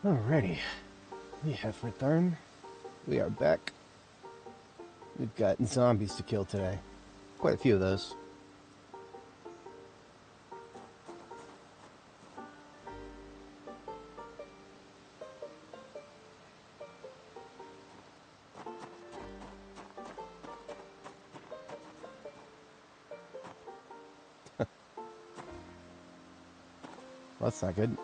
Alrighty, we have returned. We are back. We've got zombies to kill today. Quite a few of those. Well, that's not good.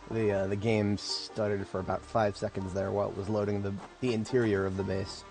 The game stuttered for about 5 seconds there while it was loading the interior of the base.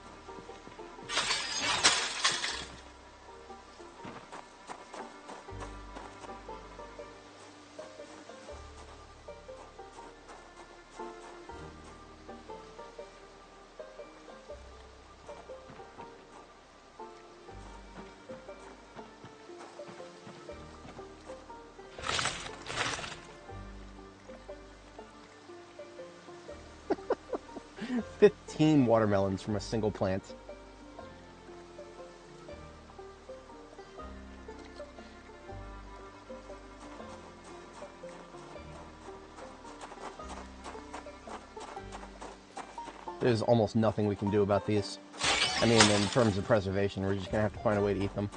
"15 watermelons from a single plant." There's almost nothing we can do about these. I mean, in terms of preservation, we're just gonna have to find a way to eat them.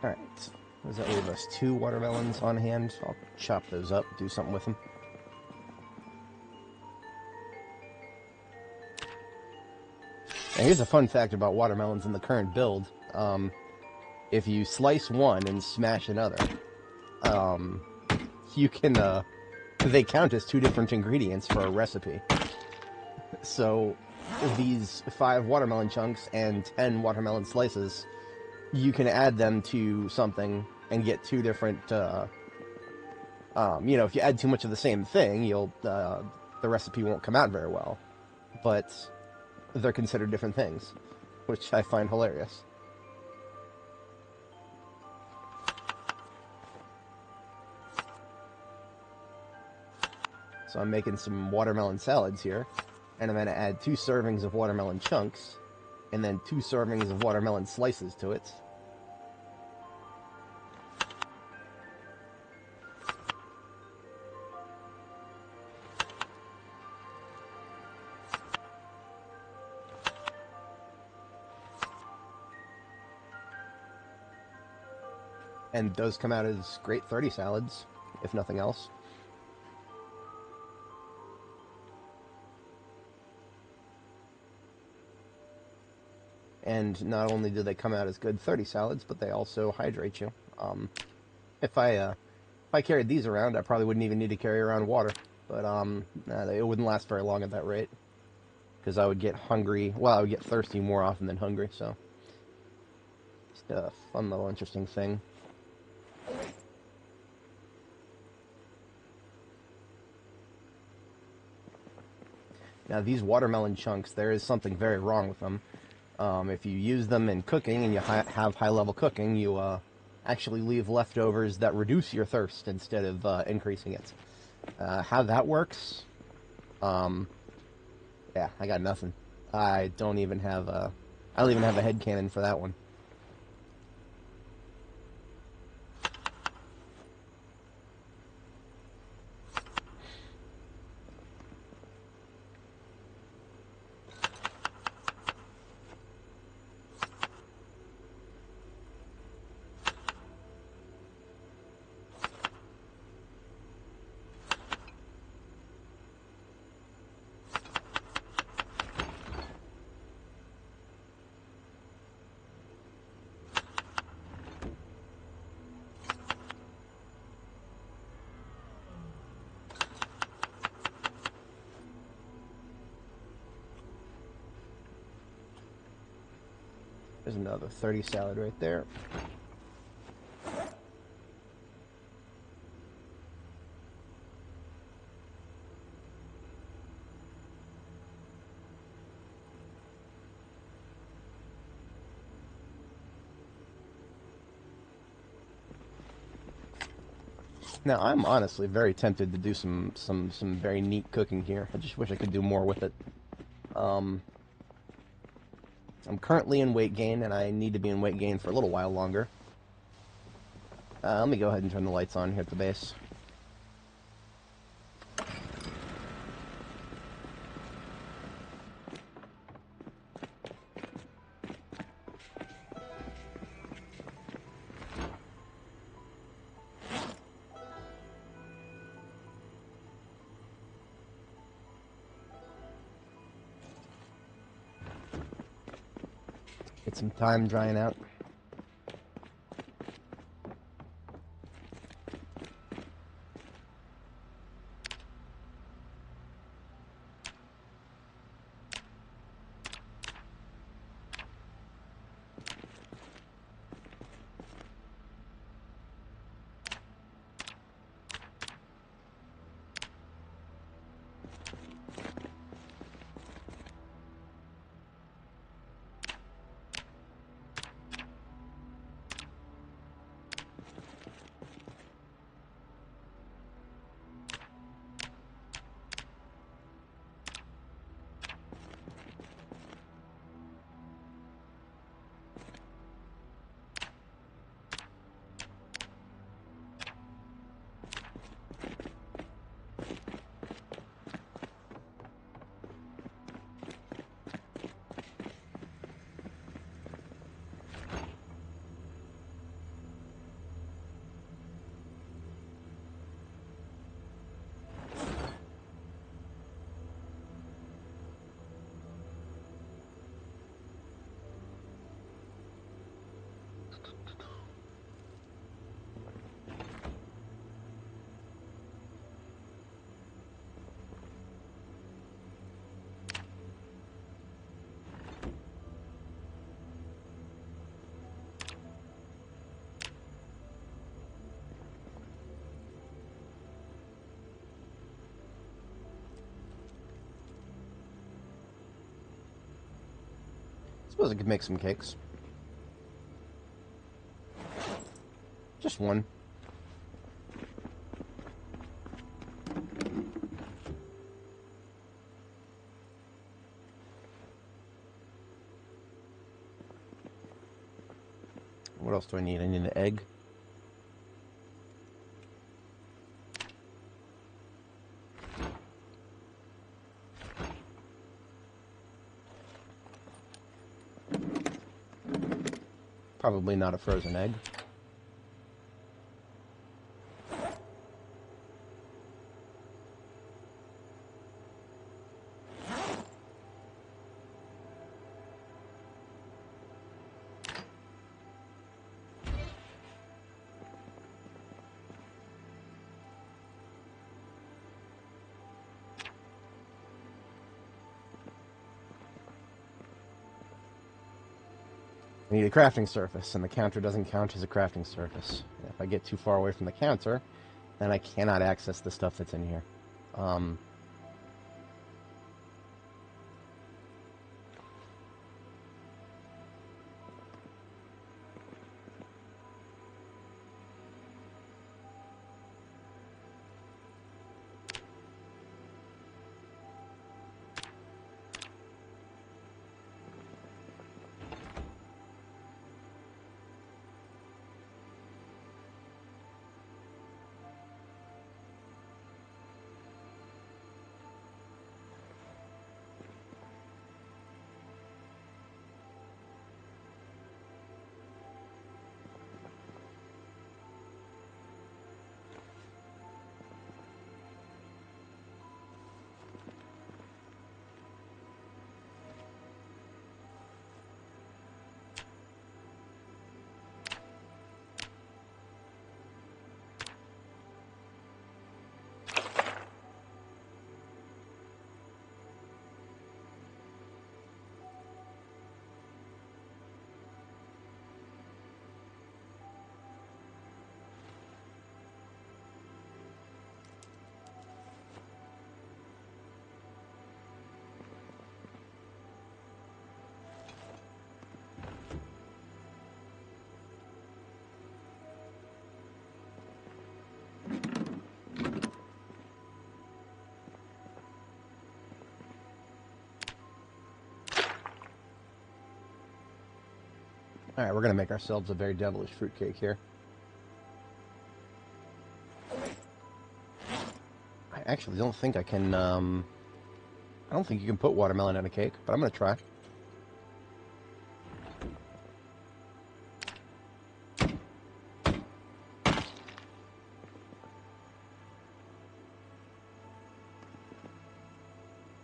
Alright, does that leave us 2 watermelons on hand? I'll chop those up, do something with them. Now here's a fun fact about watermelons in the current build. If you slice one and smash another, you can, they count as 2 different ingredients for a recipe. So, these 5 watermelon chunks and 10 watermelon slices, you can add them to something and get 2 different, you know, if you add too much of the same thing, the recipe won't come out very well. But they're considered different things, which I find hilarious. So I'm making some watermelon salads here, and I'm going to add 2 servings of watermelon chunks, and then 2 servings of watermelon slices to it. And those come out as great 30 salads, if nothing else. And not only do they come out as good 30 salads, but they also hydrate you. If I carried these around, I probably wouldn't even need to carry around water. But it wouldn't last very long at that rate, because I would get hungry. Well, I would get thirsty more often than hungry. So, just a fun little interesting thing. Now, these watermelon chunks, there is something very wrong with them. If you use them in cooking and you have high-level cooking, you actually leave leftovers that reduce your thirst instead of increasing it. How that works, yeah, I got nothing. I don't even have a headcanon for that one. There's another 30 salad right there. Now, I'm honestly very tempted to do some very neat cooking here. I just wish I could do more with it. I'm currently in weight gain, and I need to be in weight gain for a little while longer. Let me go ahead and turn the lights on here at the base. Get some time drying out. Suppose I could make some cakes. Just one. What else do I need? I need an egg. Probably not a frozen egg. I need a crafting surface, and the counter doesn't count as a crafting surface. And if I get too far away from the counter, then I cannot access the stuff that's in here. Alright, we're gonna make ourselves a very devilish fruitcake here. I actually don't think I can, I don't think you can put watermelon in a cake, but I'm gonna try.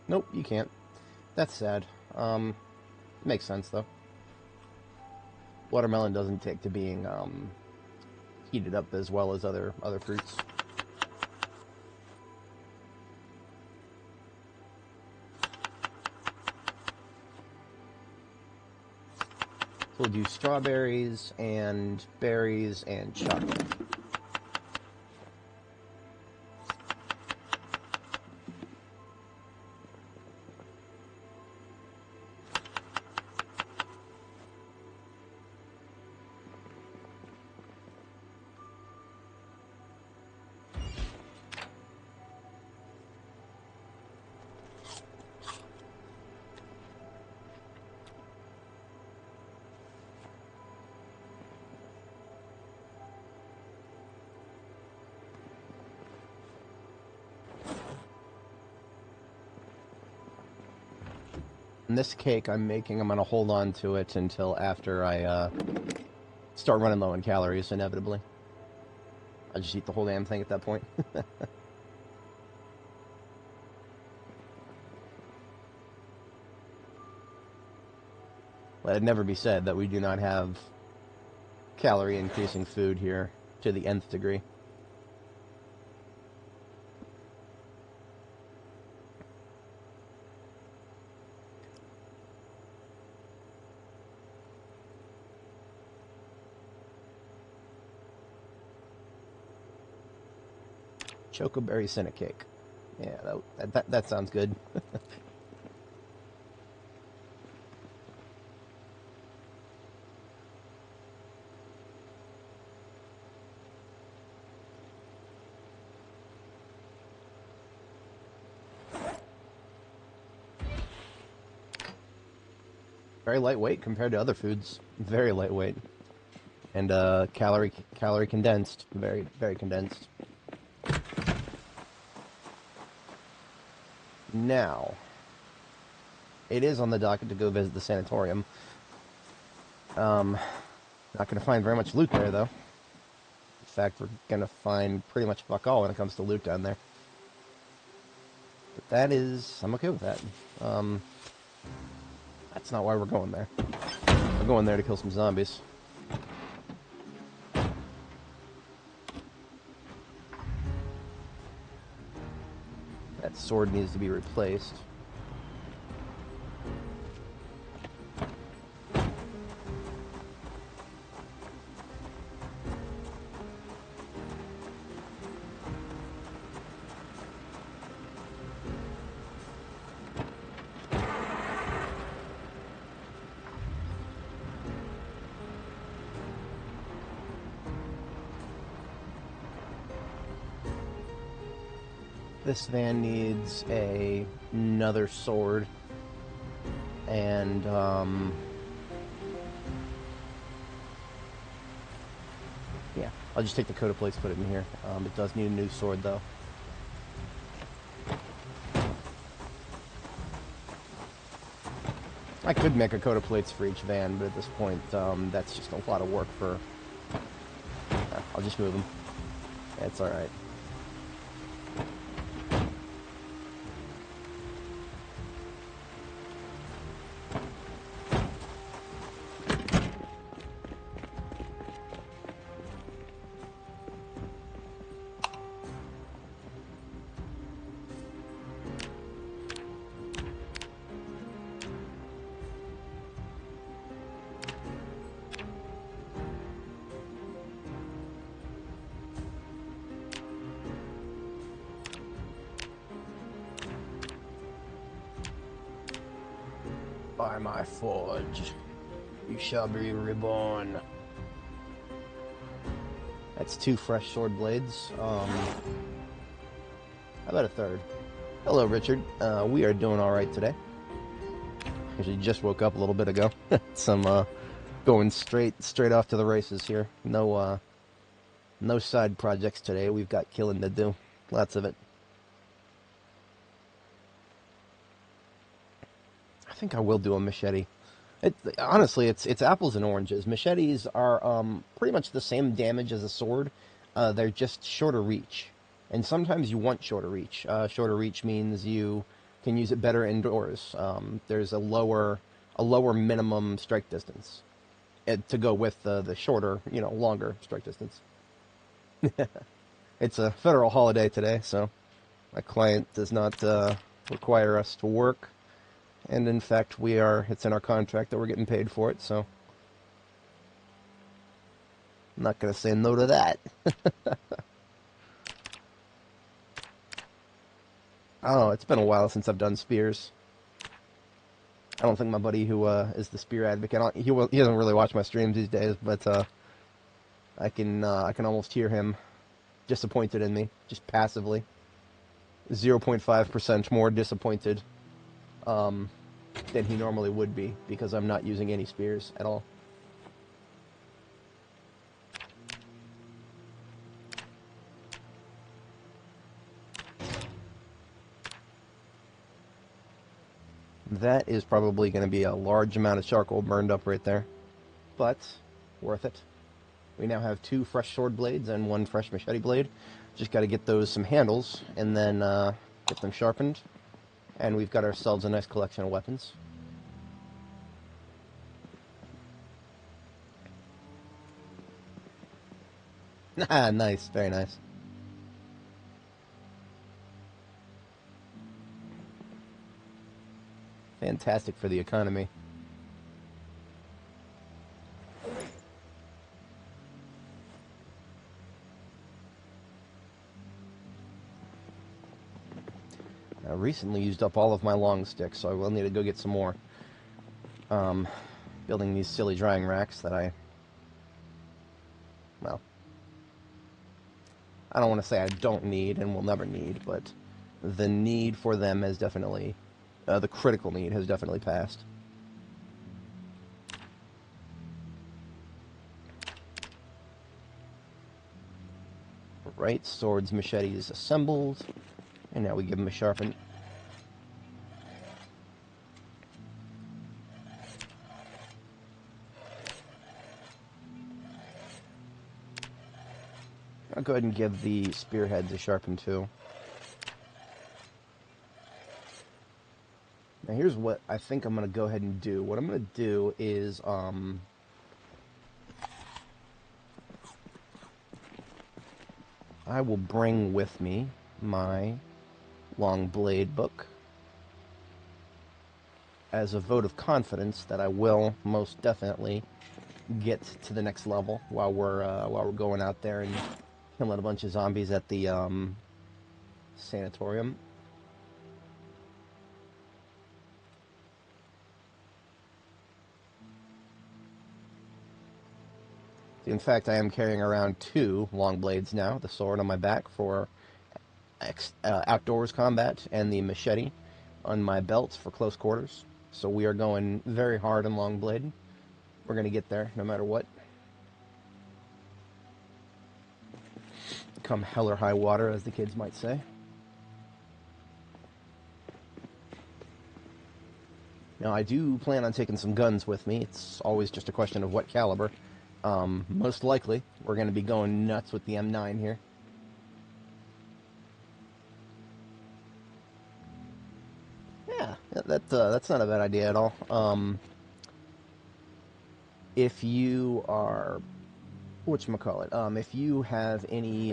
Nope, you can't. That's sad. Makes sense, though. Watermelon doesn't take to being, heated up as well as other fruits. So we'll do strawberries and berries and chocolate. And this cake I'm making, I'm going to hold on to it until after I start running low on calories, inevitably. I'll just eat the whole damn thing at that point. Let it never be said that we do not have calorie increasing food here to the nth degree. Chocoberry cinnamon cake. Yeah, that sounds good. Very lightweight compared to other foods. Very lightweight. And calorie condensed. Very, very condensed. Now, it is on the docket to go visit the sanatorium. Not going to find very much loot there, though. In fact, we're going to find pretty much fuck all when it comes to loot down there. But that is... I'm okay with that. That's not why we're going there. We're going there to kill some zombies. That sword needs to be replaced. This van needs another sword, and yeah, I'll just take the coat of plates, put it in here. It does need a new sword, though. I could make a coat of plates for each van, but at this point, that's just a lot of work for... I'll just move them. It's alright. By my forge, you shall be reborn. That's 2 fresh sword blades. How about a third? Hello, Richard. We are doing all right today. Actually, just woke up a little bit ago. Some Going straight off to the races here. No side projects today. We've got killing to do. Lots of it. I think I will do a machete. Honestly, it's apples and oranges. Machetes are pretty much the same damage as a sword. They're just shorter reach, and sometimes you want shorter reach. Shorter reach means you can use it better indoors. There's a lower minimum strike distance to go with the shorter, longer strike distance. It's a federal holiday today, so my client does not require us to work. And in fact, it's in our contract that we're getting paid for it, so I'm not going to say no to that. Oh, it's been a while since I've done spears. I don't think my buddy who is the spear advocate, he doesn't really watch my streams these days, but I can almost hear him disappointed in me, just passively. 0.5% more disappointed than he normally would be, because I'm not using any spears at all. That is probably going to be a large amount of charcoal burned up right there, but worth it. We now have 2 fresh sword blades and 1 fresh machete blade. Just got to get those some handles and then get them sharpened, and we've got ourselves a nice collection of weapons. Ah, nice, very nice. Fantastic for the economy. I recently used up all of my long sticks, so I will need to go get some more. Building these silly drying racks that well, I don't want to say I don't need and will never need, but the need for them has definitely, the critical need has definitely passed. Right, swords, machetes assembled, and now we give them a sharpen. I'll go ahead and give the spearheads a sharpen too. Now here's what I think I'm going to go ahead and do. What I'm going to do is, I will bring with me my long blade book as a vote of confidence that I will most definitely get to the next level while we're going out there and killing a bunch of zombies at the Sanatorium. In fact, I am carrying around 2 long blades now, the sword on my back for outdoors combat, and the machete on my belt for close quarters. So we are going very hard on long blade. We're going to get there no matter what. Come hell or high water, as the kids might say. Now, I do plan on taking some guns with me. It's always just a question of what caliber. Most likely, we're going to be going nuts with the M9 here. Yeah, that's not a bad idea at all. If you are, whatchamacallit, if you have any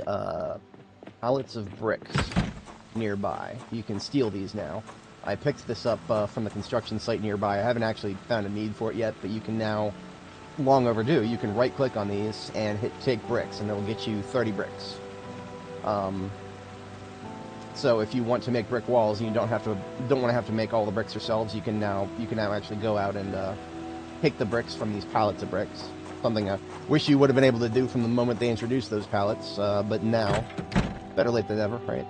pallets of bricks nearby, you can steal these now. I picked this up from the construction site nearby. I haven't actually found a need for it yet, but you can now, long overdue, you can right-click on these and hit take bricks, and it'll get you 30 bricks. So if you want to make brick walls and you don't want to have to make all the bricks yourselves, you can now actually go out and take the bricks from these pallets of bricks. Something I wish you would have been able to do from the moment they introduced those pallets, but now, better late than never, right?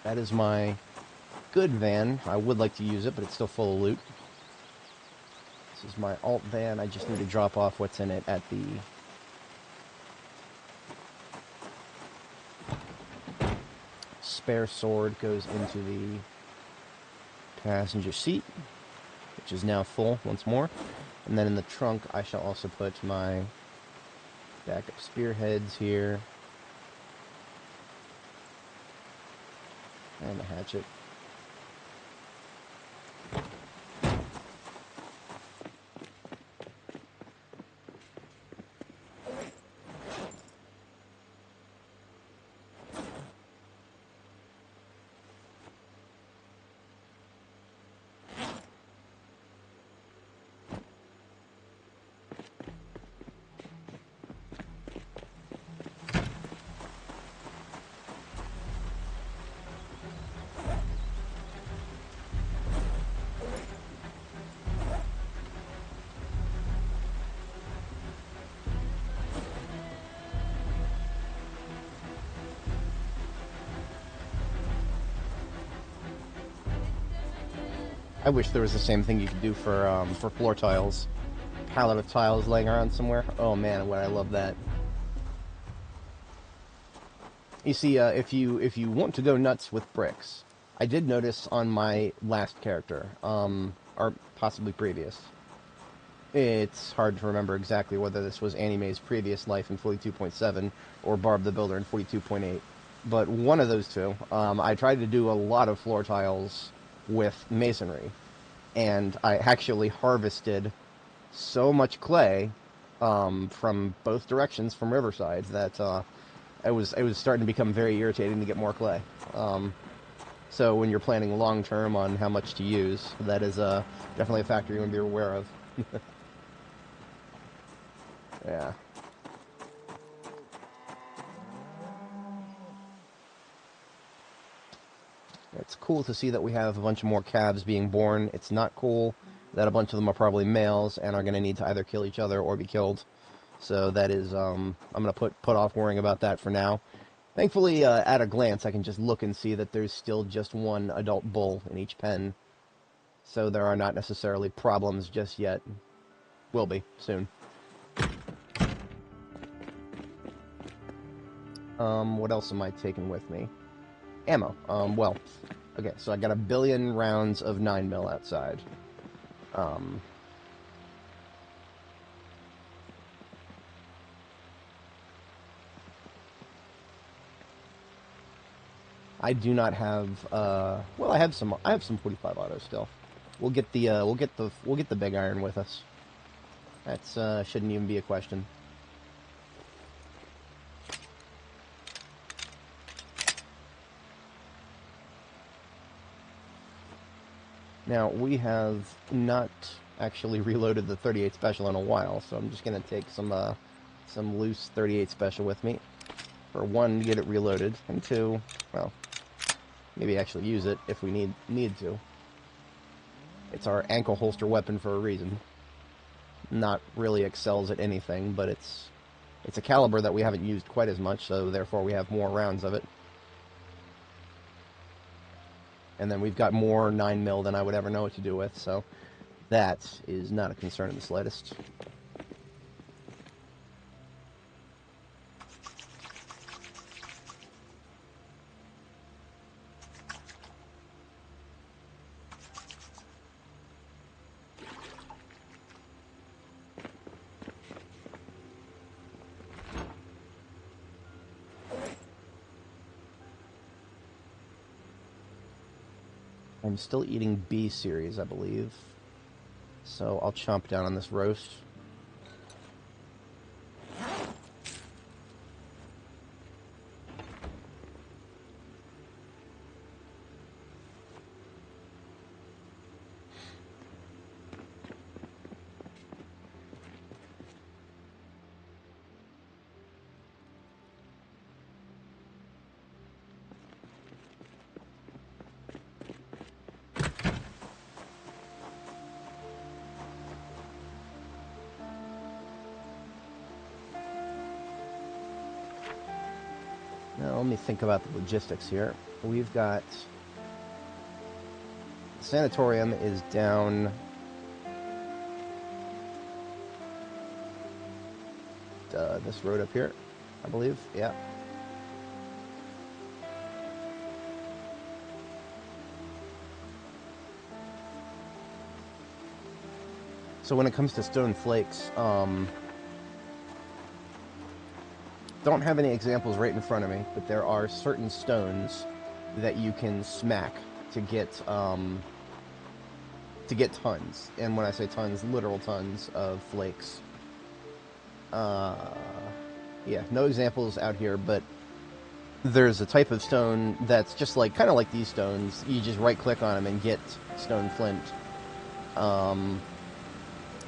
that is my good van. I would like to use it, but it's still full of loot. This is my alt van. I just need to drop off what's in it at the spare sword goes into the passenger seat, which is now full once more. And then in the trunk, I shall also put my backup spearheads here. And a hatchet. I wish there was the same thing you could do for floor tiles. Pallet of tiles laying around somewhere. Oh man, would I love that. You see, if you want to go nuts with bricks, I did notice on my last character, or possibly previous. It's hard to remember exactly whether this was Anime's previous life in 42.7 or Barb the Builder in 42.8. But one of those two, I tried to do a lot of floor tiles with masonry, and I actually harvested so much clay from both directions from Riverside that it was starting to become very irritating to get more clay. So when you're planning long term on how much to use, that is definitely a factor you want to be aware of. Yeah. It's cool to see that we have a bunch of more calves being born. It's not cool that a bunch of them are probably males and are going to need to either kill each other or be killed. So that is, I'm going to put off worrying about that for now. Thankfully, at a glance, I can just look and see that there's still just one adult bull in each pen. So there are not necessarily problems just yet. Will be, soon. What else am I taking with me? Ammo. Well, okay, so I got 1 billion rounds of 9mm outside. I do not have, well, I have some 45 autos still. We'll get the big iron with us. That's, shouldn't even be a question. Now, we have not actually reloaded the 38 Special in a while, so I'm just going to take some loose 38 Special with me. For one, to get it reloaded, and two, well, maybe actually use it if we need to. It's our ankle holster weapon for a reason. Not really excels at anything, but it's a caliber that we haven't used quite as much, so therefore we have more rounds of it. And then we've got more 9mm than I would ever know what to do with, so that is not a concern in the slightest. I'm still eating B series, I believe. So I'll chomp down on this roast. Now, let me think about the logistics here. we've got... Sanatorium is down... this road up here, I believe. Yeah. So when it comes to stone flakes, don't have any examples right in front of me, but there are certain stones that you can smack to get tons. And when I say tons, literal tons of flakes. Yeah, no examples out here, but there's a type of stone that's just like, kind of like these stones. You just right-click on them and get stone flint.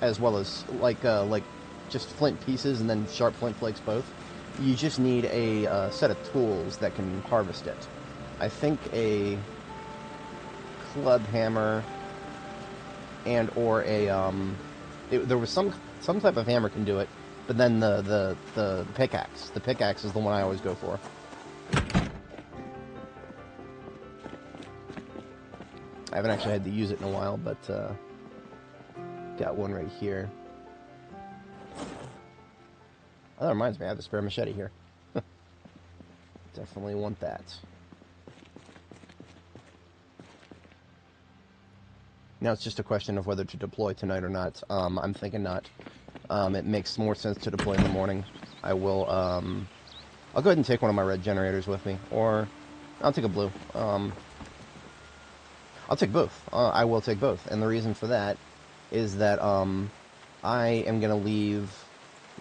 As well as like just flint pieces and then sharp flint flakes both. You just need a set of tools that can harvest it. I think a club hammer and or a there was some type of hammer can do it, but then the pickaxe. The pickaxe is the one I always go for. I haven't actually had to use it in a while, but got one right here. Oh, that reminds me, I have a spare machete here. Definitely want that. Now it's just a question of whether to deploy tonight or not. I'm thinking not. It makes more sense to deploy in the morning. I will, I'll go ahead and take one of my red generators with me, or I'll take a blue. I'll take both. I will take both, and the reason for that is that I am going to leave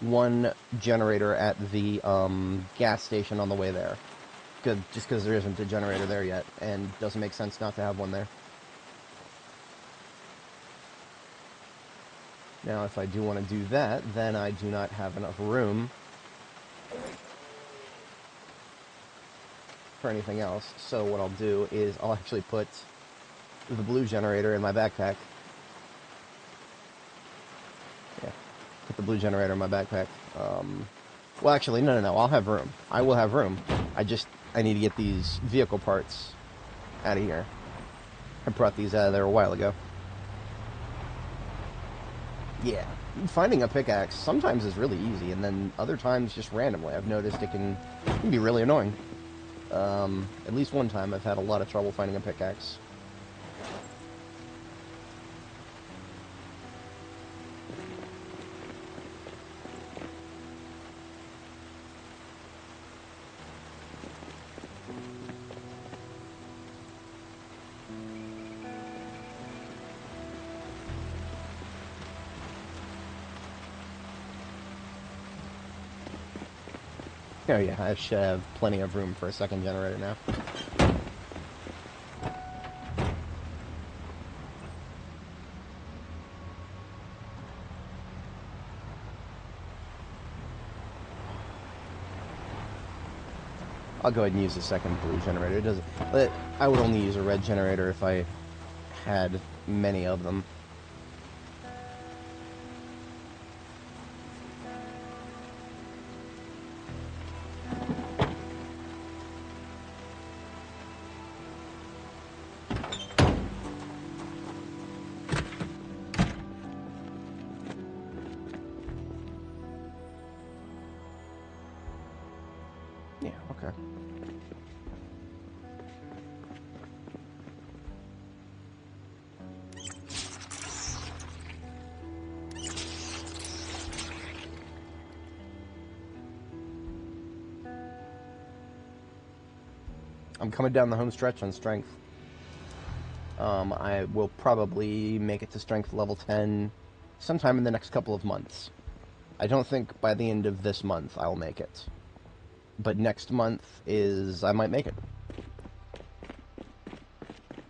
one generator at the gas station on the way there. Just because there isn't a generator there yet, and it doesn't make sense not to have one there. Now, if I do want to do that, then I do not have enough room for anything else. So what I'll do is I'll actually put the blue generator in my backpack. Yeah, put the blue generator in my backpack. Well, actually, no, I'll have room. I will have room. I need to get these vehicle parts out of here. I brought these out of there a while ago. Yeah, finding a pickaxe sometimes is really easy, and then other times just randomly. I've noticed it can be really annoying. At least one time I've had a lot of trouble finding a pickaxe. Oh yeah, I should have plenty of room for a second generator now. I'll go ahead and use the second blue generator. It doesn't. But I would only use a red generator if I had many of them. Yeah, okay. I'm coming down the home stretch on strength. I will probably make it to strength level 10 sometime in the next couple of months. I don't think by the end of this month I'll make it. But next month I might make it.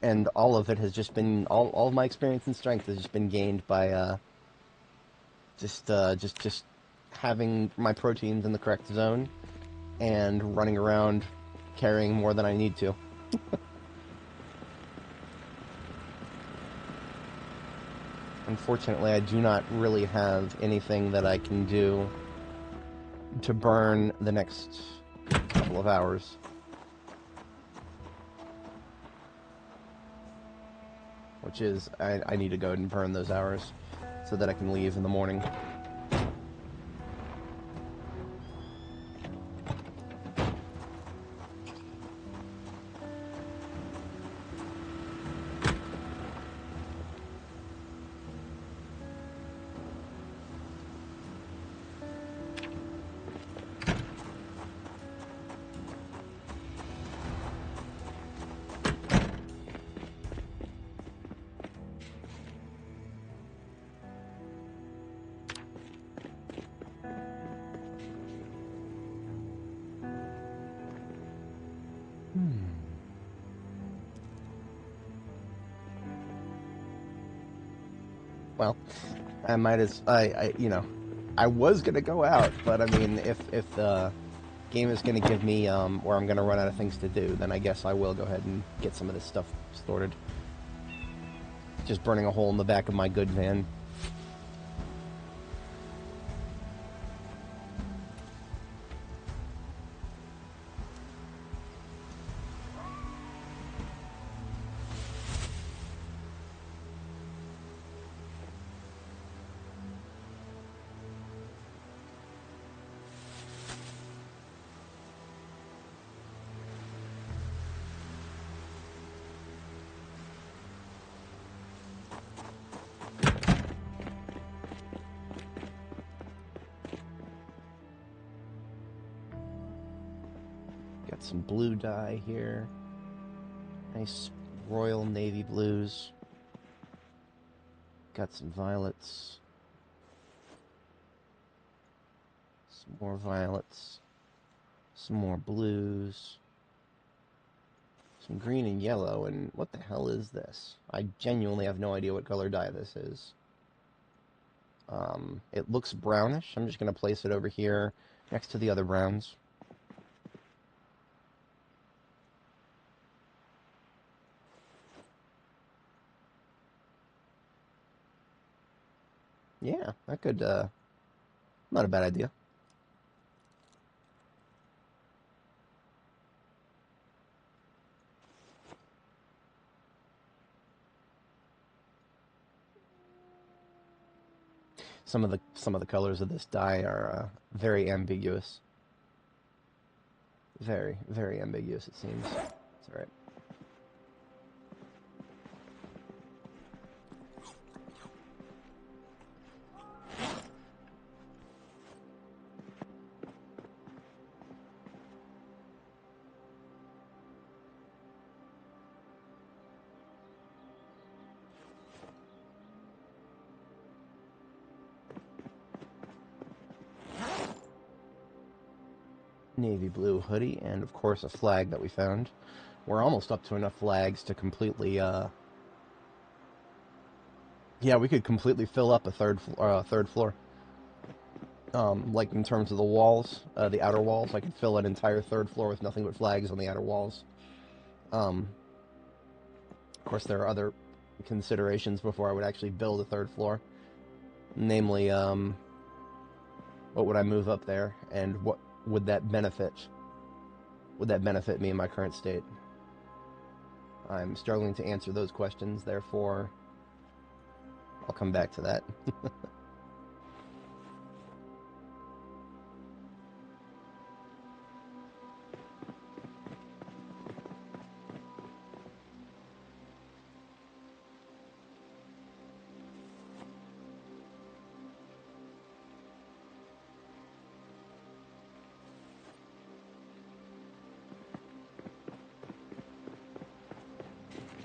And all of it has just been, all of my experience in strength has just been gained by, just having my proteins in the correct zone and running around carrying more than I need to. Unfortunately, I do not really have anything that I can do to burn the next couple of hours. which is I need to go ahead and burn those hours so that I can leave in the morning. Well, I might as I was gonna go out, but I mean, if the game is gonna give me where I'm gonna run out of things to do, then I guess I will go ahead and get some of this stuff sorted. Just burning a hole in the back of my good van. Got some blue dye here. Nice Royal Navy blues. Got some violets. Some more violets. Some more blues. Some green and yellow, and what the hell is this? I genuinely have no idea what color dye this is. It looks brownish. I'm just going to place it over here next to the other browns. Yeah, that could, not a bad idea. Some of the colors of this dye are very ambiguous. Very, very ambiguous, it seems. It's alright. Navy blue hoodie, and of course a flag that we found. We're almost up to enough flags to completely, yeah, we could completely fill up a third floor. Like in terms of the walls, the outer walls, I could fill an entire third floor with nothing but flags on the outer walls. Of course, there are other considerations before I would actually build a third floor. Namely, what would I move up there, and what would that benefit? Would that benefit me in my current state? I'm struggling to answer those questions, therefore I'll come back to that.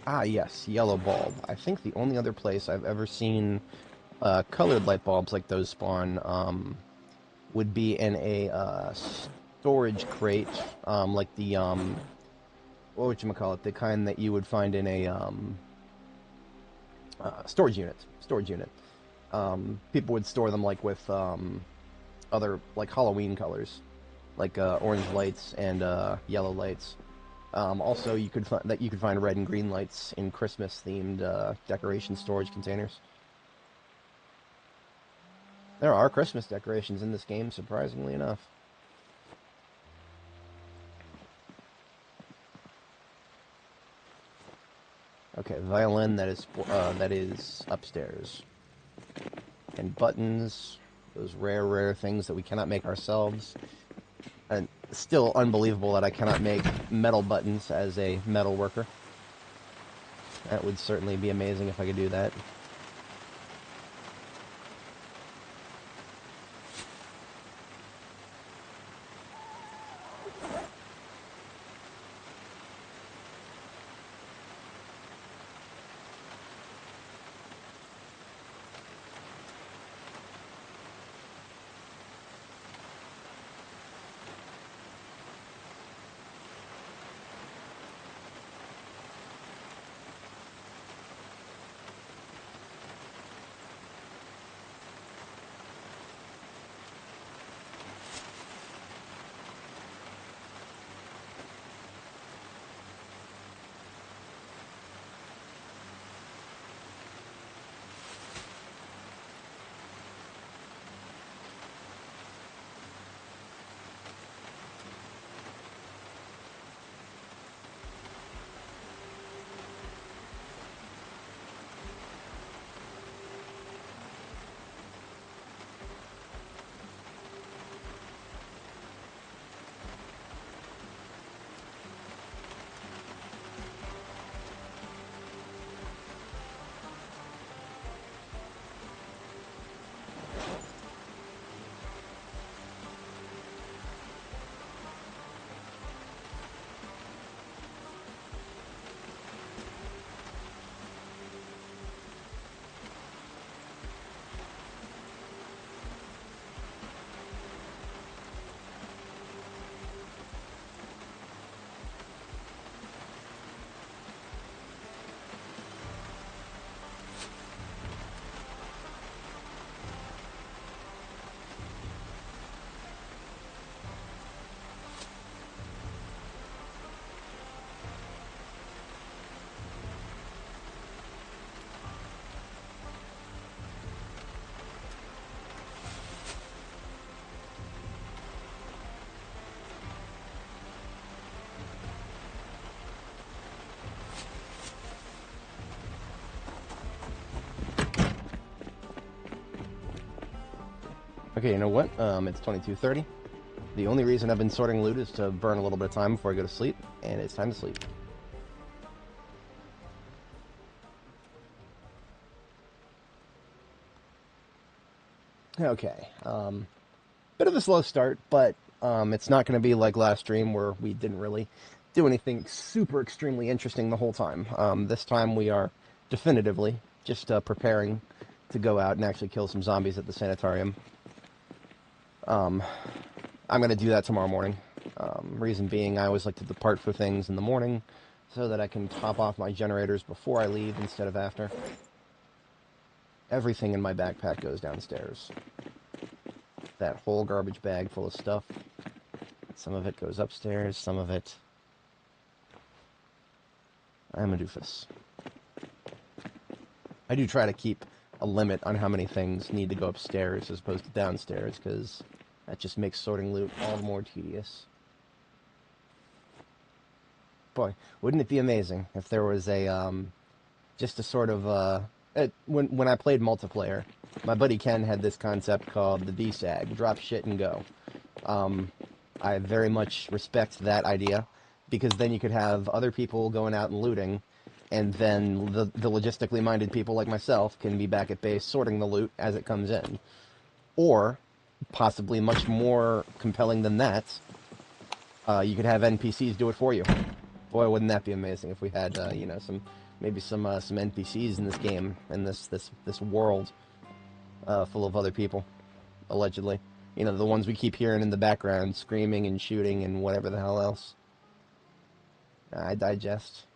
Ah, yes, yellow bulb. I think the only other place I've ever seen colored light bulbs like those spawn would be in a storage crate, like the what would you call it? The kind that you would find in a storage unit. Storage unit. People would store them like with other like Halloween colors, like orange lights and yellow lights. Also, you could find red and green lights in Christmas-themed decoration storage containers. There are Christmas decorations in this game, surprisingly enough. Okay, violin, that is upstairs. And buttons, those rare things that we cannot make ourselves. And still unbelievable that I cannot make metal buttons as a metal worker. That would certainly be amazing if I could do that. Okay, you know what? It's 22:30. The only reason I've been sorting loot is to burn a little bit of time before I go to sleep, and it's time to sleep. Okay, bit of a slow start, but it's not going to be like last stream where we didn't really do anything super extremely interesting the whole time. This time we are definitively just preparing to go out and actually kill some zombies at the Sanatorium. I'm going to do that tomorrow morning. Reason being, I always like to depart for things in the morning so that I can top off my generators before I leave instead of after. Everything in my backpack goes downstairs. That whole garbage bag full of stuff. Some of it goes upstairs, some of it... I'm a doofus. I do try to keep a limit on how many things need to go upstairs as opposed to downstairs, because that just makes sorting loot all the more tedious. Boy, wouldn't it be amazing if there was a, just a sort of, when I played multiplayer, my buddy Ken had this concept called the DSAG, drop shit and go. I very much respect that idea, because then you could have other people going out and looting, and then the logistically minded people like myself can be back at base sorting the loot as it comes in. Or, possibly much more compelling than that, you could have NPCs do it for you. Boy, wouldn't that be amazing if we had, you know, some NPCs in this game, in this world, full of other people, allegedly. You know, the ones we keep hearing in the background, screaming and shooting and whatever the hell else. I digest.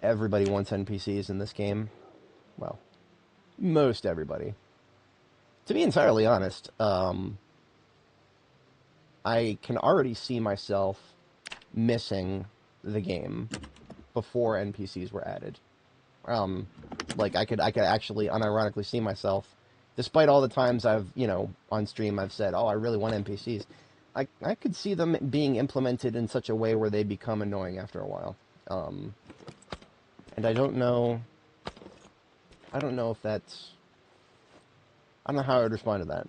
Everybody wants NPCs in this game. Well, most everybody. To be entirely honest, I can already see myself missing the game before NPCs were added. Like, I could actually unironically see myself, despite all the times I've, you know, on stream I've said, oh, I really want NPCs. I could see them being implemented in such a way where they become annoying after a while. And I don't know if that's... I don't know how I would respond to that.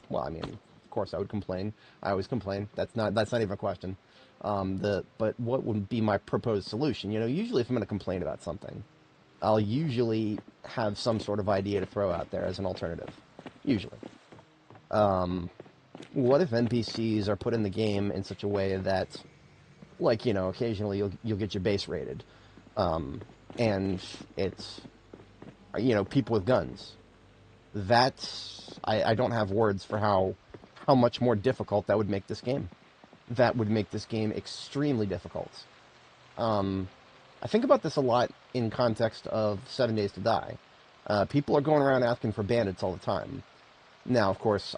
Well, I mean, of course I would complain. I always complain. That's not even a question. But what would be my proposed solution? You know, usually if I'm going to complain about something, I'll usually have some sort of idea to throw out there as an alternative. Usually. What if NPCs are put in the game in such a way that, like, you know, occasionally you'll get your base raided, and it's, you know, people with guns. I don't have words for how much more difficult that would make this game. That would make this game extremely difficult. I think about this a lot in context of 7 Days to Die. People are going around asking for bandits all the time. Now, of course,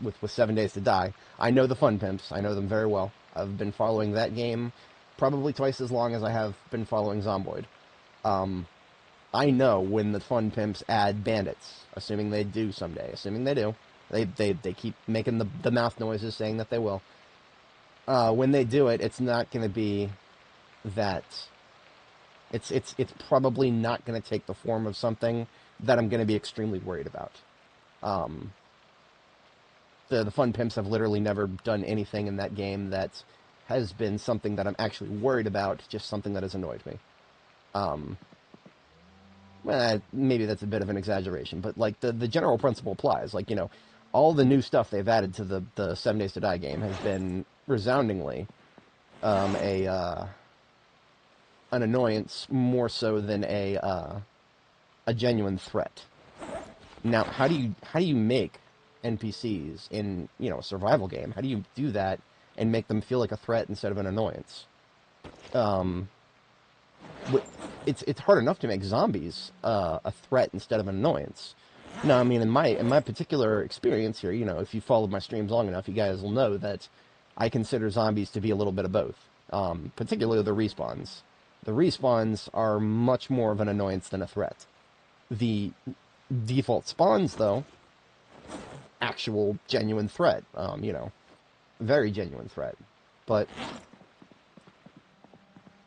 with 7 Days to Die, I know the Fun Pimps. I know them very well. I've been following that game probably twice as long as I have been following Zomboid. I know when the Fun Pimps add bandits, assuming they do someday. Assuming they do. They keep making the mouth noises saying that they will. When they do it, it's not going to be that... It's probably not going to take the form of something that I'm going to be extremely worried about. The Fun Pimps have literally never done anything in that game that has been something that I'm actually worried about, just something that has annoyed me. Well, maybe that's a bit of an exaggeration, but like the general principle applies. Like, you know, all the new stuff they've added to the 7 Days to Die game has been resoundingly an annoyance more so than a genuine threat. Now, how do you make NPCs in, you know, a survival game? How do you do that and make them feel like a threat instead of an annoyance? It's hard enough to make zombies a threat instead of an annoyance. No, I mean, in my particular experience here, you know, if you followed my streams long enough, you guys will know that I consider zombies to be a little bit of both. Particularly the respawns. The respawns are much more of an annoyance than a threat. The default spawns, though, actual genuine threat. You know, very genuine threat. But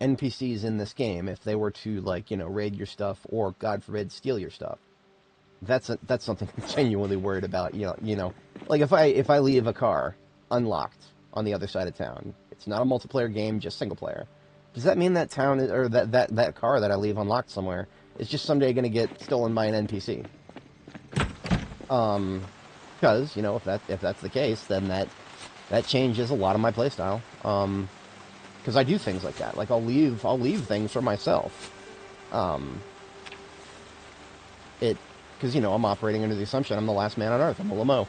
NPCs in this game, if they were to, like, you know, raid your stuff or, God forbid, steal your stuff, that's something I'm genuinely worried about. You know, like if I leave a car unlocked on the other side of town, it's not a multiplayer game, just single player. Does that mean that town or that car that I leave unlocked somewhere is just someday going to get stolen by an NPC? Because, you know, if that's the case, then that changes a lot of my playstyle. Because I do things like that. Like I'll leave things for myself. Because, you know, I'm operating under the assumption I'm the last man on Earth. I'm a Lamo.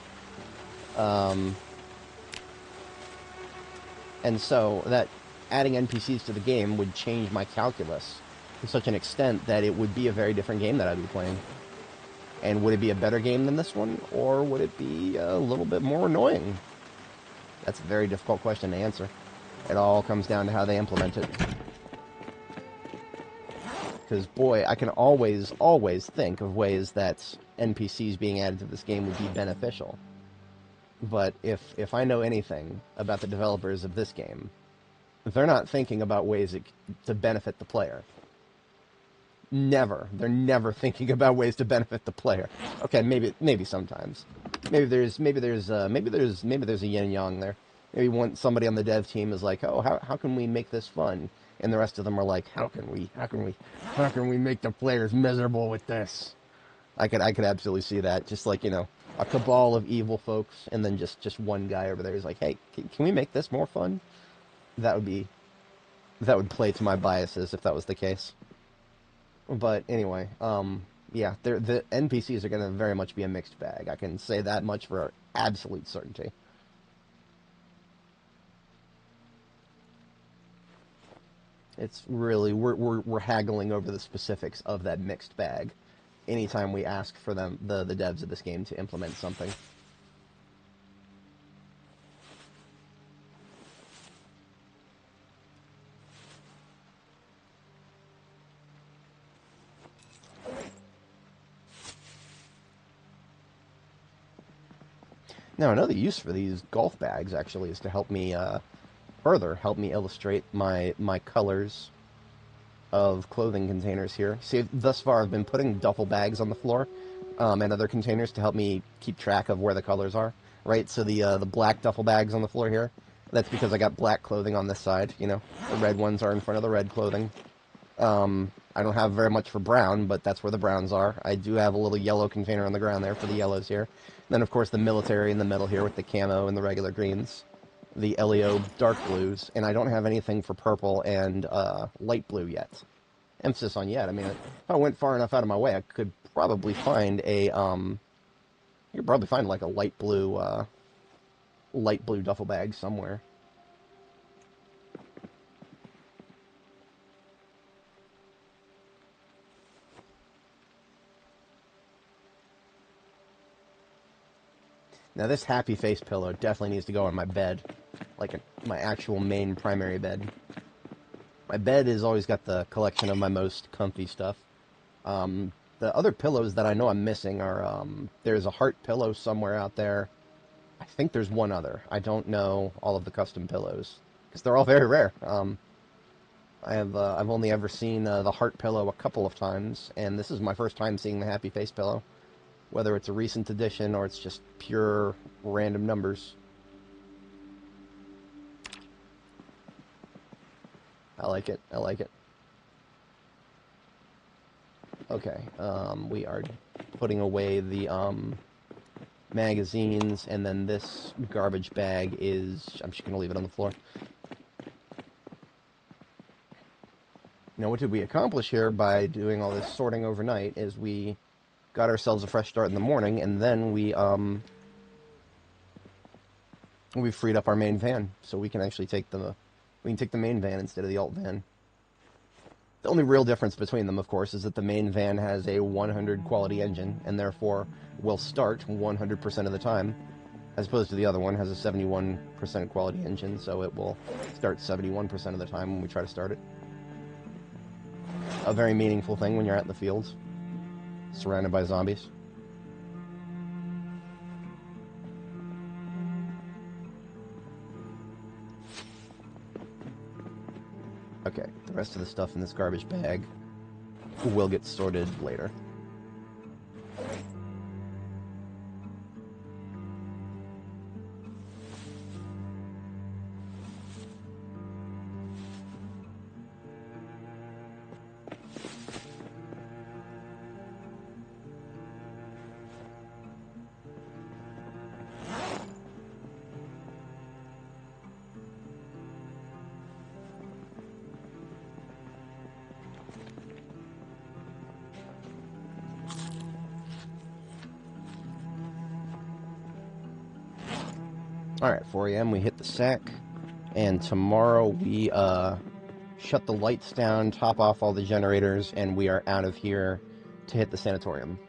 And so that adding NPCs to the game would change my calculus to such an extent that it would be a very different game that I'd be playing. And would it be a better game than this one, or would it be a little bit more annoying? That's a very difficult question to answer. It all comes down to how they implement it. Because, boy, I can always think of ways that NPCs being added to this game would be beneficial. But if I know anything about the developers of this game, they're not thinking about ways to benefit the player. Never. They're never thinking about ways to benefit the player. Okay, maybe sometimes. Maybe there's a yin and yang there. Maybe somebody on the dev team is like, oh, how can we make this fun? And the rest of them are like, how can we make the players miserable with this? I could absolutely see that. Just like, you know, a cabal of evil folks, and then just one guy over there is like, hey, can we make this more fun? That would play to my biases if that was the case. But anyway, yeah, the NPCs are going to very much be a mixed bag. I can say that much for absolute certainty. It's really, we're haggling over the specifics of that mixed bag anytime we ask for the devs of this game to implement something. Now, another use for these golf bags, actually, is to help me further help me illustrate my colors of clothing containers here. See, thus far I've been putting duffel bags on the floor and other containers to help me keep track of where the colors are, right? So the black duffel bags on the floor here, that's because I got black clothing on this side, you know. The red ones are in front of the red clothing. I don't have very much for brown, but that's where the browns are. I do have a little yellow container on the ground there for the yellows here. And then, of course, the military in the middle here with the camo and the regular greens. The LEO dark blues. And I don't have anything for purple and light blue yet. Emphasis on yet. I mean, if I went far enough out of my way, I could probably find a, you could probably find like a light blue duffel bag somewhere. Now this happy face pillow definitely needs to go on my bed, like my actual main primary bed. My bed has always got the collection of my most comfy stuff. The other pillows that I know I'm missing are, there's a heart pillow somewhere out there. I think there's one other. I don't know all of the custom pillows, because they're all very rare. I've only ever seen the heart pillow a couple of times, and this is my first time seeing the happy face pillow. Whether it's a recent addition or it's just pure random numbers. I like it. I like it. Okay, we are putting away the magazines, and then this garbage bag is... I'm just going to leave it on the floor. Now, what did we accomplish here by doing all this sorting overnight is we got ourselves a fresh start in the morning, and then we freed up our main van, so we can actually take the main van instead of the alt van. The only real difference between them, of course, is that the main van has a 100 quality engine, and therefore will start 100% of the time, as opposed to the other one has a 71% quality engine, so it will start 71% of the time when we try to start it. A very meaningful thing when you're out in the fields, surrounded by zombies. Okay, the rest of the stuff in this garbage bag will get sorted later. Alright, 4 a.m. we hit the sack, and tomorrow we shut the lights down, top off all the generators, and we are out of here to hit the sanatorium.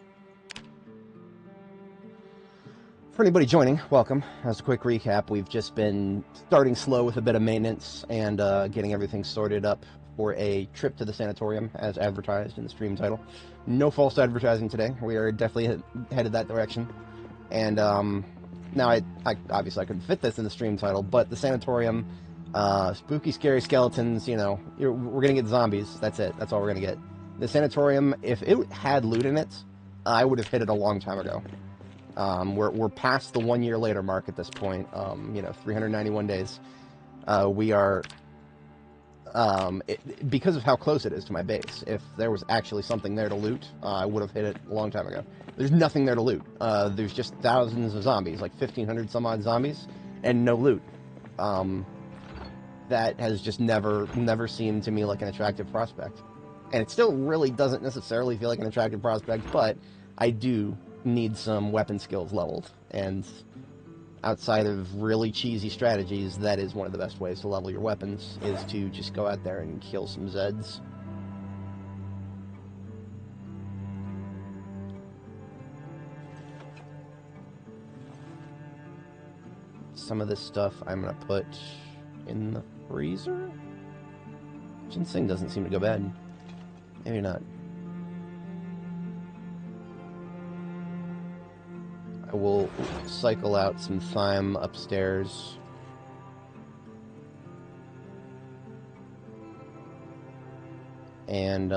For anybody joining, welcome. As a quick recap, we've just been starting slow with a bit of maintenance and getting everything sorted up for a trip to the sanatorium, as advertised in the stream title. No false advertising today. We are definitely headed that direction. And now, I obviously I couldn't fit this in the stream title, but the sanatorium, spooky, scary skeletons, you know, we're going to get zombies. That's it. That's all we're going to get. The sanatorium, if it had loot in it, I would have hit it a long time ago. We're past the 1 year later mark at this point, you know, 391 days. We are, because of how close it is to my base, if there was actually something there to loot, I would have hit it a long time ago. There's nothing there to loot. There's just thousands of zombies, like 1,500 some odd zombies, and no loot. That has just never seemed to me like an attractive prospect. And it still really doesn't necessarily feel like an attractive prospect, but I do need some weapon skills leveled. And outside of really cheesy strategies, that is one of the best ways to level your weapons, is to just go out there and kill some Zeds. Some of this stuff I'm going to put in the freezer? Ginseng doesn't seem to go bad. Maybe not. I will cycle out some thyme upstairs. And,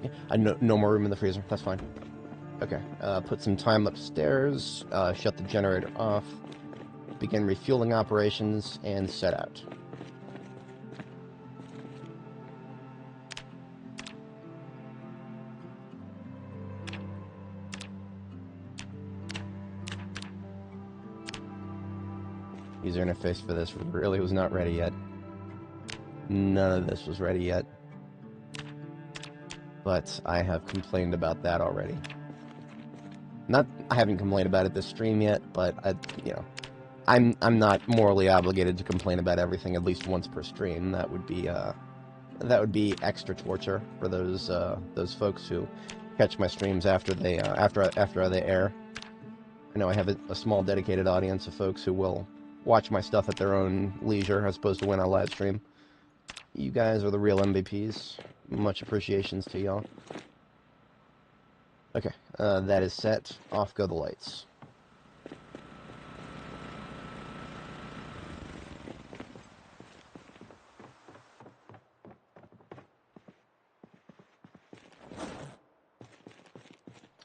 yeah, no more room in the freezer. That's fine. Okay, put some time upstairs, shut the generator off, begin refueling operations, and set out. User interface for this really was not ready yet. None of this was ready yet. But I have complained about that already. I haven't complained about it this stream yet, but I'm not morally obligated to complain about everything at least once per stream. That would be extra torture for those folks who catch my streams after they air. I know I have a small dedicated audience of folks who will watch my stuff at their own leisure as opposed to when I live stream. You guys are the real MVPs. Much appreciations to y'all. Okay, that is set. Off go the lights.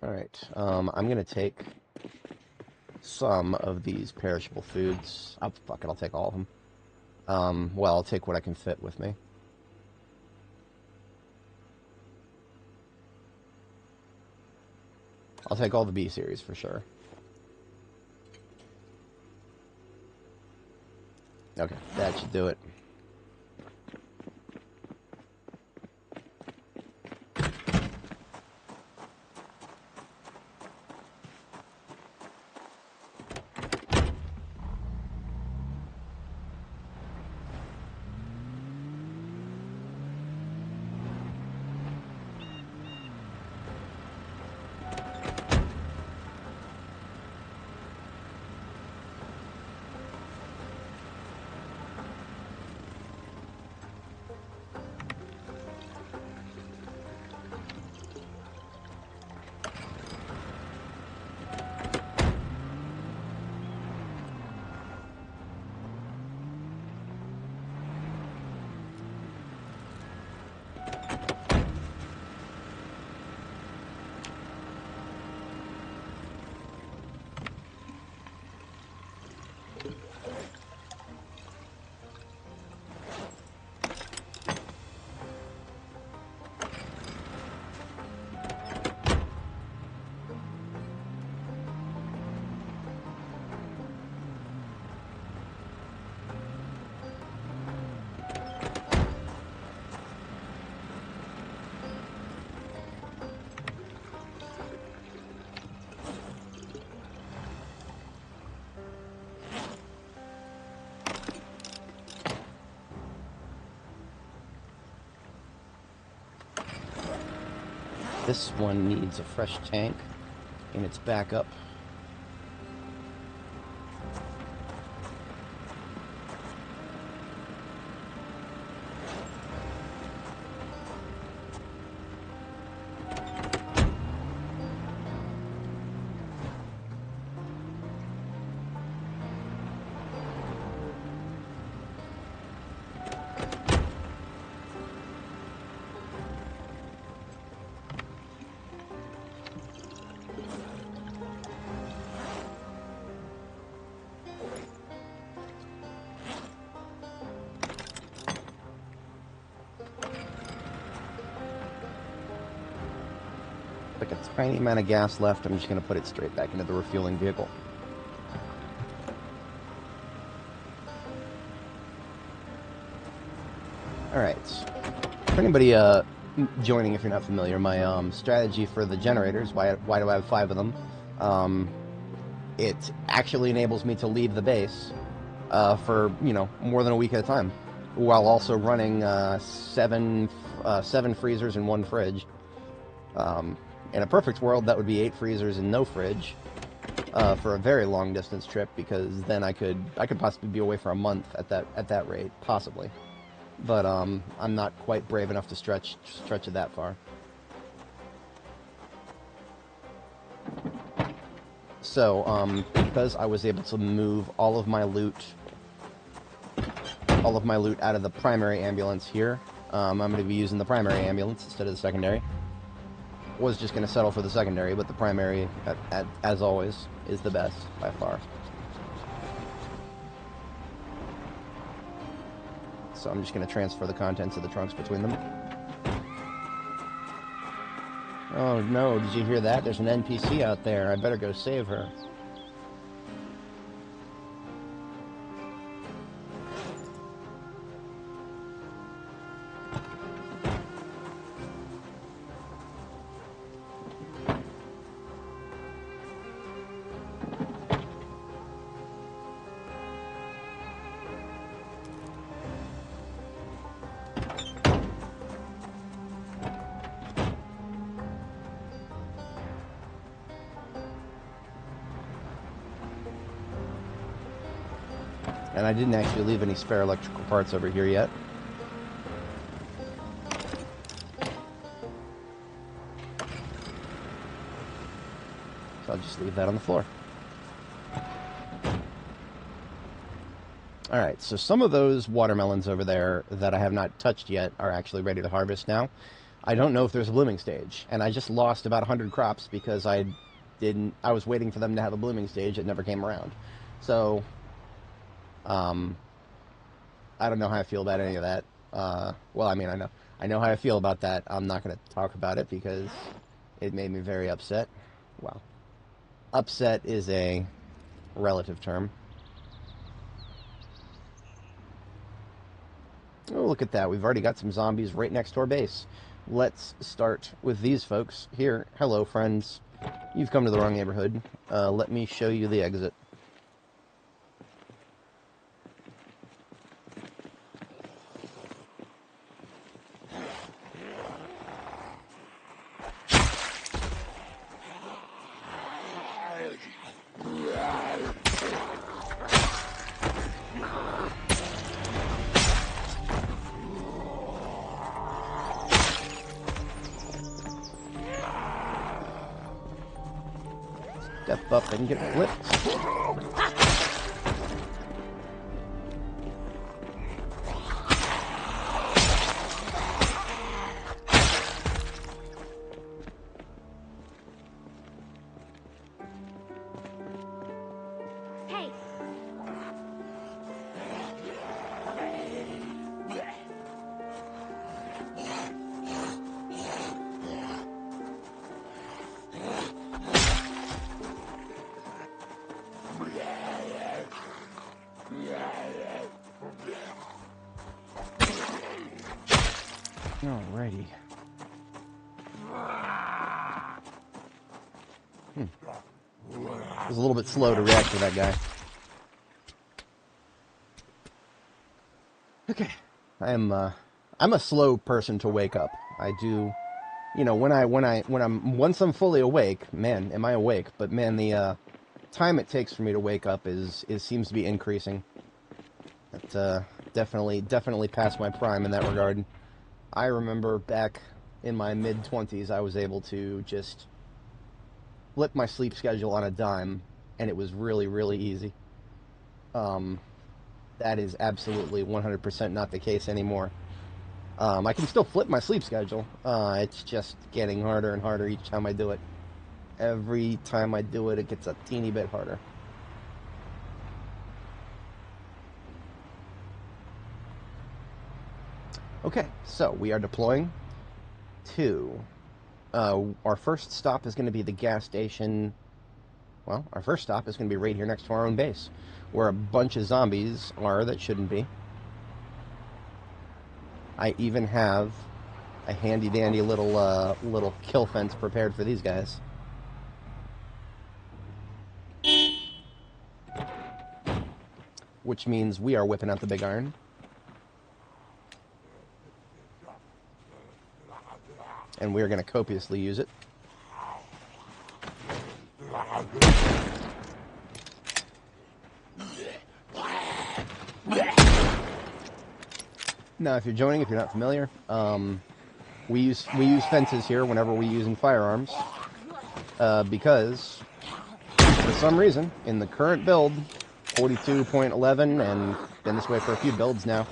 Alright, I'm gonna take some of these perishable foods. Oh, fuck it, I'll take all of them. Well, I'll take what I can fit with me. I'll take all the B series for sure. Okay, that should do it. This one needs a fresh tank in its backup. Like a tiny amount of gas left, I'm just going to put it straight back into the refueling vehicle. Alright. For anybody joining, if you're not familiar, my strategy for the generators, why do I have 5 of them? It actually enables me to leave the base for, more than a week at a time, while also running 7 freezers and 1 fridge. In a perfect world, that would be 8 freezers and no fridge for a very long distance trip, because then I could possibly be away for a month at that rate, possibly. But I'm not quite brave enough to stretch it that far. So because I was able to move all of my loot all of my loot out of the primary ambulance here. I'm going to be using the primary ambulance instead of the secondary. Was just going to settle for the secondary, but the primary, as always, is the best by far. So I'm just going to transfer the contents of the trunks between them. Oh no, did you hear that? There's an NPC out there. I better go save her. And I didn't actually leave any spare electrical parts over here yet. So I'll just leave that on the floor. Alright, so some of those watermelons over there that I have not touched yet are actually ready to harvest now. I don't know if there's a blooming stage, and I just lost about 100 crops because I was waiting for them to have a blooming stage. It never came around. So I don't know how I feel about any of that. Well, I mean, I know how I feel about that. I'm not going to talk about it because it made me very upset. Wow. Upset is a relative term. Oh, look at that. We've already got some zombies right next to our base. Let's start with these folks here. Hello, friends. You've come to the wrong neighborhood. Let me show you the exit. Step up and get flipped. Hey. Alrighty. It was a little bit slow to react to that guy. Okay. I'm a slow person to wake up. I do, you know, once I'm fully awake, man, am I awake, but man, the time it takes for me to wake up seems to be increasing. It's definitely past my prime in that regard. I remember back in my mid-20s, I was able to just flip my sleep schedule on a dime, and it was really, really easy. That is absolutely 100% not the case anymore. I can still flip my sleep schedule. It's just getting harder and harder each time I do it. Every time I do it, it gets a teeny bit harder. Okay, so we are deploying to... our first stop is going to be the gas station. Well, our first stop is going to be right here next to our own base, where a bunch of zombies are that shouldn't be. I even have a handy-dandy little kill fence prepared for these guys. Which means we are whipping out the big iron. And we're going to copiously use it. Now, if you're joining, if you're not familiar, we use fences here whenever we're using firearms, because for some reason in the current build, 42.11 and been this way for a few builds now.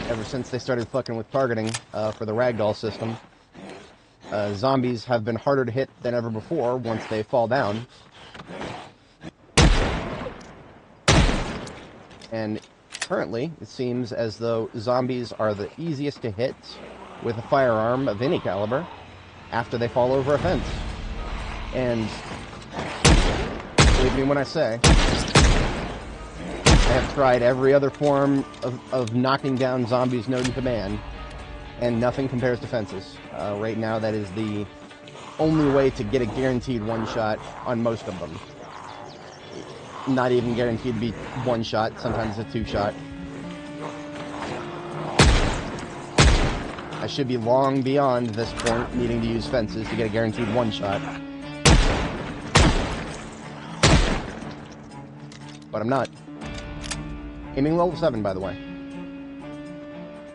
Ever since they started fucking with targeting for the ragdoll system. Zombies have been harder to hit than ever before once they fall down. And currently, it seems as though zombies are the easiest to hit with a firearm of any caliber after they fall over a fence. And believe me when I say, I have tried every other form of knocking down zombies known to man, and nothing compares to fences. Right now, that is the only way to get a guaranteed one-shot on most of them. Not even guaranteed to be one-shot, sometimes a two-shot. I should be long beyond this point needing to use fences to get a guaranteed one-shot. But I'm not. Aiming level 7, by the way.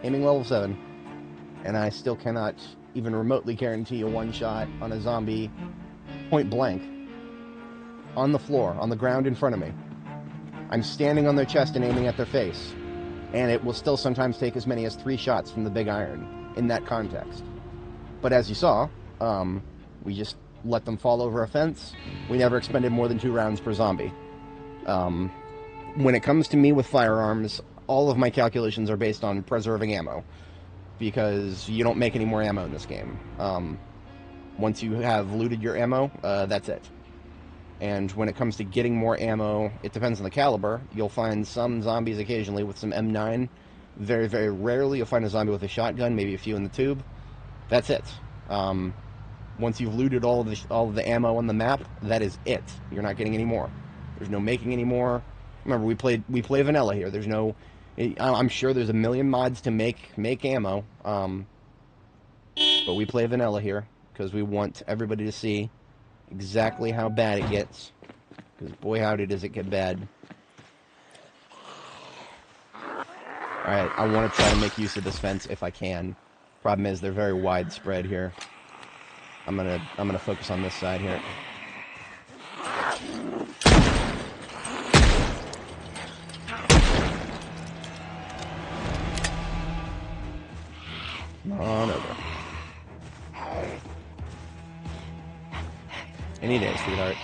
Aiming level 7. And I still cannot even remotely guarantee a one-shot on a zombie point blank. On the floor, on the ground in front of me. I'm standing on their chest and aiming at their face. And it will still sometimes take as many as 3 shots from the big iron in that context. But as you saw, we just let them fall over a fence. We never expended more than 2 rounds per zombie. When it comes to me with firearms, all of my calculations are based on preserving ammo. Because you don't make any more ammo in this game. Once you have looted your ammo, that's it. And when it comes to getting more ammo, it depends on the caliber. You'll find some zombies occasionally with some M9. Very, very rarely you'll find a zombie with a shotgun, maybe a few in the tube. That's it. Once you've looted all of the ammo on the map, that is it. You're not getting any more. There's no making any more. Remember, we play vanilla here. There's no... I'm sure there's a million mods to make ammo, but we play vanilla here because we want everybody to see exactly how bad it gets, because boy howdy does it get bad. Alright, I want to try to make use of this fence if I can. Problem is, they're very widespread here. I'm gonna focus on this side here. Come on over. Any day, sweetheart.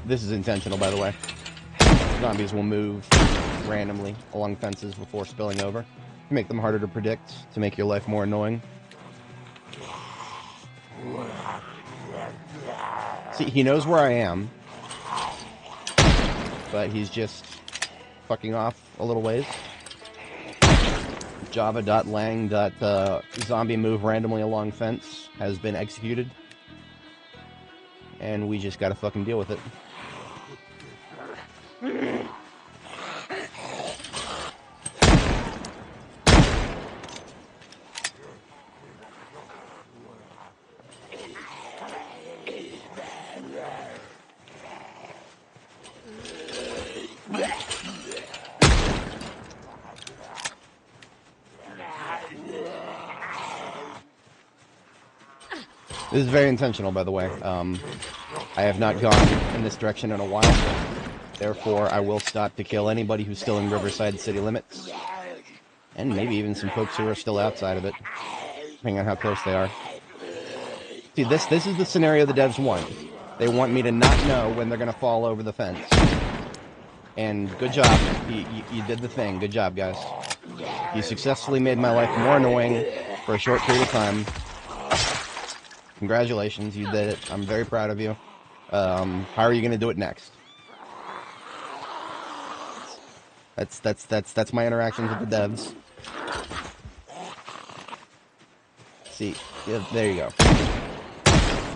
This is intentional, by the way. Zombies will move randomly along fences before spilling over. To make them harder to predict, to make your life more annoying. See, he knows where I am. But he's just fucking off a little ways. Java.lang.zombie move randomly along fence has been executed. And we just gotta fucking deal with it. This is very intentional, by the way. I have not gone in this direction in a while. Therefore, I will stop to kill anybody who's still in Riverside city limits. And maybe even some folks who are still outside of it, depending on how close they are. See, this is the scenario the devs want. They want me to not know when they're going to fall over the fence. And good job. You did the thing. Good job, guys. You successfully made my life more annoying for a short period of time. Congratulations, you did it. I'm very proud of you. How are you going to do it next? That's my interactions with the devs. See, yeah, there you go.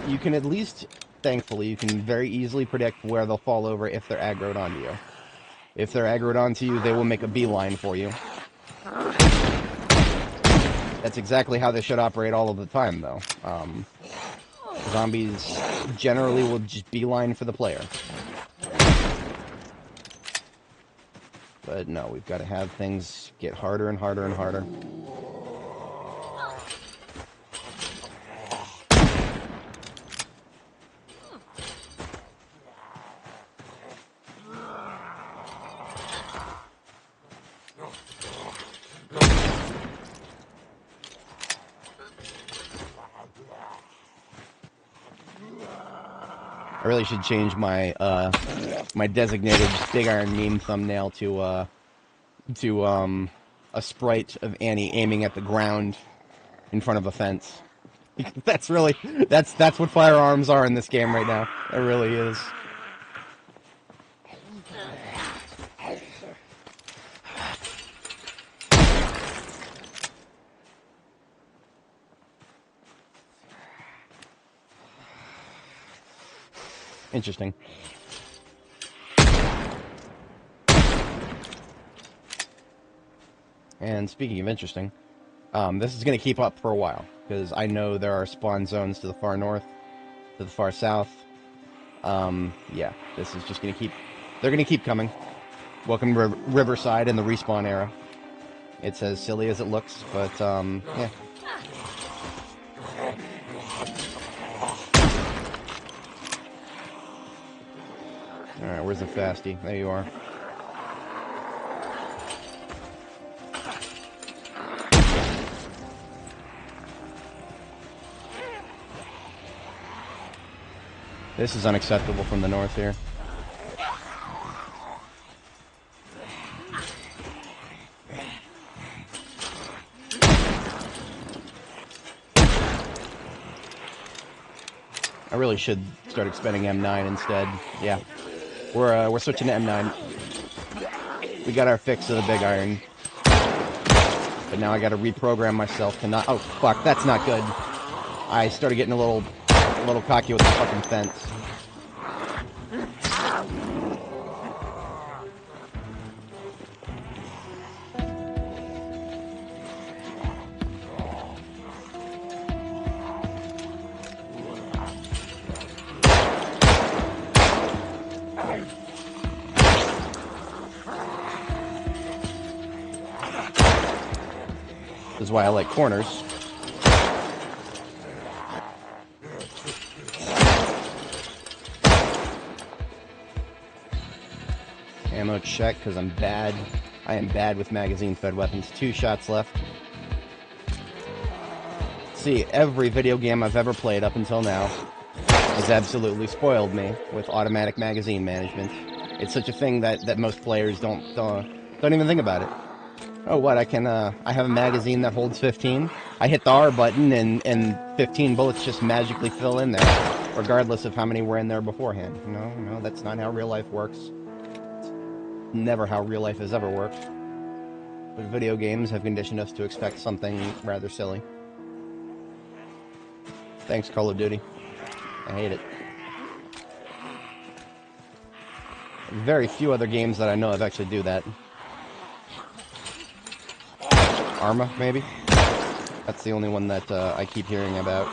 You can at least, thankfully, you can very easily predict where they'll fall over if they're aggroed onto you. If they're aggroed onto you, they will make a beeline for you. That's exactly how they should operate all of the time, though. Zombies generally will just beeline for the player. But no, we've got to have things get harder and harder and harder. I really should change my my designated big iron meme thumbnail to a sprite of Annie aiming at the ground in front of a fence. That's really that's what firearms are in this game right now. It really is. Interesting. And speaking of interesting, this is going to keep up for a while, because I know there are spawn zones to the far north, to the far south. Yeah, this is just going to keep... They're going to keep coming. Welcome to Riverside in the respawn era. It's as silly as it looks, but, yeah. Alright, where's the fasty? There you are. This is unacceptable from the north here. I really should start expending M9 instead. Yeah. We're switching to M9. We got our fix of the big iron. But now I gotta reprogram myself to not... Oh, fuck, that's not good. I started getting a little cocky with the fucking fence. This is why I like corners. Ammo check, because I'm bad. I am bad with magazine-fed weapons. 2 shots left. See, every video game I've ever played up until now has absolutely spoiled me with automatic magazine management. It's such a thing that most players don't even think about it. Oh, what? I have a magazine that holds 15. I hit the R button and 15 bullets just magically fill in there, regardless of how many were in there beforehand. No, that's not how real life works. It's never how real life has ever worked. But video games have conditioned us to expect something rather silly. Thanks, Call of Duty. I hate it. Very few other games that I know of actually do that. Arma, maybe? That's the only one that I keep hearing about.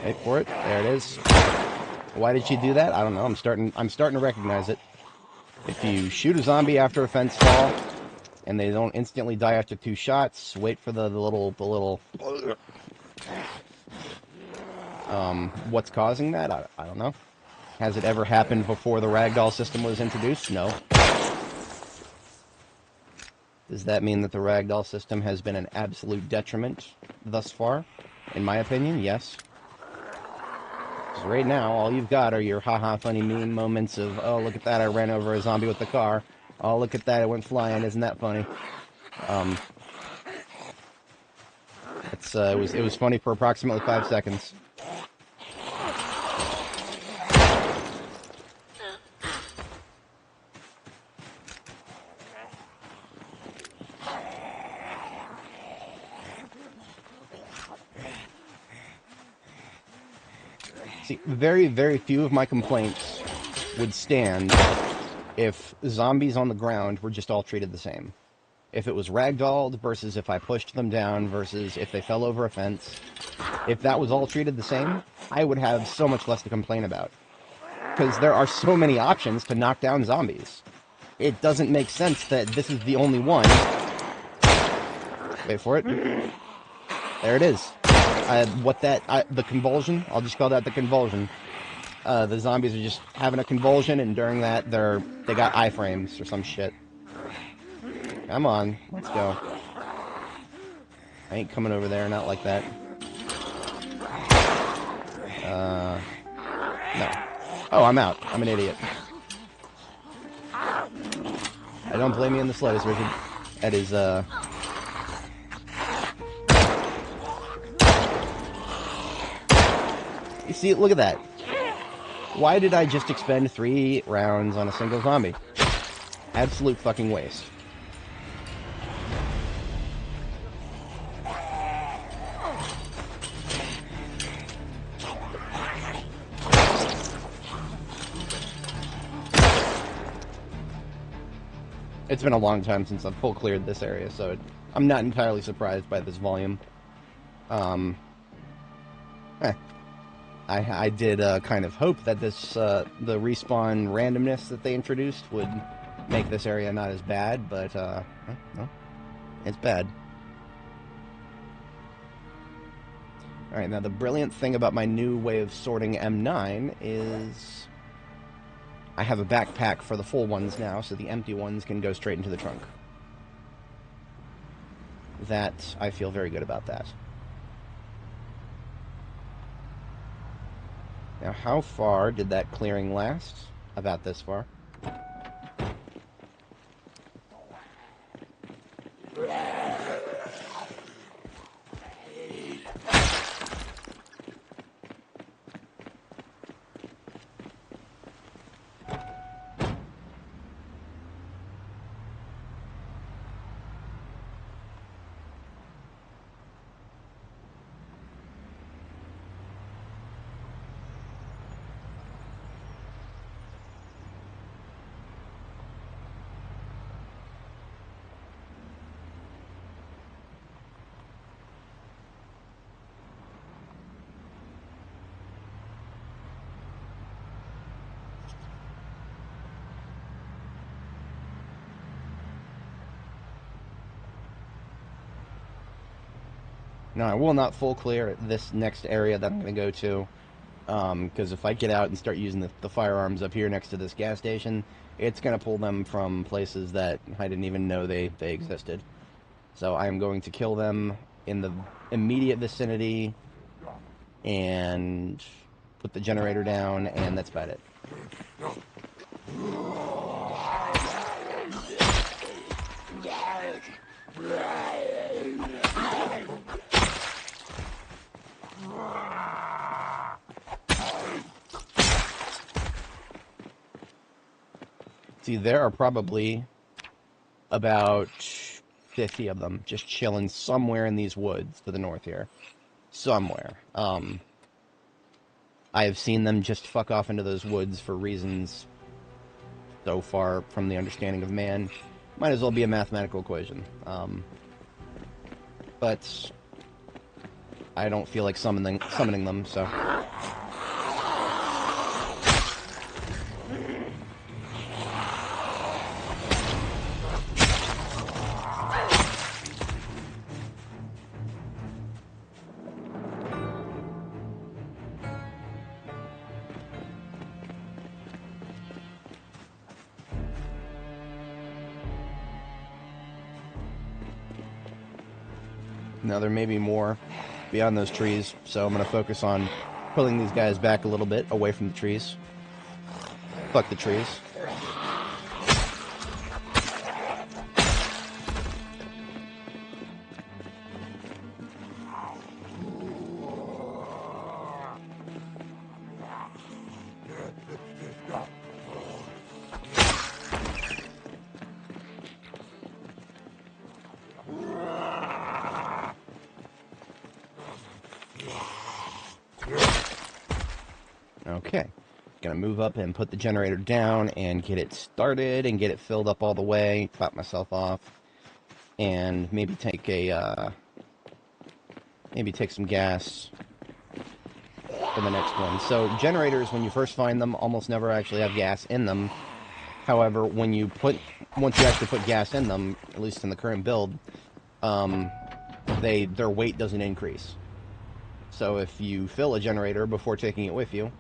Wait for it. There it is. Why did she do that? I don't know. I'm starting to recognize it. If you shoot a zombie after a fence fall, and they don't instantly die after 2 shots, wait for the little what's causing that? I don't know. Has it ever happened before the ragdoll system was introduced? No. Does that mean that the ragdoll system has been an absolute detriment thus far? In my opinion, yes. Right now, all you've got are your haha funny meme moments of, oh, look at that, I ran over a zombie with the car. Oh, look at that, it went flying, isn't that funny? It was funny for approximately 5 seconds. See, very, very few of my complaints would stand if zombies on the ground were just all treated the same. If it was ragdolled versus if I pushed them down versus if they fell over a fence. If that was all treated the same, I would have so much less to complain about. Because there are so many options to knock down zombies. It doesn't make sense that this is the only one. Wait for it. There it is. The convulsion, I'll just call that the convulsion. The zombies are just having a convulsion, and during that, they got iframes or some shit. Come on, let's go. I ain't coming over there, not like that. No. Oh, I'm out. I'm an idiot. I don't blame you in the slightest, Richard. That is, You see, look at that. Why did I just expend 3 rounds on a single zombie? Absolute fucking waste. It's been a long time since I've full cleared this area, so I'm not entirely surprised by this volume. I did kind of hope that this the respawn randomness that they introduced would make this area not as bad, but no, it's bad. Alright, now the brilliant thing about my new way of sorting M9 is I have a backpack for the full ones now, so the empty ones can go straight into the trunk. That, I feel very good about that. Now, how far did that clearing last? About this far. Now, I will not full clear this next area that I'm going to go to, because if I get out and start using the firearms up here next to this gas station, it's going to pull them from places that I didn't even know they existed. So I am going to kill them in the immediate vicinity and put the generator down, and that's about it. See, there are probably about 50 of them just chilling somewhere in these woods to the north here. Somewhere. I have seen them just fuck off into those woods for reasons so far from the understanding of man. Might as well be a mathematical equation. But I don't feel like summoning them, so... Now, there may be more beyond those trees, so I'm going to focus on pulling these guys back a little bit away from the trees. Fuck the trees. Okay, gonna move up and put the generator down and get it started and get it filled up all the way, top myself off, and maybe take some gas for the next one. So generators, when you first find them, almost never actually have gas in them. However, once you actually put gas in them, at least in the current build, their weight doesn't increase. So if you fill a generator before taking it with you,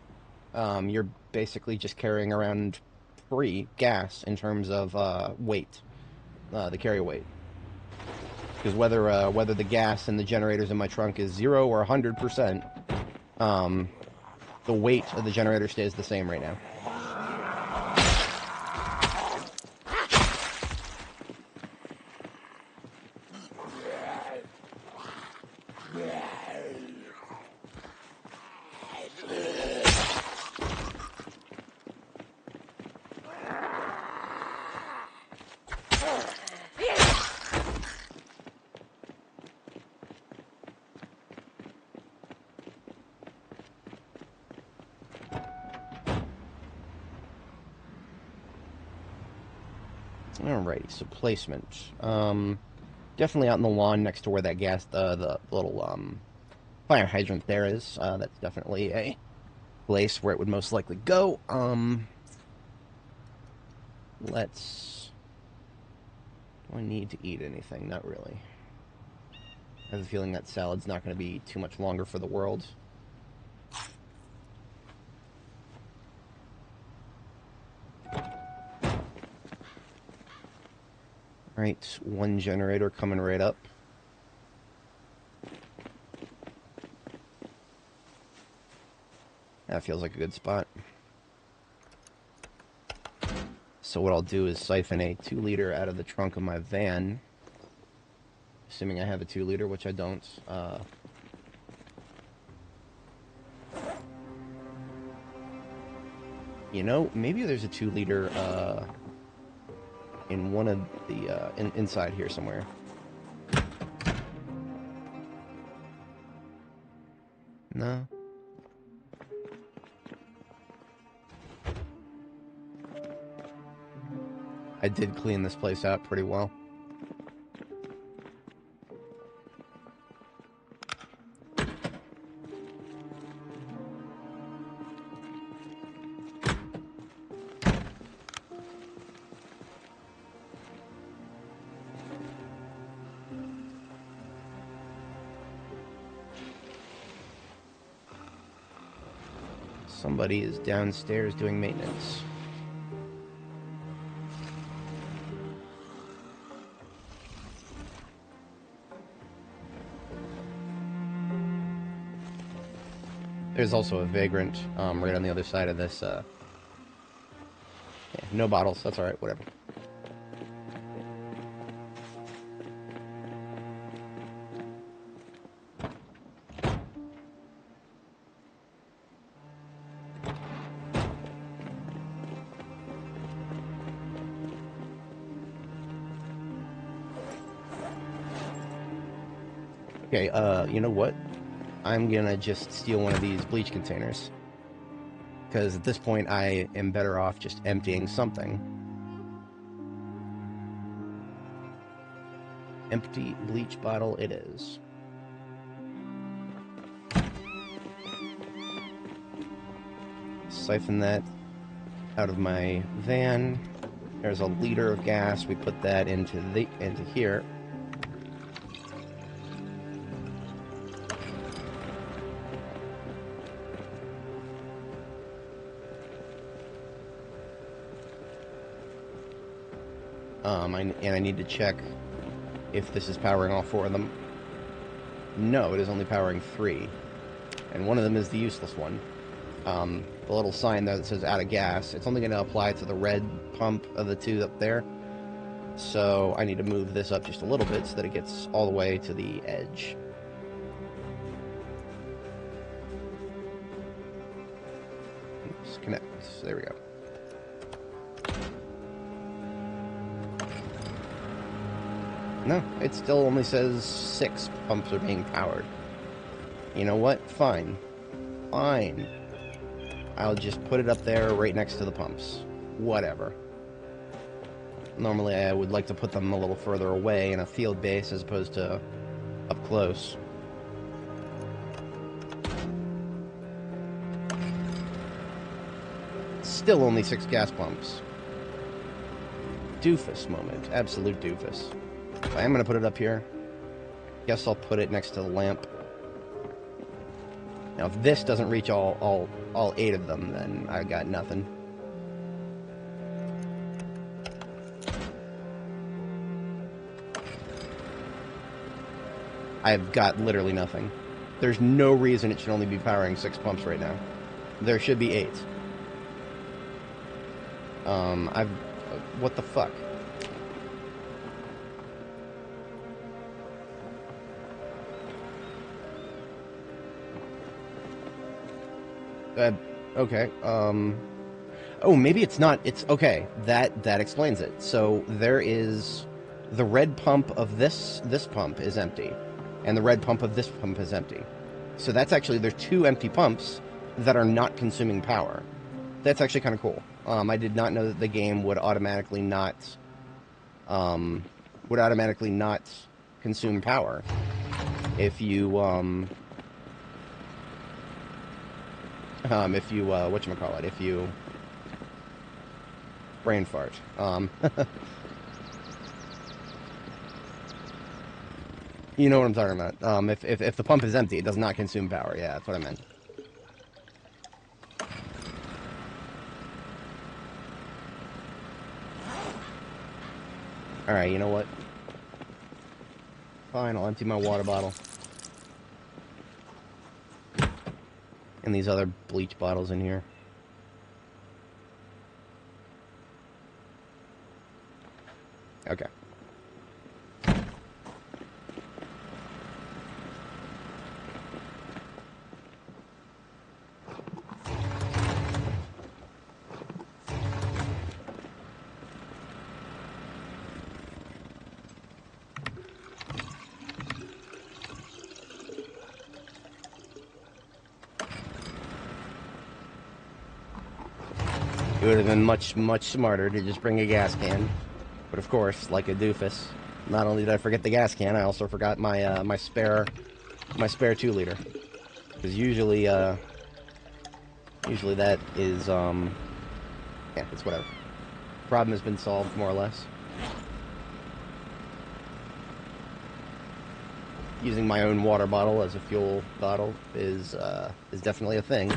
you're basically just carrying around free gas in terms of weight, the carry weight. Because whether the gas in the generators in my trunk is 0 or 100%, the weight of the generator stays the same right now. Alrighty, so placement. Definitely out in the lawn next to where that the little fire hydrant there is. That's definitely a place where it would most likely go. Do I need to eat anything? Not really. I have a feeling that salad's not going to be too much longer for the world. Right, one generator coming right up. That feels like a good spot. So what I'll do is siphon a 2-liter out of the trunk of my van. Assuming I have a 2-liter, which I don't. You know, maybe there's a 2-liter in one of the inside here somewhere. No. I did clean this place out pretty well. Somebody is downstairs doing maintenance. There's also a vagrant right on the other side of this. Yeah, no bottles, that's alright, whatever. Okay, you know what? I'm gonna just steal one of these bleach containers. Because at this point, I am better off just emptying something. Empty bleach bottle it is. Siphon that out of my van. There's a liter of gas. We put that into here. And I need to check if this is powering all 4 of them. No, it is only powering 3. And one of them is the useless one. The little sign there that says out of gas, it's only going to apply to the red pump of the 2 up there. So I need to move this up just a little bit so that it gets all the way to the edge. Let's connect. There we go. No, it still only says 6 pumps are being powered. You know what? Fine. Fine. I'll just put it up there right next to the pumps. Whatever. Normally I would like to put them a little further away in a field base as opposed to up close. still only 6 gas pumps. Doofus moment. Absolute doofus. I am going to put it up here. Guess I'll put it next to the lamp. Now, if this doesn't reach all 8 of them, then I got nothing. I've got literally nothing. There's no reason it should only be powering 6 pumps right now. There should be 8. What the fuck? Okay, oh, maybe it's not, it's, okay, that explains it. So, there is, the red pump of this pump is empty, and the red pump of this pump is empty. So that's actually, there's 2 empty pumps that are not consuming power. That's actually kind of cool. I did not know that the game would automatically not consume power if you, whatchamacallit, if you brain fart. You know what I'm talking about. If the pump is empty, it does not consume power. Yeah, that's what I meant. Alright, you know what? Fine, I'll empty my water bottle. And these other bleach bottles in here. Okay. It would have been much smarter to just bring a gas can. But of course, like a doofus, not only did I forget the gas can, I also forgot my my spare 2-liter. Because usually that is yeah, it's whatever. Problem has been solved more or less. Using my own water bottle as a fuel bottle is definitely a thing.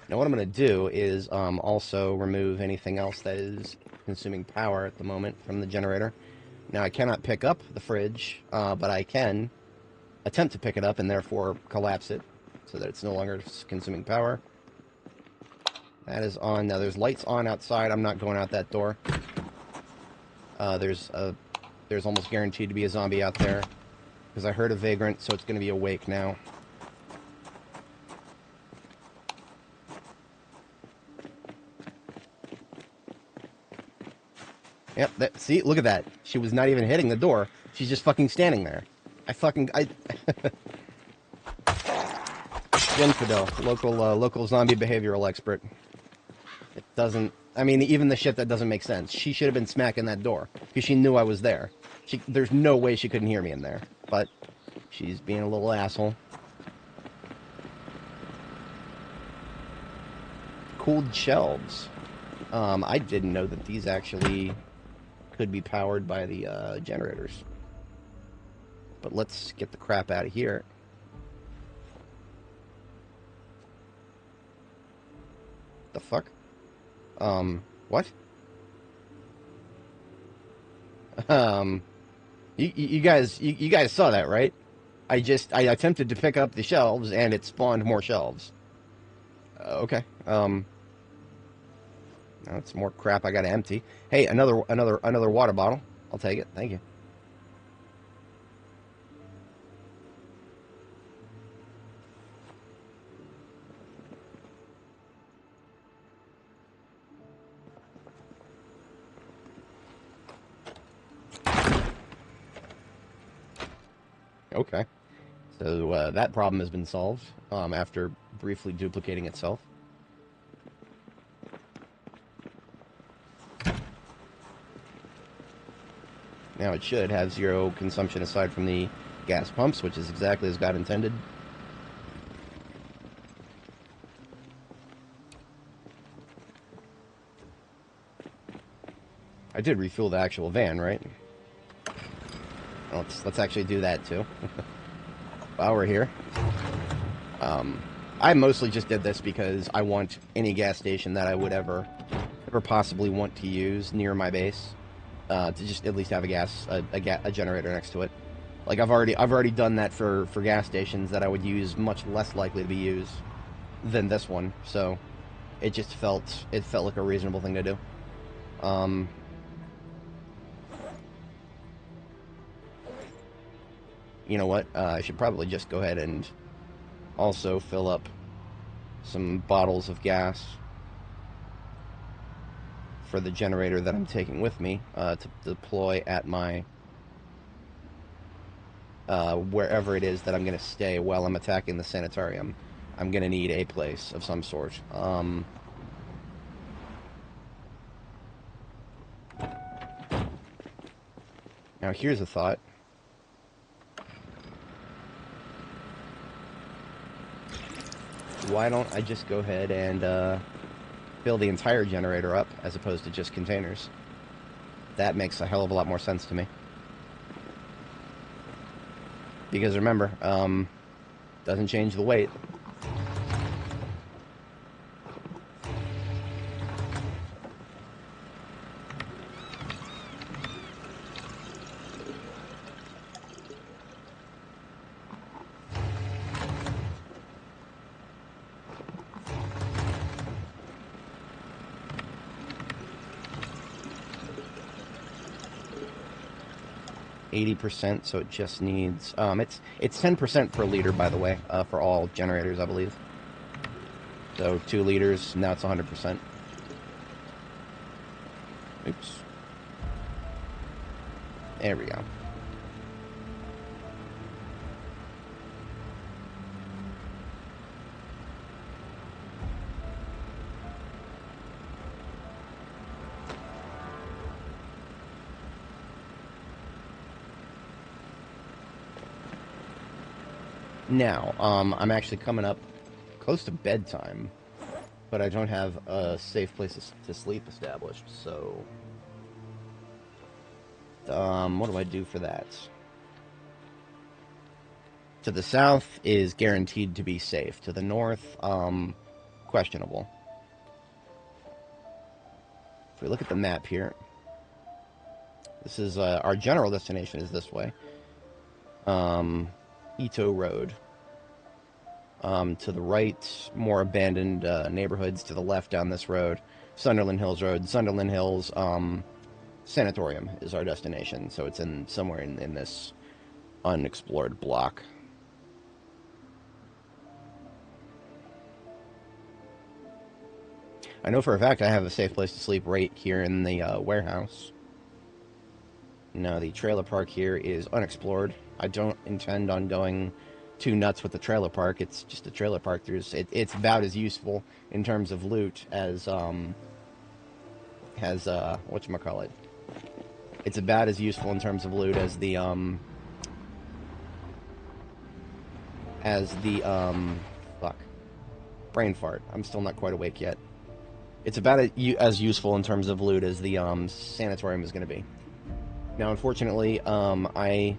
Now what I'm going to do is also remove anything else that is consuming power at the moment from the generator. Now I cannot pick up the fridge, but I can attempt to pick it up and therefore collapse it so that it's no longer consuming power. That is on. Now there's lights on outside. I'm not going out that door. There's almost guaranteed to be a zombie out there because I heard a vagrant, so it's going to be awake now. Yep, see? Look at that. She was not even hitting the door. She's just fucking standing there. Ginfidel, local zombie behavioral expert. It doesn't... I mean, even the shit that doesn't make sense. She should have been smacking that door, because she knew I was there. There's no way she couldn't hear me in there. But, she's being a little asshole. Cooled shelves. I didn't know that these actually could be powered by the generators. But let's get the crap out of here. The fuck? What? You guys saw that, right? I attempted to pick up the shelves and it spawned more shelves. Okay. Now it's more crap I gotta empty. Hey, another water bottle. I'll take it. Thank you. Okay. So that problem has been solved after briefly duplicating itself. Now it should have 0 consumption aside from the gas pumps, which is exactly as God intended. I did refuel the actual van, right? Let's actually do that too. While we're here. I mostly just did this because I want any gas station that I would ever possibly want to use near my base to just at least have a generator next to it. Like I've already done that for gas stations that I would use much less likely to be used than this one. So it just felt like a reasonable thing to do. You know what? I should probably just go ahead and also fill up some bottles of gas for the generator that I'm taking with me to deploy at my wherever it is that I'm going to stay while I'm attacking the Sanatorium. I'm going to need a place of some sort. Now here's a thought. Why don't I just go ahead and fill the entire generator up as opposed to just containers? That makes a hell of a lot more sense to me. Because remember, doesn't change the weight. %, so it just needs it's 10% per liter, by the way, for all generators, I believe. So 2 liters, now it's 100%. Oops. There we go. Now, I'm actually coming up close to bedtime, but I don't have a safe place to sleep established, so... what do I do for that? To the south is guaranteed to be safe. To the north, questionable. If we look at the map here, this is, our general destination is this way. Ito Road. To the right, more abandoned neighborhoods. To the left down this road, Sunderland Hills Road. Sunderland Hills, Sanatorium is our destination. So it's somewhere in this unexplored block. I know for a fact I have a safe place to sleep right here in the warehouse. Now, the trailer park here is unexplored. I don't intend on going too nuts with the trailer park. It's just a trailer park. It's about as useful in terms of loot as whatchamacallit. It's about as useful in terms of loot as the fuck. Brain fart. I'm still not quite awake yet. It's about as useful in terms of loot as the Sanatorium is going to be. Now, unfortunately, I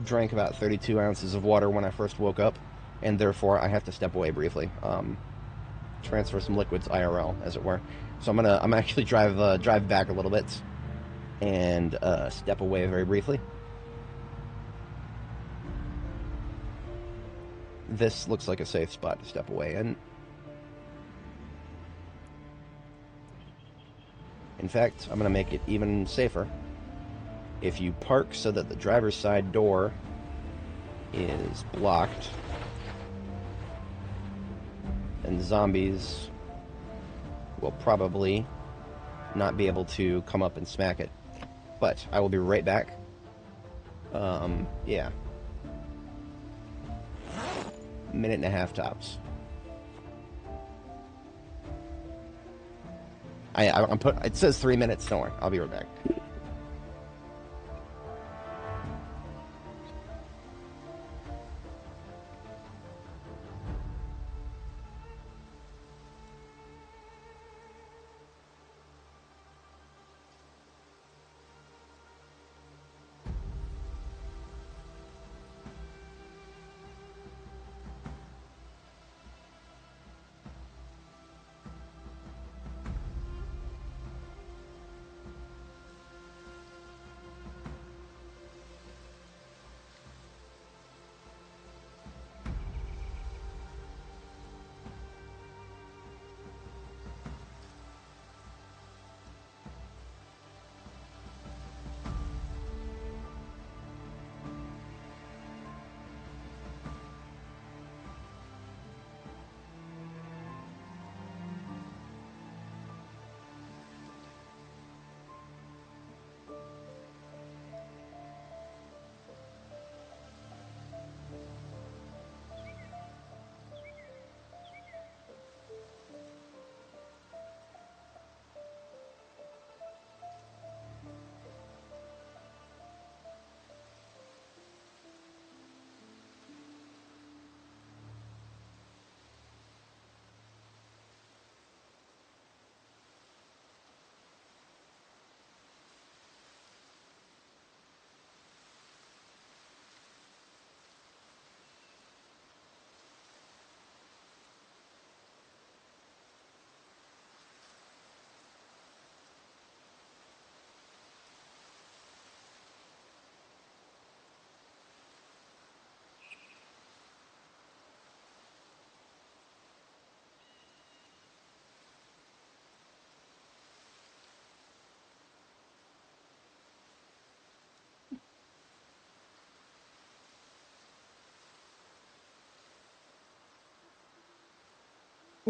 drank about 32 ounces of water when I first woke up, and therefore I have to step away briefly. Transfer some liquids IRL, as it were. So I'm actually drive back a little bit and step away very briefly. This looks like a safe spot to step away in. In fact, I'm going to make it even safer. If you park so that the driver's side door is blocked, then zombies will probably not be able to come up and smack it. But I will be right back. Yeah. Minute and a half tops. It says 3 minutes. Don't worry. I'll be right back.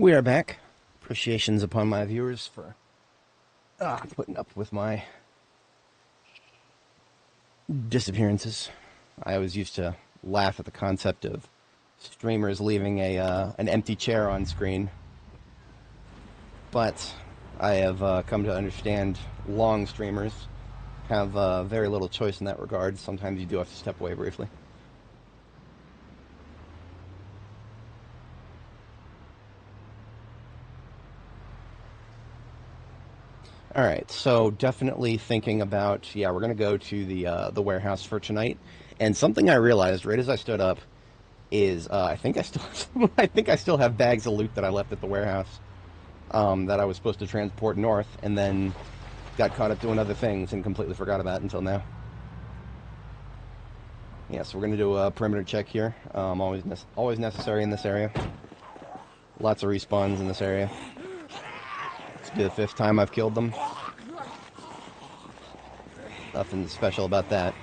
We are back. Appreciations upon my viewers for putting up with my disappearances. I always used to laugh at the concept of streamers leaving an empty chair on screen, but I have come to understand long streamers have very little choice in that regard. Sometimes you do have to step away briefly. Alright, so definitely thinking about, yeah, we're going to go to the warehouse for tonight. And something I realized right as I stood up is I think I still have bags of loot that I left at the warehouse that I was supposed to transport north, and then got caught up doing other things and completely forgot about until now. Yeah, so we're going to do a perimeter check here. Always necessary in this area. Lots of respawns in this area. This will be the 5th time I've killed them. Nothing special about that.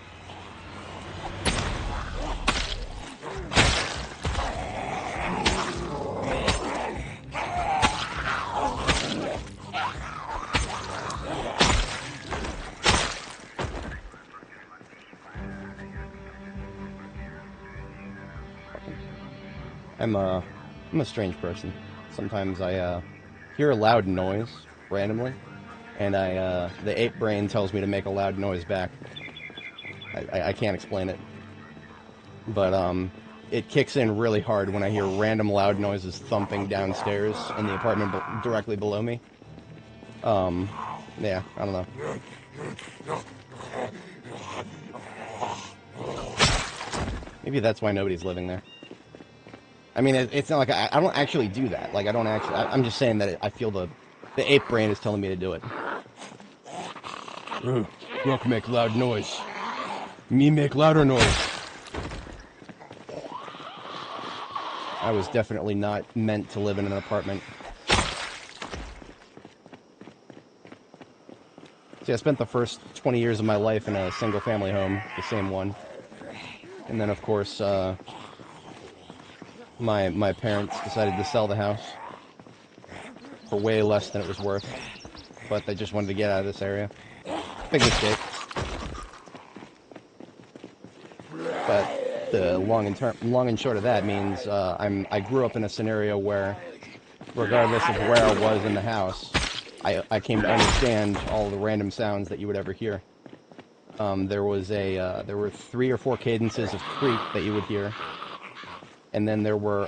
I'm a strange person. Sometimes I hear a loud noise randomly, and the ape brain tells me to make a loud noise back. I can't explain it, but it kicks in really hard when I hear random loud noises thumping downstairs in the apartment directly below me. Yeah, I don't know. Maybe that's why nobody's living there. I mean, it's not like I don't actually do that. Like, I'm just saying that I feel the ape brain is telling me to do it. Rook make loud noise. Me make louder noise. I was definitely not meant to live in an apartment. See, I spent the first 20 years of my life in a single-family home, the same one. And then, of course, my parents decided to sell the house for way less than it was worth, but they just wanted to get out of this area. Big mistake. But the long and short of that means I grew up in a scenario where, regardless of where I was in the house, I came to understand all the random sounds that you would ever hear. There were 3 or 4 cadences of creak that you would hear. And then there were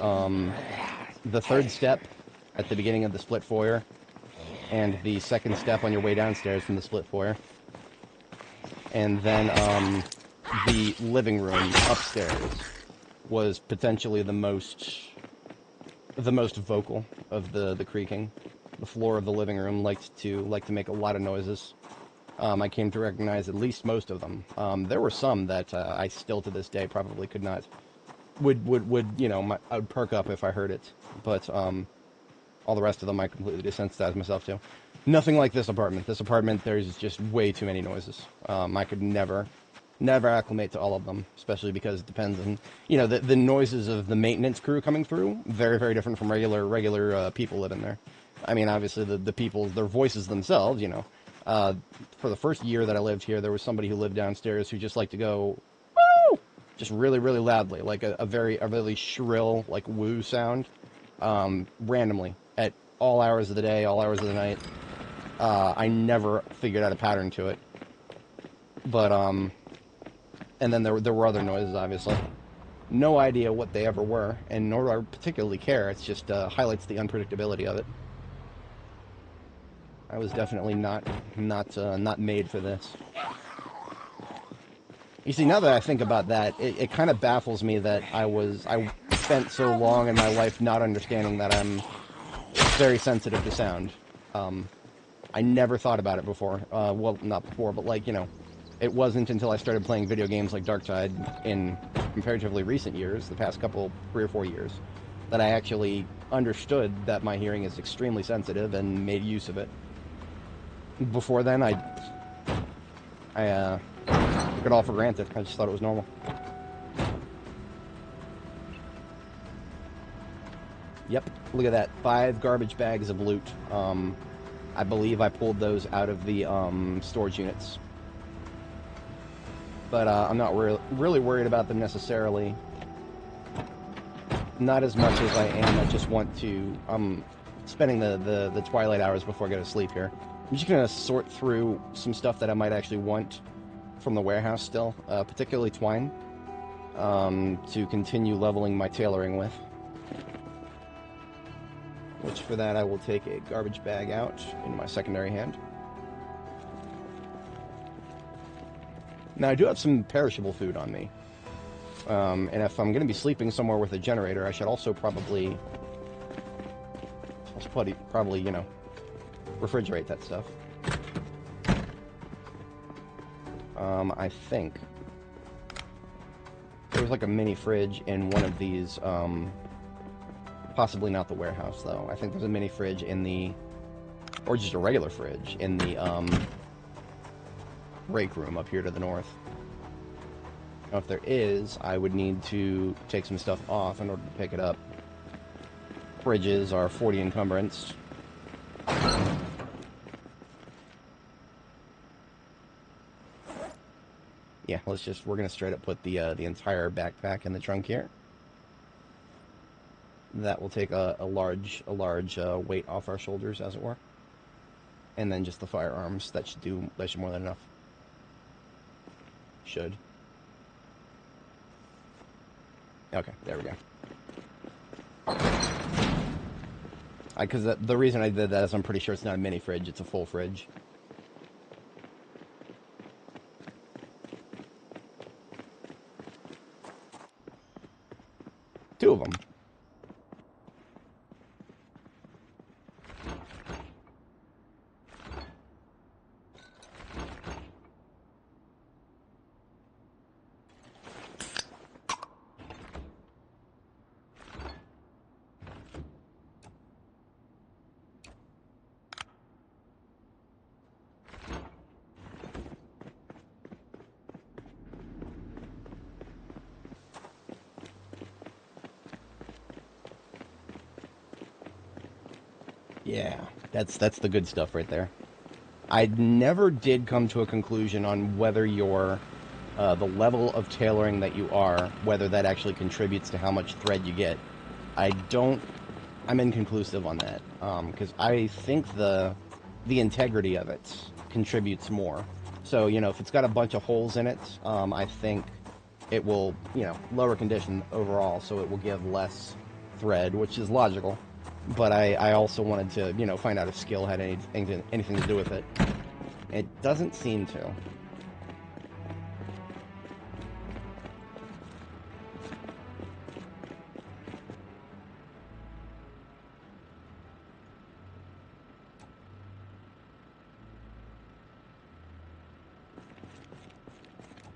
the 3rd step at the beginning of the split foyer, and the 2nd step on your way downstairs from the split foyer. And then the living room upstairs was potentially the most vocal of the creaking. The floor of the living room liked to make a lot of noises. I came to recognize at least most of them. There were some that I still to this day probably could not. Would you know, I would perk up if I heard it, but all the rest of them I completely desensitized myself to. Nothing like this apartment. This apartment, there's just way too many noises. I could never acclimate to all of them, especially because it depends on, you know, the noises of the maintenance crew coming through. Very, very different from regular people living there. I mean, obviously the people, their voices themselves, you know. For the first year that I lived here, there was somebody who lived downstairs who just liked to go, woo! Just really, really loudly, like a really shrill, like, woo sound, randomly, at all hours of the day, all hours of the night. I never figured out a pattern to it. But, and then there were other noises, obviously. No idea what they ever were, and nor do I particularly care. It's just, highlights the unpredictability of it. I was definitely not made for this. You see, now that I think about that, it kind of baffles me that I spent so long in my life not understanding that I'm very sensitive to sound. I never thought about it before. Well, not before, but, like, you know, it wasn't until I started playing video games like Darktide in comparatively recent years, the past couple, 3 or 4 years, that I actually understood that my hearing is extremely sensitive and made use of it. Before then, I took it all for granted. I just thought it was normal. Yep, look at that. 5 garbage bags of loot. I believe I pulled those out of the storage units. But I'm not really worried about them necessarily. Not as much as I am. I just want to... I'm spending the twilight hours before I go to sleep here. I'm just going to sort through some stuff that I might actually want from the warehouse still, particularly twine, to continue leveling my tailoring with. Which for that I will take a garbage bag out in my secondary hand. Now I do have some perishable food on me. And if I'm going to be sleeping somewhere with a generator, I should also probably, you know, refrigerate that stuff. I think there was like a mini fridge in one of these, possibly not the warehouse though. I think there's a mini fridge in the, or just a regular fridge in the, break room up here to the north. Now, if there is, I would need to take some stuff off in order to pick it up. Fridges are 40 encumbrance. Yeah, we're gonna straight up put the entire backpack in the trunk here. That will take a large weight off our shoulders, as it were. And then just the firearms. That should more than enough. Should. Okay, there we go. Because the reason I did that is I'm pretty sure it's not a mini fridge, it's a full fridge. Two of them. Yeah, that's the good stuff right there. I never did come to a conclusion on whether your the level of tailoring that you are, whether that actually contributes to how much thread you get. I'm inconclusive on that, because I think the integrity of it contributes more. So, you know, if it's got a bunch of holes in it, I think it will, you know, lower condition overall, so it will give less thread, which is logical. But I also wanted to, you know, find out if skill had anything to do with it. It doesn't seem to.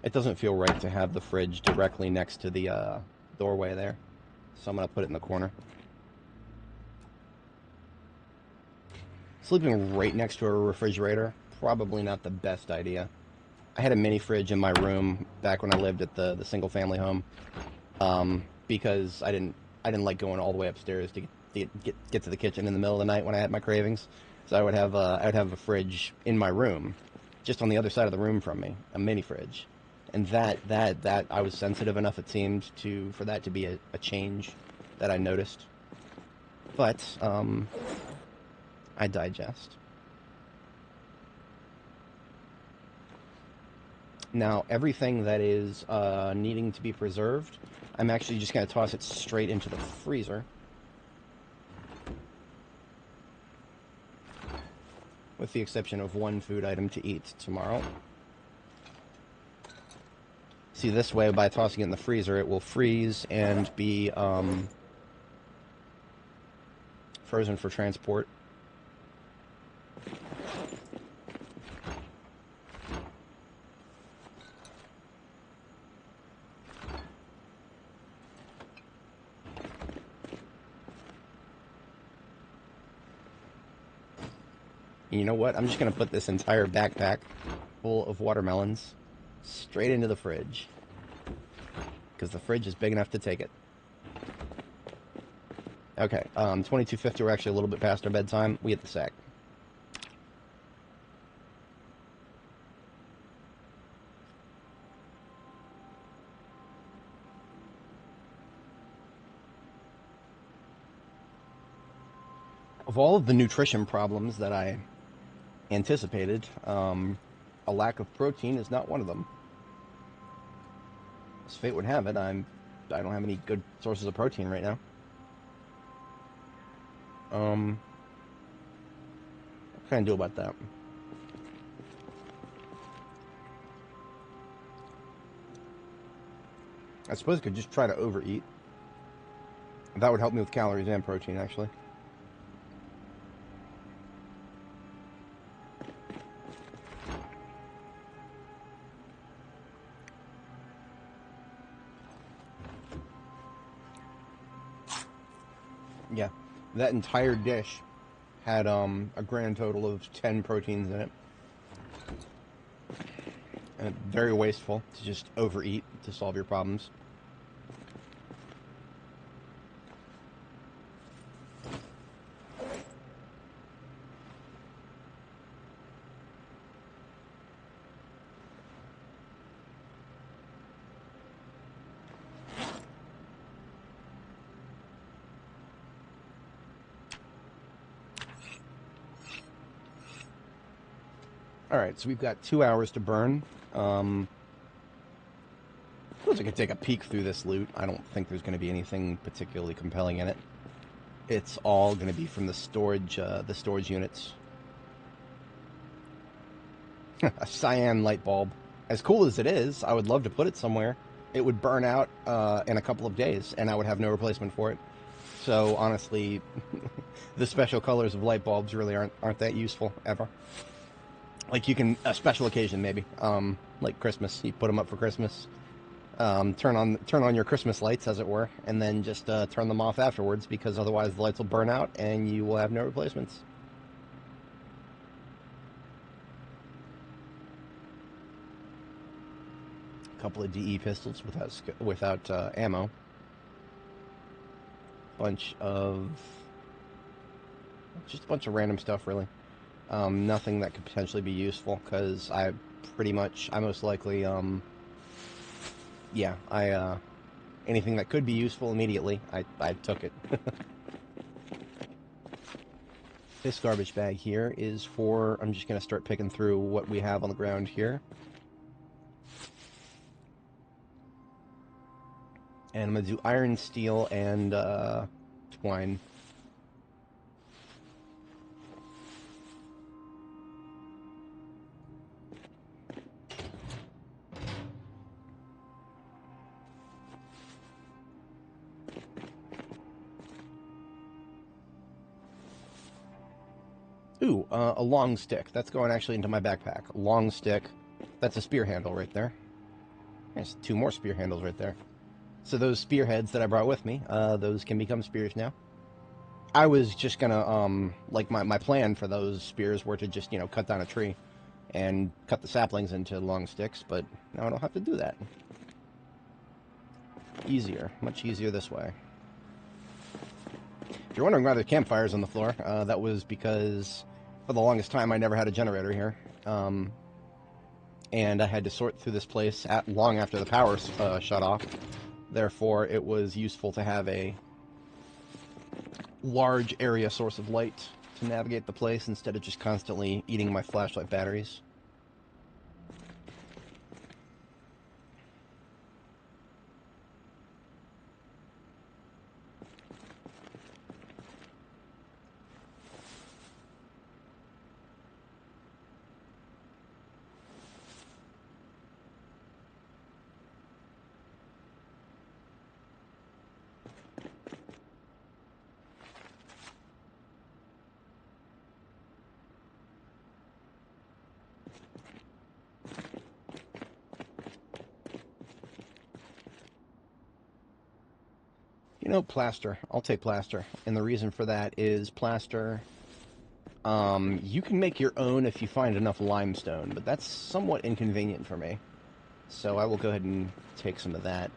It doesn't feel right to have the fridge directly next to the doorway there. So I'm going to put it in the corner. Sleeping right next to a refrigerator, probably not the best idea. I had a mini fridge in my room back when I lived at the single family home, because I didn't like going all the way upstairs to get to the kitchen in the middle of the night when I had my cravings. So I would have a fridge in my room, just on the other side of the room from me, a mini fridge, and that I was sensitive enough, it seemed, for that to be a change that I noticed. But I digest. Now, everything that is needing to be preserved, I'm actually just going to toss it straight into the freezer. With the exception of one food item to eat tomorrow. See, this way, by tossing it in the freezer, it will freeze and be frozen for transport. And you know what? I'm just going to put this entire backpack full of watermelons straight into the fridge. Because the fridge is big enough to take it. Okay, 22:50, we're actually a little bit past our bedtime. We hit the sack. Of all of the nutrition problems that I anticipated, a lack of protein is not one of them. As fate would have it, I don't have any good sources of protein right now. What can I do about that? I suppose I could just try to overeat. That would help me with calories and protein, actually. Yeah, that entire dish had a grand total of 10 proteins in it. And very wasteful to just overeat to solve your problems. Alright, so we've got 2 hours to burn. I suppose I could take a peek through this loot. I don't think there's going to be anything particularly compelling in it. It's all going to be from the storage units. A cyan light bulb. As cool as it is, I would love to put it somewhere. It would burn out in a couple of days, and I would have no replacement for it. So, honestly, the special colors of light bulbs really aren't that useful, ever. Like, you can, a special occasion, maybe. Like Christmas. You put them up for Christmas. Turn on your Christmas lights, as it were, and then just turn them off afterwards, because otherwise the lights will burn out, and you will have no replacements. A couple of DE pistols without ammo. Just a bunch of random stuff, really. Nothing that could potentially be useful, because I most likely, anything that could be useful immediately, I took it. This garbage bag here is for, I'm just going to start picking through what we have on the ground here. And I'm going to do iron, steel, and twine. Ooh, a long stick. That's going actually into my backpack. A long stick. That's a spear handle right there. There's 2 more spear handles right there. So those spearheads that I brought with me, those can become spears now. I was just gonna, like, my plan for those spears were to just, cut down a tree and cut the saplings into long sticks, but now I don't have to do that. Easier. Much easier this way. If you're wondering why there are campfires on the floor, that was because for the longest time I never had a generator here. And I had to sort through this place long after the power shut off. Therefore, it was useful to have a large area source of light to navigate the place instead of just constantly eating my flashlight batteries. Plaster. I'll take plaster. And the reason for that is plaster, you can make your own if you find enough limestone, but that's somewhat inconvenient for me. So I will go ahead and take some of that.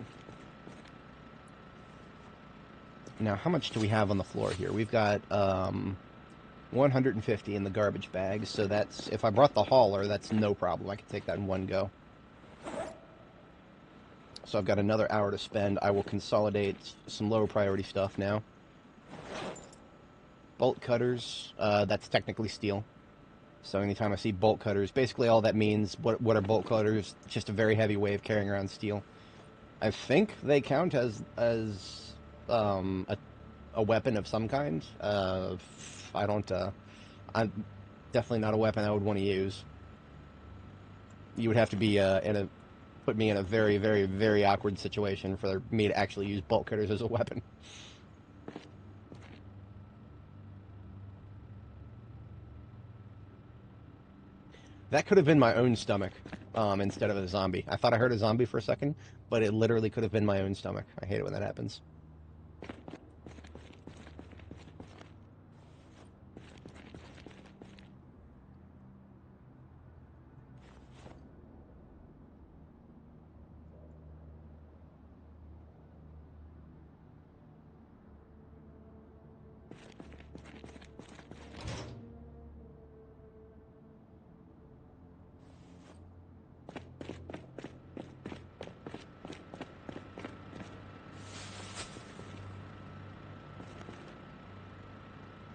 Now, how much do we have on the floor here? We've got 150 in the garbage bag, so that's, if I brought the hauler, that's no problem. I can take that in one go. So I've got another hour to spend. I will consolidate some lower priority stuff now. Bolt cutters, that's technically steel. So anytime I see bolt cutters, basically all that means, what are bolt cutters? Just a very heavy way of carrying around steel. I think they count as a weapon of some kind. I don't, I'm definitely not a weapon I would want to use. You would have to be put me in a very, very, very awkward situation for me to actually use bolt cutters as a weapon. That could have been my own stomach instead of a zombie. I thought I heard a zombie for a second, but it literally could have been my own stomach. I hate it when that happens.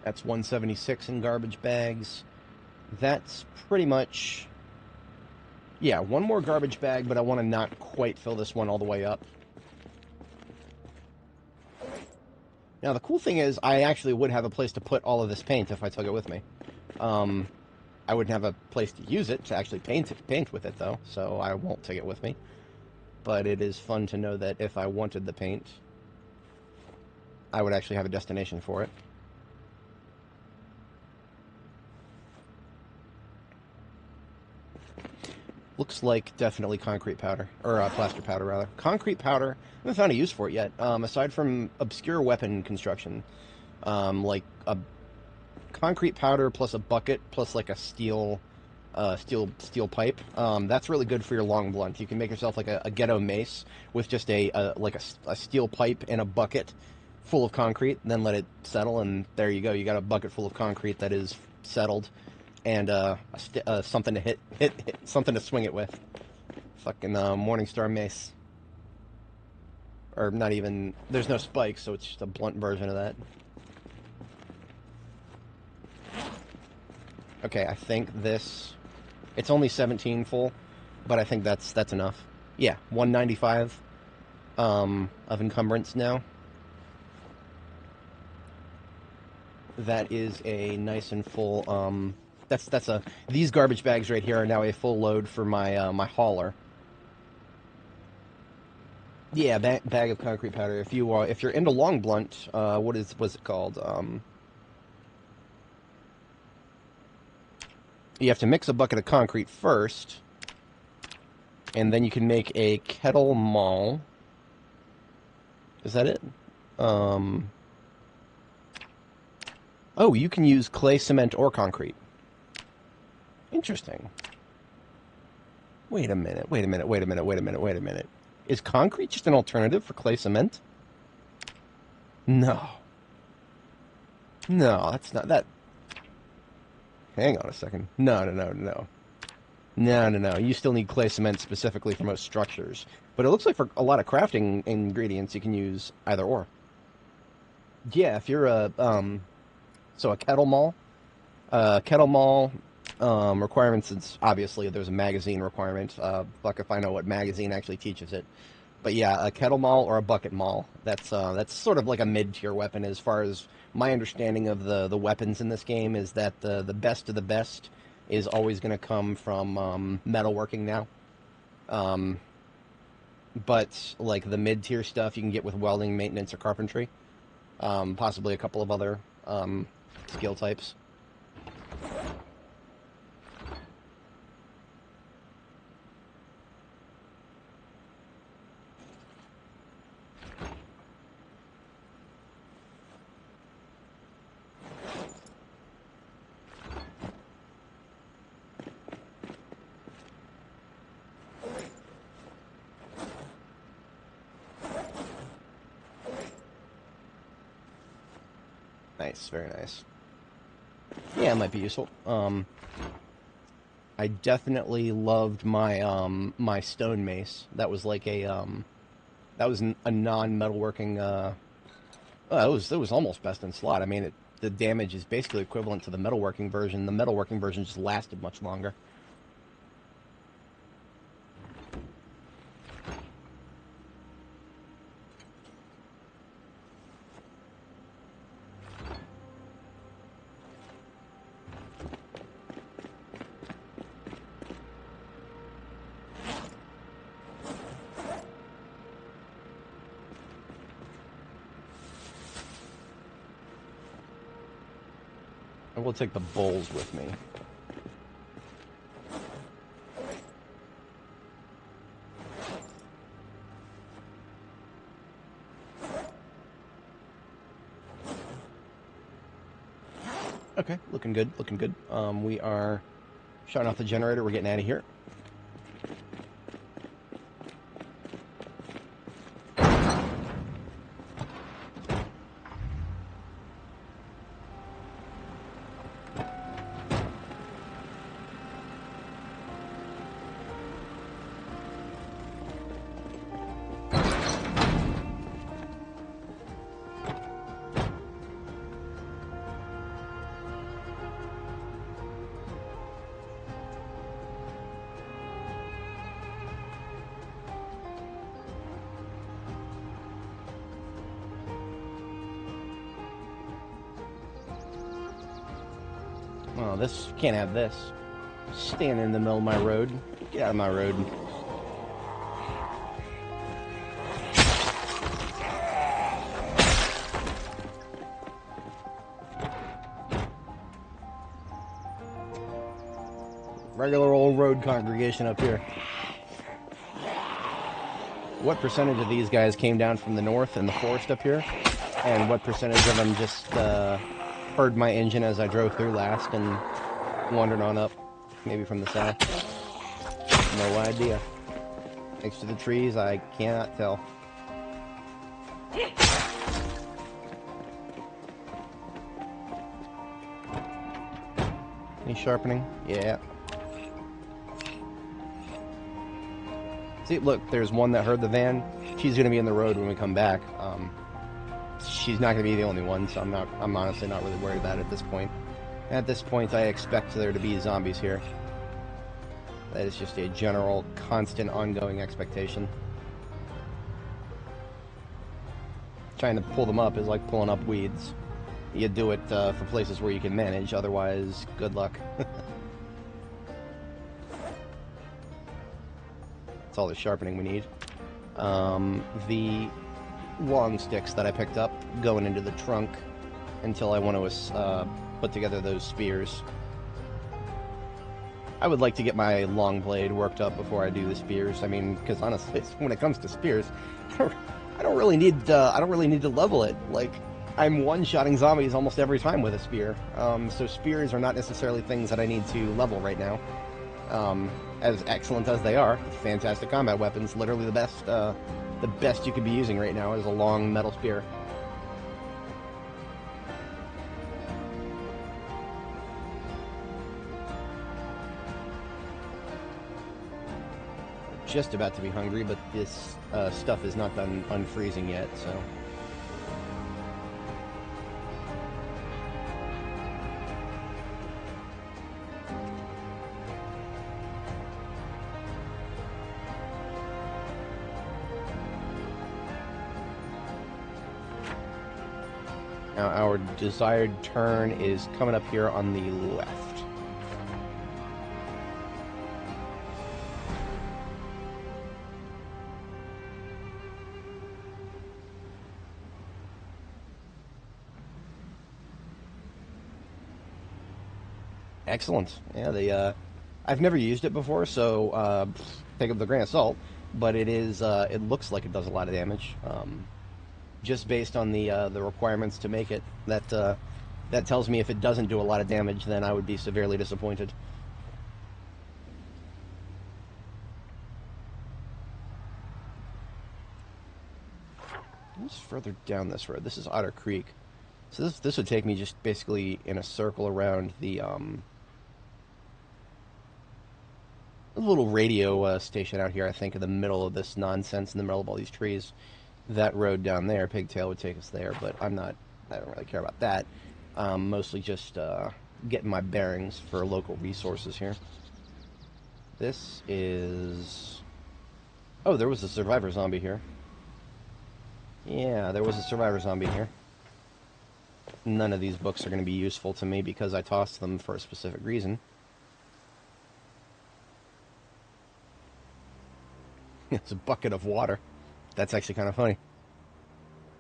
That's 176 in garbage bags. That's pretty much... Yeah, one more garbage bag, but I want to not quite fill this one all the way up. Now, the cool thing is, I actually would have a place to put all of this paint if I took it with me. I wouldn't have a place to use it, to actually paint with it, though, so I won't take it with me. But it is fun to know that if I wanted the paint, I would actually have a destination for it. Looks like definitely concrete powder, or plaster powder, rather. Concrete powder, I haven't found a use for it yet, aside from obscure weapon construction. Like a concrete powder plus a bucket plus like a steel pipe. That's really good for your long blunt. You can make yourself like a ghetto mace with just a steel pipe and a bucket full of concrete, and then let it settle, and there you go. You got a bucket full of concrete that is settled. And something to hit something to swing it with. Fucking Morningstar mace. Or not even, there's no spikes, so it's just a blunt version of that. Okay, I think this, it's only 17 full, but I think that's enough. Yeah, 195 of encumbrance now. That is a nice and full these garbage bags right here are now a full load for my my hauler. Yeah, bag of concrete powder. If you're into long blunt, what's it called? You have to mix a bucket of concrete first, and then you can make a kettle maul. Is that it? Oh, you can use clay, cement, or concrete. Interesting. Wait a minute. Is concrete just an alternative for clay cement? No. No, that's not that. Hang on a second. No. You still need clay cement specifically for most structures. But it looks like for a lot of crafting ingredients, you can use either or. Yeah, if you're a kettle maul. Kettle maul requirements, it's obviously there's a magazine requirement. Fuck if I know what magazine actually teaches it. But yeah, a kettle maul or a bucket maul. That's sort of like a mid-tier weapon as far as my understanding of the weapons in this game is that the best of the best is always going to come from metalworking now. But like the mid-tier stuff you can get with welding, maintenance, or carpentry. Possibly a couple of other skill types. Nice, very nice. Yeah, it might be useful. I definitely loved my my stone mace. That was like a that was a non-metalworking. It was almost best in slot. I mean, the damage is basically equivalent to the metalworking version. The metalworking version just lasted much longer. I will take the bowls with me. Okay, looking good, looking good. We are shutting off the generator. We're getting out of here. Oh, this can't have this. Stand in the middle of my road. Get out of my road. Regular old road congregation up here. What percentage of these guys came down from the north and the forest up here? And what percentage of them just heard my engine as I drove through last and wandered on up, maybe from the south? No idea. Next to the trees, I cannot tell. Any sharpening? Yeah. See, look, there's one that heard the van. She's going to be in the road when we come back. She's not going to be the only one, so I'm honestly not really worried about it at this point. At this point, I expect there to be zombies here. That is just a general, constant, ongoing expectation. Trying to pull them up is like pulling up weeds. You do it for places where you can manage, otherwise, good luck. That's all the sharpening we need. The long sticks that I picked up going into the trunk until I want to put together those spears. I would like to get my long blade worked up before I do the spears. I mean, because honestly, when it comes to spears, I don't really need to level it. Like, I'm one-shotting zombies almost every time with a spear. So spears are not necessarily things that I need to level right now. As excellent as they are, fantastic combat weapons. Literally the best you could be using right now is a long metal spear. Just about to be hungry, but this stuff is not done unfreezing yet, so. Now our desired turn is coming up here on the left. Excellent. Yeah, I've never used it before, so take it with a grain of salt. But it is. It looks like it does a lot of damage. Just based on the requirements to make it, that tells me if it doesn't do a lot of damage, then I would be severely disappointed. What's further down this road? This is Otter Creek. So this would take me just basically in a circle around the little radio station out here, I think, in the middle of this nonsense, in the middle of all these trees. That road down there, Pigtail, would take us there, but I don't really care about that. Mostly just getting my bearings for local resources here. This is... Oh, there was a survivor zombie here. Yeah, there was a survivor zombie here. None of these books are going to be useful to me because I tossed them for a specific reason. It's a bucket of water. That's actually kind of funny.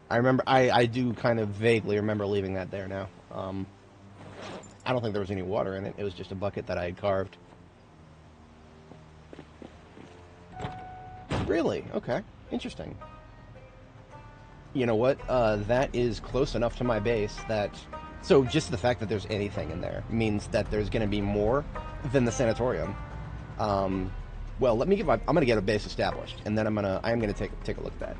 I remember, I do kind of vaguely remember leaving that there now. I don't think there was any water in it. It was just a bucket that I had carved. Really? Okay. Interesting. You know what? That is close enough to my base that... So just the fact that there's anything in there means that there's going to be more than the Sanatorium. Well, let me get I'm going to get a base established, and then I am going to take a look at that.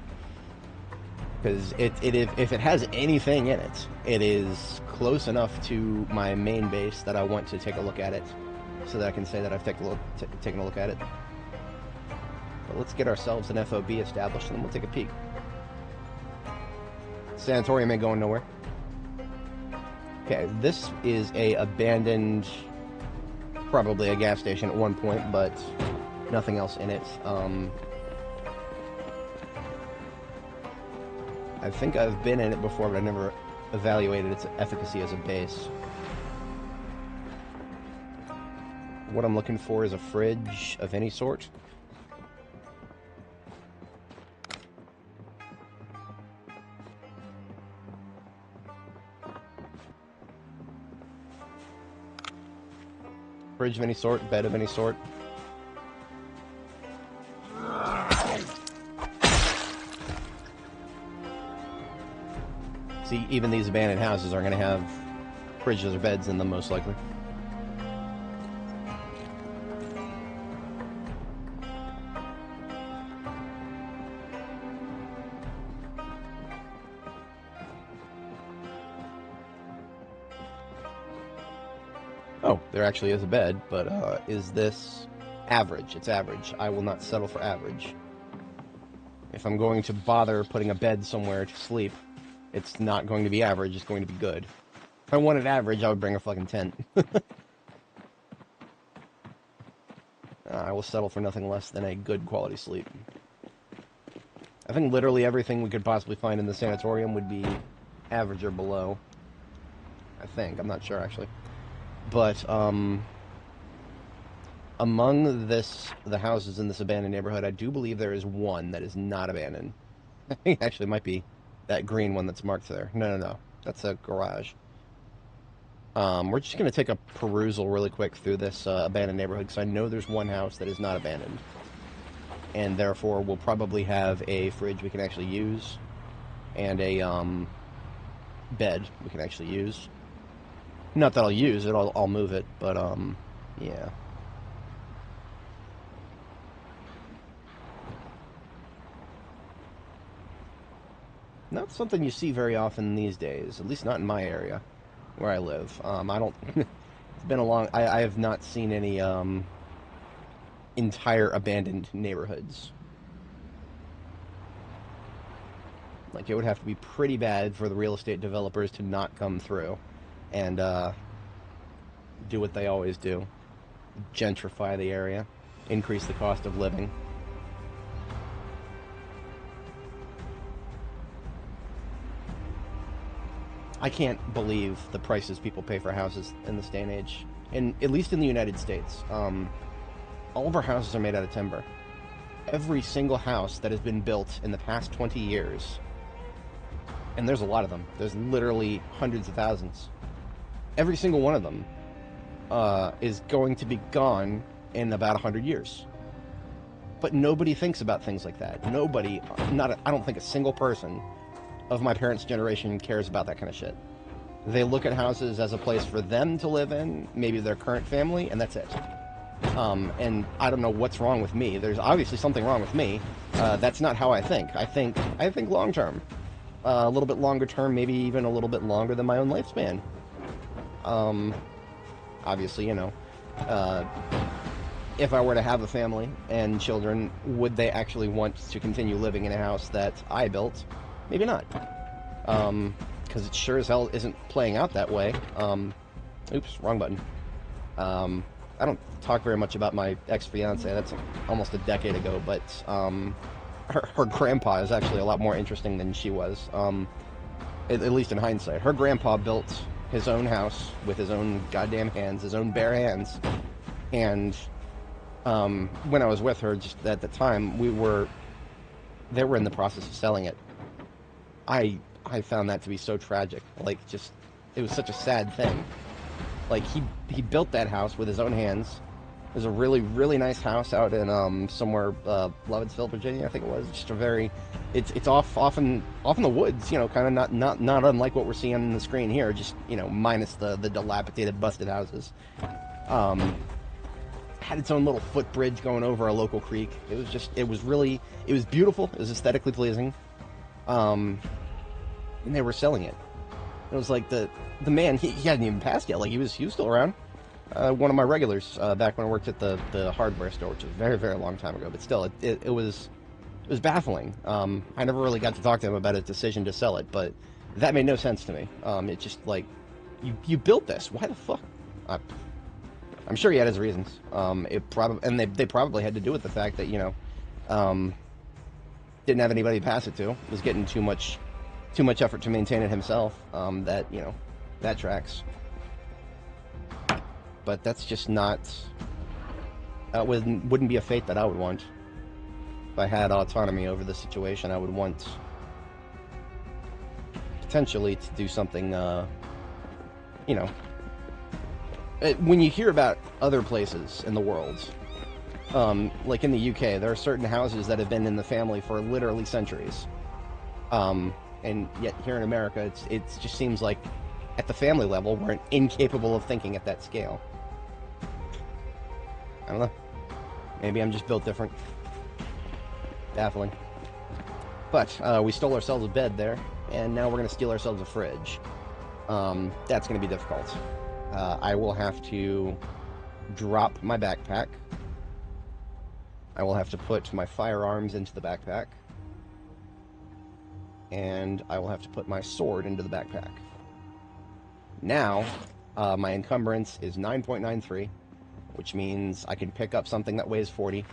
Because if it has anything in it, it is close enough to my main base that I want to take a look at it, so that I can say that I've taken a look at it. But let's get ourselves an FOB established, and then we'll take a peek. Sanatorium ain't going nowhere. Okay, this is a abandoned, probably a gas station at one point, but nothing else in it. I think I've been in it before, but I've never evaluated its efficacy as a base. What I'm looking for is a fridge of any sort. Fridge of any sort, bed of any sort. See, even these abandoned houses are going to have fridges or beds in them, most likely. Oh, there actually is a bed, but is this average? It's average. I will not settle for average. If I'm going to bother putting a bed somewhere to sleep, it's not going to be average, it's going to be good. If I wanted average, I would bring a fucking tent. I will settle for nothing less than a good quality sleep. I think literally everything we could possibly find in the Sanatorium would be average or below. I think. I'm not sure, actually. But, among the houses in this abandoned neighborhood, I do believe there is one that is not abandoned. I think actually it might be that green one that's marked there. No. That's a garage. We're just going to take a perusal really quick through this abandoned neighborhood, because I know there's one house that is not abandoned. And therefore, we'll probably have a fridge we can actually use, and a bed we can actually use. Not that I'll use it, I'll move it, but yeah. Not something you see very often these days, at least not in my area where I live. I don't... It's been a long... I have not seen any entire abandoned neighborhoods. Like, it would have to be pretty bad for the real estate developers to not come through and do what they always do. Gentrify the area, increase the cost of living. I can't believe the prices people pay for houses in this day and age. At least in the United States. All of our houses are made out of timber. Every single house that has been built in the past 20 years, and there's a lot of them, there's literally hundreds of thousands. Every single one of them is going to be gone in about 100 years. But nobody thinks about things like that. Nobody, I don't think a single person of my parents' generation cares about that kind of shit. They look at houses as a place for them to live in, maybe their current family, and that's it. And I don't know what's wrong with me. There's obviously something wrong with me. That's not how I think. I think long term. a little bit longer term, maybe even a little bit longer than my own lifespan. Obviously, you know, if I were to have a family and children, would they actually want to continue living in a house that I built? Maybe not. Because it sure as hell isn't playing out that way. Oops, wrong button. I don't talk very much about my ex-fiance. That's almost a decade ago, but her grandpa is actually a lot more interesting than she was, at least in hindsight. Her grandpa built his own house with his own goddamn hands, his own bare hands, and when I was with her just at the time, they were in the process of selling it. I found that to be so tragic. Like, just, it was such a sad thing. Like, he built that house with his own hands. It was a really, really nice house out in somewhere, Lovettsville, Virginia, I think it was. Just a very, it's off in the woods, you know, kind of not unlike what we're seeing on the screen here, just, you know, minus the dilapidated, busted houses. Had its own little footbridge going over a local creek. It was beautiful. It was aesthetically pleasing. And they were selling it. It was like the man, he hadn't even passed yet. Like, he was still around. One of my regulars back when I worked at the hardware store, which was a very, very long time ago. But still, it was baffling. I never really got to talk to him about his decision to sell it, but that made no sense to me. It just, like, you built this. Why the fuck? I'm sure he had his reasons. They probably had to do with the fact that, you know, didn't have anybody to pass it to. Was getting too much effort to maintain it himself. That, you know, that tracks. But that's just not. That wouldn't be a fate that I would want. If I had autonomy over the situation, I would want potentially to do something. You know, when you hear about other places in the world, like in the UK, there are certain houses that have been in the family for literally centuries. And yet here in America, it just seems like at the family level, we're incapable of thinking at that scale. I don't know. Maybe I'm just built different. Baffling. But we stole ourselves a bed there, and now we're going to steal ourselves a fridge. That's going to be difficult. I will have to drop my backpack. I will have to put my firearms into the backpack. And I will have to put my sword into the backpack. Now, my encumbrance is 9.93, which means I can pick up something that weighs 40,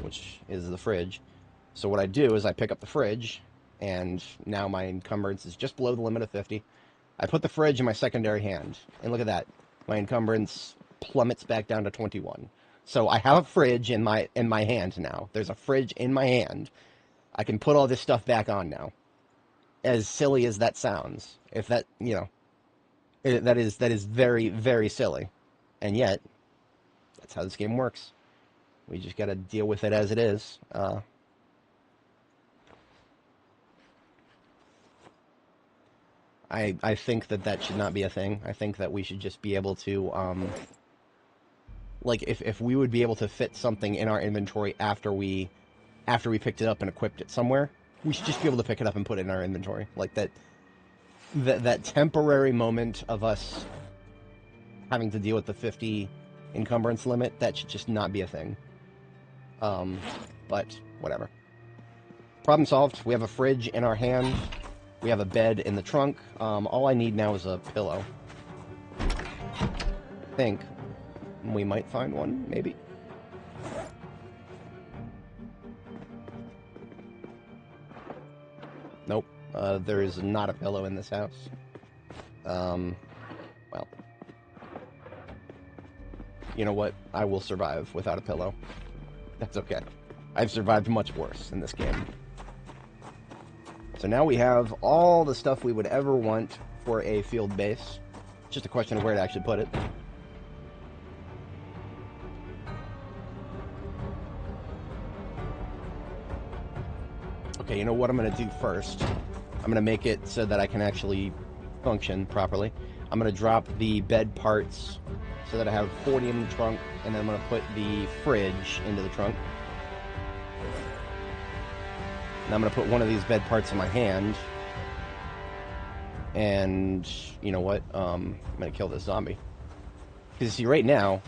which is the fridge. So what I do is I pick up the fridge, and now my encumbrance is just below the limit of 50. I put the fridge in my secondary hand, and look at that. My encumbrance plummets back down to 21. So I have a fridge in my hand now. There's a fridge in my hand. I can put all this stuff back on now. As silly as that sounds, if that, you know, that is very, very silly. And yet, that's how this game works. We just gotta deal with it as it is. I think that should not be a thing. I think that we should just be able to, like, if we would be able to fit something in our inventory after we picked it up and equipped it somewhere, we should just be able to pick it up and put it in our inventory. Like, that temporary moment of us having to deal with the 50 encumbrance limit, that should just not be a thing. But whatever. Problem solved. We have a fridge in our hand. We have a bed in the trunk. All I need now is a pillow. I think we might find one, maybe. Nope. There is not a pillow in this house. Well. You know what? I will survive without a pillow. That's okay. I've survived much worse in this game. So now we have all the stuff we would ever want for a field base. Just a question of where to actually put it. Okay, you know what I'm going to do first? I'm going to make it so that I can actually function properly. I'm going to drop the bed parts so that I have 40 in the trunk, and then I'm going to put the fridge into the trunk. And I'm going to put one of these bed parts in my hand. And, you know what? I'm going to kill this zombie. Because, see, right now,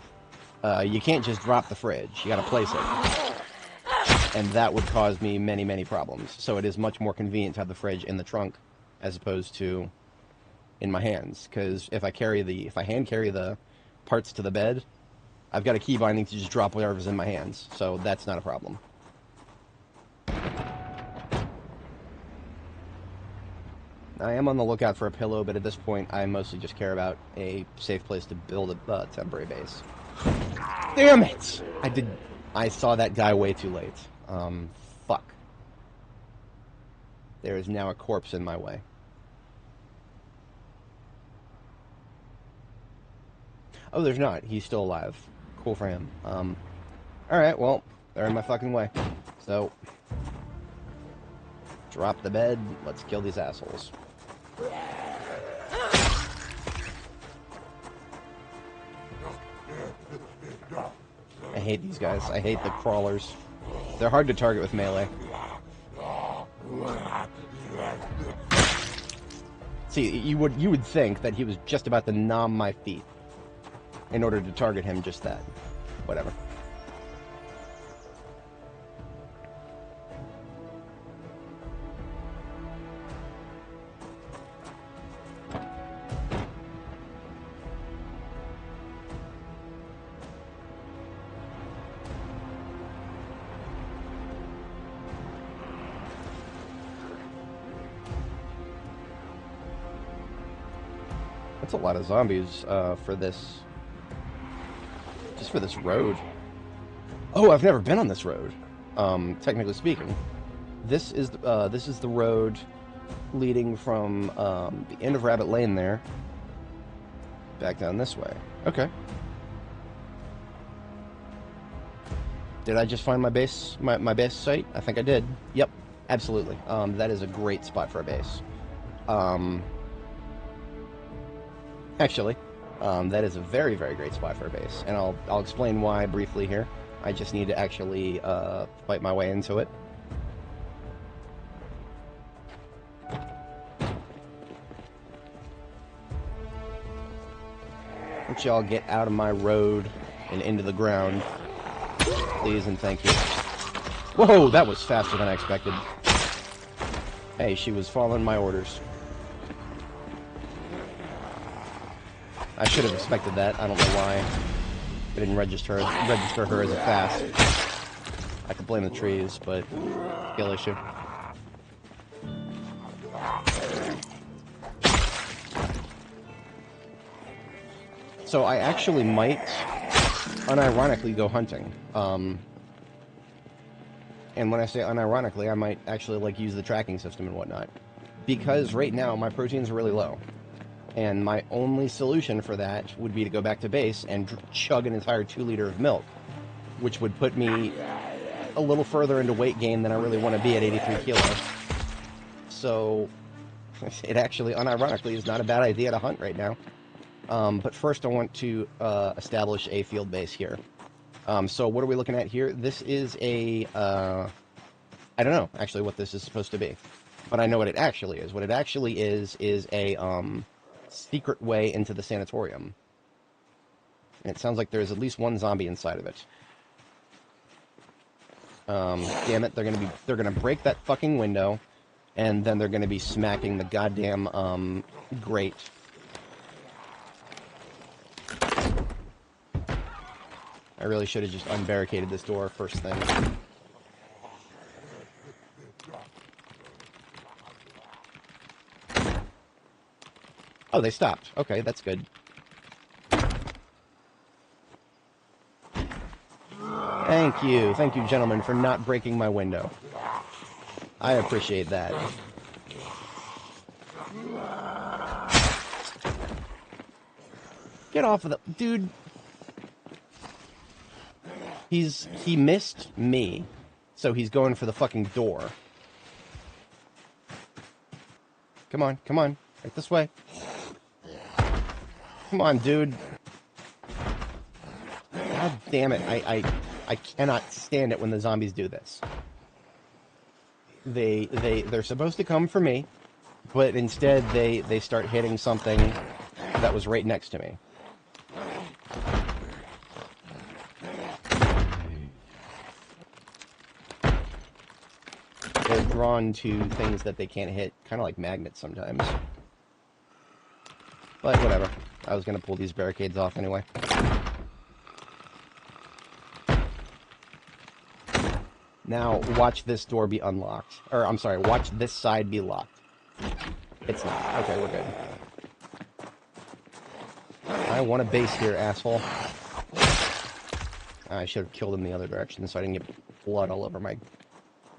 you can't just drop the fridge. You got to place it. And that would cause me many, many problems. So it is much more convenient to have the fridge in the trunk as opposed to in my hands. Because if I hand carry the parts to the bed, I've got a key binding to just drop whatever's in my hands. So that's not a problem. I am on the lookout for a pillow, but at this point, I mostly just care about a safe place to build a temporary base. Damn it! I saw that guy way too late. Fuck. There is now a corpse in my way. Oh, there's not. He's still alive. Cool for him. Alright, well, they're in my fucking way. So, drop the bed. Let's kill these assholes. I hate these guys. I hate the crawlers. They're hard to target with melee. See, you would think that he was just about to nom my feet in order to target him just that. Whatever. That's a lot of zombies for this. Just for this road. Oh, I've never been on this road. Technically speaking, this is the road leading from the end of Rabbit Lane there back down this way. Okay. Did I just find my base my base site? I think I did. Yep, absolutely. That is a great spot for a base. Actually, that is a very, very great spot for a base, and I'll explain why briefly here. I just need to actually fight my way into it. Let y'all get out of my road and into the ground, please and thank you. Whoa, that was faster than I expected. Hey, she was following my orders. I should have expected that. I don't know why I didn't register her as a fast. I could blame the trees, but skill issue. So I actually might unironically go hunting. And when I say unironically, I might actually like use the tracking system and whatnot. Because right now my proteins are really low. And my only solution for that would be to go back to base and chug an entire 2 liter of milk, which would put me a little further into weight gain than I really want to be at 83 kilos. So, it actually, unironically, is not a bad idea to hunt right now. But first I want to establish a field base here. So what are we looking at here? This is a, I don't know actually what this is supposed to be. But I know what it actually is. What it actually is a, secret way into the sanatorium. And it sounds like there's at least one zombie inside of it. Damn it, they're gonna break that fucking window, and then they're gonna be smacking the goddamn, grate. I really should have just unbarricaded this door first thing. Oh, they stopped. Okay, that's good. Thank you, gentlemen, for not breaking my window. I appreciate that. Get off of the... Dude. He missed me, so he's going for the fucking door. Come on, come on. Right this way. Come on, dude. God damn it. I cannot stand it when the zombies do this. they're supposed to come for me, but instead they start hitting something that was right next to me. They're drawn to things that they can't hit, kind of like magnets sometimes. But whatever. I was going to pull these barricades off anyway. Now, watch this door be unlocked. Or, I'm sorry, watch this side be locked. It's not. Okay, we're good. I want a base here, asshole. I should have killed him the other direction so I didn't get blood all over my...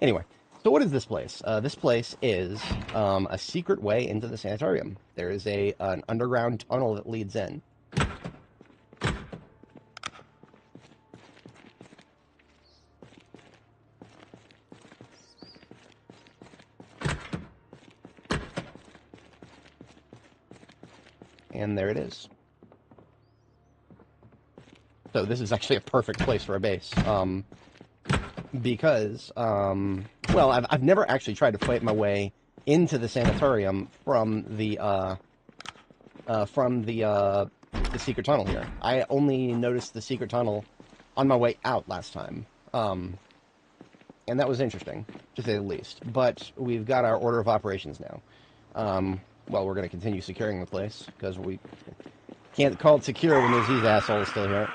Anyway, so what is this place? This place is a secret way into the Sanatorium. There is an underground tunnel that leads in. And there it is. So this is actually a perfect place for a base. Because, well, I've never actually tried to fight my way into the Sanatorium from the secret tunnel here. I only noticed the secret tunnel on my way out last time. And that was interesting, to say the least. But we've got our order of operations now. Well, we're going to continue securing the place, because we can't call it secure when there's these assholes still here.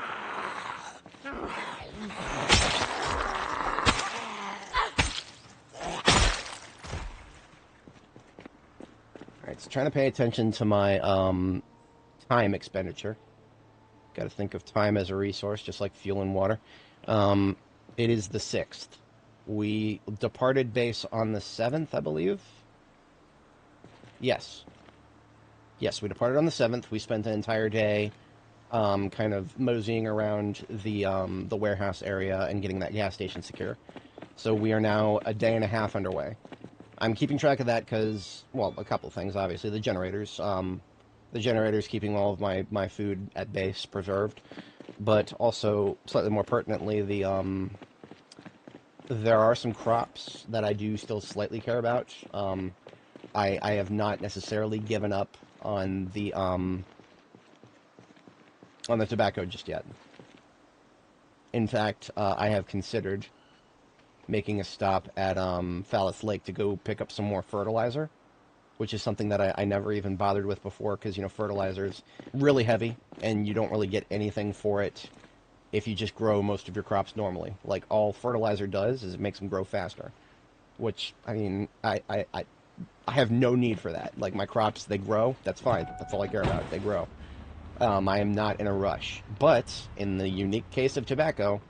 Alright, so trying to pay attention to my time expenditure. Got to think of time as a resource, just like fuel and water. It is the 6th. We departed base on the 7th, I believe. Yes. Yes, we departed on the 7th. We spent an entire day kind of moseying around the warehouse area and getting that gas station secure. So we are now a day and a half underway. I'm keeping track of that because, well, a couple things, obviously. The generators. The generators keeping all of my food at base preserved. But also, slightly more pertinently, there are some crops that I do still slightly care about. I have not necessarily given up on the tobacco just yet. In fact, I have considered making a stop at Fallis Lake to go pick up some more fertilizer, which is something that I never even bothered with before, because, you know, fertilizer is really heavy, and you don't really get anything for it if you just grow most of your crops normally. Like, all fertilizer does is it makes them grow faster, which, I mean, I have no need for that. Like, my crops, they grow, that's fine. That's all I care about. They grow. I am not in a rush. But, in the unique case of tobacco,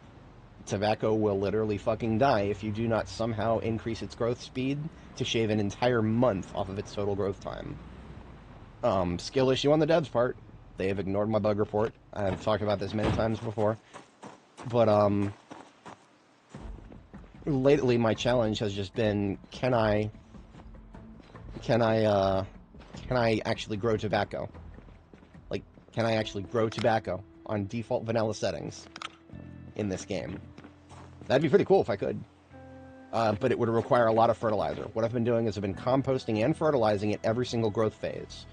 tobacco will literally fucking die if you do not somehow increase its growth speed to shave an entire month off of its total growth time. Skill issue on the devs' part. They have ignored my bug report. I've talked about this many times before. But, lately my challenge has just been, can I actually grow tobacco? Like, can I actually grow tobacco on default vanilla settings in this game? That'd be pretty cool if I could. But it would require a lot of fertilizer. What I've been doing is I've been composting and fertilizing it every single growth phase.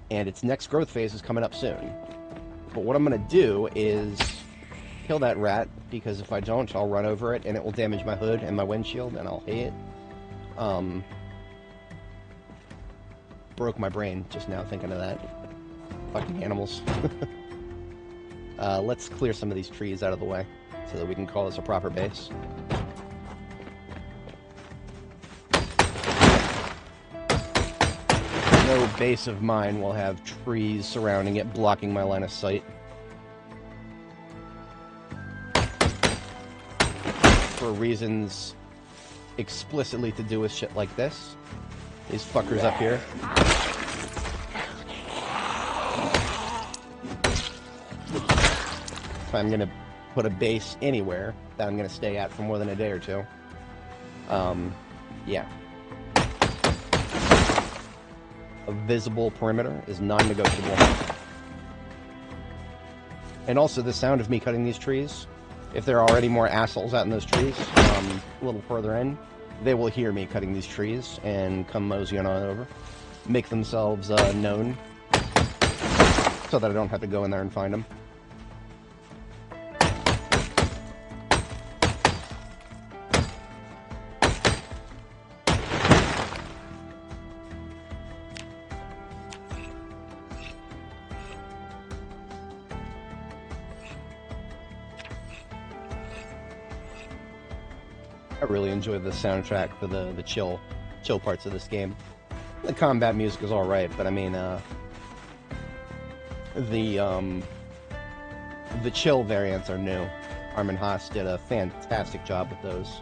And its next growth phase is coming up soon. But what I'm going to do is kill that rat, because if I don't, I'll run over it and it will damage my hood and my windshield and I'll hate it. Broke my brain just now thinking of that. Fucking animals. Let's clear some of these trees out of the way so that we can call this a proper base. No base of mine will have trees surrounding it, blocking my line of sight. For reasons explicitly to do with shit like this. These fuckers up here. If I'm gonna put a base anywhere that I'm gonna stay at for more than a day or two. Yeah. A visible perimeter is non-negotiable. And also the sound of me cutting these trees, if there are already more assholes out in those trees, a little further in, they will hear me cutting these trees and come moseying on over, make themselves known, so that I don't have to go in there and find them. I really enjoy the soundtrack for the chill parts of this game. The combat music is alright, but I mean, the chill variants are new. Armin Haas did a fantastic job with those.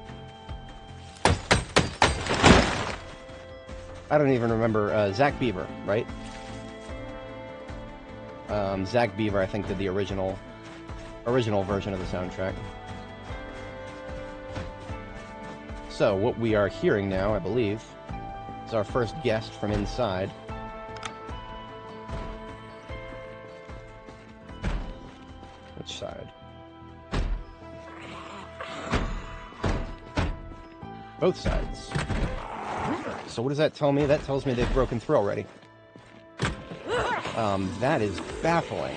I don't even remember, Zach Beaver, right? Zach Beaver, I think, did the original version of the soundtrack. So, what we are hearing now, I believe, is our first guest from inside. Which side? Both sides. So what does that tell me? That tells me they've broken through already. That is baffling.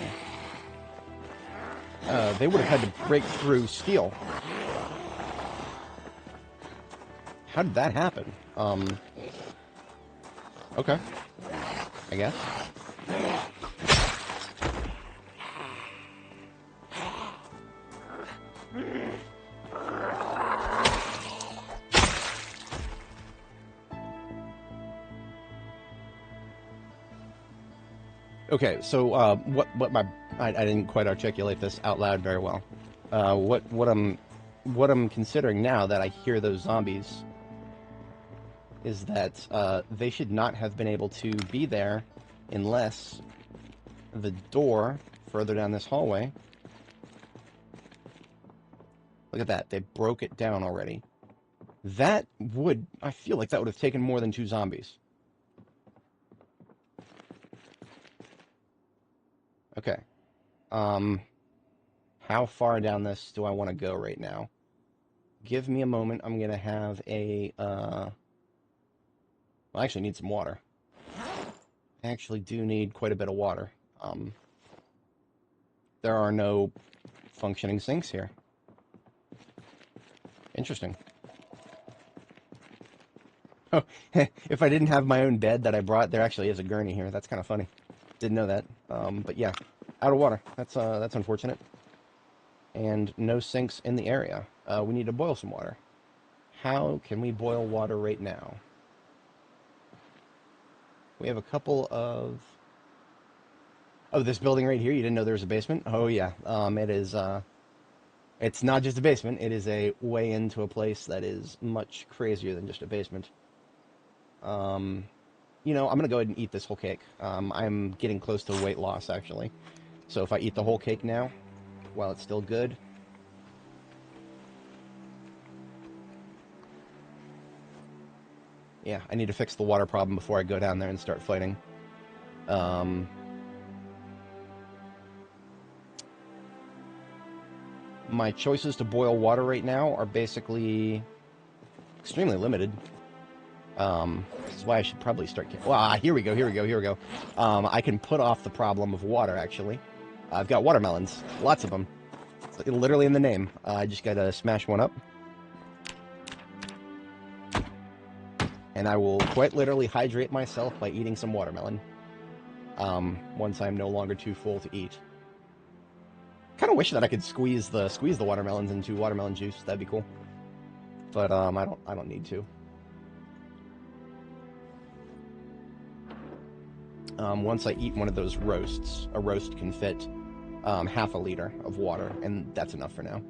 They would have had to break through steel. How did that happen? Okay. I guess. Okay, so I didn't quite articulate this out loud very well. What I'm considering now that I hear those zombies is that they should not have been able to be there unless the door further down this hallway. Look at that, they broke it down already. I feel like that would have taken more than 2 zombies. Okay. How far down this do I want to go right now? Give me a moment. I'm going to have a, well, I actually need some water. I actually do need quite a bit of water. There are no functioning sinks here. Interesting. Oh, if I didn't have my own bed that I brought, there actually is a gurney here. That's kind of funny. Didn't know that. But yeah, out of water. That's unfortunate. And no sinks in the area. We need to boil some water. How can we boil water right now? We have a couple of... Oh, this building right here, you didn't know there was a basement? Oh yeah, it is, it's not just a basement, it is a way into a place that is much crazier than just a basement. You know, I'm gonna go ahead and eat this whole cake. I'm getting close to weight loss, actually. So if I eat the whole cake now, while it's still good... Yeah, I need to fix the water problem before I go down there and start fighting. My choices to boil water right now are basically extremely limited. This is why I should probably start... Well, here we go. I can put off the problem of water, actually. I've got watermelons. Lots of them. It's literally in the name. I just gotta smash one up. And I will quite literally hydrate myself by eating some watermelon. Once I'm no longer too full to eat. Kind of wish that I could squeeze the watermelons into watermelon juice. That'd be cool. But I don't need to. Once I eat one of those roasts, a roast can fit half a liter of water, and that's enough for now.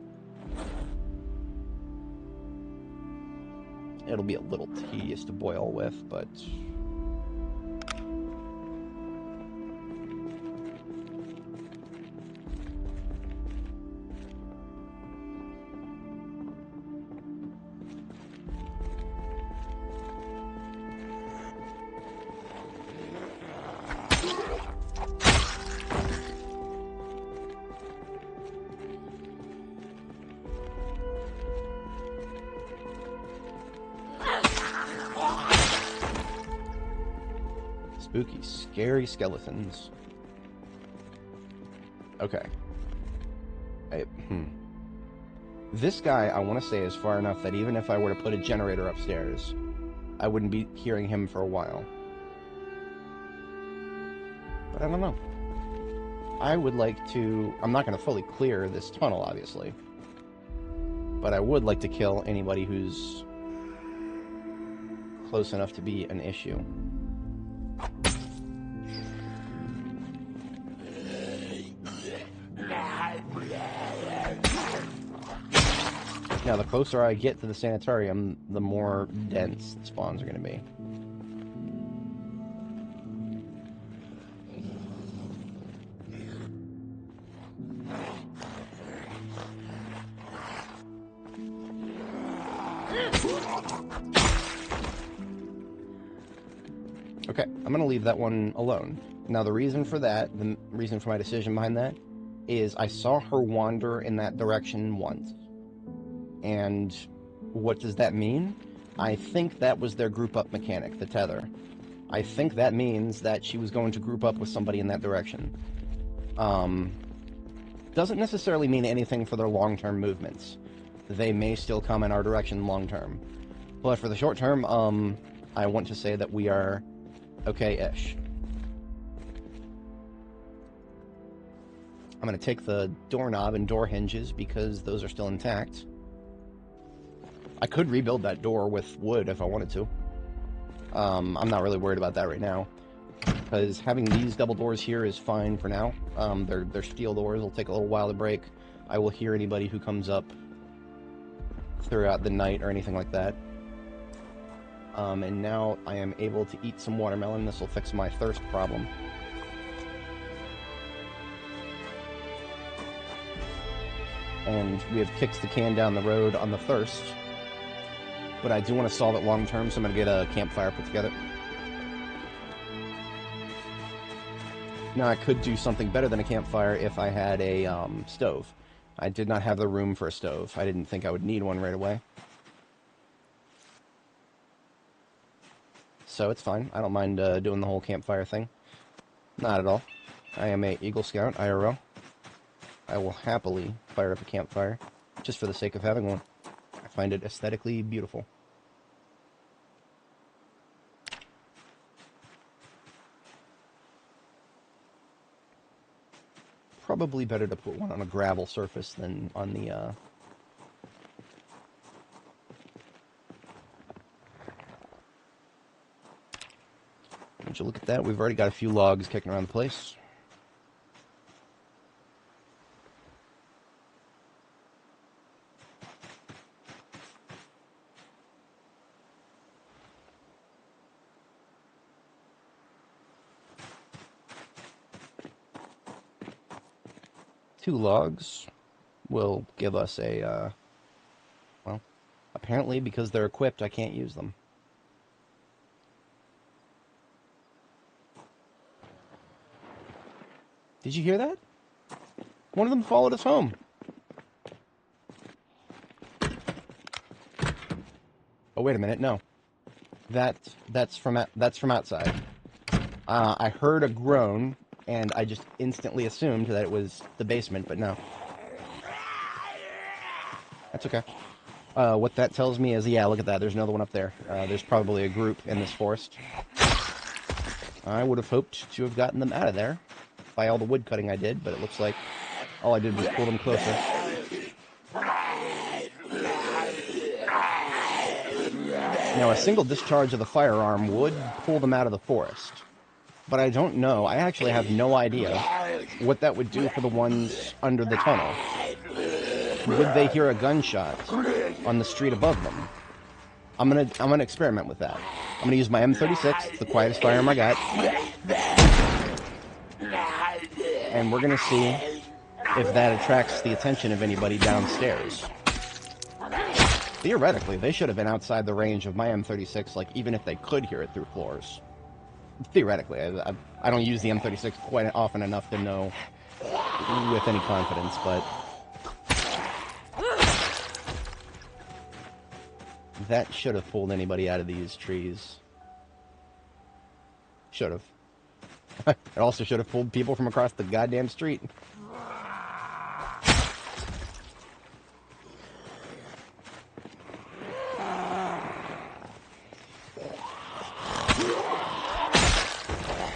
It'll be a little tedious to boil with, but... Spooky, scary skeletons. Okay. This guy, I want to say, is far enough that even if I were to put a generator upstairs, I wouldn't be hearing him for a while. But I don't know. I would like to... I'm not going to fully clear this tunnel, obviously. But I would like to kill anybody who's close enough to be an issue. Now, the closer I get to the Sanatorium, the more dense the spawns are going to be. Okay, I'm going to leave that one alone. Now, the reason for that, the reason for my decision behind that, is I saw her wander in that direction once. And what does that mean? I think that was their group up mechanic, the tether. I think that means that she was going to group up with somebody in that direction. Doesn't necessarily mean anything for their long-term movements. They may still come in our direction long-term. But for the short-term, I want to say that we are okay-ish. I'm going to take the doorknob and door hinges because those are still intact. I could rebuild that door with wood if I wanted to. I'm not really worried about that right now, because having these double doors here is fine for now. They're steel doors. It'll take a little while to break. I will hear anybody who comes up throughout the night or anything like that. And now I am able to eat some watermelon. This will fix my thirst problem. And we have kicked the can down the road on the thirst. But I do want to solve it long term, so I'm going to get a campfire put together. Now, I could do something better than a campfire if I had a stove. I did not have the room for a stove. I didn't think I would need one right away. So it's fine. I don't mind doing the whole campfire thing. Not at all. I am a Eagle Scout, IRL. I will happily fire up a campfire, just for the sake of having one. I find it aesthetically beautiful. Probably better to put one on a gravel surface than on the, Would you look at that? We've already got a few logs kicking around the place. Two logs will give us a, well, apparently because they're equipped, I can't use them. Did you hear that? One of them followed us home. Oh, wait a minute, no. That's from outside. I heard a groan, and I just instantly assumed that it was the basement, but no. That's okay. What that tells me is, yeah, look at that, there's another one up there. There's probably a group in this forest. I would have hoped to have gotten them out of there by all the wood cutting I did, but it looks like all I did was pull them closer. Now, a single discharge of the firearm would pull them out of the forest. But I don't know. I actually have no idea what that would do for the ones under the tunnel. Would they hear a gunshot on the street above them? I'm gonna experiment with that. I'm gonna use my M36, the quietest firearm I got, and we're gonna see if that attracts the attention of anybody downstairs. Theoretically, they should have been outside the range of my M36, like, even if they could hear it through floors. Theoretically, I don't use the M36 quite often enough to know with any confidence, but that should have pulled anybody out of these trees. Should have. It also should have pulled people from across the goddamn street.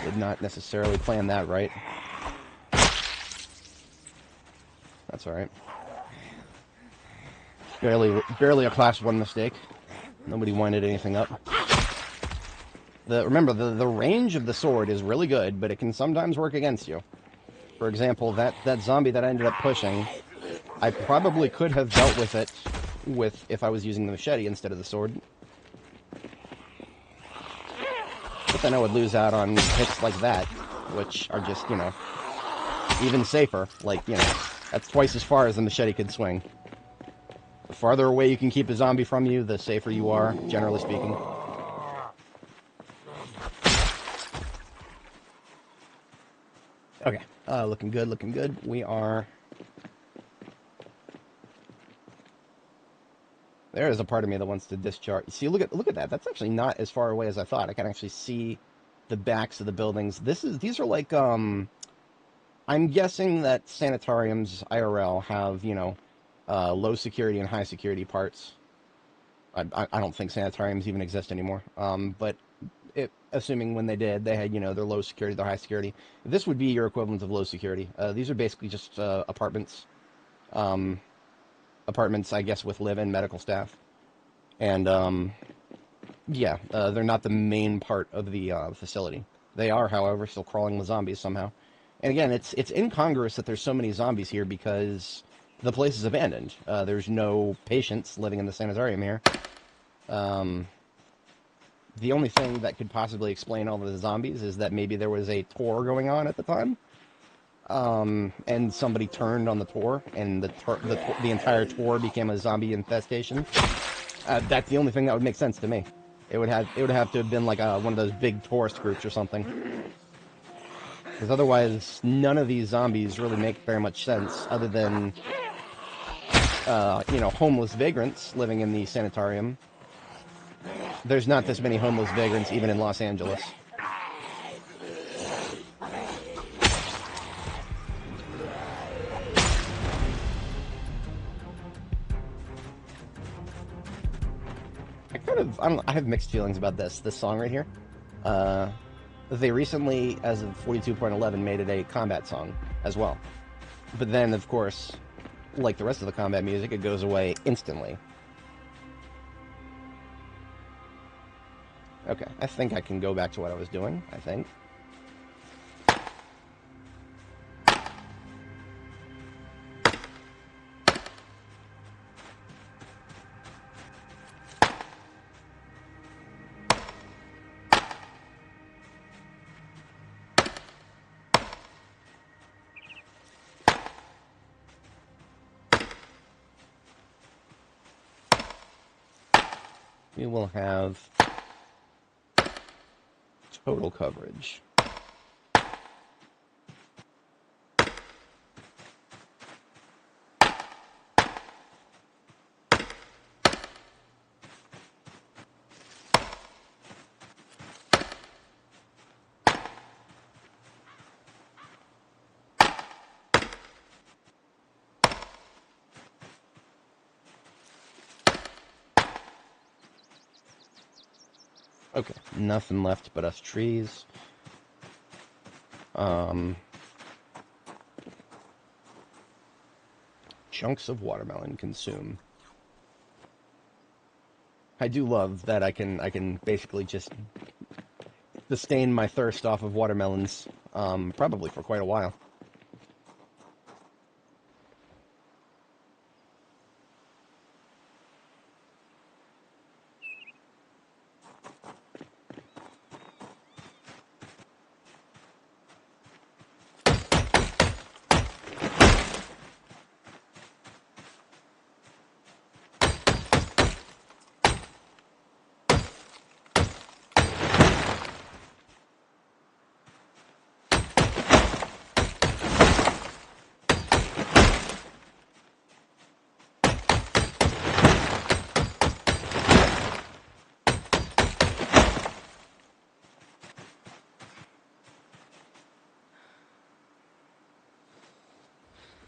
Did not necessarily plan that right. That's alright. Barely a class 1 mistake. Nobody winded anything up. Remember, the range of the sword is really good, but it can sometimes work against you. For example, that zombie that I ended up pushing, I probably could have dealt with it if I was using the machete instead of the sword. But then I would lose out on hits like that, which are just, you know, even safer. Like, you know, that's twice as far as the machete could swing. The farther away you can keep a zombie from you, the safer you are, generally speaking. Okay, looking good, looking good. We are... There is a part of me that wants to discharge. See, look at that. That's actually not as far away as I thought. I can actually see the backs of the buildings. These are like, I'm guessing that sanatoriums IRL have, you know, low security and high security parts. I don't think sanatoriums even exist anymore. But assuming when they did, they had, you know, their low security, their high security. This would be your equivalent of low security. These are basically just apartments. Apartments, I guess, with live-in medical staff. And, yeah, they're not the main part of the facility. They are, however, still crawling with zombies somehow. And again, it's incongruous that there's so many zombies here because the place is abandoned. There's no patients living in the sanatorium here. The only thing that could possibly explain all of the zombies is that maybe there was a tour going on at the time. And somebody turned on the tour, and the entire tour became a zombie infestation. That's the only thing that would make sense to me. It would have to have been like one of those big tourist groups or something. Because otherwise, none of these zombies really make very much sense, other than you know, homeless vagrants living in the sanatorium. There's not this many homeless vagrants even in Los Angeles. I have mixed feelings about this song right here. They recently, as of 42.11, made it a combat song as well. But then, of course, like the rest of the combat music, it goes away instantly. Okay, I think I can go back to what I was doing, I think. We will have total coverage. Okay, nothing left but us trees. Chunks of watermelon consume. I do love that I can basically just sustain my thirst off of watermelons, probably for quite a while.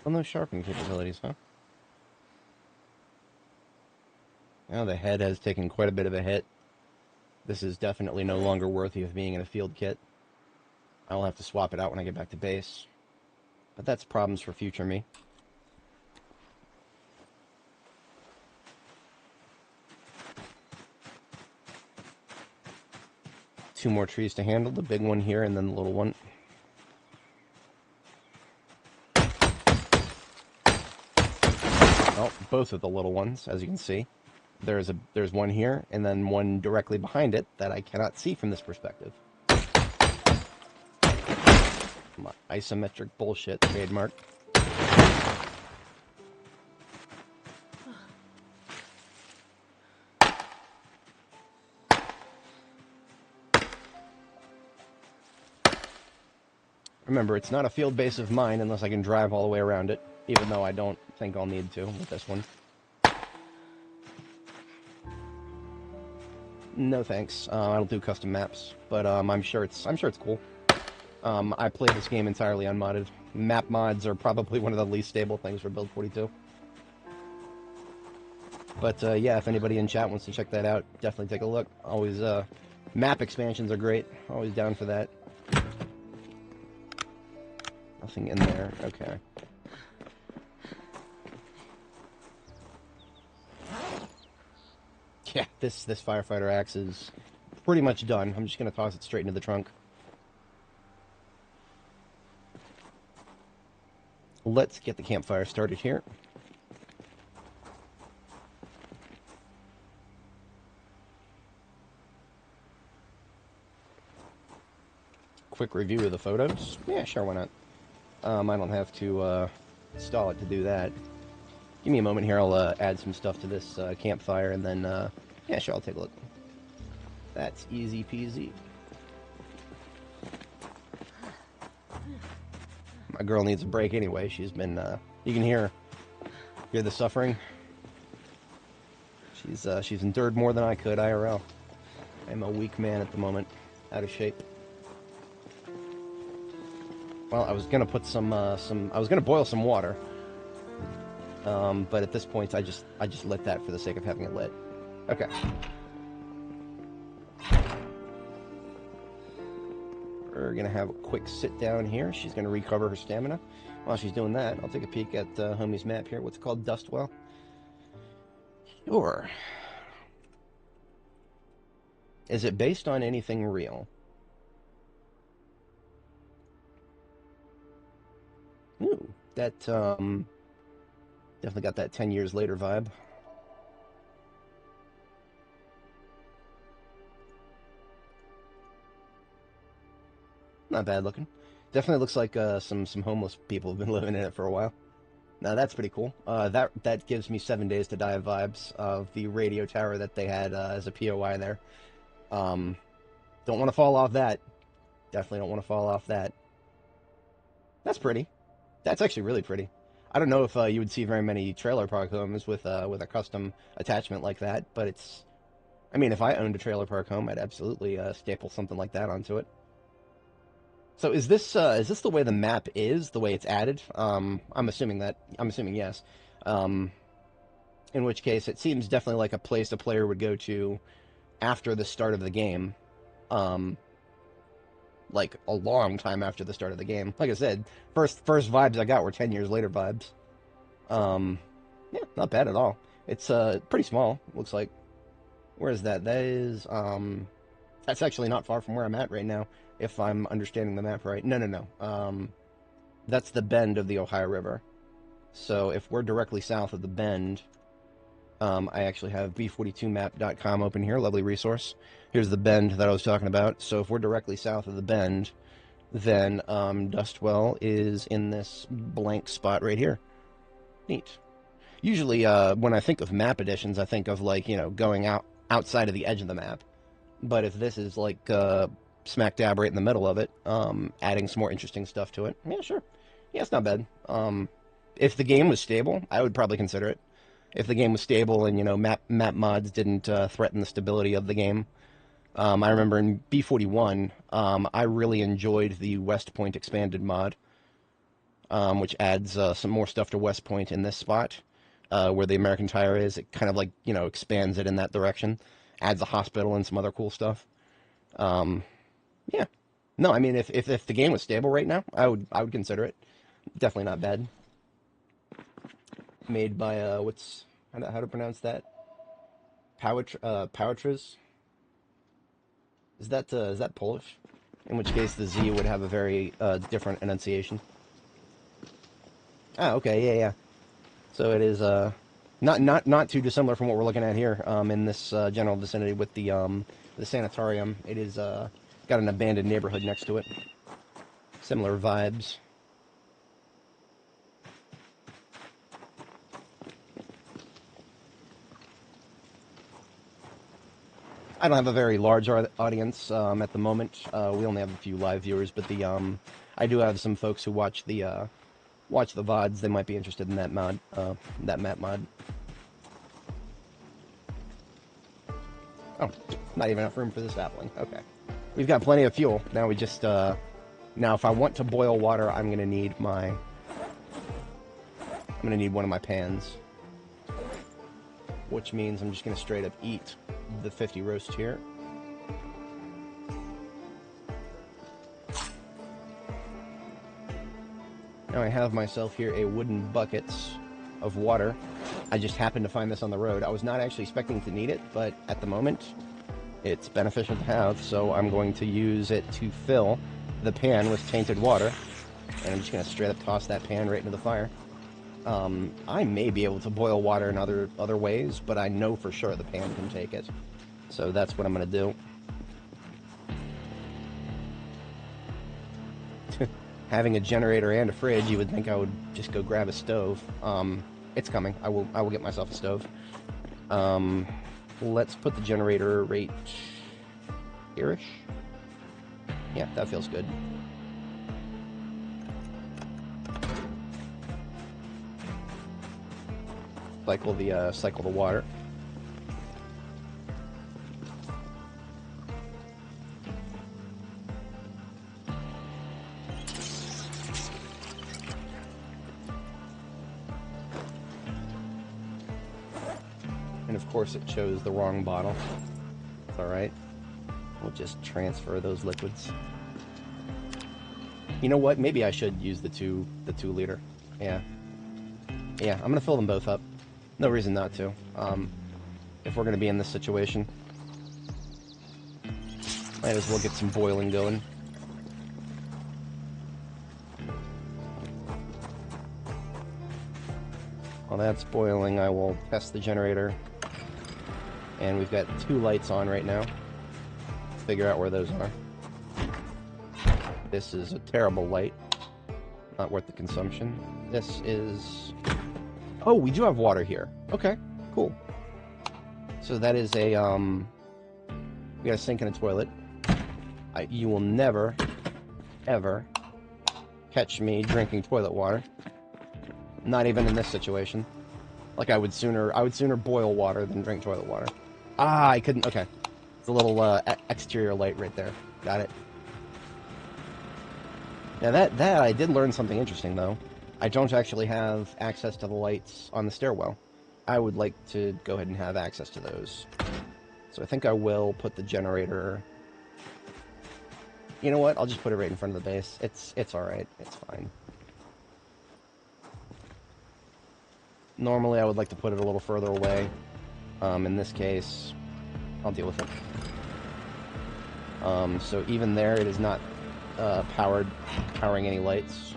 Well, no sharpening capabilities, huh? Now the head has taken quite a bit of a hit. This is definitely no longer worthy of being in a field kit. I'll have to swap it out when I get back to base. But that's problems for future me. Two more trees to handle, the big one here and then the little one. Well, both of the little ones, as you can see. There's one here, and then one directly behind it that I cannot see from this perspective. My isometric bullshit trademark. Remember, it's not a field base of mine unless I can drive all the way around it, even though I don't think I'll need to with this one. No thanks. I don't do custom maps, but I'm sure it's cool. I play this game entirely unmodded. Map mods are probably one of the least stable things for Build 42. But yeah, if anybody in chat wants to check that out, definitely take a look. Always, map expansions are great. Always down for that. Nothing in there. Okay. Yeah, this firefighter axe is pretty much done. I'm just going to toss it straight into the trunk. Let's get the campfire started here. Quick review of the photos. Yeah, sure, why not? I don't have to install it to do that. Give me a moment here, I'll add some stuff to this campfire, and then, yeah, sure, I'll take a look. That's easy peasy. My girl needs a break anyway. She's been, you can hear the suffering. She's endured more than I could, IRL. I'm a weak man at the moment, out of shape. Well, I was gonna put I was gonna boil some water. But at this point, I just lit that for the sake of having it lit. Okay. We're gonna have a quick sit down here. She's gonna recover her stamina. While she's doing that, I'll take a peek at homie's map here. What's it called? Dustwell? Sure. Is it based on anything real? Ooh, that, definitely got that 10 years later vibe. Not bad looking. Definitely looks like some homeless people have been living in it for a while. Now that's pretty cool. That gives me 7 Days to Die vibes of the radio tower that they had as a POI there. Don't want to fall off that. Definitely don't want to fall off that. That's pretty. That's actually really pretty. I don't know if you would see very many trailer park homes with a custom attachment like that, but it's... I mean, if I owned a trailer park home, I'd absolutely staple something like that onto it. So is this the way the map is, the way it's added? I'm assuming yes. In which case, it seems definitely like a place a player would go to after the start of the game. Like a long time after the start of the game. Like I said, first vibes I got were 10 years later vibes. Yeah, not bad at all. It's pretty small, looks like. Where is that? That is that's actually not far from where I'm at right now, if I'm understanding the map right. No. That's the bend of the Ohio River. So if we're directly south of the bend, I actually have b42map.com open here, lovely resource. Here's the bend that I was talking about. So if we're directly south of the bend, then Dustwell is in this blank spot right here. Neat. Usually when I think of map additions, I think of, like, you know, going outside of the edge of the map. But if this is like smack dab right in the middle of it, adding some more interesting stuff to it, yeah, sure. Yeah, it's not bad. If the game was stable, I would probably consider it. If the game was stable and, you know, map mods didn't threaten the stability of the game. I remember in B41, I really enjoyed the West Point expanded mod. which adds some more stuff to West Point in this spot, where the American Tire is. It kind of like, expands it in that direction, adds a hospital and some other cool stuff. Yeah. No, I mean, if the game was stable right now, I would consider it. Definitely not bad. Made by how to pronounce that? Powitriz? Is that Polish? In which case the Z would have a very different enunciation. Ah, okay, yeah, yeah. So it is not too dissimilar from what we're looking at here in this general vicinity with the Sanatorium. It is got an abandoned neighborhood next to it. Similar vibes. I don't have a very large audience at the moment. We only have a few live viewers, but I do have some folks who watch the VODs. They might be interested in that map mod. Oh, not even enough room for this sapling. Okay, we've got plenty of fuel. Now we just now if I want to boil water, I'm gonna need one of my pans, which means I'm just gonna straight up eat the 50 roast here. Now I have myself here a wooden bucket of water. I just happened to find this on the road. I was not actually expecting to need it, but at the moment, it's beneficial to have, so I'm going to use it to fill the pan with tainted water, and I'm just going to straight up toss that pan right into the fire. I may be able to boil water in other ways, but I know for sure the pan can take it. So that's what I'm going to do. Having a generator and a fridge, you would think I would just go grab a stove. It's coming. I will get myself a stove. Let's put the generator right here-ish. Yeah, that feels good. Cycle the water. And of course it chose the wrong bottle. It's alright. We'll just transfer those liquids. You know what? Maybe I should use the 2 liter. Yeah. Yeah, I'm gonna fill them both up. No reason not to. If we're gonna be in this situation. Might as well get some boiling going. While that's boiling, I will test the generator. And we've got 2 lights on right now. Figure out where those are. This is a terrible light. Not worth the consumption. This is... Oh, we do have water here. Okay, cool. So that is a, we got a sink and a toilet. You will never, ever catch me drinking toilet water. Not even in this situation. Like, I would sooner boil water than drink toilet water. Ah, I couldn't, okay. It's a little, exterior light right there. Got it. Now that I did learn something interesting, though. I don't actually have access to the lights on the stairwell. I would like to go ahead and have access to those. So I think I will put the generator... You know what? I'll just put it right in front of the base. It's alright. It's fine. Normally I would like to put it a little further away. In this case, I'll deal with it. So even there, it is not powering any lights.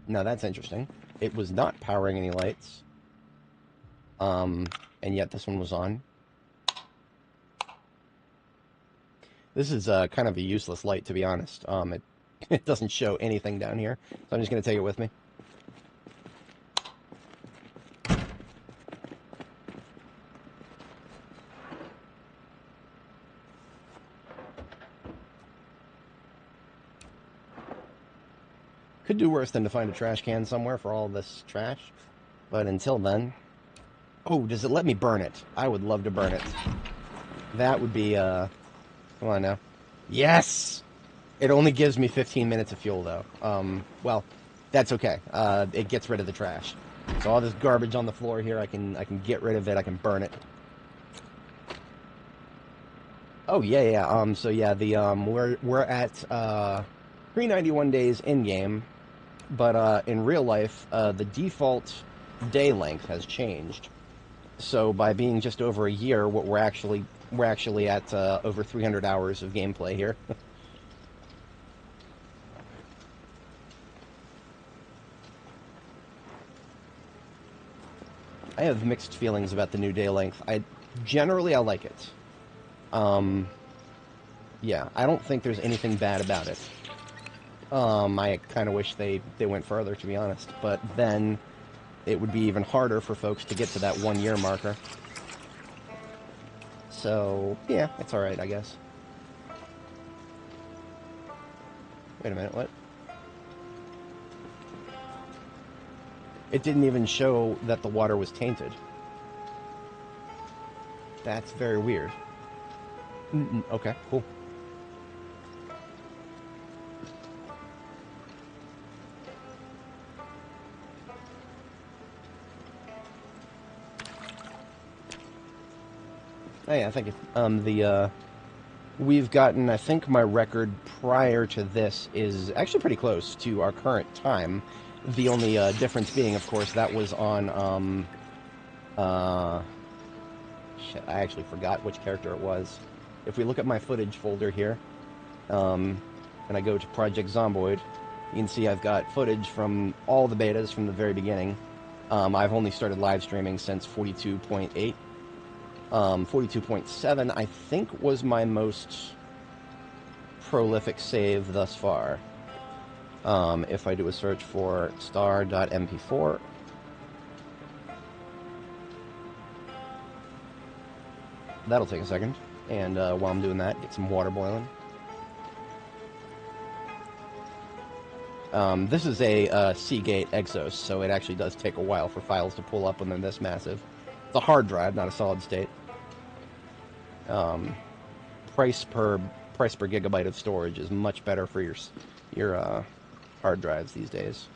Now that's interesting. It was not powering any lights. And yet this one was on. This is kind of a useless light, to be honest. It doesn't show anything down here, so I'm just going to take it with me. Could do worse than to find a trash can somewhere for all this trash. But until then... Oh, does it let me burn it? I would love to burn it. That would be, Come on now. Yes! It only gives me 15 minutes of fuel, though. Well, that's okay. It gets rid of the trash. So all this garbage on the floor here, I can get rid of it. I can burn it. Oh, yeah. So yeah, we're at, 391 days in-game. But, in real life, the default day length has changed. So by being just over a year, what we're actually at over 300 hours of gameplay here. I have mixed feelings about the new day length. Generally I like it. Yeah, I don't think there's anything bad about it. I kind of wish they went further, to be honest. But then it would be even harder for folks to get to that 1 year marker. So, yeah, it's alright, I guess. Wait a minute, what? It didn't even show that the water was tainted. That's very weird. Okay, cool. Oh yeah, thank you. We've gotten, I think my record prior to this is actually pretty close to our current time. The only difference being, of course, that was on, shit, I actually forgot which character it was. If we look at my footage folder here, and I go to Project Zomboid, you can see I've got footage from all the betas from the very beginning. I've only started live streaming since 42.8. 42.7, I think, was my most prolific save thus far. If I do a search for star.mp4, that'll take a second. And while I'm doing that, get some water boiling. This is a Seagate Exos, so it actually does take a while for files to pull up when they're this massive. It's a hard drive, not a solid state. Price per gigabyte of storage is much better for your hard drives these days.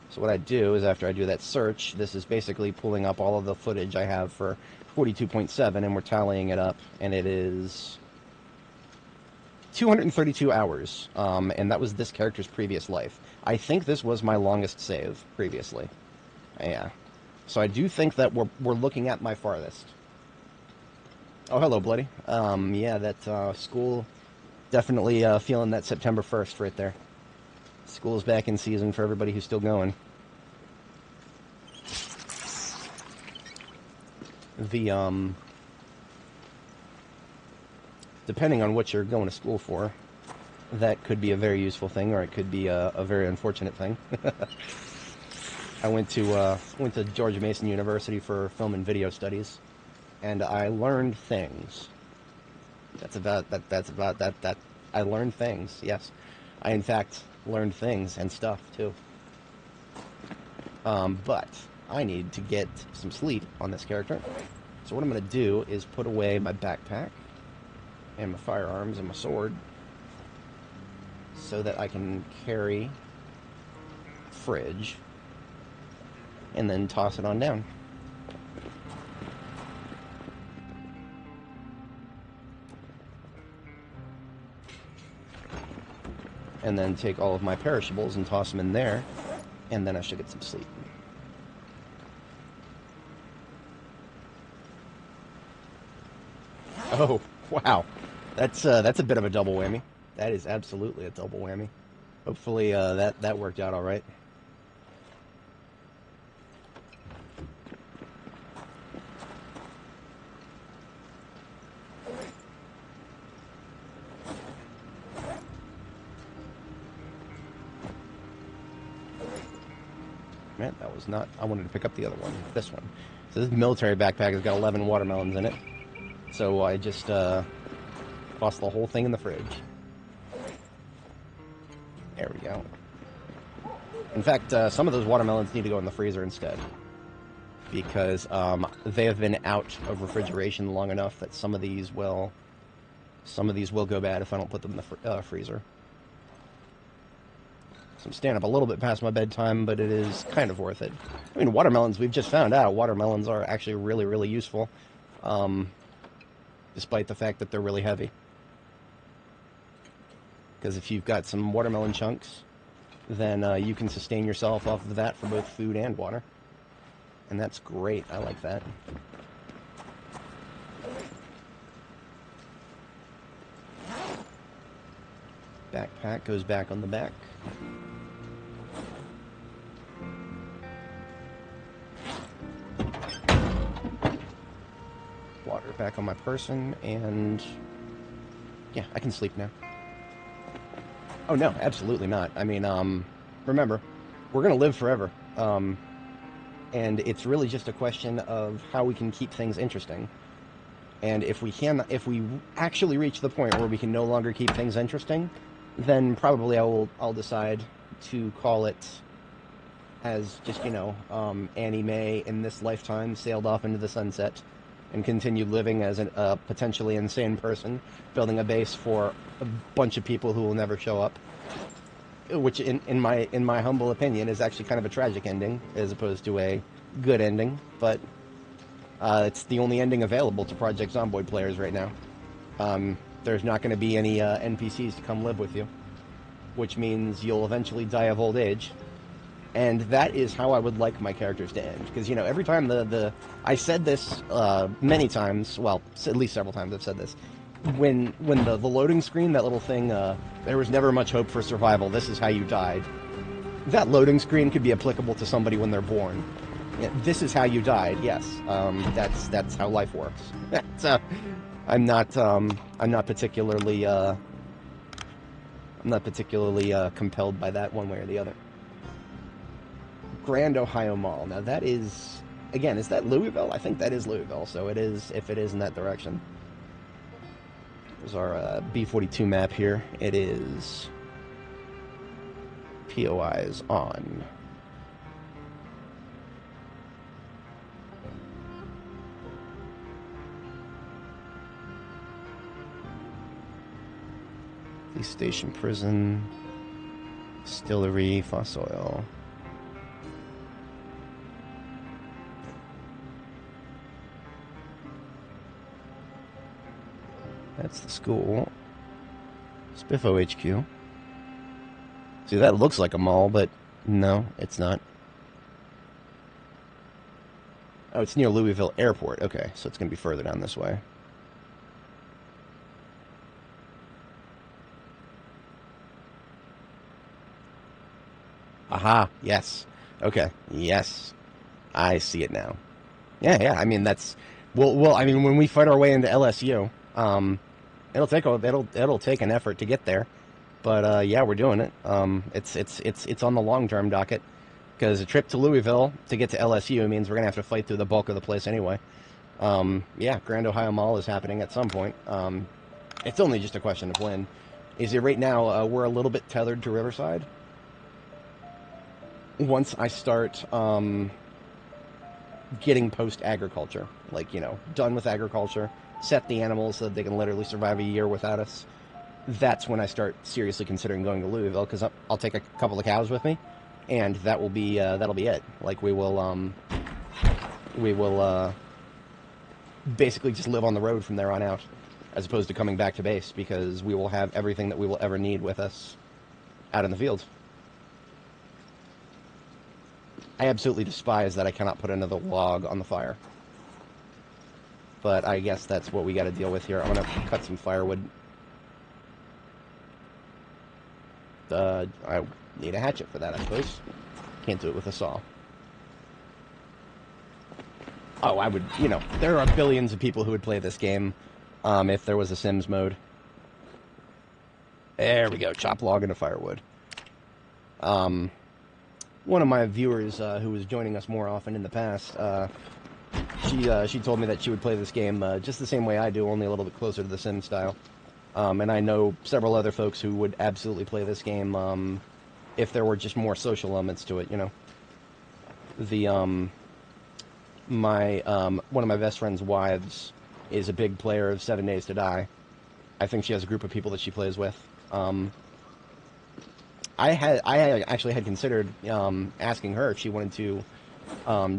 So what I do is, after I do that search, this is basically pulling up all of the footage I have for 42.7, and we're tallying it up, and it is 232 hours, and that was this character's previous life. I think this was my longest save previously. Yeah. So I do think that we're looking at my farthest. Oh, hello, Bloody. Yeah, that school, definitely feeling that September 1st right there. School's back in season for everybody who's still going. Depending on what you're going to school for, that could be a very useful thing, or it could be a very unfortunate thing. I went to George Mason University for film and video studies, and I learned things. That's about that. I learned things. Yes, I in fact learned things and stuff too. But I need to get some sleep on this character. So what I'm going to do is put away my backpack and my firearms and my sword, so that I can carry fridge and then toss it on down. And then take all of my perishables and toss them in there, and then I should get some sleep. Oh, wow. That's a bit of a double whammy. That is absolutely a double whammy. Hopefully that worked out all right. Man, that was not... I wanted to pick up the other one. This one. So this military backpack has got 11 watermelons in it. So I just tossed the whole thing in the fridge. There we go. In fact, some of those watermelons need to go in the freezer instead, because they have been out of refrigeration long enough that some of these will go bad if I don't put them in the freezer. So I'm staying up a little bit past my bedtime, but it is kind of worth it. I mean, watermelons, we've just found out, watermelons are actually really, really useful, despite the fact that they're really heavy. Because if you've got some watermelon chunks, then you can sustain yourself off of that for both food and water. And that's great. I like that. Backpack goes back on the back. Water back on my person, and yeah, I can sleep now. Oh no, absolutely not. I mean, remember, we're gonna live forever, and it's really just a question of how we can keep things interesting. And if we actually reach the point where we can no longer keep things interesting, then probably I'll decide to call it as just, you know, Annie Mae in this lifetime sailed off into the sunset and continued living as a potentially insane person, building a base for a bunch of people who will never show up, which in my humble opinion is actually kind of a tragic ending as opposed to a good ending, but it's the only ending available to Project Zomboid players right now. There's not going to be any NPCs to come live with you, which means you'll eventually die of old age. And that is how I would like my characters to end. Because, you know, every time I said this many times, well, at least several times I've said this, when the loading screen, that little thing, there was never much hope for survival, this is how you died. That loading screen could be applicable to somebody when they're born. Yeah, this is how you died, yes. That's how life works. So, I'm not particularly compelled by that one way or the other. Grand Ohio Mall. Now that is, again, is that Louisville? I think that is Louisville, so it is, if it is in that direction. There's our B42 map here. It is POI is on. Police station, prison, distillery, fossil oil. That's the school. Spiffo HQ. See, that looks like a mall, but no, it's not. Oh, it's near Louisville Airport. Okay, so it's going to be further down this way. Aha, yes. Okay, yes. I see it now. Yeah, I mean, that's... Well, I mean, when we fight our way into LSU, it'll take an effort to get there. But, yeah, we're doing it. It's on the long-term docket. Because a trip to Louisville to get to LSU means we're going to have to fight through the bulk of the place anyway. Yeah, Grand Ohio Mall is happening at some point. It's only just a question of when. Is it right now, we're a little bit tethered to Riverside. Once I start getting post-agriculture, like, you know, done with agriculture, set the animals so that they can literally survive a year without us, that's when I start seriously considering going to Louisville, because I'll take a couple of cows with me, and that'll be it. Like, we will basically just live on the road from there on out, as opposed to coming back to base, because we will have everything that we will ever need with us out in the field. I absolutely despise that I cannot put another log on the fire. But I guess that's what we got to deal with here. I'm going to cut some firewood. I need a hatchet for that, I suppose. Can't do it with a saw. Oh, I would, you know, there are billions of people who would play this game if there was a Sims mode. There we go, chop log into firewood. One of my viewers who was joining us more often in the past, she told me that she would play this game just the same way I do, only a little bit closer to the Sim style. And I know several other folks who would absolutely play this game if there were just more social elements to it, you know. The one of my best friend's wives is a big player of 7 Days to Die. I think she has a group of people that she plays with. I actually had considered asking her if she wanted to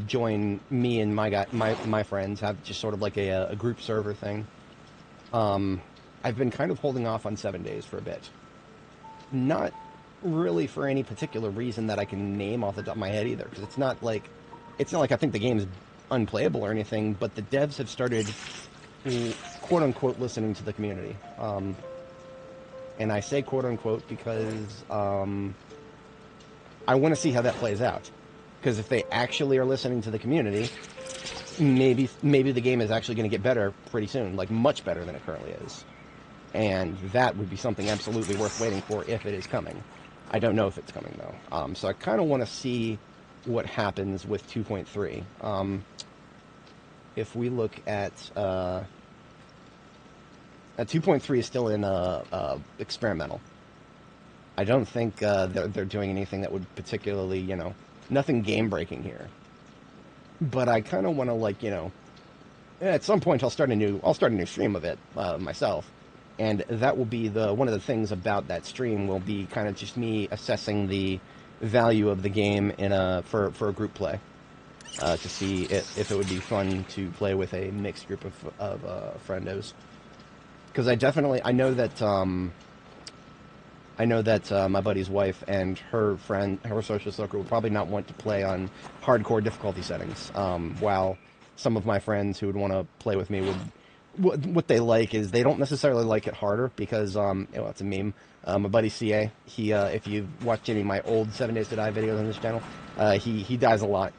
join me and my friends, have just sort of like a group server thing. I've been kind of holding off on 7 Days for a bit. Not really for any particular reason that I can name off the top of my head either, because it's not like I think the game is unplayable or anything, but the devs have started quote unquote listening to the community. And I say quote unquote because I want to see how that plays out. Because if they actually are listening to the community, maybe the game is actually going to get better pretty soon, like much better than it currently is. And that would be something absolutely worth waiting for if it is coming. I don't know if it's coming though. So I kind of want to see what happens with 2.3. If we look at 2.3 is still in experimental. I don't think they're doing anything that would particularly, you know, nothing game breaking here. But I kind of want to, like, you know, at some point I'll start a new stream of it myself, and that will be one of the things about that stream will be kind of just me assessing the value of the game for a group play, to see if it would be fun to play with a mixed group of friendos. Because I know that my buddy's wife and her social circle would probably not want to play on hardcore difficulty settings. While some of my friends who would want to play with me what they like is they don't necessarily like it harder because it's a meme. My buddy CA, he if you've watched any of my old 7 Days to Die videos on this channel, he dies a lot.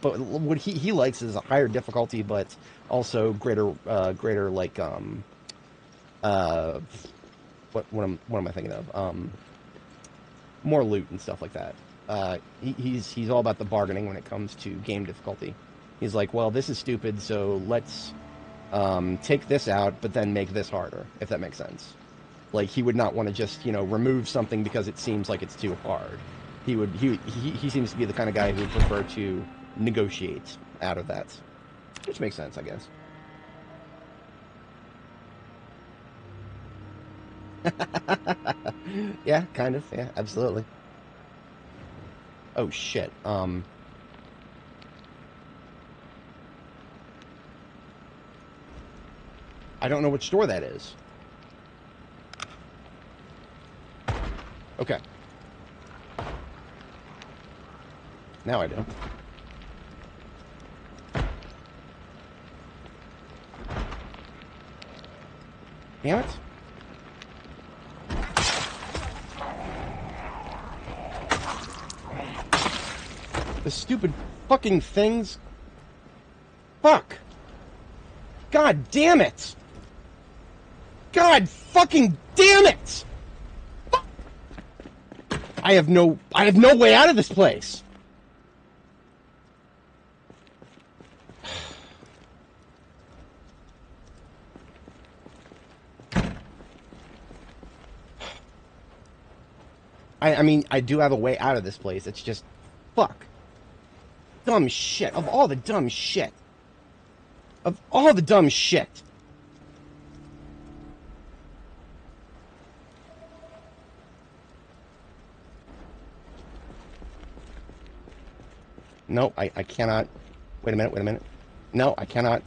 But what he likes is a higher difficulty, but also greater like what am I thinking of? More loot and stuff like that. He's all about the bargaining when it comes to game difficulty. He's like, well, this is stupid, so let's take this out, but then make this harder, if that makes sense. Like, he would not want to just, you know, remove something because it seems like it's too hard. He seems to be the kind of guy who would prefer to negotiate out of that, which makes sense, I guess. Yeah, kind of. Yeah, absolutely. Oh shit. I don't know which store that is. Okay. Now I do. Damn it. The stupid fucking things. Fuck. God damn it. God fucking damn it. I have no way out of this place. I mean, I do have a way out of this place. It's just, fuck. Dumb shit. Of all the dumb shit. Of all the dumb shit. No, I cannot. Wait a minute. No, I cannot.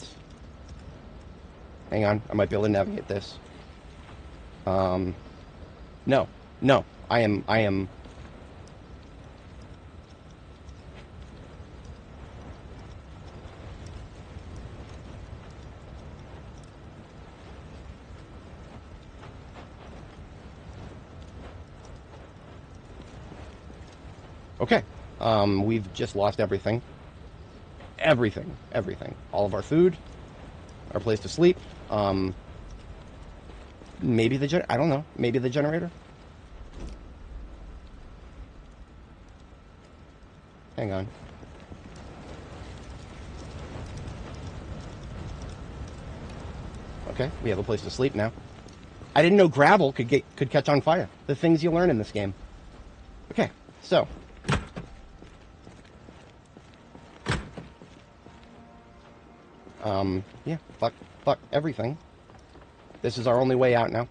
Hang on, I might be able to navigate this. No, I am... Okay, we've just lost everything. Everything. All of our food, our place to sleep, maybe I don't know, maybe the generator? Hang on. Okay, we have a place to sleep now. I didn't know gravel could catch on fire. The things you learn in this game. Okay, so. Yeah, fuck everything. This is our only way out now.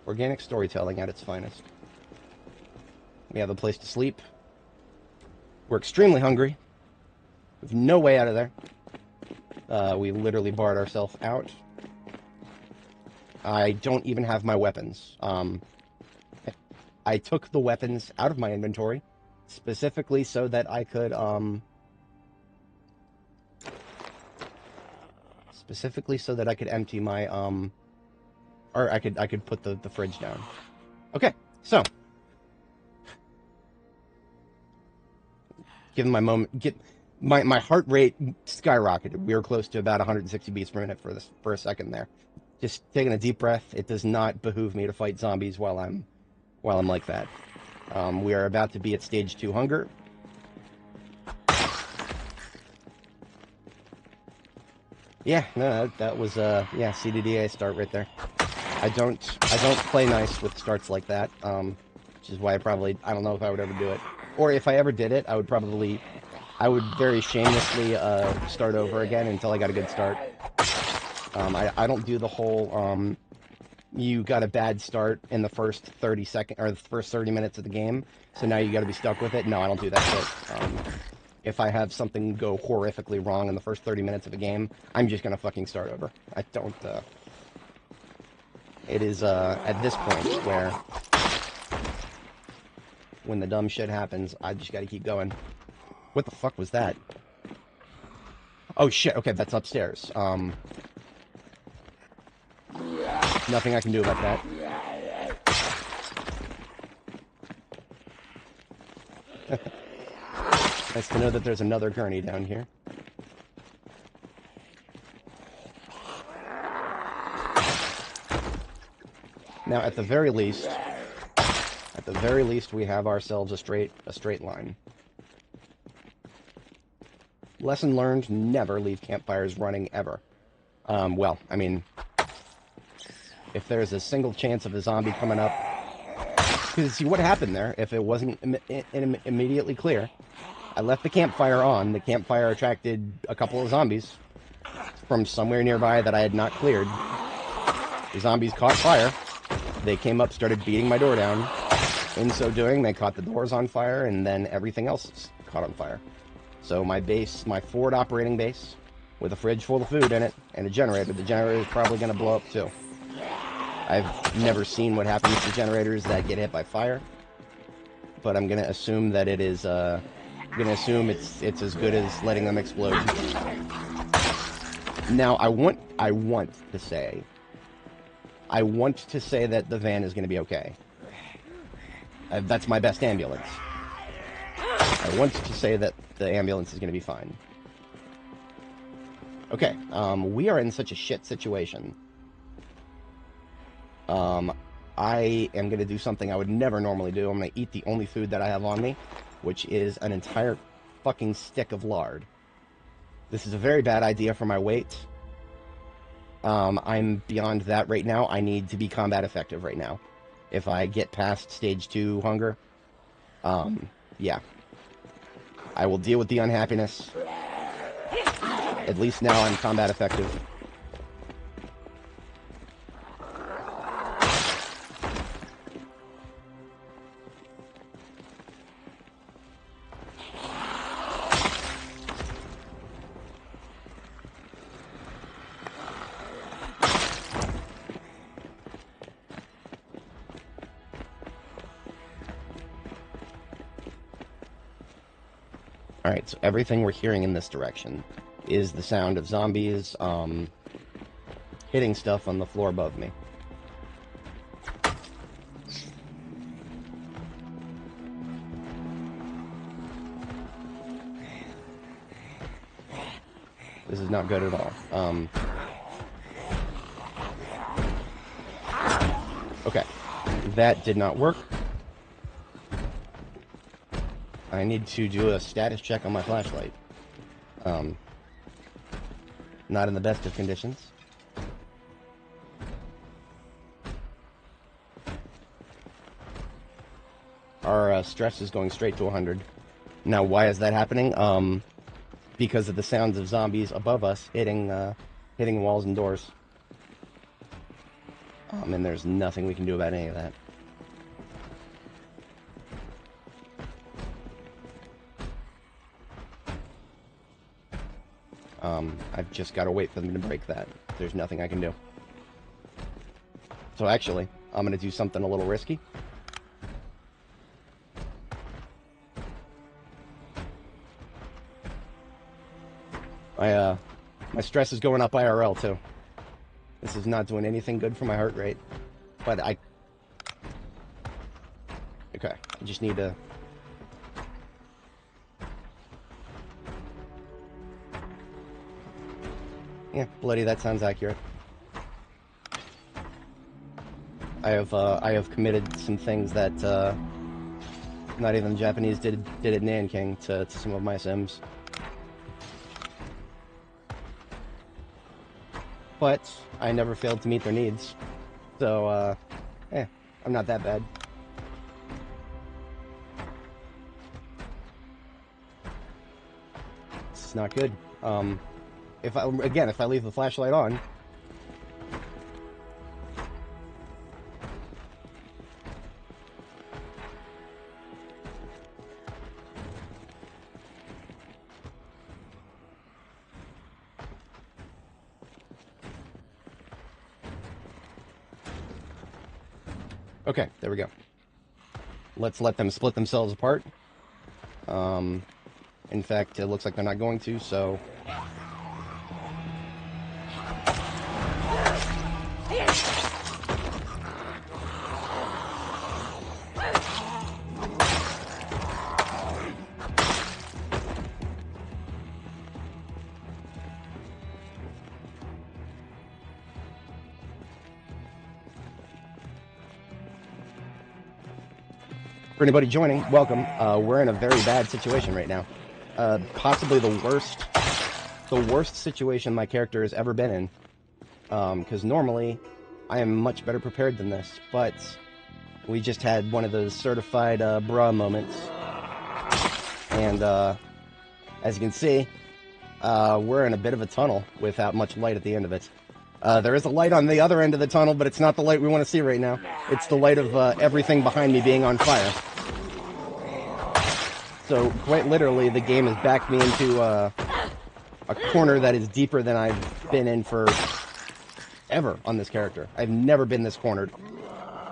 Organic storytelling at its finest. We have a place to sleep. We're extremely hungry. We have no way out of there. We literally barred ourselves out. I don't even have my weapons. I took the weapons out of my inventory, specifically so that I could, empty my, or I could put the fridge down. Okay, so. Given my moment, my heart rate skyrocketed. We were close to about 160 beats per minute for a second there. Just taking a deep breath. It does not behoove me to fight zombies while I'm like that. We are about to be at stage 2 hunger. Yeah, no, that was yeah, CDDA start right there. I don't play nice with starts like that. Which is why I don't know if I would ever do it. Or if I ever did it, I would very shamelessly start over again until I got a good start. I don't do the whole you got a bad start in the first 30 seconds or the first 30 minutes of the game, so now you got to be stuck with it. No, I don't do that shit. If I have something go horrifically wrong in the first 30 minutes of a game, I'm just gonna fucking start over. I don't. It is at this point where when the dumb shit happens, I just gotta keep going. What the fuck was that? Oh shit, okay, that's upstairs. Nothing I can do about that. Nice to know that there's another gurney down here. Now, at the very least, we have ourselves a straight line. Lesson learned, never leave campfires running, ever. Well, I mean, if there's a single chance of a zombie coming up... Because see, what happened there, if it wasn't immediately clear, I left the campfire on. The campfire attracted a couple of zombies from somewhere nearby that I had not cleared. The zombies caught fire. They came up, started beating my door down. In so doing, they caught the doors on fire, and then everything else caught on fire. So my base, my forward operating base, with a fridge full of food in it, and a generator. The generator is probably going to blow up too. I've never seen what happens to generators that get hit by fire, but I'm going to assume that it is, I'm going to assume it's as good as letting them explode. Now, I want to say that the van is going to be okay. That's my best ambulance. I want to say that the ambulance is going to be fine. Okay, we are in such a shit situation. I am going to do something I would never normally do. I'm going to eat the only food that I have on me, which is an entire fucking stick of lard. This is a very bad idea for my weight. I'm beyond that right now. I need to be combat effective right now. If I get past stage 2 hunger, yeah. I will deal with the unhappiness. At least now I'm combat effective. Alright, so everything we're hearing in this direction is the sound of zombies, hitting stuff on the floor above me. This is not good at all. Okay, that did not work. I need to do a status check on my flashlight. Not in the best of conditions. our stress is going straight to 100. Now, why is that happening? Because of the sounds of zombies above us hitting walls and doors. And there's nothing we can do about any of that. I've just got to wait for them to break that. There's nothing I can do. So actually, I'm going to do something a little risky. My stress is going up IRL too. This is not doing anything good for my heart rate. But okay, I just need to... Yeah, bloody, that sounds accurate. I have committed some things that not even the Japanese did at Nanking to some of my Sims. But I never failed to meet their needs. So, I'm not that bad. It's not good. If I leave the flashlight on... Okay, there we go. Let's let them split themselves apart. In fact, it looks like they're not going to, so... For anybody joining, welcome. We're in a very bad situation right now. Possibly the worst situation my character has ever been in. Because normally, I am much better prepared than this, but we just had one of those certified bra moments. And as you can see, we're in a bit of a tunnel without much light at the end of it. There is a light on the other end of the tunnel, but it's not the light we want to see right now. It's the light of everything behind me being on fire. So, quite literally, the game has backed me into a corner that is deeper than I've been in for ever on this character. I've never been this cornered.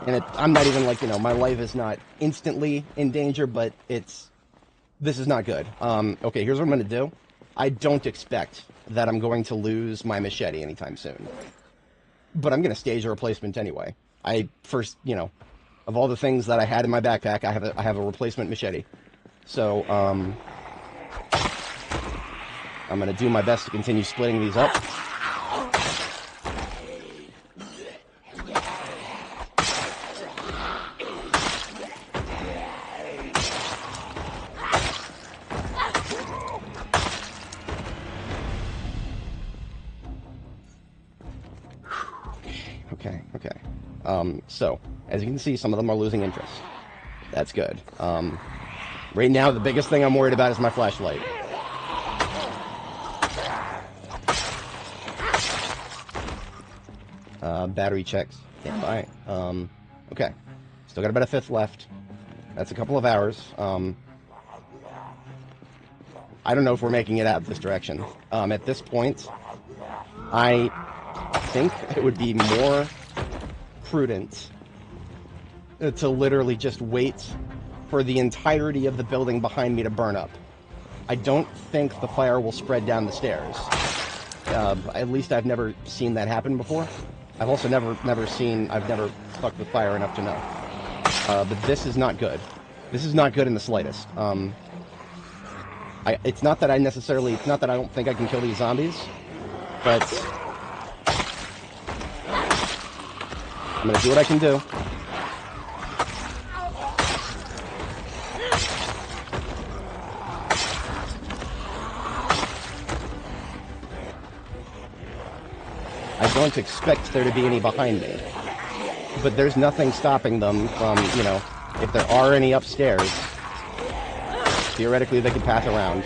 And I'm not even like, my life is not instantly in danger, but this is not good. Okay, here's what I'm going to do. I don't expect that I'm going to lose my machete anytime soon. But I'm going to stage a replacement anyway. Of all the things that I had in my backpack, I have a replacement machete. So, I'm going to do my best to continue splitting these up. Okay. So, as you can see, some of them are losing interest. That's good. Right now, the biggest thing I'm worried about is my flashlight. Battery checks. Stand by. Okay. Still got about a fifth left. That's a couple of hours. I don't know if we're making it out this direction. At this point, I think it would be more prudent to literally just wait for the entirety of the building behind me to burn up. I don't think the fire will spread down the stairs. At least I've never seen that happen before. I've also never fucked with fire enough to know. But this is not good. This is not good in the slightest. It's not that I don't think I can kill these zombies, but I'm gonna do what I can do. I don't expect there to be any behind me, but there's nothing stopping them from, If there are any upstairs, theoretically they could pass around.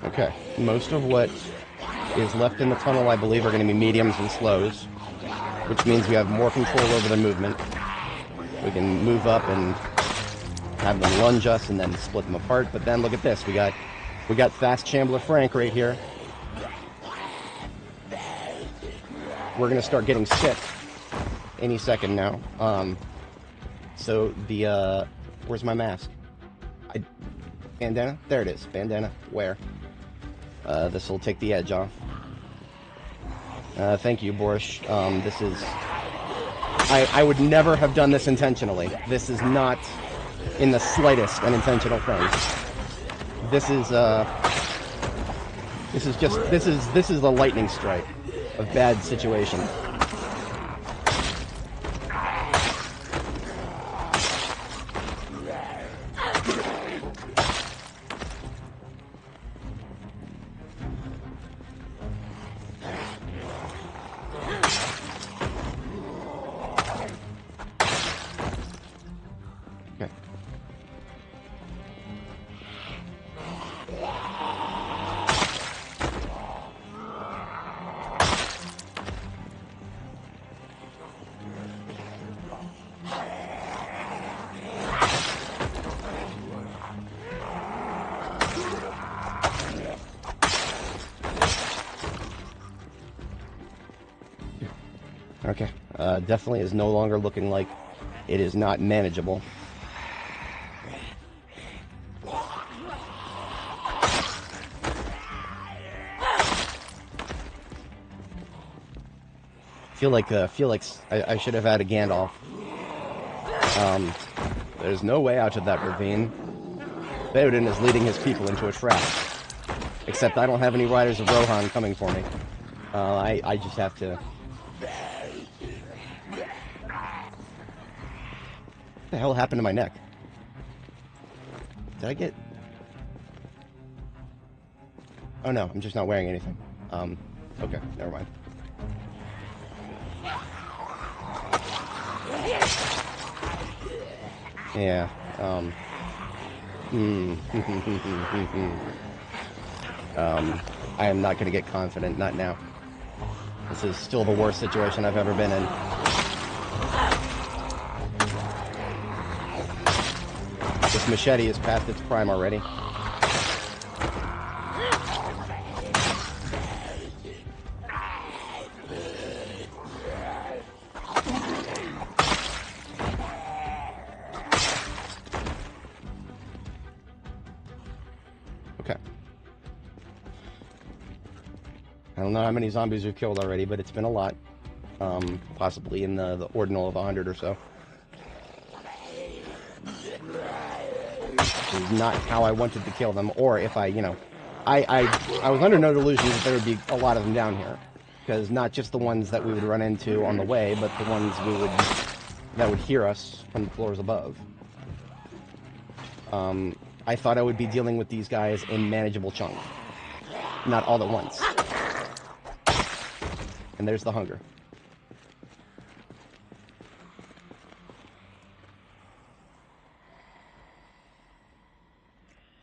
Okay, most of what is left in the tunnel, I believe, are going to be mediums and slows, which means we have more control over their movement. We can move up and have them lunge us and then split them apart. But then look at this, we got Fast Shambler Frank right here. We're going to start getting sick any second now. So the where's my mask? Bandana? There it is. Bandana. Where? This will take the edge off. Thank you, Borscht. This is... I would never have done this intentionally. This is not in the slightest an intentional thing. This is the lightning strike of bad situation. Okay, definitely is no longer looking like it is not manageable. Feel like I should have had a Gandalf. There's no way out of that ravine. Theoden is leading his people into a trap. Except I don't have any riders of Rohan coming for me. I just have to... What the hell happened to my neck? Did I get... Oh no, I'm just not wearing anything. Okay, never mind. Yeah, I am not gonna get confident, not now. This is still the worst situation I've ever been in. This machete is past its prime already. Okay. I don't know how many zombies we've killed already, but it's been a lot. Possibly in the ordinal of 100 or so. This is not how I wanted to kill them, or if I, you know... I was under no delusion that there would be a lot of them down here. Because not just the ones that we would run into on the way, but the ones that would hear us from the floors above. I thought I would be dealing with these guys in manageable chunks. Not all at once. And there's the hunger.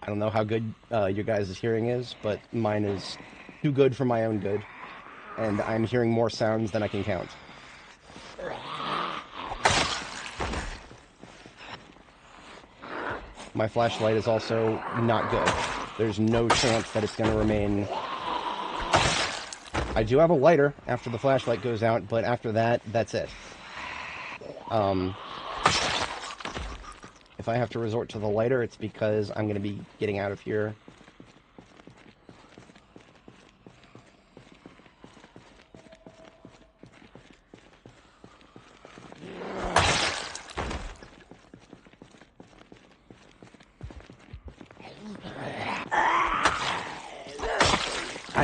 I don't know how good your guys' hearing is, but mine is too good for my own good. And I'm hearing more sounds than I can count. My flashlight is also not good. There's no chance that it's going to remain... I do have a lighter after the flashlight goes out, but after that, that's it. If I have to resort to the lighter, it's because I'm going to be getting out of here.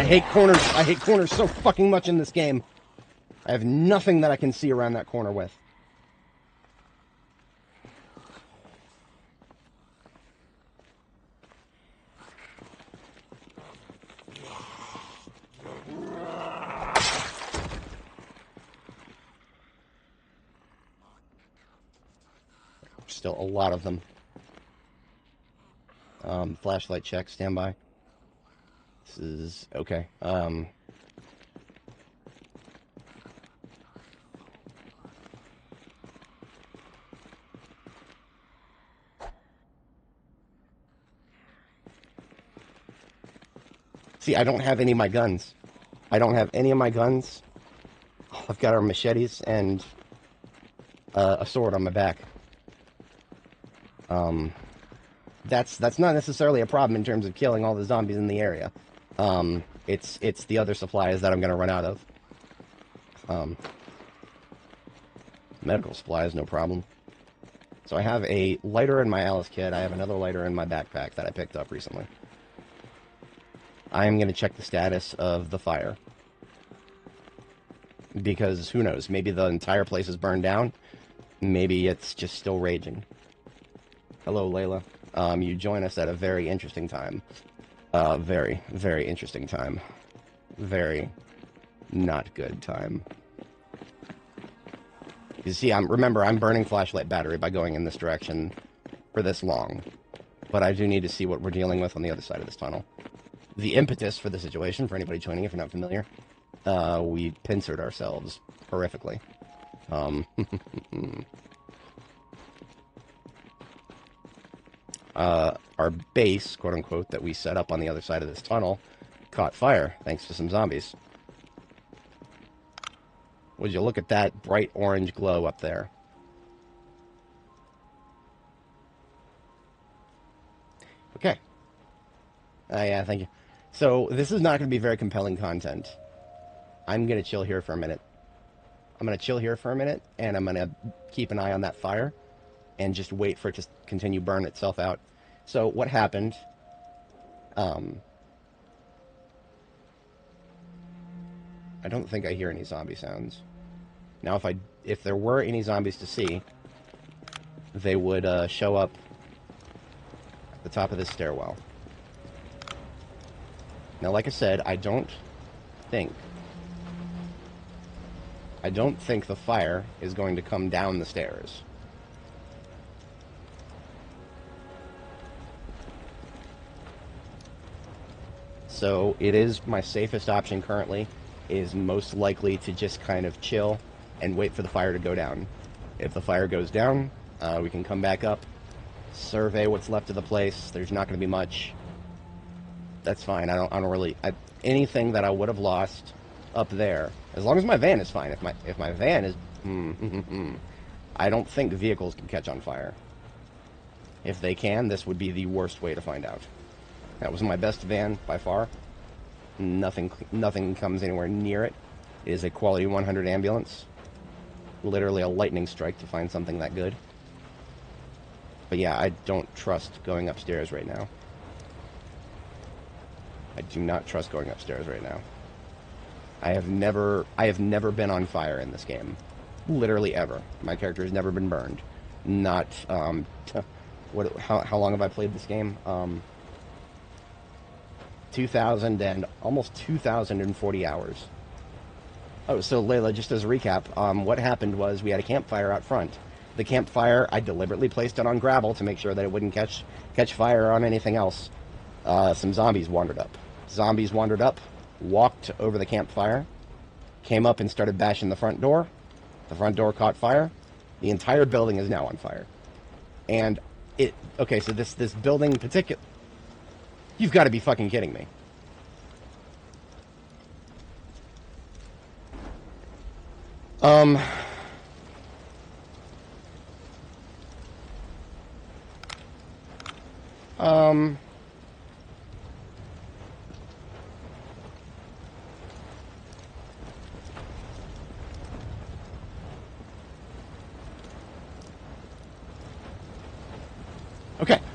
I hate corners. I hate corners so fucking much in this game. I have nothing that I can see around that corner with. Still a lot of them. Flashlight check, standby. This is okay. See, I don't have any of my guns. I don't have any of my guns. I've got our machetes and a sword on my back. That's not necessarily a problem in terms of killing all the zombies in the area. It's the other supplies that I'm going to run out of. Medical supplies, no problem. So I have a lighter in my Alice kit. I have another lighter in my backpack that I picked up recently. I am going to check the status of the fire. Because, who knows, maybe the entire place is burned down. Maybe it's just still raging. Hello, Layla. You join us at a very interesting time. Very, very interesting time. Very not good time. You see, remember, I'm burning flashlight battery by going in this direction for this long. But I do need to see what we're dealing with on the other side of this tunnel. The impetus for the situation, for anybody joining if you're not familiar, we pincered ourselves horrifically. Our base, quote-unquote, that we set up on the other side of this tunnel caught fire, thanks to some zombies. Would you look at that bright orange glow up there? Okay. Yeah, thank you. So, this is not going to be very compelling content. I'm going to chill here for a minute. I'm going to chill here for a minute, and I'm going to keep an eye on that fire, and just wait for it to continue burn itself out. So, what happened... I don't think I hear any zombie sounds. Now, if there were any zombies to see, they would show up at the top of this stairwell. Now, like I said, I don't think the fire is going to come down the stairs. So, it is my safest option currently, is most likely to just kind of chill and wait for the fire to go down. If the fire goes down, we can come back up, survey what's left of the place. There's not going to be much. That's fine. I don't really... anything that I would have lost up there, as long as my van is fine. If my van is... I don't think vehicles can catch on fire. If they can, this would be the worst way to find out. That was my best van, by far. Nothing comes anywhere near it. It is a quality 100 ambulance. Literally a lightning strike to find something that good. But yeah, I don't trust going upstairs right now. I do not trust going upstairs right now. I have never been on fire in this game. Literally ever. My character has never been burned. Not, how long have I played this game? 2,000 and almost 2,040 hours. Oh, so Layla, just as a recap, what happened was we had a campfire out front. The campfire, I deliberately placed it on gravel to make sure that it wouldn't catch fire on anything else. Some zombies wandered up. Zombies wandered up, walked over the campfire, came up and started bashing the front door. The front door caught fire. The entire building is now on fire. And okay, so this building in particular... You've got to be fucking kidding me.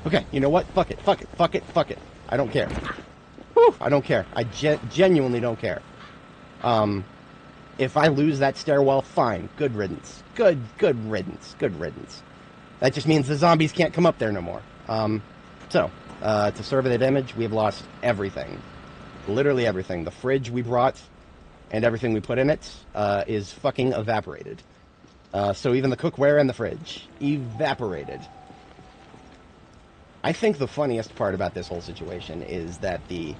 Okay, you know what? Fuck it. I don't care. Woo! Whew, I don't care. I genuinely don't care. If I lose that stairwell, fine. Good riddance. Good riddance. Good riddance. That just means the zombies can't come up there no more. To survey the damage, we have lost everything. Literally everything. The fridge we brought and everything we put in it is fucking evaporated. So even the cookware and the fridge. Evaporated. I think the funniest part about this whole situation is that the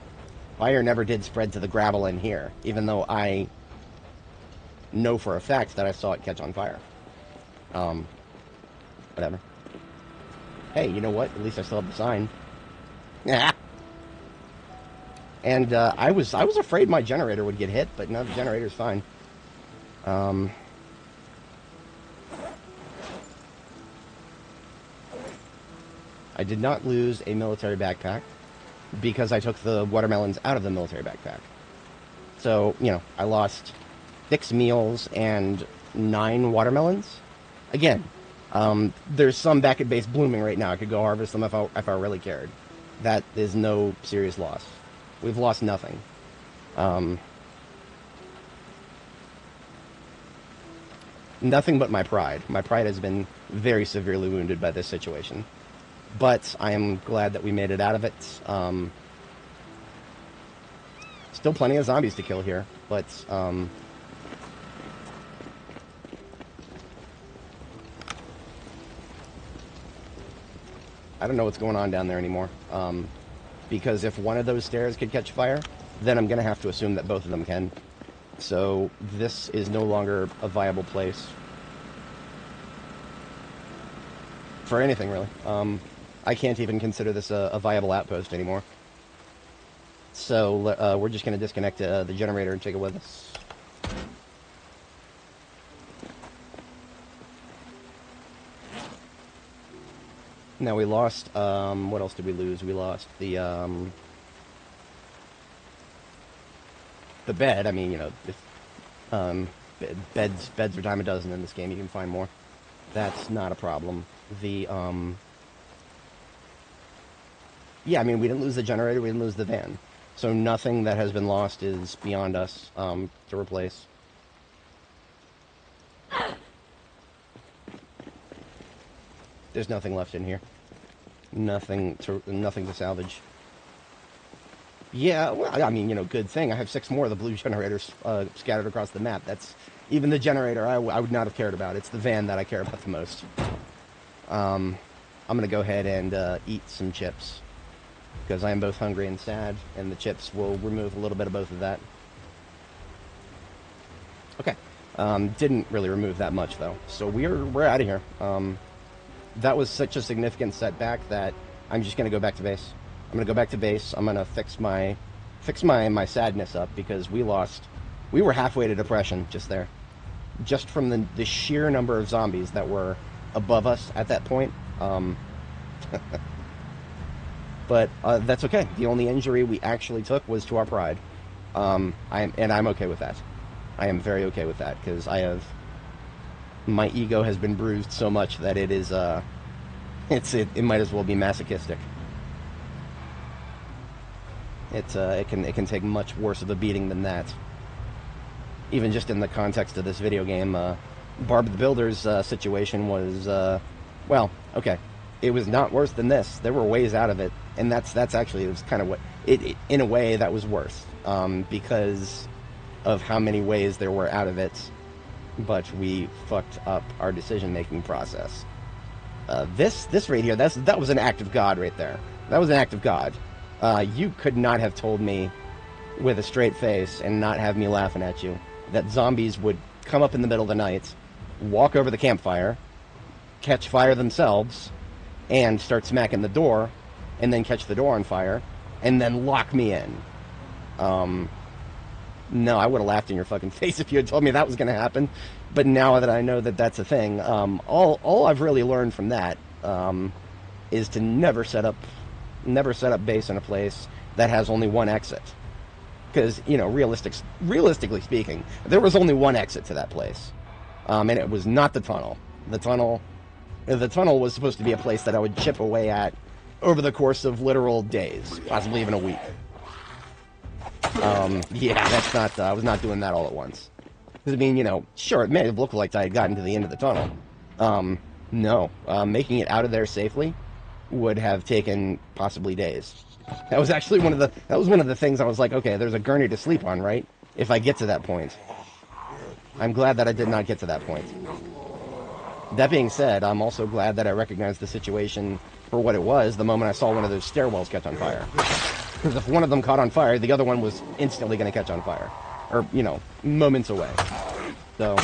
fire never did spread to the gravel in here, even though I know for a fact that I saw it catch on fire. Whatever. Hey, you know what? At least I still have the sign. Yeah. And I was afraid my generator would get hit, but no, the generator's fine. I did not lose a military backpack because I took the watermelons out of the military backpack. So, you know, I lost 6 meals and 9 watermelons. Again, there's some back at base blooming right now. I could go harvest them if I really cared. That is no serious loss. We've lost nothing. Nothing but my pride. My pride has been very severely wounded by this situation. But I am glad that we made it out of it. Still plenty of zombies to kill here, but I don't know what's going on down there anymore. Because if one of those stairs could catch fire, then I'm going to have to assume that both of them can. So this is no longer a viable place for anything, really. I can't even consider this a viable outpost anymore. So we're just going to disconnect the generator and take it with us. Now we lost, what else did we lose? We lost the bed. I mean, you know, if, beds are dime a dozen in this game. You can find more. That's not a problem. The, yeah, I mean, we didn't lose the generator, we didn't lose the van. So nothing that has been lost is beyond us to replace. There's nothing left in here. Nothing to salvage. Yeah, well, I mean, you know, good thing. I have 6 more of the blue generators scattered across the map. That's even the generator I would not have cared about. It's the van that I care about the most. I'm going to go ahead and eat some chips, because I am both hungry and sad, and the chips will remove a little bit of both of that. Okay. Didn't really remove that much, though. So we're out of here. That was such a significant setback that I'm just going to go back to base. I'm going to go back to base. I'm going to fix my sadness up, because we were halfway to depression just there. Just from the sheer number of zombies that were above us at that point. But that's okay. The only injury we actually took was to our pride. I'm okay with that. I am very okay with that, because my ego has been bruised so much that it is it might as well be masochistic. It can take much worse of a beating than that. Even just in the context of this video game, Barb the Builder's situation was well, okay, it was not worse than this. There were ways out of it, and that's actually, it was kind of what it in a way that was worse, because of how many ways there were out of it. But we fucked up our decision-making process. This right here, that was an act of God right there. That was an act of God. You could not have told me with a straight face and not have me laughing at you that zombies would come up in the middle of the night, walk over the campfire, catch fire themselves, and start smacking the door, and then catch the door on fire, and then lock me in. No, I would have laughed in your fucking face if you had told me that was going to happen. But now that I know that that's a thing, all I've really learned from that is to never set up base in a place that has only one exit. Because, you know, realistically speaking, there was only one exit to that place, and it was not the tunnel. The tunnel was supposed to be a place that I would chip away at over the course of literal days, possibly even a week. Yeah, that's not, I was not doing that all at once. Because, I mean, you know, sure, it may have looked like I had gotten to the end of the tunnel. No. Making it out of there safely would have taken possibly days. That was actually one of the things I was like, okay, there's a gurney to sleep on, right? If I get to that point. I'm glad that I did not get to that point. That being said, I'm also glad that I recognized the situation for what it was the moment I saw one of those stairwells catch on fire. Because if one of them caught on fire, the other one was instantly going to catch on fire. Or, you know, moments away. So,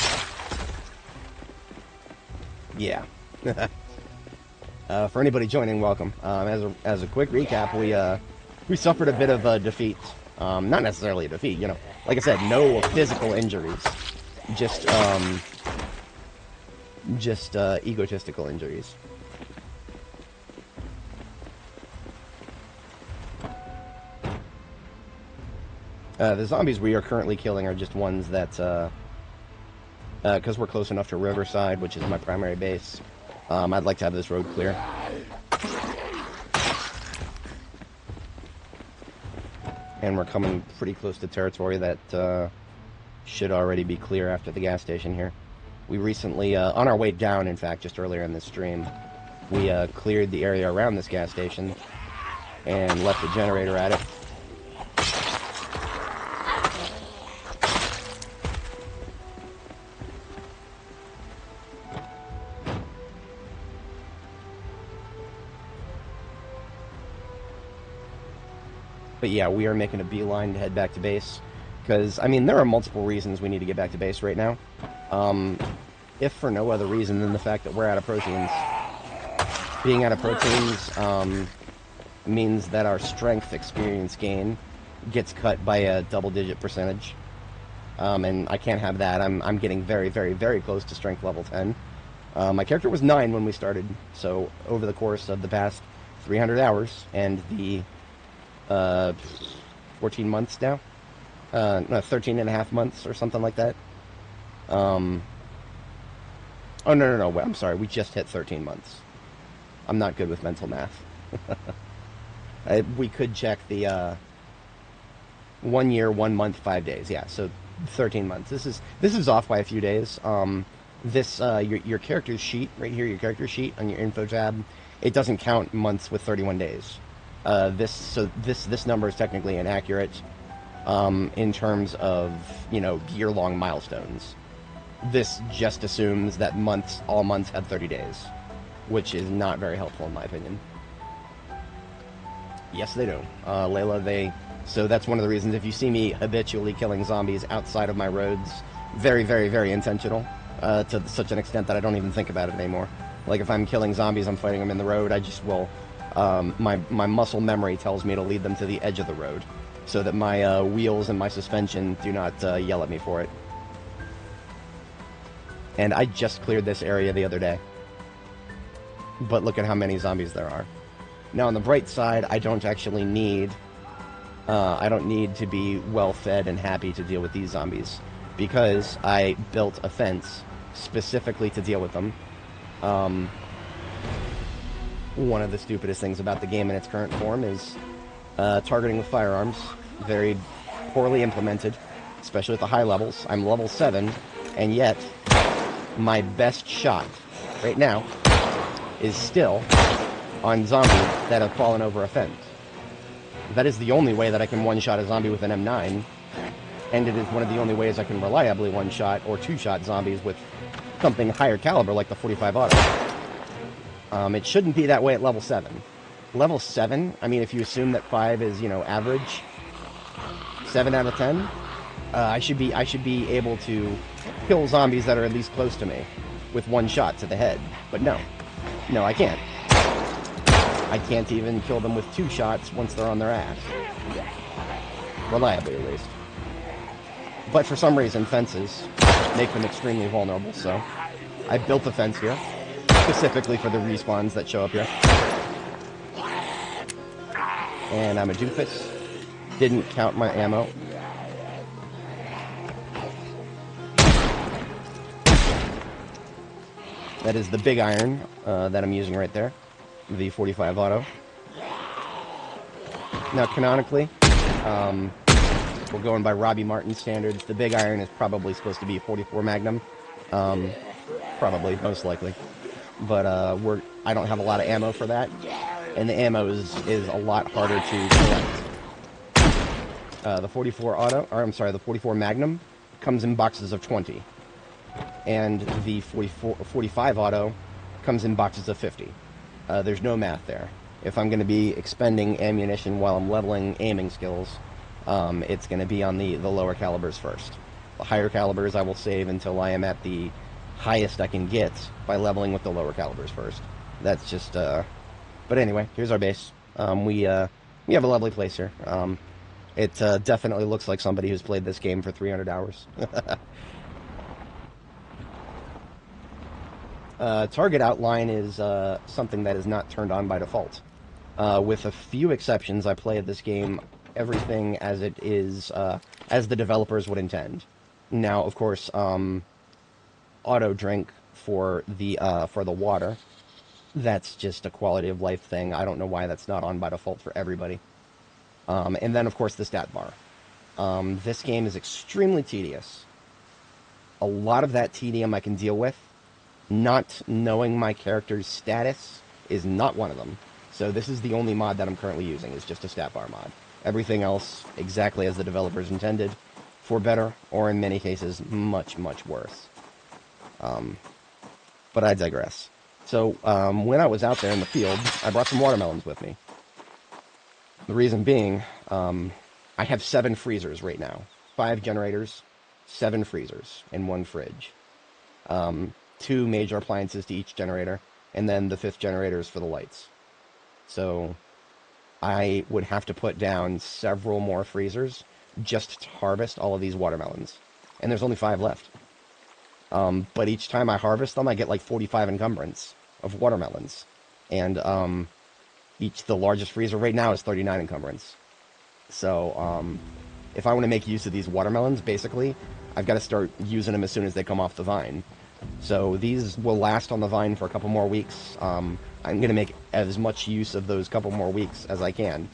yeah. For anybody joining, welcome. As a quick recap, we suffered a bit of a defeat. Not necessarily a defeat, you know. Like I said, no physical injuries. Just egotistical injuries. The zombies we are currently killing are just ones that, because we're close enough to Riverside, which is my primary base, I'd like to have this road clear. And we're coming pretty close to territory that should already be clear after the gas station here. We recently, on our way down, in fact, just earlier in this stream, we cleared the area around this gas station and left the generator at it. But yeah, we are making a beeline to head back to base. Because, I mean, there are multiple reasons we need to get back to base right now. If for no other reason than the fact that we're out of proteins. Being out of proteins means that our strength experience gain gets cut by a double-digit percentage. And I can't have that. I'm getting very, very, very close to strength level 10. My character was 9 when we started. So, over the course of the past 300 hours and the 14 months now. No, 13 and a half months or something like that. Oh, no. I'm sorry. We just hit 13 months. I'm not good with mental math. We could check the 1 year, 1 month, 5 days. Yeah, so 13 months. This is off by a few days. Your character sheet right here, your character sheet on your info tab, it doesn't count months with 31 days. This number is technically inaccurate in terms of, you know, year-long milestones. This just assumes that all months have 30 days, which is not very helpful in my opinion. Yes, they do. Layla, so that's one of the reasons if you see me habitually killing zombies outside of my roads, very, very, very intentional, to such an extent that I don't even think about it anymore. Like if I'm killing zombies, I'm fighting them in the road, I just will... my muscle memory tells me to lead them to the edge of the road so that my wheels and my suspension do not yell at me for it. And I just cleared this area the other day. But look at how many zombies there are. Now on the bright side, I don't actually need... I don't need to be well-fed and happy to deal with these zombies. Because I built a fence specifically to deal with them. One of the stupidest things about the game in its current form is targeting with firearms. Very poorly implemented, especially at the high levels. I'm level 7, and yet my best shot right now is still on zombies that have fallen over a fence. That is the only way that I can one-shot a zombie with an M9, and it is one of the only ways I can reliably one-shot or two-shot zombies with something higher caliber like the 45 auto. It shouldn't be that way at level 7. Level 7, I mean, if you assume that 5 is, you know, average, 7 out of 10, I should be able to kill zombies that are at least close to me with one shot to the head. But no, I can't. I can't even kill them with 2 shots once they're on their ass. Reliably, at least. But for some reason, fences make them extremely vulnerable, so I built a fence here, specifically for the respawns that show up here. And I'm a doofus. Didn't count my ammo. That is the big iron that I'm using right there. The 45 auto. Now, canonically, If we're going by Robbie Martin standards, the big iron is probably supposed to be 44 Magnum. Probably, most likely. But I don't have a lot of ammo for that, and the ammo is a lot harder to collect. The 44 auto, or I'm sorry, the 44 Magnum comes in boxes of 20, and the 45 auto comes in boxes of 50. There's no math there. If I'm going to be expending ammunition while I'm leveling aiming skills, it's going to be on the lower calibers first. The higher calibers I will save until I am at the highest I can get by leveling with the lower calibers first. That's just, but anyway, here's our base. We have a lovely place here. It definitely looks like somebody who's played this game for 300 hours. Target outline is something that is not turned on by default. With a few exceptions, I play this game everything as it is, as the developers would intend. Now, of course, auto drink for the water, that's just a quality of life thing. I don't know why that's not on by default for everybody. And then, of course, the stat bar. This game is extremely tedious. A lot of that tedium I can deal with. Not knowing my character's status is not one of them. So this is the only mod that I'm currently using, is just a stat bar mod. Everything else, exactly as the developers intended, for better, or in many cases, much, much worse. But I digress. So, when I was out there in the field, I brought some watermelons with me. The reason being, I have 7 freezers right now. 5 generators, 7 freezers, and 1 fridge. 2 major appliances to each generator, and then the 5th generators for the lights. So, I would have to put down several more freezers just to harvest all of these watermelons. And there's only 5 left. But each time I harvest them, I get like 45 encumbrance of watermelons. And the largest freezer right now is 39 encumbrance. So if I want to make use of these watermelons, basically, I've got to start using them as soon as they come off the vine. So these will last on the vine for a couple more weeks. I'm going to make as much use of those couple more weeks as I can.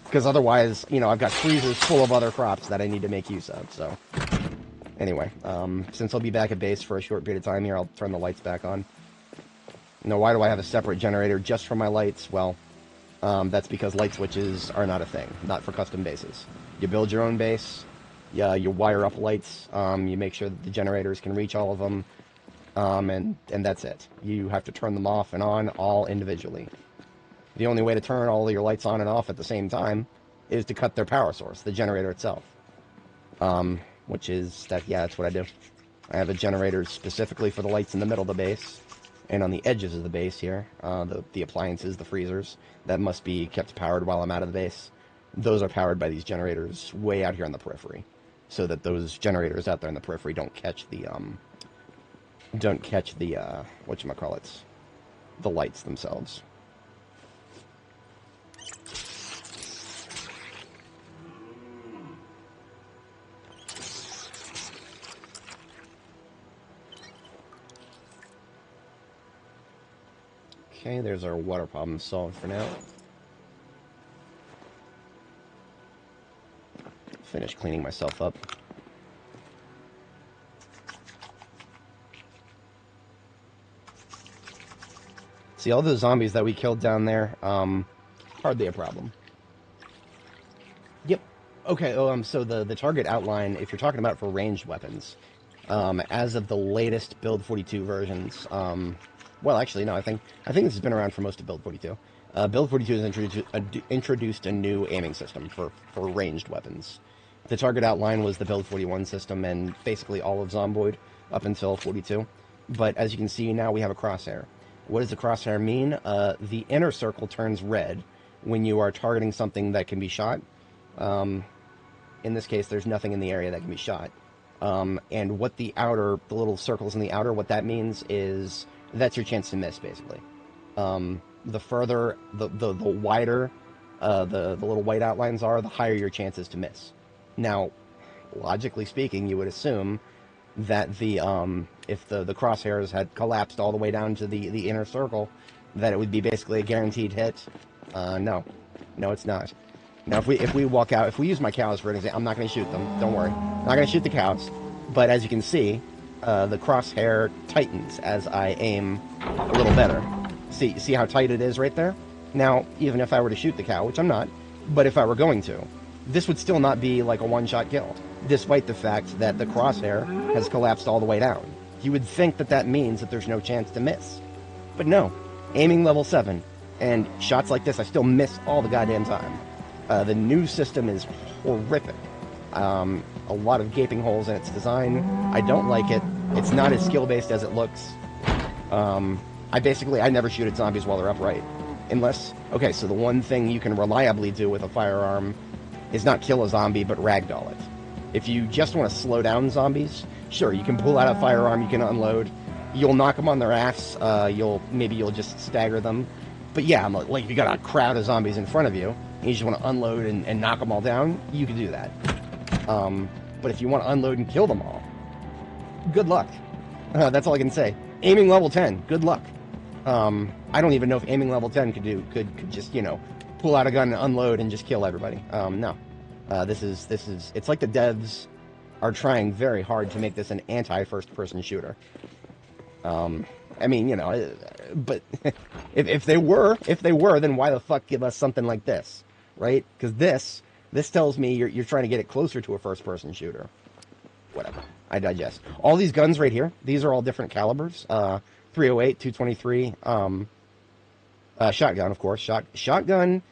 Because otherwise, you know, I've got freezers full of other crops that I need to make use of, so... Anyway, since I'll be back at base for a short period of time here, I'll turn the lights back on. Now, why do I have a separate generator just for my lights? Well, that's because light switches are not a thing, not for custom bases. You build your own base, you wire up lights, you make sure that the generators can reach all of them, and that's it. You have to turn them off and on all individually. The only way to turn all of your lights on and off at the same time is to cut their power source, the generator itself. Which is, that's what I do. I have a generator specifically for the lights in the middle of the base, and on the edges of the base here, the appliances, the freezers, that must be kept powered while I'm out of the base. Those are powered by these generators way out here on the periphery, so that those generators out there in the periphery don't catch the whatchamacallits, the lights themselves. Okay, there's our water problem solved for now. Finish cleaning myself up. See, all those zombies that we killed down there, hardly a problem. Yep. Okay, so the target outline, if you're talking about for ranged weapons, as of the latest Build 42 versions, well, actually, no, I think this has been around for most of Build 42. Build 42 has introduced a new aiming system for ranged weapons. The target outline was the Build 41 system and basically all of Zomboid up until 42. But as you can see, now we have a crosshair. What does the crosshair mean? The inner circle turns red when you are targeting something that can be shot. In this case, there's nothing in the area that can be shot. And what the little circles in the outer, what that means is that's your chance to miss, basically. The further, the wider the little white outlines are, the higher your chances to miss. Now, logically speaking, you would assume that if the crosshairs had collapsed all the way down to the inner circle, that it would be basically a guaranteed hit. No, it's not. Now, if we walk out, if we use my cows for an example, I'm not going to shoot them. Don't worry. I'm not going to shoot the cows. But as you can see, the crosshair tightens as I aim a little better. See how tight it is right there? Now, even if I were to shoot the cow, which I'm not, but if I were going to, this would still not be like a one-shot kill, despite the fact that the crosshair has collapsed all the way down. You would think that that means that there's no chance to miss. But no. Aiming level 7, and shots like this, I still miss all the goddamn time. The new system is horrific. A lot of gaping holes in its design. I don't like it. It's not as skill-based as it looks. I never shoot at zombies while they're upright. Unless, okay, so the one thing you can reliably do with a firearm is not kill a zombie, but ragdoll it. If you just want to slow down zombies, sure, you can pull out a firearm, you can unload. You'll knock them on their ass, maybe you'll just stagger them. But yeah, like if you got a crowd of zombies in front of you, and you just want to unload and knock them all down, you can do that. But if you want to unload and kill them all, good luck. That's all I can say. Aiming level 10, good luck. I don't even know if aiming level 10 could just, pull out a gun and unload and just kill everybody. No. It's like the devs are trying very hard to make this an anti-first-person shooter. I mean, but if they were, then why the fuck give us something like this, right? Because this tells me you're trying to get it closer to a first-person shooter. Whatever. I digest. All these guns right here, these are all different calibers. 308, 223, shotgun, of course. Shotgun,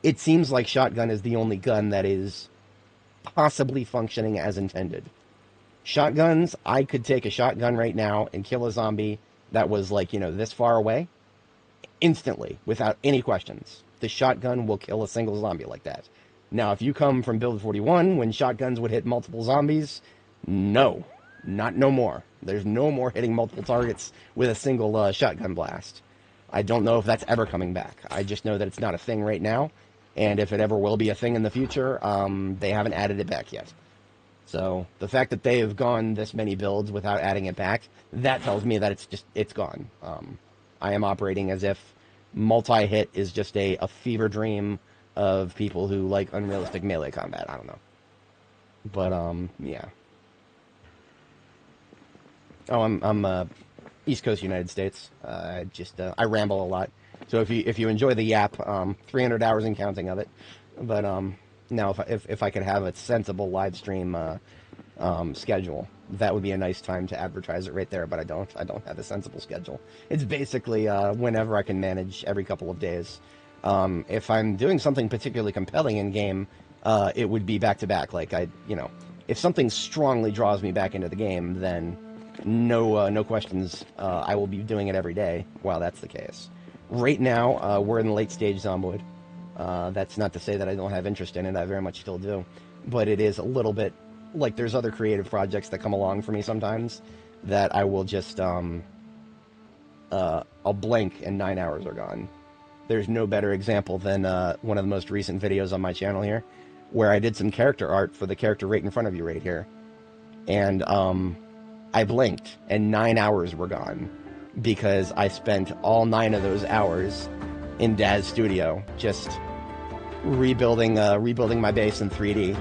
it seems like shotgun is the only gun that is possibly functioning as intended. Shotguns, I could take a shotgun right now and kill a zombie that was like, this far away, instantly, without any questions. The shotgun will kill a single zombie like that. Now, if you come from Build 41, when shotguns would hit multiple zombies, no more. There's no more hitting multiple targets with a single shotgun blast. I don't know if that's ever coming back. I just know that it's not a thing right now, and if it ever will be a thing in the future, they haven't added it back yet. So the fact that they have gone this many builds without adding it back, that tells me that it's gone. I am operating as if multi-hit is just a fever dream of people who like unrealistic melee combat. I don't know. But, yeah. Oh, I'm East Coast United States. I ramble a lot. So if you enjoy the yap, 300 hours and counting of it. But, now, if I could have a sensible live stream schedule, that would be a nice time to advertise it right there. But I don't have a sensible schedule. It's basically whenever I can manage, every couple of days. If I'm doing something particularly compelling in game, it would be back to back. Like if something strongly draws me back into the game, then no questions. I will be doing it every day while that's the case. Right now, we're in the late stage Zomboid. That's not to say that I don't have interest in it. I very much still do. But it is a little bit like there's other creative projects that come along for me sometimes that I will just, I'll blink and 9 hours are gone. There's no better example than one of the most recent videos on my channel here, where I did some character art for the character right in front of you right here. And I blinked and 9 hours were gone because I spent all 9 of those hours in Dad's studio just rebuilding my base in 3D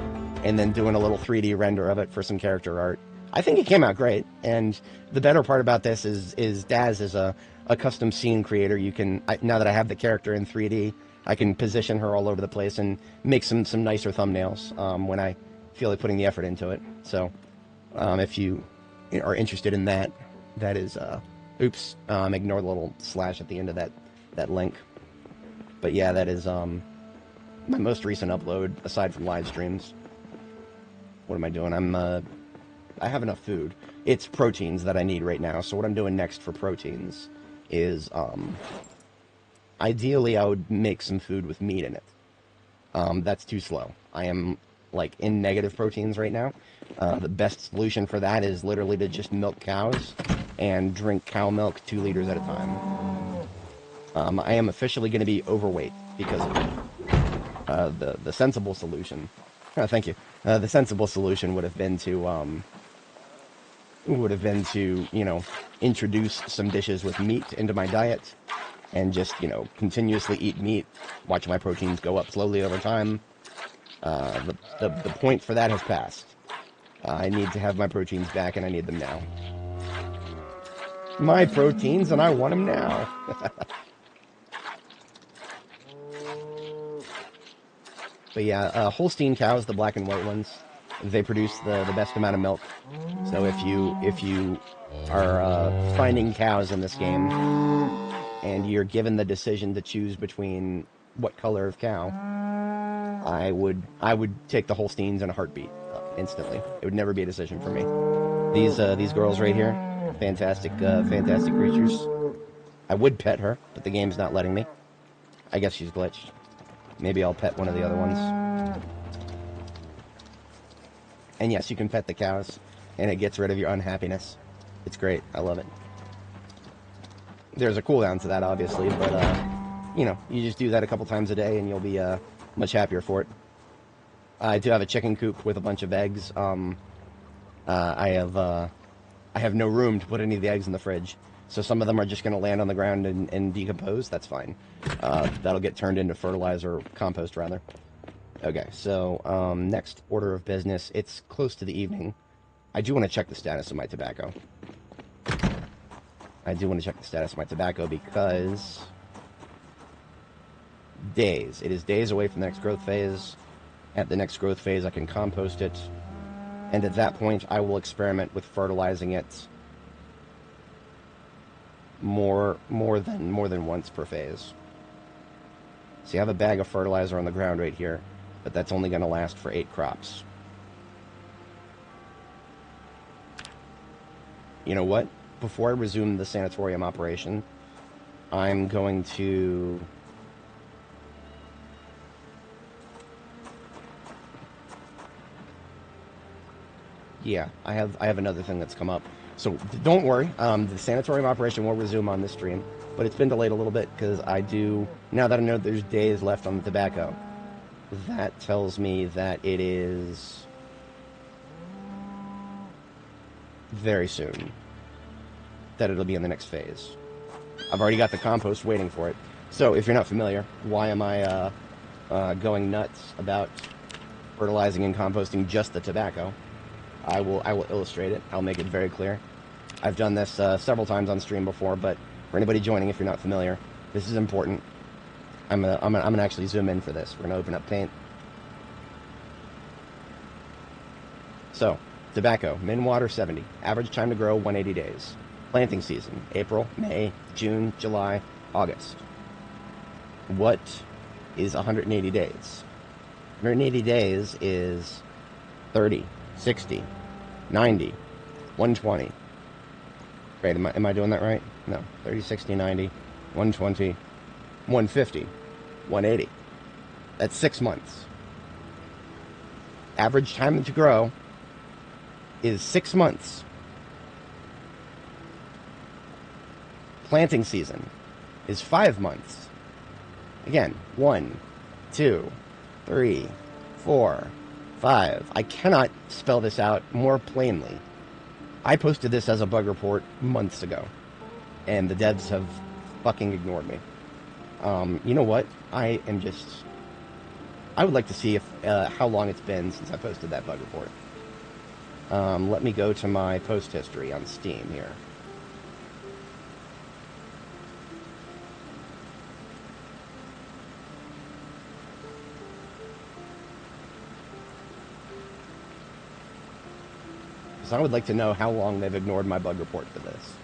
and then doing a little 3D render of it for some character art. I think it came out great, and the better part about this is Daz is a custom scene creator. You can, now that I have the character in 3D, I can position her all over the place and make some nicer thumbnails when I feel like putting the effort into it. So if you are interested in that, that is, oops, ignore the little slash at the end of that link. But yeah, that is my most recent upload, aside from live streams. What am I doing? I have enough food. It's proteins that I need right now, so what I'm doing next for proteins is, ideally I would make some food with meat in it. That's too slow. I am, like, in negative proteins right now. The best solution for that is literally to just milk cows and drink cow milk 2 liters at a time. I am officially going to be overweight because of it. The sensible solution... Oh, thank you. The sensible solution would have been to, introduce some dishes with meat into my diet and just, continuously eat meat, watch my proteins go up slowly over time, The point for that has passed. I need to have my proteins back, and I need them now. My proteins, and I want them now. But yeah, Holstein cows, the black and white ones, they produce the best amount of milk. So if you are finding cows in this game, and you're given the decision to choose between what color of cow, I would take the Holsteins in a heartbeat, instantly. It would never be a decision for me. These girls right here, fantastic creatures. I would pet her, but the game's not letting me. I guess she's glitched. Maybe I'll pet one of the other ones. And yes, you can pet the cows, and it gets rid of your unhappiness. It's great. I love it. There's a cooldown to that, obviously, but, you know, you just do that a couple times a day, and you'll be much happier for it. I do have a chicken coop with a bunch of eggs. I have no room to put any of the eggs in the fridge, so some of them are just going to land on the ground and decompose. That's fine. That'll get turned into fertilizer, or compost, rather. Okay, so next order of business. It's close to the evening. I do want to check the status of my tobacco. Because days. It is days away from the next growth phase. At the next growth phase, I can compost it. And at that point, I will experiment with fertilizing it more than once per phase. See, I have a bag of fertilizer on the ground right here, but that's only going to last for 8 crops. You know what? Before I resume the sanatorium operation, I'm going to... Yeah, I have another thing that's come up. So don't worry, the sanatorium operation will resume on this stream, but it's been delayed a little bit because now that I know there's days left on the tobacco, that tells me that it is very soon that it'll be in the next phase. I've already got the compost waiting for it. So if you're not familiar, why am I going nuts about fertilizing and composting just the tobacco? I will illustrate it. I'll make it very clear. I've done this several times on stream before, but for anybody joining, if you're not familiar, this is important. I'm gonna actually zoom in for this. We're gonna open up Paint. So, tobacco, min water 70, average time to grow 180 days. Planting season, April, May, June, July, August. What is 180 days? 180 days is 30. 60, 90, 120. Wait, am I doing that right? No. 30, 60, 90, 120, 150, 180. That's 6 months. Average time to grow is 6 months. Planting season is 5 months. Again, 1, 2, 3, 4, 5. I cannot spell this out more plainly. I posted this as a bug report months ago, and the devs have fucking ignored me. You know what? I would like to see if how long it's been since I posted that bug report. Let me go to my post history on Steam here. So I would like to know how long they've ignored my bug report for this.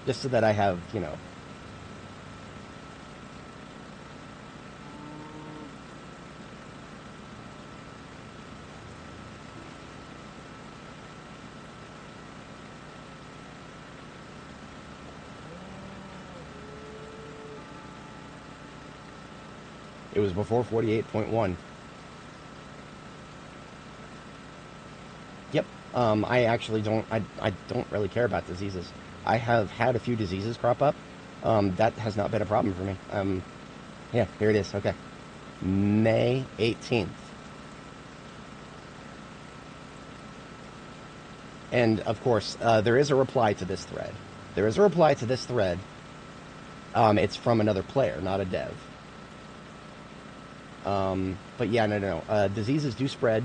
Just so that I have, you know... It was before 48.1. Yep. I actually don't, I don't really care about diseases. I have had a few diseases crop up. That has not been a problem for me. Yeah, here it is. Okay. May 18th. And, of course, there is a reply to this thread. It's from another player, not a dev. But yeah, no. Diseases do spread.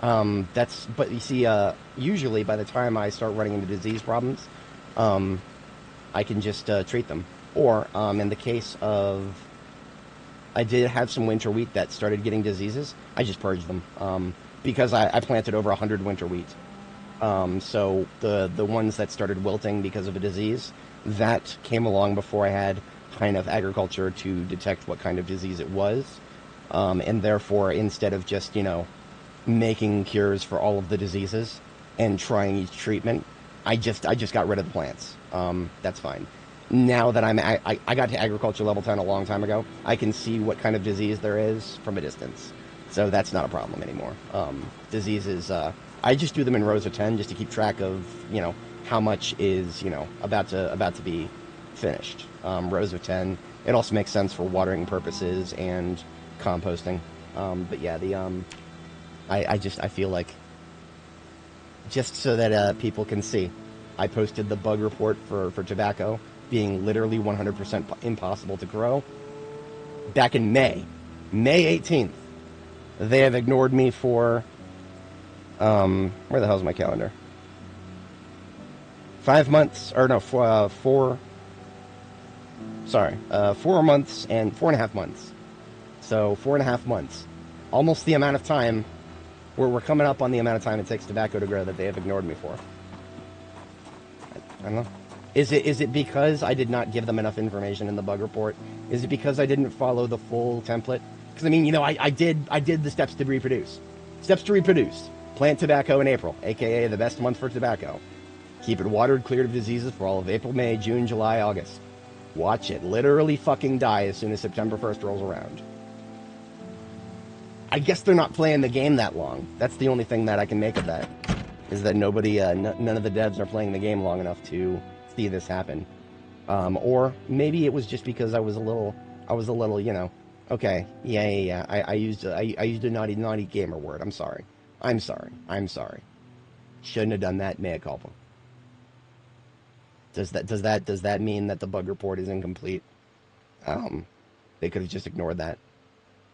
But you see, usually by the time I start running into disease problems, um, I can just treat them. Or in the case of, I did have some winter wheat that started getting diseases. I just purged them because I planted over 100 winter wheat. So the ones that started wilting because of a disease, that came along before I had high enough agriculture to detect what kind of disease it was. And therefore, instead of just, making cures for all of the diseases and trying each treatment, I just got rid of the plants. That's fine. Now that I got to agriculture level 10 a long time ago, I can see what kind of disease there is from a distance. So that's not a problem anymore. Diseases, I just do them in rows of 10 just to keep track of, how much is, about to be finished. Rows of 10. It also makes sense for watering purposes and composting. But yeah, I feel like, just so that people can see, I posted the bug report for tobacco being literally 100% impossible to grow back in May 18th. They have ignored me for, where the hell's my calendar? 5 months, or no, 4 months and 4.5 months. So 4.5 months. Almost the amount of time, we're coming up on the amount of time it takes tobacco to grow that they have ignored me for. I don't know. Is it because I did not give them enough information in the bug report? Is it because I didn't follow the full template? Because, I did the steps to reproduce. Steps to reproduce. Plant tobacco in April, a.k.a. the best month for tobacco. Keep it watered, cleared of diseases for all of April, May, June, July, August. Watch it literally fucking die as soon as September 1st rolls around. I guess they're not playing the game that long. That's the only thing that I can make of that. Is that nobody, none of the devs are playing the game long enough to see this happen. Or maybe it was just because I was a little, okay, yeah. I used a naughty gamer word. I'm sorry. Shouldn't have done that. Mea culpa. Does that mean that the bug report is incomplete? They could have just ignored that.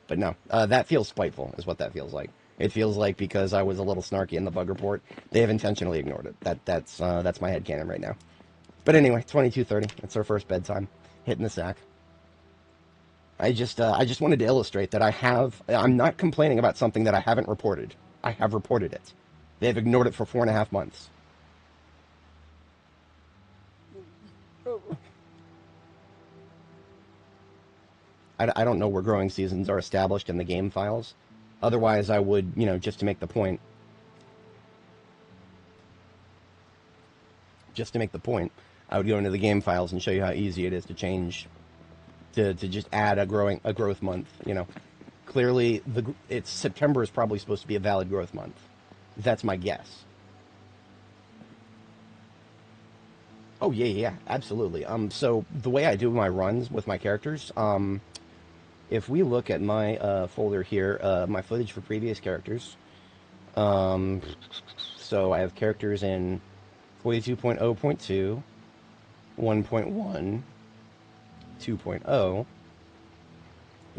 But no, that feels spiteful, is what that feels like. It feels like because I was a little snarky in the bug report, they have intentionally ignored it. That's my headcanon right now. But anyway, 22:30. It's our first bedtime. Hitting the sack. I just wanted to illustrate that I'm not complaining about something that I haven't reported. I have reported it. They have ignored it for 4.5 months. I don't know where growing seasons are established in the game files. Otherwise, I would, just to make the point, I would go into the game files and show you how easy it is to change, to just add a growth month. Clearly, September is probably supposed to be a valid growth month. That's my guess. Oh yeah, absolutely. So the way I do my runs with my characters, if we look at my folder here, my footage for previous characters, so I have characters in 42.0.2, 1.1, 2.0.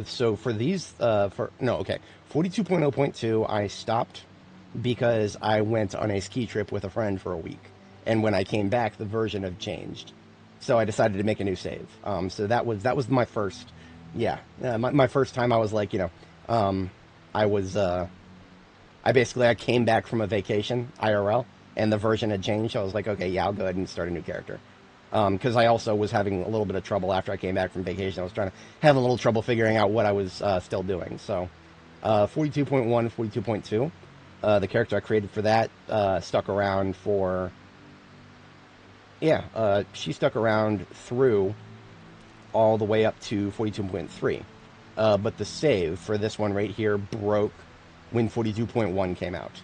So for these, 42.0.2, I stopped because I went on a ski trip with a friend for a week. And when I came back, the version had changed. So I decided to make a new save. So that was my first, my first time I was like, I came back from a vacation, IRL, and the version had changed. So I was like, okay, yeah, I'll go ahead and start a new character. Because I also was having a little bit of trouble after I came back from vacation. I was having a little trouble figuring out what I was still doing. So 42.1, 42.2, the character I created for that stuck around for... she stuck around through all the way up to 42.3. But the save for this one right here broke when 42.1 came out.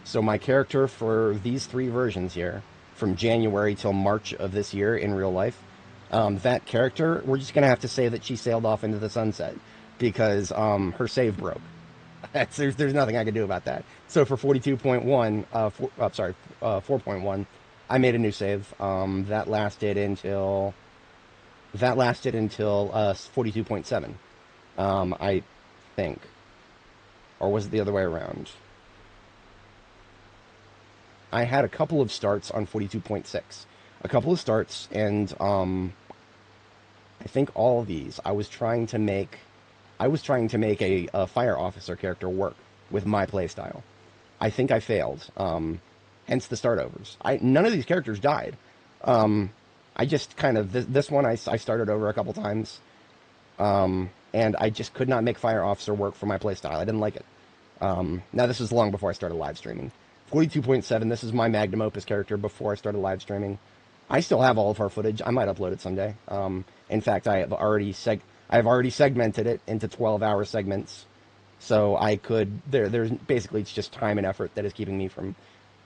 So my character for these 3 versions here, from January till March of this year in real life, that character, we're just going to have to say that she sailed off into the sunset because her save broke. There's nothing I can do about that. So for 42.1, 4.1, I made a new save. That lasted until 42.7. think. Or was it the other way around? I had a couple of starts on 42.6. A couple of starts, and I think all of these, I was trying to make a fire officer character work with my playstyle. I think I failed. Hence the start overs. None of these characters died. I just kind of this one I started over a couple times, and I just could not make fire officer work for my playstyle. I didn't like it. Now this was long before I started live streaming. 42.7. This is my magnum opus character before I started live streaming. I still have all of her footage. I might upload it someday. In fact, I've already segmented it into 12-hour segments, so I could. There's basically it's just time and effort that is keeping me from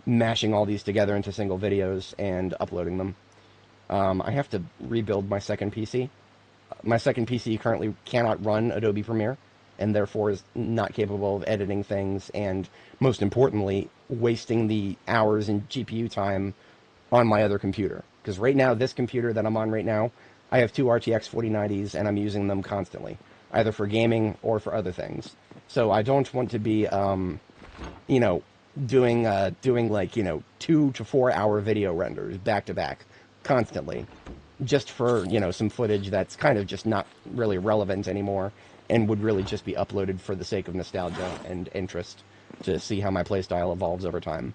mashing all these together into single videos and uploading them. I have to rebuild my second PC. My second PC currently cannot run Adobe Premiere, and therefore is not capable of editing things, and most importantly, wasting the hours in GPU time on my other computer. Because right now, this computer that I'm on right now, I have two RTX 4090s, and I'm using them constantly, either for gaming or for other things. So I don't want to be, doing like 2 to 4 hour video renders back to back constantly, just for some footage that's kind of just not really relevant anymore, and would really just be uploaded for the sake of nostalgia and interest to see how my playstyle evolves over time.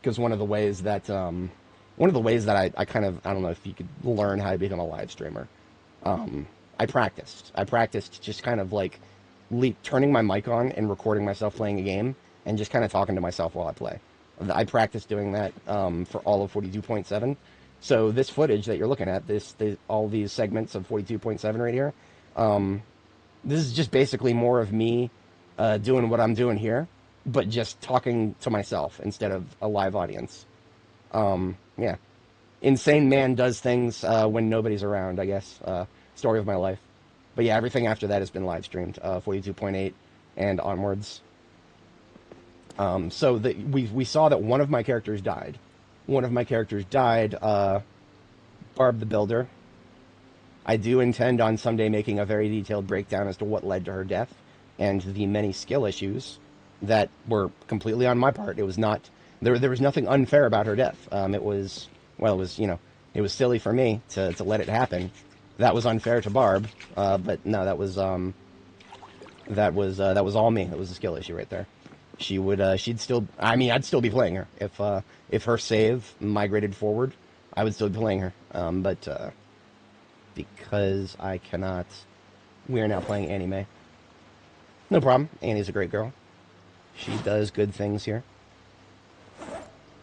Because one of the ways that I kind of, I don't know if you could learn how to become a live streamer. I practiced just kind of like turning my mic on and recording myself playing a game and just kind of talking to myself while I play. I practiced doing that for all of 42.7. So this footage that you're looking at, all these segments of 42.7 right here, this is just basically more of me doing what I'm doing here, but just talking to myself instead of a live audience. Yeah. Insane man does things when nobody's around, I guess. Story of my life. But yeah, everything after that has been live streamed, 42.8 and onwards. So we saw that one of my characters died. One of my characters died, Barb the Builder. I do intend on someday making a very detailed breakdown as to what led to her death and the many skill issues that were completely on my part. It was not, there was nothing unfair about her death. It was silly for me to let it happen. That was unfair to Barb, but no, that was all me. It was a skill issue right there. I'd still be playing her if her save migrated forward. I would still be playing her, but because I cannot, we are now playing Annie Mae. No problem. Annie's a great girl. She does good things here.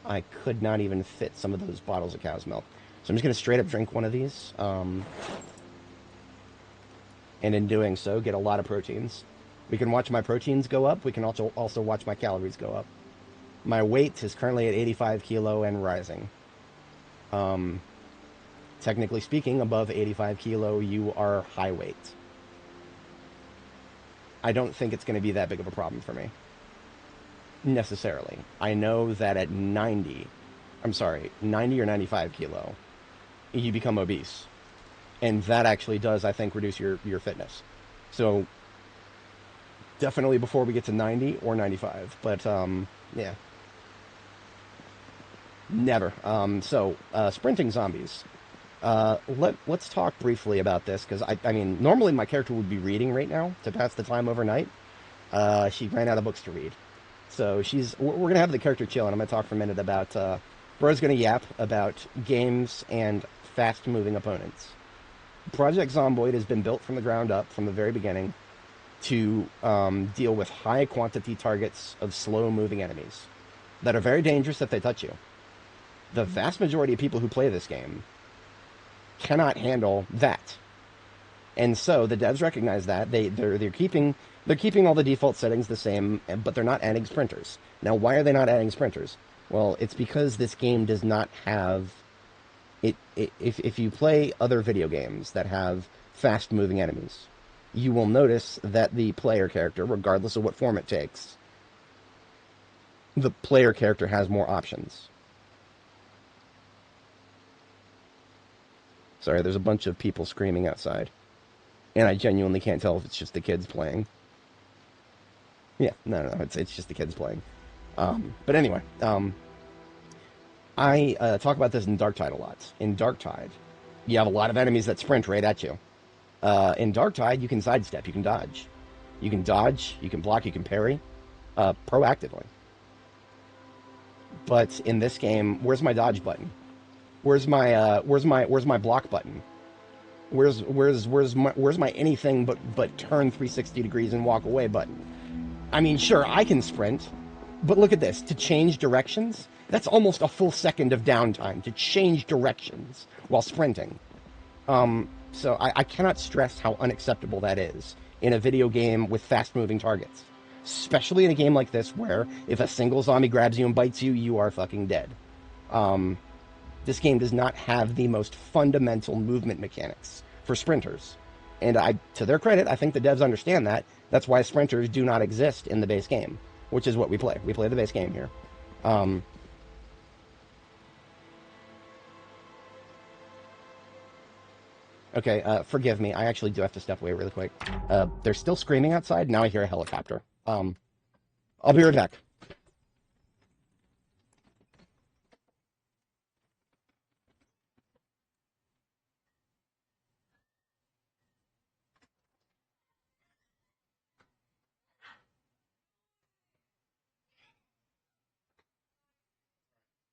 I could not even fit some of those bottles of cow's milk. So I'm just going to straight up drink one of these. And in doing so, get a lot of proteins. We can watch my proteins go up. We can also watch my calories go up. My weight is currently at 85 kilo and rising. Technically speaking, above 85 kilo, you are high weight. I don't think it's going to be that big of a problem for me. Necessarily. I know that at 90 or 95 kilo, you become obese. And that actually does, I think, reduce your fitness. So, definitely before we get to 90 or 95. But, yeah. Never. Sprinting zombies. Let's talk briefly about this, because, I mean, normally my character would be reading right now to pass the time overnight. She ran out of books to read. So we're going to have the character chill, and I'm going to talk for a minute about, Bro's going to yap about games and fast-moving opponents. Project Zomboid has been built from the ground up, from the very beginning, to deal with high-quantity targets of slow-moving enemies that are very dangerous if they touch you. The vast majority of people who play this game cannot handle that. And so the devs recognize that. They're keeping all the default settings the same, but they're not adding sprinters. Now, why are they not adding sprinters? Well, it's because this game does not have it. If you play other video games that have fast-moving enemies, you will notice that the player character, regardless of what form it takes, the player character has more options. Sorry, there's a bunch of people screaming outside. And I genuinely can't tell if it's just the kids playing. Yeah, no, it's just the kids playing. But anyway, I talk about this in Darktide a lot. In Darktide, you have a lot of enemies that sprint right at you. In Darktide, you can sidestep, you can dodge. You can dodge, you can block, you can parry, proactively. But in this game, where's my dodge button? Where's my block button? Where's my anything but turn 360 degrees and walk away button? I mean, sure, I can sprint, but look at this. To change directions, that's almost a full second of downtime to change directions while sprinting. So I cannot stress how unacceptable that is in a video game with fast-moving targets. Especially in a game like this where if a single zombie grabs you and bites you, you are fucking dead. This game does not have the most fundamental movement mechanics for sprinters. And to their credit, I think the devs understand that. That's why sprinters do not exist in the base game, which is what we play. We play the base game here. Okay, forgive me. I actually do have to step away really quick. They're still screaming outside. Now I hear a helicopter. I'll be right back.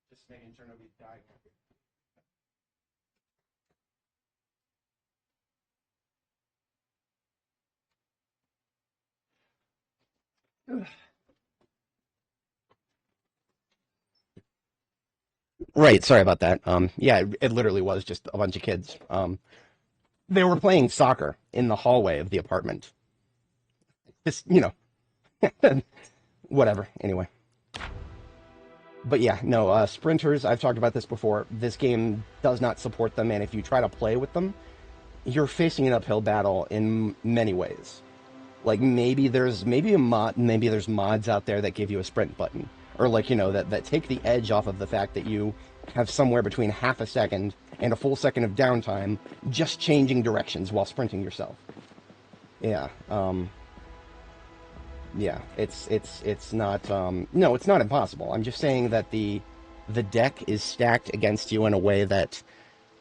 Just making sure nobody's dying. Right, sorry about that. Yeah, it literally was just a bunch of kids. They were playing soccer in the hallway of the apartment. Just, whatever. Anyway. But yeah, no, sprinters, I've talked about this before. This game does not support them, and if you try to play with them, you're facing an uphill battle in many ways. Like, maybe there's mods out there that give you a sprint button. Or, like, that take the edge off of the fact that you have somewhere between half a second and a full second of downtime just changing directions while sprinting yourself. Yeah, yeah, it's not, no, it's not impossible. I'm just saying that the deck is stacked against you in a way that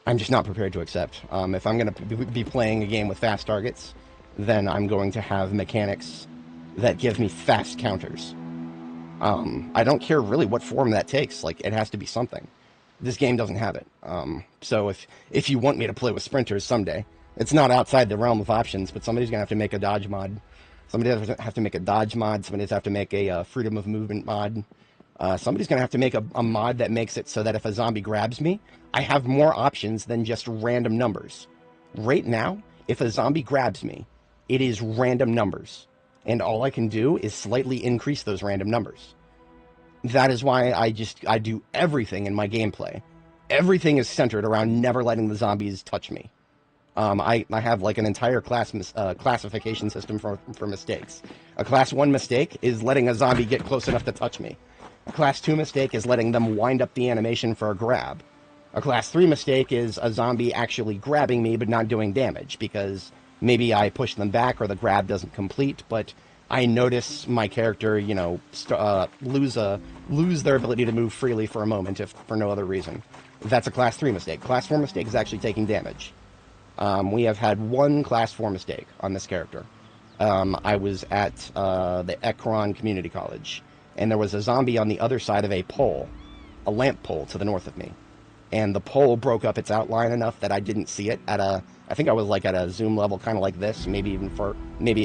I'm just not prepared to accept. If I'm going to be playing a game with fast targets, then I'm going to have mechanics that give me fast counters. I don't care really what form that takes. Like, it has to be something. This game doesn't have it. So if you want me to play with sprinters someday, it's not outside the realm of options, but somebody's going to have to make a dodge mod. Somebody's going to have to make a dodge mod. Somebody's going to have to make a freedom of movement mod. Somebody's going to have to make a mod that makes it so that if a zombie grabs me, I have more options than just random numbers. Right now, if a zombie grabs me, it is random numbers. And all I can do is slightly increase those random numbers. That is why I do everything in my gameplay. Everything is centered around never letting the zombies touch me. I have like an entire classification system for mistakes. A class 1 mistake is letting a zombie get close enough to touch me. A class 2 mistake is letting them wind up the animation for a grab. A class 3 mistake is a zombie actually grabbing me but not doing damage, because maybe I push them back or the grab doesn't complete, but I notice my character, lose their ability to move freely for a moment, if for no other reason. That's a class 3 mistake. Class 4 mistake is actually taking damage. We have had one class 4 mistake on this character. I was at the Ekron Community College, and there was a zombie on the other side of a pole, a lamp pole to the north of me. And the pole broke up its outline enough that I didn't see it I think I was like at a zoom level kind of like this, maybe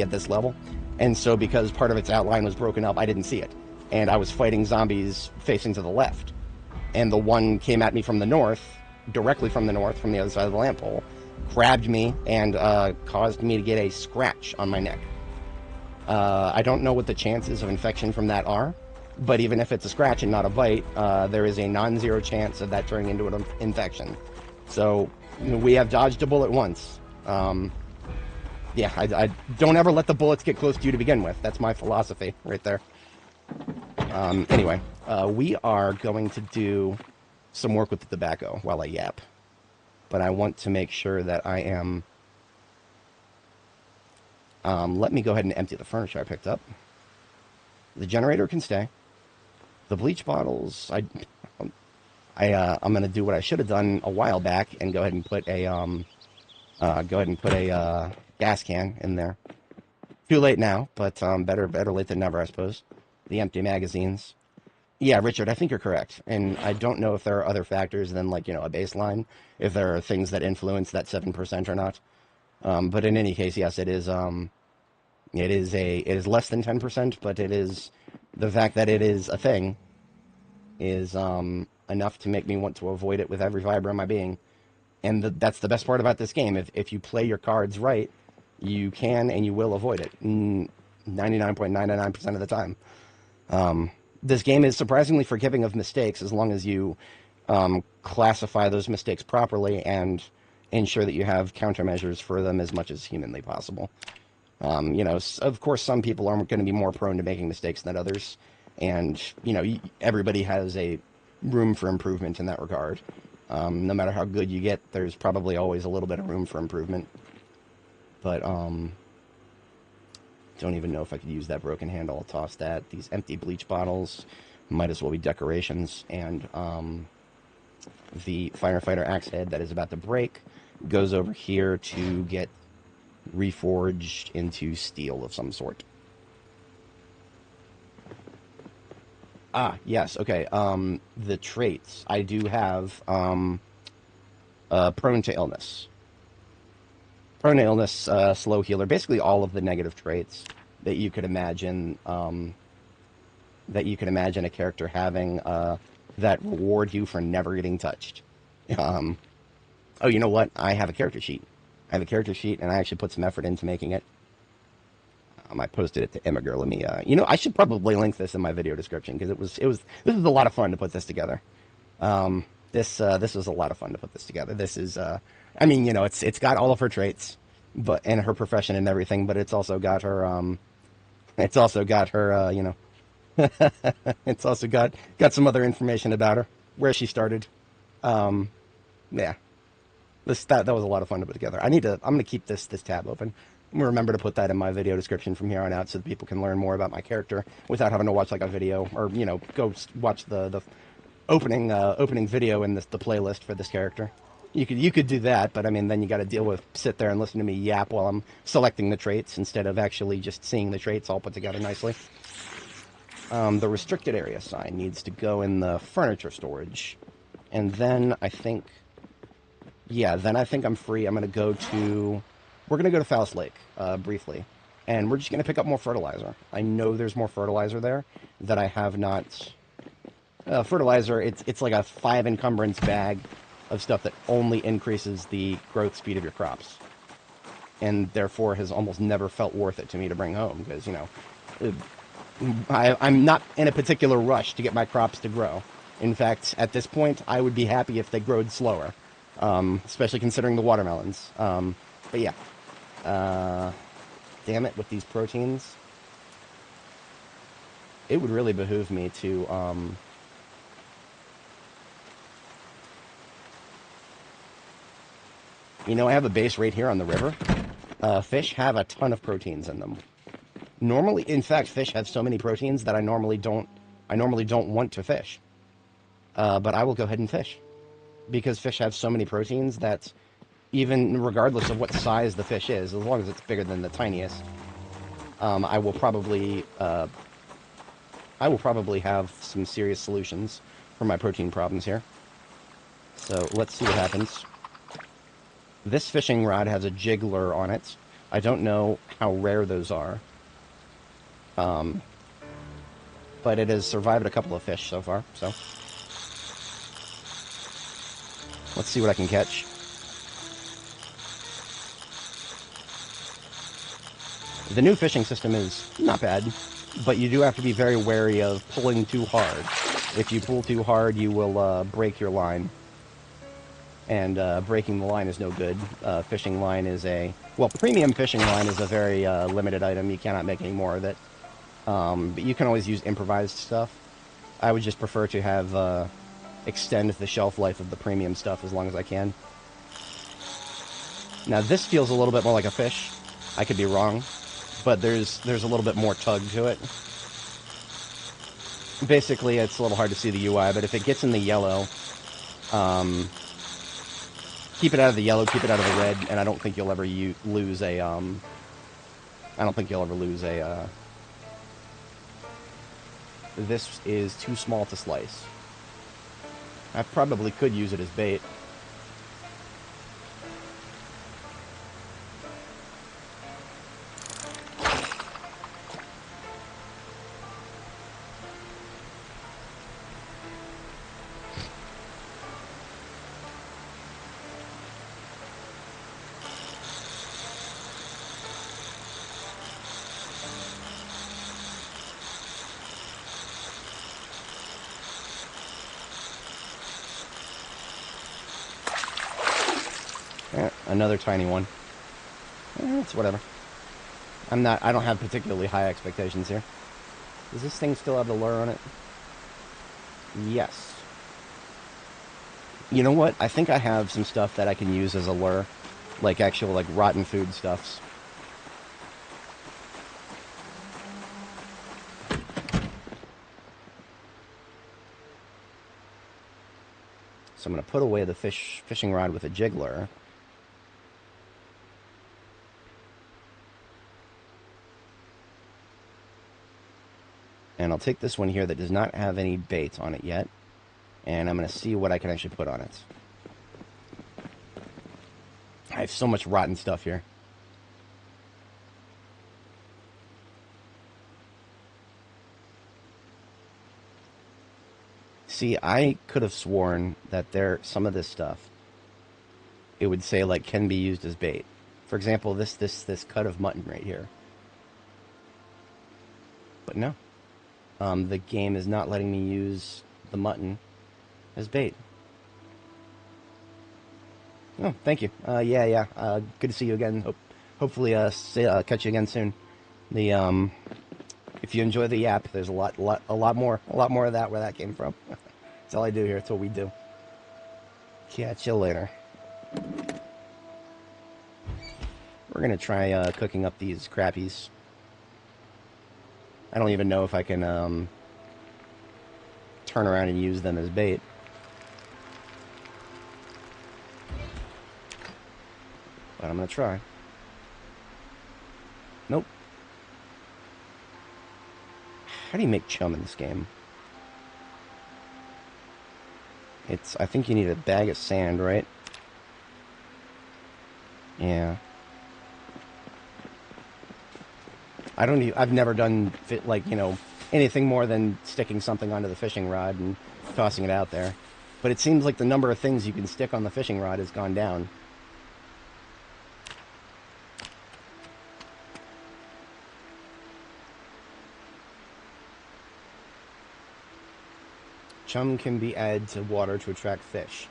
at this level. And so because part of its outline was broken up, I didn't see it. And I was fighting zombies facing to the left. And the one came at me from the north, directly from the north, from the other side of the lamp pole, grabbed me and caused me to get a scratch on my neck. I don't know what the chances of infection from that are, but even if it's a scratch and not a bite, there is a non-zero chance of that turning into an infection. So we have dodged a bullet once. Yeah, I don't ever let the bullets get close to you to begin with. That's my philosophy right there. Anyway, we are going to do some work with the tobacco while I yap. But I want to make sure that I am Let me go ahead and empty the furniture I picked up. The generator can stay. The bleach bottles, I'm going to do what I should have done a while back and go ahead and put a gas can in there. Too late now, but better late than never, I suppose. The empty magazines. Yeah, Richard, I think you're correct. And I don't know if there are other factors than, like, a baseline, if there are things that influence that 7% or not. But in any case, yes, it is less than 10%, but it is, the fact that it is a thing is enough to make me want to avoid it with every fiber of my being. And that's the best part about this game. If you play your cards right, you can and you will avoid it 99.99% of the time. This game is surprisingly forgiving of mistakes as long as you classify those mistakes properly and ensure that you have countermeasures for them as much as humanly possible. Of course, some people are going to be more prone to making mistakes than others, and, everybody has a room for improvement in that regard. No matter how good you get, there's probably always a little bit of room for improvement. But, don't even know if I could use that broken handle. I'll toss that. These empty bleach bottles might as well be decorations. And, the firefighter axe head that is about to break goes over here to get reforged into steel of some sort. Yes, okay. The traits. I do have, prone to illness. Prone to illness, slow healer. Basically all of the negative traits that you could imagine, a character having, that reward you for never getting touched. Oh, you know what? I have a character sheet. And I actually put some effort into making it. I posted it to Immiger. Let me, I should probably link this in my video description, because this was a lot of fun to put this together. This was a lot of fun to put this together. This is, it's got all of her traits, and her profession and everything, but it's also got her, it's also got some other information about her, where she started. Yeah. That was a lot of fun to put together. I'm going to keep this tab open. I'm going to remember to put that in my video description from here on out so that people can learn more about my character without having to watch like a video or, go watch the opening video in the playlist for this character. You could do that, but then you got to sit there and listen to me yap while I'm selecting the traits instead of actually just seeing the traits all put together nicely. The restricted area sign needs to go in the furniture storage. And then I think I'm free. We're going to go to Faust Lake, briefly. And we're just going to pick up more fertilizer. I know there's more fertilizer there that I have not... fertilizer, it's like a 5 encumbrance bag of stuff that only increases the growth speed of your crops. And therefore has almost never felt worth it to me to bring home, because, I'm not in a particular rush to get my crops to grow. In fact, at this point, I would be happy if they growed slower, especially considering the watermelons. But yeah, damn it, with these proteins, it would really behoove me to, I have a base right here on the river. Fish have a ton of proteins in them. Normally, in fact, fish have so many proteins that I normally don't want to fish. But I will go ahead and fish. Because fish have so many proteins that even regardless of what size the fish is, as long as it's bigger than the tiniest, I will probably have some serious solutions for my protein problems here. So let's see what happens. This fishing rod has a jiggler on it. I don't know how rare those are. But it has survived a couple of fish so far, so. Let's see what I can catch. The new fishing system is not bad, but you do have to be very wary of pulling too hard. If you pull too hard, you will break your line. And breaking the line is no good. Fishing line is premium fishing line is a very limited item. You cannot make any more of it. But you can always use improvised stuff. I would just prefer to have extend the shelf life of the premium stuff as long as I can. Now this feels a little bit more like a fish. I could be wrong. but there's a little bit more tug to it. Basically, it's a little hard to see the UI, but if it gets in the yellow, keep it out of the yellow, keep it out of the red, and I don't think you'll ever lose a, I don't think you'll ever lose a, this is too small to slice. I probably could use it as bait. Another tiny one. It's whatever. I don't have particularly high expectations here. Does this thing still have the lure on it? Yes. You know what? I think I have some stuff that I can use as a lure. Like actual, like, rotten food stuffs. So I'm going to put away the fishing rod with a jiggler. And I'll take this one here that does not have any bait on it yet. And I'm going to see what I can actually put on it. I have so much rotten stuff here. See, I could have sworn that some of this stuff, it would say, like, can be used as bait. For example, this cut of mutton right here. But no. The game is not letting me use the mutton as bait. Oh, thank you. Yeah. Good to see you again. Hopefully, catch you again soon. If you enjoy the yap, there's a lot more of that where that came from. That's all I do here. That's what we do. Catch you later. We're gonna try cooking up these crappies. I don't even know if I can turn around and use them as bait. But I'm going to try. Nope. How do you make chum in this game? I think you need a bag of sand, right? Yeah. I've never done, anything more than sticking something onto the fishing rod and tossing it out there. But it seems like the number of things you can stick on the fishing rod has gone down. Chum can be added to water to attract fish.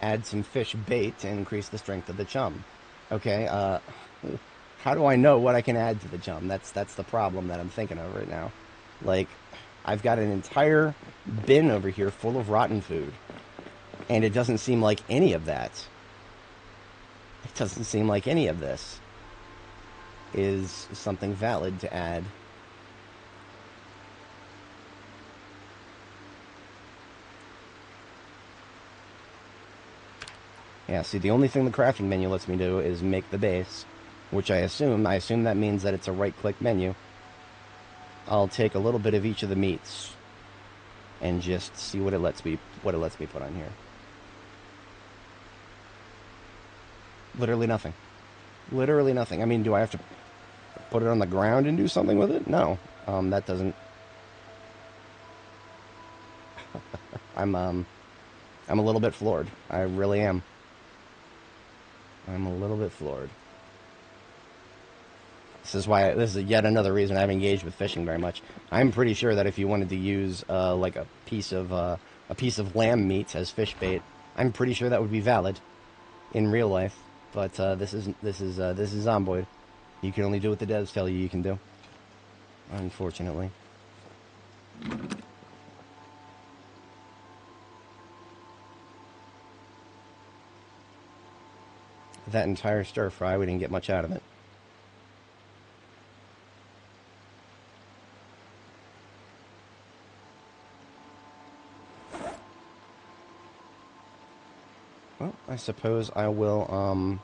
Add some fish bait to increase the strength of the chum. Okay, how do I know what I can add to the chum? That's the problem that I'm thinking of right now. Like, I've got an entire bin over here full of rotten food. And it doesn't seem like any of that. It doesn't seem like any of this is something valid to add. Yeah, see, the only thing the crafting menu lets me do is make the base, which I assume that means that it's a right-click menu. I'll take a little bit of each of the meats and just see what it lets me put on here. Literally nothing. Literally nothing. I mean, do I have to put it on the ground and do something with it? No. That doesn't. I'm a little bit floored. I really am. I'm a little bit floored. This is yet another reason I haven't engaged with fishing very much. I'm pretty sure that if you wanted to use like a piece of lamb meat as fish bait, I'm pretty sure that would be valid in real life. But this is Zomboid. You can only do what the devs tell you can do. Unfortunately. That entire stir fry, we didn't get much out of it. Well, I suppose I will,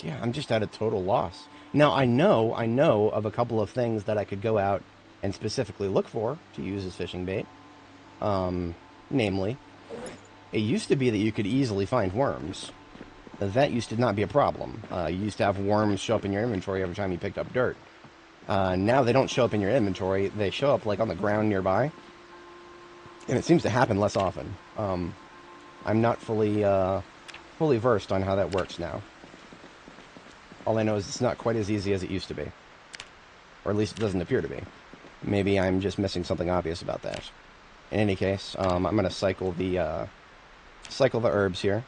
yeah, I'm just at a total loss. Now, I know of a couple of things that I could go out and specifically look for to use as fishing bait. Namely, it used to be that you could easily find worms. That used to not be a problem. You used to have worms show up in your inventory every time you picked up dirt. Now they don't show up in your inventory. They show up like on the ground nearby, and it seems to happen less often. I'm not fully versed on how that works now. All I know is it's not quite as easy as it used to be, or at least it doesn't appear to be. Maybe I'm just missing something obvious about that. In any case, I'm going to cycle the herbs here.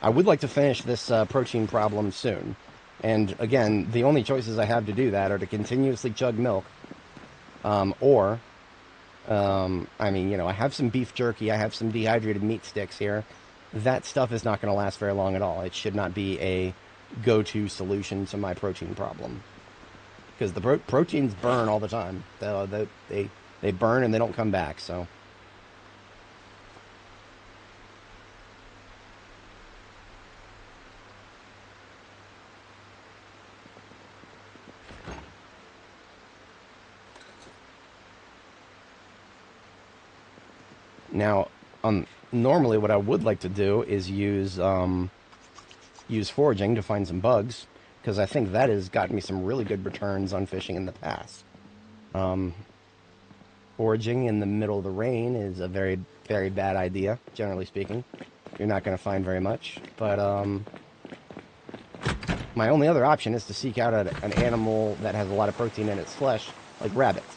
I would like to finish this protein problem soon. And again, the only choices I have to do that are to continuously chug milk, or, I mean, you know, I have some beef jerky, I have some dehydrated meat sticks here. That stuff is not going to last very long at all. It should not be a go-to solution to my protein problem. Because the proteins burn all the time. They burn and they don't come back, so... Now, normally what I would like to do is use foraging to find some bugs, because I think that has gotten me some really good returns on fishing in the past. Foraging in the middle of the rain is a very, very bad idea, generally speaking. You're not going to find very much, but my only other option is to seek out an animal that has a lot of protein in its flesh, like rabbits.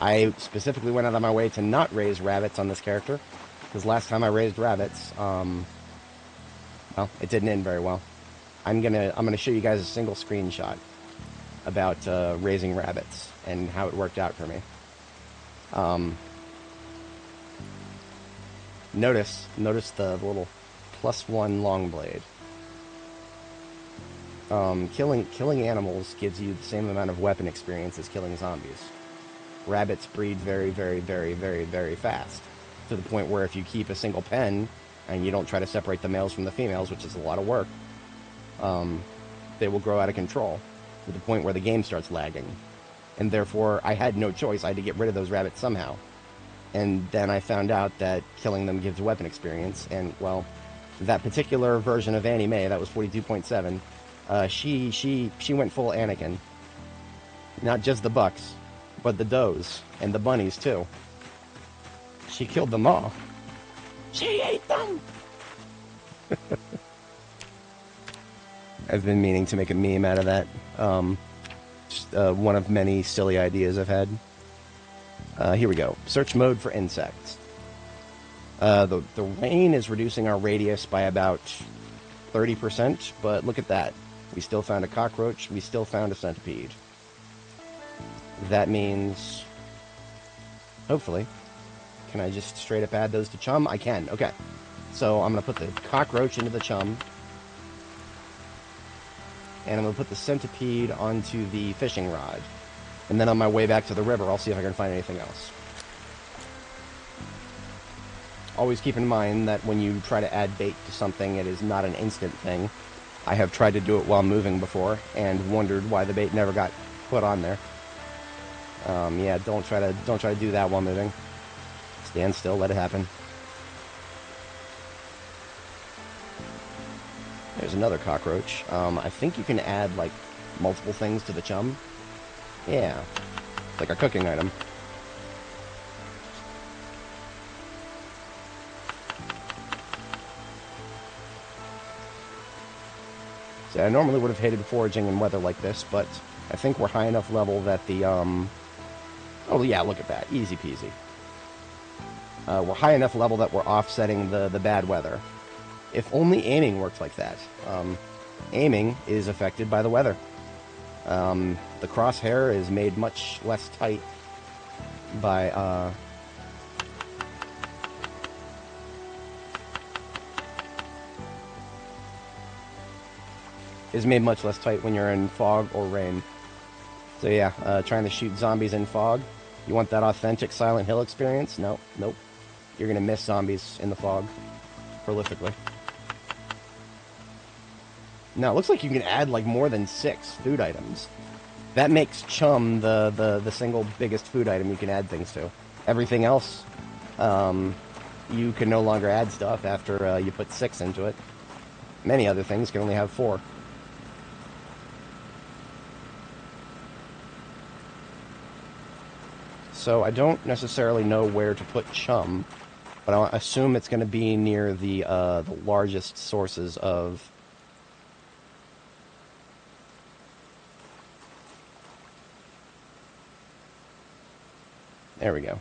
I specifically went out of my way to not raise rabbits on this character, because last time I raised rabbits, well, it didn't end very well. I'm gonna show you guys a single screenshot about raising rabbits and how it worked out for me. Notice the little +1 long blade. Killing animals gives you the same amount of weapon experience as killing zombies. Rabbits breed very, very, very, very, very fast, to the point where if you keep a single pen and you don't try to separate the males from the females, which is a lot of work, they will grow out of control to the point where the game starts lagging. And therefore, I had no choice. I had to get rid of those rabbits somehow. And then I found out that killing them gives weapon experience. And, well, that particular version of Annie Mae, that was 42.7, she went full Anakin. Not just the bucks, but the does, and the bunnies, too. She killed them all. She ate them! I've been meaning to make a meme out of that. Just one of many silly ideas I've had. Here we go. Search mode for insects. The rain is reducing our radius by about 30%, but look at that. We still found a cockroach. We still found a centipede. That means, hopefully, can I just straight up add those to chum? I can, okay. So I'm going to put the cockroach into the chum, and I'm going to put the centipede onto the fishing rod. And then on my way back to the river, I'll see if I can find anything else. Always keep in mind that when you try to add bait to something, it is not an instant thing. I have tried to do it while moving before, and wondered why the bait never got put on there. Yeah, don't try to do that while moving. Stand still, let it happen. There's another cockroach. I think you can add, like, multiple things to the chum. Yeah, like a cooking item. See, I normally would have hated foraging in weather like this, but I think we're high enough level that the, oh yeah, look at that. Easy peasy. We're high enough level that we're offsetting the bad weather. If only aiming worked like that. Aiming is affected by the weather. The crosshair is made much less tight by, is made much less tight when you're in fog or rain. So yeah, trying to shoot zombies in fog. You want that authentic Silent Hill experience? No, nope. You're gonna miss zombies in the fog prolifically. Now, it looks like you can add like more than 6 food items. That makes chum the single biggest food item you can add things to. Everything else, you can no longer add stuff after you put 6 into it. Many other things can only have 4. So I don't necessarily know where to put chum, but I assume it's going to be near the largest sources of... There we go.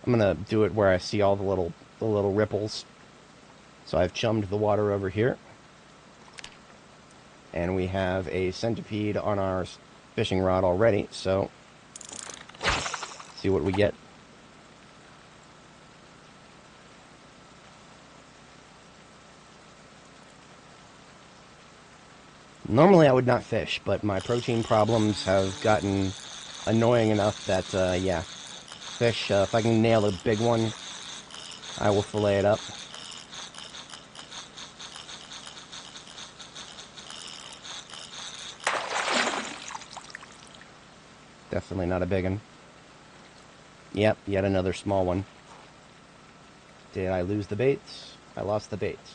I'm going to do it where I see all the little ripples. So I've chummed the water over here. And we have a centipede on our fishing rod already, so see what we get. Normally I would not fish, but my protein problems have gotten annoying enough that, yeah, fish, if I can nail a big one, I will fillet it up. Definitely not a big one. Yep, yet another small one. Did I lose the baits? I lost the baits.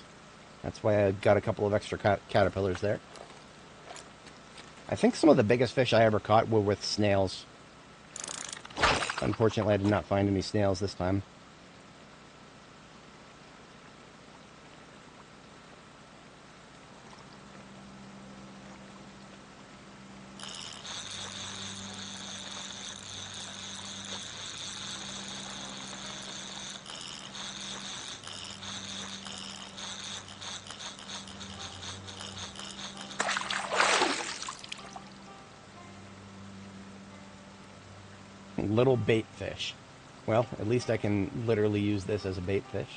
That's why I got a couple of extra caterpillars there. I think some of the biggest fish I ever caught were with snails. Unfortunately, I did not find any snails this time. Little bait fish. Well, at least I can literally use this as a bait fish.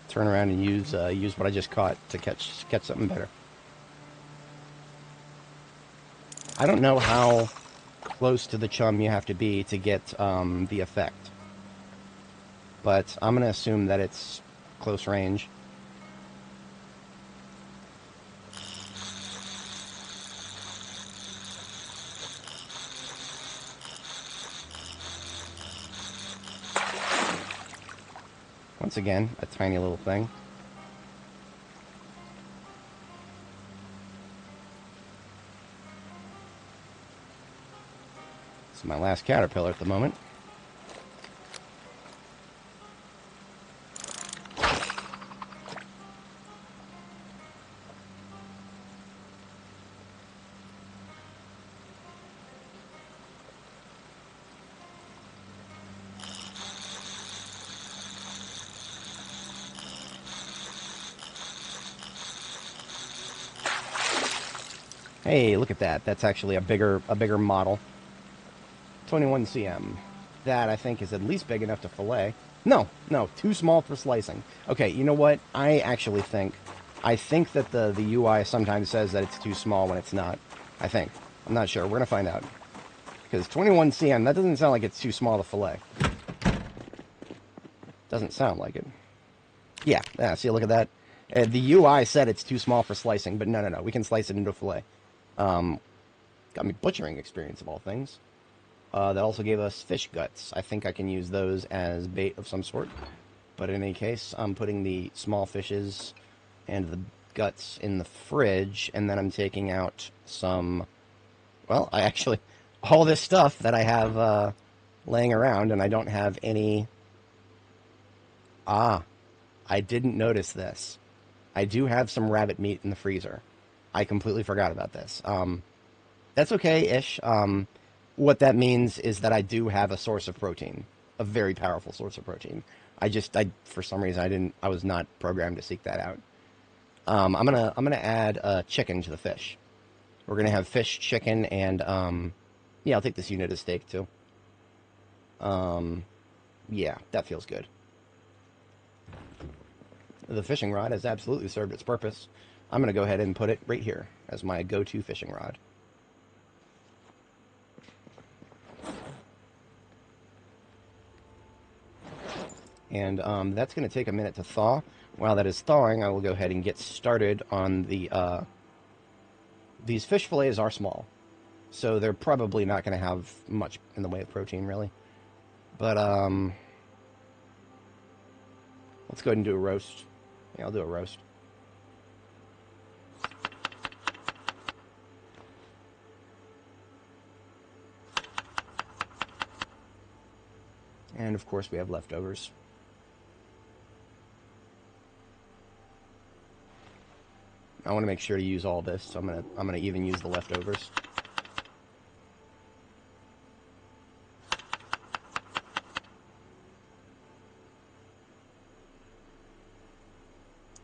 Turn around and use what I just caught to catch something better. I don't know how close to the chum you have to be to get the effect, but I'm going to assume that it's close range. Once again, a tiny little thing. This is my last caterpillar at the moment. Hey, look at that. That's actually a bigger model. 21 cm. That, I think, is at least big enough to fillet. No, too small for slicing. Okay, you know what? I think that the UI sometimes says that it's too small when it's not. I think. I'm not sure. We're going to find out. Because 21 cm, that doesn't sound like it's too small to fillet. Doesn't sound like it. Yeah, see, look at that. The UI said it's too small for slicing, but no. We can slice it into a fillet. Got me butchering experience of all things. That also gave us fish guts. I think I can use those as bait of some sort. But in any case, I'm putting the small fishes and the guts in the fridge, and then I'm taking out some... Well, all this stuff that I have laying around, and I don't have any... I didn't notice this. I do have some rabbit meat in the freezer. I completely forgot about this. That's okay-ish. What that means is that I do have a source of protein, a very powerful source of protein. For some reason, I was not programmed to seek that out. I'm gonna add chicken to the fish. We're gonna have fish, chicken, and yeah, I'll take this unit of steak too. Yeah, that feels good. the fishing rod has absolutely served its purpose. I'm going to go ahead and put it right here as my go-to fishing rod. And that's going to take a minute to thaw. While that is thawing, I will go ahead and get started on the... These fish fillets are small, so they're probably not going to have much in the way of protein, really. But, let's go ahead and do a roast. Yeah, I'll do a roast. And, of course, we have leftovers. I want to make sure to use all this, so I'm gonna even use the leftovers.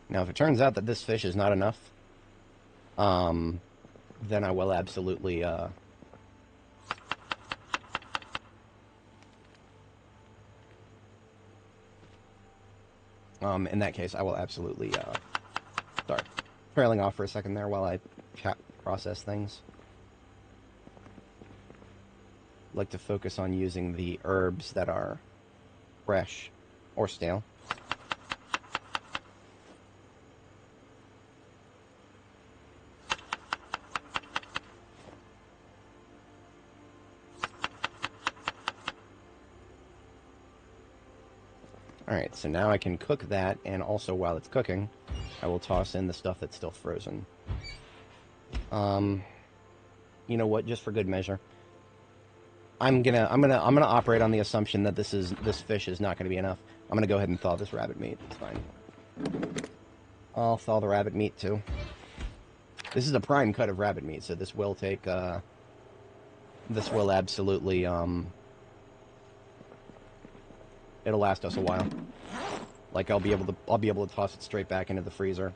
Now, if it turns out that this fish is not enough, then I will absolutely in that case, I will absolutely sorry. Trailing off for a second there while I process things. I like to focus on using the herbs that are fresh or stale. Alright, so now I can cook that, and also while it's cooking, I will toss in the stuff that's still frozen. You know what? Just for good measure, I'm gonna operate on the assumption that this fish is not gonna be enough. I'm gonna go ahead and thaw this rabbit meat. It's fine. I'll thaw the rabbit meat too. This is a prime cut of rabbit meat, so this will take. This will absolutely it'll last us a while. Like I'll be able to toss it straight back into the freezer.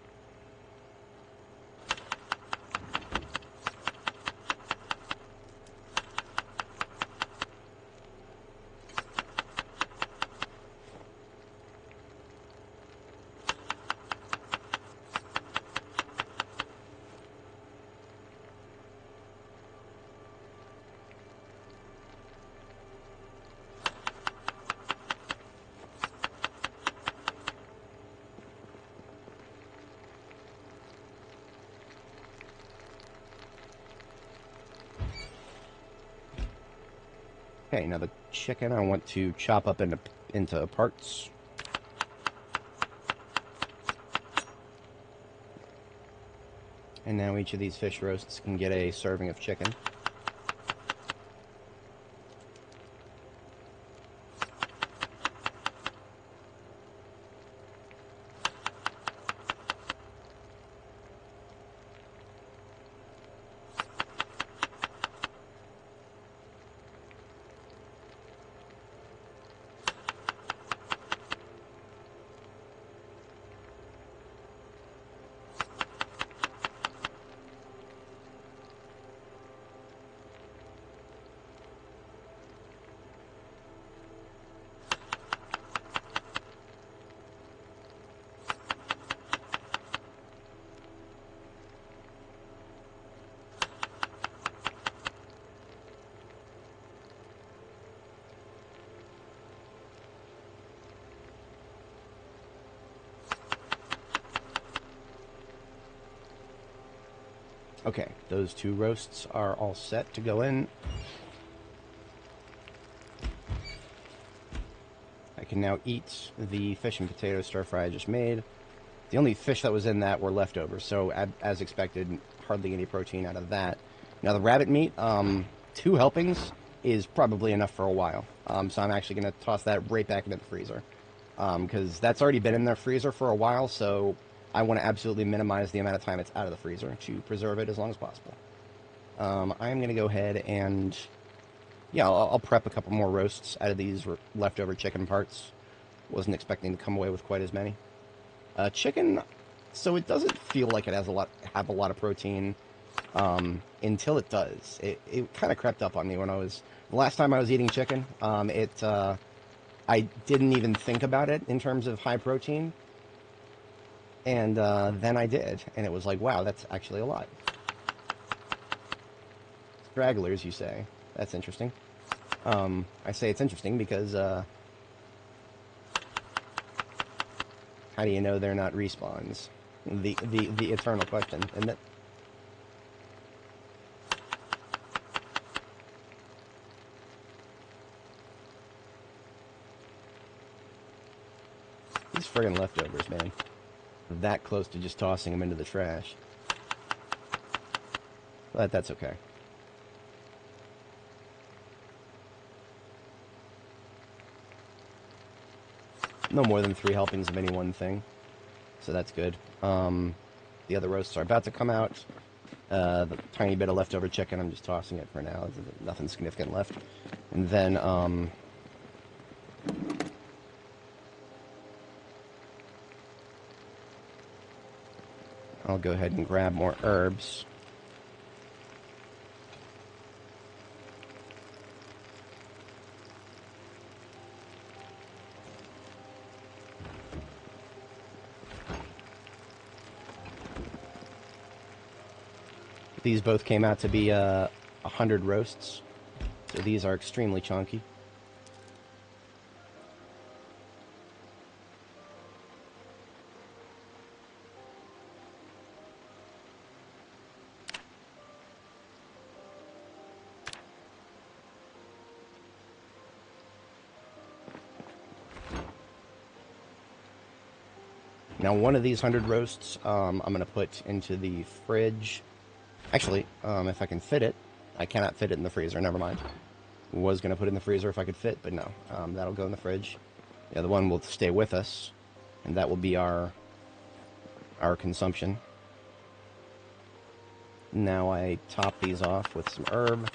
Okay, now the chicken I want to chop up into parts. And now each of these fish roasts can get a serving of chicken. Okay, those two roasts are all set to go in. I can now eat the fish and potato stir fry I just made. The only fish that was in that were leftovers, so as expected, hardly any protein out of that. Now the rabbit meat, 2 helpings is probably enough for a while. So I'm actually going to toss that right back into the freezer. Because that's already been in the freezer for a while, so I want to absolutely minimize the amount of time it's out of the freezer to preserve it as long as possible. I'm going to go ahead and, yeah, I'll prep a couple more roasts out of these leftover chicken parts. Wasn't expecting to come away with quite as many. Chicken, so it doesn't feel like it has a lot of protein until it does. It kind of crept up on me when the last time I was eating chicken. I didn't even think about it in terms of high protein. And then I did, and it was like, wow, that's actually a lot. Stragglers, you say? That's interesting. I say it's interesting because how do you know they're not respawns? The eternal question, isn't it? These friggin' leftovers, man. That close to just tossing them into the trash. But that's okay. No more than 3 helpings of any one thing. So that's good. The other roasts are about to come out. The tiny bit of leftover chicken, I'm just tossing it for now. There's nothing significant left. And then, I'll go ahead and grab more herbs. These both came out to be 100 roasts, so these are extremely chunky. Now, one of these 100 roasts, I'm going to put into the fridge. Actually, if I can fit it, I cannot fit it in the freezer. Never mind. Was going to put it in the freezer if I could fit, but no. That'll go in the fridge. The other one will stay with us, and that will be our consumption. Now I top these off with some herb.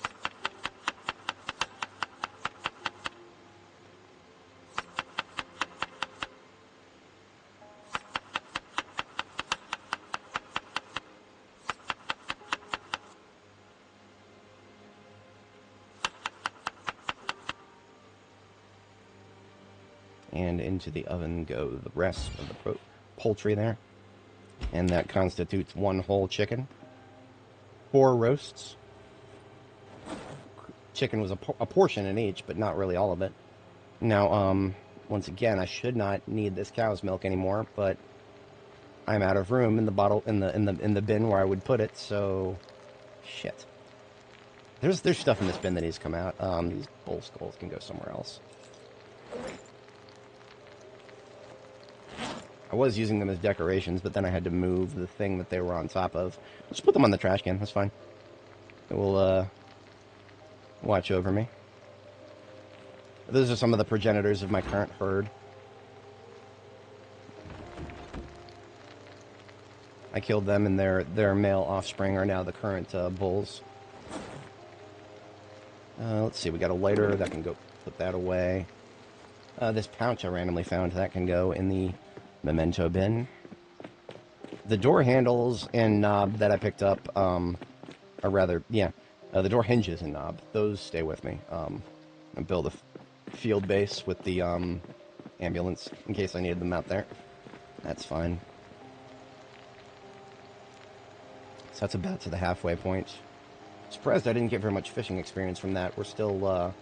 And into the oven go the rest of the poultry there. And that constitutes 1 whole chicken. 4 roasts. Chicken was a portion in each, but not really all of it. Now, once again, I should not need this cow's milk anymore, but I'm out of room in the bottle in the bin where I would put it, so shit. There's stuff in this bin that needs to come out. These bull skulls can go somewhere else. I was using them as decorations, but then I had to move the thing that they were on top of. Just put them on the trash can. That's fine. It will watch over me. Those are some of the progenitors of my current herd. I killed them, and their male offspring are now the current bulls. Let's see. We got a lighter that can go. Put that away. This pouch I randomly found that can go in the memento bin. The door handles and knob that I picked up, the door hinges and knob, those stay with me. I build a field base with the ambulance in case I needed them out there. That's fine. So that's about to the halfway point. Surprised I didn't get very much fishing experience from that. We're still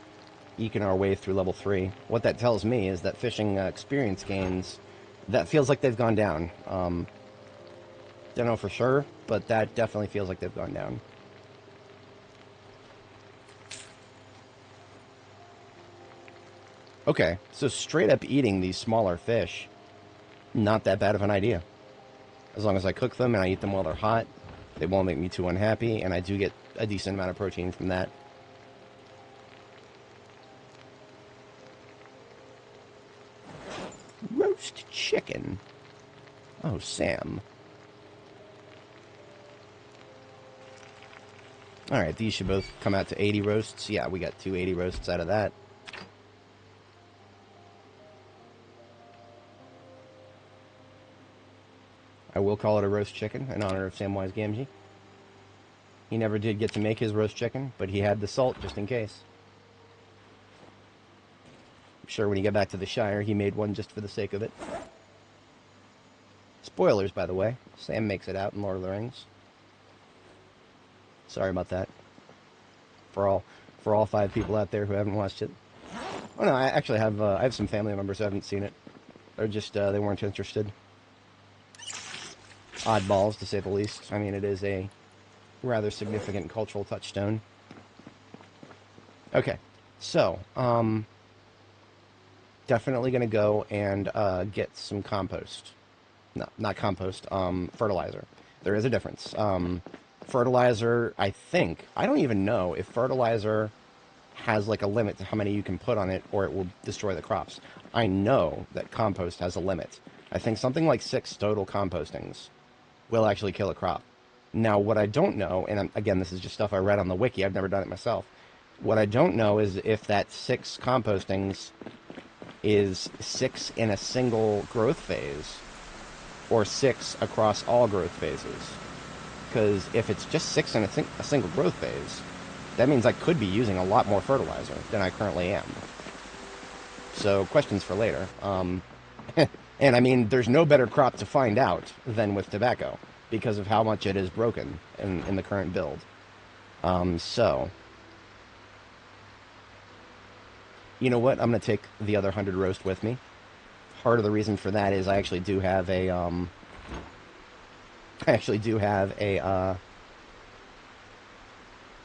eking our way through level 3. What that tells me is that fishing experience gains, that feels like they've gone down. Don't know for sure, but that definitely feels like they've gone down. Okay, so straight up eating these smaller fish, not that bad of an idea. As long as I cook them and I eat them while they're hot, they won't make me too unhappy, and I do get a decent amount of protein from that. Roast chicken. Oh, Sam. Alright, these should both come out to 80 roasts. Yeah, we got 2 80 roasts out of that. I will call it a roast chicken in honor of Samwise Gamgee. He never did get to make his roast chicken, but he had the salt just in case. I'm sure when he got back to the Shire, he made one just for the sake of it. Spoilers, by the way. Sam makes it out in Lord of the Rings. Sorry about that. For all 5 people out there who haven't watched it. Oh no, I actually have I have some family members who haven't seen it. They're just they weren't interested. Oddballs, to say the least. I mean, it is a rather significant cultural touchstone. Okay, so definitely gonna go and get some compost. No, not compost. Fertilizer. There is a difference. Fertilizer, I don't even know if fertilizer has like a limit to how many you can put on it or it will destroy the crops. I know that compost has a limit. I think something like 6 total compostings will actually kill a crop. Now, what I don't know, and again, this is just stuff I read on the wiki, I've never done it myself. What I don't know is if that 6 compostings is 6 in a single growth phase or 6 across all growth phases. Because if it's just 6 in a single growth phase, that means I could be using a lot more fertilizer than I currently am. So, questions for later. And I mean, there's no better crop to find out than with tobacco, because of how much it is broken in the current build. So, you know what? I'm going to take the other 100 roast with me. Part of the reason for that is I actually do have a,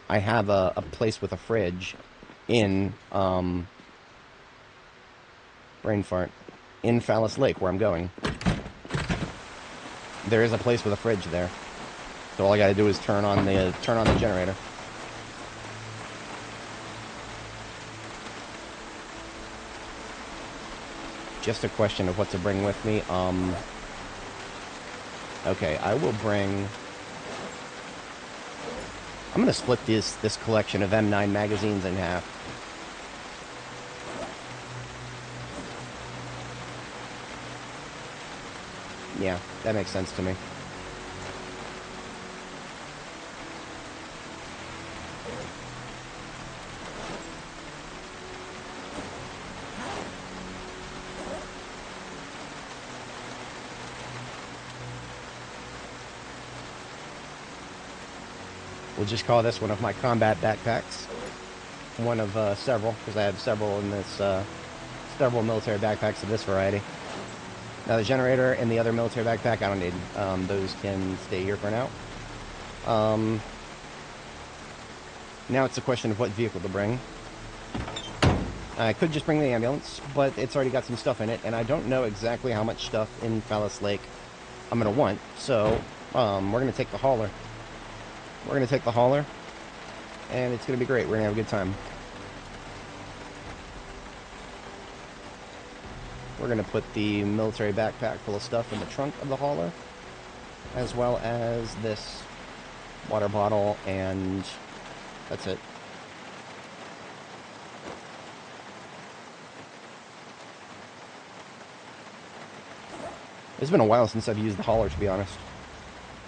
I have a place with a fridge in, brain fart, in Phallus Lake, where I'm going. There is a place with a fridge there. So all I gotta do is turn on the generator. Just a question of what to bring with me. Okay, I will bring... I'm gonna split this collection of M9 magazines in half. Yeah, that makes sense to me. We'll just call this one of my combat backpacks. One of several, because I have several in this, several military backpacks of this variety. Now the generator and the other military backpack, I don't need. Those can stay here for now. Now it's a question of what vehicle to bring. I could just bring the ambulance, but it's already got some stuff in it, and I don't know exactly how much stuff in Phallus Lake I'm going to want. So, we're going to take the hauler. We're going to take the hauler, and it's going to be great. We're going to have a good time. We're going to put the military backpack full of stuff in the trunk of the hauler, as well as this water bottle, and that's it. It's been a while since I've used the hauler, to be honest.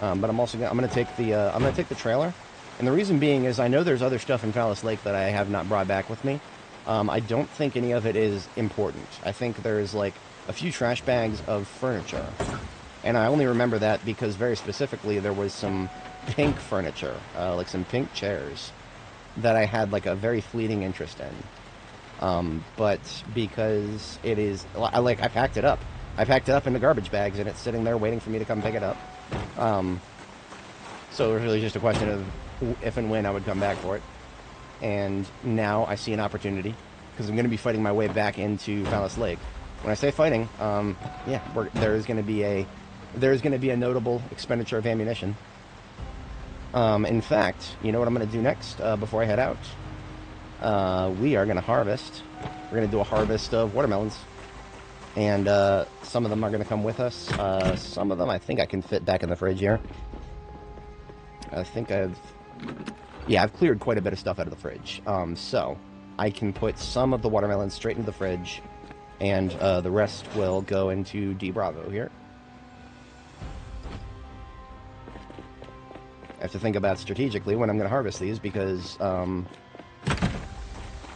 But I'm going to take the trailer, and the reason being is I know there's other stuff in Phallus Lake that I have not brought back with me. I don't think any of it is important. I think there's like a few trash bags of furniture, and I only remember that because very specifically there was some pink furniture, like some pink chairs, that I had like a very fleeting interest in. But because it is, I packed it up. I packed it up into garbage bags, and it's sitting there waiting for me to come pick it up. So it was really just a question of if and when I would come back for it. And now I see an opportunity, because I'm going to be fighting my way back into Phallus Lake. When I say fighting, yeah, there's going to be a notable expenditure of ammunition. In fact, you know what I'm going to do next before I head out? We are going to harvest. We're going to do a harvest of watermelons. And some of them are going to come with us. Some of them I think I can fit back in the fridge here. I think I've cleared quite a bit of stuff out of the fridge. So I can put some of the watermelons straight into the fridge, and the rest will go into D Bravo here. I have to think about strategically when I'm going to harvest these, because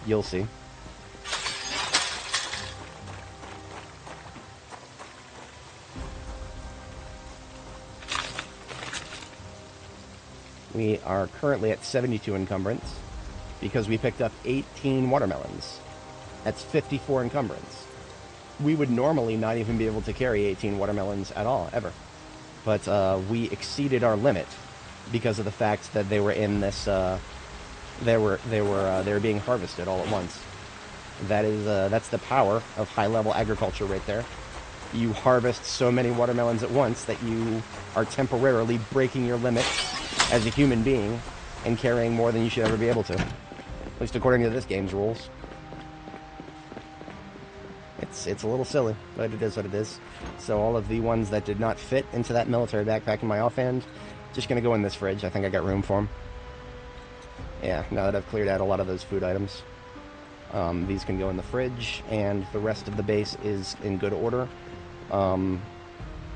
you'll see. We are currently at 72 encumbrance because we picked up 18 watermelons. That's 54 encumbrance. We would normally not even be able to carry 18 watermelons at all, ever. But we exceeded our limit because of the fact that they were in this. They were being harvested all at once. That's the power of high-level agriculture right there. You harvest so many watermelons at once that you are temporarily breaking your limit as a human being and carrying more than you should ever be able to. At least according to this game's rules. It's a little silly, but it is what it is. So all of the ones that did not fit into that military backpack in my offhand, just going to go in this fridge. I think I got room for them. Yeah, now that I've cleared out a lot of those food items. These can go in the fridge, and the rest of the base is in good order. I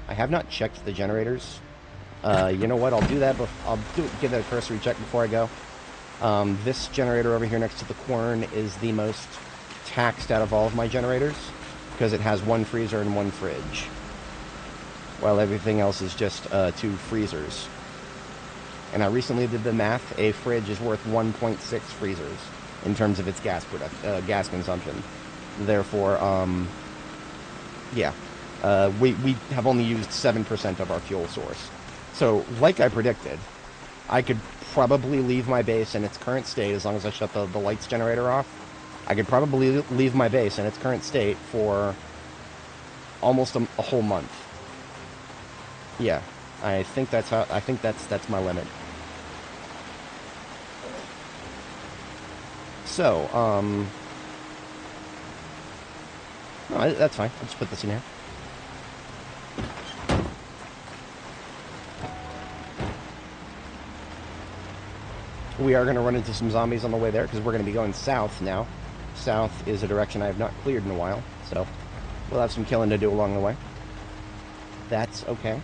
have not checked the generators. You know what? I'll do that. Give that a cursory check before I go. This generator over here next to the corn is the most taxed out of all of my generators because it has one freezer and one fridge, while everything else is just 2 freezers. And I recently did the math. A fridge is worth 1.6 freezers in terms of its gas consumption. Therefore, yeah, we have only used 7% of our fuel source. So, like I predicted, I could probably leave my base in its current state as long as I shut the lights generator off. I could probably leave my base in its current state for almost a whole month. Yeah, I think that's my limit. So, no, that's fine. I'll just put this in here. We are going to run into some zombies on the way there because we're going to be going south now. South is a direction I have not cleared in a while, so we'll have some killing to do along the way. That's okay.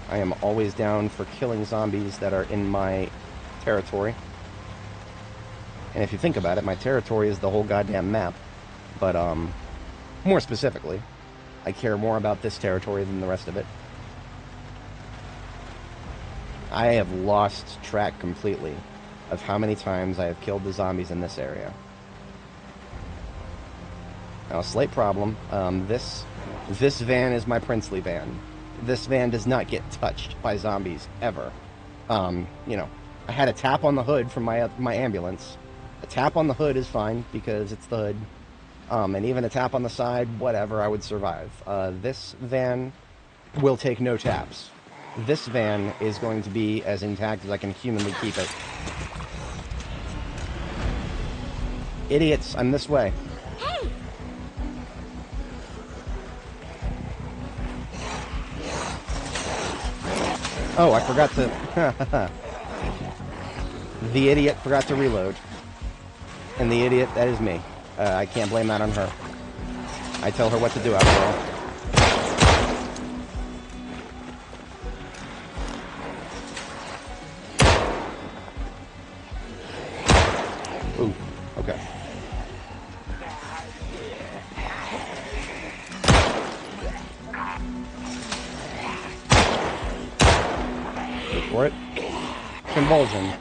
I am always down for killing zombies that are in my territory. And if you think about it, my territory is the whole goddamn map. But, more specifically, I care more about this territory than the rest of it. I have lost track completely of how many times I have killed the zombies in this area. Now, a slight problem. This van is my princely van. This van does not get touched by zombies, ever. You know, I had a tap on the hood from my ambulance. A tap on the hood is fine, because it's the hood. And even a tap on the side, whatever, I would survive. This van will take no taps. This van is going to be as intact as I can humanly keep it. Idiots, I'm this way. Hey! Oh, I forgot to... The idiot forgot to reload. And the idiot, that is me. I can't blame that on her. I tell her what to do after all. Ooh, okay. Go for it. Convulsion.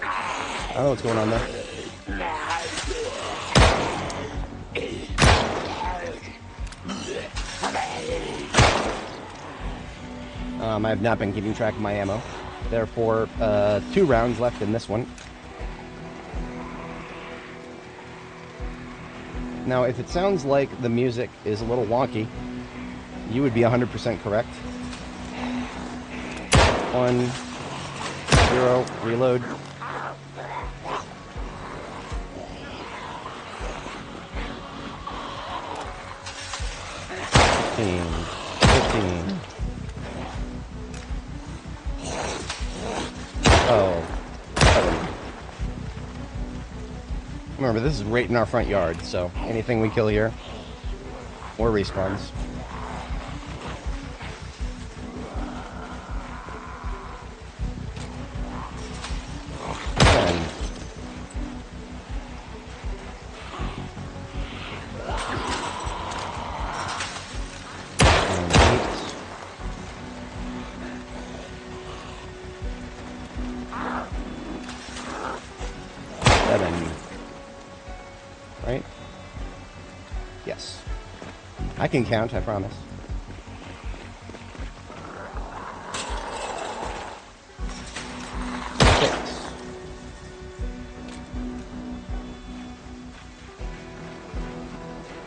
I don't know what's going on there. I have not been keeping track of my ammo. Therefore, 2 rounds left in this one. Now, if it sounds like the music is a little wonky, you would be 100% correct. 1, 0, reload. 15. Oh. Remember, this is right in our front yard, so anything we kill here, or respawns. I can count, I promise.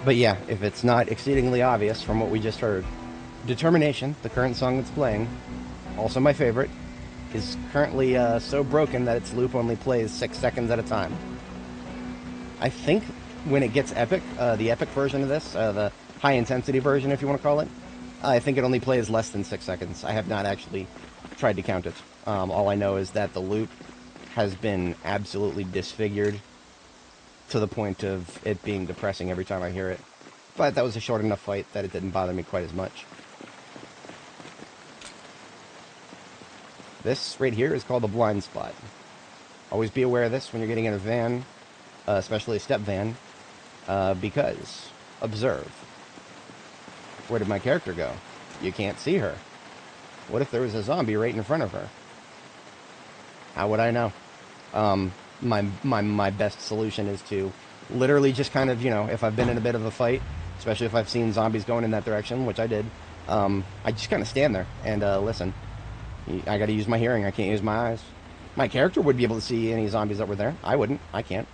But yeah, if it's not exceedingly obvious from what we just heard, Determination, the current song that's playing, also my favorite, is currently so broken that its loop only plays 6 seconds at a time. I think when it gets epic, the epic version of this, the high-intensity version, if you want to call it, I think it only plays less than 6 seconds. I have not actually tried to count it. All I know is that the loop has been absolutely disfigured to the point of it being depressing every time I hear it. But that was a short enough fight that it didn't bother me quite as much. This right here is called a blind spot. Always be aware of this when you're getting in a van, especially a step van, because, observe. Where did my character go? You can't see her. What if there was a zombie right in front of her? How would I know? My best solution is to literally just kind of, you know, if I've been in a bit of a fight, especially if I've seen zombies going in that direction, which I did, I just kind of stand there and listen. I gotta use my hearing, I can't use my eyes. My character would be able to see any zombies that were there. I wouldn't. I can't.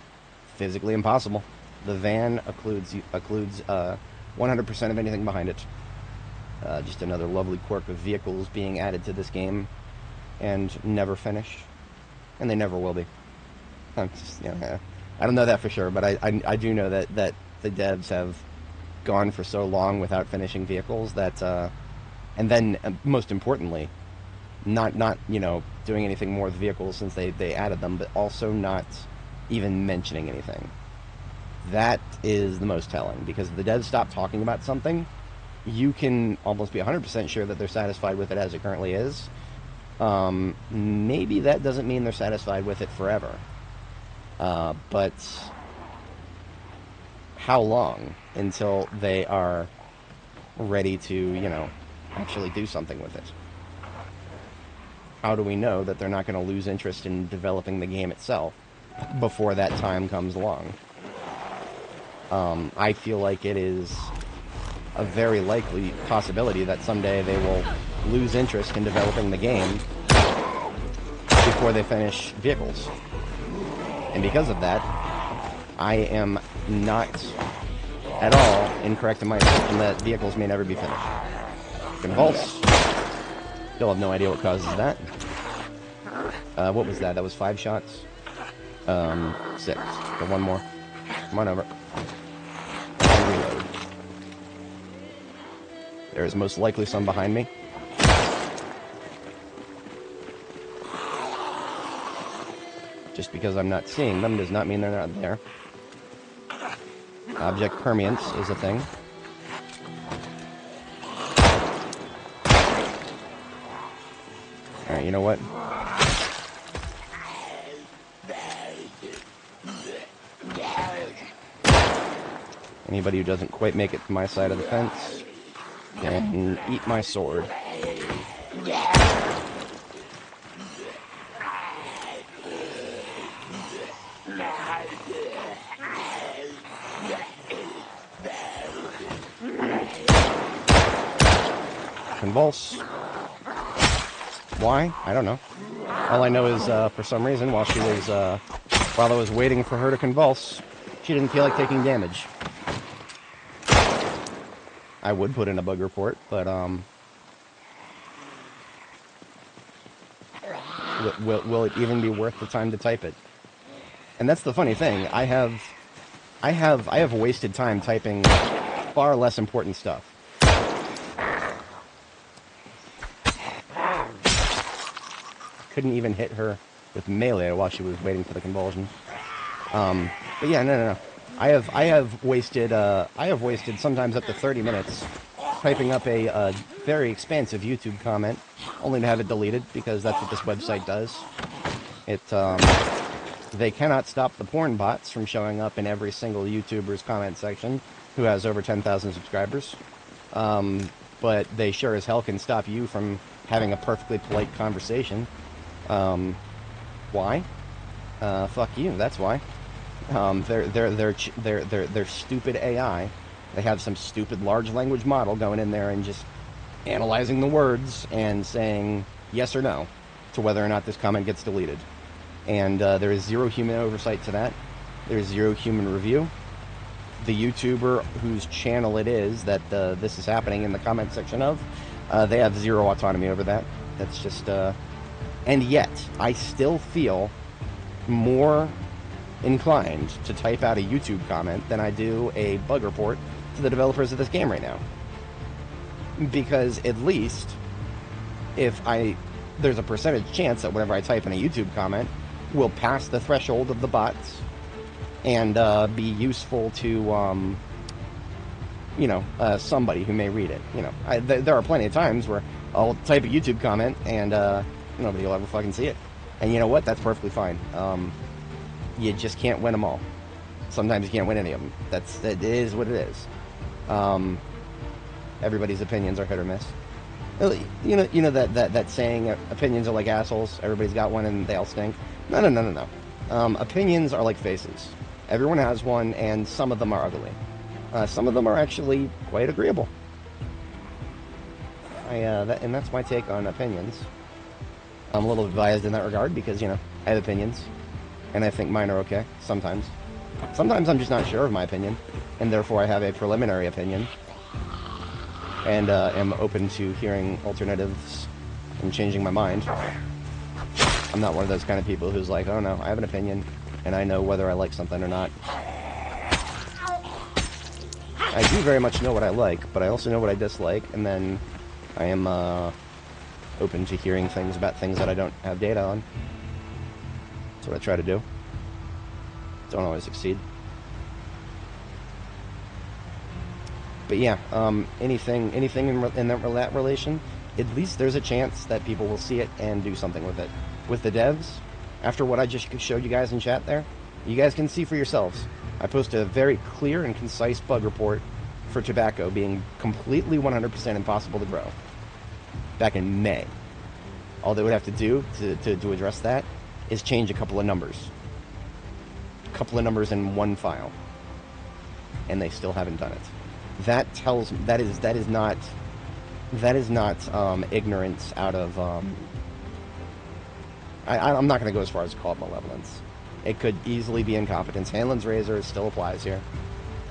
Physically impossible. The van occludes 100% of anything behind it. Just another lovely quirk of vehicles being added to this game and never finish. And they never will be. Just, you know, I don't know that for sure, but I do know that the devs have gone for so long without finishing vehicles that, and then most importantly, not you know, doing anything more with vehicles since they added them, but also not even mentioning anything. That is the most telling, because if the devs stop talking about something, you can almost be 100% sure that they're satisfied with it as it currently is. Maybe that doesn't mean they're satisfied with it forever. But how long until they are ready to, you know, actually do something with it? How do we know that they're not going to lose interest in developing the game itself before that time comes along? I feel like it is a very likely possibility that someday they will lose interest in developing the game before they finish vehicles. And because of that, I am not at all incorrect in my assumption that vehicles may never be finished. Convulse. Still have no idea what causes that. What was that? That was 5 shots? 6. So one more. Come on over. And reload. There is most likely some behind me. Just because I'm not seeing them does not mean they're not there. Object permanence is a thing. Alright, you know what? Anybody who doesn't quite make it to my side of the fence can eat my sword. Convulse. Why? I don't know. All I know is, for some reason, while I was waiting for her to convulse, she didn't feel like taking damage. I would put in a bug report, but, will it even be worth the time to type it? And that's the funny thing. I have wasted time typing far less important stuff. Couldn't even hit her with melee while she was waiting for the convulsion. But yeah, no. I have wasted sometimes up to 30 minutes typing up a very expansive YouTube comment, only to have it deleted because that's what this website does. They cannot stop the porn bots from showing up in every single YouTuber's comment section who has over 10,000 subscribers. But they sure as hell can stop you from having a perfectly polite conversation. Why? Fuck you. That's why. Their stupid AI They have some stupid large language model going in there and just analyzing the words and saying yes or no to whether or not this comment gets deleted. And there is zero human oversight to that. There's zero human review. The YouTuber whose channel it is that this is happening in the comment section of, they have zero autonomy over that. That's just... And yet, I still feel more inclined to type out a YouTube comment than I do a bug report to the developers of this game right now. Because at least, there's a percentage chance that whatever I type in a YouTube comment will pass the threshold of the bots and be useful to, somebody who may read it. There are plenty of times where I'll type a YouTube comment and nobody will ever fucking see it. And you know what? That's perfectly fine. You just can't win them all. Sometimes you can't win any of them. It is what it is. Everybody's opinions are hit or miss. You know that saying, opinions are like assholes. Everybody's got one and they all stink. No. Opinions are like faces. Everyone has one, and some of them are ugly. Some of them are actually quite agreeable. And that's my take on opinions. I'm a little biased in that regard because, I have opinions, and I think mine are okay, sometimes. Sometimes I'm just not sure of my opinion, and therefore I have a preliminary opinion, and am open to hearing alternatives and changing my mind. I'm not one of those kind of people who's like, oh no, I have an opinion, and I know whether I like something or not. I do very much know what I like, but I also know what I dislike, and then I am open to hearing things about things that I don't have data on. That's what I try to do. Don't always succeed. But yeah, anything in that relation, at least there's a chance that people will see it and do something with it. With the devs, after what I just showed you guys in chat there, you guys can see for yourselves. I posted a very clear and concise bug report for tobacco being completely 100% impossible to grow back in May. All they would have to do to address that is change a couple of numbers. A couple of numbers in one file. And they still haven't done it. That tells me that is not ignorance out of I'm not going to go as far as to call it malevolence. It could easily be incompetence. Hanlon's razor still applies here.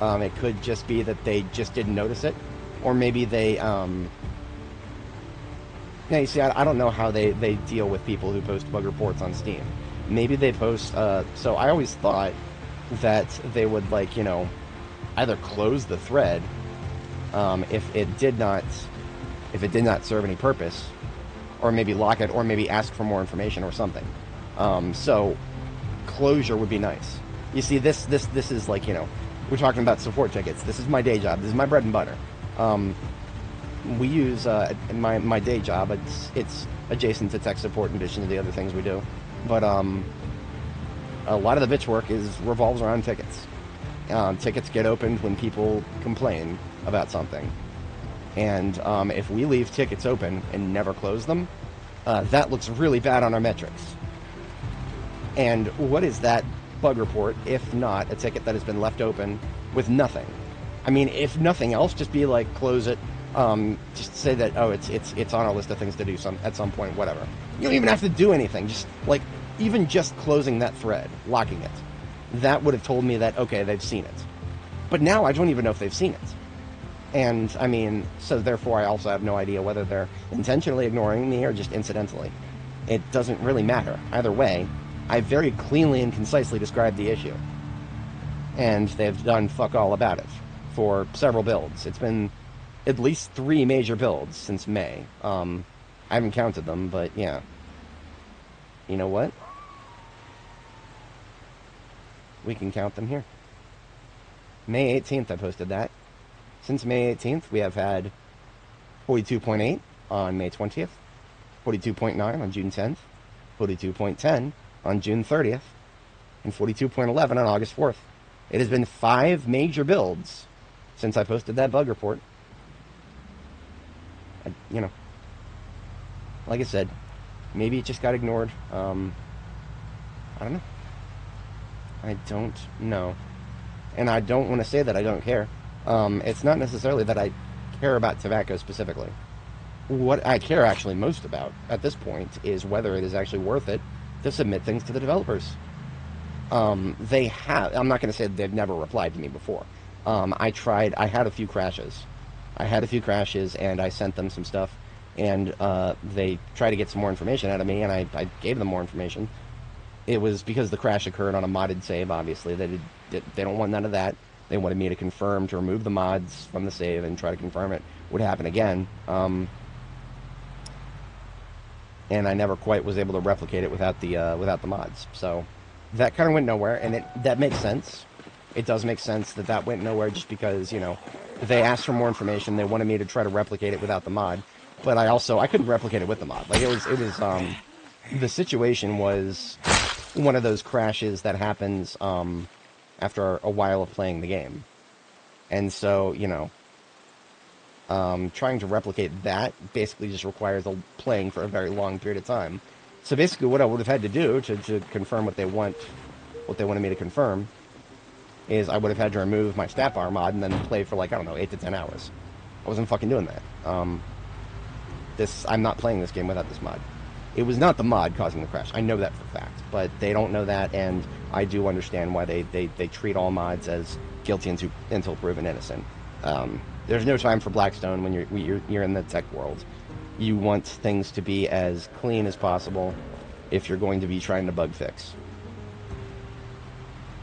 It could just be that they just didn't notice it, or maybe they yeah, you see, I don't know how they deal with people who post bug reports on Steam. Maybe they post so I always thought that they would, either close the thread if it did not serve any purpose, or maybe lock it, or maybe ask for more information or something. So closure would be nice. You see, this is we're talking about support tickets. This is my day job. This is my bread and butter. We use my day job. It's adjacent to tech support in addition to the other things we do. But a lot of the bitch work revolves around tickets. Tickets get opened when people complain about something. And if we leave tickets open and never close them, that looks really bad on our metrics. And what is that bug report if not a ticket that has been left open with nothing? I mean, if nothing else, just be like, close it. Just say that, oh, it's on our list of things to do at some point, whatever. You don't even have to do anything. Just even just closing that thread, locking it, that would have told me that, okay, they've seen it. But now I don't even know if they've seen it. And, I mean, so therefore I also have no idea whether they're intentionally ignoring me or just incidentally. It doesn't really matter. Either way, I very cleanly and concisely described the issue. And they've done fuck all about it for several builds. It's been at least 3 major builds since May. I haven't counted them, but yeah. You know what? We can count them here. May 18th I posted that. Since May 18th, we have had 42.8 on May 20th, 42.9 on June 10th, 42.10 on June 30th, and 42.11 on August 4th. It has been 5 major builds since I posted that bug report. Like I said, maybe it just got ignored. I don't know. I don't know. And I don't want to say that I don't care. It's not necessarily that I care about tobacco specifically. What I care actually most about at this point is whether it is actually worth it to submit things to the developers. They have, I'm not going to say they've never replied to me before. I had a few crashes. And I sent them some stuff, and they tried to get some more information out of me, and I gave them more information. It was because the crash occurred on a modded save, obviously. They don't want none of that. They wanted me to confirm, to remove the mods from the save and try to confirm it would happen again. And I never quite was able to replicate it without the mods. So that kind of went nowhere, and that makes sense. It does make sense that went nowhere just because, you know, they asked for more information. They wanted me to try to replicate it without the mod, but I couldn't replicate it with the mod. Like, the situation was one of those crashes that happens after a while of playing the game. And so, you know, trying to replicate that basically just requires playing for a very long period of time. So basically what I would have had to do to confirm what they wanted me to confirm is I would have had to remove my stat bar mod and then play for, like, I don't know, 8 to 10 hours. I wasn't fucking doing that. I'm not playing this game without this mod. It was not the mod causing the crash. I know that for a fact, but they don't know that, and I do understand why they treat all mods as guilty until proven innocent. There's no time for Blackstone when you're in the tech world. You want things to be as clean as possible if you're going to be trying to bug fix.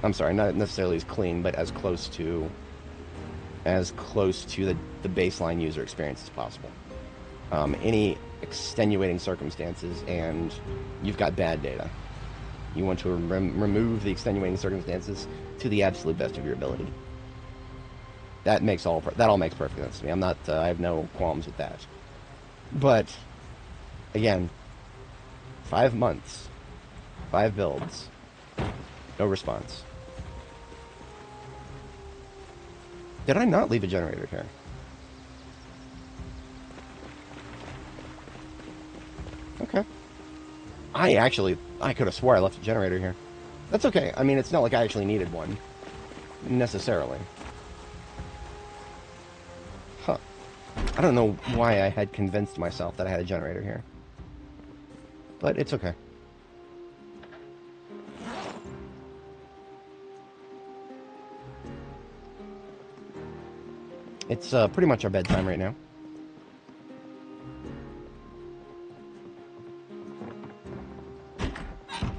I'm sorry, not necessarily as clean, but as close to the baseline user experience as possible. Any extenuating circumstances and you've got bad data. You want to remove the extenuating circumstances to the absolute best of your ability. That all makes perfect sense to me. I have no qualms with that. But again, 5 months, 5 builds, no response. Did I not leave a generator here? Okay. I could have swore I left a generator here. That's okay. I mean, it's not like I actually needed one. Necessarily. Huh. I don't know why I had convinced myself that I had a generator here. But it's okay. It's pretty much our bedtime right now.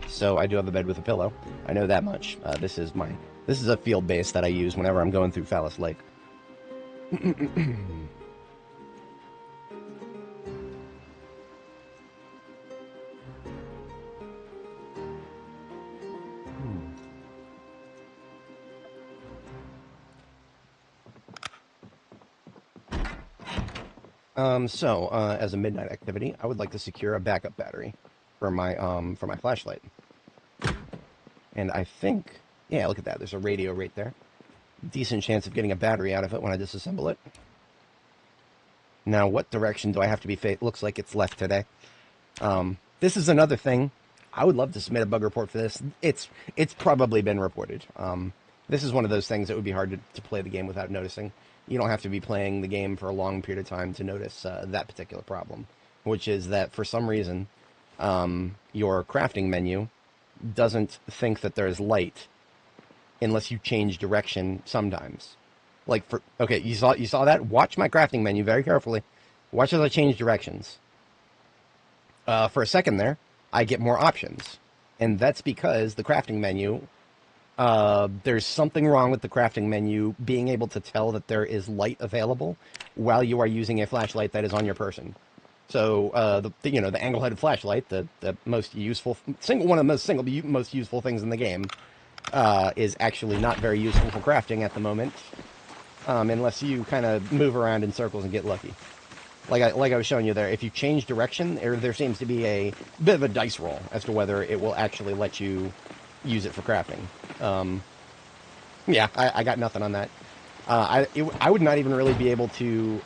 So I do have a bed with a pillow. I know that much. This is a field base that I use whenever I'm going through Phallus Lake. As a midnight activity, I would like to secure a backup battery for my flashlight. And I think, yeah, look at that. There's a radio right there. Decent chance of getting a battery out of it when I disassemble it. Now, what direction do I have to be looks like it's left today. This is another thing. I would love to submit a bug report for this. It's probably been reported. This is one of those things that would be hard to play the game without noticing. You don't have to be playing the game for a long period of time to notice that particular problem, which is that for some reason, your crafting menu doesn't think that there is light unless you change direction sometimes. Okay, you saw that? Watch my crafting menu very carefully. Watch as I change directions. For a second there, I get more options. And that's because the crafting menu, there's something wrong with the crafting menu being able to tell that there is light available while you are using a flashlight that is on your person. So the angle-headed flashlight, the most useful one of the most useful things in the game, is actually not very useful for crafting at the moment, unless you kind of move around in circles and get lucky. Like I was showing you there, if you change direction, there seems to be a bit of a dice roll as to whether it will actually let you use it for crafting. Yeah, I got nothing on that. I would not even really be able to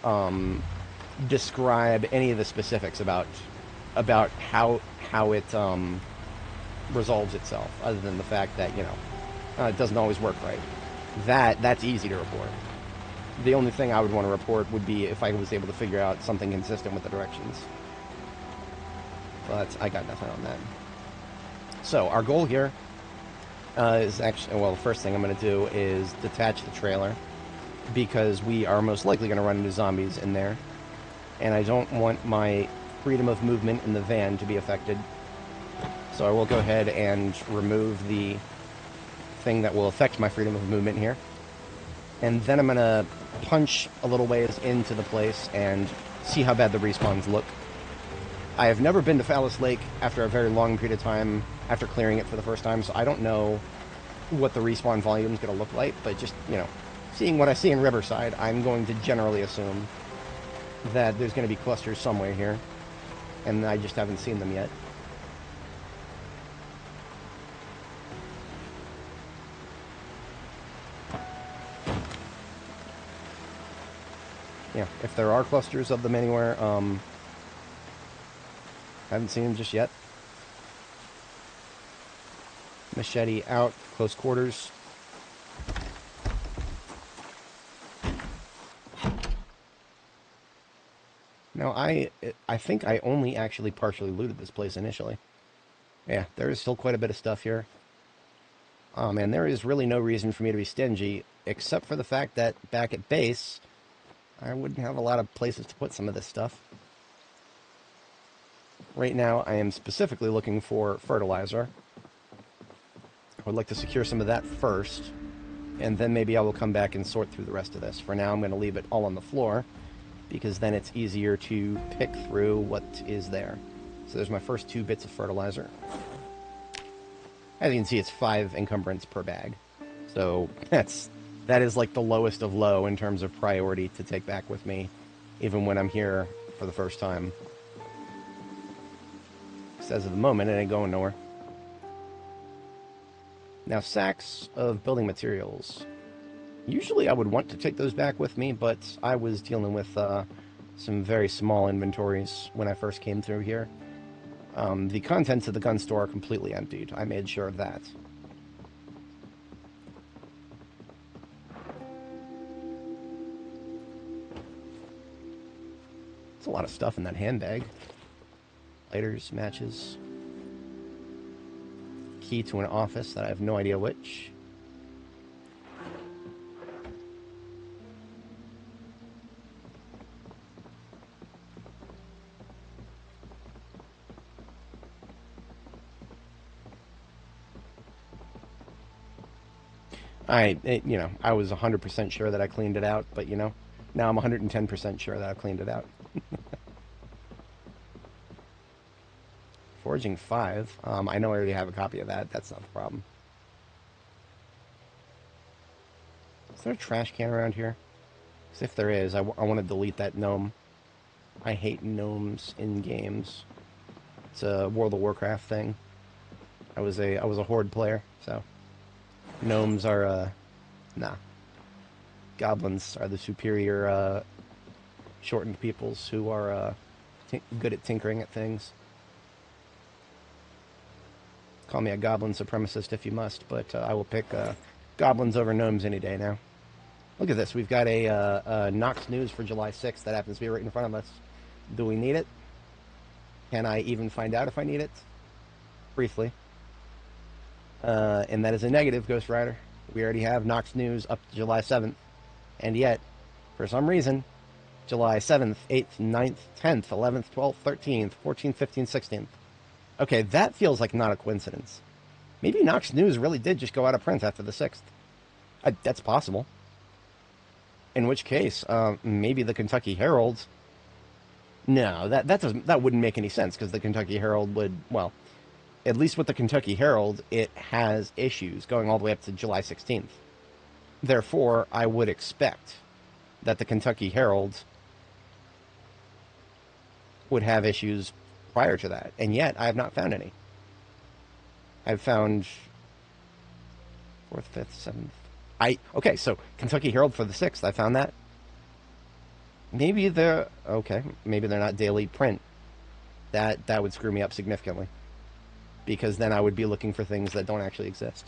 describe any of the specifics about how it resolves itself, other than the fact that it doesn't always work right. That's easy to report. The only thing I would want to report would be if I was able to figure out something consistent with the directions. But I got nothing on that. So our goal here is actually, well, the first thing I'm going to do is detach the trailer, because we are most likely going to run into zombies in there, and I don't want my freedom of movement in the van to be affected. So I will go ahead and remove the thing that will affect my freedom of movement here, and then I'm going to punch a little ways into the place and see how bad the respawns look. I have never been to Phallus Lake after a very long period of time after clearing it for the first time, so I don't know what the respawn volume is going to look like, but just, you know, seeing what I see in Riverside, I'm going to generally assume that there's going to be clusters somewhere here, and I just haven't seen them yet. Yeah, if there are clusters of them anywhere, haven't seen them just yet. Machete out, close quarters. Now, I think I only actually partially looted this place initially. Yeah, there is still quite a bit of stuff here. And there is really no reason for me to be stingy, except for the fact that back at base, I wouldn't have a lot of places to put some of this stuff. Right now, I am specifically looking for fertilizer. I would like to secure some of that first, and then maybe I will come back and sort through the rest of this. For now, I'm going to leave it all on the floor, because then it's easier to pick through what is there. So there's my first 2 bits of fertilizer. As you can see, it's 5 encumbrance per bag. So that is like the lowest of low in terms of priority to take back with me, even when I'm here for the first time. As of the moment, it ain't going nowhere. Now, sacks of building materials. Usually I would want to take those back with me, but I was dealing with some very small inventories when I first came through here. The contents of the gun store are completely emptied. I made sure of that. There's a lot of stuff in that handbag. Lighters, matches. Key to an office that I have no idea which. You know, I was 100% sure that I cleaned it out, but, you know, now I'm 110% sure that I've cleaned it out. Forging 5. I know I already have a copy of that. That's not the problem. Is there a trash can around here? Because if there is, I want to delete that gnome. I hate gnomes in games. It's a World of Warcraft thing. I was a Horde player, so gnomes are nah. Goblins are the superior shortened peoples who are good at tinkering at things. Call me a goblin supremacist if you must, but I will pick goblins over gnomes any day now. Look at this. We've got a Knox News for July 6th that happens to be right in front of us. Do we need it? Can I even find out if I need it? Briefly. And that is a negative, Ghost Rider. We already have Knox News up to July 7th. And yet, for some reason, July 7th, 8th, 9th, 10th, 11th, 12th, 13th, 14th, 15th, 16th. Okay, that feels like not a coincidence. Maybe Knox News really did just go out of print after the 6th. That's possible. In which case, maybe the Kentucky Herald... No, that wouldn't make any sense, because the Kentucky Herald would... Well, at least with the Kentucky Herald, it has issues going all the way up to July 16th. Therefore, I would expect that the Kentucky Herald would have issues prior to that, and yet I have not found any. I've found 4th, 5th, 7th. Okay, so Kentucky Herald for the 6th, I found that. Maybe they're not daily print. That would screw me up significantly, because then I would be looking for things that don't actually exist.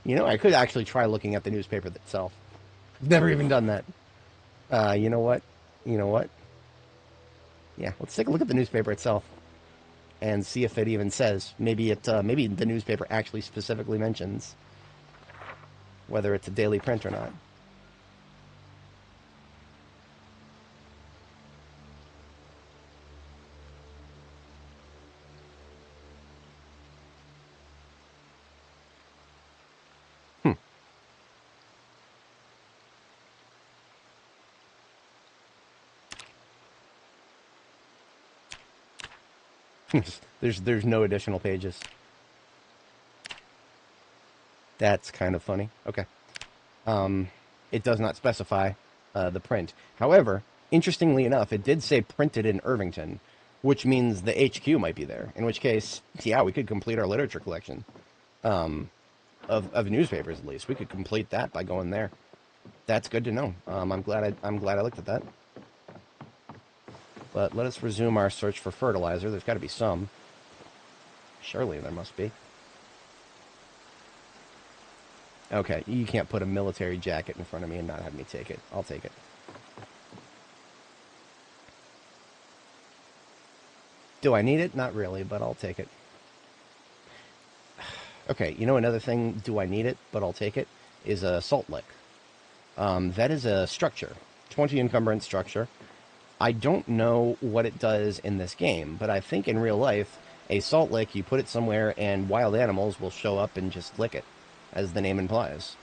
You know, I could actually try looking at the newspaper itself. I've never even done that. You know what? You know what? Yeah, let's take a look at the newspaper itself and see if it even says. Maybe maybe the newspaper actually specifically mentions whether it's a daily print or not. There's no additional pages. That's kind of funny. Okay. It does not specify the print. However, interestingly enough, it did say printed in Irvington, which means the HQ might be there. In which case, yeah, we could complete our literature collection of newspapers. At least we could complete that by going there. That's good to know. I'm glad I looked at that. But let us resume our search for fertilizer. There's got to be some. Surely there must be. Okay, you can't put a military jacket in front of me and not have me take it. I'll take it. Do I need it? Not really, but I'll take it. Okay, you know another thing, do I need it, but I'll take it, is a salt lick. That is a structure. 20 encumbrance structure. I don't know what it does in this game, but I think in real life, a salt lick, you put it somewhere and wild animals will show up and just lick it, as the name implies.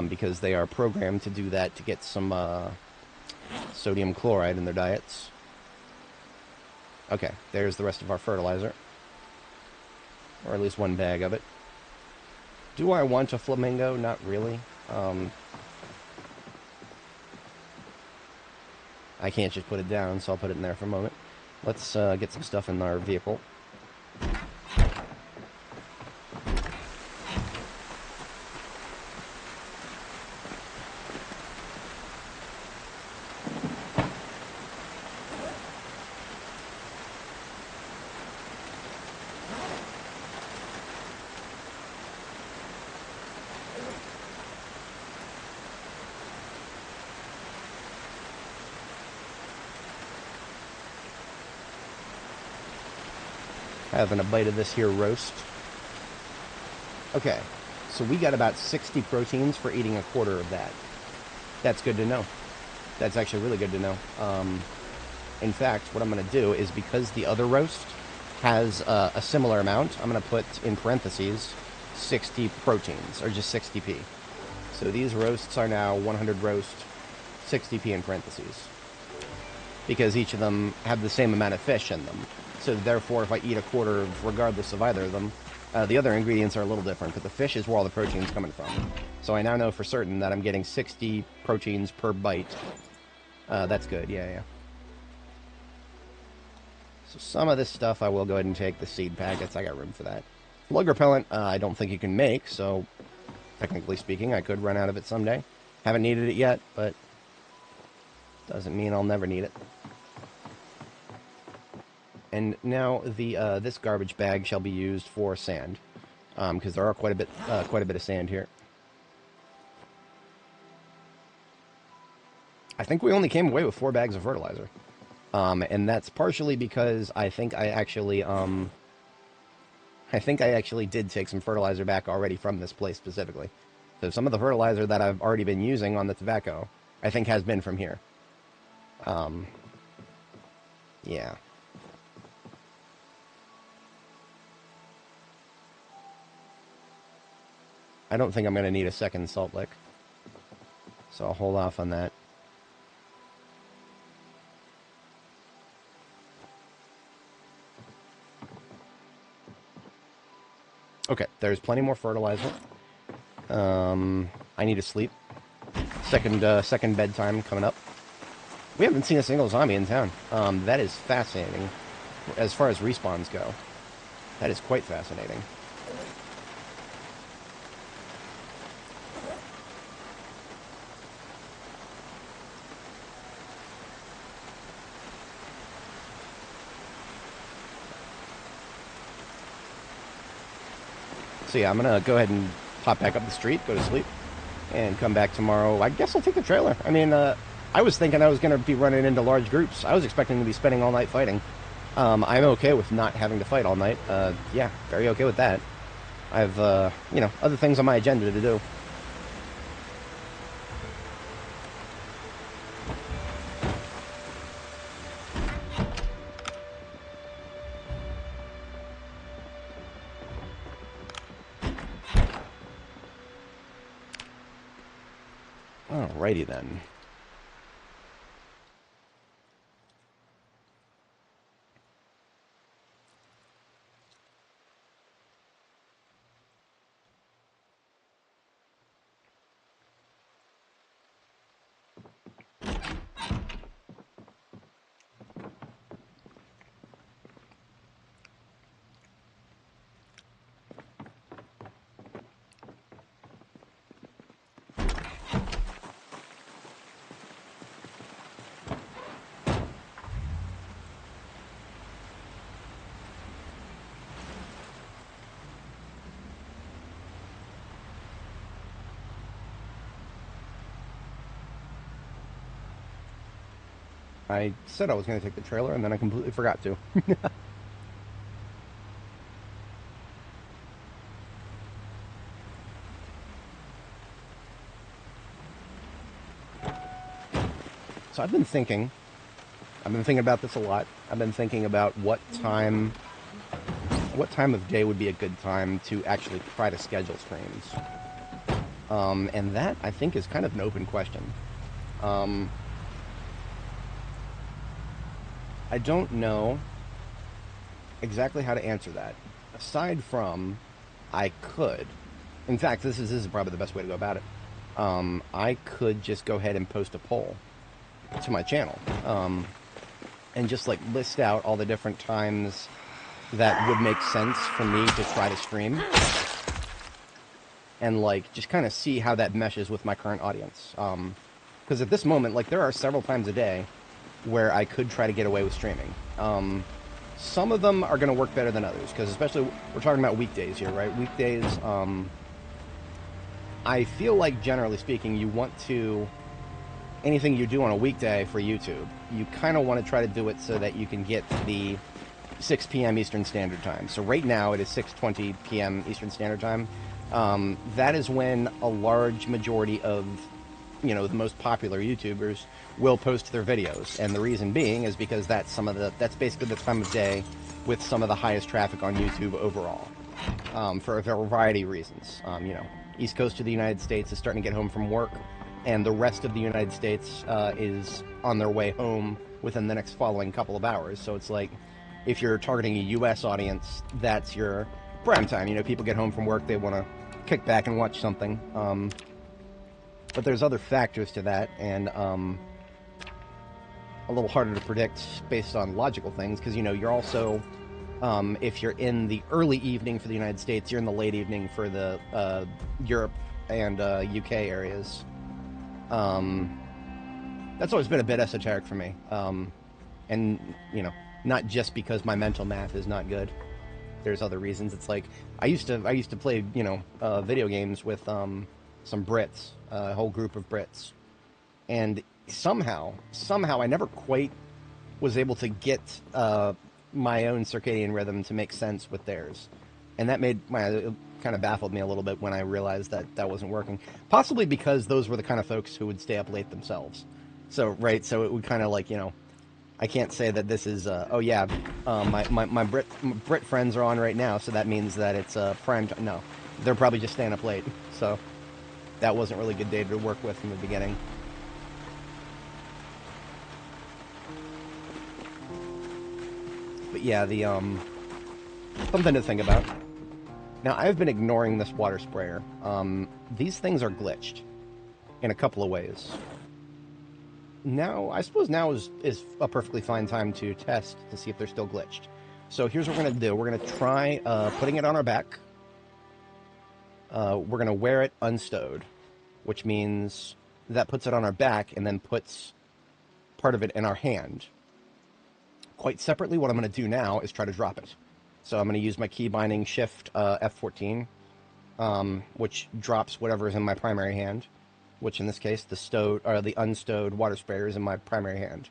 Because they are programmed to do that to get some sodium chloride in their diets. Okay, there's the rest of our fertilizer. Or at least one bag of it. Do I want a flamingo? Not really. I can't just put it down, so I'll put it in there for a moment. Let's get some stuff in our vehicle. Having a bite of this here roast. Okay, so we got about 60 proteins for eating a quarter of that. That's good to know. That's actually really good to know. In fact, what I'm going to do is, because the other roast has a similar amount, I'm going to put in parentheses 60 proteins, or just 60p. So these roasts are now 100 roast, 60p in parentheses. Because each of them have the same amount of fish in them. So therefore, if I eat a quarter, regardless of either of them, the other ingredients are a little different, but the fish is where all the protein's coming from. So I now know for certain that I'm getting 60 proteins per bite. That's good, yeah. So some of this stuff I will go ahead and take, the seed packets, I got room for that. Slug repellent, I don't think you can make, so technically speaking, I could run out of it someday. Haven't needed it yet, but doesn't mean I'll never need it. And now this garbage bag shall be used for sand, because there are quite a bit of sand here. I think we only came away with 4 bags of fertilizer, and that's partially because I think I actually did take some fertilizer back already from this place specifically. So some of the fertilizer that I've already been using on the tobacco, I think has been from here. Yeah. I don't think I'm going to need a second salt lick, so I'll hold off on that. Okay, there's plenty more fertilizer. I need to sleep. Second bedtime coming up. We haven't seen a single zombie in town. That is fascinating. As far as respawns go, that is quite fascinating. So yeah, I'm going to go ahead and hop back up the street, go to sleep, and come back tomorrow. I guess I'll take the trailer. I mean, I was thinking I was going to be running into large groups. I was expecting to be spending all night fighting. I'm okay with not having to fight all night. Yeah, very okay with that. I've, you know, other things on my agenda to do. Alrighty then. I said I was going to take the trailer, and then I completely forgot to. So I've been thinking about this a lot. I've been thinking about what time of day would be a good time to actually try to schedule streams. And that, I think, is kind of an open question. I don't know exactly how to answer that. Aside from, I could. In fact, this is probably the best way to go about it. I could just go ahead and post a poll to my channel, and just like list out all the different times that would make sense for me to try to stream, and like just kind of see how that meshes with my current audience. Because at this moment, like, there are several times a day where I could try to get away with streaming. Some of them are going to work better than others, because especially we're talking about weekdays here, right? Weekdays, I feel like generally speaking, you want to, anything you do on a weekday for YouTube, you kind of want to try to do it so that you can get the 6 p.m. Eastern Standard Time. So right now it is 6:20 p.m. Eastern Standard Time. That is when a large majority of, you know, the most popular YouTubers will post their videos, and the reason being is because that's basically the time of day with some of the highest traffic on YouTube overall, for a variety of reasons. You know, East Coast of the United States is starting to get home from work, and the rest of the United States is on their way home within the next following couple of hours. So it's like, if you're targeting a U.S. audience, that's your prime time. You know, people get home from work, they want to kick back and watch something. But there's other factors to that, and a little harder to predict based on logical things, because, you know, you're also, if you're in the early evening for the United States, you're in the late evening for the Europe and UK areas. That's always been a bit esoteric for me, and, you know, not just because my mental math is not good. There's other reasons. It's like, I used to play, you know, video games with some Brits, a whole group of Brits, and somehow I never quite was able to get my own circadian rhythm to make sense with theirs, and that kind of baffled me a little bit when I realized that wasn't working. Possibly because those were the kind of folks who would stay up late themselves. So it would kind of, like, you know, I can't say that this is oh yeah, my Brit friends are on right now, so that means that it's prime time. No, they're probably just staying up late. So that wasn't really good data to work with from the beginning. But yeah, the something to think about. Now, I've been ignoring this water sprayer. These things are glitched in a couple of ways. Now, I suppose now is a perfectly fine time to test to see if they're still glitched. So here's what we're going to do. We're going to try putting it on our back. We're going to wear it unstowed, which means that puts it on our back and then puts part of it in our hand. Quite separately, what I'm going to do now is try to drop it. So I'm going to use my key binding Shift F14, which drops whatever is in my primary hand, which in this case, the stowed or the unstowed water sprayer is in my primary hand.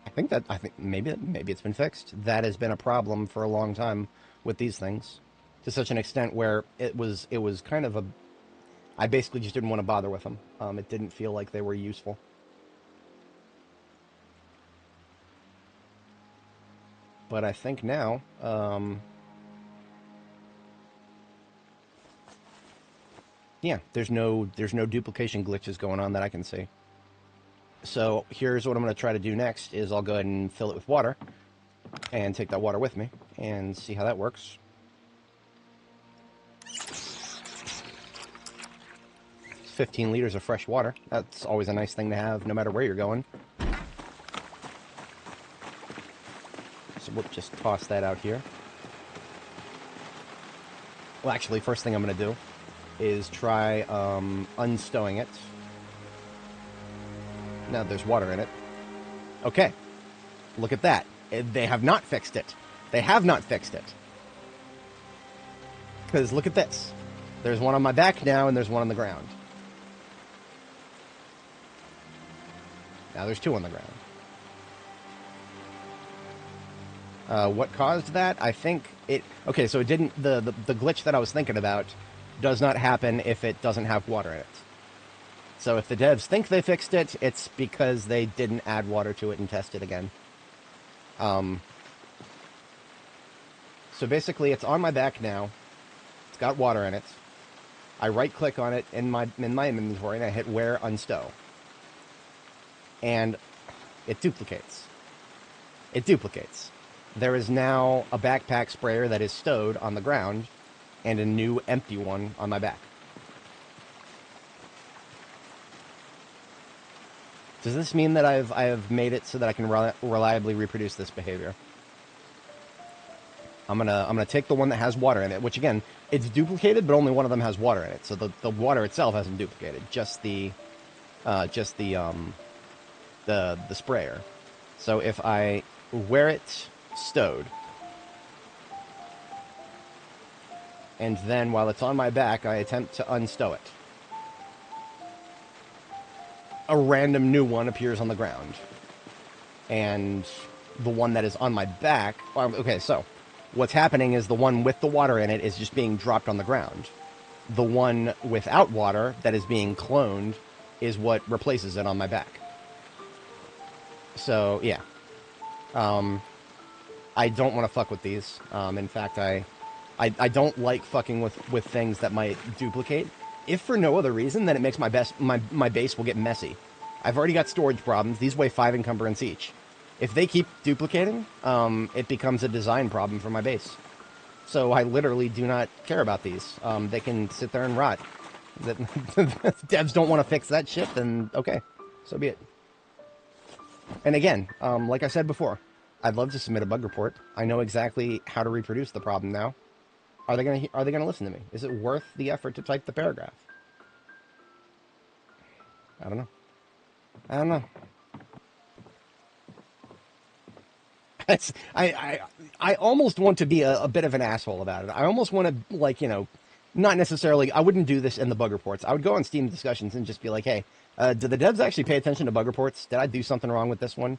I think maybe it's been fixed. That has been a problem for a long time with these things, to such an extent where it was kind of a. I basically just didn't want to bother with them. It didn't feel like they were useful. But I think now, yeah, there's no duplication glitches going on that I can see. So here's what I'm going to try to do next is I'll go ahead and fill it with water and take that water with me and see how that works. It's 15 liters of fresh water. That's always a nice thing to have no matter where you're going. So we'll just toss that out here. Well, actually, first thing I'm going to do is try unstowing it. Now there's water in it. Okay. Look at that. They have not fixed it. They have not fixed it. Because look at this. There's one on my back now, and there's one on the ground. Now there's two on the ground. What caused that? I think it... Okay, so it didn't... The glitch that I was thinking about does not happen if it doesn't have water in it. So if the devs think they fixed it, it's because they didn't add water to it and test it again. So basically, it's on my back now. It's got water in it. I right-click on it in my inventory, and I hit Where Unstow. And it duplicates. It duplicates. There is now a backpack sprayer that is stowed on the ground, and a new empty one on my back. Does this mean that I have made it so that I can reliably reproduce this behavior? I'm gonna take the one that has water in it, which again, it's duplicated, but only one of them has water in it. So the water itself hasn't duplicated, just the sprayer. So if I wear it stowed, and then while it's on my back, I attempt to unstow it, a random new one appears on the ground. And the one that is on my back... Okay, so what's happening is the one with the water in it is just being dropped on the ground. The one without water that is being cloned is what replaces it on my back. So, yeah. I don't want to fuck with these. In fact, I don't like fucking with things that might duplicate. If for no other reason, then it makes my base will get messy. I've already got storage problems. These weigh 5 encumbrance each. If they keep duplicating, it becomes a design problem for my base. So I literally do not care about these. They can sit there and rot. Devs don't want to fix that shit, then okay, so be it. And again, like I said before, I'd love to submit a bug report. I know exactly how to reproduce the problem now. Are they gonna listen to me? Is it worth the effort to type the paragraph? I don't know. I almost want to be a bit of an asshole about it. I almost want to, like, you know, not necessarily... I wouldn't do this in the bug reports. I would go on Steam discussions and just be like, hey, did the devs actually pay attention to bug reports? Did I do something wrong with this one?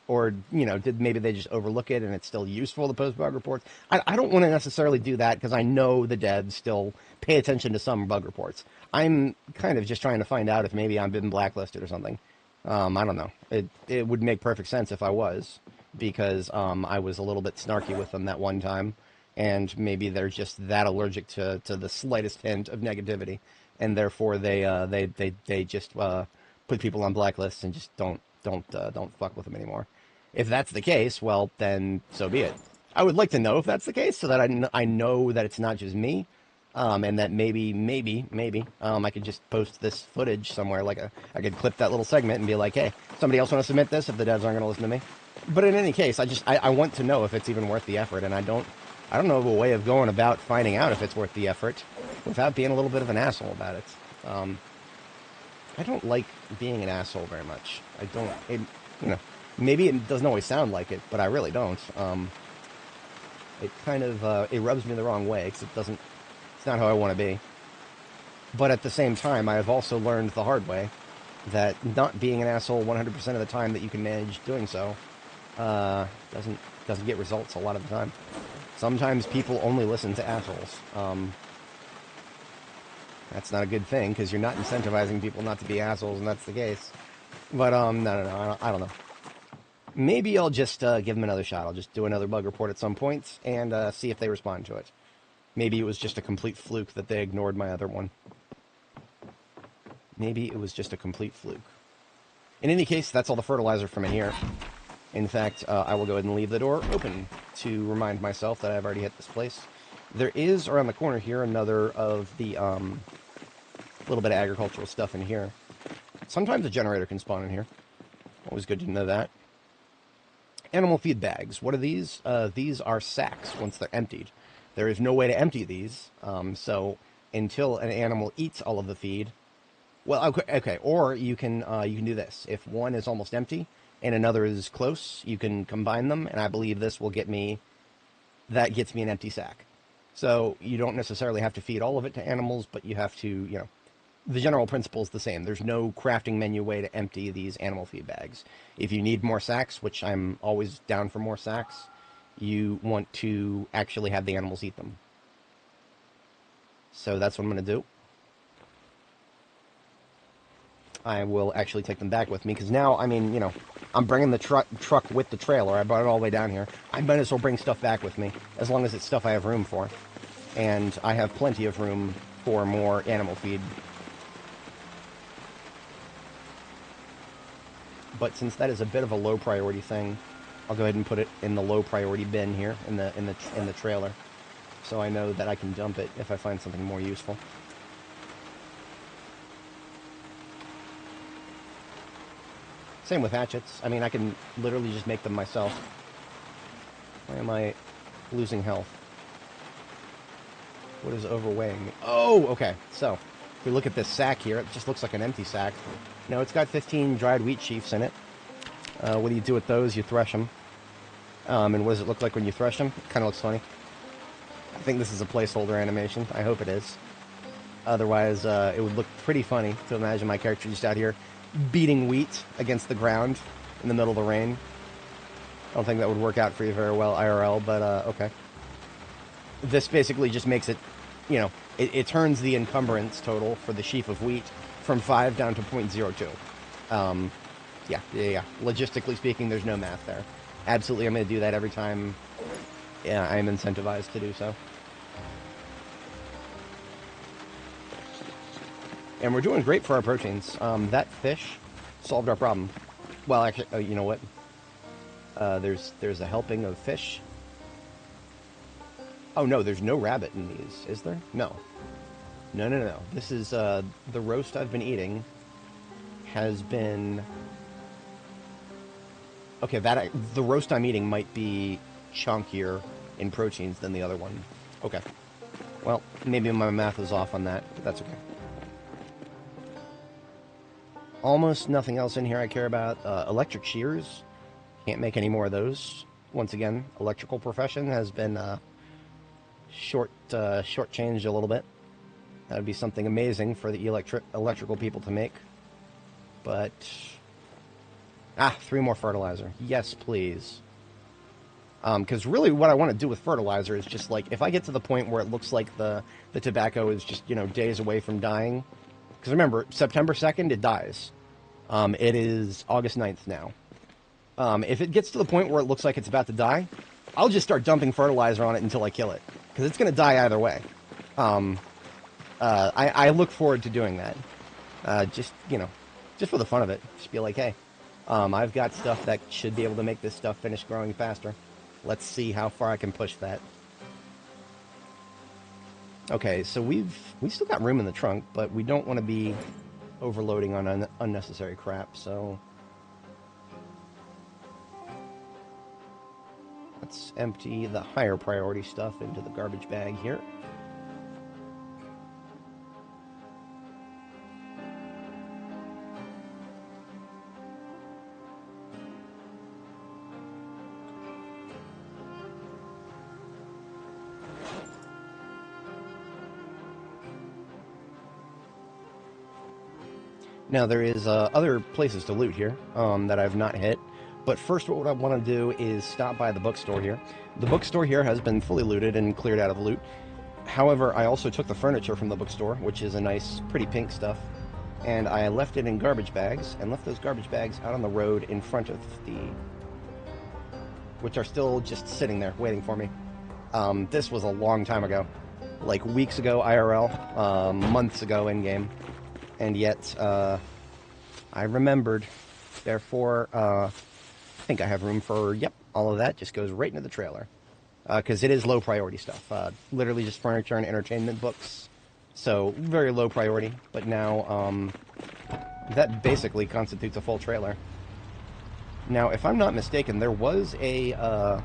Or, you know, maybe they just overlook it and it's still useful to post bug reports? I don't want to necessarily do that because I know the devs still pay attention to some bug reports. I'm kind of just trying to find out if maybe I've been blacklisted or something. I don't know. It would make perfect sense if I was, because I was a little bit snarky with them that one time, and maybe they're just that allergic to the slightest hint of negativity, and therefore they just put people on blacklists and just don't fuck with them anymore. If that's the case, well, then so be it. I would like to know if that's the case so that I know that it's not just me, and that maybe I could just post this footage somewhere. Like I could clip that little segment and be like, hey, somebody else want to submit this if the devs aren't going to listen to me. But in any case, I want to know if it's even worth the effort, and I don't know of a way of going about finding out if it's worth the effort without being a little bit of an asshole about it. I don't like being an asshole very much. You know, maybe it doesn't always sound like it, but I really don't. It kind of it rubs me the wrong way because it's not how I want to be. But at the same time, I have also learned the hard way that not being an asshole 100% of the time that you can manage doing so doesn't get results a lot of the time. Sometimes people only listen to assholes. That's not a good thing because you're not incentivizing people not to be assholes, and that's the case. But no, I don't know. Maybe I'll just give them another shot. I'll just do another bug report at some point and see if they respond to it. Maybe it was just a complete fluke that they ignored my other one. Maybe it was just a complete fluke. In any case, that's all the fertilizer from in here. In fact, I will go ahead and leave the door open to remind myself that I've already hit this place. There is, around the corner here, another of the little bit of agricultural stuff in here. Sometimes a generator can spawn in here. Always good to know that. Animal feed bags. What are these? These are sacks once they're emptied. There is no way to empty these, so until an animal eats all of the feed... Well, okay. Or you can do this. If one is almost empty and another is close, you can combine them, and I believe this will get me... That gets me an empty sack. So you don't necessarily have to feed all of it to animals, but you have to, the general principle is the same. There's no crafting menu way to empty these animal feed bags. If you need more sacks, which I'm always down for more sacks, you want to actually have the animals eat them. So that's what I'm going to do. I will actually take them back with me, because now, I'm bringing the truck with the trailer. I brought it all the way down here. I might as well bring stuff back with me, as long as it's stuff I have room for. And I have plenty of room for more animal feed. But since that is a bit of a low priority thing, I'll go ahead and put it in the low priority bin here in the trailer, so I know that I can dump it if I find something more useful. Same with hatchets. I can literally just make them myself. Why am I losing health? What is overweighing me? Oh, okay. So, if we look at this sack here, it just looks like an empty sack. No, it's got 15 dried wheat sheaves in it. What do you do with those? You thresh them. And what does it look like when you thresh them? It kind of looks funny. I think this is a placeholder animation. I hope it is. Otherwise, it would look pretty funny to imagine my character just out here beating wheat against the ground in the middle of the rain. I don't think that would work out for you very well IRL, but okay. This basically just makes it, it turns the encumbrance total for the sheaf of wheat from 5 down to 0.02. Yeah. Logistically speaking, there's no math there. Absolutely, I'm going to do that every time I'm incentivized to do so. And we're doing great for our proteins. That fish solved our problem. Well, actually, you know what? There's a helping of fish. Oh, no, there's no rabbit in these, is there? No. No. This is, the roast I've been eating has been... Okay, the roast I'm eating might be chunkier in proteins than the other one. Okay. Well, maybe my math is off on that, but that's okay. Almost nothing else in here I care about. Electric shears. Can't make any more of those. Once again, electrical profession has been shortchanged a little bit. That would be something amazing for the electrical people to make. But 3 more fertilizer. Yes, please. Because really what I want to do with fertilizer is just like, if I get to the point where it looks like the tobacco is just, days away from dying. Because remember, September 2nd, it dies. It is August 9th now. If it gets to the point where it looks like it's about to die, I'll just start dumping fertilizer on it until I kill it. Because it's going to die either way. I look forward to doing that. Just for the fun of it. Just be like, hey, I've got stuff that should be able to make this stuff finish growing faster. Let's see how far I can push that. Okay, so we still got room in the trunk, but we don't want to be overloading on unnecessary crap, so let's empty the higher priority stuff into the garbage bag here. Now, there is other places to loot here that I've not hit. But first, what I want to do is stop by the bookstore here. The bookstore here has been fully looted and cleared out of loot. However, I also took the furniture from the bookstore, which is a nice, pretty pink stuff, and I left it in garbage bags, and left those garbage bags out on the road in front of the... which are still just sitting there, waiting for me. This was a long time ago. Like, weeks ago IRL, months ago in-game. And yet, I remembered. Therefore, I think I have room for, yep, all of that just goes right into the trailer. Because it is low priority stuff. Literally just furniture and entertainment books. So, very low priority. But now, that basically constitutes a full trailer. Now, if I'm not mistaken, there was a, I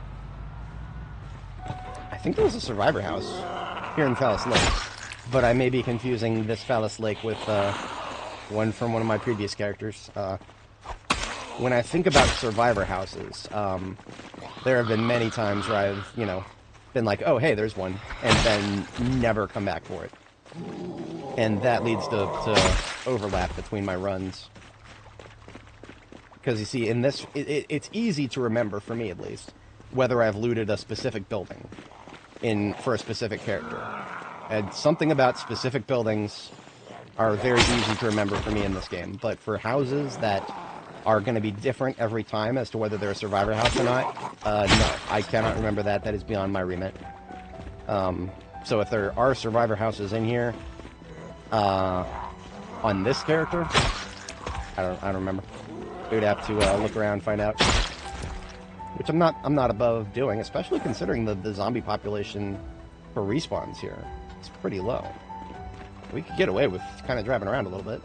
think there was a survivor house here in Phallus Lake. But I may be confusing this Phallus Lake with one from one of my previous characters. When I think about survivor houses, there have been many times where I've, you know, been like, oh, hey, there's one, and then never come back for it. And that leads to overlap between my runs. Because you see, in this, it's easy to remember, for me at least, whether I've looted a specific building for a specific character. And something about specific buildings are very easy to remember for me in this game. But for houses that are going to be different every time as to whether they're a survivor house or not, no, I cannot remember that. That is beyond my remit. So if there are survivor houses in here, on this character, I don't remember. We'd have to look around and find out. Which I'm not above doing, especially considering the zombie population for respawns here. It's pretty low. We could get away with kind of driving around a little bit.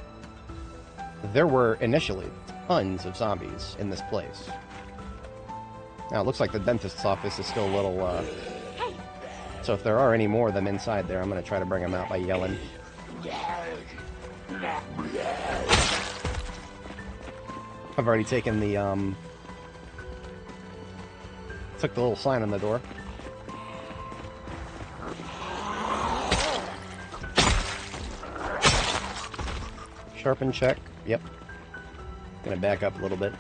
There were initially tons of zombies in this place. Now, it looks like the dentist's office is still a little, so if there are any more of them inside there, I'm going to try to bring them out by yelling. I've already taken the, took the little sign on the door. Sharpen check. Yep. Gonna back up a little bit.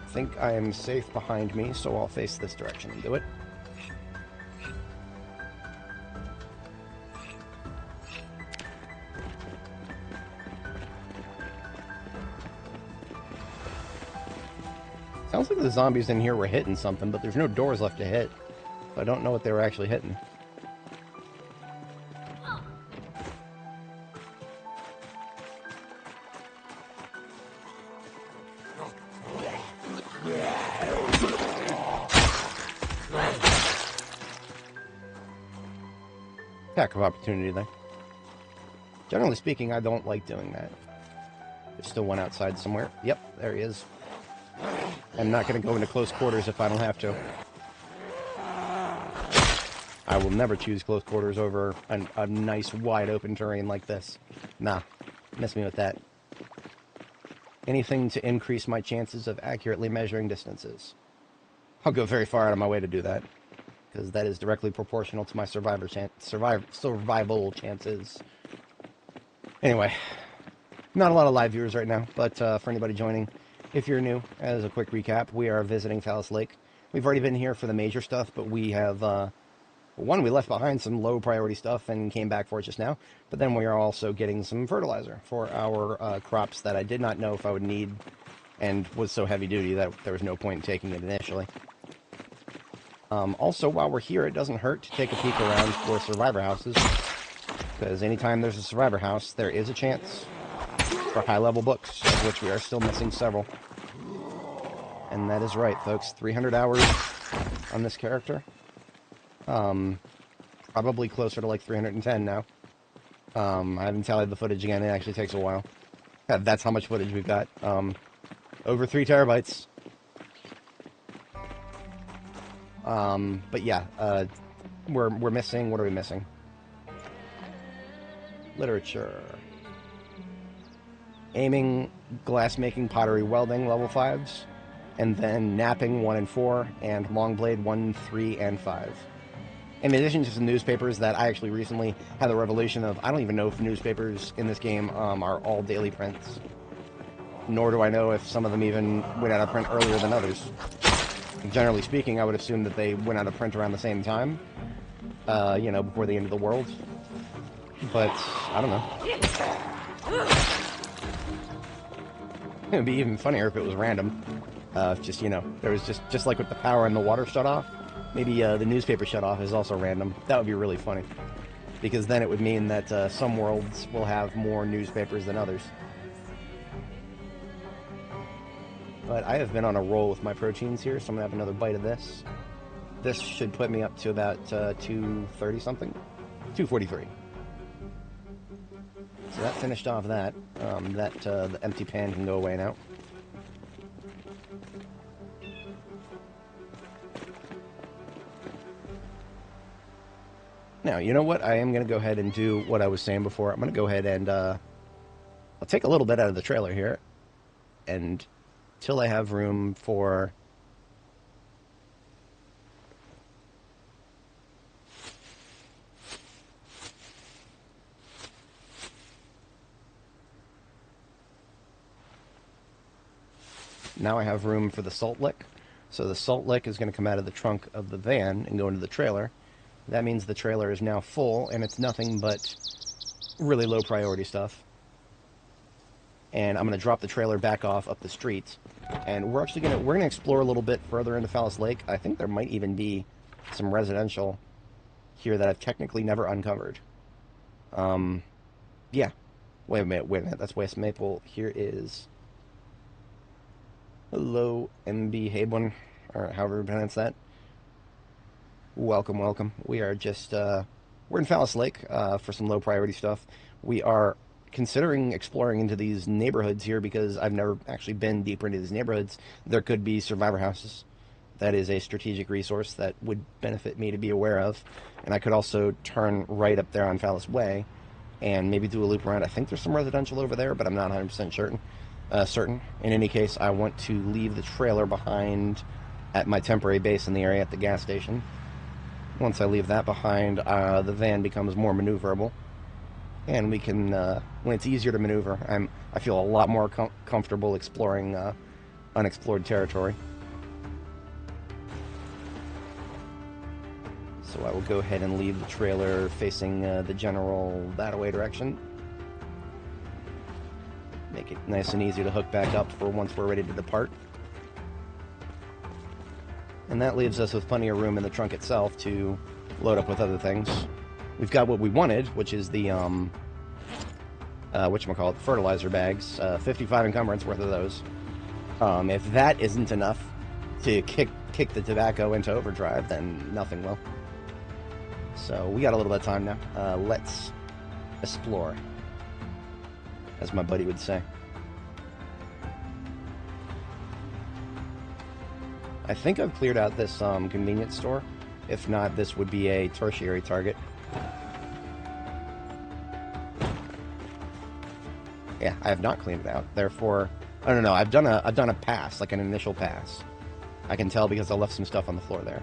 Think I am safe behind me, so I'll face this direction and do it. Sounds like the zombies in here were hitting something, but there's no doors left to hit. So I don't know what they were actually hitting. Attack of opportunity there. Generally speaking, I don't like doing that. There's still one outside somewhere. Yep, there he is. I'm not going to go into close quarters if I don't have to. I will never choose close quarters over a nice wide open terrain like this. Nah, miss me with that. Anything to increase my chances of accurately measuring distances. I'll go very far out of my way to do that, because that is directly proportional to my survival chances. Anyway, not a lot of live viewers right now, but for anybody joining, if you're new, as a quick recap, we are visiting Phallus Lake. We've already been here for the major stuff, but we have, one, we left behind some low priority stuff and came back for it just now, but then we are also getting some fertilizer for our crops that I did not know if I would need, and was so heavy duty that there was no point in taking it initially. Also, while we're here, it doesn't hurt to take a peek around for survivor houses, because anytime there's a survivor house, there is a chance for high-level books, of which we are still missing several. And that is right, folks. 300 hours on this character. Probably closer to like 310 now. I haven't tallied the footage again. It actually takes a while. Yeah, that's how much footage we've got. Over 3 terabytes. But yeah, we're missing. What are we missing? Literature. Aiming, glass-making, pottery, welding, level 5s. And then napping, 1 and 4, and long blade, 1, 3, and 5. In addition to some newspapers that I actually recently had the revelation of, I don't even know if newspapers in this game are all daily prints. Nor do I know if some of them even went out of print earlier than others. Generally speaking, I would assume that they went out of print around the same time, you know, before the end of the world. But, I don't know. It would be even funnier if it was random. Just, you know, there was just like with the power and the water shut off, maybe the newspaper shut off is also random. That would be really funny. Because then it would mean that some worlds will have more newspapers than others. But I have been on a roll with my proteins here, so I'm going to have another bite of this. This should put me up to about 230 something. 243. So that finished off that. The empty pan can go away now. Now, you know what? I am going to go ahead and do what I was saying before. I'm going to go ahead and I'll take a little bit out of the trailer here. And till I have room for... Now I have room for the salt lick. So the salt lick is going to come out of the trunk of the van and go into the trailer. That means the trailer is now full, and it's nothing but really low priority stuff. And I'm going to drop the trailer back off up the street. And we're actually we're gonna explore a little bit further into Fallis Lake. I think there might even be some residential here that I've technically never uncovered. Yeah. Wait a minute. That's West Maple. Here is... Hello, MB Habun, or however you pronounce that. Welcome. We are just, we're in Fallis Lake for some low priority stuff. We are considering exploring into these neighborhoods here because I've never actually been deeper into these neighborhoods. There could be survivor houses. That is a strategic resource that would benefit me to be aware of. And I could also turn right up there on Fallis Way and maybe do a loop around. I think there's some residential over there, but I'm not 100% certain. In any case, I want to leave the trailer behind at my temporary base in the area at the gas station. Once I leave that behind, the van becomes more maneuverable, and we can, when it's easier to maneuver, I feel a lot more comfortable exploring unexplored territory. So I will go ahead and leave the trailer facing the general that-a-way direction. Make it nice and easy to hook back up for once we're ready to depart. And that leaves us with plenty of room in the trunk itself to load up with other things. We've got what we wanted, which is the, whatchamacallit, fertilizer bags. 55 encumbrance worth of those. If that isn't enough to kick the tobacco into overdrive, then nothing will. So we got a little bit of time now. Let's explore, as my buddy would say. I think I've cleared out this convenience store. If not, this would be a tertiary target. Yeah, I have not cleaned it out. Therefore, I don't know. I've done a pass, like an initial pass. I can tell because I left some stuff on the floor there.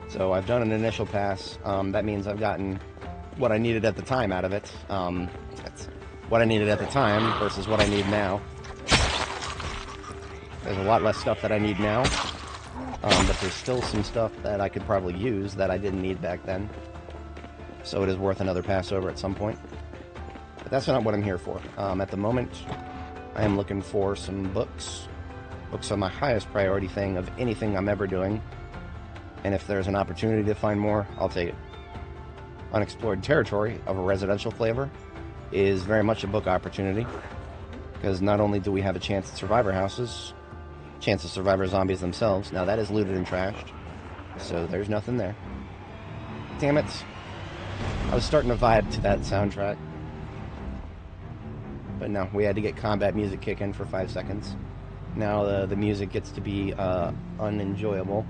So I've done an initial pass. That means I've gotten what I needed at the time out of it. That's what I needed at the time versus what I need now. There's a lot less stuff that I need now. But there's still some stuff that I could probably use that I didn't need back then. So it is worth another pass over at some point. But that's not what I'm here for. At the moment, I am looking for some books. Books are my highest priority thing of anything I'm ever doing. And if there's an opportunity to find more, I'll take it. Unexplored territory of a residential flavor is very much a book opportunity. Because not only do we have a chance at survivor houses, chance of survivor zombies themselves. Now that is looted and trashed, so there's nothing there. Damn it. I was starting to vibe to that soundtrack. But no, we had to get combat music kick in for 5 seconds. Now the music gets to be unenjoyable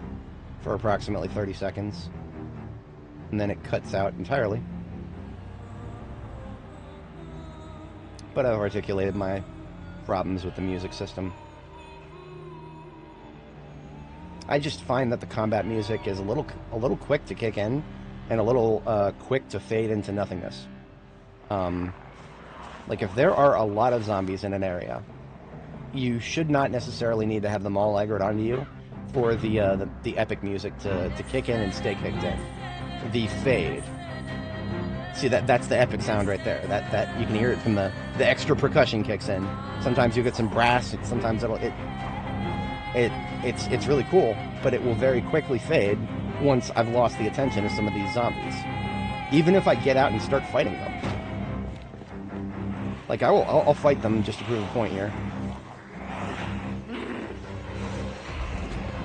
for approximately 30 seconds. And then it cuts out entirely. But I've articulated my problems with the music system. I just find that the combat music is a little quick to kick in, and a little quick to fade into nothingness. Like if there are a lot of zombies in an area, you should not necessarily need to have them all aggroed onto you for the epic music to kick in and stay kicked in. The fade. See, that's the epic sound right there. That you can hear it from the extra percussion kicks in. Sometimes you get some brass. Sometimes it's really cool, but it will very quickly fade once I've lost the attention of some of these zombies. Even if I get out and start fighting them. Like I'll fight them just to prove a point here.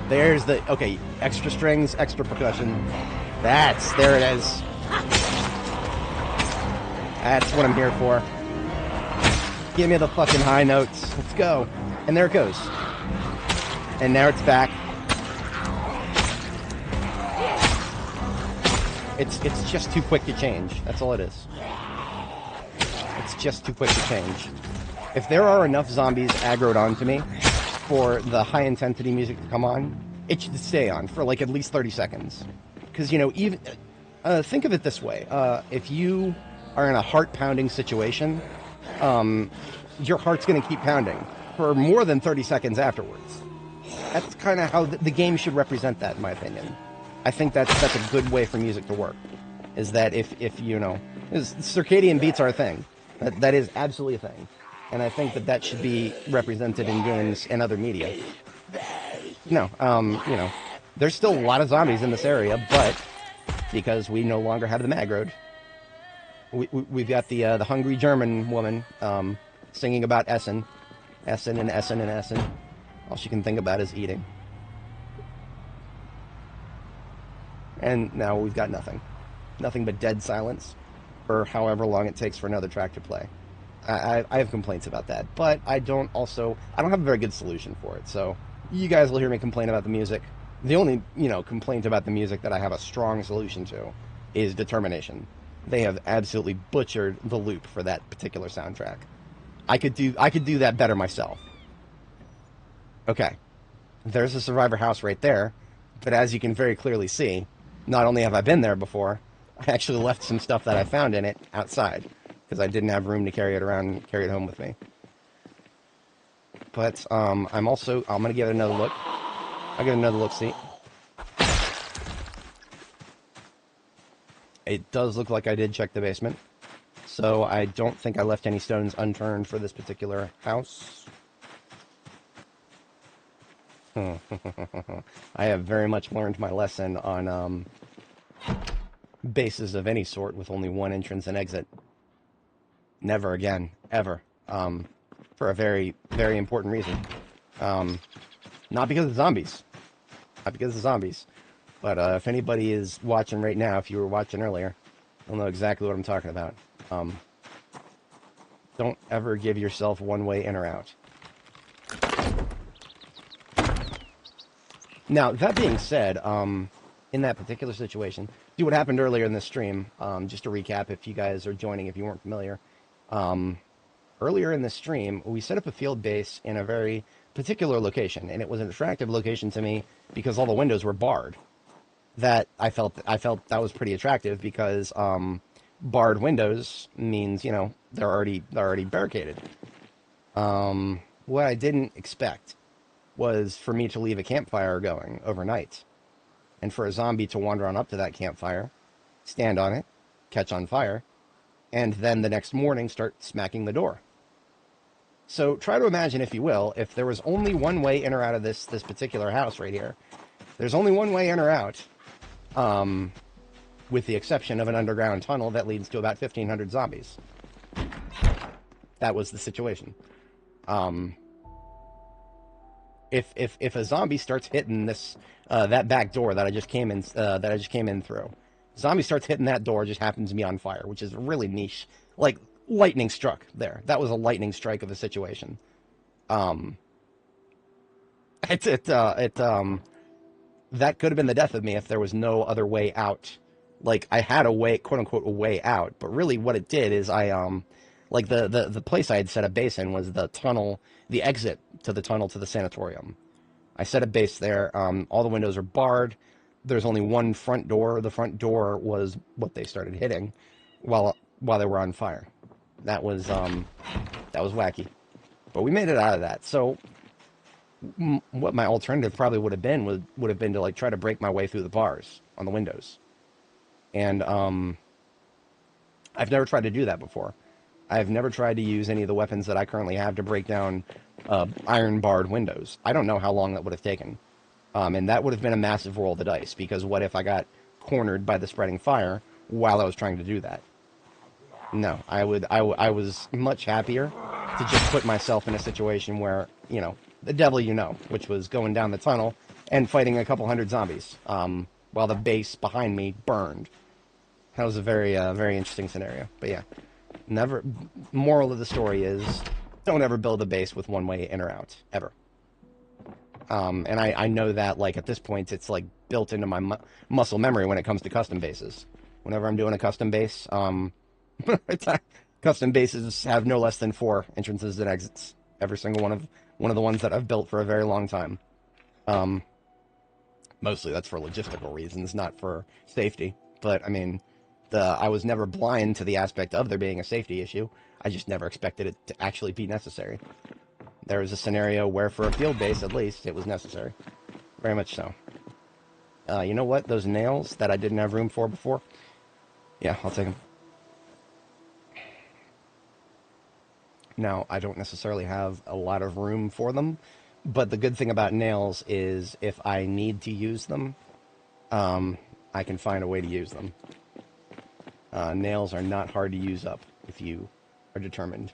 There's the, okay, extra strings, extra percussion. There it is. That's what I'm here for. Give me the fucking high notes. Let's go. And there it goes. And now it's back. It's just too quick to change. That's all it is. It's just too quick to change. If there are enough zombies aggroed onto me for the high intensity music to come on, it should stay on for like at least 30 seconds. Because, you know, even think of it this way. If you are in a heart-pounding situation, your heart's going to keep pounding for more than 30 seconds afterwards. That's kind of how the game should represent that, in my opinion. I think that's a good way for music to work. Is that if you know, circadian beats are a thing. That is absolutely a thing. And I think that should be represented in games and other media. No, you know, there's still a lot of zombies in this area, but because we no longer have them aggroed, we've got the hungry German woman singing about Essen. Essen and Essen and Essen. All she can think about is eating. And now we've got nothing. Nothing but dead silence for however long it takes for another track to play. I have complaints about that, but I don't have a very good solution for it, so you guys will hear me complain about the music. The only, you know, complaint about the music that I have a strong solution to is determination. They have absolutely butchered the loop for that particular soundtrack. I could do that better myself. Okay, there's a survivor house right there, but as you can very clearly see, not only have I been there before, I actually left some stuff that I found in it outside, because I didn't have room to carry it around and carry it home with me. But I'm going to give it another look. I'll give it another look-see. It does look like I did check the basement, so I don't think I left any stones unturned for this particular house. I have very much learned my lesson on bases of any sort with only one entrance and exit. Never again, ever. For a very, very important reason. Not because of zombies. Not because of zombies. But if anybody is watching right now, if you were watching earlier, you'll know exactly what I'm talking about. Don't ever give yourself one-way in or out. Now, that being said, in that particular situation, see what happened earlier in this stream, just to recap if you guys are joining, if you weren't familiar. Earlier in the stream, we set up a field base in a very particular location, and it was an attractive location to me because all the windows were barred. That I felt that was pretty attractive because barred windows means, you know, they're already barricaded. What I didn't expect was for me to leave a campfire going overnight, and for a zombie to wander on up to that campfire, stand on it, catch on fire, and then the next morning start smacking the door. So try to imagine, if you will, if there was only one way in or out of this particular house right here. There's only one way in or out, with the exception of an underground tunnel that leads to about 1,500 zombies. That was the situation. If a zombie starts hitting this that back door that I just came in through, zombie starts hitting that door, just happens to be on fire, which is really niche. Like lightning struck there. That was a lightning strike of a situation. That could have been the death of me if there was no other way out. Like, I had a way, quote unquote, a way out, but really what it did is like the place I had set a base in was the tunnel, the exit to the tunnel to the sanatorium. I set a base there. All the windows are barred. there's only one front door. The front door was what they started hitting while they were on fire. That was wacky. But we made it out of that. So what my alternative probably would have been to like try to break my way through the bars on the windows. And I've never tried to do that before. I've never tried to use any of the weapons that I currently have to break down iron barred windows. I don't know how long that would have taken. And that would have been a massive roll of the dice, because what if I got cornered by the spreading fire while I was trying to do that? No, I was much happier to just put myself in a situation where, you know, the devil you know, which was going down the tunnel and fighting a couple hundred zombies while the base behind me burned. That was a very, very interesting scenario. But yeah, never. Moral of the story is, don't ever build a base with one way in or out, ever. And I know that, like, at this point, it's, like, built into my muscle memory when it comes to custom bases. Whenever I'm doing a custom base, custom bases have no less than 4 entrances and exits. Every single one of the ones that I've built for a very long time. Mostly that's for logistical reasons, not for safety. But, I mean, I was never blind to the aspect of there being a safety issue. I just never expected it to actually be necessary. There was a scenario where, for a field base at least, it was necessary. Very much so. You know what? Those nails that I didn't have room for before? Yeah, I'll take them. Now, I don't necessarily have a lot of room for them, but the good thing about nails is if I need to use them, I can find a way to use them. Nails are not hard to use up if you are determined.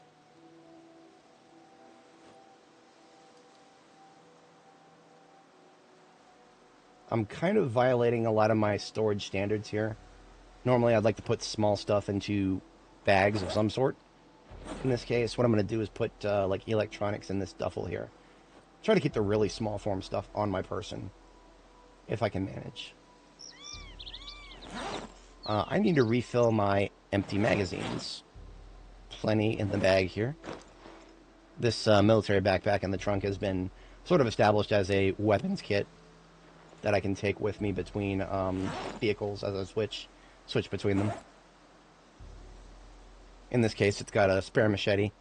I'm kind of violating a lot of my storage standards here. Normally, I'd like to put small stuff into bags of some sort. In this case, what I'm going to do is put, like, electronics in this duffel here. Try to keep the really small form stuff on my person, if I can manage. I need to refill my empty magazines. Plenty in the bag here. This military backpack in the trunk has been sort of established as a weapons kit that I can take with me between vehicles as I switch between them. In this case, it's got a spare machete,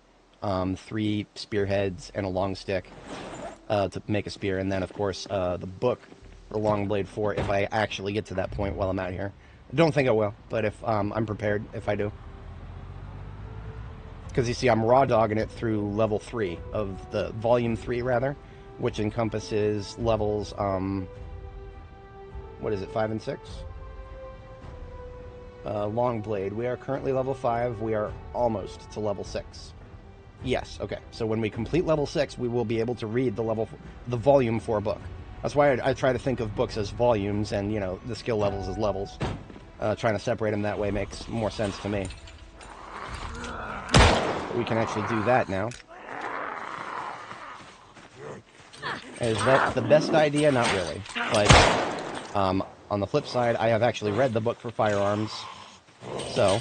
3 spearheads, and a long stick to make a spear, and then, of course, the book for Longblade 4 if I actually get to that point while I'm out here. I don't think I will, but if I'm prepared if I do. Because, you see, I'm raw dogging it through level 3 of the volume 3, rather, which encompasses levels, what is it, 5 and 6? Longblade. We are currently level 5. We are almost to level 6. Yes, okay. So when we complete level 6, we will be able to read the volume 4 book. That's why I try to think of books as volumes and, you know, the skill levels as levels. Trying to separate them that way makes more sense to me. We can actually do that now. Is that the best idea? Not really. Like, on the flip side, I have actually read the book for firearms, so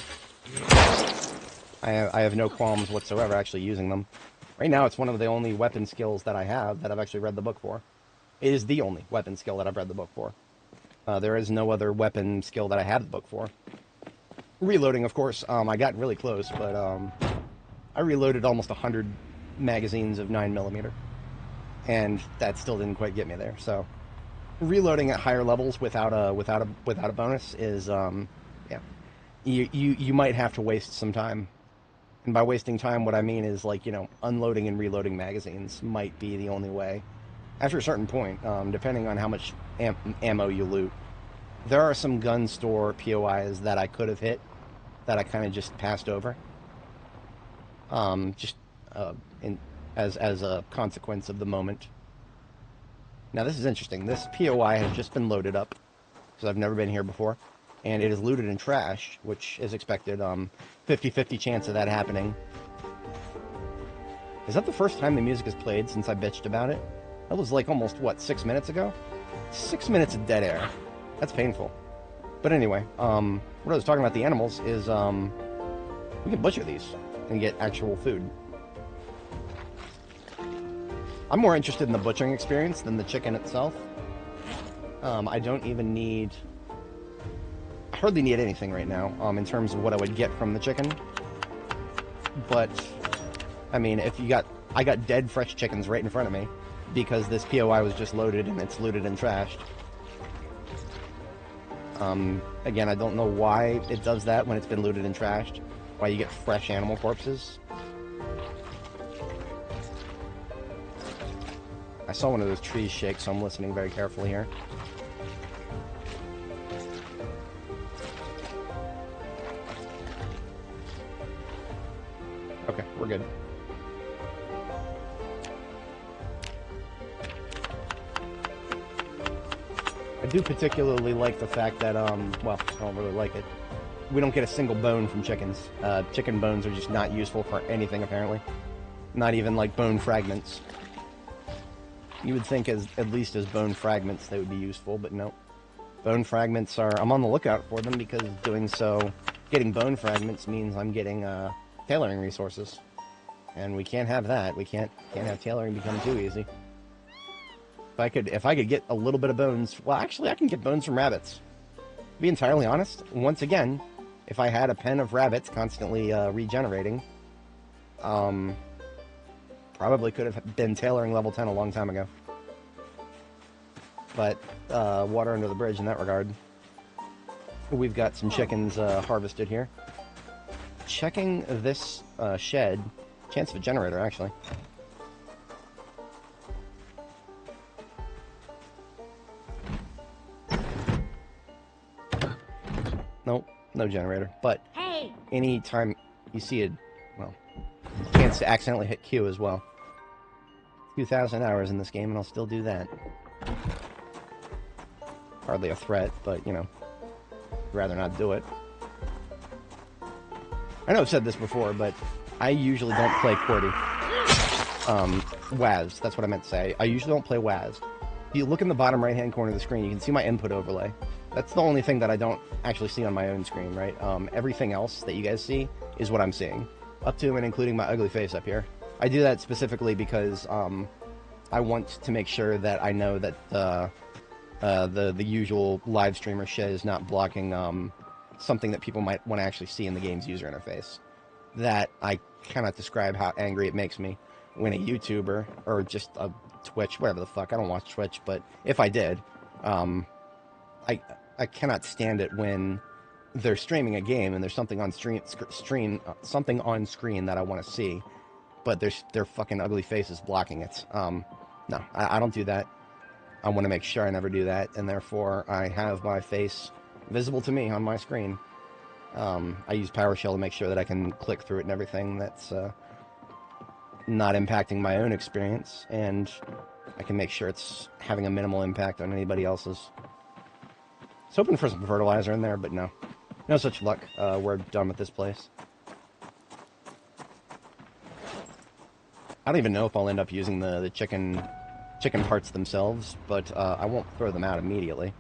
I have no qualms whatsoever actually using them. Right now, it's one of the only weapon skills that I have that I've actually read the book for. It is the only weapon skill that I've read the book for. There is no other weapon skill that I have the book for. Reloading, of course, I got really close, but I reloaded almost 100 magazines of 9mm, and that still didn't quite get me there. So reloading at higher levels without a bonus is yeah, you might have to waste some time. And by wasting time, what I mean is, like, you know, unloading and reloading magazines might be the only way. After a certain point, depending on how much ammo you loot. There are some gun store POIs that I could have hit that I kind of just passed over. As a consequence of the moment. Now this is interesting. This POI has just been loaded up, because I've never been here before. And it is looted and trashed, which is expected. 50-50 chance of that happening. Is that the first time the music is played since I bitched about it? That was like almost, what, 6 minutes ago? 6 minutes of dead air. That's painful. But anyway, what I was talking about the animals is, we can butcher these and get actual food. I'm more interested in the butchering experience than the chicken itself. I don't even need... I hardly need anything right now, in terms of what I would get from the chicken. But, I mean, if you got... I got dead fresh chickens right in front of me, because this POI was just loaded and it's looted and trashed. Again, I don't know why it does that when it's been looted and trashed. Why you get fresh animal corpses. I saw one of those trees shake, so I'm listening very carefully here. Okay, we're good. I do particularly like the fact that, well, I don't really like it. We don't get a single bone from chickens. Chicken bones are just not useful for anything, apparently. Not even, like, bone fragments. You would think at least as bone fragments they would be useful, but no. Bone fragments are... I'm on the lookout for them because doing so... Getting bone fragments means I'm getting, tailoring resources. And we can't have that. We can't have tailoring become too easy. If I could get a little bit of bones... Well, actually, I can get bones from rabbits. To be entirely honest, once again, if I had a pen of rabbits constantly regenerating, probably could have been tailoring level 10 a long time ago. But, water under the bridge in that regard. We've got some chickens harvested here. Checking this shed. Chance of a generator, actually. Nope, no generator. But Hey! anytime you see it, well, chance to accidentally hit Q as well. 2,000 hours in this game, and I'll still do that. Hardly a threat, but, you know, rather not do it. I know I've said this before, but I usually don't play QWERTY. WAS, that's what I meant to say. I usually don't play WAS. If you look in the bottom right-hand corner of the screen, you can see my input overlay. That's the only thing that I don't actually see on my own screen, right? Everything else that you guys see is what I'm seeing. Up to and including my ugly face up here. I do that specifically because I want to make sure that I know that the usual live streamer shit is not blocking something that people might want to actually see in the game's user interface. That I cannot describe how angry it makes me when a YouTuber, or just a Twitch, whatever the fuck, I don't watch Twitch, but if I did, I cannot stand it when they're streaming a game and there's something on something on screen that I want to see, but their fucking ugly face is blocking it. No, I don't do that. I want to make sure I never do that, and therefore I have my face visible to me on my screen. I use PowerShell to make sure that I can click through it and everything that's not impacting my own experience, and I can make sure it's having a minimal impact on anybody else's. I was hoping for some fertilizer in there, but no. No such luck. We're done with this place. I don't even know if I'll end up using the chicken parts themselves, but I won't throw them out immediately.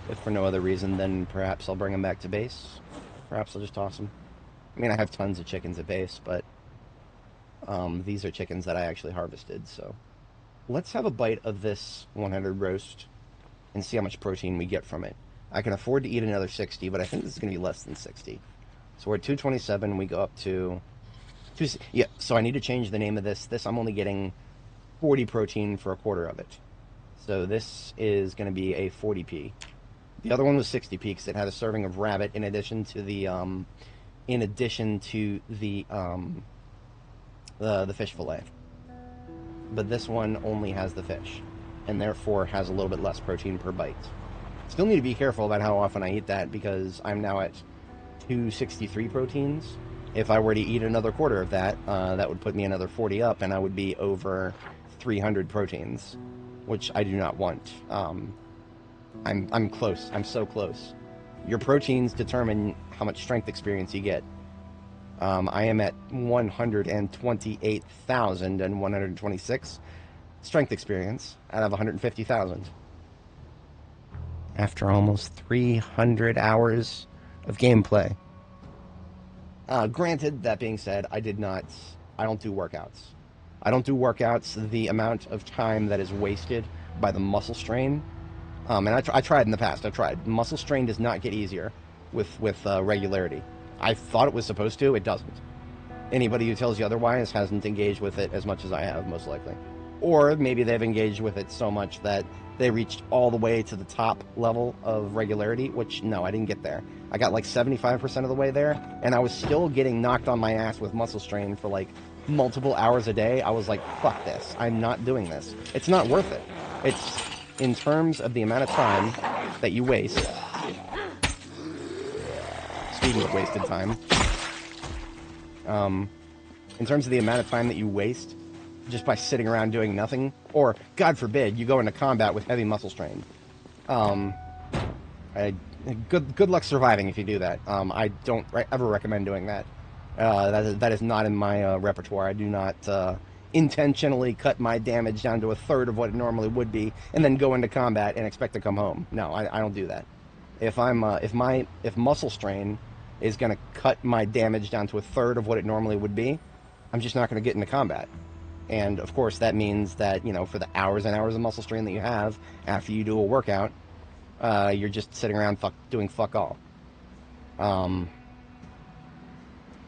If for no other reason, then perhaps I'll bring them back to base. Perhaps I'll just toss them. I mean, I have tons of chickens at base, but these are chickens that I actually harvested, so... Let's have a bite of this 100 roast and see how much protein we get from it. I can afford to eat another 60, but I think this is going to be less than 60. So we're at 227, we go up to... Yeah, so I need to change the name of this. I'm only getting 40 protein for a quarter of it. So this is going to be a 40p. The other one was 60p because it had a serving of rabbit in addition to the fish fillet. But this one only has the fish, and therefore has a little bit less protein per bite. Still need to be careful about how often I eat that because I'm now at 263 proteins. If I were to eat another quarter of that, that would put me another 40 up, and I would be over 300 proteins, which I do not want. I'm close. I'm so close. Your proteins determine how much strength experience you get. I am at 128,126 strength experience out of 150,000. After almost 300 hours of gameplay. Granted, that being said, I don't do workouts. I don't do workouts. The amount of time that is wasted by the muscle strain And I tried in the past. I tried. Muscle strain does not get easier with regularity. I thought it was supposed to. It doesn't. Anybody who tells you otherwise hasn't engaged with it as much as I have, most likely. Or maybe they've engaged with it so much that they reached all the way to the top level of regularity, which, no, I didn't get there. I got like 75% of the way there, and I was still getting knocked on my ass with muscle strain for like multiple hours a day. I was like, fuck this. I'm not doing this. It's not worth it. It's, in terms of the amount of time that you waste, speaking of wasted time, in terms of the amount of time that you waste just by sitting around doing nothing, or, God forbid, you go into combat with heavy muscle strain. Good luck surviving if you do that. I don't ever recommend doing that. That is not in my repertoire. I do not intentionally cut my damage down to a third of what it normally would be, and then go into combat and expect to come home. No, I don't do that. If muscle strain is going to cut my damage down to a third of what it normally would be, I'm just not going to get into combat. And of course that means that, you know, for the hours and hours of muscle strain that you have after you do a workout, you're just sitting around doing fuck all.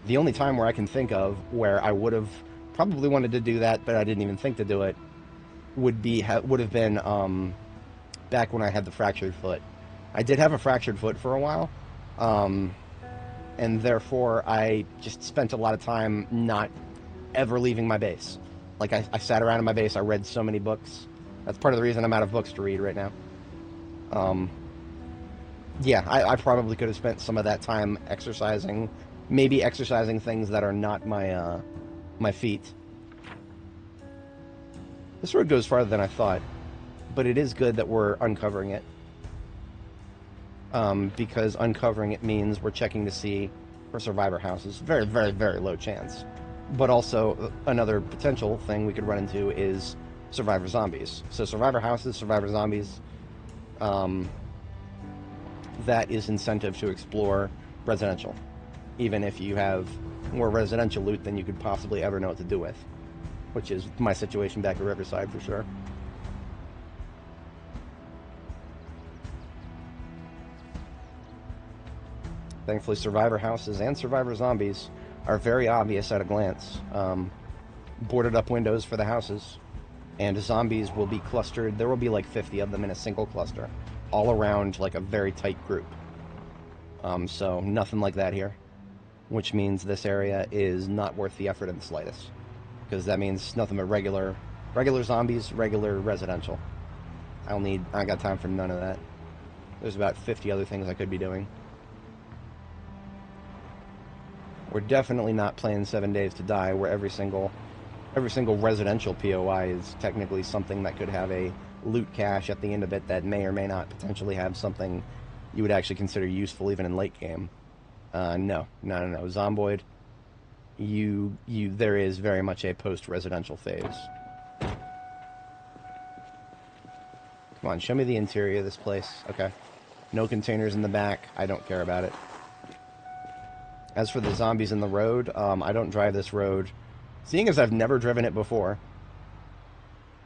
The only time where I can think of where I would have probably wanted to do that, but I didn't even think to do it, would have been back when I had the fractured foot. I did have a fractured foot for a while, and therefore I just spent a lot of time not ever leaving my base. Like, I sat around in my base, I read so many books. That's part of the reason I'm out of books to read right now. Yeah, I probably could have spent some of that time exercising, maybe exercising things that are not my, my feet. This road goes farther than I thought, but it is good that we're uncovering it. Because uncovering it means we're checking to see for survivor houses. Very, very, very low chance. But also, another potential thing we could run into is survivor zombies. So survivor houses, survivor zombies, that is incentive to explore residential. Even if you have more residential loot than you could possibly ever know what to do with. Which is my situation back at Riverside for sure. Thankfully, survivor houses and survivor zombies are very obvious at a glance. Boarded up windows for the houses, and zombies will be clustered. There will be like 50 of them in a single cluster, all around like a very tight group. So nothing like that here, which means this area is not worth the effort in the slightest, because that means nothing but regular zombies, regular residential. I ain't got time for none of that. There's about 50 other things I could be doing. We're definitely not playing 7 Days to Die, where every single residential POI is technically something that could have a loot cache at the end of it that may or may not potentially have something you would actually consider useful even in late game. No. Zomboid, there is very much a post-residential phase. Come on, show me the interior of this place. Okay. No containers in the back. I don't care about it. As for the zombies in the road, I don't drive this road. Seeing as I've never driven it before,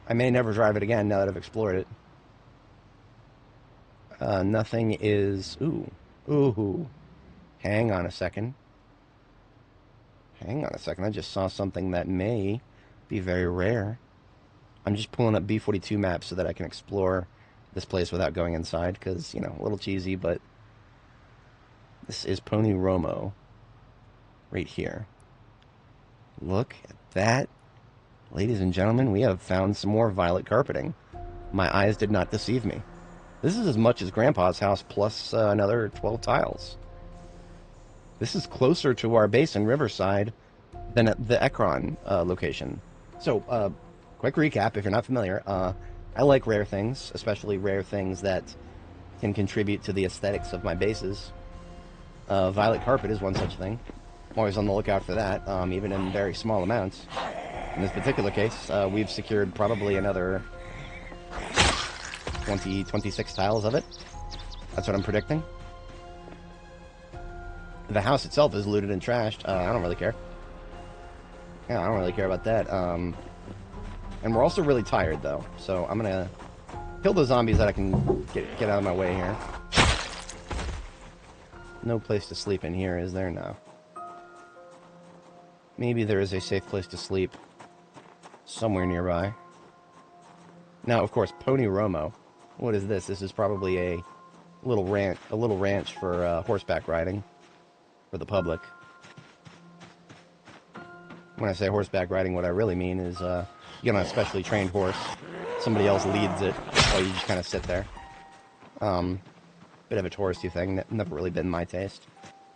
I may never drive it again now that I've explored it. Nothing is... Ooh. Hang on a second. I just saw something that may be very rare. I'm just pulling up B42 maps so that I can explore this place without going inside, because, you know, a little cheesy, but this is Pony Romo. Right here. Look at that. Ladies and gentlemen, we have found some more violet carpeting. My eyes did not deceive me. This is as much as Grandpa's house plus another 12 tiles. This is closer to our base in Riverside than at the Ekron location. So, quick recap, if you're not familiar. I like rare things, especially rare things that can contribute to the aesthetics of my bases. Violet carpet is one such thing. I'm always on the lookout for that, even in very small amounts. In this particular case, we've secured probably another 20, 26 tiles of it. That's what I'm predicting. The house itself is looted and trashed. I don't really care. Yeah, I don't really care about that. And we're also really tired, though. So I'm gonna Kill the zombies that I can get out of my way here. No place to sleep in here, is there? No. Maybe there is a safe place to sleep somewhere nearby. Now, of course, Pony Romo. What is this? This is probably a little ranch for horseback riding for the public. When I say horseback riding, what I really mean is you get on a specially trained horse. Somebody else leads it while you just kind of sit there. Bit of a touristy thing, never really been my taste.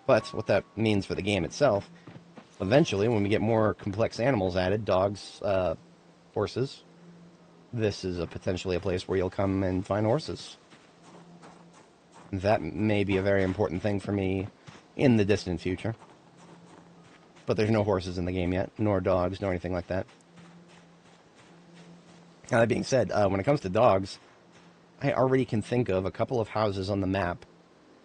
But what that means for the game itself, eventually, when we get more complex animals added, dogs, horses, this is potentially a place where you'll come and find horses. That may be a very important thing for me in the distant future. But there's no horses in the game yet, nor dogs, nor anything like that. Now, that being said, when it comes to dogs, I already can think of a couple of houses on the map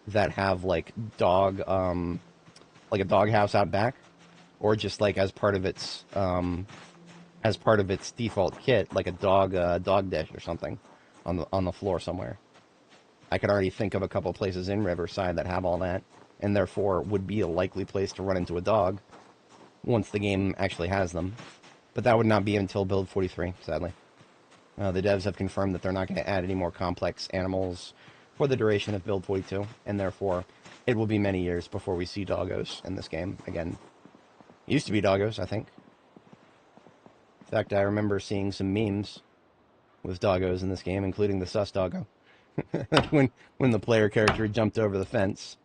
that have, like, like a dog house out back, or just, like, as part of its default kit, like a dog dish or something on the floor somewhere. I could already think of a couple places in Riverside that have all that, and therefore would be a likely place to run into a dog once the game actually has them. But that would not be until build 43, sadly. The devs have confirmed that they're not going to add any more complex animals for the duration of build 42, and therefore it will be many years before we see doggos in this game again. It used to be doggos, I think. In fact, I remember seeing some memes with doggos in this game, including the sus doggo. when the player character jumped over the fence,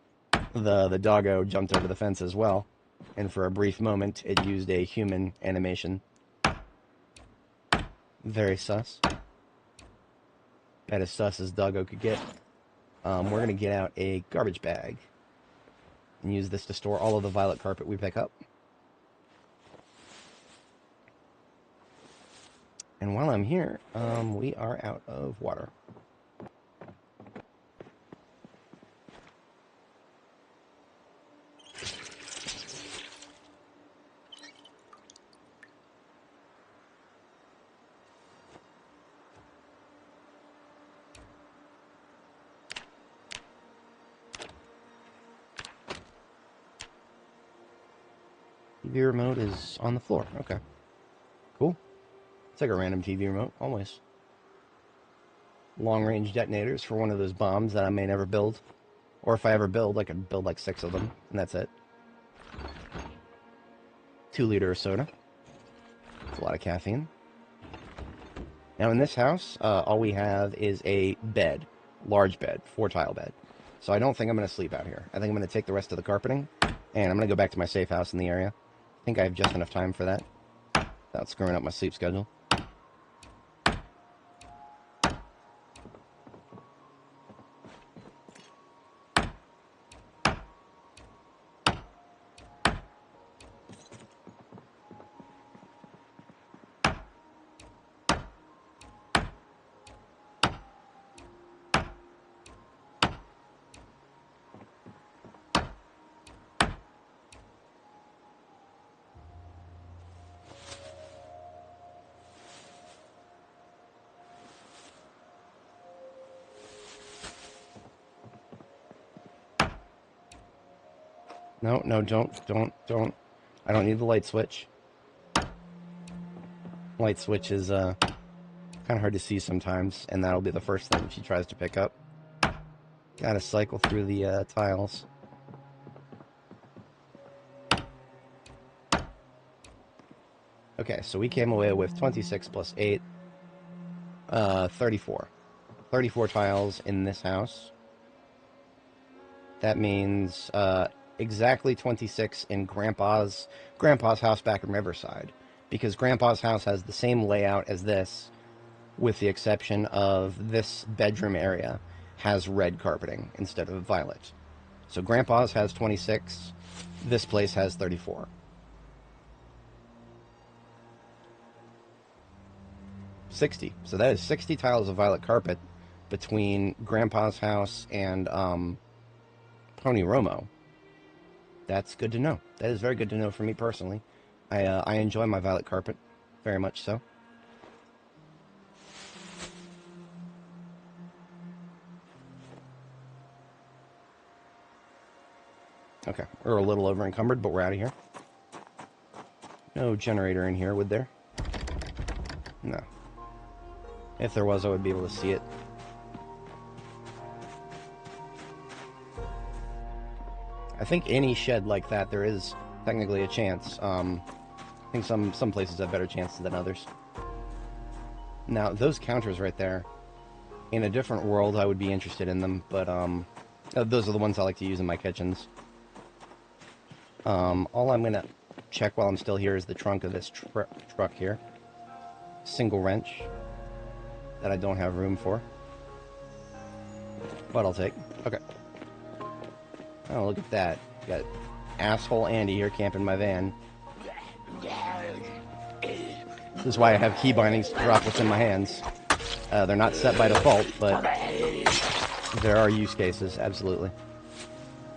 the doggo jumped over the fence as well, and for a brief moment it used a human animation. Very sus. About as sus as doggo could get. We're going to get out a garbage bag and use this to store all of the violet carpet we pick up. And while I'm here, we are out of water. TV remote is on the floor. Okay. Cool. It's like a random TV remote, always. Long-range detonators for one of those bombs that I may never build. Or if I ever build, I could build like 6 of them, and that's it. 2-liter of soda. It's a lot of caffeine. Now in this house, all we have is a bed. Large bed. 4-tile bed. So I don't think I'm going to sleep out here. I think I'm going to take the rest of the carpeting, and I'm going to go back to my safe house in the area. I think I have just enough time for that, without screwing up my sleep schedule. No, don't. I don't need the light switch. Light switch is kind of hard to see sometimes, and that'll be the first thing she tries to pick up. Gotta cycle through the tiles. Okay, so we came away with 26 plus 8, 34. 34 tiles in this house. That means exactly 26 in Grandpa's house back in Riverside, because Grandpa's house has the same layout as this, with the exception of this bedroom area has red carpeting instead of violet. So Grandpa's has 26, this place has 34. 60. So that is 60 tiles of violet carpet between Grandpa's house and Pony Romo. That's good to know. That is very good to know for me personally. I enjoy my violet carpet, very much so. Okay, we're a little over encumbered, but we're out of here. No generator in here, would there? No. If there was, I would be able to see it. I think any shed like that, there is technically a chance. I think some places have better chances than others. Now, those counters right there, in a different world, I would be interested in them, but those are the ones I like to use in my kitchens. All I'm going to check while I'm still here is the trunk of this truck here. Single wrench that I don't have room for, but I'll take. Okay. Oh, look at that. Got asshole Andy here camping my van. This is why I have key bindings to drop what's in my hands. They're not set by default, but there are use cases, absolutely.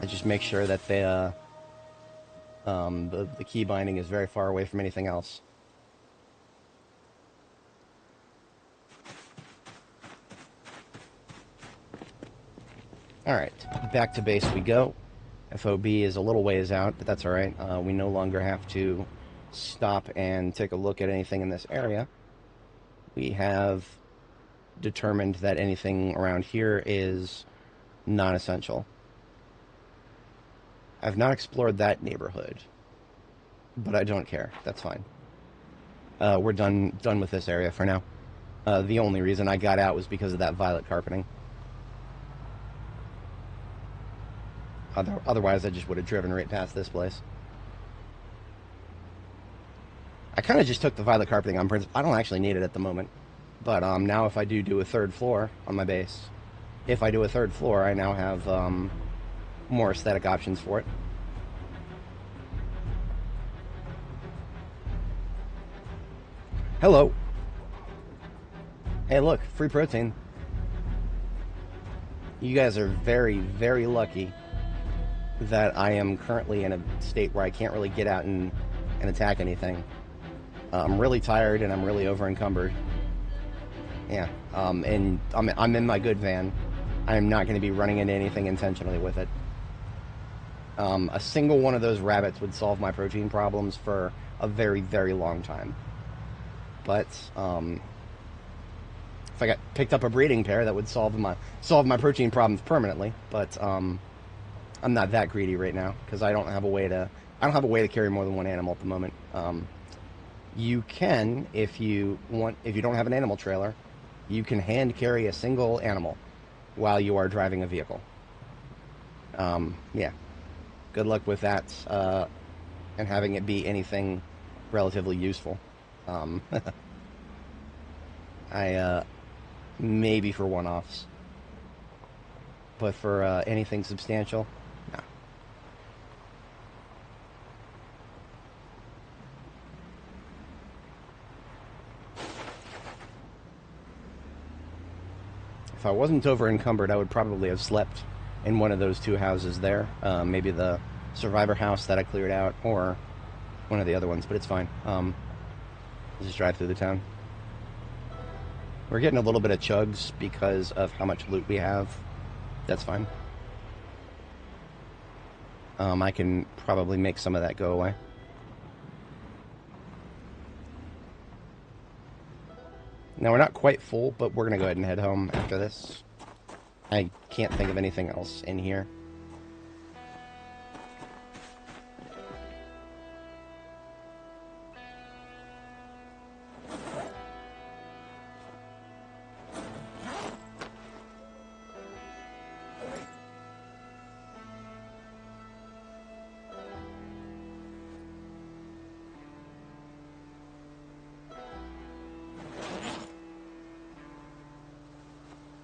I just make sure that they, the key binding is very far away from anything else. Alright, back to base we go. FOB is a little ways out, but that's alright. We no longer have to stop and take a look at anything in this area. We have determined that anything around here is non-essential. I've not explored that neighborhood, but I don't care. That's fine. We're done with this area for now. The only reason I got out was because of that violet carpeting. Otherwise, I just would have driven right past this place. I kind of just took the violet carpeting on principle. I don't actually need it at the moment. But now if I do a third floor on my base, if I do a third floor, I now have more aesthetic options for it. Hello. Hey, look, free protein. You guys are very, very lucky that I am currently in a state where I can't really get out and attack anything. I'm really tired and I'm really over encumbered. Yeah, and I'm in my good van. I'm not going to be running into anything intentionally with it. A single one of those rabbits would solve my protein problems for a very, very long time. But if I picked up a breeding pair, that would solve my protein problems permanently. But I'm not that greedy right now because I don't have a way to carry more than one animal at the moment. You can, if you don't have an animal trailer, you can hand carry a single animal while you are driving a vehicle. Yeah, good luck with that, and having it be anything relatively useful. Maybe for one-offs, but for anything substantial, no. If I wasn't over encumbered, I would probably have slept in one of those two houses there. Maybe the survivor house that I cleared out, or one of the other ones, but it's fine. Just drive through the town. We're getting a little bit of chugs because of how much loot we have. That's fine. I can probably make some of that go away. Now, we're not quite full, but we're going to go ahead and head home after this. I can't think of anything else in here.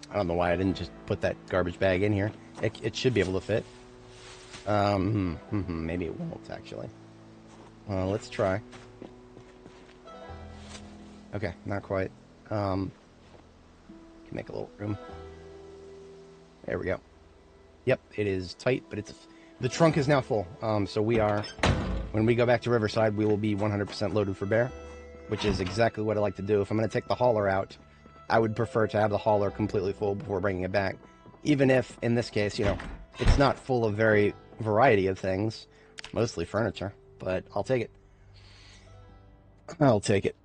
I don't know why I didn't just put that garbage bag in here. It should be able to fit. Maybe it won't, actually. Let's try. Okay, not quite. Can make a little room. There we go. Yep, it is tight, but the trunk is now full. So when we go back to Riverside, we will be 100% loaded for bear, which is exactly what I like to do. If I'm going to take the hauler out, I would prefer to have the hauler completely full before bringing it back. Even if, in this case, it's not full of very variety of things, mostly furniture, but I'll take it. I'll take it.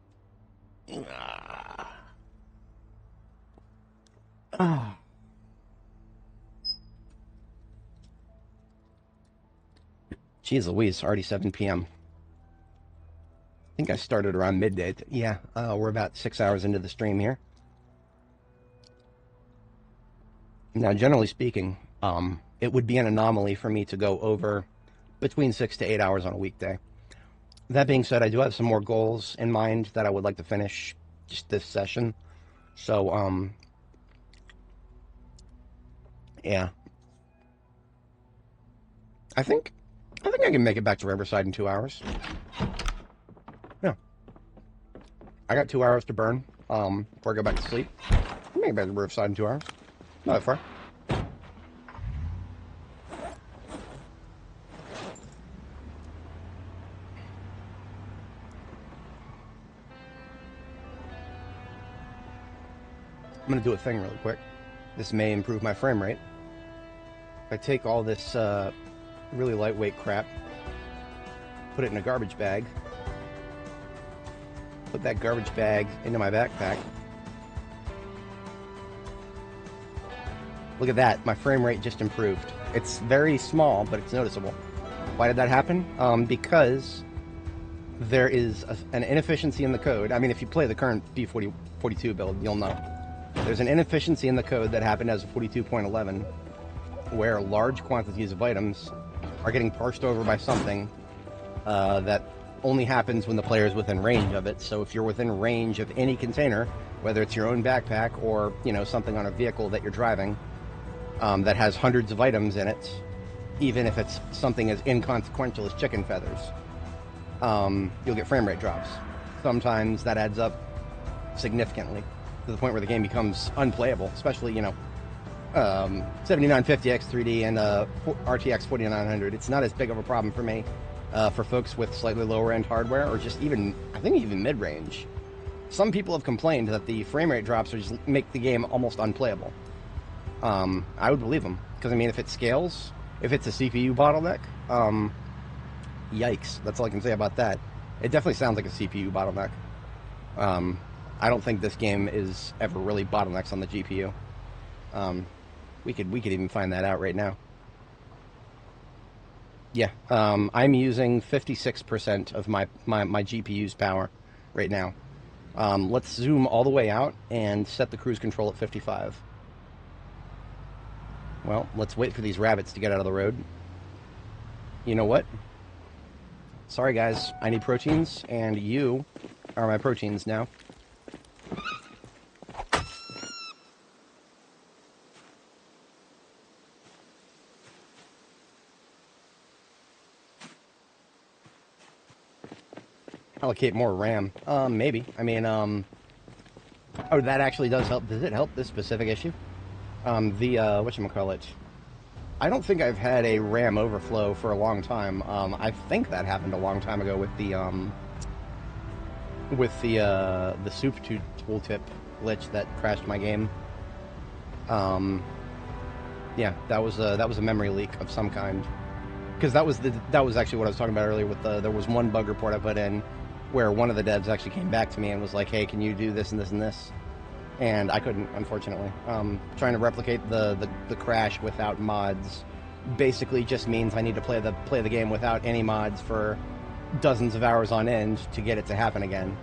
Jeez Louise, already 7 p.m. I think I started around midday. Yeah, we're about 6 hours into the stream here. Now, generally speaking, it would be an anomaly for me to go over between 6 to 8 hours on a weekday. That being said, I do have some more goals in mind that I would like to finish just this session. So, yeah. I think I can make it back to Riverside in 2 hours. Yeah. I got 2 hours to burn before I go back to sleep. I'll make it back to Riverside in 2 hours. Not that far. I'm going to do a thing really quick. This may improve my frame rate. If I take all this really lightweight crap, put it in a garbage bag, put that garbage bag into my backpack. Look at that, my frame rate just improved. It's very small, but it's noticeable. Why did that happen? Because there is an inefficiency in the code. I mean, if you play the current B42 build, you'll know. There's an inefficiency in the code that happened as of 42.11, where large quantities of items are getting parsed over by something that only happens when the player is within range of it. So if you're within range of any container, whether it's your own backpack or, you know, something on a vehicle that you're driving that has hundreds of items in it, even if it's something as inconsequential as chicken feathers, you'll get frame rate drops. Sometimes that adds up significantly to the point where the game becomes unplayable, especially, you know, 7950X 3D and RTX 4900. It's not as big of a problem for me. For folks with slightly lower end hardware, or just even, I think even mid-range. Some people have complained that the frame rate drops just make the game almost unplayable. I would believe them, because I mean, if it scales, if it's a CPU bottleneck, yikes, that's all I can say about that. It definitely sounds like a CPU bottleneck. I don't think this game is ever really bottlenecks on the GPU. We could even find that out right now. Yeah, I'm using 56% of my GPU's power right now. Let's zoom all the way out and set the cruise control at 55. Well, let's wait for these rabbits to get out of the road. You know what? Sorry guys, I need proteins, and you are my proteins now. Allocate more RAM. Maybe. I mean, oh, that actually does help. Does it help this specific issue? Whatchamacallit? I don't think I've had a RAM overflow for a long time. I think that happened a long time ago with the soup tooltip glitch that crashed my game. Yeah, that was a memory leak of some kind. Because that was actually what I was talking about earlier with there was one bug report I put in where one of the devs actually came back to me and was like, hey, can you do this and this and this? And I couldn't, unfortunately. Trying to replicate the crash without mods basically just means I need to play the game without any mods for dozens of hours on end to get it to happen again.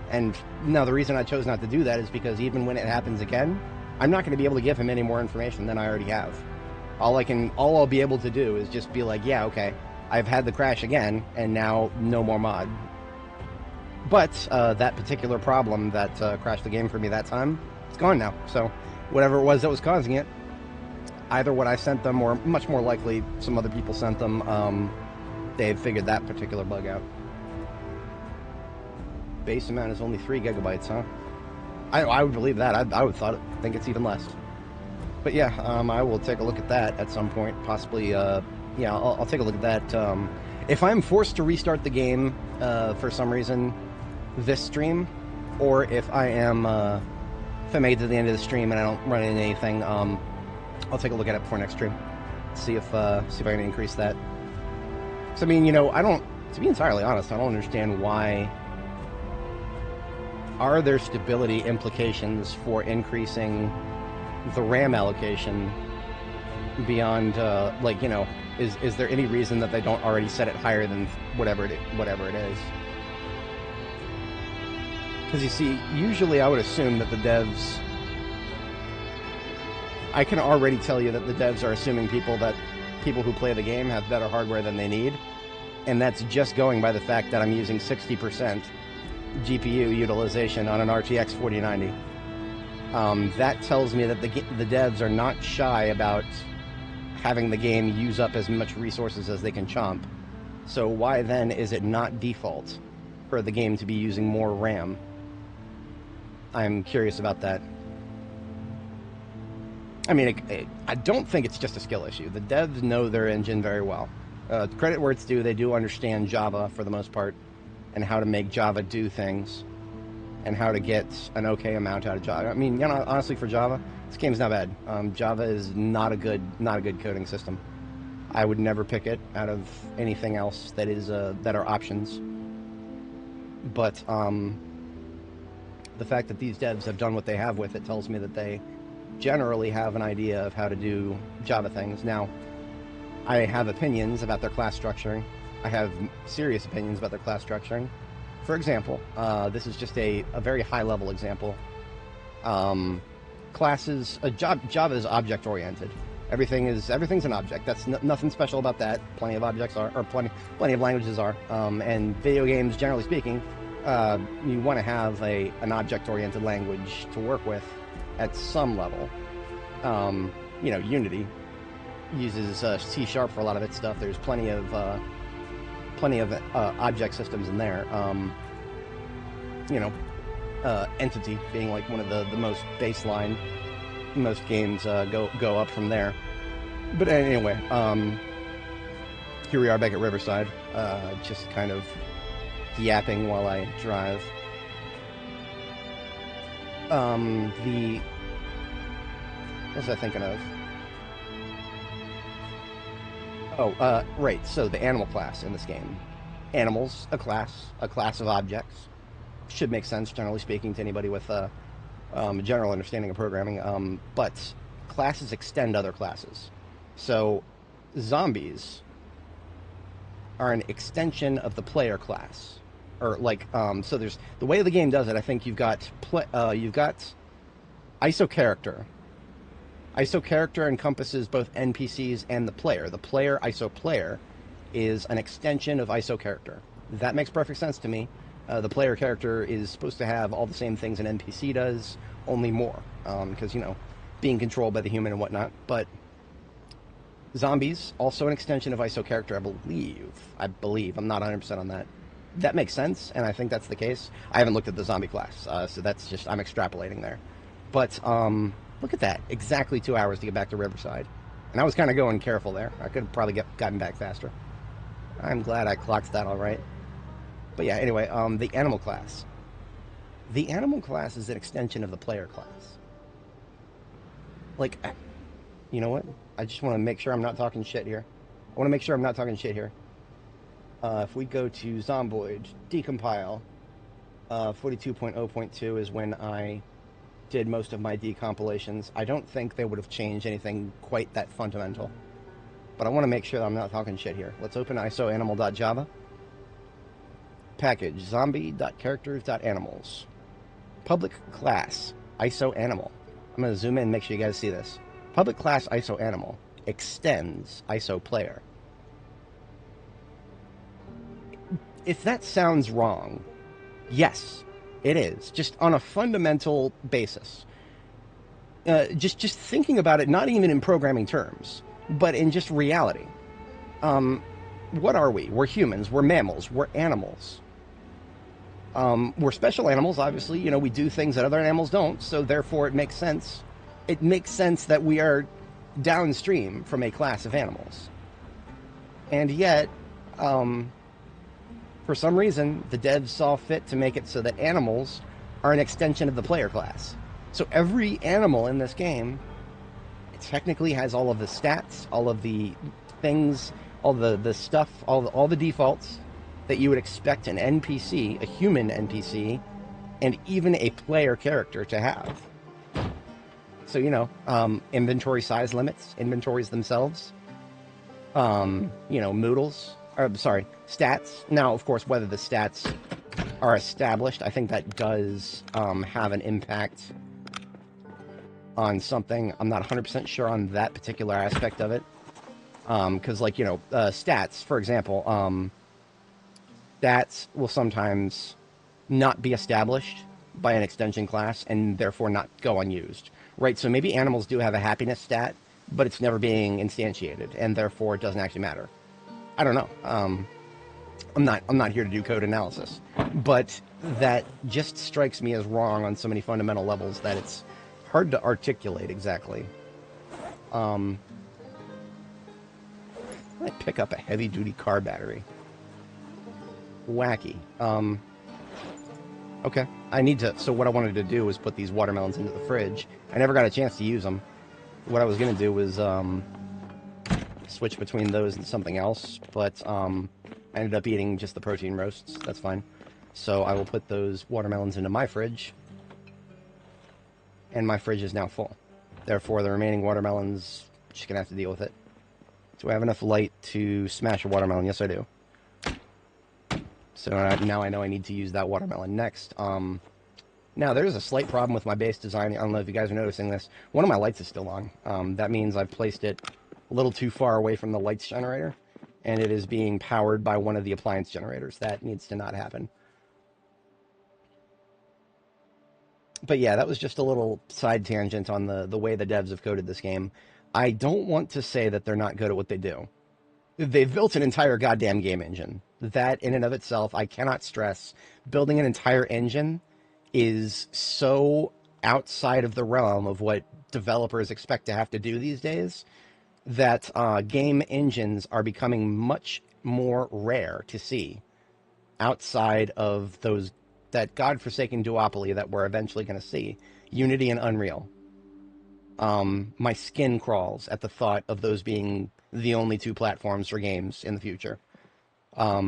And now the reason I chose not to do that is because even when it happens again, I'm not going to be able to give him any more information than I already have. All I'll be able to do is just be like, yeah, okay, I've had the crash again, and now no more mod. But that particular problem that crashed the game for me that time, it's gone now. So whatever it was that was causing it, either what I sent them or much more likely some other people sent them, they've figured that particular bug out. Base amount is only 3 gigabytes, huh? I would believe that. I would think it's even less. But yeah, I will take a look at that at some point. Possibly, yeah, I'll take a look at that. If I'm forced to restart the game for some reason this stream, or if I made it to the end of the stream and I don't run into anything, I'll take a look at it before next stream. see if I can increase that. So I mean, you know, to be entirely honest, I don't understand why. Are there stability implications for increasing the RAM allocation beyond, like, you know, is there any reason that they don't already set it higher than whatever it is? Because you see, usually I would assume that the devs, I can already tell you that the devs are assuming people who play the game have better hardware than they need, and that's just going by the fact that I'm using 60% GPU utilization on an RTX 4090. That tells me that the devs are not shy about having the game use up as much resources as they can chomp. So why then is it not default for the game to be using more RAM? I'm curious about that. I mean, I don't think it's just a skill issue. The devs know their engine very well. Credit where it's due, they do understand Java for the most part, and how to make Java do things, and how to get an okay amount out of Java. I mean, you know, honestly, for Java, this game's not bad. Java is not a good coding system. I would never pick it out of anything else that are options. But the fact that these devs have done what they have with it tells me that they generally have an idea of how to do Java things. Now, I have opinions about their class structuring. I have serious opinions about their class structuring. For example, this is just a very high-level example. Classes, Java is object-oriented. Everything's an object. That's nothing special about that. Plenty of objects are, or plenty of languages are. And video games, generally speaking, you want to have an object-oriented language to work with at some level. You know, Unity uses C# for a lot of its stuff. There's plenty of object systems in there. You know, Entity being like one of the most baseline. Most games go up from there. But anyway, here we are back at Riverside, just kind of yapping while I drive. What was I thinking of? Oh, right, so the animal class in this game. Animals, a class of objects. Should make sense, generally speaking, to anybody with a general understanding of programming, but classes extend other classes. So zombies are an extension of the player class. Or like, so there's, the way the game does it, I think you've got ISO character. ISO character encompasses both NPCs and the player. The player, ISO player, is an extension of ISO character. That makes perfect sense to me. The player character is supposed to have all the same things an NPC does, only more, because, you know, being controlled by the human and whatnot. But zombies, also an extension of ISO character, I believe. I'm not 100% on that. That makes sense, and I think that's the case. I haven't looked at the zombie class, so that's just, I'm extrapolating there. But look at that, exactly 2 hours to get back to Riverside. And I was kind of going careful there. I could have probably gotten back faster. I'm glad I clocked that all right. But yeah, anyway, the animal class. The animal class is an extension of the player class. Like, you know what? I just want to make sure I'm not talking shit here. If we go to Zomboid, decompile, 42.0.2 is when I did most of my decompilations. I don't think they would have changed anything quite that fundamental. But I want to make sure that I'm not talking shit here. Let's open isoanimal.java. Package, zombie.characters.animals. Public class, isoanimal. I'm going to zoom in and make sure you guys see this. Public class isoanimal extends isoplayer. If that sounds wrong, yes, it is. Just on a fundamental basis. Just thinking about it, not even in programming terms, but in just reality. What are we? We're humans. We're mammals. We're animals. We're special animals, obviously. You know, we do things that other animals don't, so therefore it makes sense. It makes sense that we are downstream from a class of animals. And yet, for some reason, the devs saw fit to make it so that animals are an extension of the player class. So every animal in this game, technically has all of the stats, all of the things, all the stuff, all the defaults that you would expect an NPC, a human NPC, and even a player character to have. So, you know, inventory size limits, inventories themselves, you know, stats. Now, of course, whether the stats are established, I think that does have an impact on something. I'm not 100% sure on that particular aspect of it. Because, like, you know, stats, for example, stats will sometimes not be established by an extension class and therefore not go unused, right? So maybe animals do have a happiness stat, but it's never being instantiated, and therefore it doesn't actually matter. I don't know. I'm not here to do code analysis, but that just strikes me as wrong on so many fundamental levels that it's hard to articulate exactly. I pick up a heavy-duty car battery. Wacky. Okay. So what I wanted to do was put these watermelons into the fridge. I never got a chance to use them. What I was going to do was switch between those and something else, but I ended up eating just the protein roasts. That's fine. So I will put those watermelons into my fridge, and my fridge is now full. Therefore, the remaining watermelons, just going to have to deal with it. Do I have enough light to smash a watermelon? Yes, I do. So now I know I need to use that watermelon next. Now, there's a slight problem with my base design. I don't know if you guys are noticing this. One of my lights is still on. That means I've placed it a little too far away from the lights generator, and it is being powered by one of the appliance generators. That needs to not happen. But yeah, that was just a little side tangent on the way the devs have coded this game. I don't want to say that they're not good at what they do. They've built an entire goddamn game engine. That, in and of itself, I cannot stress. Building an entire engine is so outside of the realm of what developers expect to have to do these days that game engines are becoming much more rare to see outside of that godforsaken duopoly that we're eventually going to see, Unity and Unreal. My skin crawls at the thought of those being the only two platforms for games in the future. There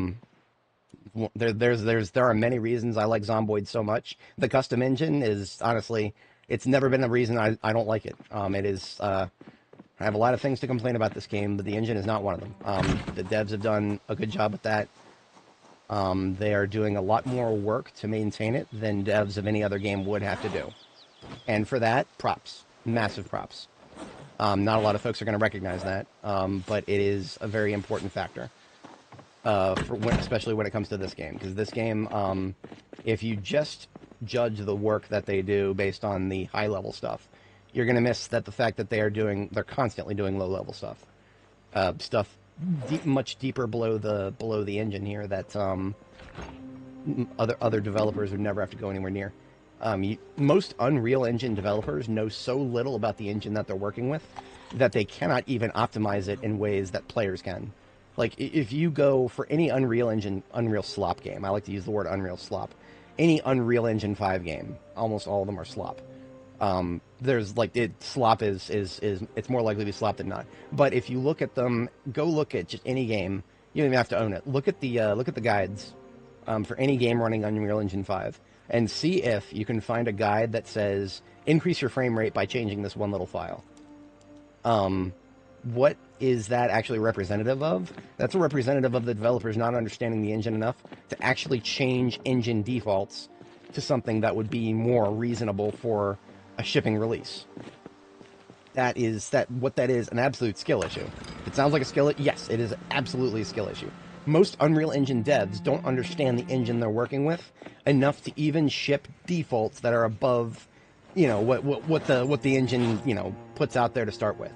are many reasons I like Zomboid so much. The custom engine is, honestly, it's never been a reason I don't like it. I have a lot of things to complain about this game, but the engine is not one of them. The devs have done a good job with that. They are doing a lot more work to maintain it than devs of any other game would have to do. And for that, props. Massive props. Not a lot of folks are going to recognize that, but it is a very important factor, especially when it comes to this game. Because this game, if you just judge the work that they do based on the high-level stuff, you're going to miss the fact that they're constantly doing low-level stuff. Much deeper below the engine here that other developers would never have to go anywhere near. Most Unreal Engine developers know so little about the engine that they're working with that they cannot even optimize it in ways that players can. Like, if you go for any Unreal slop game, I like to use the word Unreal slop, any Unreal Engine 5 game, almost all of them are slop. Slop is it's more likely to be slop than not. But if you look at them, go look at just any game, you don't even have to own it. Look at the guides for any game running Unreal Engine 5. And see if you can find a guide that says, increase your frame rate by changing this one little file. What is that actually representative of? That's a representative of the developers not understanding the engine enough to actually change engine defaults to something that would be more reasonable for a shipping release. What that is, an absolute skill issue. It sounds like a skill. Yes, it is absolutely a skill issue. Most Unreal Engine devs don't understand the engine they're working with enough to even ship defaults that are above, what the engine, puts out there to start with.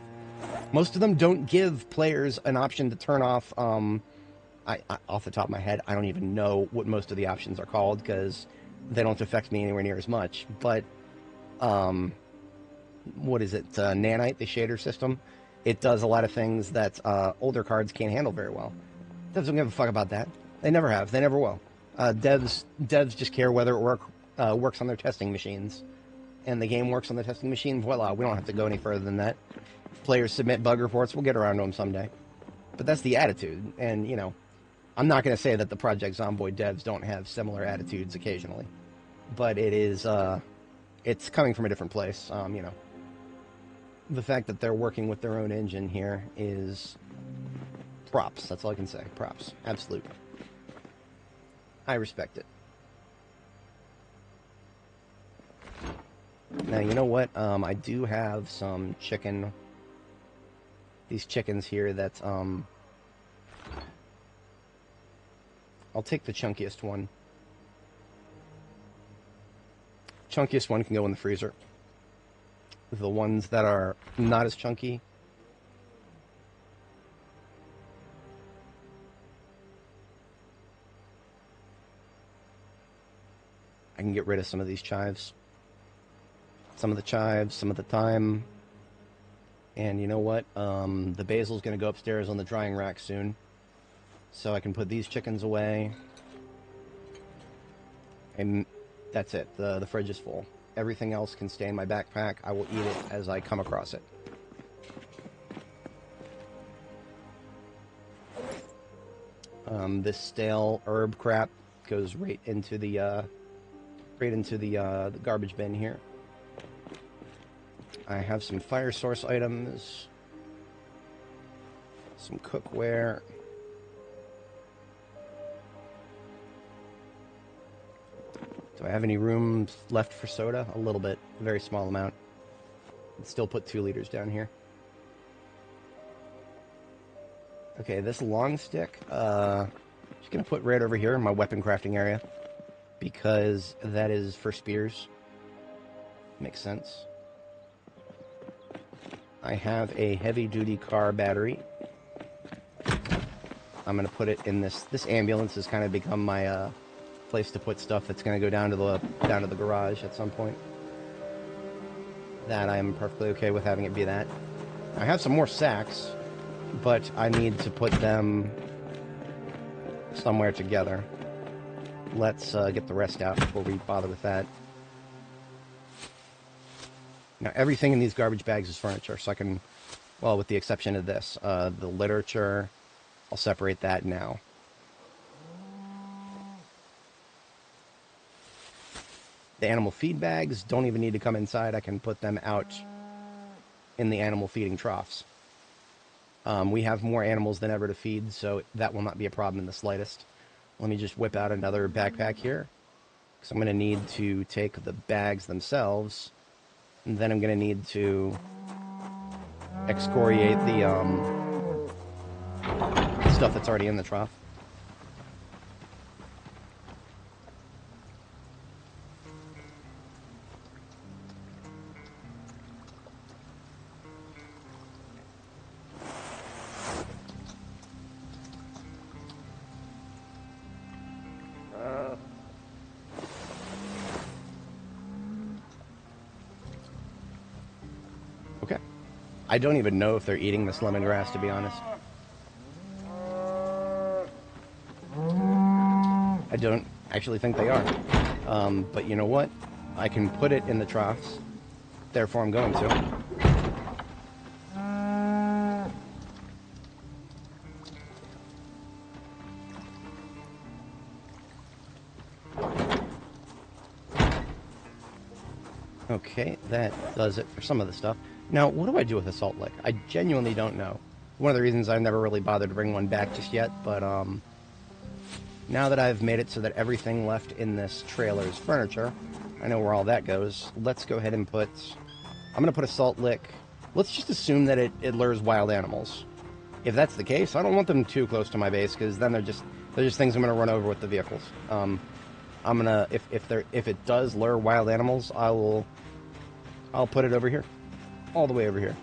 Most of them don't give players an option to turn off. I off the top of my head, I don't even know what most of the options are called because they don't affect me anywhere near as much. But what is it? Nanite, the shader system. It does a lot of things that older cards can't handle very well. Devs don't give a fuck about that. They never have. They never will. Devs just care whether it works on their testing machines. and the game works on the testing machine, voila, we don't have to go any further than that. Players submit bug reports, we'll get around to them someday. But that's the attitude, and, you know, I'm not going to say that the Project Zomboid devs don't have similar attitudes occasionally, but it is, it's coming from a different place, you know. The fact that they're working with their own engine here is props, that's all I can say, props, absolute. I respect it. Now, you know what? I do have some chicken. These chickens here that, I'll take the chunkiest one. Chunkiest one can go in the freezer. The ones that are not as chunky, I can get rid of some of these chives. Some of the chives, some of the thyme. And you know what? The basil's going to go upstairs on the drying rack soon. So I can put these chickens away. And that's it. The fridge is full. Everything else can stay in my backpack. I will eat it as I come across it. This stale herb crap goes right into the garbage bin here. I have some fire source items, some cookware. Do I have any room left for soda? A little bit, a very small amount. I'd still put 2 liters down here. Okay, this long stick, just gonna put right over here in my weapon crafting area, because that is for spears. Makes sense. I have a heavy-duty car battery. I'm gonna put it in this. This ambulance has kind of become my place to put stuff that's gonna go down to the garage at some point. That I'm perfectly okay with having it be that. I have some more sacks, but I need to put them somewhere together. Let's get the rest out before we bother with that. Now, everything in these garbage bags is furniture, so I can, well, with the exception of this, the literature, I'll separate that now. The animal feed bags don't even need to come inside. I can put them out in the animal feeding troughs. We have more animals than ever to feed, so that will not be a problem in the slightest. Let me just whip out another backpack here, because I'm going to need to take the bags themselves, and then I'm going to need to excoriate the stuff that's already in the trough. Okay. I don't even know if they're eating this lemongrass, to be honest. I don't actually think they are. But you know what? I can put it in the troughs. Therefore, I'm going to. Okay, that does it for some of the stuff. Now, what do I do with a salt lick? I genuinely don't know. One of the reasons I've never really bothered to bring one back just yet, but now that I've made it so that everything left in this trailer is furniture, I know where all that goes. Let's go ahead and put... I'm going to put a salt lick. Let's just assume that it lures wild animals. If that's the case, I don't want them too close to my base, because then they're just things I'm going to run over with the vehicles. I'm gonna, if it does lure wild animals, I'll put it over here, all the way over here.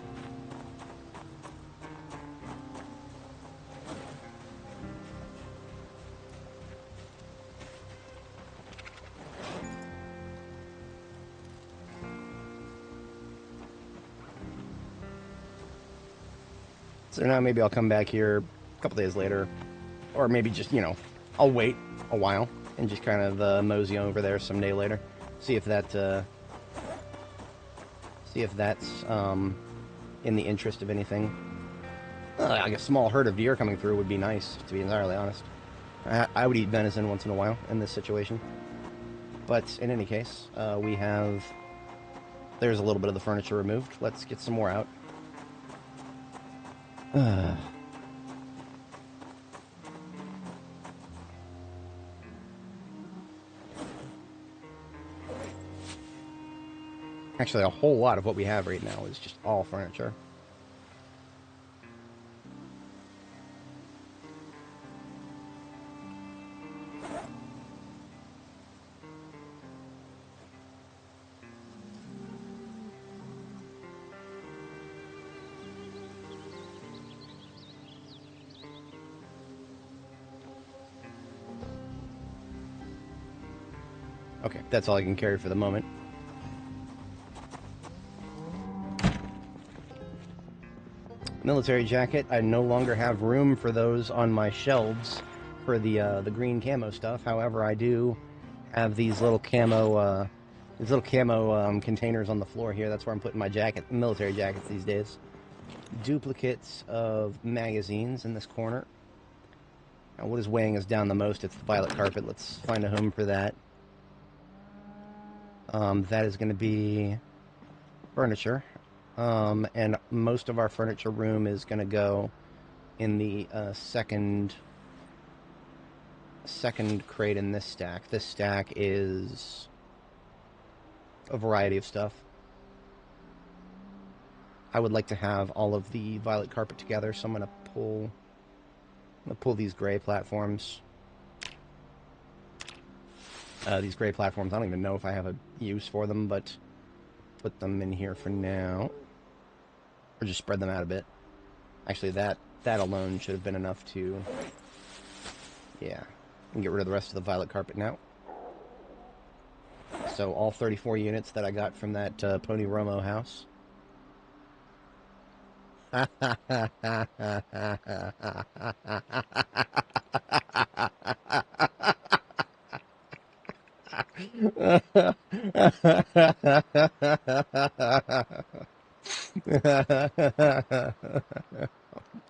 So now maybe I'll come back here a couple days later, or maybe just, you know, I'll wait a while and just kind of mosey over there some day later, see if that See if that's in the interest of anything. Like a small herd of deer coming through would be nice, to be entirely honest. I would eat venison once in a while in this situation. But in any case, we have... There's a little bit of the furniture removed. Let's get some more out. Actually, a whole lot of what we have right now is just all furniture. Okay, that's all I can carry for the moment. Military jacket. I no longer have room for those on my shelves for the green camo stuff. However, I do have these little camo containers on the floor here. That's where I'm putting my military jackets these days. Duplicates of magazines in this corner. Now, what is weighing us down the most? It's the violet carpet. Let's find a home for that. That is going to be furniture. And most of our furniture room is going to go in the second crate in this stack. This stack is a variety of stuff. I would like to have all of the violet carpet together, so I'm going to pull these gray platforms. These gray platforms, I don't even know if I have a use for them, but put them in here for now. Or just spread them out a bit. Actually, that alone should have been enough to... Yeah. I can get rid of the rest of the violet carpet now. So all 34 units that I got from that Pony Romo house.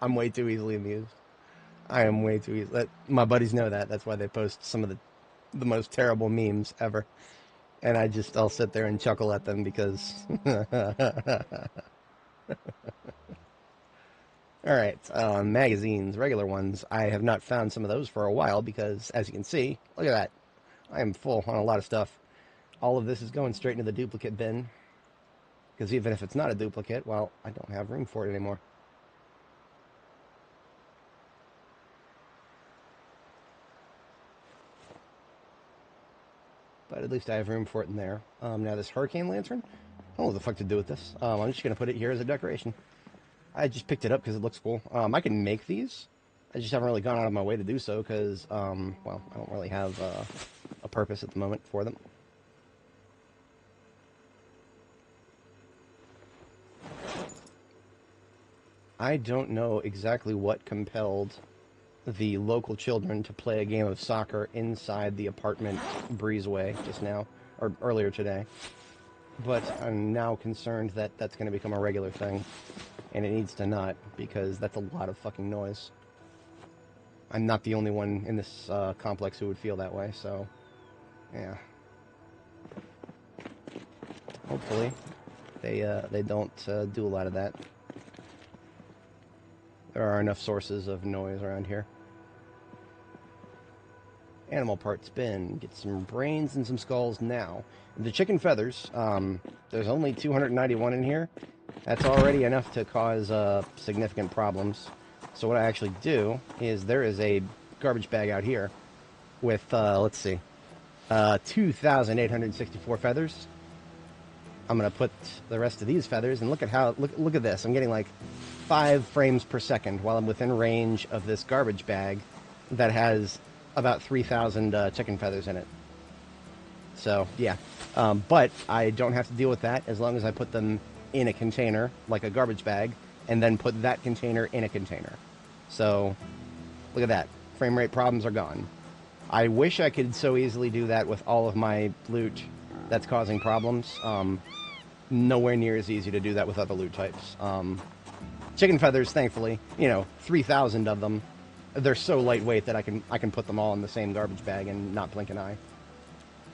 I'm way too easily amused. I am way too easy. My buddies know that. That's why they post some of the most terrible memes ever. And I'll sit there and chuckle at them because... Alright, magazines, regular ones. I have not found some of those for a while because, as you can see, look at that. I am full on a lot of stuff. All of this is going straight into the duplicate bin. Because even if it's not a duplicate, well, I don't have room for it anymore. But at least I have room for it in there. Now this hurricane lantern, I don't know what the fuck to do with this. I'm just going to put it here as a decoration. I just picked it up because it looks cool. I can make these. I just haven't really gone out of my way to do so because, well, I don't really have a purpose at the moment for them. I don't know exactly what compelled the local children to play a game of soccer inside the apartment breezeway just now, or earlier today. But I'm now concerned that that's going to become a regular thing, and it needs to not, because that's a lot of fucking noise. I'm not the only one in this complex who would feel that way, so, yeah. Hopefully, they don't do a lot of that. There are enough sources of noise around here. Animal parts bin. Get some brains and some skulls now. The chicken feathers, there's only 291 in here. That's already enough to cause significant problems. So what I actually do is there is a garbage bag out here with, let's see, 2,864 feathers. I'm going to put the rest of these feathers, and look at this. I'm getting like 5 frames per second while I'm within range of this garbage bag that has about 3,000 chicken feathers in it. So, yeah. But I don't have to deal with that as long as I put them in a container, like a garbage bag, and then put that container in a container. So, look at that. Frame rate problems are gone. I wish I could so easily do that with all of my loot that's causing problems. nowhere near as easy to do that with other loot types. Chicken feathers, thankfully, 3,000 of them. They're so lightweight that I can put them all in the same garbage bag and not blink an eye.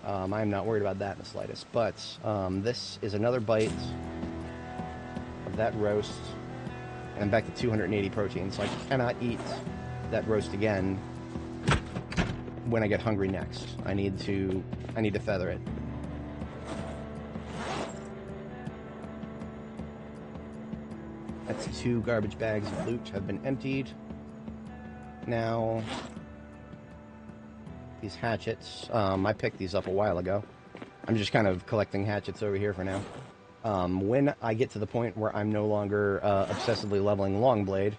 I'm not worried about that in the slightest. But this is another bite of that roast, and I'm back to 280 protein, so I cannot eat that roast again when I get hungry next. I need to feather it. That's 2 garbage bags of loot have been emptied. Now, these hatchets, I picked these up a while ago. I'm just kind of collecting hatchets over here for now. When I get to the point where I'm no longer obsessively leveling Longblade,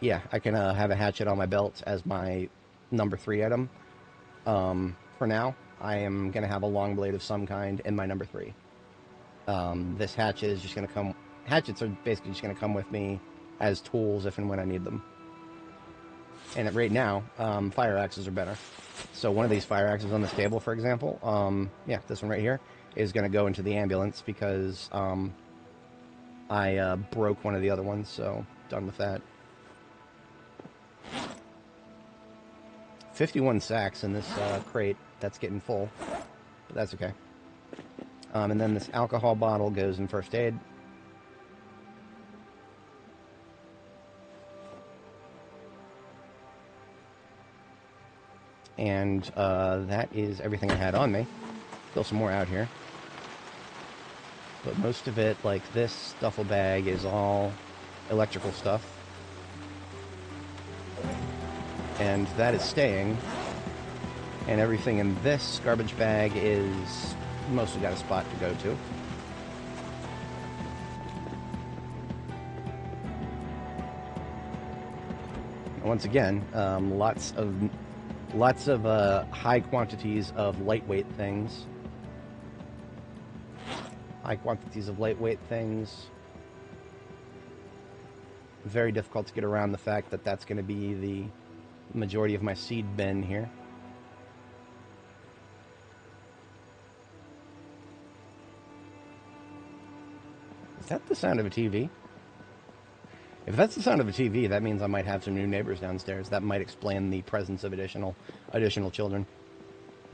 yeah, I can have a hatchet on my belt as my number 3 item. For now, I am going to have a Longblade of some kind in my number 3. This hatchet is just going to come... Hatchets are basically just going to come with me as tools if and when I need them. And right now, fire axes are better. So one of these fire axes on this table, for example, yeah, this one right here, is going to go into the ambulance because I broke one of the other ones, so done with that. 51 sacks in this crate. That's getting full, but that's okay. And then this alcohol bottle goes in first aid. And that is everything I had on me. Still some more out here. But most of it, like this duffel bag, is all electrical stuff. And that is staying. And everything in this garbage bag is mostly got a spot to go to. And once again, lots of high quantities of lightweight things. High quantities of lightweight things. Very difficult to get around the fact that that's going to be the majority of my seed bin here. Is that the sound of a TV? If that's the sound of a TV, that means I might have some new neighbors downstairs. That might explain the presence of additional children.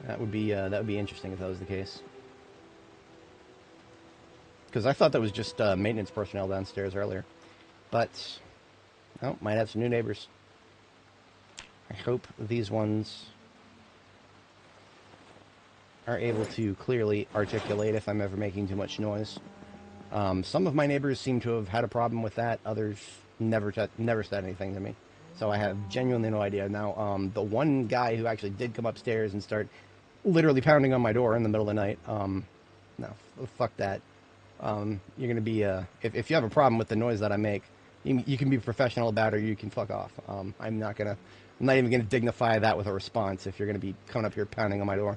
That would be interesting if that was the case. Because I thought that was just maintenance personnel downstairs earlier. But, oh, might have some new neighbors. I hope these ones are able to clearly articulate if I'm ever making too much noise. Some of my neighbors seem to have had a problem with that. Others never said anything to me. So I have genuinely no idea. Now, the one guy who actually did come upstairs and start literally pounding on my door in the middle of the night, no, fuck that. You're going to be, if you have a problem with the noise that I make, you can be professional about it or you can fuck off. I'm not even going to dignify that with a response if you're going to be coming up here pounding on my door.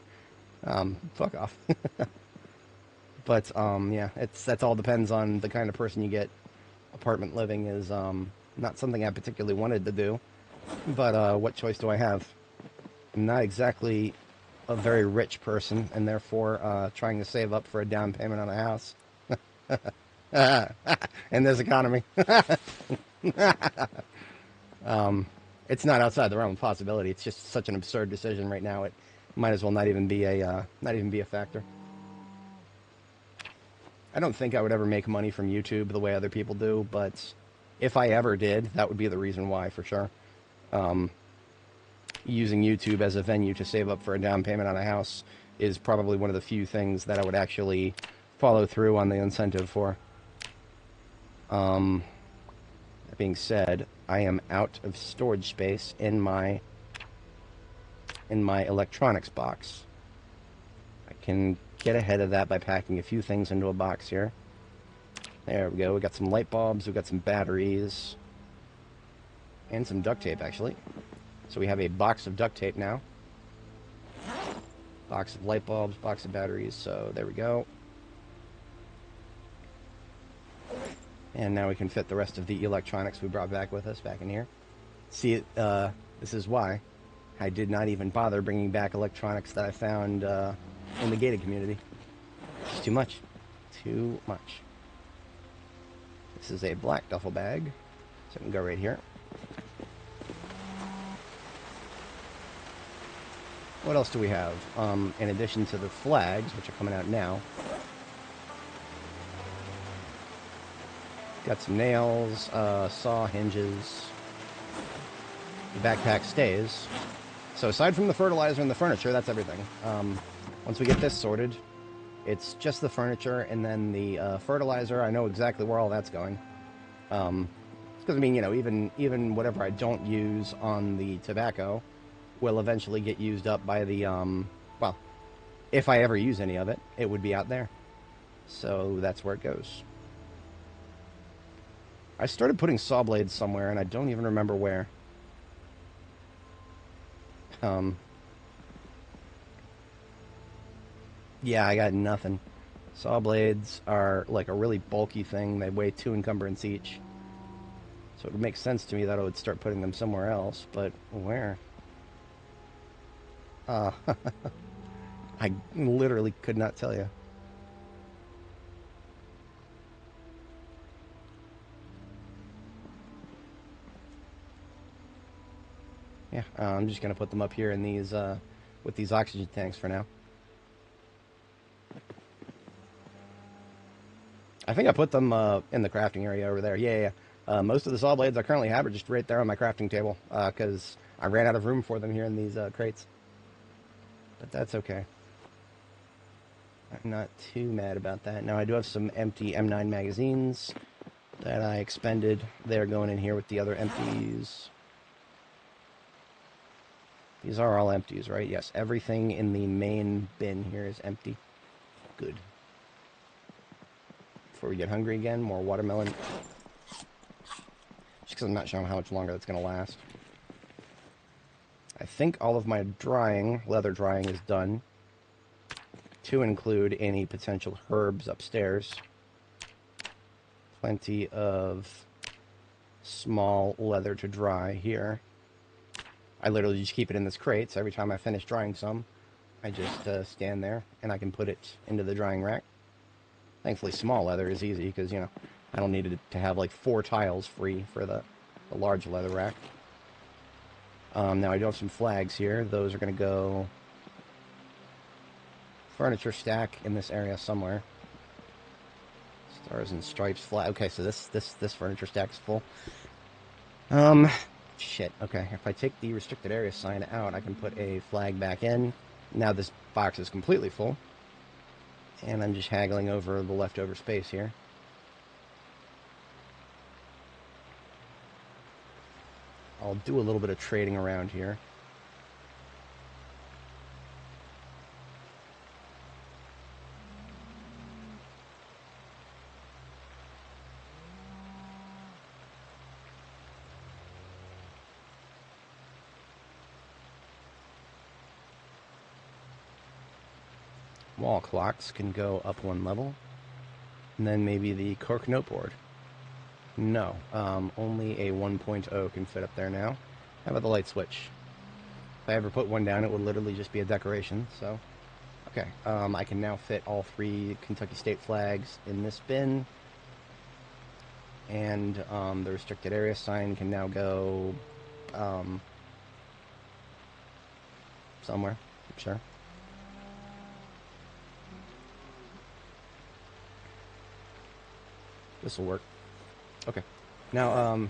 Fuck off. But, yeah, that all depends on the kind of person you get. Apartment living is, not something I particularly wanted to do. But, what choice do I have? I'm not exactly a very rich person, and therefore, trying to save up for a down payment on a house. In this economy. It's not outside the realm of possibility. It's just such an absurd decision right now. It might as well not even be a factor. I don't think I would ever make money from YouTube the way other people do, but if I ever did, that would be the reason why, for sure. Using YouTube as a venue to save up for a down payment on a house is probably one of the few things that I would actually follow through on the incentive for. That being said, I am out of storage space in my electronics box. I can get ahead of that by packing a few things into a box here. There we go. We got some light bulbs, we got some batteries, and some duct tape, actually. So we have a box of duct tape now. Box of light bulbs, box of batteries, so there we go. And now we can fit the rest of the electronics we brought back with us back in here. See, this is why I did not even bother bringing back electronics that I found in the gated community. It's too much. too much. This is a black duffel bag, so it can go right here. What else do we have? In addition to the flags, which are coming out now, got some nails, saw hinges. The backpack stays. So aside from the fertilizer and the furniture, that's everything. Once we get this sorted, it's just the furniture, and then the fertilizer. I know exactly where all that's going. Because I mean, you know, even whatever I don't use on the tobacco will eventually get used up by the well, if I ever use any of it, it would be out there. So that's where it goes. I started putting saw blades somewhere, and I don't even remember where. Yeah, I got nothing. Saw blades are like a really bulky thing. They weigh 2 encumbrance each. So it would make sense to me that I would start putting them somewhere else, but where? I literally could not tell you. Yeah, I'm just going to put them up here in these, with these oxygen tanks for now. I think I put them in the crafting area over there. Yeah. Most of the saw blades I currently have are just right there on my crafting table because I ran out of room for them here in these crates. But that's okay. I'm not too mad about that. Now I do have some empty M9 magazines that I expended. They're going in here with the other empties. These are all empties, right? Yes, everything in the main bin here is empty. Good. Before we get hungry again, more watermelon. Just because I'm not sure how much longer that's going to last. I think all of my drying, leather drying, is done. To include any potential herbs upstairs. Plenty of small leather to dry here. I literally just keep it in this crate, so every time I finish drying some, I just stand there, and I can put it into the drying rack. Thankfully, small leather is easy, because, you know, I don't need it to have, like, 4 tiles free for the large leather rack. Now, I do have some flags here. Those are going to go furniture stack in this area somewhere. Stars and stripes flag. Okay, so this furniture stack is full. Shit, okay. If I take the restricted area sign out, I can put a flag back in. Now this box is completely full. And I'm just haggling over the leftover space here. I'll do a little bit of trading around here. Wall clocks can go up 1 level. And then maybe the cork noteboard. No, only a 1.0 can fit up there now. How about the light switch? If I ever put one down, it would literally just be a decoration, so... Okay, I can now fit all 3 Kentucky State flags in this bin. And the restricted area sign can now go... somewhere, sure. This will work. Okay. Now, you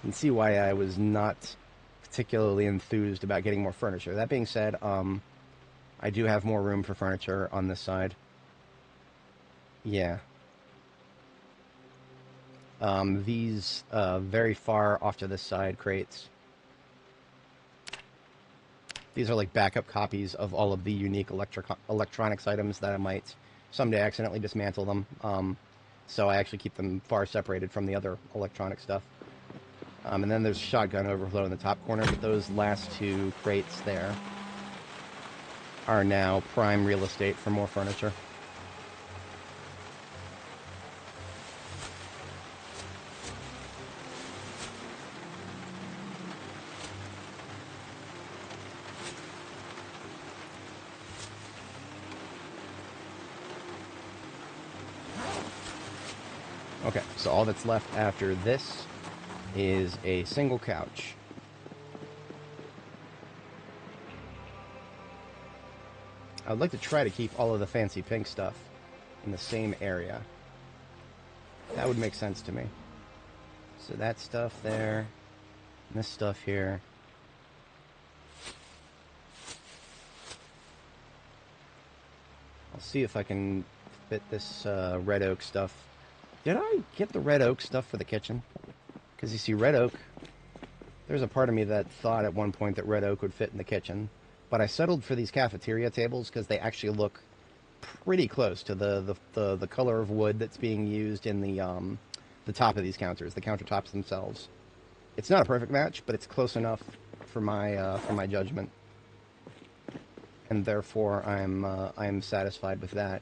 can see why I was not particularly enthused about getting more furniture. That being said, I do have more room for furniture on this side. Yeah. These very far off to this side crates. These are like backup copies of all of the unique electronics items that I might someday accidentally dismantle them. So I actually keep them far separated from the other electronic stuff. And then there's shotgun overflow in the top corner, but those last 2 crates there are now prime real estate for more furniture. Okay, so all that's left after this is a single couch. I would like to try to keep all of the fancy pink stuff in the same area. That would make sense to me. So that stuff there, and this stuff here. I'll see if I can fit this red oak stuff. Did I get the red oak stuff for the kitchen? Because you see, red oak, there's a part of me that thought at one point that red oak would fit in the kitchen. But I settled for these cafeteria tables because they actually look pretty close to the color of wood that's being used in the top of these counters, the countertops themselves. It's not a perfect match, but it's close enough for my judgment. And therefore, I'm satisfied with that.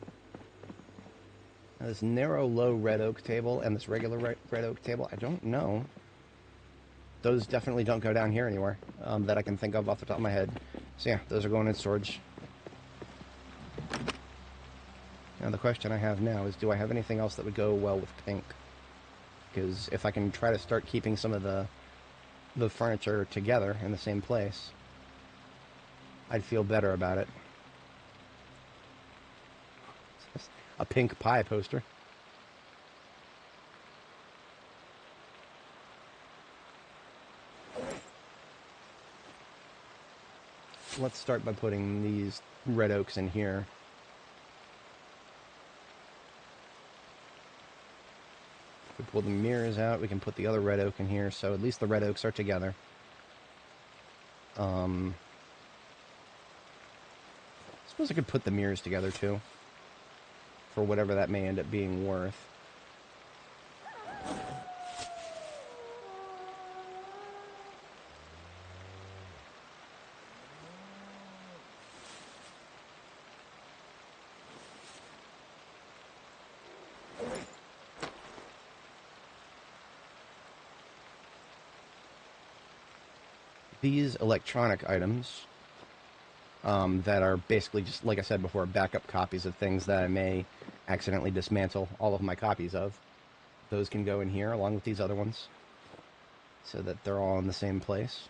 Now, this narrow, low red oak table and this regular red oak table, I don't know. Those definitely don't go down here anywhere that I can think of off the top of my head. So yeah, those are going in storage. Now the question I have now is, do I have anything else that would go well with pink? Because if I can try to start keeping some of the furniture together in the same place, I'd feel better about it. A pink pie poster. Let's start by putting these red oaks in here. If we pull the mirrors out, we can put the other red oak in here, so at least the red oaks are together. I suppose I could put the mirrors together too, for whatever that may end up being worth. These electronic items that are basically just, like I said before, backup copies of things that I may accidentally dismantle all of my copies of. Those can go in here along with these other ones so that they're all in the same place.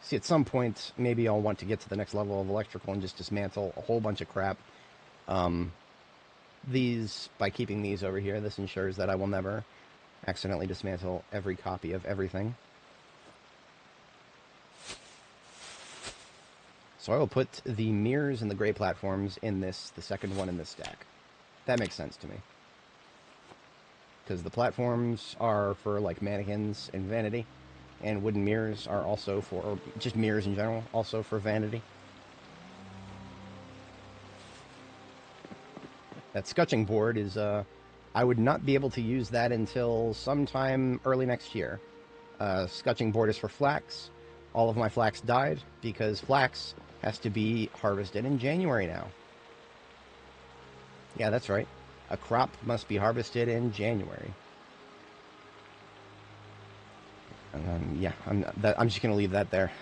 See, at some point, maybe I'll want to get to the next level of electrical and just dismantle a whole bunch of crap. By keeping these over here, this ensures that I will never accidentally dismantle every copy of everything. So I will put the mirrors and the gray platforms in the second one in this stack. That makes sense to me. Because the platforms are for, like, mannequins and vanity, and wooden mirrors are also for, or just mirrors in general, also for vanity. That scutching board is, I would not be able to use that until sometime early next year. Scutching board is for flax. All of my flax died because flax has to be harvested in January now. Yeah, that's right. A crop must be harvested in January. Yeah, I'm just going to leave that there.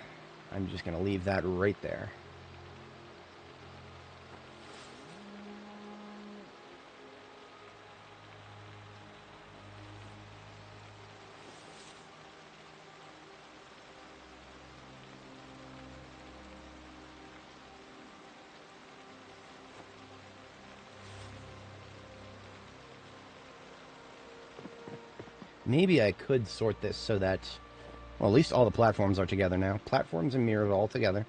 I'm just going to leave that right there. Maybe I could sort this so that, well, at least all the platforms are together now. Platforms and mirrors all together.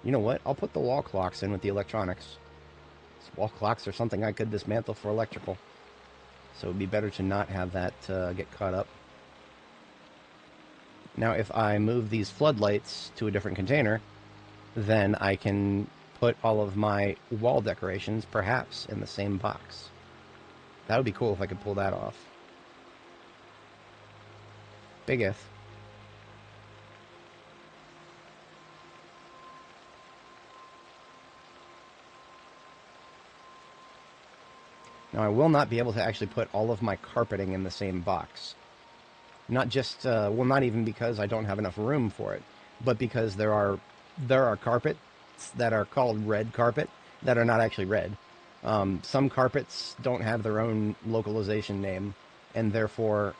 You know what? I'll put the wall clocks in with the electronics. These wall clocks are something I could dismantle for electrical. So it would be better to not have that get caught up. Now, if I move these floodlights to a different container, then I can put all of my wall decorations, perhaps, in the same box. That would be cool if I could pull that off. Big if. Now, I will not be able to actually put all of my carpeting in the same box. Not just, well, not even because I don't have enough room for it, but because there are carpets that are called red carpet that are not actually red. Some carpets don't have their own localization name, and therefore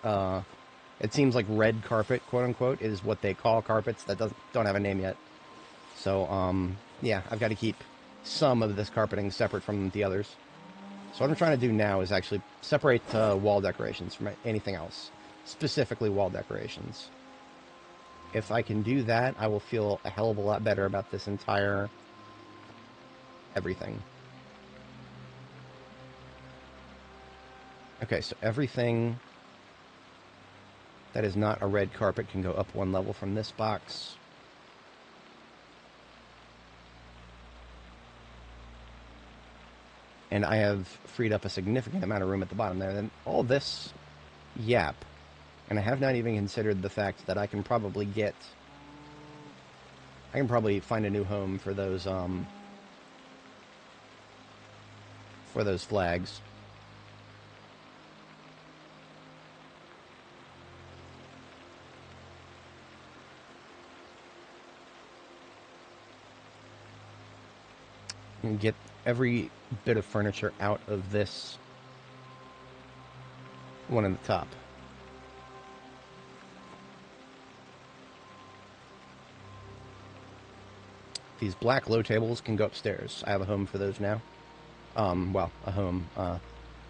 it seems like red carpet, quote unquote, is what they call carpets that don't have a name yet. So yeah, I've got to keep some of this carpeting separate from the others. So what I'm trying to do now is actually separate wall decorations from anything else, specifically wall decorations. If I can do that, I will feel a hell of a lot better about this entire everything. Okay, so everything that is not a red carpet can go up one level from this box. And I have freed up a significant amount of room at the bottom there. Then all this yap. And I have not even considered the fact that I can probably find a new home for those flags. And get every bit of furniture out of this one in the top. These black low tables can go upstairs. I have a home for those now. Well, a home. I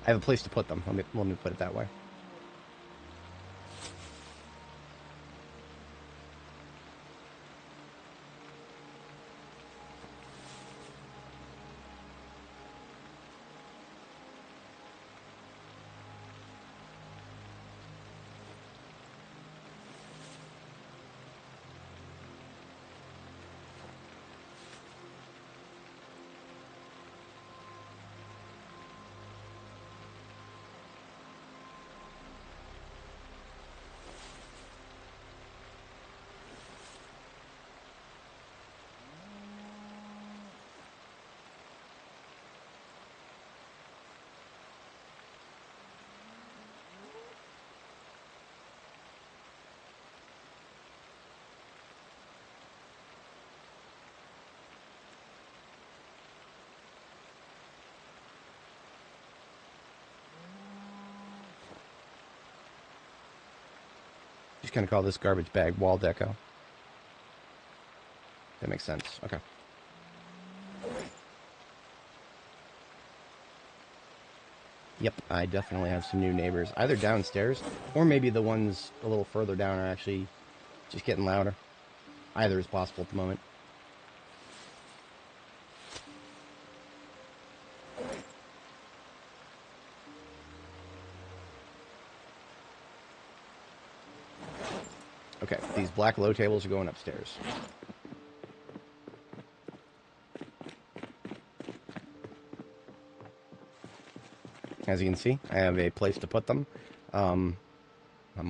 have a place to put them. Let me put it that way. Just gonna call this garbage bag wall deco. That makes sense. Okay. Yep, I definitely have some new neighbors, either downstairs or maybe the ones a little further down are actually just getting louder. Either is possible at the moment. Okay, these black low tables are going upstairs. As you can see, I have a place to put them. I'm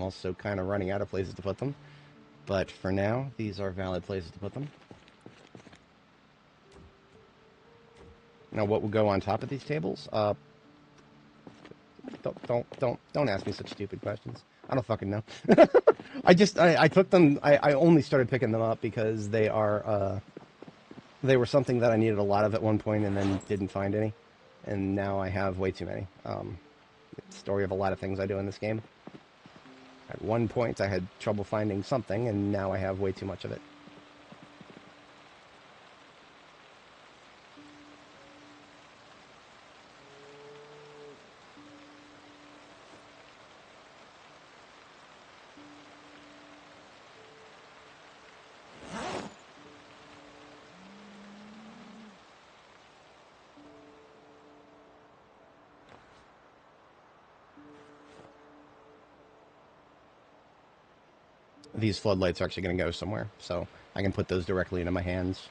also kind of running out of places to put them. But for now, these are valid places to put them. Now, what will go on top of these tables? Don't ask me such stupid questions. I don't fucking know. I took them. I only started picking them up because they were something that I needed a lot of at one point and then didn't find any, and now I have way too many. It's the story of a lot of things I do in this game. At one point, I had trouble finding something, and now I have way too much of it. These floodlights are actually going to go somewhere, so I can put those directly into my hands.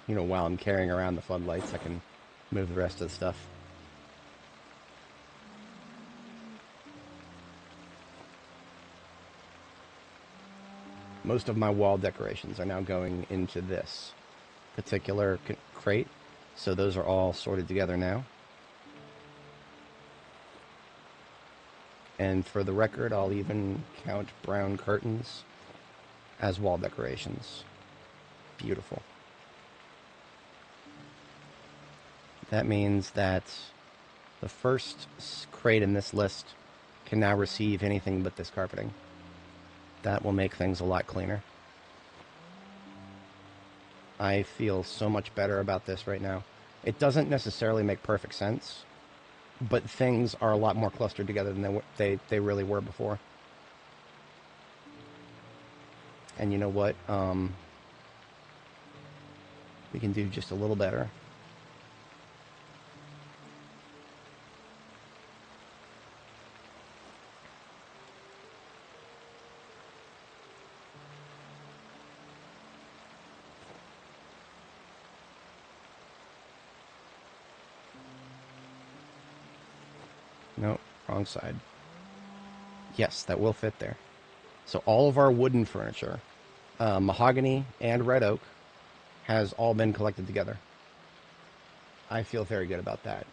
You know, while I'm carrying around the floodlights, I can move the rest of the stuff. Most of my wall decorations are now going into this particular crate, so those are all sorted together now. And for the record, I'll even count brown curtains as wall decorations. Beautiful. That means that the first crate in this list can now receive anything but this carpeting. That will make things a lot cleaner. I feel so much better about this right now. It doesn't necessarily make perfect sense, but things are a lot more clustered together than they really were before. And you know what? We can do just a little better. Nope, wrong side. Yes, that will fit there. So all of our wooden furniture, mahogany and red oak, has all been collected together. I feel very good about that.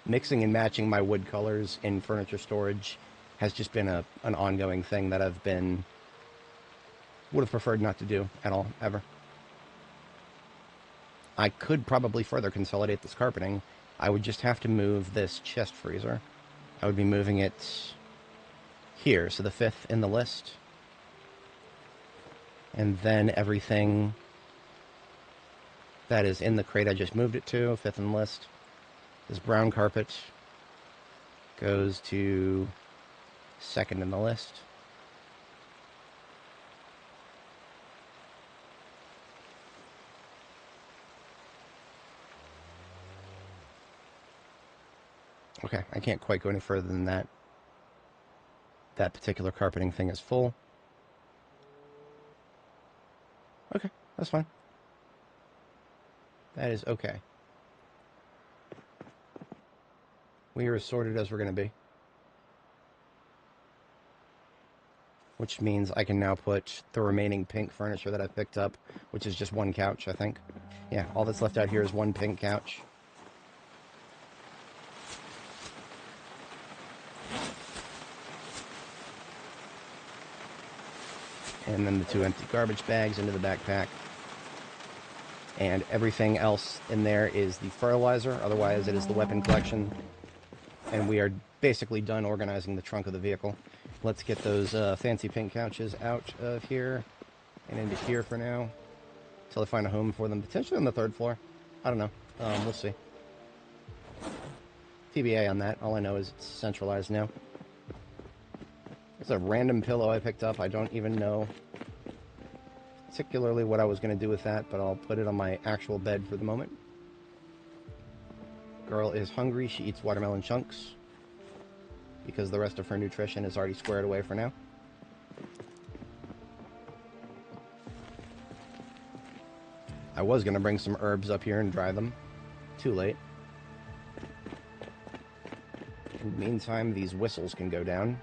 Mixing and matching my wood colors in furniture storage has just been an ongoing thing that would have preferred not to do at all, ever. I could probably further consolidate this carpeting. I would just have to move this chest freezer. I would be moving it here, so the 5th in the list. And then everything that is in the crate I just moved it to, 5th in the list. This brown carpet goes to 2nd in the list. Okay, I can't quite go any further than that. That particular carpeting thing is full. Okay, that's fine. That is okay. We are as sorted as we're going to be. Which means I can now put the remaining pink furniture that I picked up, which is just one couch, I think. Yeah, all that's left out here is one pink couch. And then the 2 empty garbage bags into the backpack. And everything else in there is the fertilizer, otherwise it is the weapon collection. And we are basically done organizing the trunk of the vehicle. Let's get those fancy pink couches out of here and into here for now, until I find a home for them, potentially on the 3rd floor. I don't know. We'll see. TBA on that. All I know is it's centralized now. It's a random pillow I picked up. I don't even know particularly what I was going to do with that, but I'll put it on my actual bed for the moment. Girl is hungry. She eats watermelon chunks because the rest of her nutrition is already squared away for now. I was going to bring some herbs up here and dry them. Too late. In the meantime, these whistles can go down.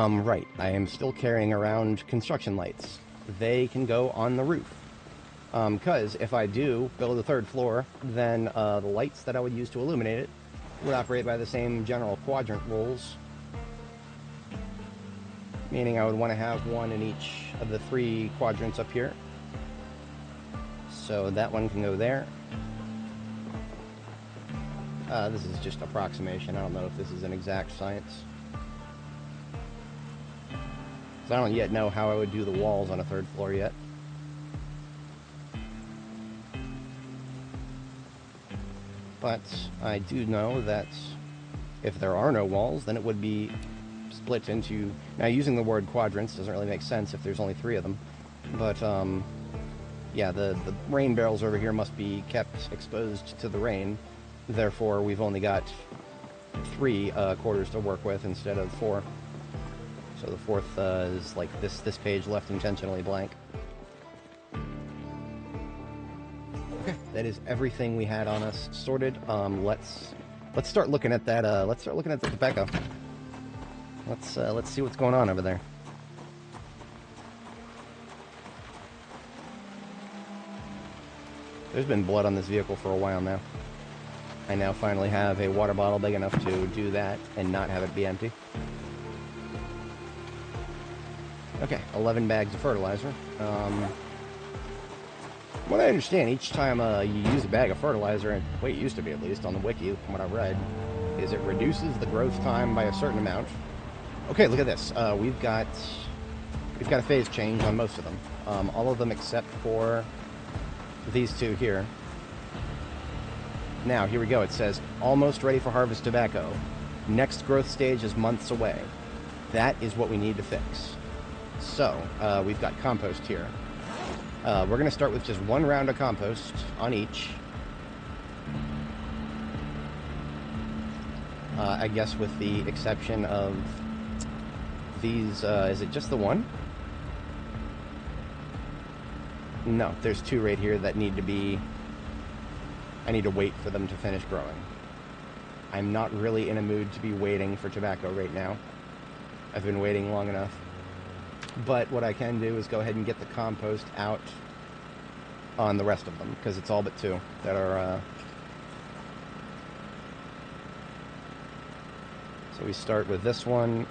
Right. I am still carrying around construction lights. They can go on the roof. Because if I do build a 3rd floor, then the lights that I would use to illuminate it would operate by the same general quadrant rules. Meaning I would want to have one in each of the 3 quadrants up here. So that one can go there. This is just approximation. I don't know if this is an exact science. So I don't yet know how I would do the walls on a 3rd floor yet. But I do know that if there are no walls, then it would be split into... Now, using the word quadrants doesn't really make sense if there's only 3 of them. But, yeah, the rain barrels over here must be kept exposed to the rain. Therefore, we've only got 3 quarters to work with instead of 4. So the 4th is like this page left intentionally blank. Okay, that is everything we had on us sorted. Let's start looking at that. Let's start looking at the tobacco. Let's see what's going on over there. There's been blood on this vehicle for a while now. I now finally have a water bottle big enough to do that and not have it be empty. Okay, 11 bags of fertilizer. What I understand, each time you use a bag of fertilizer, and the way it used to be at least on the wiki, from what I read, is it reduces the growth time by a certain amount. Okay, look at this. We've got a phase change on most of them. All of them except for these two here. Now, here we go. It says, almost ready for harvest tobacco. Next growth stage is months away. That is what we need to fix. So, we've got compost here. We're going to start with just one round of compost on each. I guess with the exception of these, is it just the one? No, there's two right here that need to be... I need to wait for them to finish growing. I'm not really in a mood to be waiting for tobacco right now. I've been waiting long enough. But what I can do is go ahead and get the compost out on the rest of them, because it's all but two that are... So we start with this one.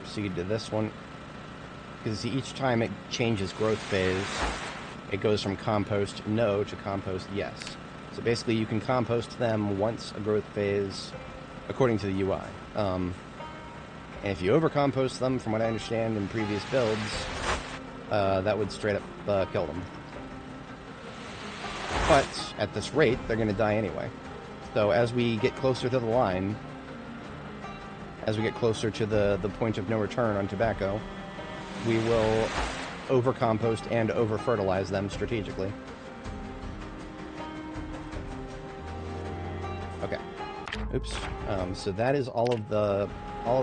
Proceed to this one. Because each time it changes growth phase, it goes from compost no to compost yes. So basically you can compost them once a growth phase according to the UI. And if you overcompost them, from what I understand in previous builds, that would straight up kill them. But at this rate, they're going to die anyway. So as we get closer to the line, as we get closer to the point of no return on tobacco, we will overcompost and over-fertilize them strategically. Okay. Oops. So that is all of the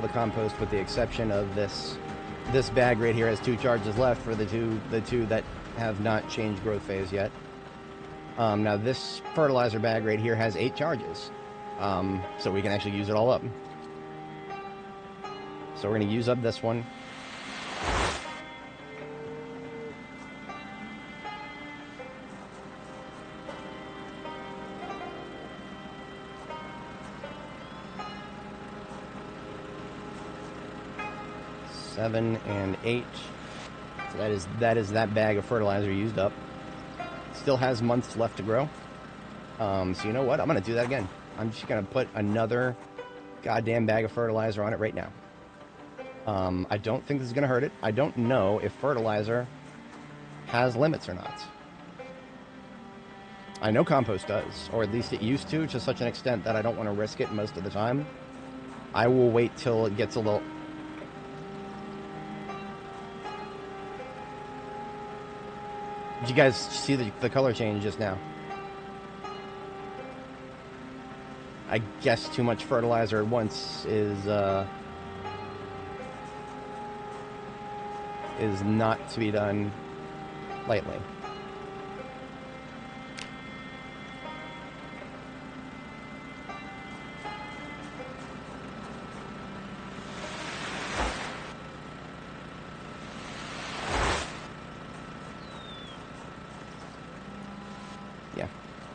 compost, with the exception of this bag right here has 2 charges left for the two that have not changed growth phase yet. Now this fertilizer bag right here has 8 charges, so we can actually use it all up. So we're going to use up this one. Seven and 8. So that is that bag of fertilizer used up. Still has months left to grow. So you know what? I'm going to do that again. I'm just going to put another goddamn bag of fertilizer on it right now. I don't think this is going to hurt it. I don't know if fertilizer has limits or not. I know compost does, or at least it used to such an extent that I don't want to risk it most of the time. I will wait till it gets a little... Did you guys see the color change just now? I guess too much fertilizer at once is not to be done lightly. Yeah.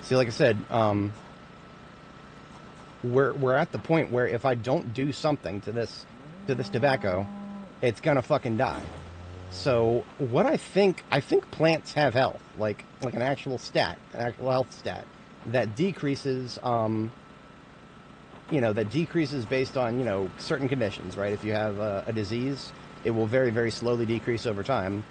See, like I said, we're at the point where if I don't do something to this tobacco, it's gonna fucking die. So what I think plants have health, like an actual stat, an actual health stat that decreases, that decreases based on, certain conditions, right? If you have a disease, it will very, very slowly decrease over time.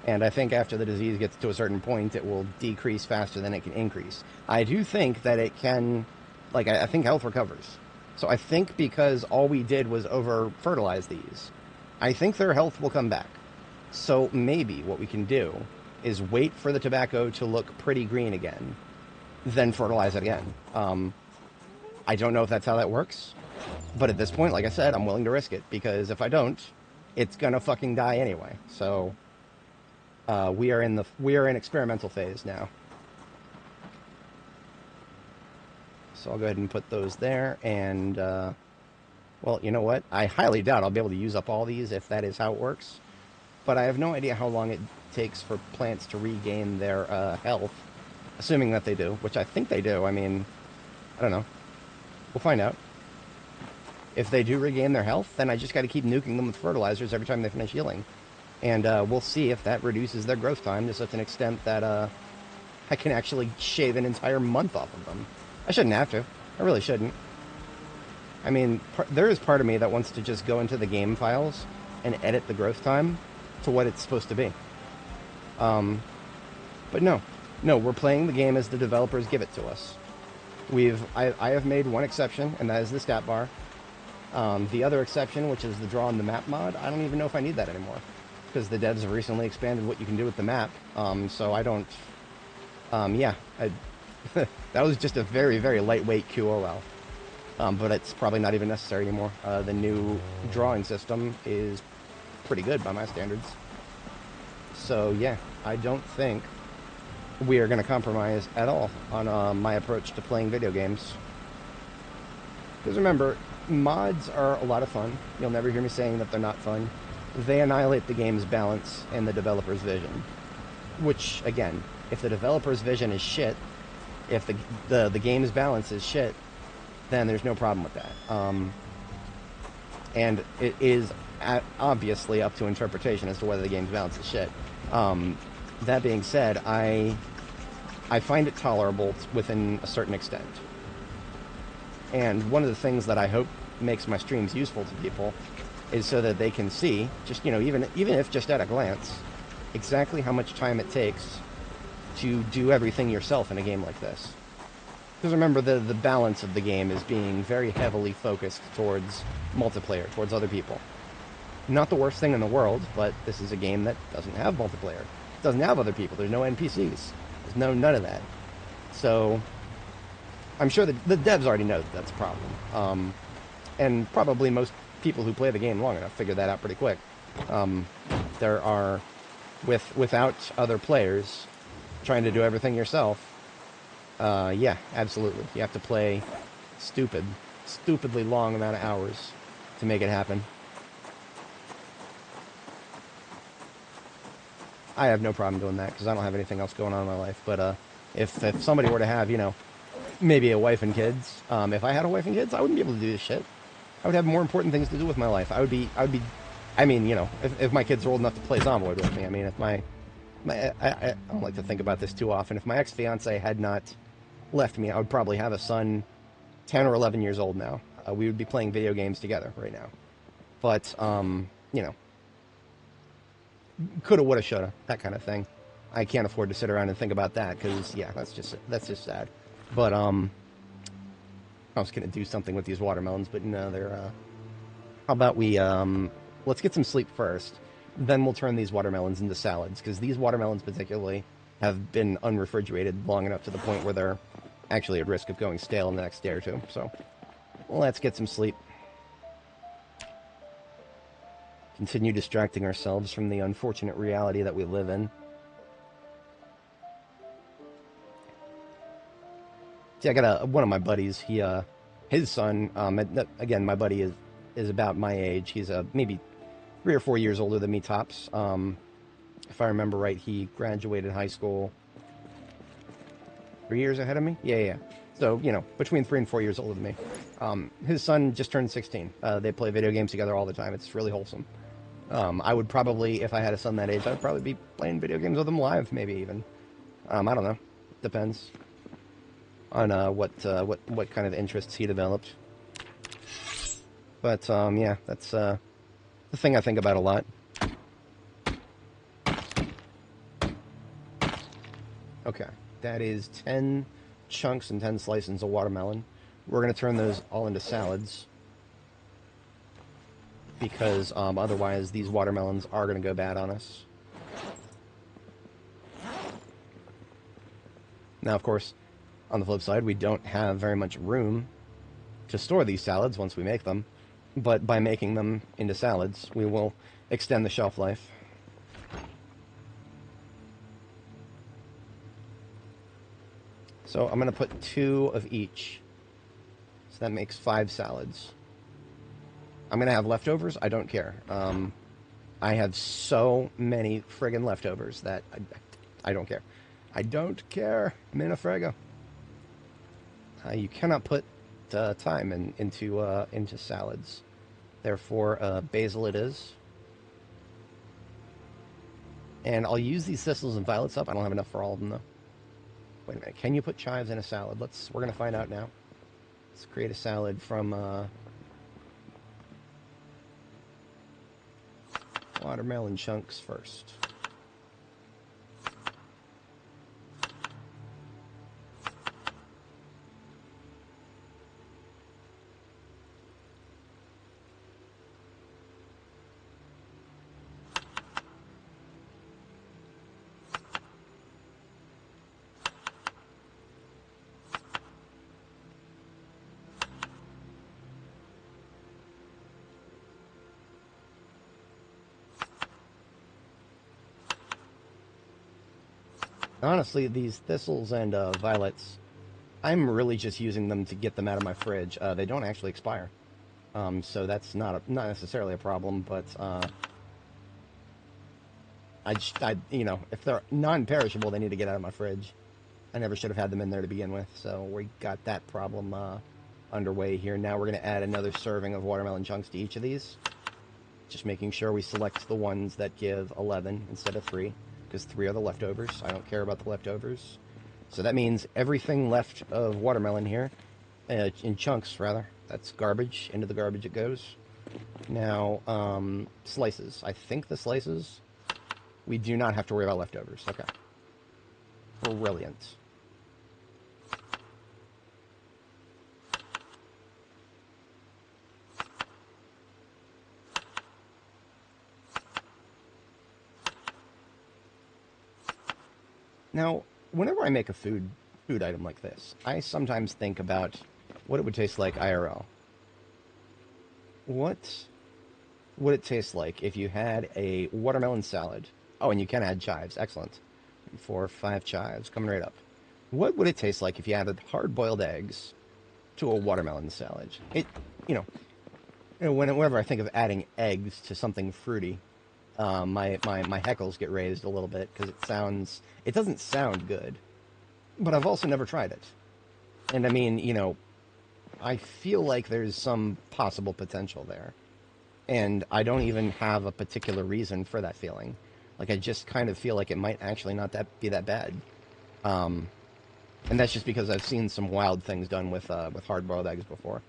And I think after the disease gets to a certain point, it will decrease faster than it can increase. I do think that it can, I think health recovers. So I think because all we did was over-fertilize these, I think their health will come back. So maybe what we can do is wait for the tobacco to look pretty green again, then fertilize it again. I don't know if that's how that works, but at this point, like I said, I'm willing to risk it, because if I don't, it's gonna fucking die anyway. So we are in experimental phase now. So I'll go ahead and put those there, and we'll Well, you know what? I highly doubt I'll be able to use up all these if that is how it works. But I have no idea how long it takes for plants to regain their health, assuming that they do, which I think they do. I mean, I don't know. We'll find out. If they do regain their health, then I just got to keep nuking them with fertilizers every time they finish healing. And we'll see if that reduces their growth time to such an extent that I can actually shave an entire month off of them. I shouldn't have to. I really shouldn't. I mean, there is part of me that wants to just go into the game files and edit the growth time to what it's supposed to be. But no, we're playing the game as the developers give it to us. I have made one exception, and that is the stat bar. The other exception, which is the draw on the map mod, I don't even know if I need that anymore, because the devs have recently expanded what you can do with the map. So I don't. That was just a very, very lightweight QOL. But it's probably not even necessary anymore. The new drawing system is pretty good by my standards. So yeah, I don't think we are going to compromise at all on my approach to playing video games. Because remember, mods are a lot of fun. You'll never hear me saying that they're not fun. They annihilate the game's balance and the developer's vision. Which, again, if the developer's vision is shit, if the game's balance is shit, then there's no problem with that. And it is obviously up to interpretation as to whether the game's balance is shit. That being said, I find it tolerable within a certain extent. And one of the things that I hope makes my streams useful to people is so that they can see, just, even if just at a glance, exactly how much time it takes to do everything yourself in a game like this. Because remember, the balance of the game is being very heavily focused towards multiplayer, towards other people. Not the worst thing in the world, but this is a game that doesn't have multiplayer. It doesn't have other people. There's no NPCs. There's none of that. So I'm sure that the devs already know that that's a problem. And probably most people who play the game long enough figure that out pretty quick. There are, without other players trying to do everything yourself, yeah, absolutely. You have to play stupidly long amount of hours to make it happen. I have no problem doing that because I don't have anything else going on in my life. But if somebody were to have, maybe a wife and kids, if I had a wife and kids, I wouldn't be able to do this shit. I would have more important things to do with my life. I mean, if my kids are old enough to play Zomboid with me. I mean, if I don't like to think about this too often. If my ex-fiance had not left me, I would probably have a son 10 or 11 years old now. We would be playing video games together right now. But, coulda, woulda, shoulda, that kind of thing. I can't afford to sit around and think about that because, yeah, that's just sad. But, I was going to do something with these watermelons, but no, they're, how about we, let's get some sleep first. Then we'll turn these watermelons into salads, because these watermelons particularly have been unrefrigerated long enough to the point where they're actually at risk of going stale in the next day or two. So, let's get some sleep. Continue distracting ourselves from the unfortunate reality that we live in. See, I got one of my buddies, his son, again, my buddy is about my age. He's maybe 3 or 4 years older than me, tops. If I remember right, he graduated high school 3 years ahead of me? Yeah. So, between 3 and 4 years older than me. His son just turned 16. They play video games together all the time. It's really wholesome. I would probably, if I had a son that age, I would probably be playing video games with him live, maybe even. I don't know. Depends on what kind of interests he developed. But yeah, that's the thing I think about a lot. Okay, that is 10 chunks and 10 slices of watermelon. We're going to turn those all into salads, because otherwise these watermelons are going to go bad on us. Now, of course, on the flip side, we don't have very much room to store these salads once we make them, but by making them into salads, we will extend the shelf life. So I'm going to put 2 of each, so that makes 5 salads. I'm going to have leftovers. I don't care. I have so many friggin' leftovers that I don't care. I don't care. Minifrego. You cannot put thyme into salads. Therefore, basil it is. And I'll use these thistles and violets up. I don't have enough for all of them, though. Wait a minute. Can you put chives in a salad? We're going to find out now. Let's create a salad from watermelon chunks first. Honestly, these thistles and violets, I'm really just using them to get them out of my fridge. They don't actually expire, so that's not necessarily a problem. But you know, if they're non-perishable, they need to get out of my fridge. I never should have had them in there to begin with, so we got that problem underway here. Now we're going to add another serving of watermelon chunks to each of these. Just making sure we select the ones that give 11 instead of 3. Because 3 are the leftovers. I don't care about the leftovers. So that means everything left of watermelon here, in chunks rather, that's garbage. Into the garbage it goes. Now, slices. I think the slices, we do not have to worry about leftovers. Okay. Brilliant. Now, whenever I make a food item like this, I sometimes think about what it would taste like IRL. What would it taste like if you had a watermelon salad? Oh, and you can add chives. Excellent. 4 or 5 chives coming right up. What would it taste like if you added hard-boiled eggs to a watermelon salad? You know, whenever I think of adding eggs to something fruity, my heckles get raised a little bit because it doesn't sound good, but I've also never tried it. And I mean, you know, I feel like there's some possible potential there. And I don't even have a particular reason for that feeling. Like, I just kind of feel like it might actually not be that bad. And that's just because I've seen some wild things done with hard-boiled eggs before.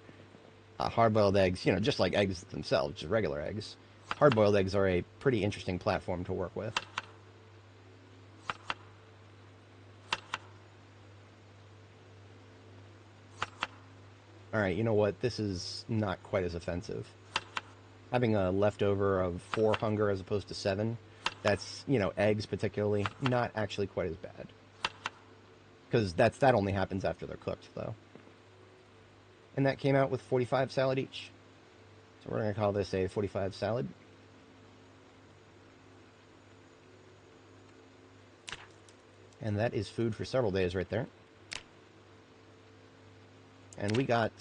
Hard-boiled eggs, you know, just like eggs themselves, just regular eggs. Hard-boiled eggs are a pretty interesting platform to work with. Alright, you know what? This is not quite as offensive. Having a leftover of 4 hunger as opposed to 7, that's, you know, eggs particularly, not actually quite as bad. Because that only happens after they're cooked, though. And that came out with 45 salad each. So we're going to call this a 45 salad. And that is food for several days right there. And we got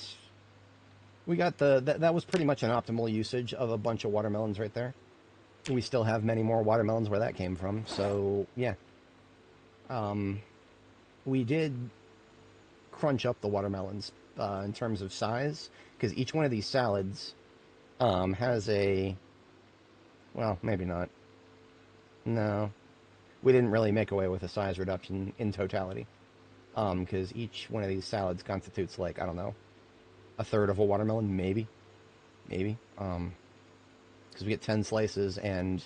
that was pretty much an optimal usage of a bunch of watermelons right there. We still have many more watermelons where that came from, so yeah. We did crunch up the watermelons in terms of size, because each one of these salads has a... Well, maybe not. No. We didn't really make away with a size reduction in totality. Because each one of these salads constitutes, like, I don't know, a third of a watermelon, maybe. Maybe. Because we get 10 slices and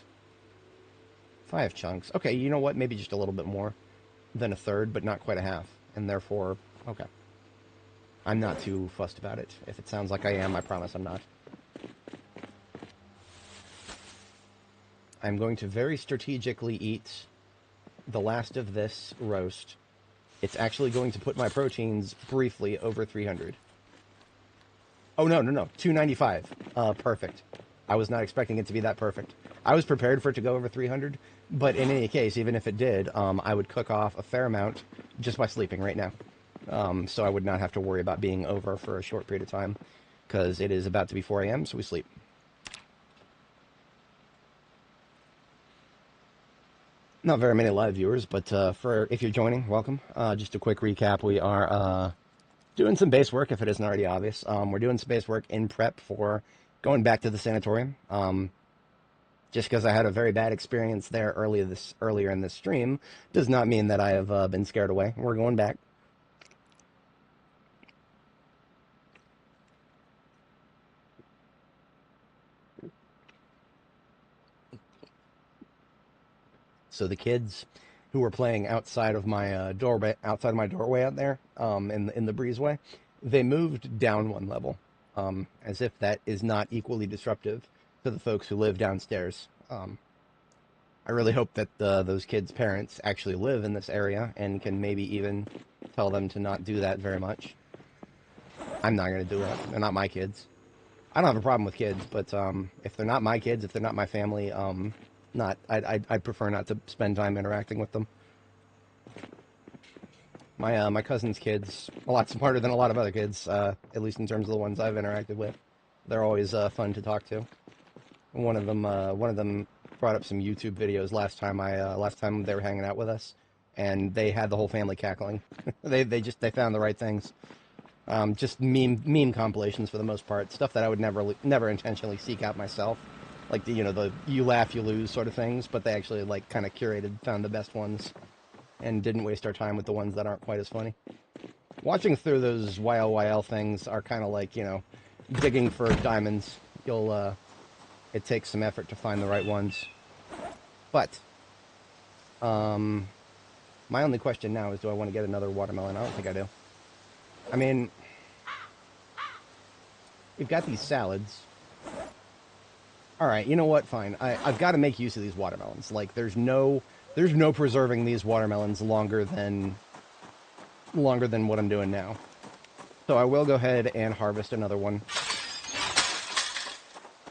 5 chunks. Okay, you know what? Maybe just a little bit more than a third, but not quite a half. And therefore, okay. I'm not too fussed about it. If it sounds like I am, I promise I'm not. I'm going to very strategically eat the last of this roast. It's actually going to put my proteins briefly over 300. Oh, no. 295. Perfect. I was not expecting it to be that perfect. I was prepared for it to go over 300, but in any case, even if it did, I would cook off a fair amount just by sleeping right now. So I would not have to worry about being over for a short period of time. because it is about to be 4 a.m., so we sleep. Not very many live viewers, but for if you're joining, welcome. Just a quick recap: we are doing some base work, if it isn't already obvious. We're doing some base work in prep for going back to the sanatorium. Just because I had a very bad experience there earlier in this stream does not mean that I have been scared away. We're going back. So the kids who were playing outside of my doorway out there, in the breezeway, they moved down one level, as if that is not equally disruptive to the folks who live downstairs. I really hope that those kids' parents actually live in this area and can maybe even tell them to not do that very much. I'm not going to do it. They're not my kids. I don't have a problem with kids, but if they're not my kids, if they're not my family, I'd prefer not to spend time interacting with them. My cousin's kids, a lot smarter than a lot of other kids, at least in terms of the ones I've interacted with. They're always fun to talk to. One of them brought up some YouTube videos last time they were hanging out with us, and they had the whole family cackling. they found the right things. Just meme compilations for the most part, stuff that I would never intentionally seek out myself, like the you laugh you lose sort of things. But they actually kind of found the best ones, and didn't waste our time with the ones that aren't quite as funny. Watching through those YLYL things are kind of like digging for diamonds. It takes some effort to find the right ones. But my only question now is, do I want to get another watermelon? I don't think I do. I mean, we've got these salads. All right, you know what? Fine. I've got to make use of these watermelons. Like, there's no preserving these watermelons longer than what I'm doing now. So I will go ahead and harvest another one.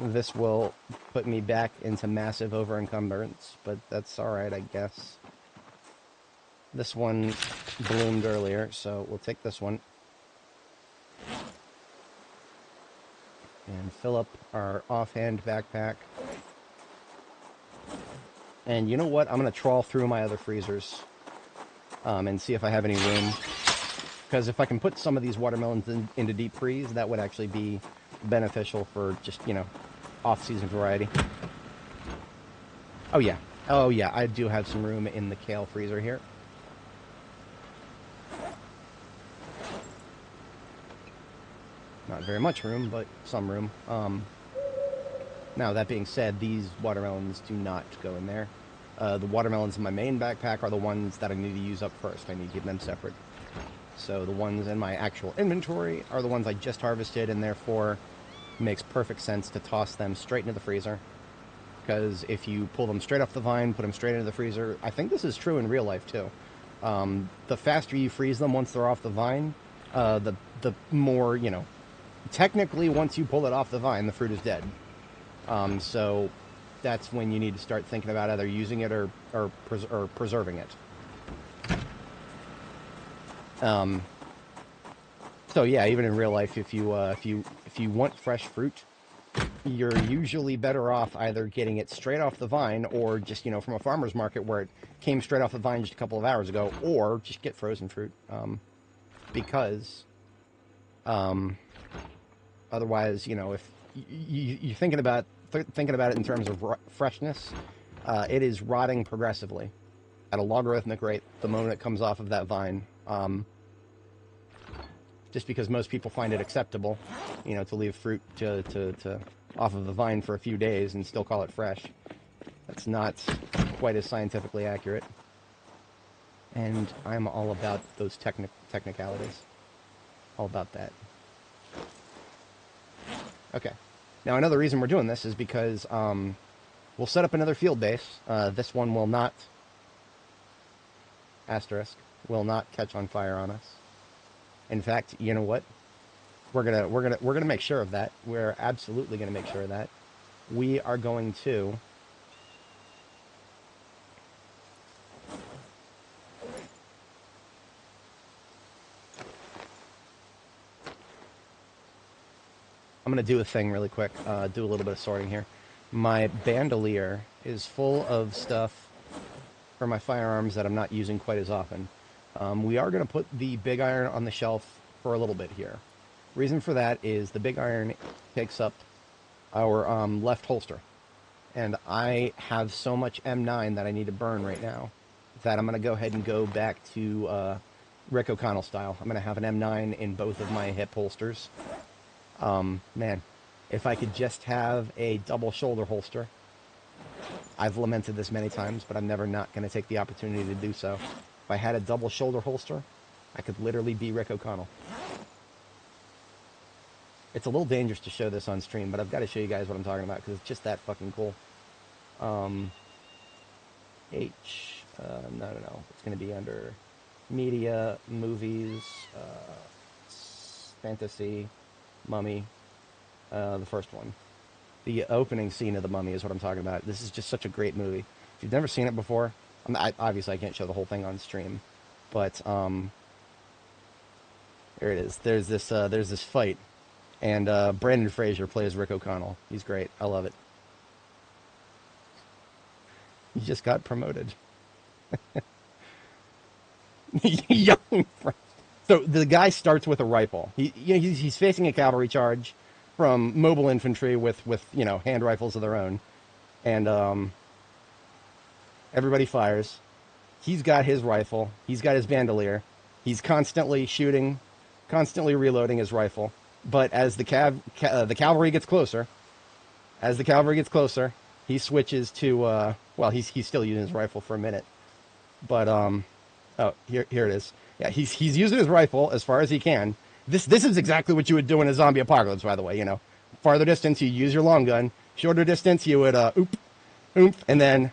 This will put me back into massive over-encumbrance, but that's all right, I guess. This one bloomed earlier, so we'll take this one. And fill up our offhand backpack. And you know what? I'm going to trawl through my other freezers and see if I have any room. Because if I can put some of these watermelons into deep freeze, that would actually be beneficial for just, off-season variety. Oh yeah, I do have some room in the kale freezer here. Not very much room, but some room. Now, that being said, these watermelons do not go in there. The watermelons in my main backpack are the ones that I need to use up first. I need to keep them separate. So the ones in my actual inventory are the ones I just harvested, and therefore it makes perfect sense to toss them straight into the freezer. Because if you pull them straight off the vine, put them straight into the freezer, I think this is true in real life too. The faster you freeze them once they're off the vine, the more, technically once you pull it off the vine, the fruit is dead. So that's when you need to start thinking about either using it or preserving it. So yeah, even in real life, if you want fresh fruit, you're usually better off either getting it straight off the vine, or just from a farmer's market where it came straight off the vine just a couple of hours ago, or just get frozen fruit, because otherwise, if you're thinking about it in terms of freshness, it is rotting progressively at a logarithmic rate the moment it comes off of that vine. Just because most people find it acceptable, to leave fruit to off of the vine for a few days and still call it fresh. That's not quite as scientifically accurate. And I'm all about those technicalities. All about that. Okay. Now, another reason we're doing this is because we'll set up another field base. This one will not, will not catch on fire on us. In fact, you know what? We're gonna make sure of that. We're absolutely gonna make sure of that. We are going to I'm going to do a thing really quick, do a little bit of sorting here. My bandolier is full of stuff for my firearms that I'm not using quite as often. We are going to put the big iron on the shelf for a little bit here. Reason for that is the big iron takes up our left holster. And I have so much M9 that I need to burn right now that I'm going to go ahead and go back to Rick O'Connell style. I'm going to have an M9 in both of my hip holsters. Man, if I could just have a double shoulder holster. I've lamented this many times, but I'm never not going to take the opportunity to do so. If I had a double shoulder holster, I could literally be Rick O'Connell. It's a little dangerous to show this on stream, but I've got to show you guys what I'm talking about because it's just that fucking cool. No. It's going to be under media, movies, fantasy, Mummy, the first one. The opening scene of The Mummy is what I'm talking about. This is just such a great movie. If you've never seen it before, obviously I can't show the whole thing on stream, but there it is. There's this fight, and Brandon Fraser plays Rick O'Connell. He's great. I love it. He just got promoted. Young. So the guy starts with a rifle. He's facing a cavalry charge from mobile infantry with hand rifles of their own, and everybody fires. He's got his rifle. He's got his bandolier. He's constantly shooting, constantly reloading his rifle. But as the cavalry gets closer, he switches to he's still using his rifle for a minute, but here it is. Yeah, he's using his rifle as far as he can. This is exactly what you would do in a zombie apocalypse, by the way. Farther distance you use your long gun. Shorter distance you would oop, and then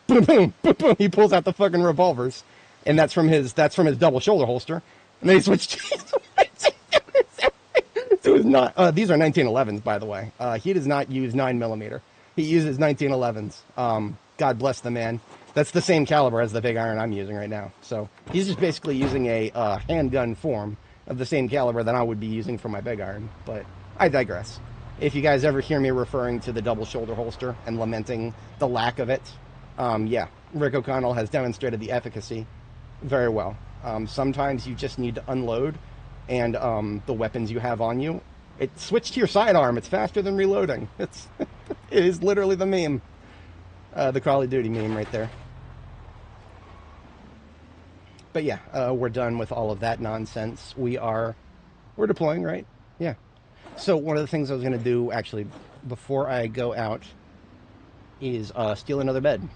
boom, boom, boom, boom. He pulls out the fucking revolvers, and that's from his double shoulder holster. And then he switched. So it's not. These are 1911s, by the way. He does not use 9mm. He uses 1911s. God bless the man. That's the same caliber as the big iron I'm using right now. So he's just basically using a handgun form of the same caliber that I would be using for my big iron. But I digress. If you guys ever hear me referring to the double shoulder holster and lamenting the lack of it, yeah, Rick O'Connell has demonstrated the efficacy very well. Sometimes you just need to unload, and the weapons you have on you, switch to your sidearm. It's faster than reloading. It is literally the meme. The Call of Duty meme right there. But yeah, we're done with all of that nonsense. We're deploying, right? Yeah. So one of the things I was going to do, actually, before I go out, is steal another bed.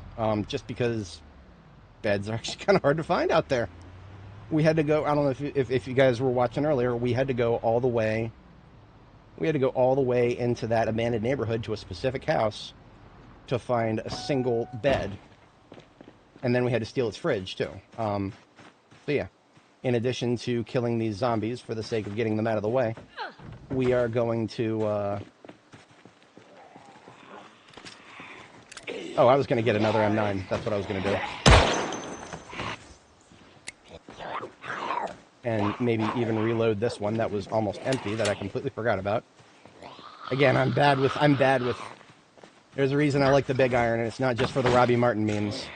Just because beds are actually kind of hard to find out there. We had to go, I don't know if you guys were watching earlier, we had to go all the way into that abandoned neighborhood to a specific house to find a single bed. And then we had to steal its fridge, too. So yeah, in addition to killing these zombies for the sake of getting them out of the way, we are going to... Oh, I was going to get another M9. That's what I was going to do. And maybe even reload this one that was almost empty that I completely forgot about. Again, I'm bad with... There's a reason I like the big iron, and it's not just for the Robbie Martin memes.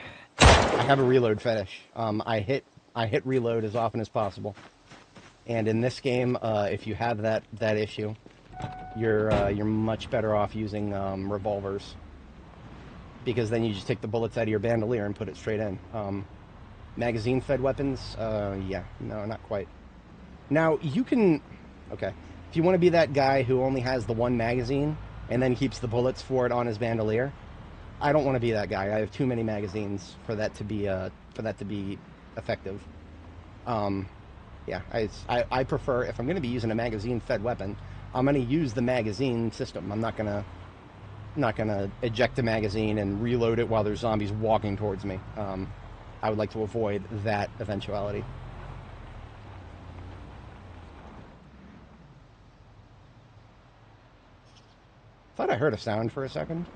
I have a reload fetish. I hit reload as often as possible. And in this game, if you have that issue, you're much better off using revolvers, because then you just take the bullets out of your bandolier and put it straight in. Magazine-fed weapons, yeah, no, not quite. Now you can, okay, if you want to be that guy who only has the one magazine and then keeps the bullets for it on his bandolier, I don't want to be that guy. I have too many magazines for that to be effective. Yeah, I prefer, if I'm going to be using a magazine-fed weapon, I'm going to use the magazine system. I'm not gonna eject a magazine and reload it while there's zombies walking towards me. I would like to avoid that eventuality. Thought I heard a sound for a second,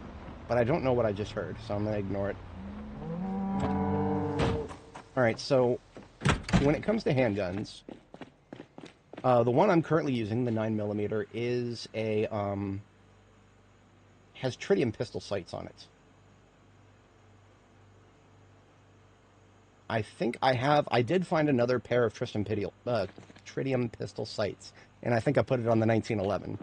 but I don't know what I just heard, so I'm going to ignore it. Alright, so when it comes to handguns, The one I'm currently using, the 9mm, is a has tritium pistol sights on it. I think I did find another pair of tritium pistol sights, and I think I put it on the 1911.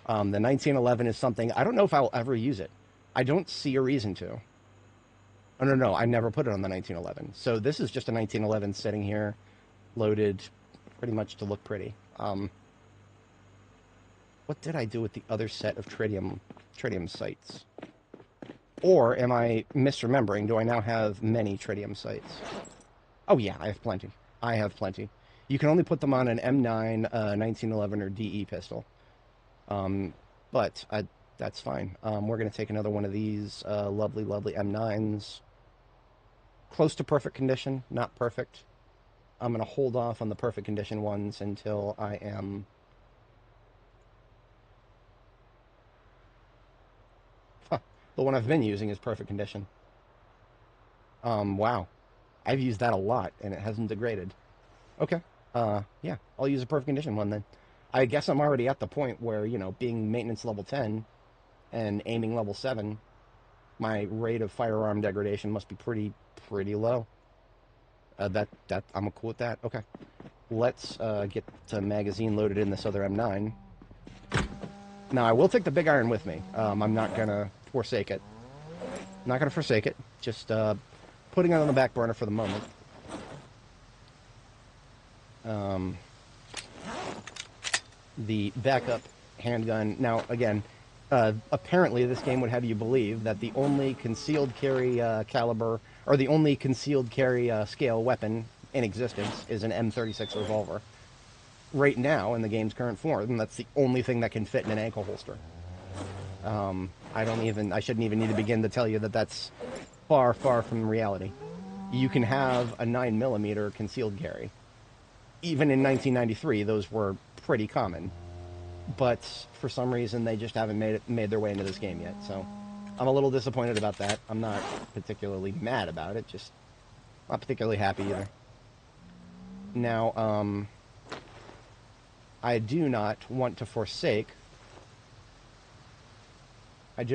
The 1911 is something, I don't know if I'll ever use it. I don't see a reason to. Oh, no, I never put it on the 1911. So this is just a 1911 sitting here, loaded, pretty much to look pretty. What did I do with the other set of tritium sights? Or am I misremembering? Do I now have many tritium sights? Oh yeah, I have plenty. I have plenty. You can only put them on an M9, 1911, or DE pistol. But that's fine. We're going to take another one of these lovely, lovely M9s. Close to perfect condition, not perfect. I'm going to hold off on the perfect condition ones until I am... The one I've been using is perfect condition. Wow. I've used that a lot, and it hasn't degraded. Okay. Yeah, I'll use a perfect condition one then. I guess I'm already at the point where, you know, being maintenance level 10 and aiming level 7, my rate of firearm degradation must be pretty low. I'm cool with that. Okay. Let's get the magazine loaded in this other M9. Now, I will take the big iron with me. I'm not going to forsake it. Not going to forsake it. Just putting it on the back burner for the moment. The backup handgun. Now, again, apparently this game would have you believe that the only concealed carry caliber, or the only concealed carry scale weapon in existence is an M36 revolver. Right now, in the game's current form, that's the only thing that can fit in an ankle holster. I shouldn't even need to begin to tell you that that's far, far from reality. You can have a 9mm concealed carry. Even in 1993, those were pretty common. But for some reason, they just haven't made their way into this game yet. So I'm a little disappointed about that. I'm not particularly mad about it, just not particularly happy either. Now, I do not want to forsake my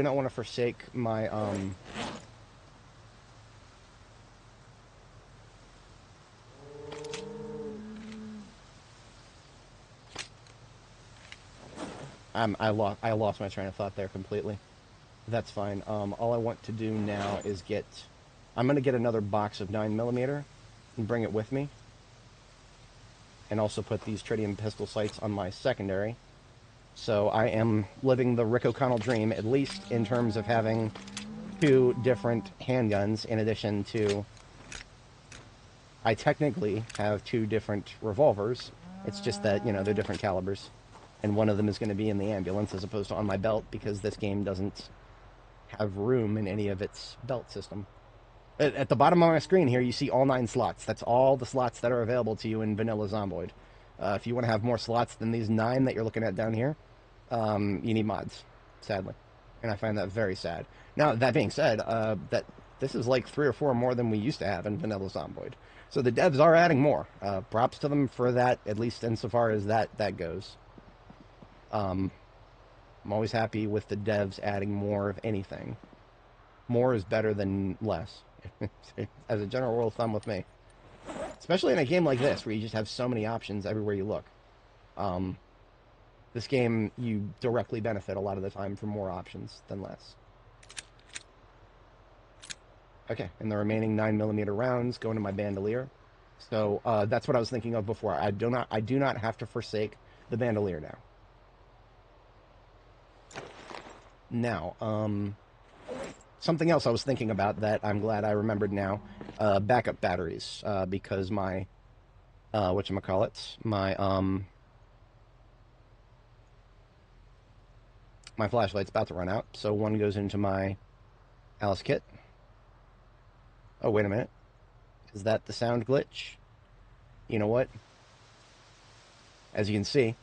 I lost my train of thought there completely. That's fine. All I want to do now is I'm going to get another box of 9mm and bring it with me. And also put these tritium pistol sights on my secondary. So I am living the Rick O'Connell dream, at least in terms of having 2 different handguns in addition to... I technically have 2 different revolvers. It's just that, you know, they're different calibers. And one of them is going to be in the ambulance as opposed to on my belt because this game doesn't have room in any of its belt system. At the bottom of my screen here, you see all 9 slots. That's all the slots that are available to you in vanilla Zomboid. If you want to have more slots than these 9 that you're looking at down here, you need mods, sadly. And I find that very sad. Now, that being said, that this is like 3 or 4 more than we used to have in vanilla Zomboid. So the devs are adding more. Props to them for that, at least insofar as that goes. I'm always happy with the devs adding more of anything. More is better than less. As a general rule of thumb with me. Especially in a game like this, where you just have so many options everywhere you look. This game, you directly benefit a lot of the time from more options than less. Okay, and the remaining 9mm rounds go into my bandolier. So that's what I was thinking of before. I do not have to forsake the bandolier now. Now, something else I was thinking about that I'm glad I remembered now, backup batteries, because my, my flashlight's about to run out, so one goes into my Alice kit. Oh, wait a minute. Is that the sound glitch? You know what? As you can see,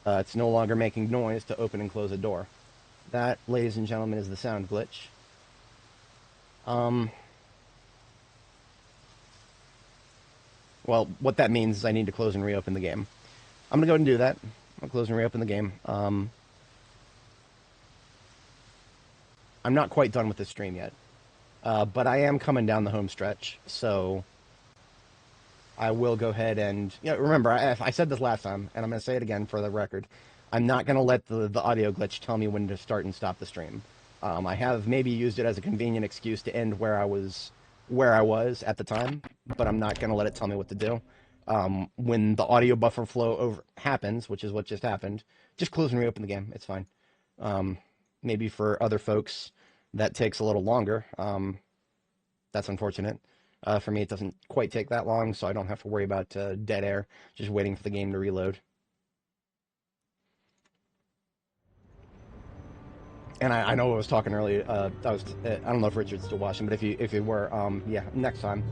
it's no longer making noise to open and close a door. That, ladies and gentlemen, is the sound glitch. Well, what that means is I need to close and reopen the game. I'm going to go ahead and do that. I'll close and reopen the game. I'm not quite done with this stream yet. But I am coming down the home stretch, so I will go ahead and... remember, I said this last time, and I'm going to say it again for the record. I'm not going to let the audio glitch tell me when to start and stop the stream. I have maybe used it as a convenient excuse to end where I was at the time, but I'm not going to let it tell me what to do. When the audio buffer flow happens, which is what just happened, just close and reopen the game. It's fine. Maybe for other folks that takes a little longer. That's unfortunate. For me, it doesn't quite take that long, so I don't have to worry about dead air, just waiting for the game to reload. And I know I was talking earlier. I don't know if Richard's still watching, but if you were, yeah, next time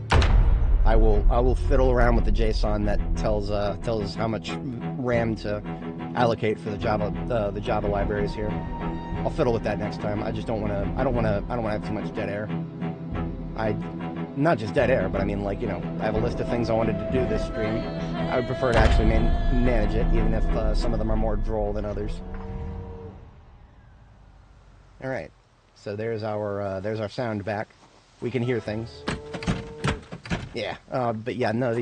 I will fiddle around with the JSON that tells us how much RAM to allocate for the Java libraries here. I'll fiddle with that next time. I just don't want to. I don't want to have too much dead air. Not just dead air, but I mean, like, I have a list of things I wanted to do this stream. I would prefer to actually manage it, even if some of them are more droll than others. All right, so there's our sound back. We can hear things. Yeah, but yeah, no, I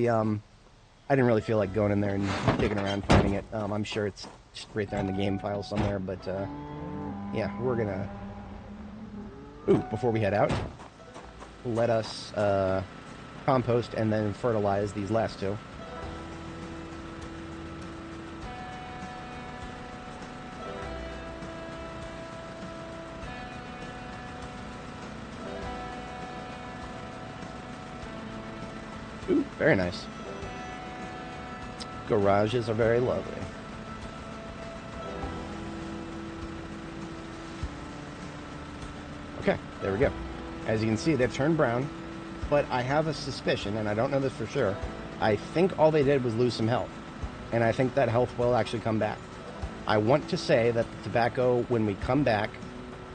didn't really feel like going in there and digging around finding it. I'm sure it's just right there in the game file somewhere, but yeah, we're gonna... Ooh, before we head out, let us compost and then fertilize these last two. Ooh, very nice. Garages are very lovely. Okay, there we go. As you can see, they've turned brown, but I have a suspicion, and I don't know this for sure. I think all they did was lose some health, and I think that health will actually come back. I want to say that the tobacco, when we come back,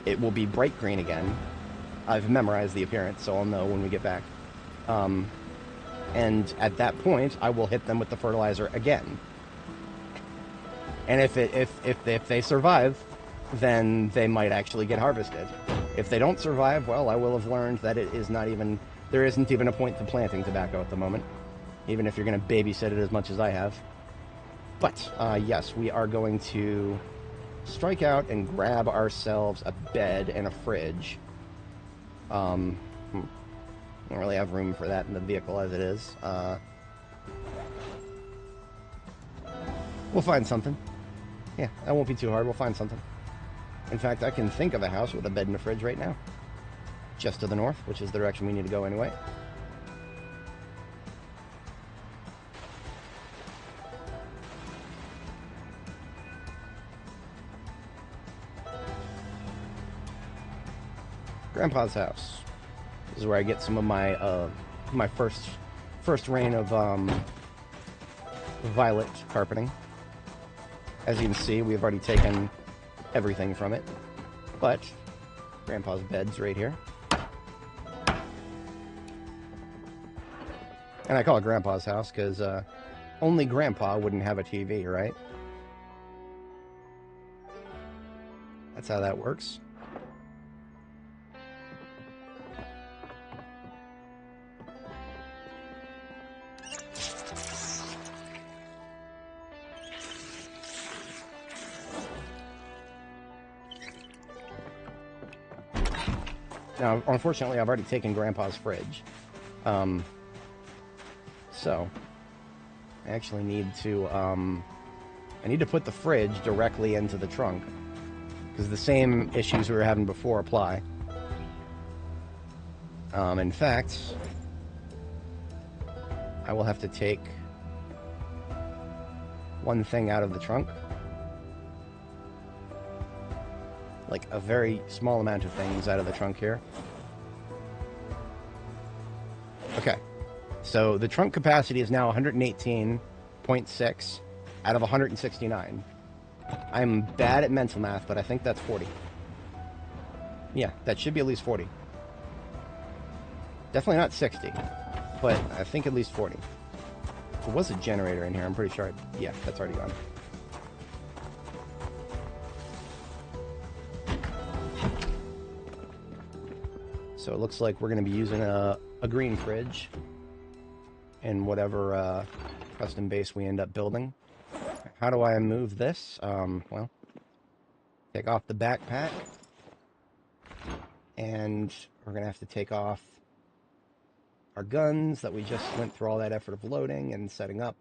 it will be bright green again. I've memorized the appearance, so I'll know when we get back. And at that point, I will hit them with the fertilizer again. And if they survive, then they might actually get harvested. If they don't survive, well, I will have learned that there isn't even a point to planting tobacco at the moment, even if you're going to babysit it as much as I have. But, yes, we are going to strike out and grab ourselves a bed and a fridge. Don't really have room for that in the vehicle as it is. We'll find something. Yeah, that won't be too hard. We'll find something. In fact, I can think of a house with a bed and a fridge right now. Just to the north, which is the direction we need to go anyway. Grandpa's house. This is where I get some of my my first reign of violet carpeting. As you can see, we've already taken everything from it, but Grandpa's bed's right here. And I call it Grandpa's house because only Grandpa wouldn't have a TV, right? That's how that works. Now, unfortunately, I've already taken Grandpa's fridge. So, I actually need to, I need to put the fridge directly into the trunk, because the same issues we were having before apply. In fact, I will have to take one thing out of the trunk. Like a very small amount of things out of the trunk here. Okay, so the trunk capacity is now 118.6 out of 169. I'm bad at mental math, but I think that's 40. Yeah, that should be at least 40. Definitely not 60, but I think at least 40. There was a generator in here, I'm pretty sure. Yeah, that's already gone. So it looks like we're going to be using a green fridge in whatever custom base we end up building. How do I move this? Well, take off the backpack. And we're going to have to take off our guns that we just went through all that effort of loading and setting up.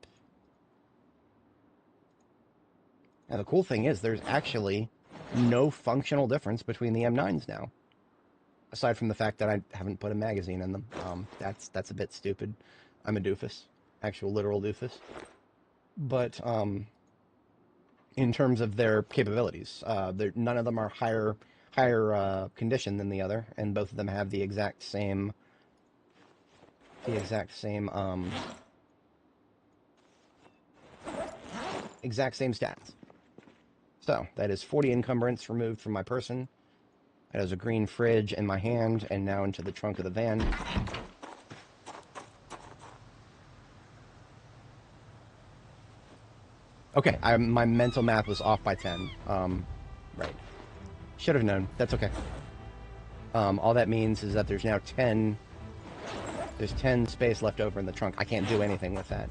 Now the cool thing is there's actually no functional difference between the M9s now. Aside from the fact that I haven't put a magazine in them. That's a bit stupid. I'm a doofus. Actual literal doofus. But in terms of their capabilities, none of them are higher condition than the other, and both of them have the exact same stats. So that is 40 encumbrance removed from my person. That is a green fridge in my hand, and now into the trunk of the van. Okay, my mental math was off by 10. Right. Should have known. That's okay. All that means is that there's now 10... There's 10 space left over in the trunk. I can't do anything with that.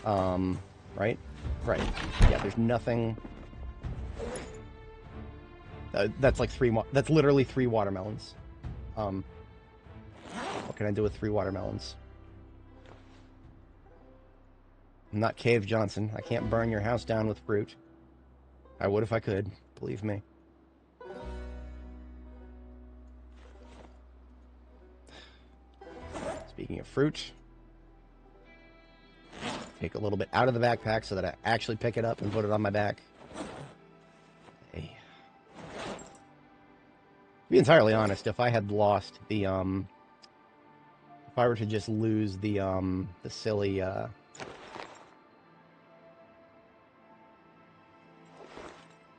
Right? Right. Yeah, there's nothing... that's like that's literally 3 watermelons. What can I do with 3 watermelons? I'm not Cave Johnson. I can't burn your house down with fruit. I would if I could, believe me. Speaking of fruit, take a little bit out of the backpack so that I actually pick it up and put it on my back. Hey. To be entirely honest, if I had lost the, if I were to just lose the silly,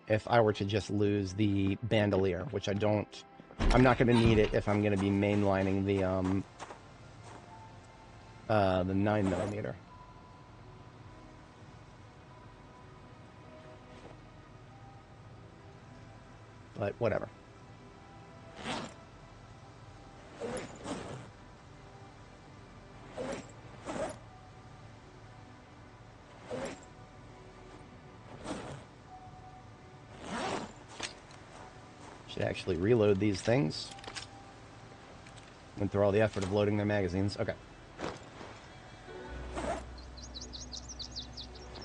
if I were to just lose the bandolier, which I'm not going to need it if I'm going to be mainlining the 9mm. But whatever. Should actually reload these things. Went through all the effort of loading their magazines. Okay.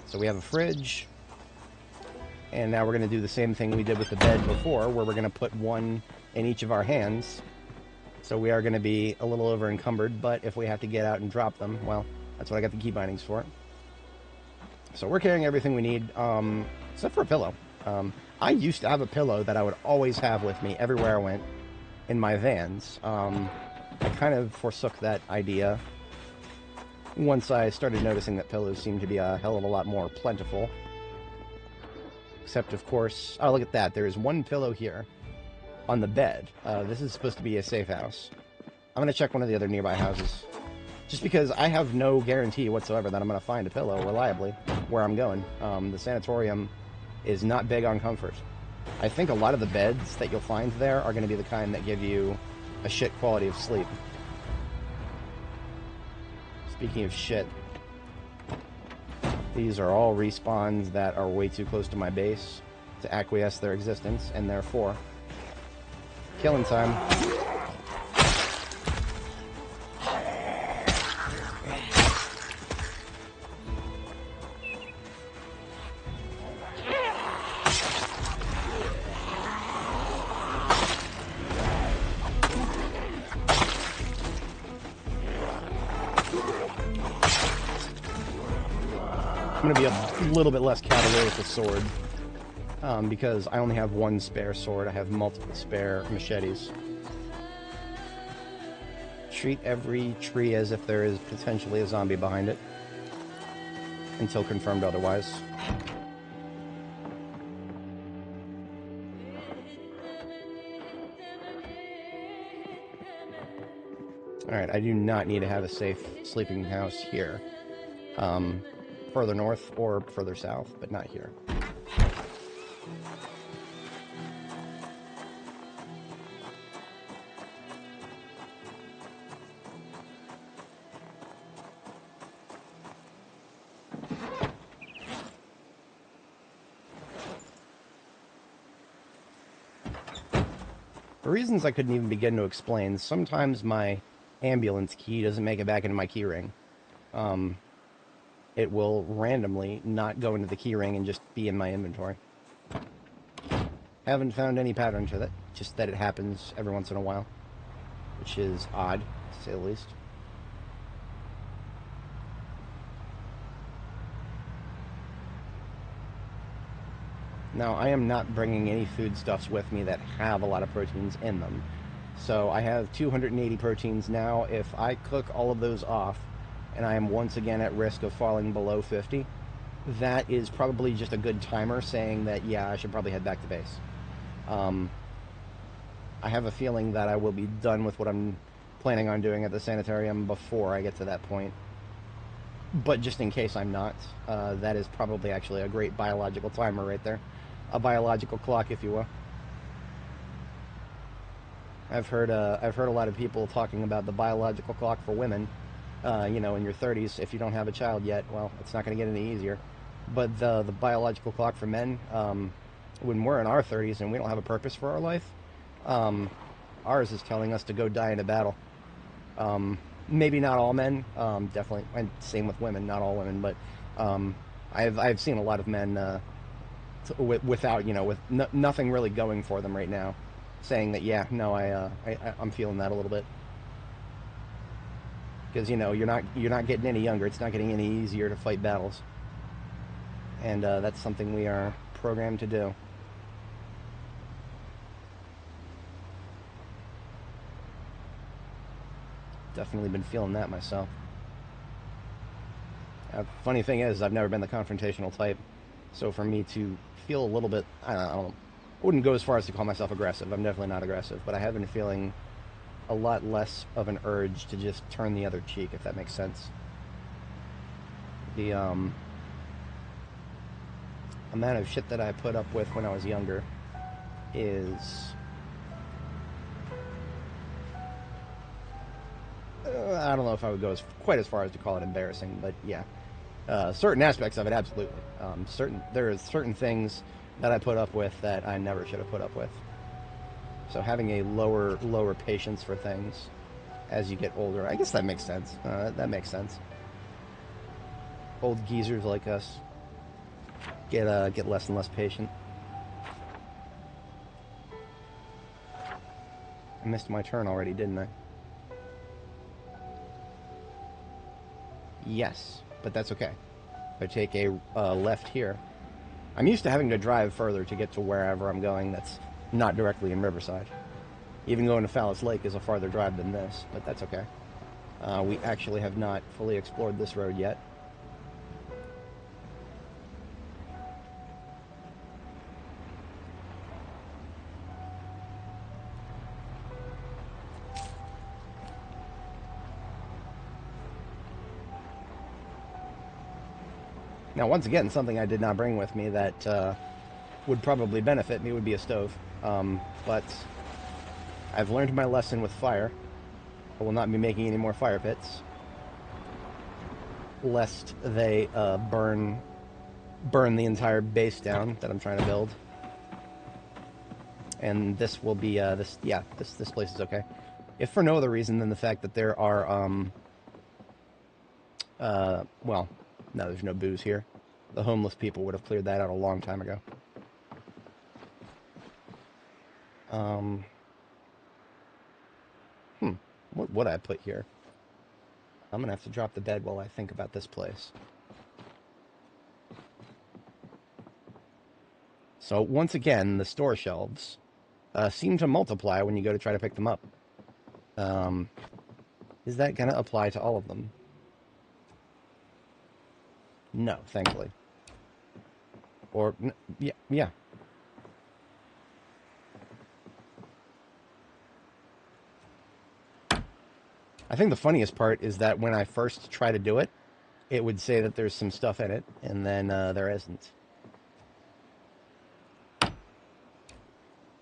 So we have a fridge. And now we're going to do the same thing we did with the bed before, where we're going to put one in each of our hands. So we are going to be a little over encumbered, but if we have to get out and drop them, well, that's what I got the key bindings for. So we're carrying everything we need, except for a pillow. I used to have a pillow that I would always have with me everywhere I went in my vans. I kind of forsook that idea once I started noticing that pillows seemed to be a hell of a lot more plentiful. Except, of course... Oh, look at that. There is one pillow here on the bed. This is supposed to be a safe house. I'm going to check one of the other nearby houses. Just because I have no guarantee whatsoever that I'm going to find a pillow reliably where I'm going. The Sanatorium is not big on comfort. I think a lot of the beds that you'll find there are going to be the kind that give you a shit quality of sleep. Speaking of shit, these are all respawns that are way too close to my base to acquiesce their existence, and therefore, killing time. I'm going to be a little bit less cavalier with the sword, because I only have one spare sword. I have multiple spare machetes. Treat every tree as if there is potentially a zombie behind it, until confirmed otherwise. Alright, I do not need to have a safe sleeping house here. further north or further south, but not here. For reasons I couldn't even begin to explain, sometimes my ambulance key doesn't make it back into my key ring. It will randomly not go into the key ring and just be in my inventory. Haven't found any pattern to that, just that it happens every once in a while, which is odd, to say the least. Now, I am not bringing any foodstuffs with me that have a lot of proteins in them. So I have 280 proteins now. If I cook all of those off, and I am once again at risk of falling below 50, that is probably just a good timer saying that, yeah, I should probably head back to base. I have a feeling that I will be done with what I'm planning on doing at the Sanatorium before I get to that point. But just in case I'm not, that is probably actually a great biological timer right there. A biological clock, if you will. I've heard a lot of people talking about the biological clock for women. You know, in your 30s, if you don't have a child yet, well, it's not going to get any easier. But the biological clock for men, when we're in our 30s and we don't have a purpose for our life, ours is telling us to go die in a battle. Maybe not all men, definitely, and same with women, not all women, but I've seen a lot of men without, you know, with nothing really going for them right now, saying that, yeah, no, I'm feeling that a little bit. Because, you know, you're not getting any younger. It's not getting any easier to fight battles. And that's something we are programmed to do. Definitely been feeling that myself. Funny thing is, I've never been the confrontational type. So for me to feel a little bit, I don't know, I wouldn't go as far as to call myself aggressive. I'm definitely not aggressive. But I have been feeling a lot less of an urge to just turn the other cheek, if that makes sense. The amount of shit that I put up with when I was younger is I don't know if I would go quite as far as to call it embarrassing, but yeah, certain aspects of it, absolutely. There are certain things that I put up with that I never should have put up with. So having a lower patience for things as you get older, I guess that makes sense. That makes sense. Old geezers like us get less and less patient. I missed my turn already, didn't I? Yes, but that's okay. If I take a left here, I'm used to having to drive further to get to wherever I'm going that's not directly in Riverside. Even going to Fallis Lake is a farther drive than this, but that's okay. We actually have not fully explored this road yet. Now, once again, something I did not bring with me that would probably benefit me would be a stove. But I've learned my lesson with fire. I will not be making any more fire pits, lest they burn the entire base down that I'm trying to build. And this will be this place is okay, if for no other reason than the fact that there are well, no, there's no booze here. The homeless people would have cleared that out a long time ago. What would I put here? I'm gonna have to drop the bed while I think about this place. So once again, the store shelves seem to multiply when you go to try to pick them up. Is that gonna apply to all of them? No, thankfully. Or, yeah. I think the funniest part is that when I first try to do it, it would say that there's some stuff in it, and then there isn't.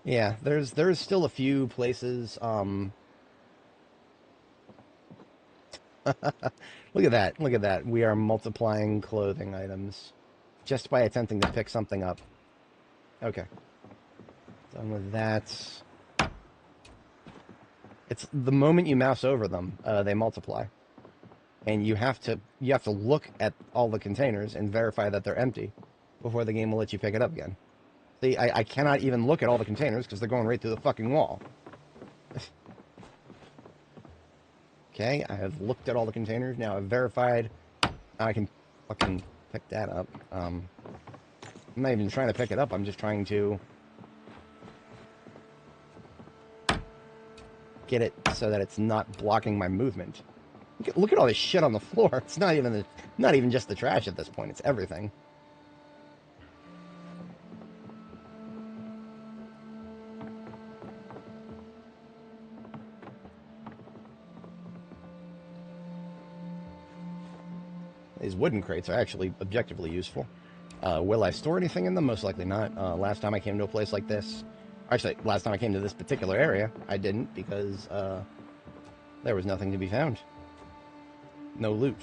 Yeah, there's still a few places. Look at that! Look at that! We are multiplying clothing items just by attempting to pick something up. Okay, done with that. It's the moment you mouse over them, they multiply, and you have to look at all the containers and verify that they're empty before the game will let you pick it up again. See, I cannot even look at all the containers because they're going right through the fucking wall. Okay, I have looked at all the containers. Now I've verified. Now I can fucking pick that up. I'm not even trying to pick it up. I'm just trying to get it so that it's not blocking my movement. Look at all this shit on the floor. It's not even just the trash at this point. It's everything. These wooden crates are actually objectively useful. Will I store anything in them? Most likely not. Last time I came to a place like this, actually, last time I came to this particular area, I didn't because there was nothing to be found. No loot.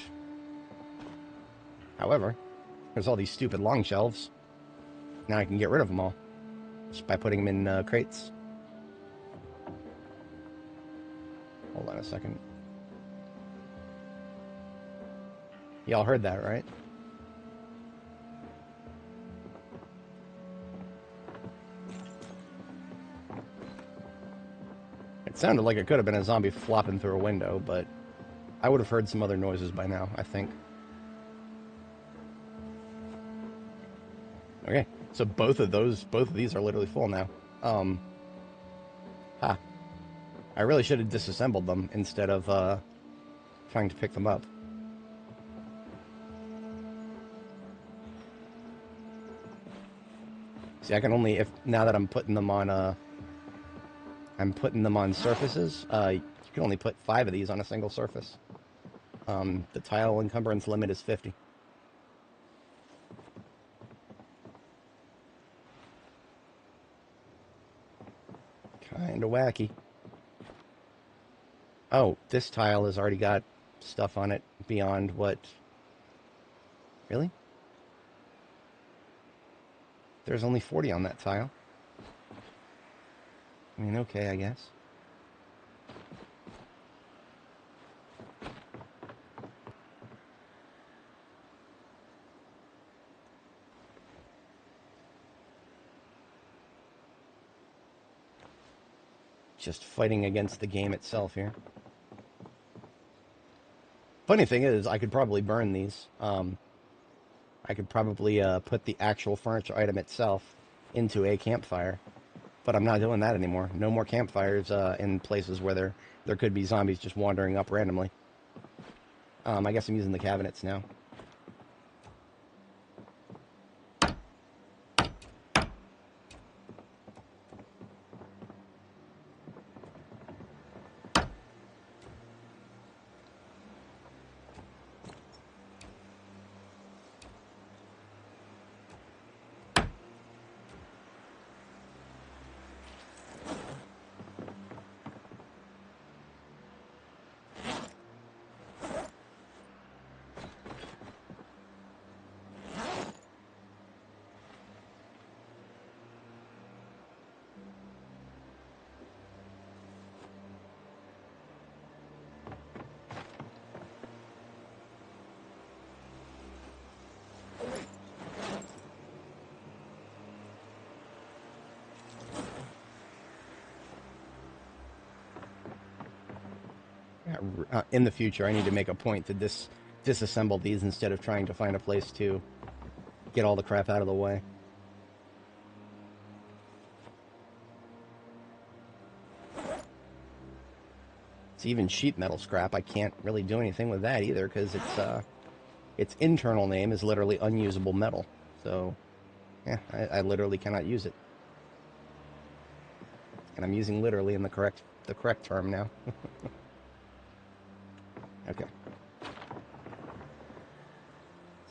However, there's all these stupid long shelves. Now I can get rid of them all just by putting them in crates. Hold on a second. Y'all heard that, right? It sounded like it could have been a zombie flopping through a window, but I would have heard some other noises by now, I think. Okay, so both of these are literally full now. I really should have disassembled them instead of trying to pick them up. See, I can only, now that I'm putting them on surfaces, you can only put 5 of these on a single surface. The tile encumbrance limit is 50. Kinda wacky. Oh, this tile has already got stuff on it beyond what... Really? There's only 40 on that tile. I mean, okay, I guess. Just fighting against the game itself here. Funny thing is, I could probably burn these. I could probably put the actual furniture item itself into a campfire. But I'm not doing that anymore. No more campfires in places where there could be zombies just wandering up randomly. I guess I'm using the cabinets now. In the future, I need to make a point to disassemble these instead of trying to find a place to get all the crap out of the way. It's even sheet metal scrap. I can't really do anything with that either because its internal name is literally unusable metal. So, yeah, I literally cannot use it. And I'm using literally in the correct term now. Okay.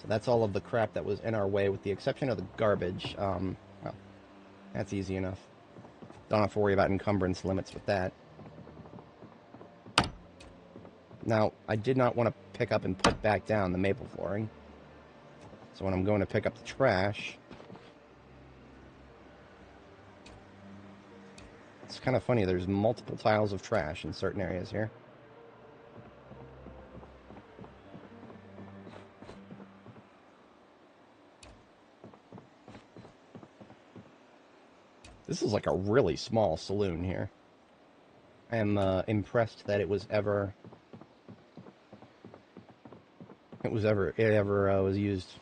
So that's all of the crap that was in our way, with the exception of the garbage. Well, that's easy enough. Don't have to worry about encumbrance limits with that. Now, I did not want to pick up and put back down the maple flooring. So when I'm going to pick up the trash, it's kind of funny, there's multiple tiles of trash in certain areas here. This is like a really small saloon here. I am impressed that it ever was used.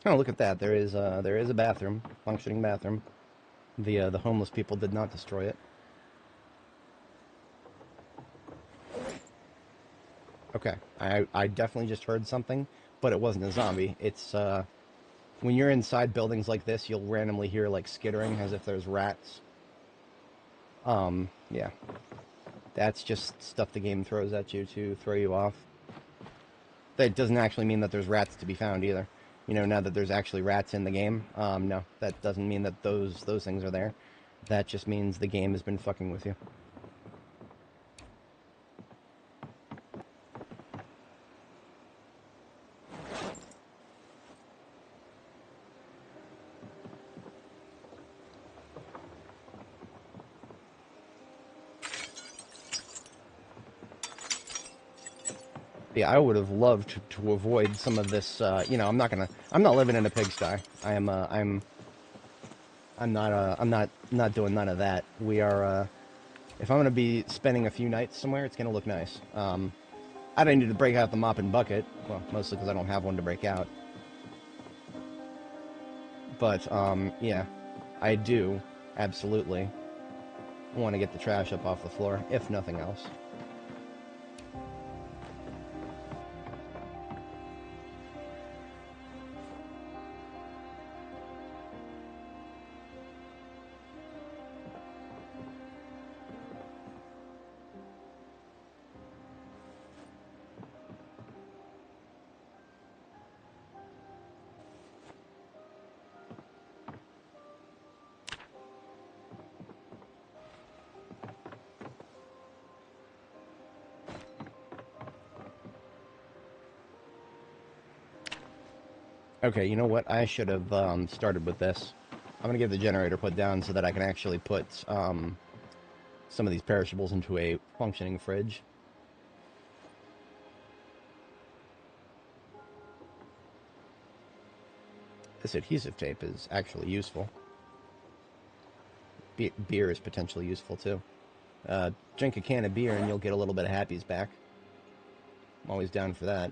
Oh, look at that! There is a bathroom, functioning bathroom. The homeless people did not destroy it. Okay, I definitely just heard something, but it wasn't a zombie. It's when you're inside buildings like this, you'll randomly hear like skittering as if there's rats. Yeah. That's just stuff the game throws at you to throw you off. That doesn't actually mean that there's rats to be found either. You know, now that there's actually rats in the game, no, that doesn't mean that those things are there. That just means the game has been fucking with you. Yeah, I would have loved to avoid some of this. You know, I'm not living in a pigsty. I'm not doing none of that. We are. If I'm gonna be spending a few nights somewhere, it's gonna look nice. I don't need to break out the mop and bucket. Well, mostly because I don't have one to break out. But yeah, I do absolutely want to get the trash up off the floor, if nothing else. Okay, you know what? I should have started with this. I'm going to get the generator put down so that I can actually put some of these perishables into a functioning fridge. This adhesive tape is actually useful. Beer is potentially useful too. Drink a can of beer and you'll get a little bit of happies back. I'm always down for that.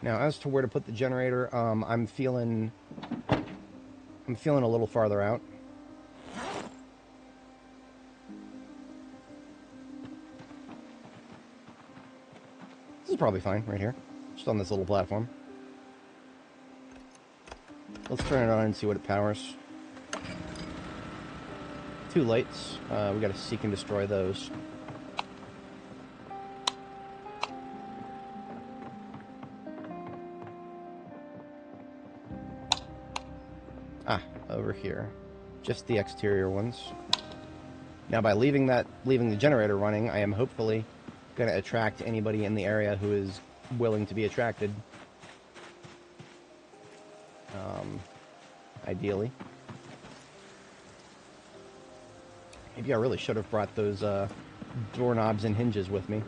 Now, as to where to put the generator, I'm feeling a little farther out. This is probably fine right here, just on this little platform. Let's turn it on and see what it powers. 2 lights. We got to seek and destroy those. Ah, over here. Just the exterior ones. Now, by leaving the generator running, I am hopefully going to attract anybody in the area who is willing to be attracted. Ideally. Maybe I really should have brought those doorknobs and hinges with me.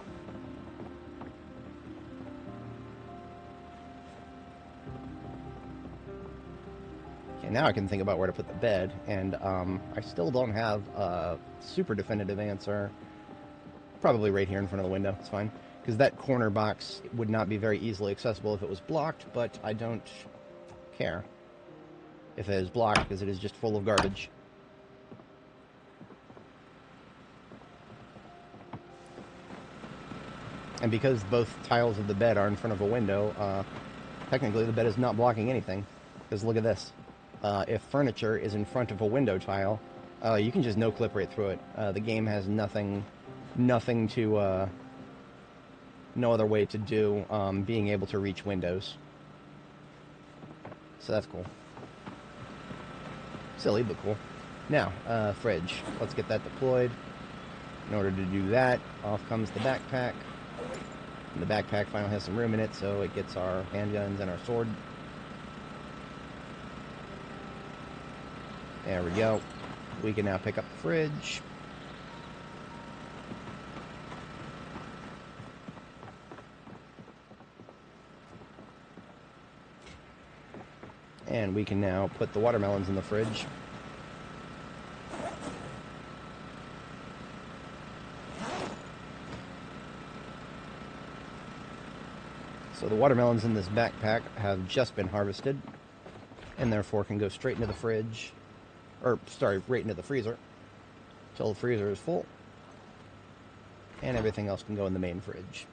Okay, now I can think about where to put the bed, and I still don't have a super definitive answer. Probably right here in front of the window, it's fine. Because that corner box would not be very easily accessible if it was blocked, but I don't care if it is blocked, because it is just full of garbage. And because both tiles of the bed are in front of a window, technically the bed is not blocking anything. Because look at this. If furniture is in front of a window tile, you can just no-clip right through it. The game has nothing to, no other way to do being able to reach windows. So that's cool. Silly, but cool. Now, fridge. Let's get that deployed. In order to do that, off comes the backpack. And the backpack finally has some room in it, so it gets our handguns and our sword. There we go. We can now pick up the fridge. And we can now put the watermelons in the fridge. So the watermelons in this backpack have just been harvested, and therefore can go straight into the fridge, or sorry, right into the freezer, until the freezer is full, and everything else can go in the main fridge.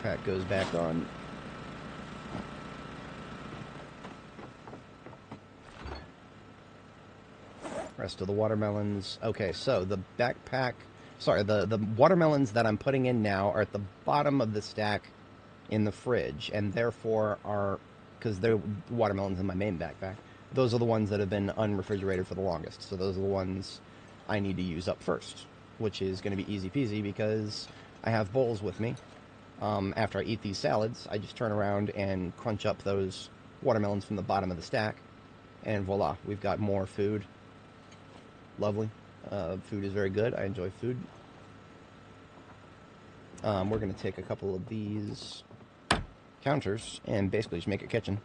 Backpack goes back on. Rest of the watermelons. Okay, so the backpack... Sorry, the watermelons that I'm putting in now are at the bottom of the stack in the fridge, and therefore are... Because they're watermelons in my main backpack. Those are the ones that have been unrefrigerated for the longest. So those are the ones I need to use up first, which is going to be easy peasy because I have bowls with me. After I eat these salads, I just turn around and crunch up those watermelons from the bottom of the stack, and voila, we've got more food. Lovely. Food is very good. I enjoy food. We're going to take a couple of these counters and basically just make a kitchen.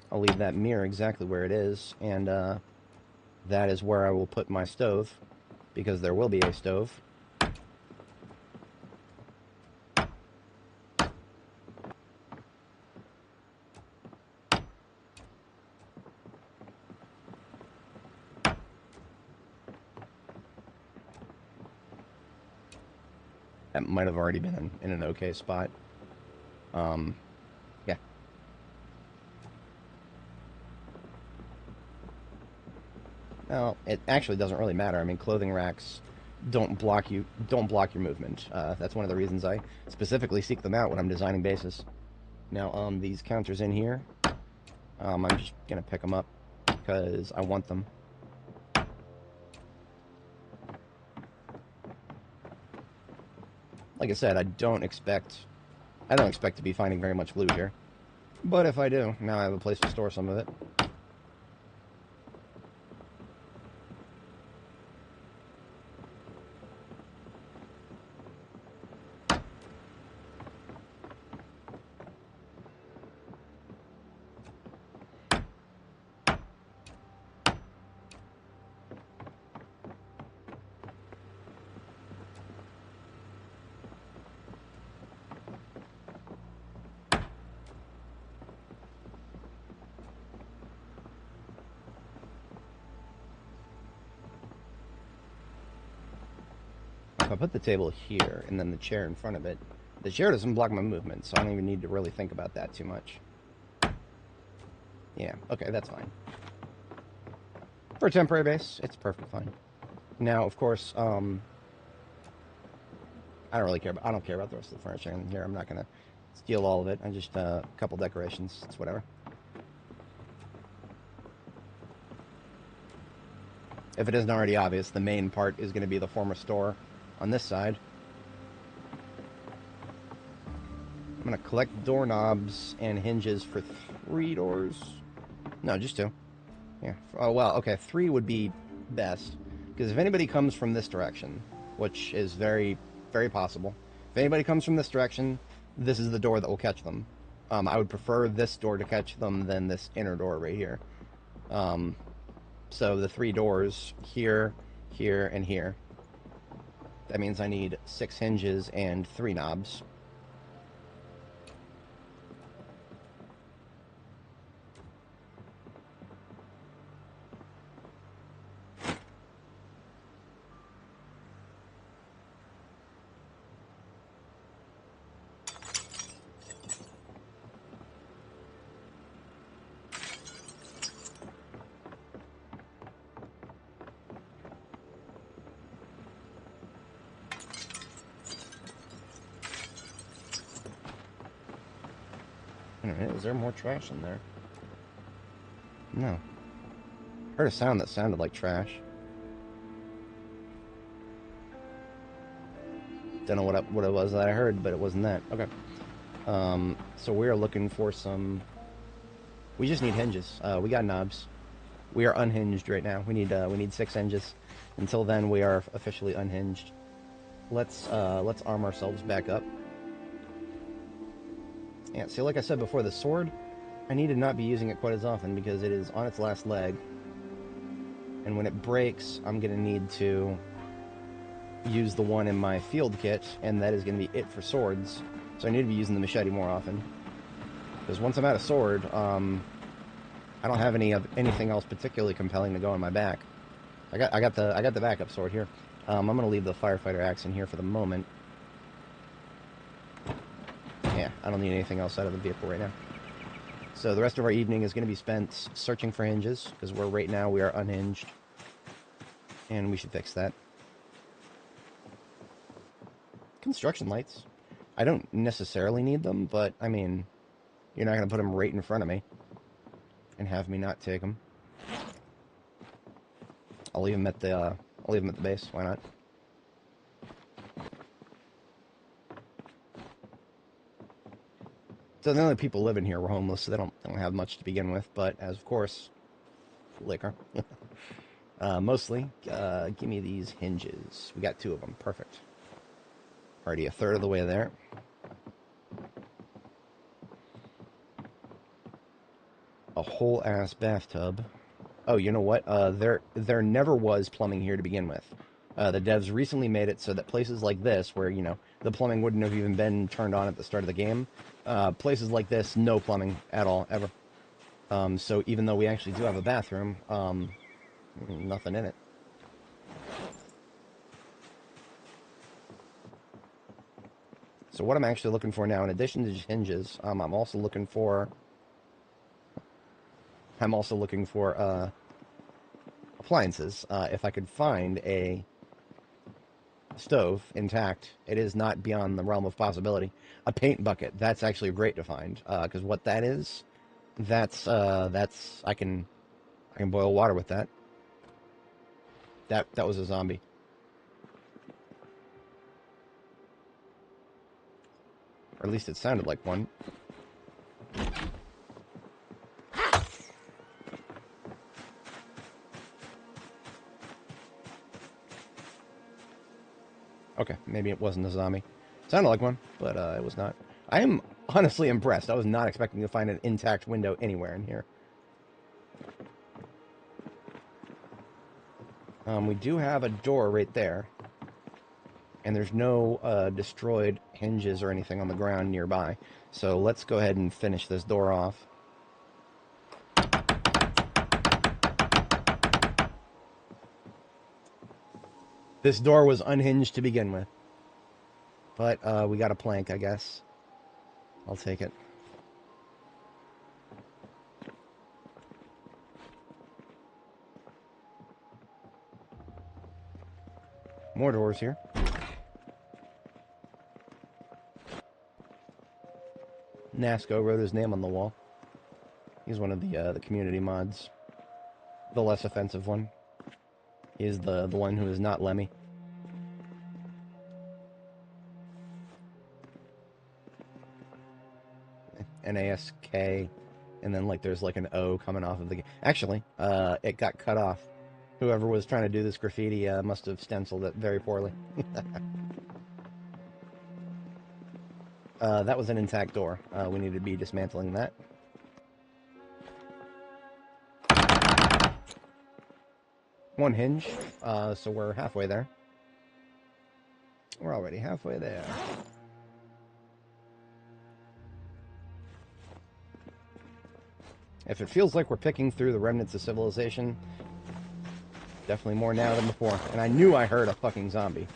I'll leave that mirror exactly where it is, and that is where I will put my stove, because there will be a stove. That might have already been in an okay spot. Yeah. Well, it actually doesn't really matter. I mean, clothing racks don't block your movement. That's one of the reasons I specifically seek them out when I'm designing bases. Now, these counters in here, I'm just gonna pick them up because I want them. Like I said, I don't expect to be finding very much loot here. But if I do, now I have a place to store some of it. If I put the table here and then the chair in front of it, the chair doesn't block my movement, so I don't even need to really think about that too much. Yeah, okay, that's fine. For a temporary base, it's perfectly fine. Now, of course, I don't care about the rest of the furniture in here. I'm not gonna steal all of it. I just a couple decorations. It's whatever. If it isn't already obvious, the main part is going to be the former store on this side. I'm going to collect doorknobs and hinges for 3 doors. No, just 2. Yeah. Oh, well, okay, 3 would be best. Because if anybody comes from this direction, which is very, very possible, if anybody comes from this direction, this is the door that will catch them. I would prefer this door to catch them than this inner door right here. So the 3 doors, here, here, and here. That means I need 6 hinges and 3 knobs. Alright, is there more trash in there? No. Heard a sound that sounded like trash. Don't know what it was that I heard, but it wasn't that. Okay. So we are looking for some... We just need hinges. We got knobs. We are unhinged right now. We need 6 hinges. Until then, we are officially unhinged. Let's arm ourselves back up. Yeah, see, like I said before, the sword, I need to not be using it quite as often because it is on its last leg. And when it breaks, I'm going to need to use the one in my field kit, and that is going to be it for swords. So I need to be using the machete more often. Because once I'm out of sword, I don't have anything else particularly compelling to go on my back. I got the backup sword here. I'm going to leave the firefighter axe in here for the moment. Yeah, I don't need anything else out of the vehicle right now. So the rest of our evening is going to be spent searching for hinges, because right now we are unhinged. And we should fix that. Construction lights. I don't necessarily need them, but, I mean, you're not going to put them right in front of me and have me not take them. I'll leave them at the base. Why not? So the only people living here were homeless, so they don't have much to begin with. But as of course, liquor. Mostly, give me these hinges. We got 2 of them. Perfect. Already a third of the way there. A whole ass bathtub. Oh, you know what? There never was plumbing here to begin with. The devs recently made it so that places like this, where, you know, the plumbing wouldn't have even been turned on at the start of the game, places like this, no plumbing at all, ever. So even though we actually do have a bathroom, nothing in it. So what I'm actually looking for now, in addition to just hinges, I'm also looking for appliances. If I could find a stove intact, it is not beyond the realm of possibility. A paint bucket, that's actually great to find, because what that is, that's I can boil water with that. That was a zombie. Or at least it sounded like one. Okay, maybe it wasn't a zombie. Sounded like one, but it was not. I am honestly impressed. I was not expecting to find an intact window anywhere in here. We do have a door right there. And there's no destroyed hinges or anything on the ground nearby. So let's go ahead and finish this door off. This door was unhinged to begin with. But we got a plank, I guess. I'll take it. More doors here. Nasco wrote his name on the wall. He's one of the community mods. The less offensive one. He's the one who is not Lemmy. NASK, and then like there's like an O coming off of the... Actually, it got cut off. Whoever was trying to do this graffiti must have stenciled it very poorly. That was an intact door. We need to be dismantling that. One hinge, so we're halfway there. We're already halfway there. If it feels like we're picking through the remnants of civilization, definitely more now than before. And I knew I heard a fucking zombie.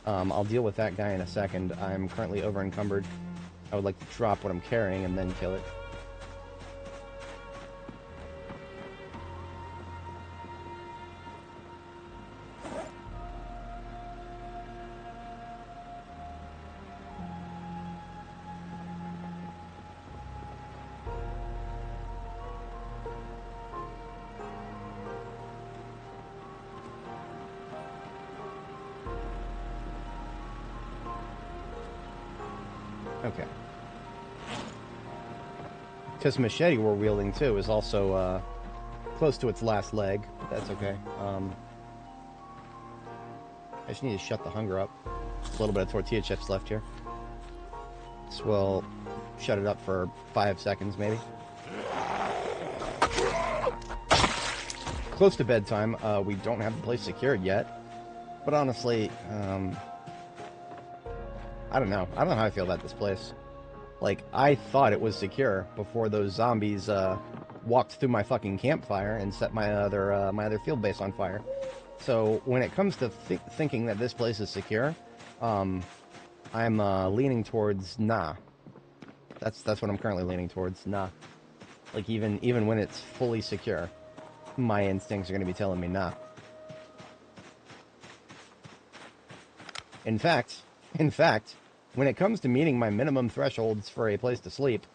I'll deal with that guy in a second. I'm currently over encumbered. I would like to drop what I'm carrying and then kill it. Okay. Because machete we're wielding too is also close to its last leg, but that's okay. I just need to shut the hunger up. A little bit of tortilla chips left here. This will shut it up for 5 seconds maybe. Close to bedtime. We don't have the place secured yet, but honestly, I don't know. I don't know how I feel about this place. Like, I thought it was secure before those zombies walked through my fucking campfire and set my other field base on fire. So when it comes to thinking that this place is secure, I'm leaning towards nah. That's what I'm currently leaning towards. Nah. Like even when it's fully secure, my instincts are going to be telling me nah. In fact, when it comes to meeting my minimum thresholds for a place to sleep,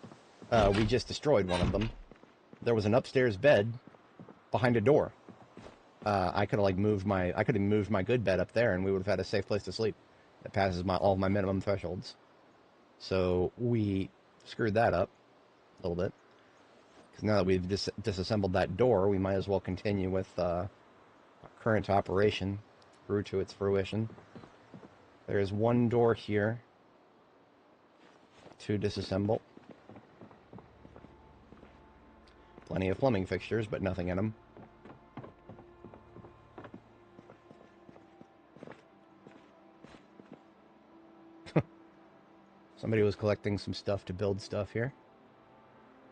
we just destroyed one of them. There was an upstairs bed behind a door. I could have moved my good bed up there, and we would have had a safe place to sleep. That passes all of my minimum thresholds. So we screwed that up a little bit. Because now that we've disassembled that door, we might as well continue with our current operation through to its fruition. There is one door here to disassemble. Plenty of plumbing fixtures, but nothing in them. Somebody was collecting some stuff to build stuff here.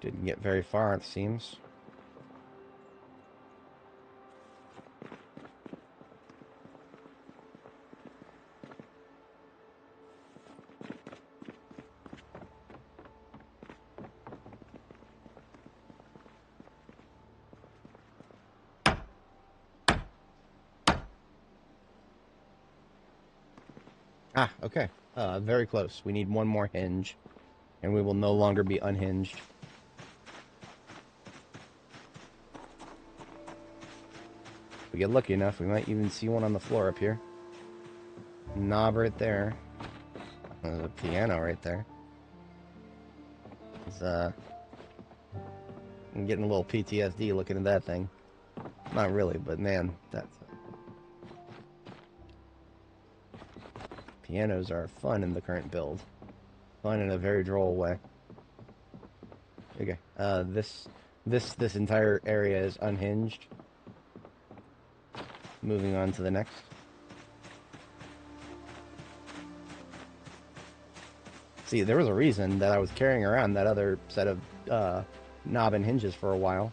Didn't get very far, it seems. Ah, okay. Very close. We need one more hinge, and we will no longer be unhinged. If we get lucky enough, we might even see one on the floor up here. Knob right there. There's a piano right there. I'm getting a little PTSD looking at that thing. Not really, but man, that's... Pianos are fun in the current build. Fun in a very droll way. Okay, this entire area is unhinged. Moving on to the next. See, there was a reason that I was carrying around that other set of knob and hinges for a while.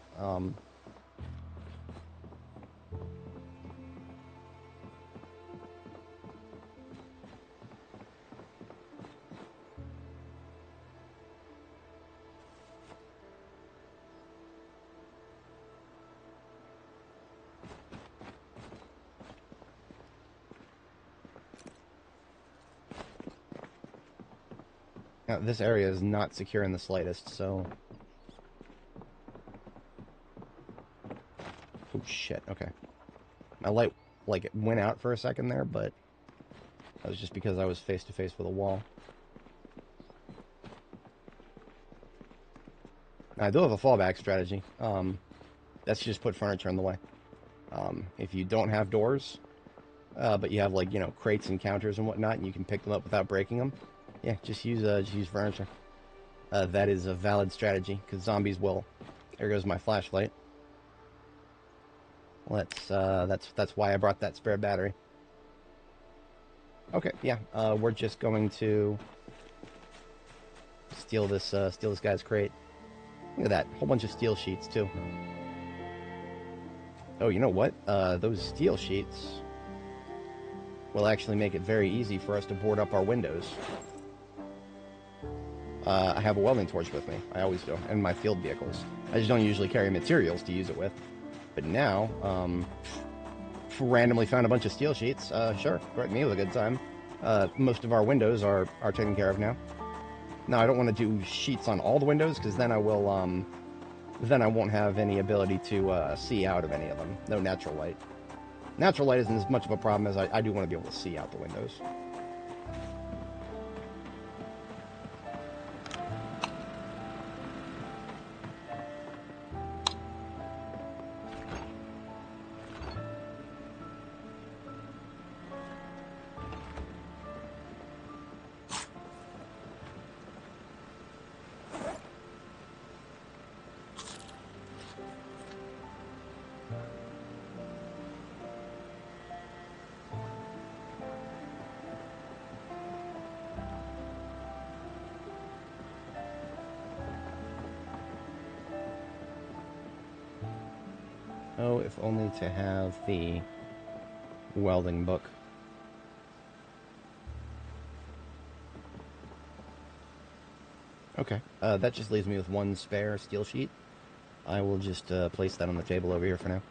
Now, this area is not secure in the slightest, so... Oh, shit, okay. My light, it went out for a second there, but... that was just because I was face-to-face with a wall. Now, I do have a fallback strategy. That's just put furniture in the way. If you don't have doors, but you have, crates and counters and whatnot, and you can pick them up without breaking them, Yeah, just use furniture. That is a valid strategy, because zombies will. There goes my flashlight. That's why I brought that spare battery. Okay, yeah, we're just going to steal this guy's crate. Look at that, whole bunch of steel sheets too. Oh, you know what? Those steel sheets will actually make it very easy for us to board up our windows. I have a welding torch with me. I always do, and my field vehicles. I just don't usually carry materials to use it with. But now, randomly found a bunch of steel sheets. Sure, brought me a good time. Most of our windows are taken care of now. Now, I don't want to do sheets on all the windows, because then I will, then I won't have any ability to see out of any of them. No natural light. Natural light isn't as much of a problem as I do want to be able to see out the windows. Oh, if only to have the welding book. Okay, that just leaves me with one spare steel sheet. I will just place that on the table over here for now.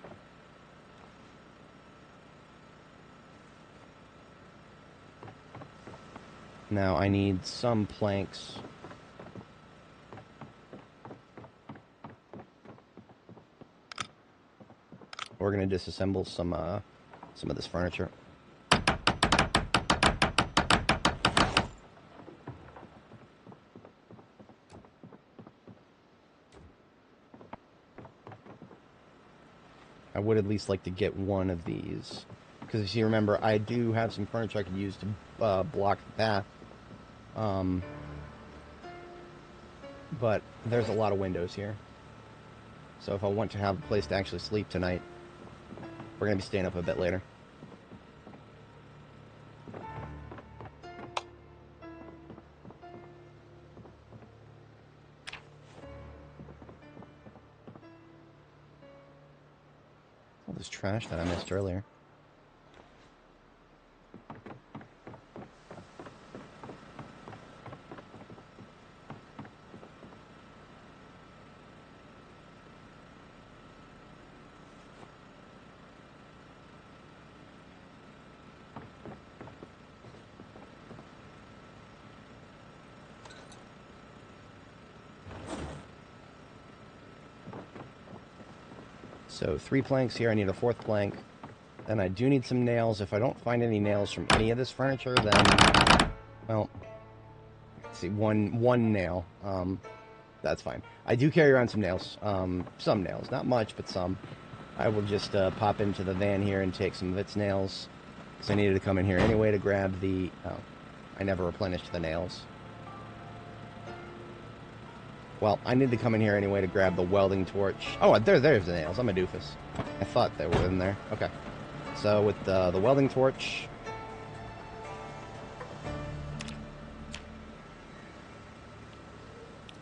Now I need some planks. We're gonna disassemble some of this furniture. I would at least like to get one of these, because if you remember, I do have some furniture I could use to block the path. But there's a lot of windows here. So if I want to have a place to actually sleep tonight, we're going to be staying up a bit later. All this trash that I missed earlier. So 3 planks here, I need a 4th plank. And I do need some nails. If I don't find any nails from any of this furniture, then, well, let's see, one nail. That's fine. I do carry around some nails. Some nails, not much, but some. I will just pop into the van here and take some of its nails, because I needed to come in here anyway to grab the, oh, I never replenished the nails. Well, I need to come in here anyway to grab the welding torch. Oh, there's the nails. I'm a doofus. I thought they were in there. Okay. So with the welding torch...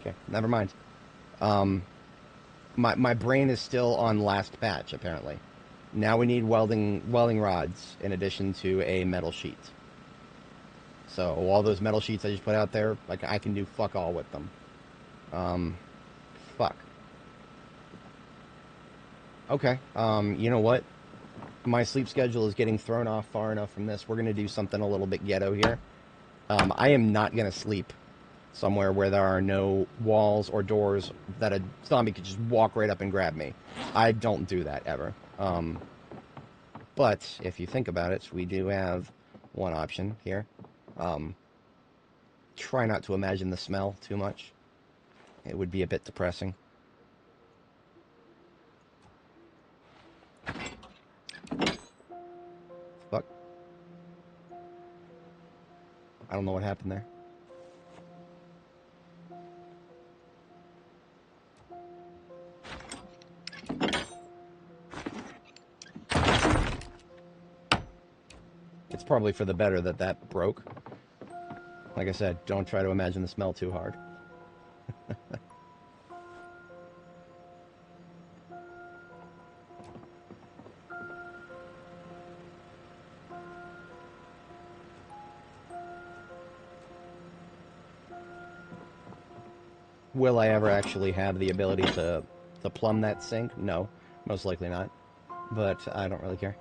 Okay, never mind. My brain is still on last patch, apparently. Now we need welding rods in addition to a metal sheet. So all those metal sheets I just put out there, like, I can do fuck all with them. Fuck. Okay, you know what? My sleep schedule is getting thrown off far enough from this. We're gonna do something a little bit ghetto here. I am not gonna sleep somewhere where there are no walls or doors that a zombie could just walk right up and grab me. I don't do that, ever. But, if you think about it, we do have one option here. Try not to imagine the smell too much. It would be a bit depressing. Fuck. I don't know what happened there. probably for the better that that broke. Like I said, don't try to imagine the smell too hard. Will I ever actually have the ability to plumb that sink? No, most likely not. But I don't really care.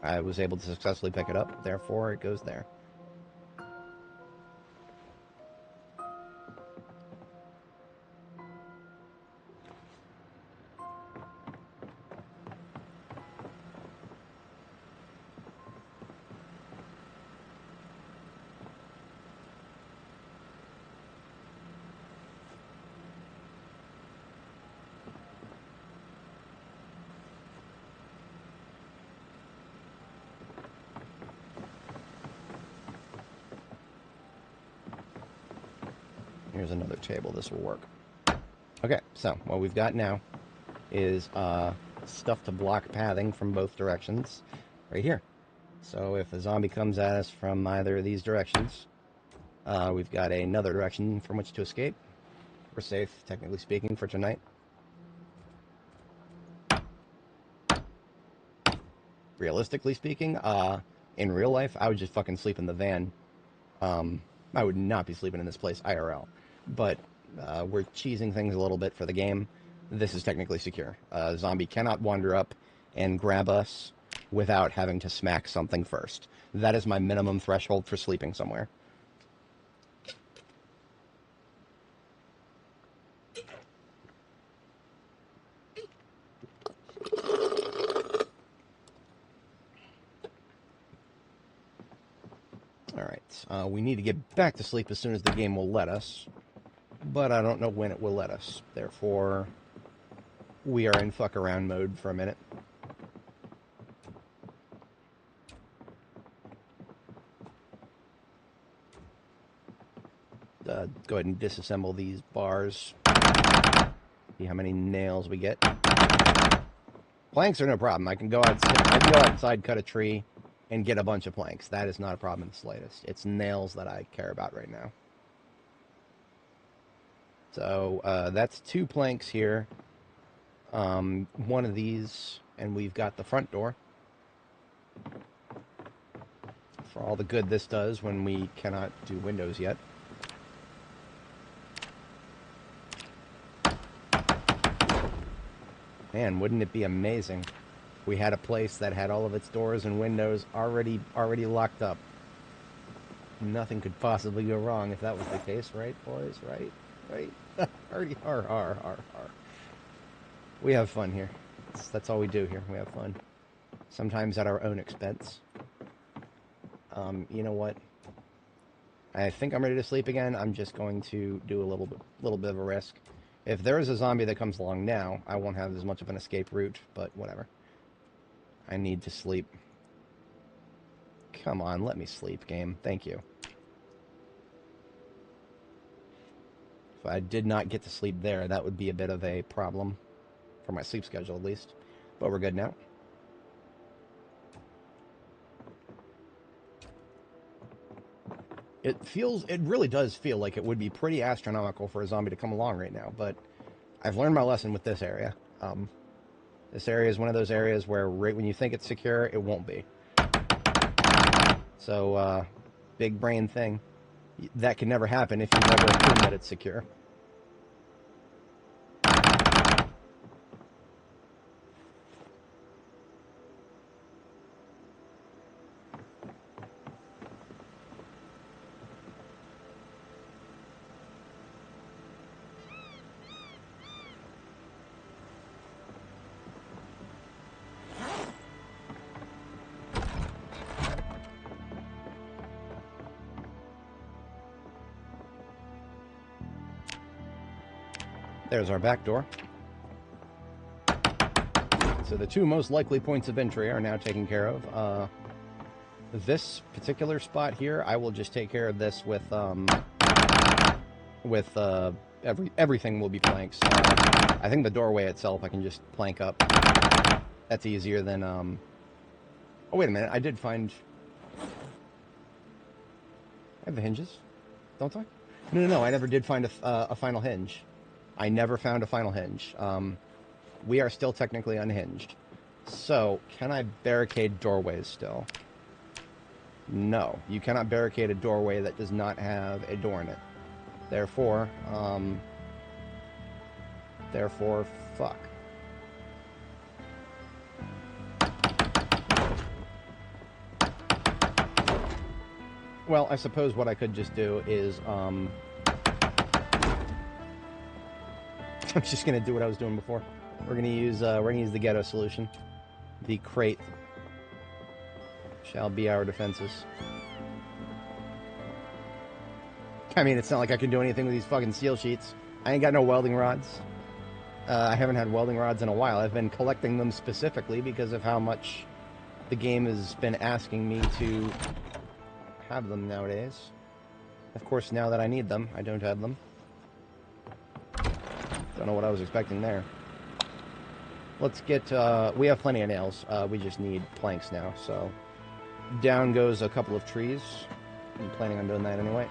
I was able to successfully pick it up, therefore it goes there. Here's another table. This will work. Okay, so what we've got now is stuff to block pathing from both directions right here. So if a zombie comes at us from either of these directions, we've got another direction from which to escape. We're safe, technically speaking, for tonight. Realistically speaking, in real life, I would just fucking sleep in the van. I would not be sleeping in this place IRL. But we're cheesing things a little bit for the game. This is technically secure. A zombie cannot wander up and grab us without having to smack something first. That is my minimum threshold for sleeping somewhere. Alright, we need to get back to sleep as soon as the game will let us. But I don't know when it will let us. Therefore, we are in fuck around mode for a minute. Go ahead and disassemble these bars. See how many nails we get. Planks are no problem. I can go outside, cut a tree, and get a bunch of planks. That is not a problem in the slightest. It's nails that I care about right now. So that's 2 planks here. One of these, and we've got the front door. For all the good this does when we cannot do windows yet. Man, wouldn't it be amazing if we had a place that had all of its doors and windows already locked up? Nothing could possibly go wrong if that was the case, right, boys? Right? Har. We have fun here. That's all we do here. We have fun. Sometimes at our own expense. You know what? I think I'm ready to sleep again. I'm just going to do a little bit of a risk. If there is a zombie that comes along now, I won't have as much of an escape route, but whatever. I need to sleep. Come on, let me sleep, game. Thank you. If I did not get to sleep there, that would be a bit of a problem. For my sleep schedule, at least. But we're good now. It really does feel like it would be pretty astronomical for a zombie to come along right now, but I've learned my lesson with this area. This area is one of those areas where right when you think it's secure, it won't be. So, big brain thing. That can never happen if you never assume that it's secure. There's our back door. So the 2 most likely points of entry are now taken care of. This particular spot here, I will just take care of this with everything will be planks. I think the doorway itself I can just plank up. That's easier than Oh, wait a minute. I did find... I have the hinges, don't I? No. I never did find a final hinge. I never found a final hinge. We are still technically unhinged. So, can I barricade doorways still? No. You cannot barricade a doorway that does not have a door in it. Therefore, fuck. Well, I suppose what I could just do is, I'm just gonna do what I was doing before. We're gonna use the ghetto solution. The crate shall be our defenses. I mean, it's not like I can do anything with these fucking steel sheets. I ain't got no welding rods. I haven't had welding rods in a while. I've been collecting them specifically because of how much the game has been asking me to have them nowadays. Of course, now that I need them, I don't have them. Don't know what I was expecting there. Let's get, we have plenty of nails. We just need planks now, so down goes a couple of trees. I'm planning on doing that anyway.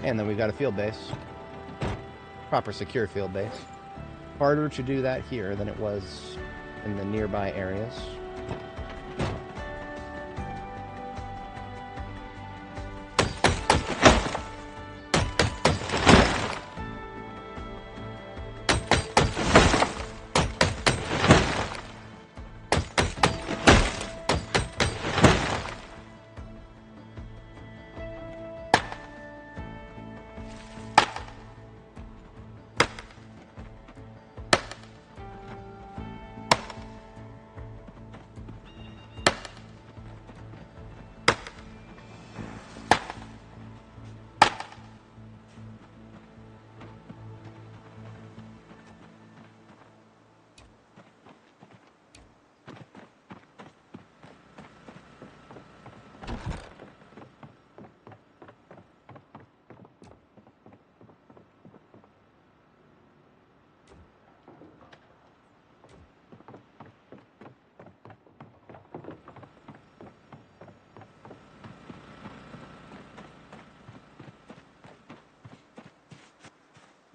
And then we've got a field base. Proper secure field base. Harder to do that here than it was in the nearby areas.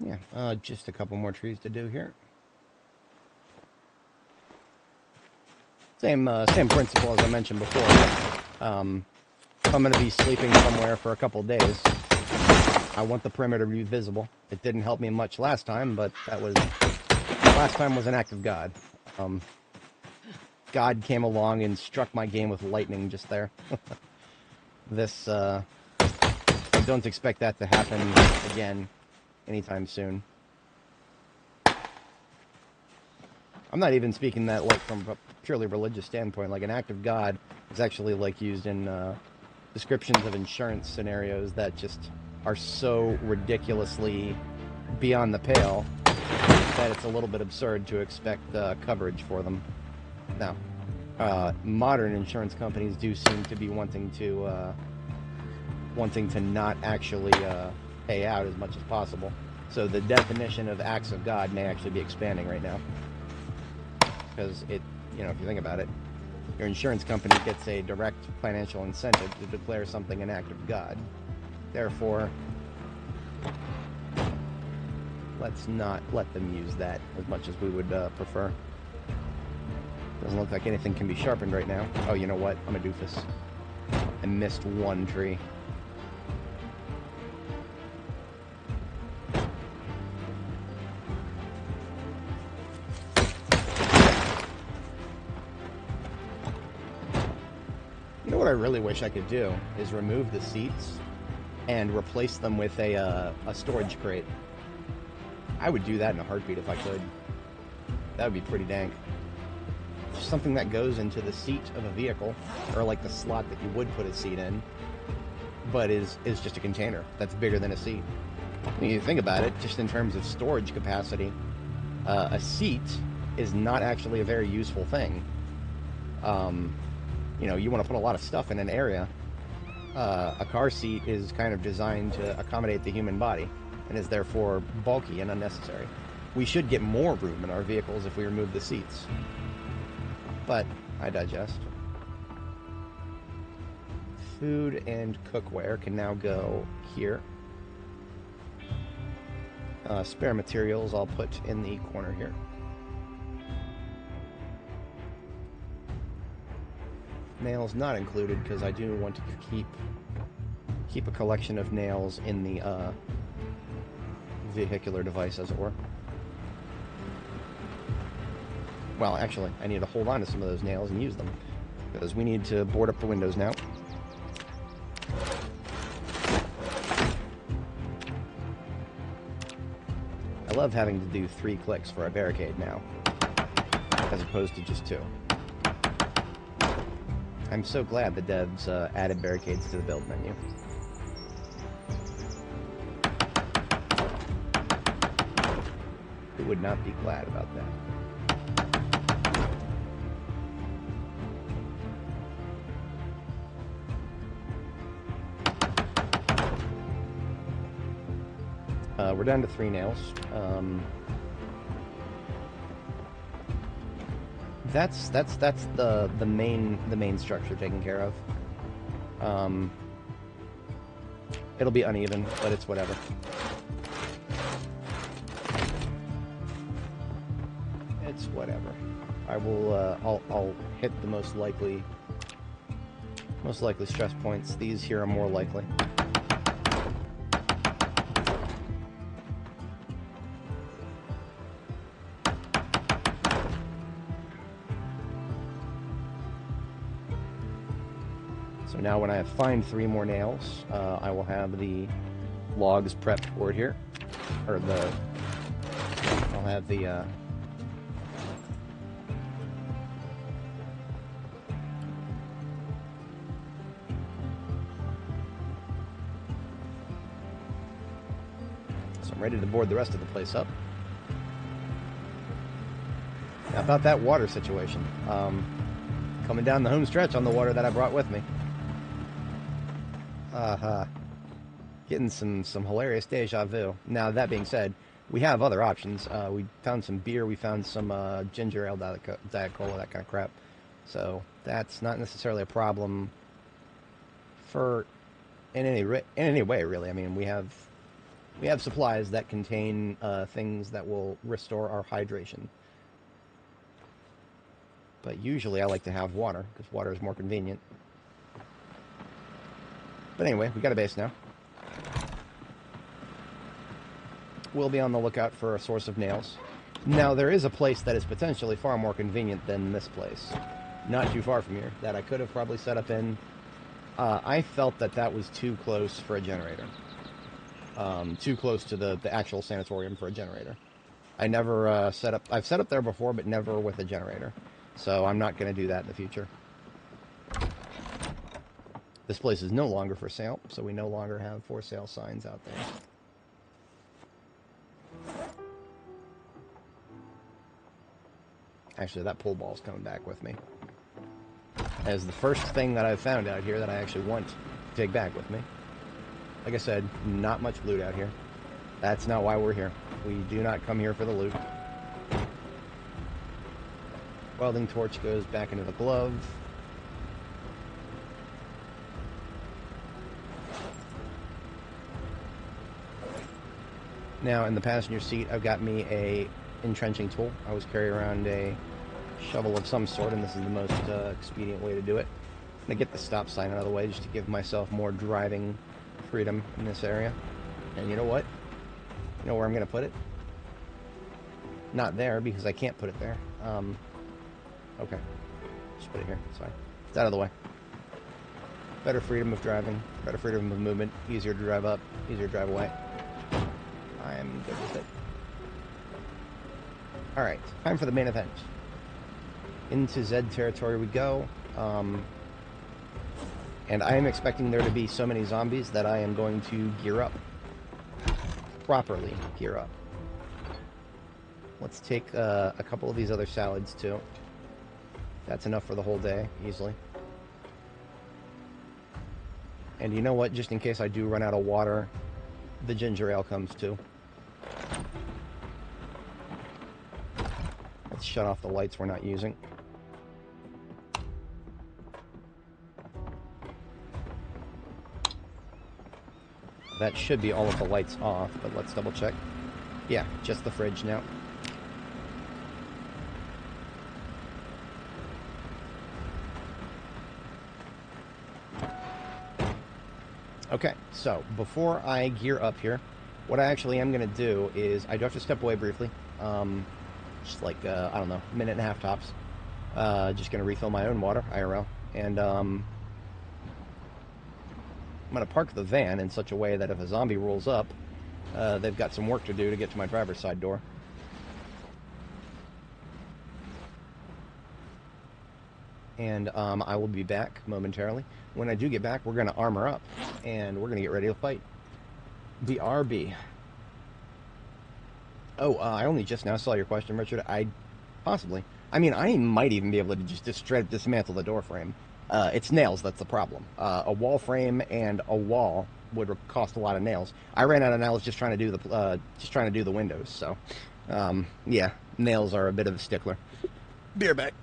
Yeah, just a couple more trees to do here. Same principle as I mentioned before. If I'm going to be sleeping somewhere for a couple days, I want the perimeter to be visible. It didn't help me much last time, but last time was an act of God. God came along and struck my game with lightning just there. This, I don't expect that to happen again anytime soon. I'm not even speaking that like from a purely religious standpoint. Like an act of God is actually like used in descriptions of insurance scenarios that just are so ridiculously beyond the pale that it's a little bit absurd to expect coverage for them. Now, modern insurance companies do seem to be wanting to not actually pay out as much as possible. So the definition of acts of God may actually be expanding right now. Because it, if you think about it, your insurance company gets a direct financial incentive to declare something an act of God. Therefore, let's not let them use that as much as we would prefer. Doesn't look like anything can be sharpened right now. Oh, you know what? I'm a doofus. I missed one tree. What I really wish I could do is remove the seats and replace them with a storage crate. I would do that in a heartbeat if I could. That would be pretty dank. Something that goes into the seat of a vehicle, or like the slot that you would put a seat in, but is just a container that's bigger than a seat. When you think about it, just in terms of storage capacity, a seat is not actually a very useful thing. You want to put a lot of stuff in an area. A car seat is kind of designed to accommodate the human body and is therefore bulky and unnecessary. We should get more room in our vehicles if we remove the seats. But high digest. Food and cookware can now go here. Spare materials I'll put in the corner here. Nails not included because I do want to keep a collection of nails in the vehicular device, as it were. Well, actually, I need to hold on to some of those nails and use them because we need to board up the windows now. I love having to do 3 clicks for a barricade now, as opposed to just 2. I'm so glad the devs added barricades to the build menu. Who would not be glad about that? We're down to 3 nails. That's the main structure taken care of. It'll be uneven, but it's whatever. It's whatever. I will. I'll hit the most likely stress points. These here are more likely. So now when I find 3 more nails, I will have the logs prepped for it here. Or I'll have the, so I'm ready to board the rest of the place up. Now about that water situation. Coming down the home stretch on the water that I brought with me. Getting some hilarious deja vu. Now, that being said, we have other options. We found some beer, we found some ginger ale, Diet Cola, that kind of crap. So that's not necessarily a problem for in any way, really. I mean, we have supplies that contain things that will restore our hydration. But usually I like to have water, because water is more convenient. But anyway, we got a base now. We'll be on the lookout for a source of nails. Now, there is a place that is potentially far more convenient than this place. Not too far from here, that I could have probably set up in. I felt that was too close for a generator. Too close to the actual sanatorium for a generator. I never I've set up there before, but never with a generator. So I'm not going to do that in the future. This place is no longer for sale, so we no longer have for sale signs out there. Actually, that pole ball's coming back with me. As the first thing that I've found out here that I actually want to take back with me. Like I said, not much loot out here. That's not why we're here. We do not come here for the loot. Welding torch goes back into the glove. Now, in the passenger seat, I've got me a entrenching tool. I always carry around a shovel of some sort, and this is the most expedient way to do it. I'm going to get the stop sign out of the way just to give myself more driving freedom in this area. And you know what? You know where I'm going to put it? Not there, because I can't put it there. Okay. Just put it here. It's fine. It's out of the way. Better freedom of driving, better freedom of movement, easier to drive up, easier to drive away. I am good with it. Alright, time for the main event. Into Z territory we go. And I am expecting there to be so many zombies that I am going to gear up. Properly gear up. Let's take a couple of these other salads too. That's enough for the whole day, easily. And you know what? Just in case I do run out of water, the ginger ale comes too. Let's shut off the lights we're not using. that should be all of the lights off, but let's double check. Yeah, just the fridge now. Okay, so before I gear up here, what I actually am going to do is, I do have to step away briefly, just like, I don't know, a minute and a half tops. Just going to refill my own water, IRL, and I'm going to park the van in such a way that if a zombie rolls up, they've got some work to do to get to my driver's side door. And I will be back momentarily. When I do get back, we're going to armor up, and we're going to get ready to fight. The RB. Oh, I only just now saw your question, Richard. Possibly. I mean, I might even be able to just straight dismantle the door frame. It's nails that's the problem. A wall frame and a wall would cost a lot of nails. I ran out of nails just trying to do the windows. So, yeah, nails are a bit of a stickler. Be right back.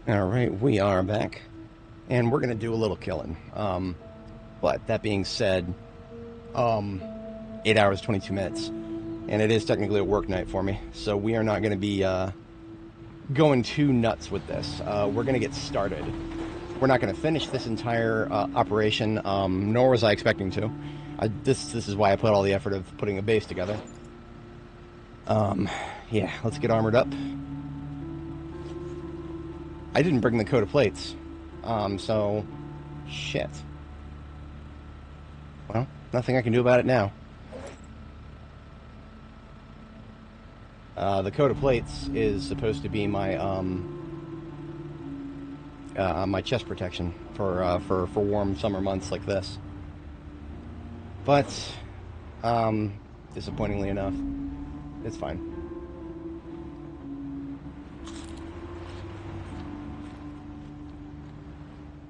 Alright, we are back, and we're going to do a little killing. But that being said, 8 hours, 22 minutes, and it is technically a work night for me, so we are not going to be going too nuts with this. We're going to get started. We're not going to finish this entire operation, nor was I expecting to. This is why I put all the effort of putting a base together. Yeah, let's get armored up. I didn't bring the coat of plates, so shit. Well, nothing I can do about it now. The coat of plates is supposed to be my my chest protection for warm summer months like this. But disappointingly enough, it's fine.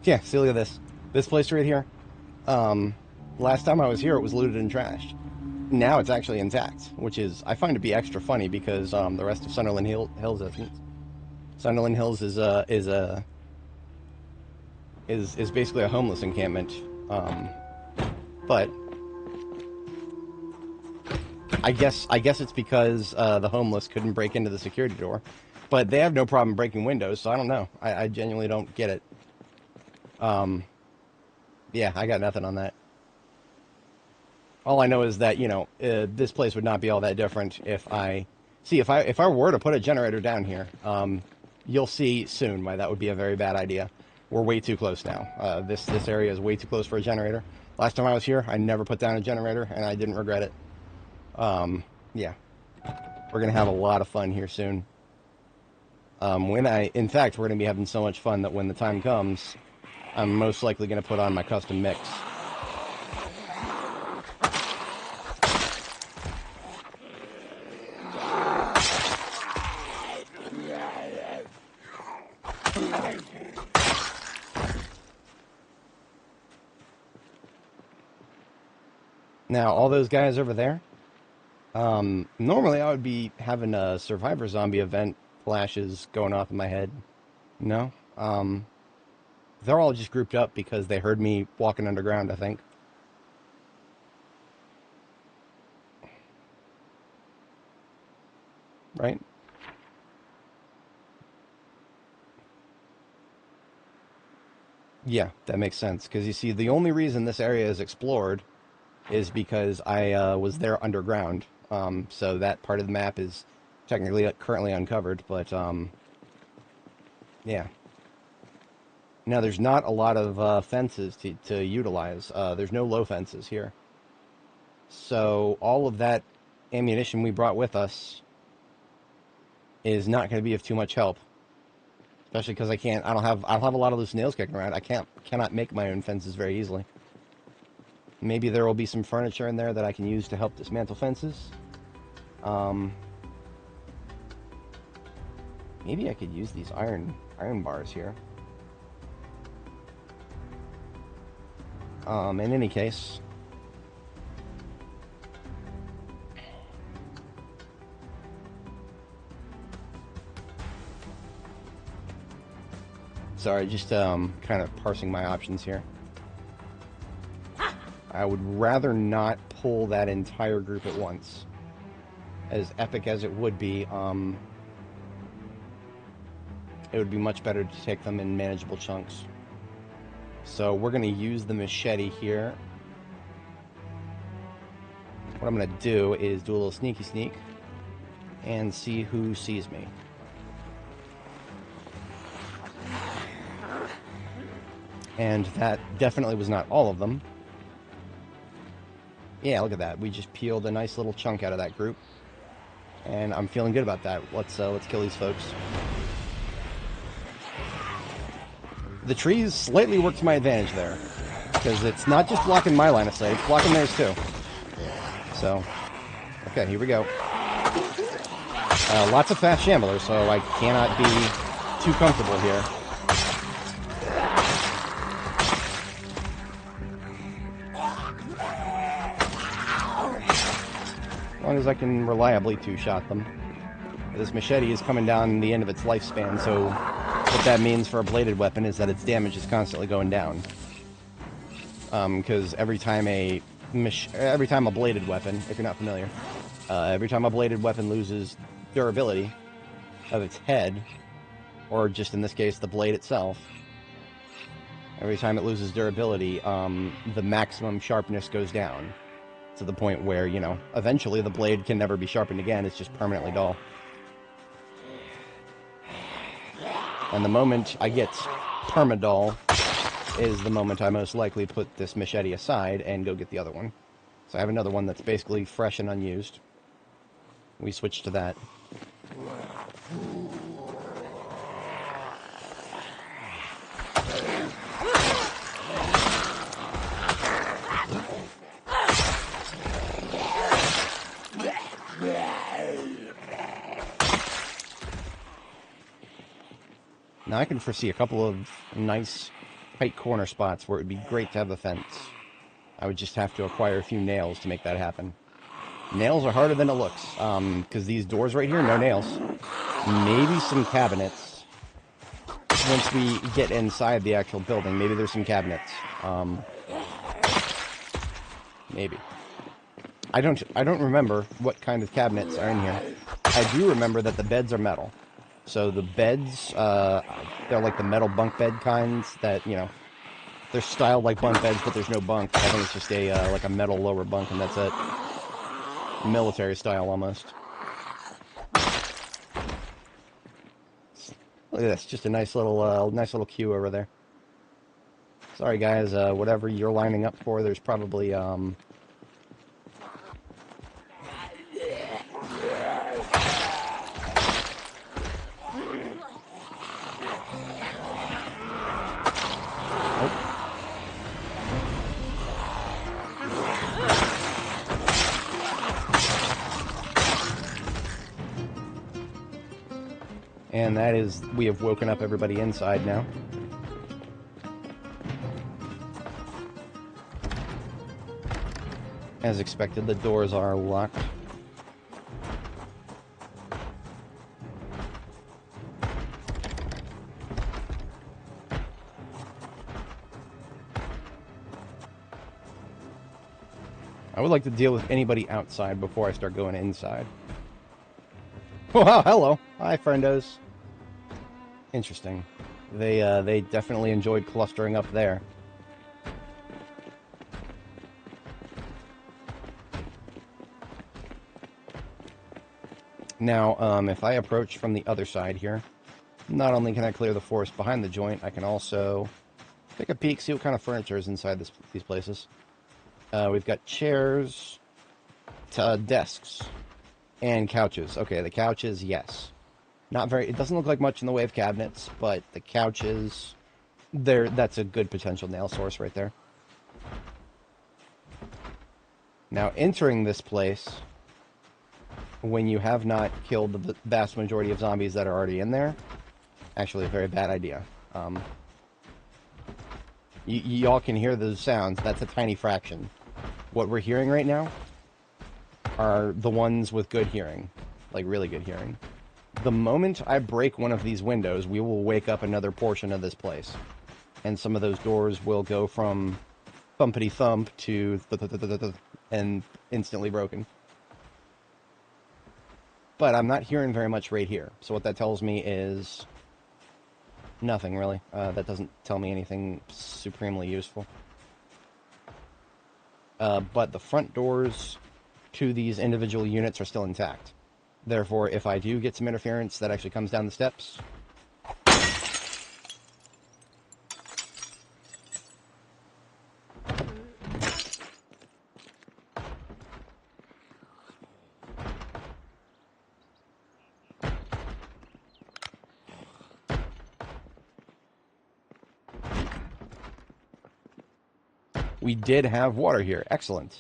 Yeah, see, look at this. This place right here. Last time I was here, it was looted and trashed. Now it's actually intact, which is, I find to be extra funny because the rest of Sunderland Hills isn't. Sunderland Hills is basically a homeless encampment, but I guess it's because the homeless couldn't break into the security door, but they have no problem breaking windows. So I don't know. I genuinely don't get it. Yeah, I got nothing on that. All I know is that, you know, this place would not be all that different if I were to put a generator down here. You'll see soon why that would be a very bad idea. We're way too close now. This area is way too close for a generator. Last time I was here, I never put down a generator, and I didn't regret it. Yeah, we're gonna have a lot of fun here soon. In fact, we're gonna be having so much fun that when the time comes, I'm most likely gonna put on my custom mix. Now, all those guys over there, normally I would be having a Survivor Zombie event flashes going off in my head. No? They're all just grouped up because they heard me walking underground, I think. Right? Yeah, that makes sense. Because you see, the only reason this area is explored is because I was there underground. So that part of the map is technically currently uncovered, but yeah. Now, there's not a lot of fences to utilize. There's no low fences here. So all of that ammunition we brought with us is not going to be of too much help. Especially because I don't have a lot of loose nails kicking around. I cannot make my own fences very easily. Maybe there will be some furniture in there that I can use to help dismantle fences. Maybe I could use these iron bars here. In any case, sorry, just kind of parsing my options here. I would rather not pull that entire group at once. As epic as it would be much better to take them in manageable chunks. So we're going to use the machete here. What I'm going to do is do a little sneaky sneak and see who sees me. And that definitely was not all of them. Yeah, look at that. We just peeled a nice little chunk out of that group. And I'm feeling good about that. Let's kill these folks. The trees slightly work to my advantage there, because it's not just blocking my line of sight, it's blocking theirs too. So, okay, here we go. Lots of fast shamblers, so I cannot be too comfortable here. As long as I can reliably two-shot them. This machete is coming down the end of its lifespan, so what that means for a bladed weapon is that its damage is constantly going down. Because every time a bladed weapon, if you're not familiar, every time a bladed weapon loses durability of its head, or just in this case the blade itself, every time it loses durability, the maximum sharpness goes down to the point where, you know, eventually the blade can never be sharpened again. It's just permanently dull. And the moment I get permadull is the moment I most likely put this machete aside and go get the other one. So I have another one that's basically fresh and unused. We switch to that. Now I can foresee a couple of nice tight corner spots where it would be great to have a fence. I would just have to acquire a few nails to make that happen. Nails are harder than it looks, because these doors right here, no nails. Maybe some cabinets, once we get inside the actual building. Maybe there's some cabinets. Maybe. I don't remember what kind of cabinets are in here. I do remember that the beds are metal. So the beds, they're like the metal bunk bed kinds that, you know, they're styled like bunk beds, but there's no bunk. I think it's just a like a metal lower bunk, and that's it. Military style almost. Look at this, just a nice little queue over there. Sorry guys, whatever you're lining up for, there's probably and that is, we have woken up everybody inside now. As expected, the doors are locked. I would like to deal with anybody outside before I start going inside. Wow, hello. Hi, friendos. Interesting. They definitely enjoyed clustering up there. Now, if I approach from the other side here, not only can I clear the forest behind the joint, I can also take a peek, see what kind of furniture is inside these places. We've got chairs, desks, and couches. Okay, the couches, yes. Not very, it doesn't look like much in the way of cabinets, but the couches, that's a good potential nail source right there. Now, entering this place, when you have not killed the vast majority of zombies that are already in there, actually a very bad idea. Y'all can hear those sounds. That's a tiny fraction. What we're hearing right now are the ones with good hearing, like really good hearing. The moment I break one of these windows, we will wake up another portion of this place. And some of those doors will go from thumpity thump to and instantly broken. But I'm not hearing very much right here. So what that tells me is nothing, really. That doesn't tell me anything supremely useful. But the front doors to these individual units are still intact. Therefore, if I do get some interference that actually comes down the steps, we did have water here. Excellent.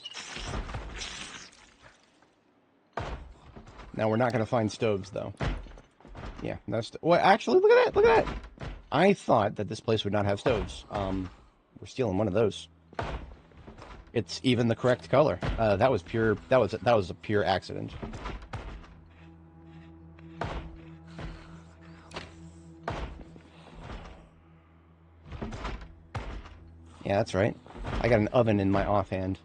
Now, we're not going to find stoves, though. Yeah, no well, actually, look at that. Look at that. I thought that this place would not have stoves. We're stealing one of those. It's even the correct color. That was pure. That was a pure accident. Yeah, that's right. I got an oven in my offhand.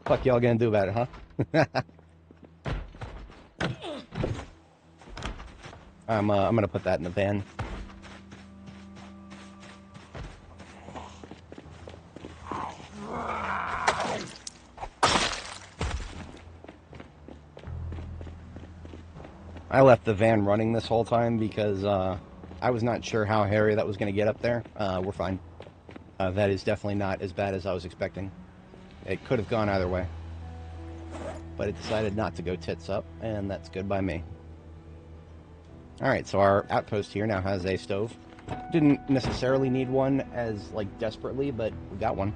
Fuck y'all gonna do about it, huh? I'm gonna put that in the van. I left the van running this whole time because I was not sure how hairy that was going to get up there. We're fine. That is definitely not as bad as I was expecting. It could have gone either way. But it decided not to go tits up, and that's good by me. Alright, so our outpost here now has a stove. Didn't necessarily need one as, like, desperately, but we got one.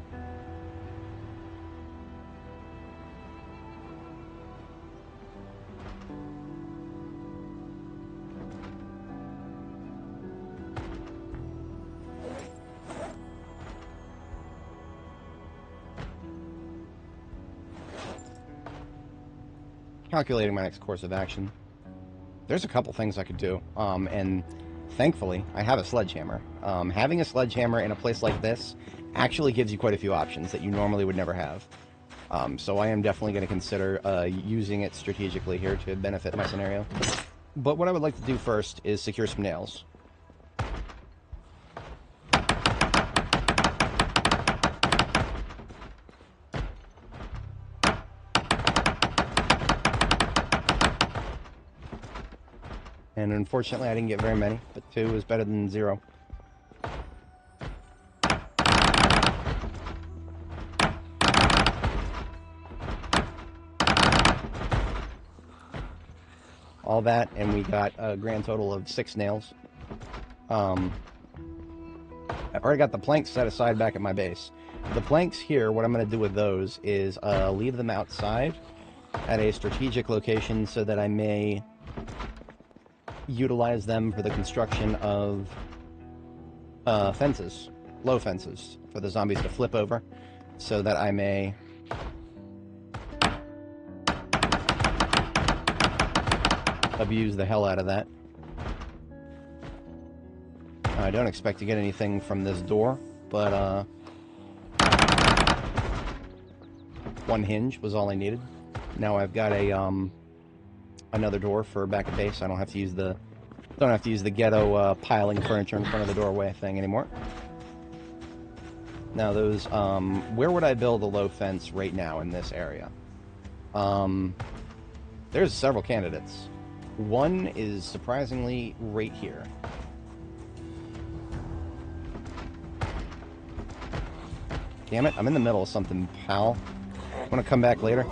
Calculating my next course of action. There's a couple things I could do, and thankfully, I have a sledgehammer. Having a sledgehammer in a place like this actually gives you quite a few options that you normally would never have. So I am definitely going to consider using it strategically here to benefit my scenario. But what I would like to do first is secure some nails. And unfortunately, I didn't get very many, but 2 is better than 0. All that, and we got a grand total of 6 nails. I've already got the planks set aside back at my base. The planks here, what I'm going to do with those is leave them outside at a strategic location so that I may utilize them for the construction of fences, low fences, for the zombies to flip over, so that I may abuse the hell out of that. I don't expect to get anything from this door, but 1 hinge was all I needed. Now I've got a another door for back at base. I don't have to use the ghetto piling furniture in front of the doorway thing anymore. Now those where would I build a low fence right now in this area? There's several candidates. One is surprisingly right here. Damn it, I'm in the middle of something, pal. Want to come back later?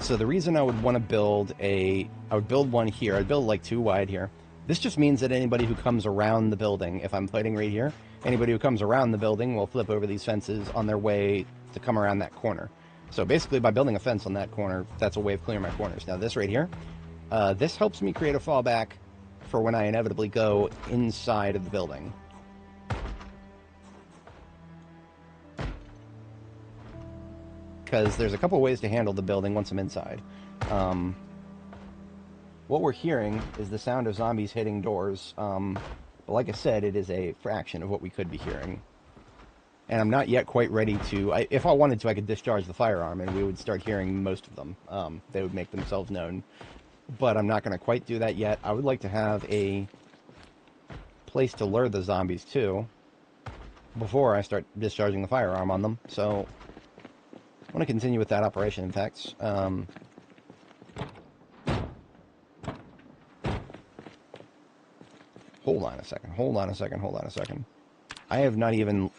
So the reason I would want to build I would build one here. I'd build like 2 wide here. This just means that anybody who comes around the building, if I'm fighting right here, anybody who comes around the building will flip over these fences on their way to come around that corner. So basically, by building a fence on that corner, that's a way of clearing my corners. Now this right here, this helps me create a fallback for when I inevitably go inside of the building. Because there's a couple ways to handle the building once I'm inside. What we're hearing is the sound of zombies hitting doors. But like I said, it is a fraction of what we could be hearing. And I'm not yet quite ready to... if I wanted to, I could discharge the firearm and we would start hearing most of them. They would make themselves known. But I'm not going to quite do that yet. I would like to have a place to lure the zombies to before I start discharging the firearm on them. So I want to continue with that operation, in fact. Hold on a second. I have not even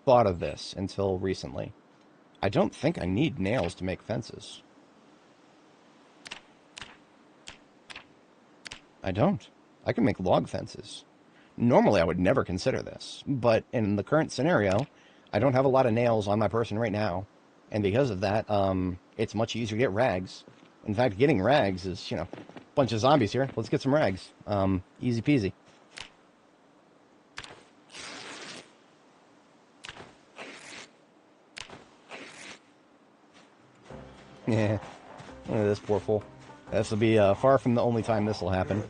thought of this until recently. I don't think I need nails to make fences. I don't. I can make log fences. Normally I would never consider this, but in the current scenario, I don't have a lot of nails on my person right now, and because of that, it's much easier to get rags. In fact, getting rags is, a bunch of zombies here. Let's get some rags. Easy peasy. Yeah, look at this poor fool. This will be far from the only time this will happen.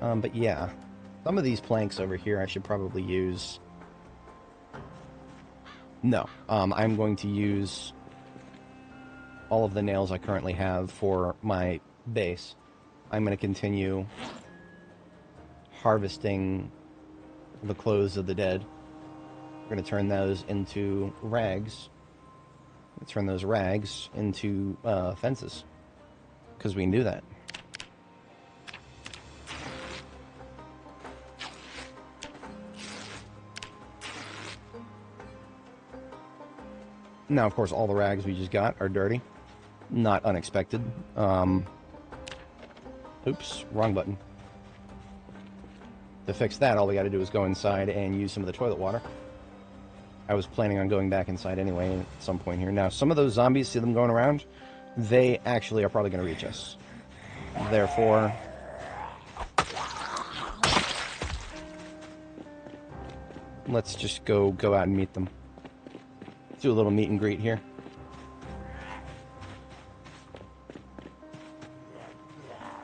But yeah, some of these planks over here I should probably use. No, I'm going to use all of the nails I currently have for my base. I'm going to continue harvesting the clothes of the dead. We're going to turn those into rags. Turn those rags into fences, because we can do that. Now, of course, all the rags we just got are dirty. Not unexpected. Oops, wrong button. To fix that, all we got to do is go inside and use some of the toilet water. I was planning on going back inside anyway at some point here. Now, some of those zombies, see them going around? They actually are probably going to reach us. Therefore, let's just go out and meet them. Let's do a little meet and greet here.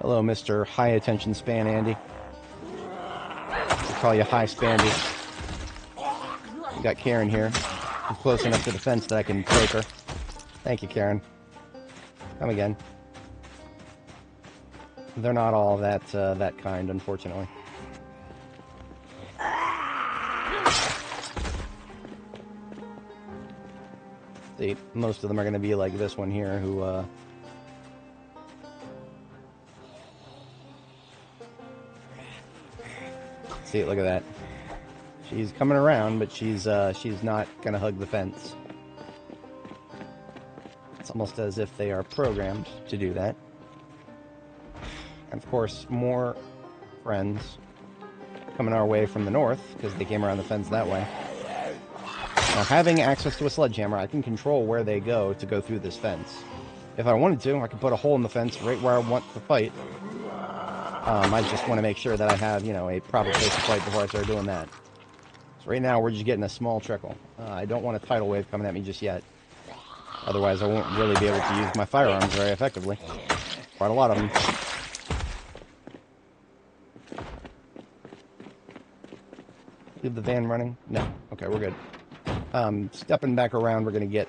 Hello, Mr. High Attention Span Andy. We'll call you High Spandy. We got Karen here. I'm close enough to the fence that I can take her. Thank you, Karen. Come again. They're not all that kind, unfortunately. See, most of them are going to be like this one here, who, see, look at that. She's coming around, but she's not going to hug the fence. It's almost as if they are programmed to do that. And of course, more friends coming our way from the north, because they came around the fence that way. Now, having access to a sledgehammer, I can control where they go to go through this fence. If I wanted to, I could put a hole in the fence right where I want to fight. I just want to make sure that I have, you know, a proper place to fight before I start doing that. So right now, we're just getting a small trickle. I don't want a tidal wave coming at me just yet. Otherwise, I won't really be able to use my firearms very effectively. Quite a lot of them. Leave the van running? No. Okay, we're good. Stepping back around, we're going to get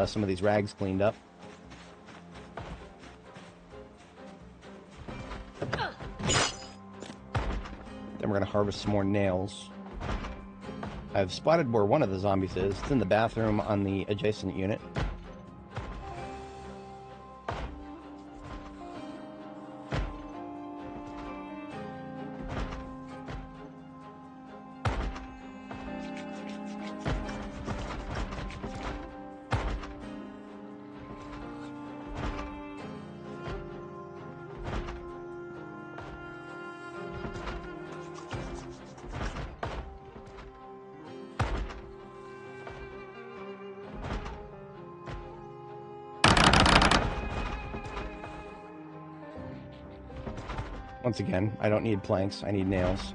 some of these rags cleaned up. Then we're going to harvest some more nails. I've spotted where one of the zombies is. It's in the bathroom on the adjacent unit. Once again, I don't need planks, I need nails.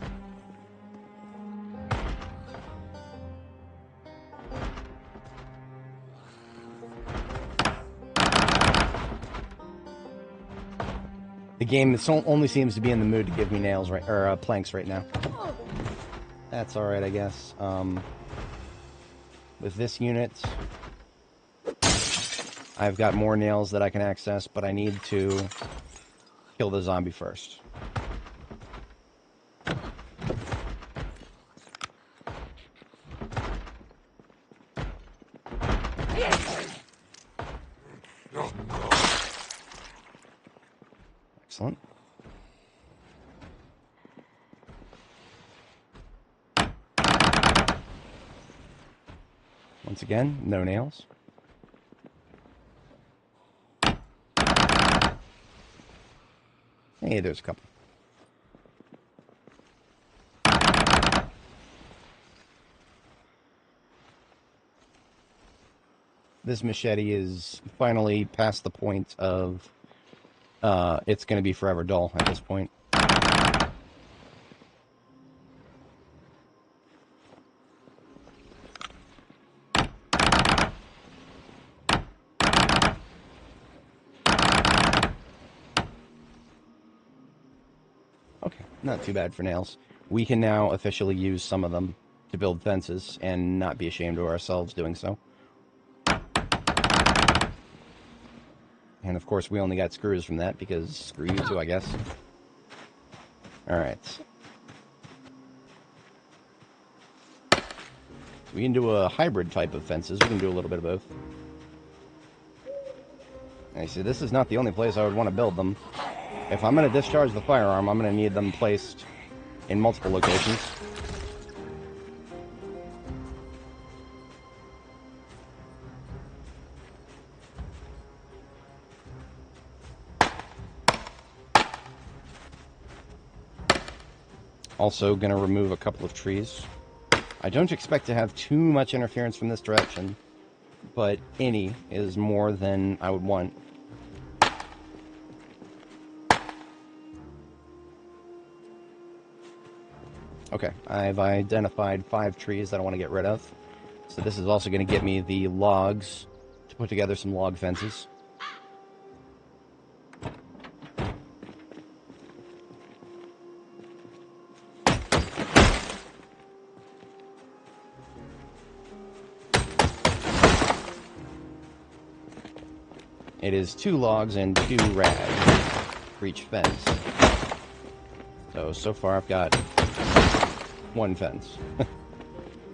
The game only seems to be in the mood to give me nails or planks right now. That's alright, I guess. With this unit, I've got more nails that I can access, but I need to kill the zombie first. Excellent. Once again, no nails. Hey, there's a couple. This machete is finally past the point of it's going to be forever dull at this point. Okay, not too bad for nails. We can now officially use some of them to build fences and not be ashamed of ourselves doing so. And of course, we only got screws from that because screw you too, I guess. Alright. We can do a hybrid type of fences. We can do a little bit of both. And you see, this is not the only place I would want to build them. If I'm going to discharge the firearm, I'm going to need them placed in multiple locations. Also going to remove a couple of trees. I don't expect to have too much interference from this direction, but any is more than I would want. Okay, I've identified 5 trees that I want to get rid of. So this is also going to get me the logs to put together some log fences. It is 2 logs and 2 rags for each fence. So far I've got 1 fence.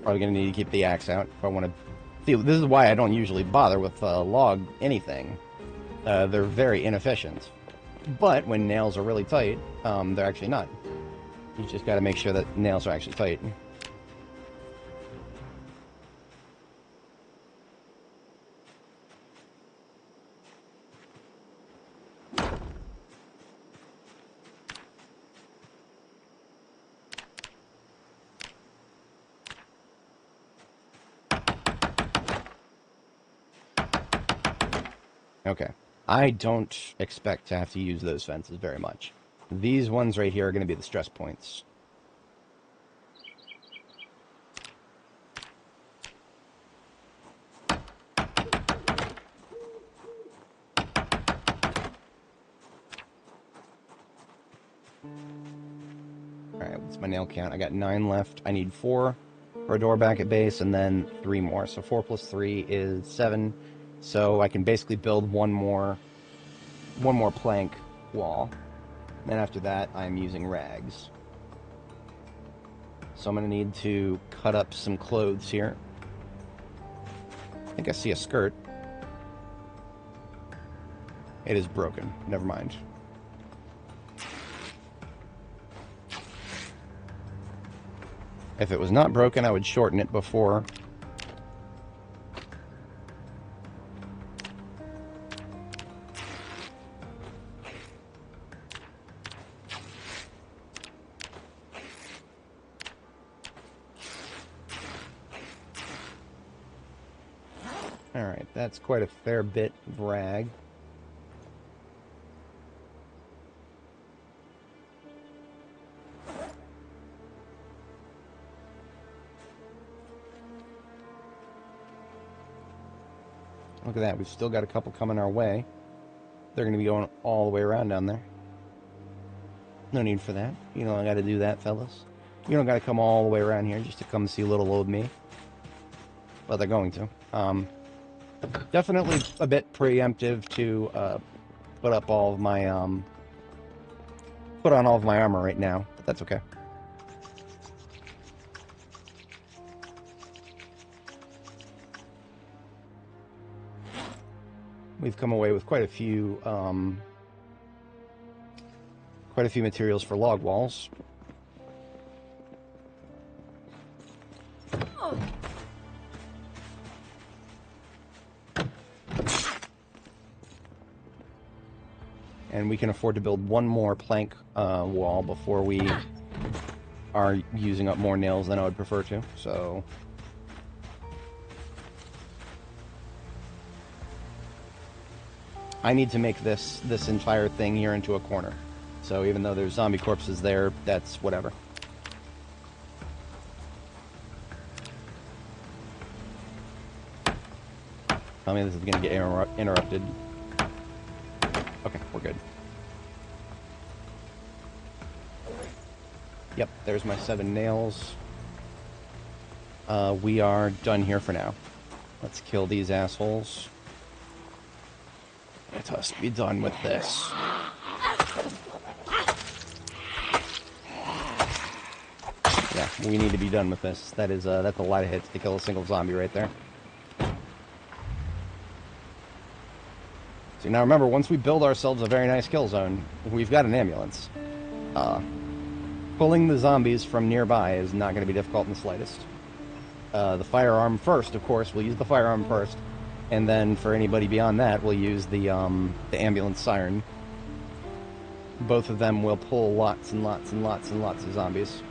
Probably going to need to keep the axe out if I want to... See, this is why I don't usually bother with log anything. They're very inefficient. But when nails are really tight, they're actually not. You just got to make sure that nails are actually tight. Okay. I don't expect to have to use those fences very much. These ones right here are going to be the stress points. Alright, what's my nail count? I got 9 left. I need 4 for a door back at base, and then 3 more. So 4 plus 3 is 7. So I can basically build one more plank wall. Then after that, I'm using rags. So I'm going to need to cut up some clothes here. I think I see a skirt. It is broken. Never mind. If it was not broken, I would shorten it before. Alright, that's quite a fair bit of rag. Look at that, we've still got a couple coming our way. They're going to be going all the way around down there. No need for that. You don't got to do that, fellas. You don't got to come all the way around here just to come see little old me. But they're going to. Definitely a bit preemptive to put up all of my put on all of my armor right now, but that's okay. We've come away with quite a few materials for log walls. And we can afford to build one more plank wall before we are using up more nails than I would prefer to. So I need to make this entire thing here into a corner. So even though there's zombie corpses there, that's whatever. Tell me this is going to get interrupted. Okay, we're good. Yep, there's my 7 nails. We are done here for now. Let's kill these assholes. Let us be done with this. Yeah, we need to be done with this. That's a lot of hits to kill a single zombie right there. So now remember, once we build ourselves a very nice kill zone, we've got an ambulance. Pulling the zombies from nearby is not going to be difficult in the slightest. The firearm first, of course. We'll use the firearm first. And then for anybody beyond that, we'll use the ambulance siren. Both of them will pull lots and lots and lots and lots of zombies.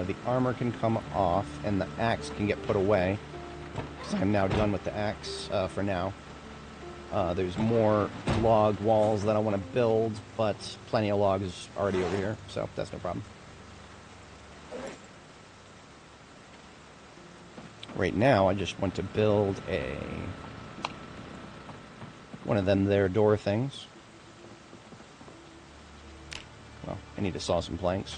The armor can come off, and the axe can get put away. Because I'm now done with the axe for now. There's more log walls that I want to build, but plenty of logs already over here, so that's no problem. Right now, I just want to build one of them there door things. Well, I need to saw some planks.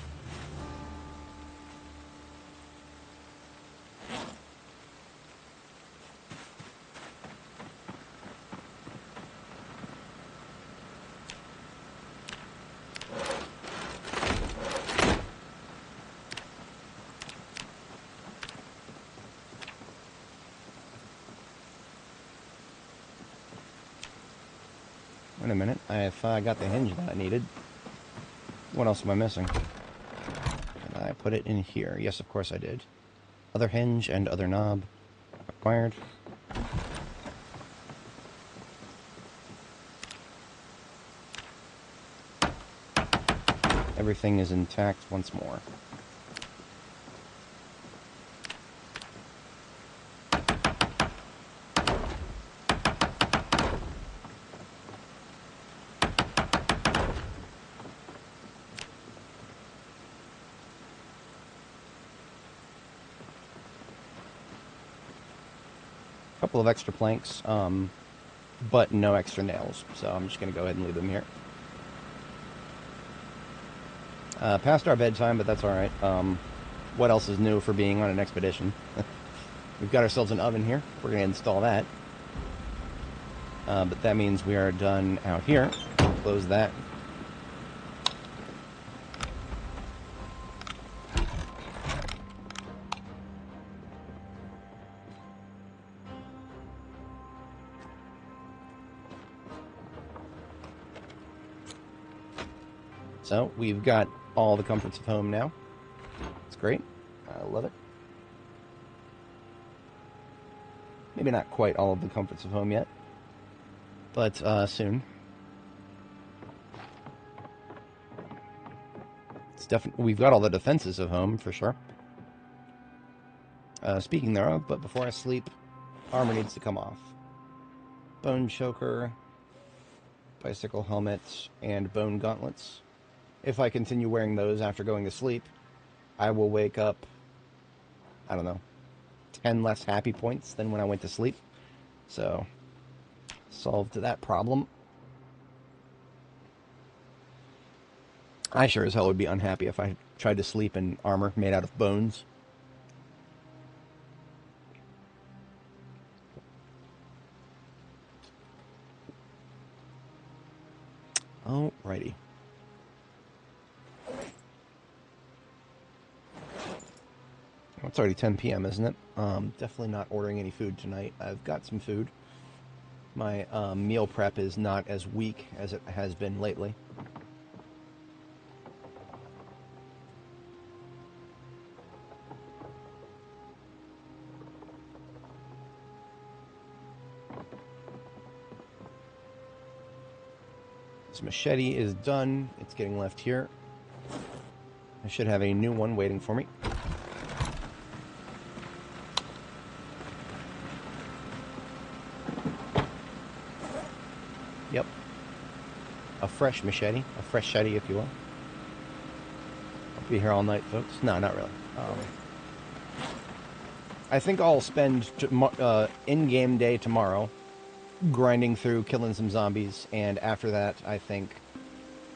Wait a minute, I got the hinge that I needed. What else am I missing? Did I put it in here? Yes, of course I did. Other hinge and other knob acquired. Everything is intact once more. Couple of extra planks, but no extra nails, so I'm just going to go ahead and leave them here. Past our bedtime, but that's alright. What else is new for being on an expedition? We've got ourselves an oven here. We're going to install that. But that means we are done out here. Close that. So, we've got all the comforts of home now. It's great. I love it. Maybe not quite all of the comforts of home yet, but soon. It's definitely, we've got all the defenses of home, for sure. Speaking thereof, but before I sleep, armor needs to come off. Bone choker, bicycle helmet, and bone gauntlets. If I continue wearing those after going to sleep, I will wake up, I don't know, 10 less happy points than when I went to sleep. So, solved that problem. I sure as hell would be unhappy if I tried to sleep in armor made out of bones. Alrighty. It's already 10 p.m., isn't it? Definitely not ordering any food tonight. I've got some food. My meal prep is not as weak as it has been lately. This machete is done. It's getting left here. I should have a new one waiting for me. Yep. A fresh machete. A fresh machete, if you will. I'll be here all night, folks. No, not really. I think I'll spend in-game day tomorrow grinding through, killing some zombies, and after that, I think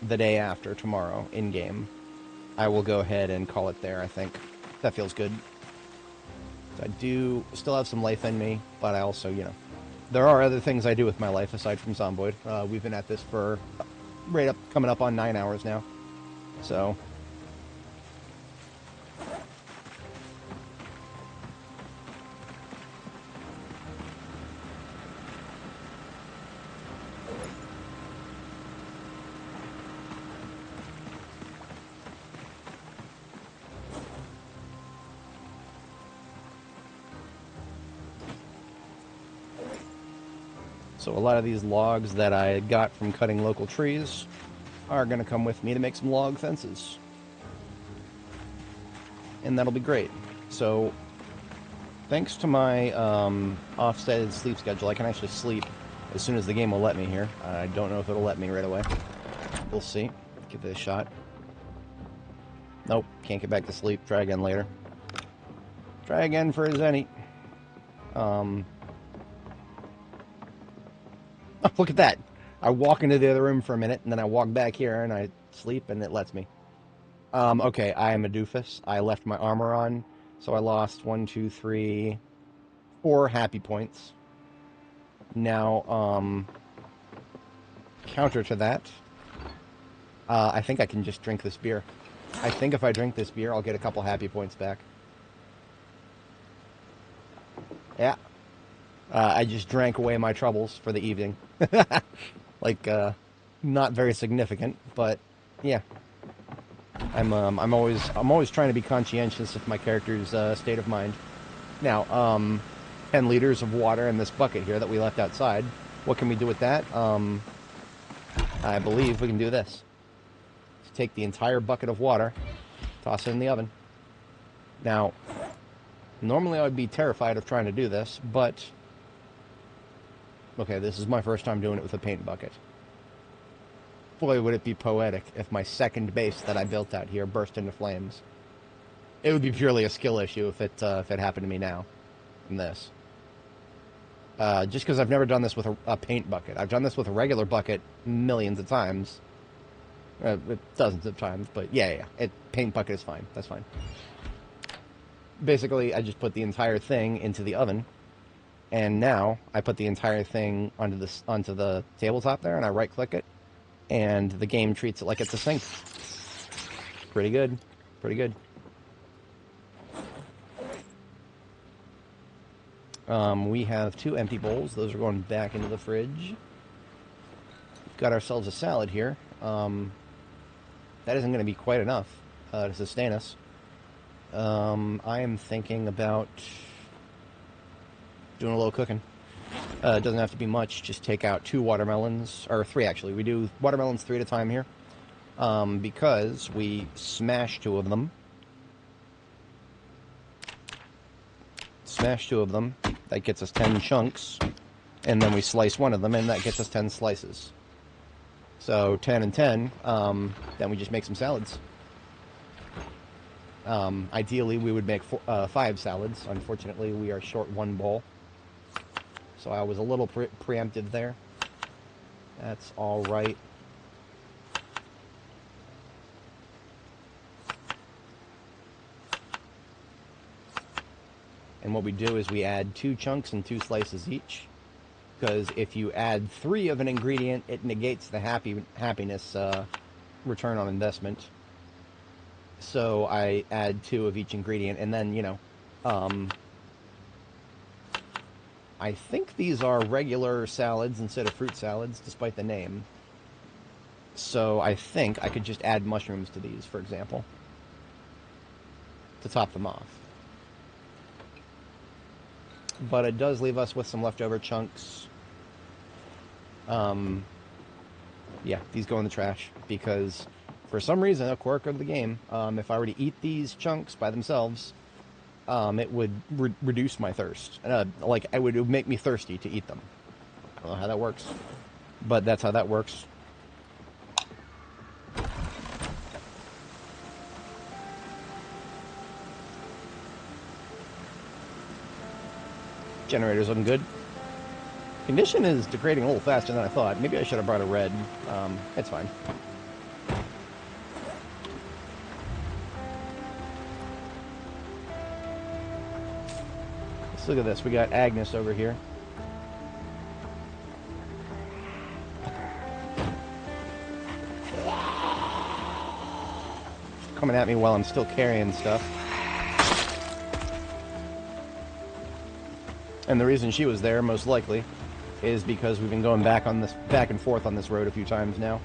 the day after tomorrow, in-game, I will go ahead and call it there, I think. That feels good. I do still have some life in me, but I also, you know, there are other things I do with my life aside from Zomboid. We've been at this for coming up on 9 hours now. So, a lot of these logs that I got from cutting local trees are going to come with me to make some log fences. And that'll be great. So, thanks to my offsetted sleep schedule, I can actually sleep as soon as the game will let me here. I don't know if it'll let me right away. We'll see. Give it a shot. Nope, can't get back to sleep. Try again later. Try again for his any. Oh, look at that. I walk into the other room for a minute, and then I walk back here, and I sleep, and it lets me. Okay, I am a doofus. I left my armor on, so I lost 1, 2, 3, 4 happy points. Now, counter to that, I think I can just drink this beer. I think if I drink this beer, I'll get a couple happy points back. Yeah. I just drank away my troubles for the evening. Like, not very significant, but yeah. I'm always trying to be conscientious of my character's state of mind. Now, 10 liters of water in this bucket here that we left outside. What can we do with that? I believe we can do this. Just take the entire bucket of water, toss it in the oven. Now, normally I would be terrified of trying to do this, but okay, this is my first time doing it with a paint bucket. Boy, would it be poetic if my second base that I built out here burst into flames. It would be purely a skill issue if it happened to me now in this. Just because I've never done this with a paint bucket. I've done this with a regular bucket millions of times. Dozens of times, but yeah. Paint bucket is fine. That's fine. Basically, I just put the entire thing into the oven, and now I put the entire thing onto the tabletop there, and I right-click it, and the game treats it like it's a sink. Pretty good. Pretty good. We have 2 empty bowls. Those are going back into the fridge. We've got ourselves a salad here. That isn't going to be quite enough to sustain us. I am thinking about doing a little cooking. It doesn't have to be much. Just take out 2 watermelons, or 3 actually. We do watermelons 3 at a time here, because we smash 2 of them. Smash 2 of them. That gets us 10 chunks, and then we slice 1 of them, and that gets us 10 slices. So 10 and 10. Then we just make some salads. Ideally, we would make 5 salads. Unfortunately, we are short 1 bowl. So I was a little preemptive there. That's all right. And what we do is we add 2 chunks and 2 slices each. Because if you add 3 of an ingredient, it negates the happiness return on investment. So I add 2 of each ingredient, and then, you know, I think these are regular salads instead of fruit salads, despite the name. So I think I could just add mushrooms to these, for example, to top them off. But it does leave us with some leftover chunks. Yeah, these go in the trash, because for some reason, a quirk of the game, if I were to eat these chunks by themselves, it would reduce my thirst. Like, it would make me thirsty to eat them. I don't know how that works, but that's how that works. Generator's looking good. Condition is degrading a little faster than I thought. Maybe I should have brought a red. It's fine. Let's look at this. We got Agnes over here. Coming at me while I'm still carrying stuff. And the reason she was there, most likely, is because we've been going back and forth on this road a few times now.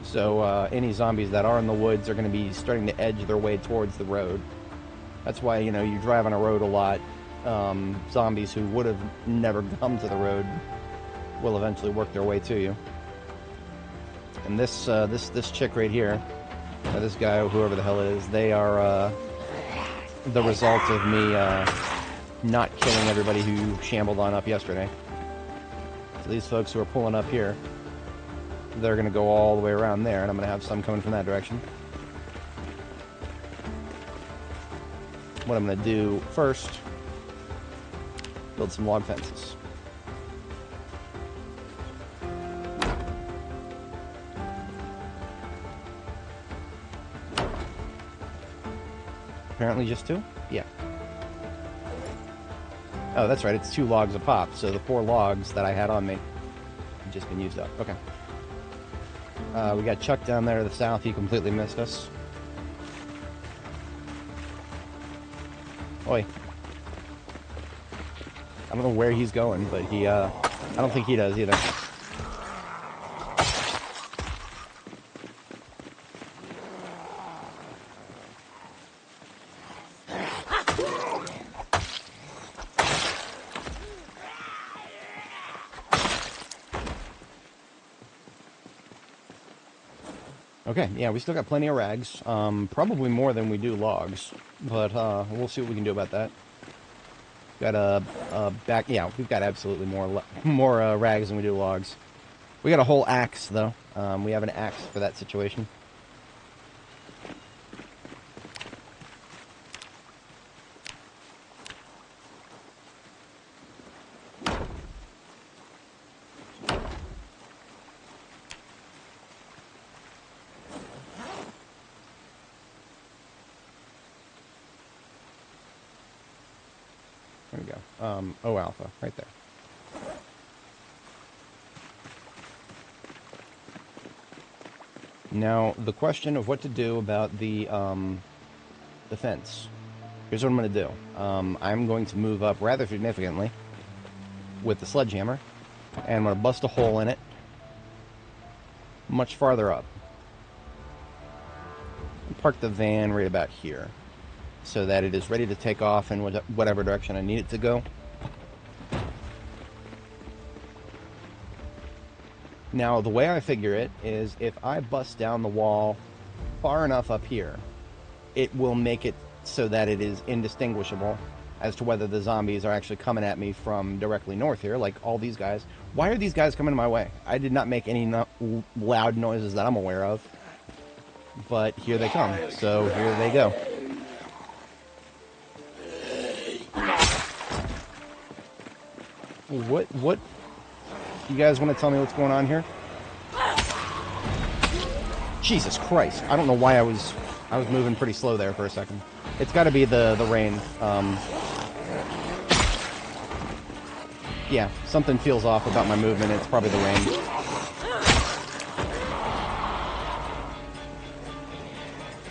So any zombies that are in the woods are going to be starting to edge their way towards the road. That's why, you know, you drive on a road a lot. Zombies who would have never come to the road will eventually work their way to you. And this chick right here, this guy, whoever the hell it is, they are the result of me not killing everybody who shambled on up yesterday. So these folks who are pulling up here, they're going to go all the way around there, and I'm going to have some coming from that direction. What I'm going to do first, build some log fences. Apparently just 2? Yeah. Oh, that's right, it's 2 logs a pop, so the 4 logs that I had on me have just been used up. Okay. We got Chuck down there to the south, he completely missed us. Oi. I don't know where he's going, but he, I don't think he does either. Okay, yeah, we still got plenty of rags. Probably more than we do logs, but we'll see what we can do about that. Got yeah, we've got absolutely more rags than we do logs. We got a whole axe though. We have an axe for that situation. There we go. O alpha, right there. Now, the question of what to do about the fence. Here's what I'm going to do. I'm going to move up rather significantly with the sledgehammer, and I'm going to bust a hole in it much farther up. Park the van right about here, so that it is ready to take off in whatever direction I need it to go. Now, the way I figure it is if I bust down the wall far enough up here, it will make it so that it is indistinguishable as to whether the zombies are actually coming at me from directly north here, like all these guys. Why are these guys coming my way? I did not make any loud noises that I'm aware of, but here they come, so here they go. What? You guys want to tell me what's going on here? Jesus Christ! I don't know why I was moving pretty slow there for a second. It's got to be the rain. Yeah, something feels off about my movement. It's probably the rain.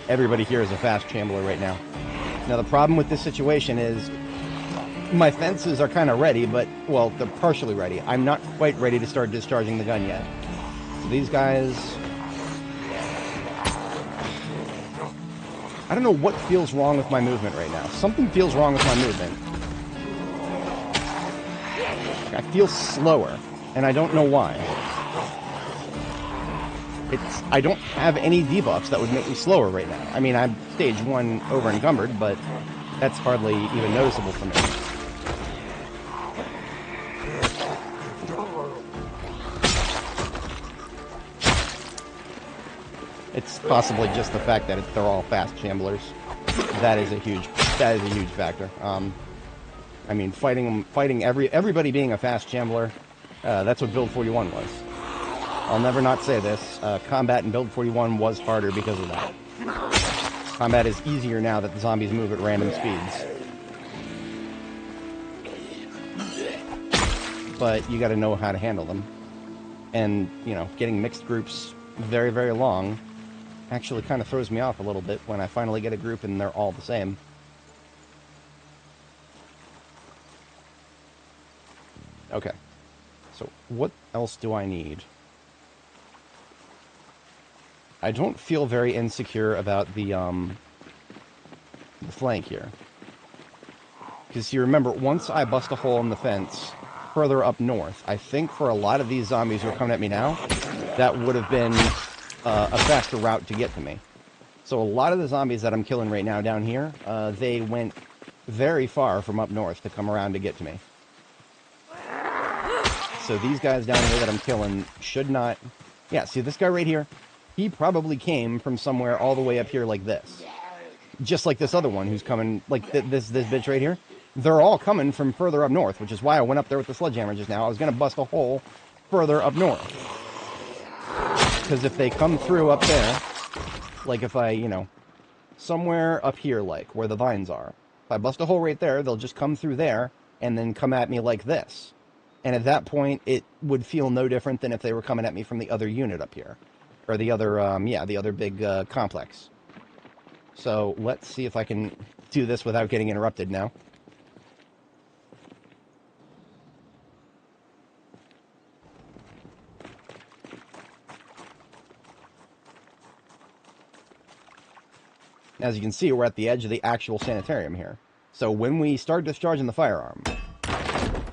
Everybody here is a fast shambler right now. Now the problem with this situation is my fences are kind of ready, but, well, they're partially ready. I'm not quite ready to start discharging the gun yet. So these guys... I don't know what feels wrong with my movement right now. Something feels wrong with my movement. I feel slower, and I don't know why. I don't have any debuffs that would make me slower right now. I mean, I'm stage 1 over encumbered, but that's hardly even noticeable for me. It's possibly just the fact that they're all fast shamblers. That is a huge factor. I mean, fighting everybody being a fast shambler, that's what Build 41 was. I'll never not say this. Combat in Build 41 was harder because of that. Combat is easier now that the zombies move at random speeds. But you got to know how to handle them. And, you know, getting mixed groups very, very long actually kind of throws me off a little bit when I finally get a group and they're all the same. Okay. So, what else do I need? I don't feel very insecure about the flank here. Because you remember, once I bust a hole in the fence further up north, I think for a lot of these zombies who are coming at me now, that would have been a faster route to get to me. So a lot of the zombies that I'm killing right now down here, they went very far from up north to come around to get to me. So these guys down here that I'm killing should not... Yeah, see this guy right here? He probably came from somewhere all the way up here like this. Just like this other one who's coming, like this bitch right here. They're all coming from further up north, which is why I went up there with the sledgehammer just now. I was going to bust a hole further up north. Because if they come through up there, like if I, you know, somewhere up here, like where the vines are, if I bust a hole right there, they'll just come through there and then come at me like this. And at that point, it would feel no different than if they were coming at me from the other unit up here. Or the other, the other big complex. So let's see if I can do this without getting interrupted now. As you can see, we're at the edge of the actual Sanatorium here. So when we start discharging the firearm,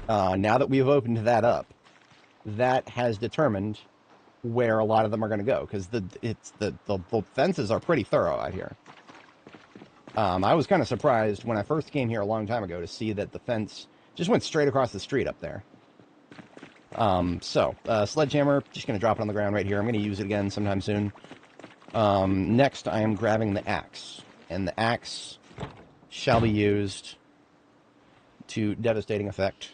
now that we've opened that up, that has determined where a lot of them are going to go, because the fences are pretty thorough out here. I was kind of surprised when I first came here a long time ago to see that the fence just went straight across the street up there. Sledgehammer, just going to drop it on the ground right here. I'm going to use it again sometime soon. Next, I am grabbing the axe, and the axe shall be used to devastating effect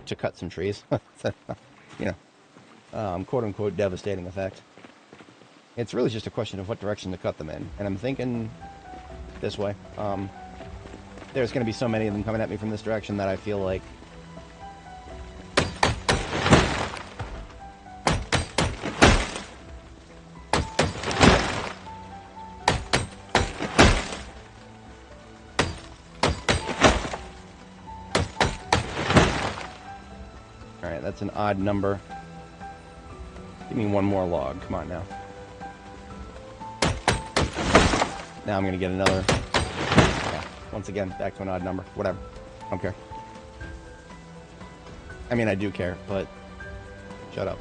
to cut some trees. You know, quote-unquote devastating effect. It's really just a question of what direction to cut them in, and I'm thinking this way. There's going to be so many of them coming at me from this direction that I feel like Alright, that's an odd number. Give me one more log. Come on now. Now I'm going to get another. Yeah, once again, back to an odd number. Whatever. I don't care. I mean, I do care, but shut up.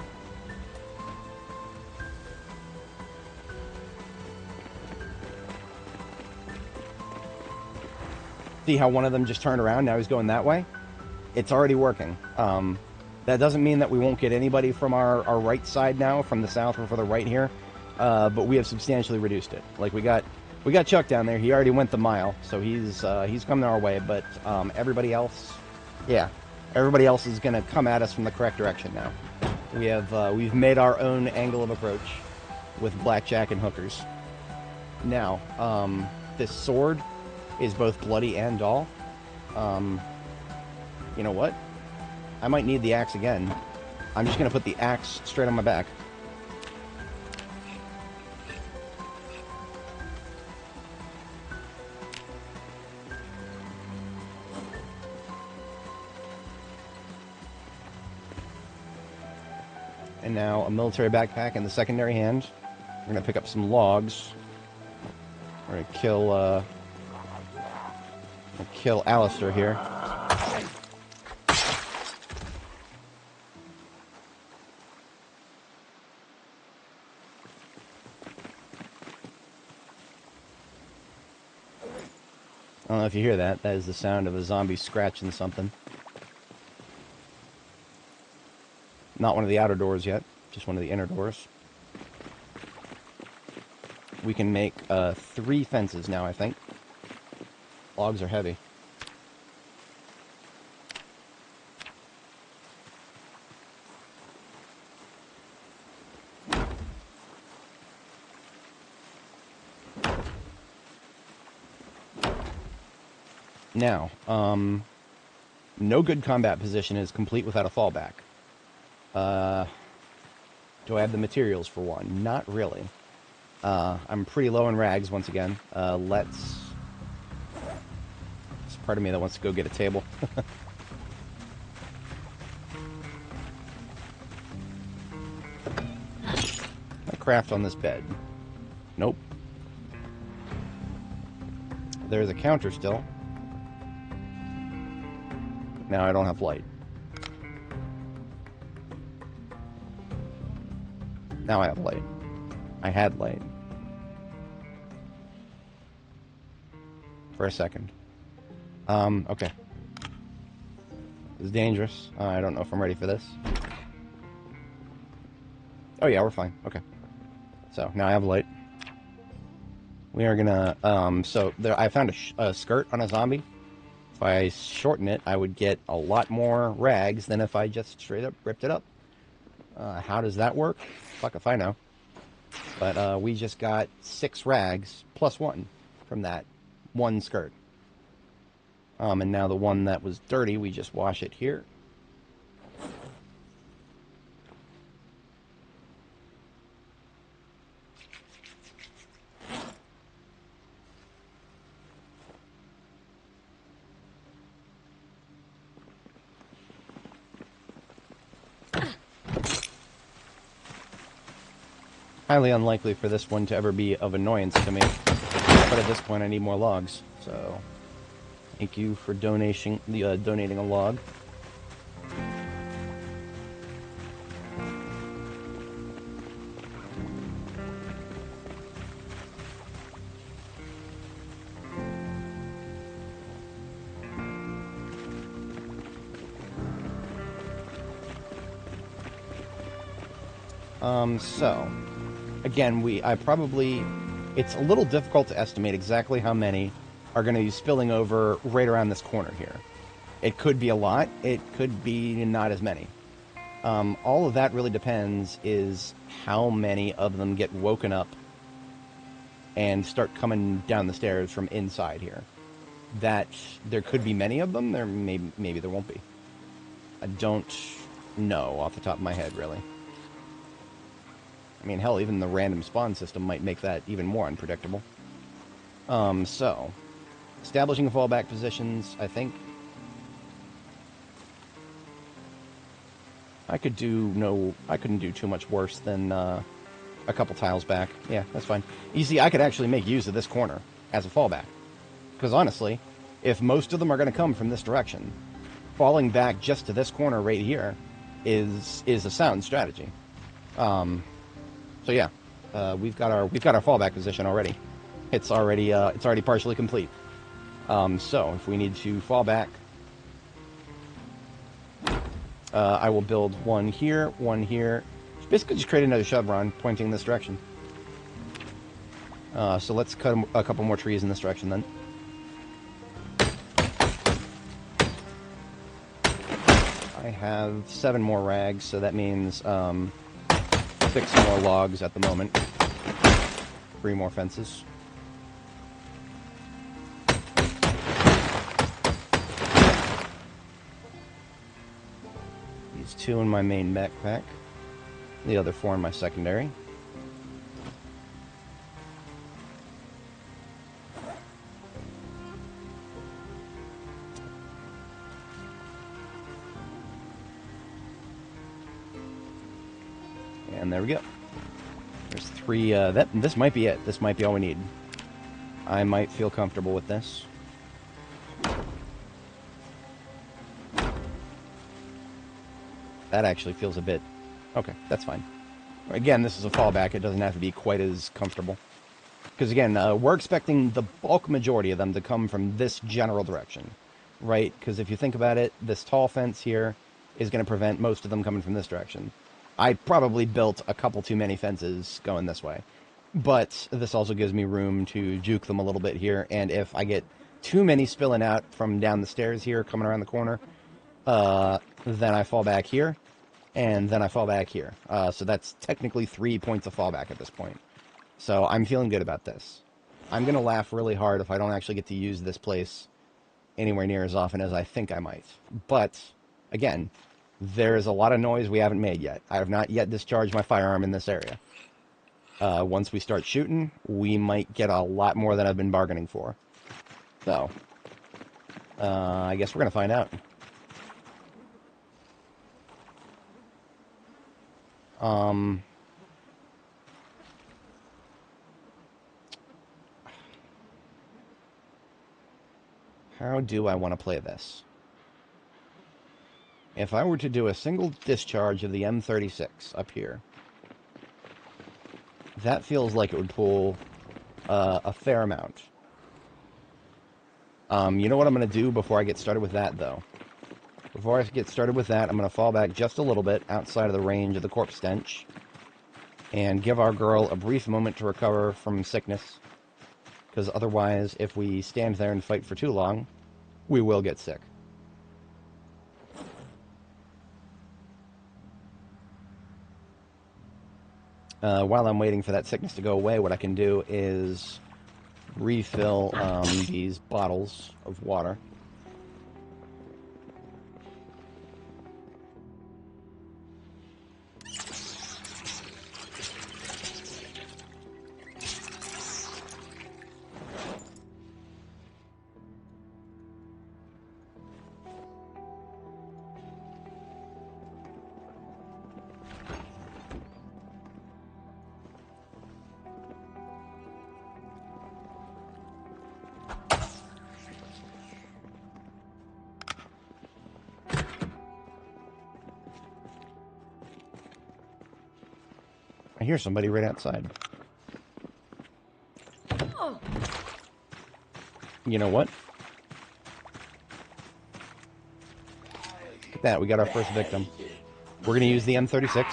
See how one of them just turned around? Now he's going that way? It's already working. That doesn't mean that we won't get anybody from our right side now, from the south or for the right here, but we have substantially reduced it. Like, we got Chuck down there. He already went the mile, so he's coming our way, but everybody else, yeah, everybody else is going to come at us from the correct direction now. We've made our own angle of approach with blackjack and hookers. Now, this sword is both bloody and dull. You know what? I might need the axe again. I'm just going to put the axe straight on my back. And now a military backpack in the secondary hand. We're going to pick up some logs. We're going to kill Alistair here. I don't know if you hear that. That is the sound of a zombie scratching something. Not one of the outer doors yet, just one of the inner doors. We can make 3 fences now, I think. Logs are heavy. Now, no good combat position is complete without a fallback. Do I have the materials for one? Not really. I'm pretty low in rags once again. There's part of me that wants to go get a table. I craft on this bed. Nope. There's a counter still. Now I don't have light. Now I have light. I had light. For a second. Okay. is dangerous. I don't know if I'm ready for this. Oh yeah, we're fine. Okay. So, now I have light. We are gonna, so there, I found a skirt on a zombie. If I shorten it, I would get a lot more rags than if I just straight up ripped it up. How does that work? Fuck if I know. But we just got 6 rags plus 1 from that one skirt. And now the one that was dirty, we just wash it here. Highly unlikely for this one to ever be of annoyance to me. But at this point, I need more logs. So, thank you for donating a log. So, again, it's a little difficult to estimate exactly how many are going to be spilling over right around this corner here. It could be a lot, it could be not as many. All of that really depends is how many of them get woken up and start coming down the stairs from inside here. That there could be many of them, there maybe there won't be. I don't know off the top of my head, really. I mean, hell, even the random spawn system might make that even more unpredictable. So, establishing fallback positions, I think I couldn't do too much worse than a couple tiles back. Yeah, that's fine. You see, I could actually make use of this corner as a fallback. Because honestly, if most of them are going to come from this direction, falling back just to this corner right here is a sound strategy. So yeah, we've got our fallback position already. It's already partially complete. So if we need to fall back, I will build one here. Basically, just create another chevron pointing in this direction. So let's cut a couple more trees in this direction then. I have 7 more rags, so that means 6 more logs at the moment. 3 more fences. These 2 in my main backpack. The other 4 in my secondary. And there we go. There's 3, this might be it. This might be all we need. I might feel comfortable with this. That actually feels a bit... Okay, that's fine. Again, this is a fallback. It doesn't have to be quite as comfortable. Because again, we're expecting the bulk majority of them to come from this general direction. Right? Because if you think about it, this tall fence here is going to prevent most of them coming from this direction. I probably built a couple too many fences going this way. But this also gives me room to juke them a little bit here. And if I get too many spilling out from down the stairs here, coming around the corner, then I fall back here. And then I fall back here. So that's technically 3 points of fallback at this point. So I'm feeling good about this. I'm going to laugh really hard if I don't actually get to use this place anywhere near as often as I think I might. But, again, there's a lot of noise we haven't made yet. I have not yet discharged my firearm in this area. Once we start shooting, we might get a lot more than I've been bargaining for. So, I guess we're going to find out. How do I want to play this? If I were to do a single discharge of the M36 up here, that feels like it would pull a fair amount. You know what I'm going to do before I get started with that, though? before I get started with that, I'm going to fall back just a little bit outside of the range of the corpse stench and give our girl a brief moment to recover from sickness. Because otherwise, if we stand there and fight for too long, we will get sick. While I'm waiting for that sickness to go away, what I can do is refill these bottles of water. I hear somebody right outside. Oh. You know what? Look at that, we got our first victim. We're going to use the M36.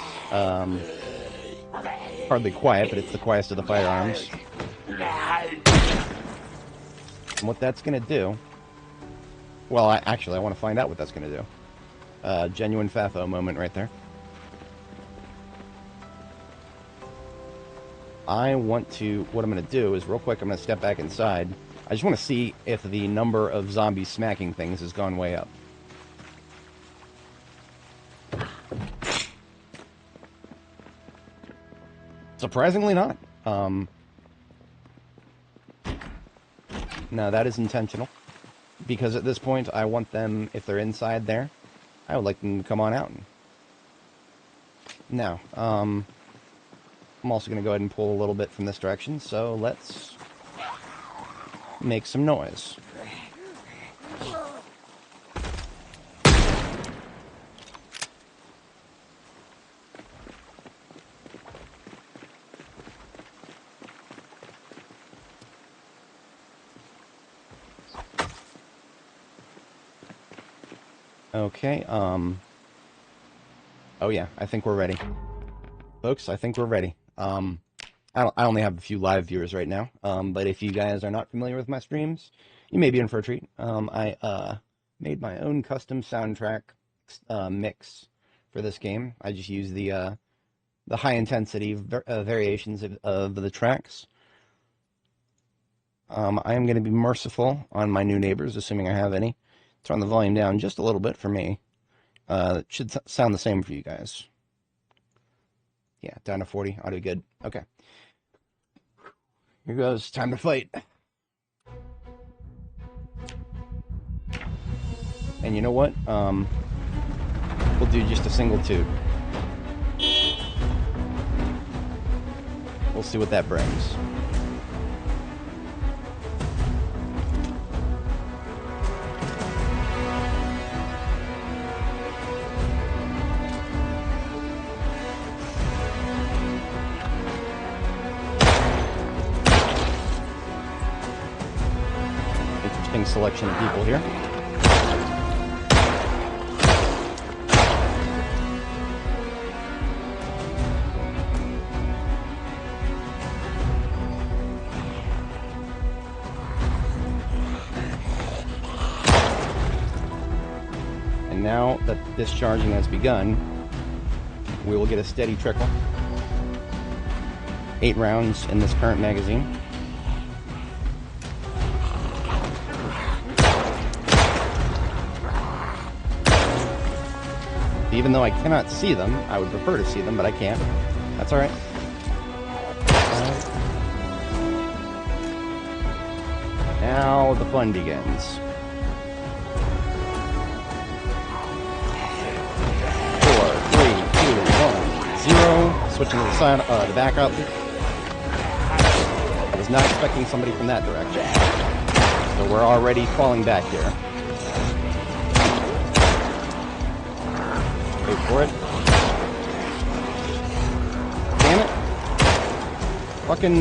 Hardly quiet, but it's the quietest of the firearms. And what that's going to do... Well, I want to find out what that's going to do. Genuine FAFO moment right there. What I'm going to do is, real quick, I'm going to step back inside. I just want to see if the number of zombies smacking things has gone way up. Surprisingly not. No, that is intentional. Because at this point, I want them, if they're inside there, I would like them to come on out. Now, I'm also going to go ahead and pull a little bit from this direction, so let's make some noise. Okay, oh yeah, I think we're ready. Folks, I think we're ready. I only have a few live viewers right now, but if you guys are not familiar with my streams, you may be in for a treat. I made my own custom soundtrack mix for this game. I just use the high-intensity variations of the tracks. I am going to be merciful on my new neighbors, assuming I have any. Turn the volume down just a little bit for me. It should sound the same for you guys. Yeah, down to 40. Ought to be good. Okay. Here goes. Time to fight. And you know what? We'll do just a single toot. We'll see what that brings. Selection of people here. And now that discharging has begun, we will get a steady trickle. 8 rounds in this current magazine. Even though I cannot see them, I would prefer to see them, but I can't. That's alright. Now the fun begins. 4, 3, 2, 1, 0. Switching to the side, the backup. I was not expecting somebody from that direction. So we're already falling back here. Wait for it. Damn it. Fucking...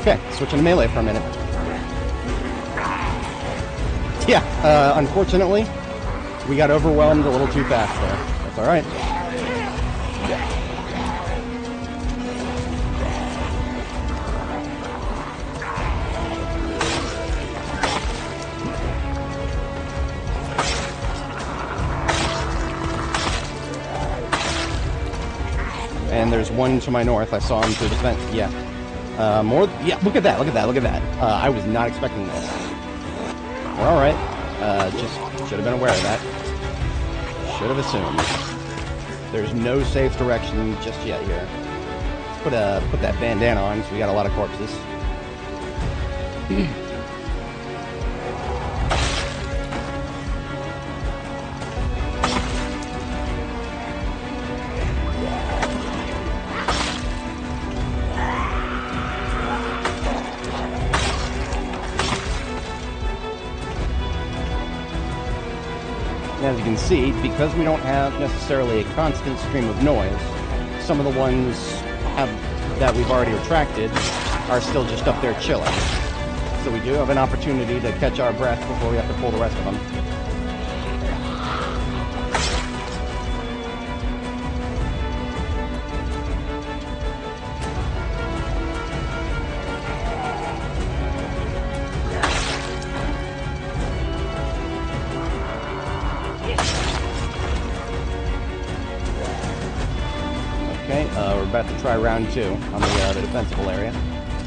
Okay, switching to melee for a minute. Yeah, unfortunately, we got overwhelmed a little too fast there. That's alright. And there's one to my north. I saw him through the fence. Yeah. More. Yeah, look at that. Look at that. Look at that. I was not expecting this. We're alright. Just should have been aware of that. Should have assumed. There's no safe direction just yet here. Let's put that bandana on, so we got a lot of corpses. As you can see, because we don't have necessarily a constant stream of noise, some of the ones that we've already retracted are still just up there chilling. So we do have an opportunity to catch our breath before we have to pull the rest of them. We're about to try round 2 on the defensible area.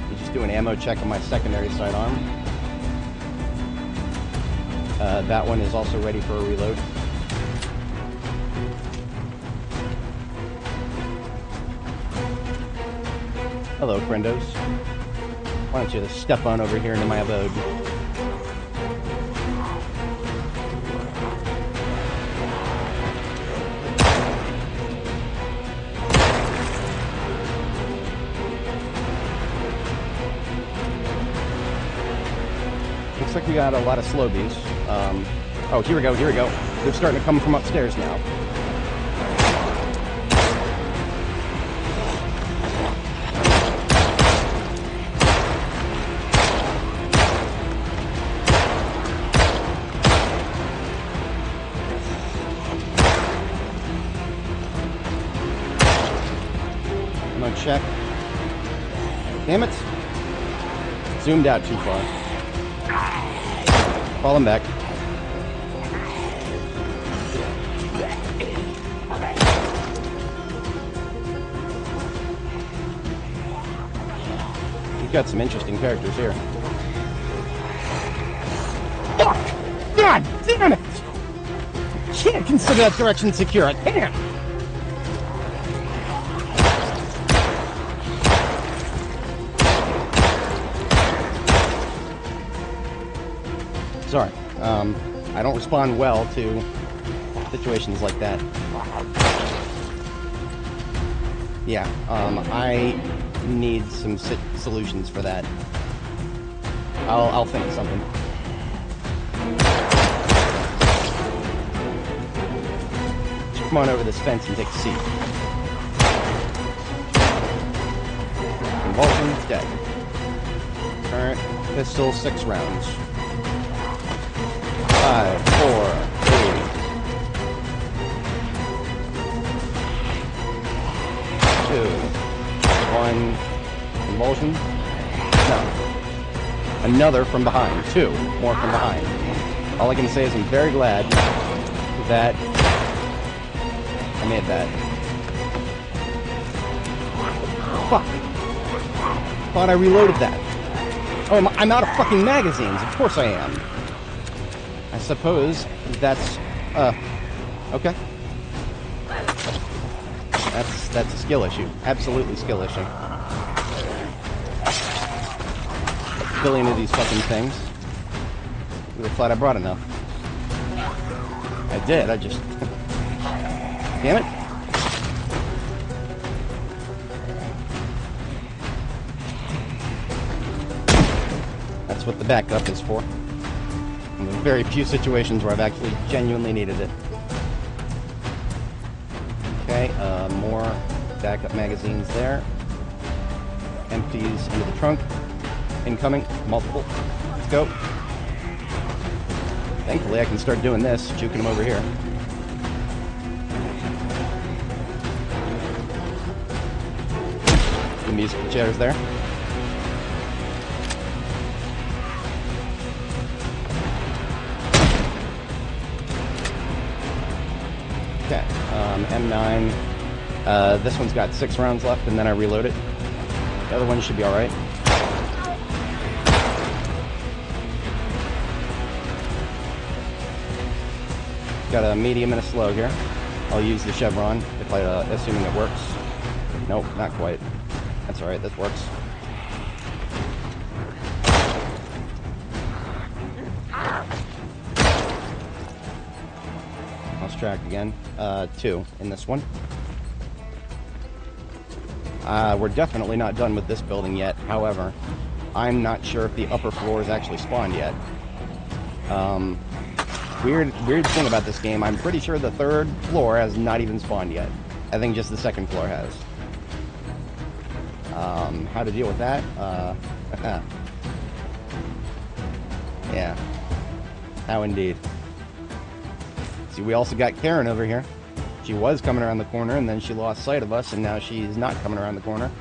You just do an ammo check on my secondary sidearm. That one is also ready for a reload. Hello, friendos. Why don't you step on over here into my abode? Looks like we got a lot of slow bees. Oh, here we go, here we go. They're starting to come from upstairs now. Ammo check. Damn it. Zoomed out too far. Falling back. We've got some interesting characters here. Fuck! God damn it! Can't consider that direction secure. I can't! Sorry. I don't respond well to situations like that. Yeah, I need some solutions for that. I'll think of something. Just come on over this fence and take a seat. Convulsion, dead. Current pistol, 6 rounds. 5, 4, 3. 2, 1. Convulsion. No. Another from behind. 2 more from behind. All I can say is I'm very glad that I made that. Fuck. Thought I reloaded that. Oh, I'm out of fucking magazines. Of course I am. I suppose that's, okay. That's a skill issue. Absolutely skill issue. A billion of these fucking things. I would have thought I brought enough. I did, I just... Damn it. That's what the backup is for. In the very few situations where I've actually genuinely needed it. Okay, more backup magazines there. Empties into the trunk. Incoming. Multiple. Let's go. Thankfully, I can start doing this, juking him over here. The musical chairs there. Okay, M9. This one's got 6 rounds left, and then I reload it. The other one should be alright. Got a medium and a slow here. I'll use the chevron, if assuming it works. Nope, not quite. That's alright, this works. Lost track again. 2 in this one. We're definitely not done with this building yet. However, I'm not sure if the upper floor is actually spawned yet. Weird thing about this game, I'm pretty sure the 3rd floor has not even spawned yet. I think just the 2nd floor has. How to deal with that? Yeah. How indeed. See, we also got Karen over here. She was coming around the corner, and then she lost sight of us, and now she's not coming around the corner.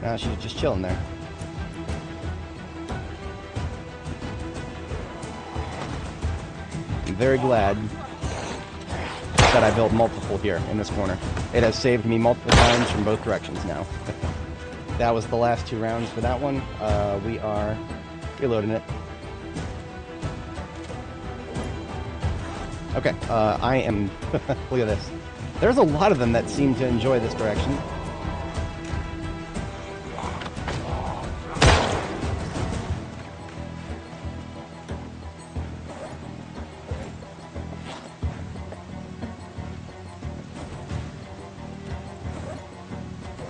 Now she's just chilling there. I'm very glad that I built multiple here in this corner. It has saved me multiple times from both directions now. That was the last 2 rounds for that one. We are reloading it. Okay, I am... Look at this. There's a lot of them that seem to enjoy this direction.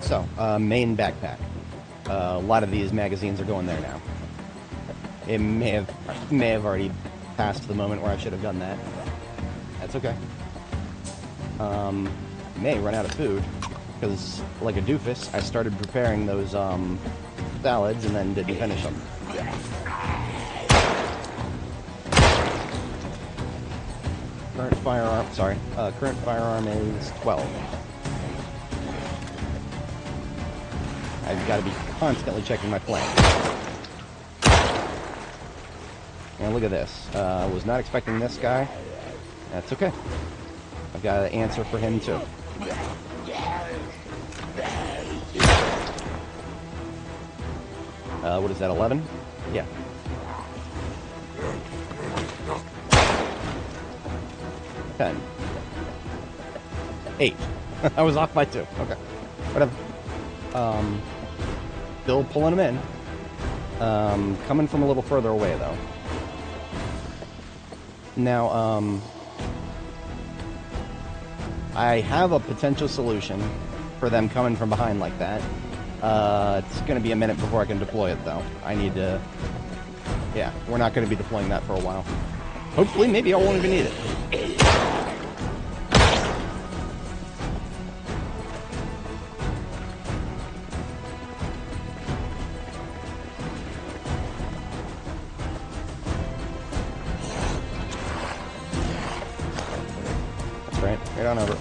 So, main backpack. A lot of these magazines are going there now. It may have already passed the moment where I should have done that. That's okay. May run out of food, because, like a doofus, I started preparing those, salads and then didn't finish them. Current firearm is 12. I've got to be constantly checking my flank. And look at this. Was not expecting this guy. That's okay. I've got an answer for him too. What is that, 11? Yeah. 10. 8. I was off by 2. Okay. Whatever. Still pulling him in. Coming from a little further away, though. Now, I have a potential solution for them coming from behind like that. It's going to be a minute before I can deploy it, though. I need to... Yeah, we're not going to be deploying that for a while. Hopefully, maybe I won't even need it. That's right. Right on over.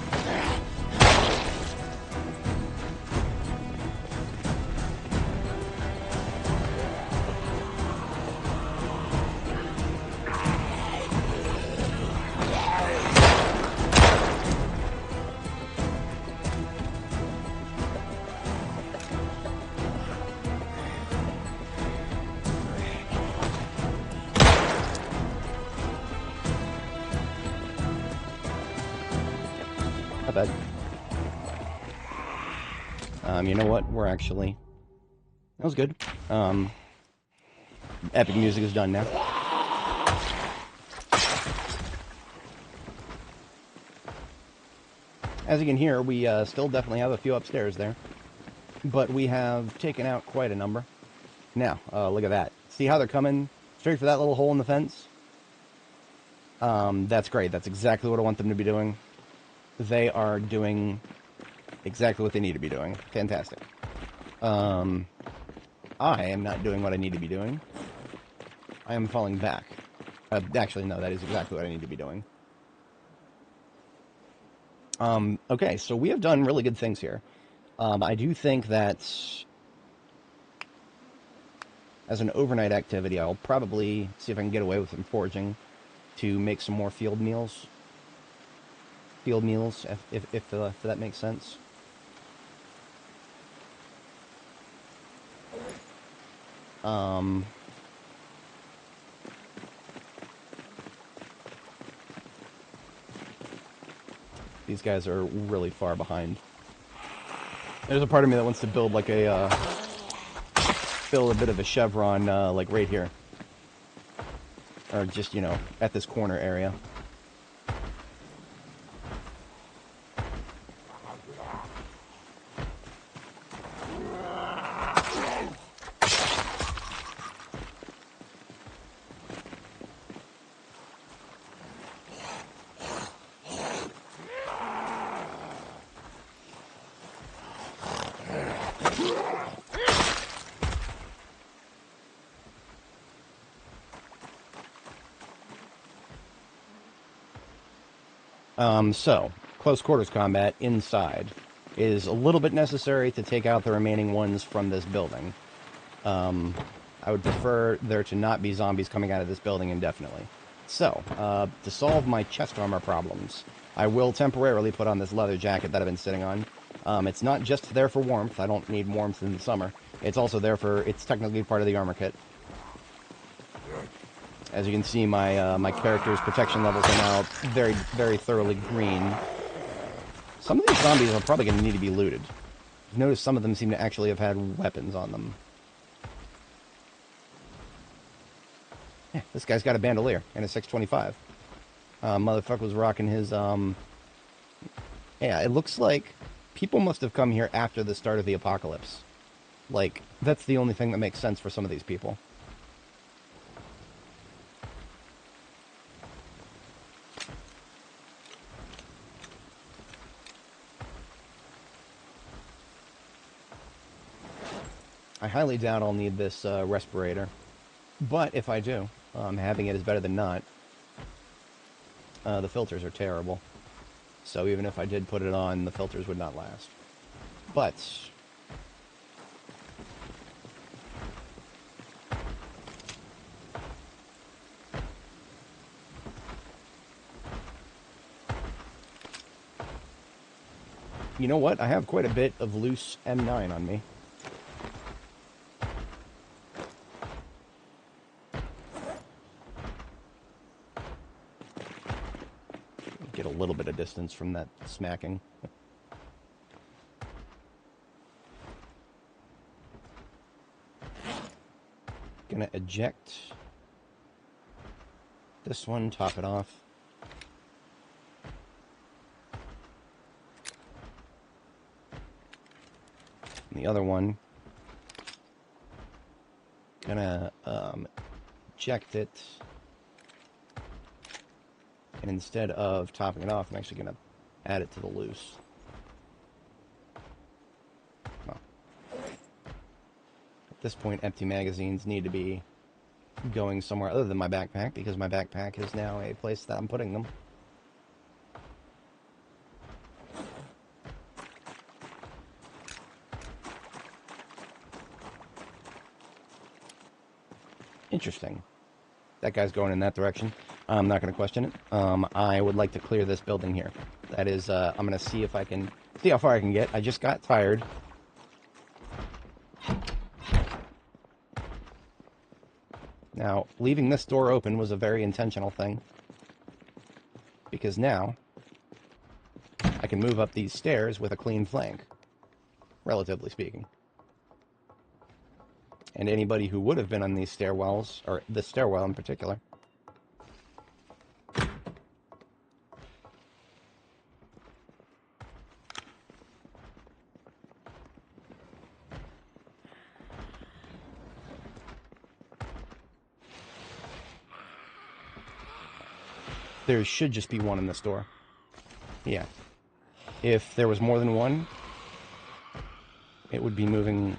Not bad. You know what? We're actually... That was good. Epic music is done now. As you can hear, we still definitely have a few upstairs there. But we have taken out quite a number. Now, look at that. See how they're coming straight for that little hole in the fence? That's great. That's exactly what I want them to be doing. They are doing exactly what they need to be doing. Fantastic. I am not doing what I need to be doing. I am falling back. Actually, no, that is exactly what I need to be doing. Okay, so we have done really good things here. I do think that as an overnight activity, I'll probably see if I can get away with some foraging to make some more field meals. If that makes sense. These guys are really far behind. There's a part of me that wants to build like build a bit of a chevron, like right here. Or just, you know, at this corner area. So, close quarters combat inside is a little bit necessary to take out the remaining ones from this building. I would prefer there to not be zombies coming out of this building indefinitely. So, to solve my chest armor problems, I will temporarily put on this leather jacket that I've been sitting on. It's not just there for warmth. I don't need warmth in the summer. It's also there for, it's technically part of the armor kit. As you can see, my character's protection levels are now very, very thoroughly green. Some of these zombies are probably going to need to be looted. I've noticed some of them seem to actually have had weapons on them. Yeah, this guy's got a bandolier and a 625. Motherfucker was rocking his, Yeah, it looks like people must have come here after the start of the apocalypse. Like, that's the only thing that makes sense for some of these people. I highly doubt I'll need this respirator, but if I do, having it is better than not. The filters are terrible, so even if I did put it on, the filters would not last. But you know what? I have quite a bit of loose M9 on me. Get a little bit of distance from that smacking. Gonna eject this one, top it off. And the other one, gonna eject it. And instead of topping it off, I'm actually going to add it to the loose. Well, at this point, empty magazines need to be going somewhere other than my backpack, because my backpack is now a place that I'm putting them. Interesting. That guy's going in that direction. I'm not going to question it. I would like to clear this building here. That is, I'm going to see if I can, see how far I can get. I just got tired. Now, leaving this door open was a very intentional thing. Because now, I can move up these stairs with a clean flank. Relatively speaking. And anybody who would have been on these stairwells, or this stairwell in particular, there should just be one in the store. Yeah. If there was more than one, it would be moving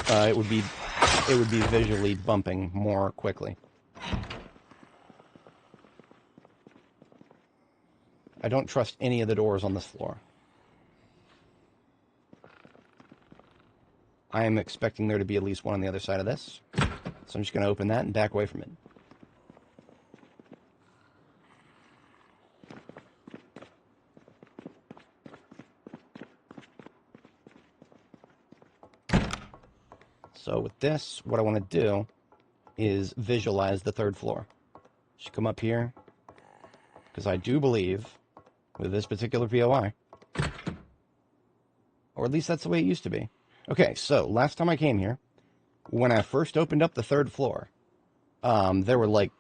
it would be visually bumping more quickly. I don't trust any of the doors on this floor. I am expecting there to be at least one on the other side of this. So I'm just going to open that and back away from it. So with this, what I want to do is visualize the third floor. Should come up here, because I do believe, with this particular POI, or at least that's the way it used to be. Okay, so last time I came here, when I first opened up the third floor, there were like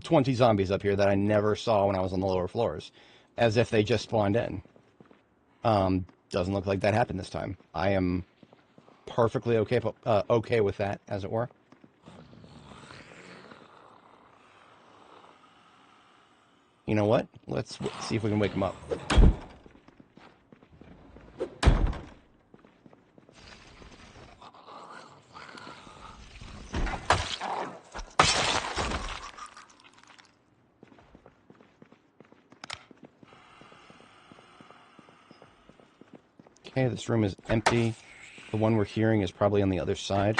20 zombies up here that I never saw when I was on the lower floors, as if they just spawned in. Doesn't look like that happened this time. I am perfectly okay with that, as it were. You know what? Let's see if we can wake him up. Okay, this room is empty. The one we're hearing is probably on the other side.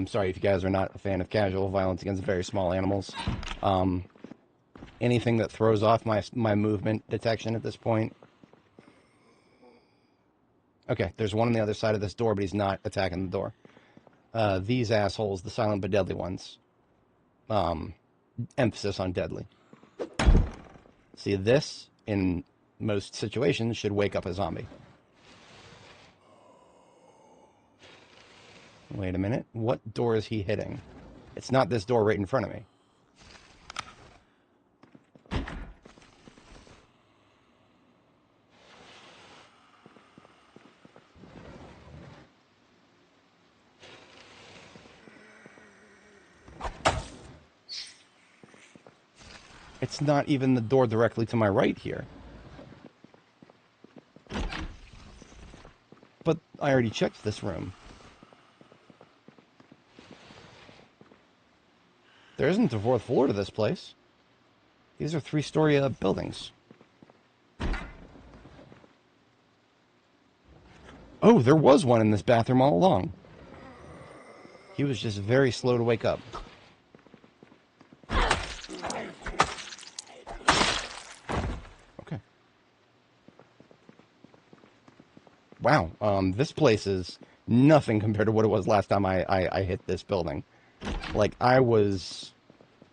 Sorry if you guys are not a fan of casual violence against very small animals. Anything that throws off my movement detection at this point. Okay, there's one on the other side of this door, but he's not attacking the door. These assholes, the silent but deadly ones. Emphasis on deadly. See, this, in most situations, should wake up a zombie. Wait a minute. What door is he hitting? It's not this door right in front of me. It's not even the door directly to my right here. But I already checked this room. There isn't a fourth floor to this place. These are three-story buildings. Oh, there was one in this bathroom all along. He was just very slow to wake up. Okay. Wow, this place is nothing compared to what it was last time I hit this building. Like,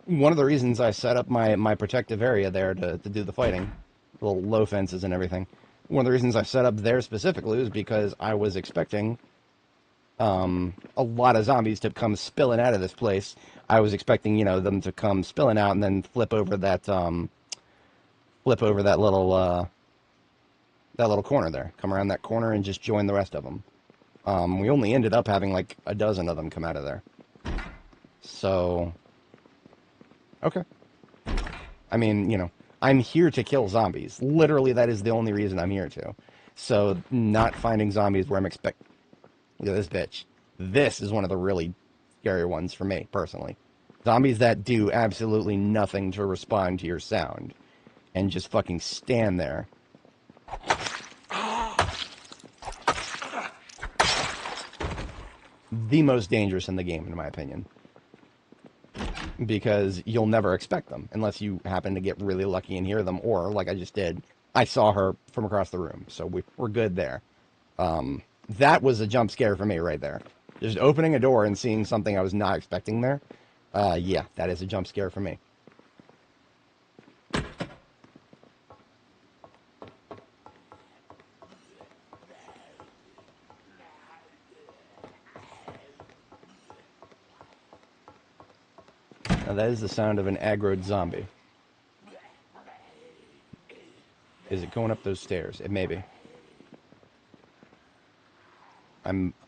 one of the reasons I set up my protective area there to do the fighting, little low fences and everything, one of the reasons I set up there specifically was because I was expecting a lot of zombies to come spilling out of this place. I was expecting, you know, them to come spilling out and then flip over that little corner there, come around that corner and just join the rest of them. We only ended up having like a dozen of them come out of there. So, okay. I mean, you know, I'm here to kill zombies. Literally, that is the only reason I'm here to. So, not finding zombies where I'm expecting... Look at this bitch. This is one of the really scary ones for me, personally. Zombies that do absolutely nothing to respond to your sound. And just fucking stand there. The most dangerous in the game, in my opinion. Because you'll never expect them, unless you happen to get really lucky and hear them, or, like I just did, I saw her from across the room, so we're good there. That was a jump scare for me right there. Just opening a door and seeing something I was not expecting there, yeah, that is a jump scare for me. Now that is the sound of an aggroed zombie. Is it going up those stairs? It may be.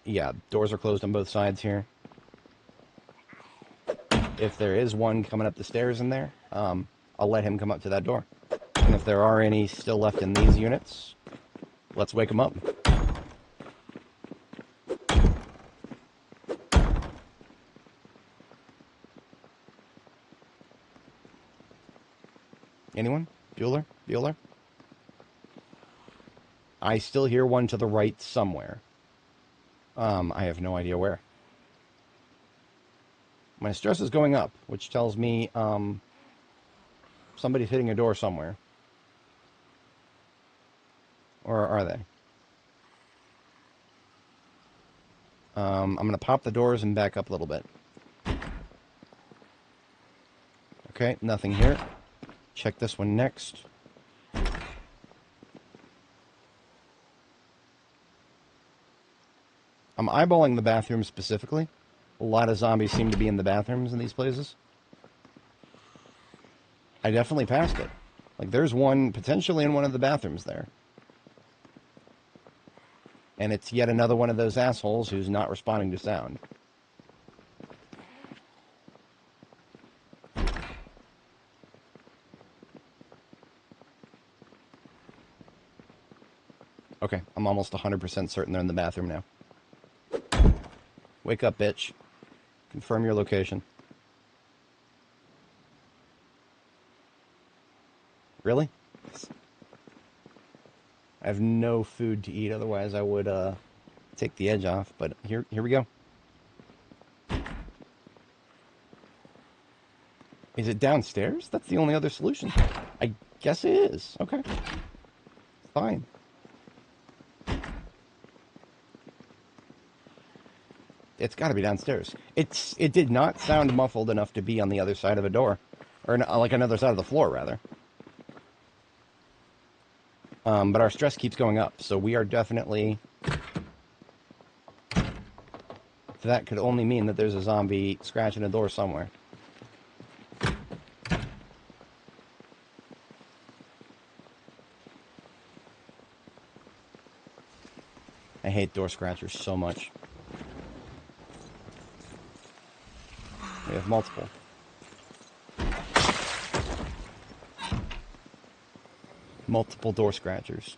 Yeah, doors are closed on both sides here. If there is one coming up the stairs in there, I'll let him come up to that door. And if there are any still left in these units, let's wake them up. Anyone? Bueller? Bueller? I still hear one to the right somewhere. I have no idea where. My stress is going up, which tells me somebody's hitting a door somewhere. Or are they? I'm going to pop the doors and back up a little bit. Okay, nothing here. Check this one next. I'm eyeballing the bathroom specifically. A lot of zombies seem to be in the bathrooms in these places. I definitely passed it. Like, there's one potentially in one of the bathrooms there. And it's yet another one of those assholes who's not responding to sound. Okay, I'm almost 100% certain they're in the bathroom now. Wake up, bitch. Confirm your location. Really? I have no food to eat, otherwise I would take the edge off, but here we go. Is it downstairs? That's the only other solution. I guess it is. Okay. Fine. It's got to be downstairs. It did not sound muffled enough to be on the other side of a door. Or like another side of the floor, rather. But our stress keeps going up, so we are definitely... That could only mean that there's a zombie scratching a door somewhere. I hate door scratchers so much. We have multiple. Multiple door scratchers.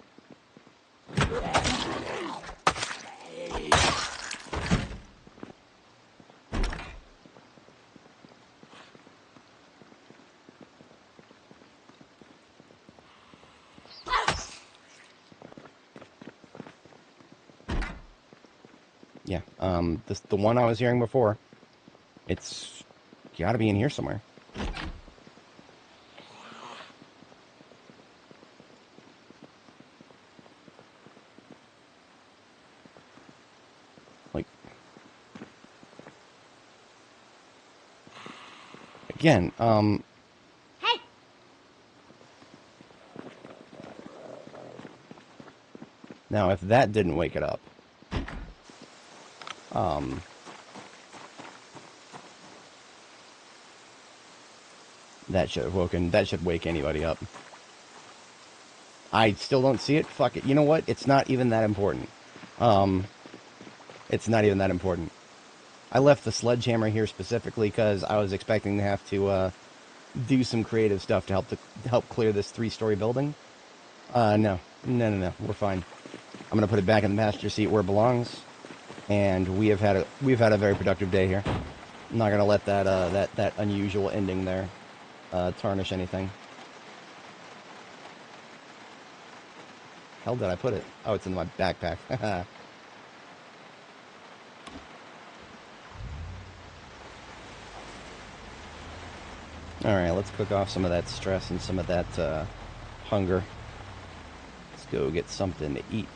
Yeah, the one I was hearing before, it's gotta be in here somewhere. Like, again, Hey! now if that didn't wake it up, that should wake anybody up. I still don't see it. Fuck it. You know what? It's not even that important. It's not even that important. I left the sledgehammer here specifically because I was expecting to have to do some creative stuff to help clear this 3-story building. No. We're fine. I'm gonna put it back in the passenger seat where it belongs, and we've had a very productive day here. I'm not gonna let that unusual ending there tarnish anything. Hell did I put it? Oh, it's in my backpack. Alright, let's cook off some of that stress and some of that hunger. Let's go get something to eat.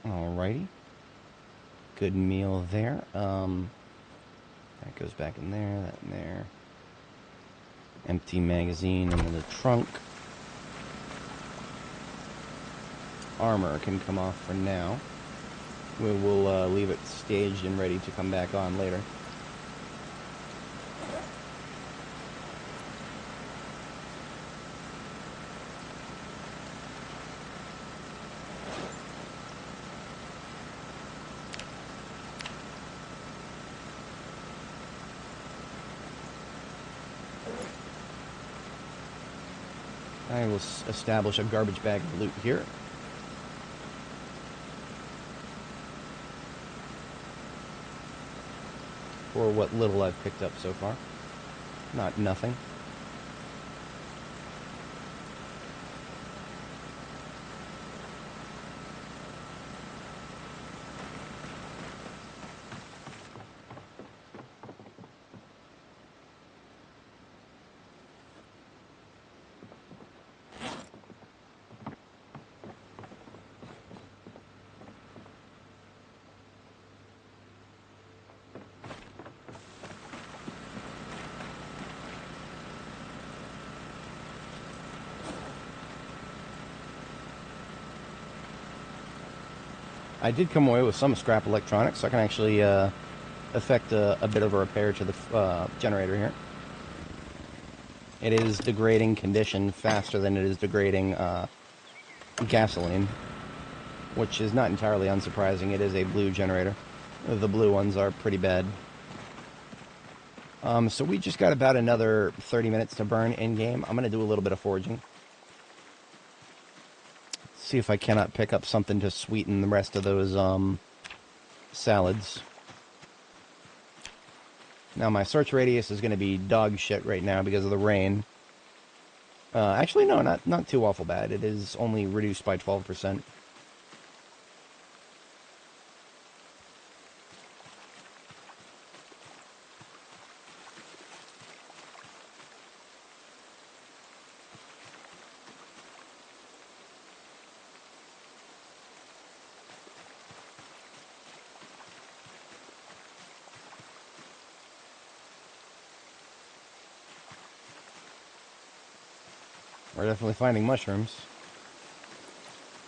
Alrighty. Good meal there. That goes back in there, that in there. Empty magazine into the trunk. Armor can come off for now. We will leave it staged and ready to come back on later. I will establish a garbage bag of loot here. For what little I've picked up so far. Not nothing. I did come away with some scrap electronics, so I can actually effect a bit of a repair to the generator here. It is degrading condition faster than it is degrading gasoline, which is not entirely unsurprising. It is a blue generator. The blue ones are pretty bad. So we just got about another 30 minutes to burn in-game. I'm going to do a little bit of foraging. See if I cannot pick up something to sweeten the rest of those salads. Now my search radius is going to be dog shit right now because of the rain. Actually, no, not too awful bad. It is only reduced by 12%. We're definitely finding mushrooms.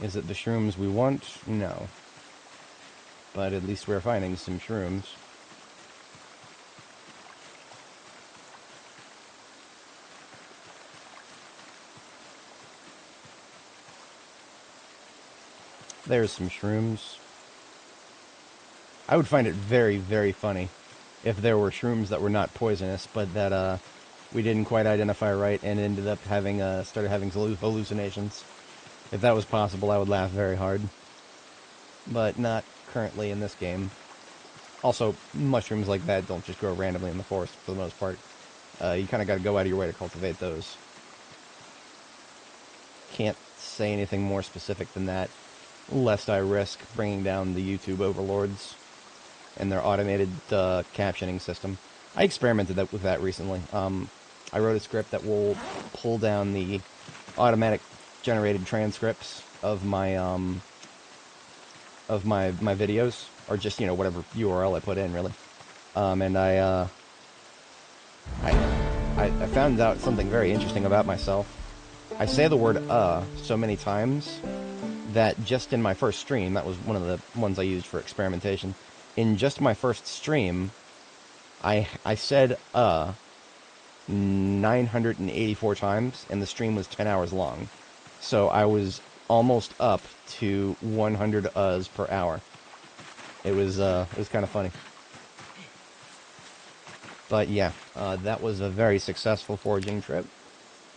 Is it the shrooms we want? No. But at least we're finding some shrooms. There's some shrooms. I would find it very, very funny if there were shrooms that were not poisonous, but that we didn't quite identify right and ended up having started having hallucinations. If that was possible, I would laugh very hard. But not currently in this game. Also, mushrooms like that don't just grow randomly in the forest for the most part. You kind of got to go out of your way to cultivate those. Can't say anything more specific than that, lest I risk bringing down the YouTube overlords and their automated captioning system. I experimented with that recently. I wrote a script that will pull down the automatic generated transcripts of my videos, or just, you know, whatever URL I put in, really. And I found out something very interesting about myself. I say the word so many times that just in my first stream, that was one of the ones I used for experimentation. In just my first stream, I said 984 times, and the stream was 10 hours long. So I was almost up to 100 uhs per hour. It was kind of funny. But yeah, that was a very successful foraging trip.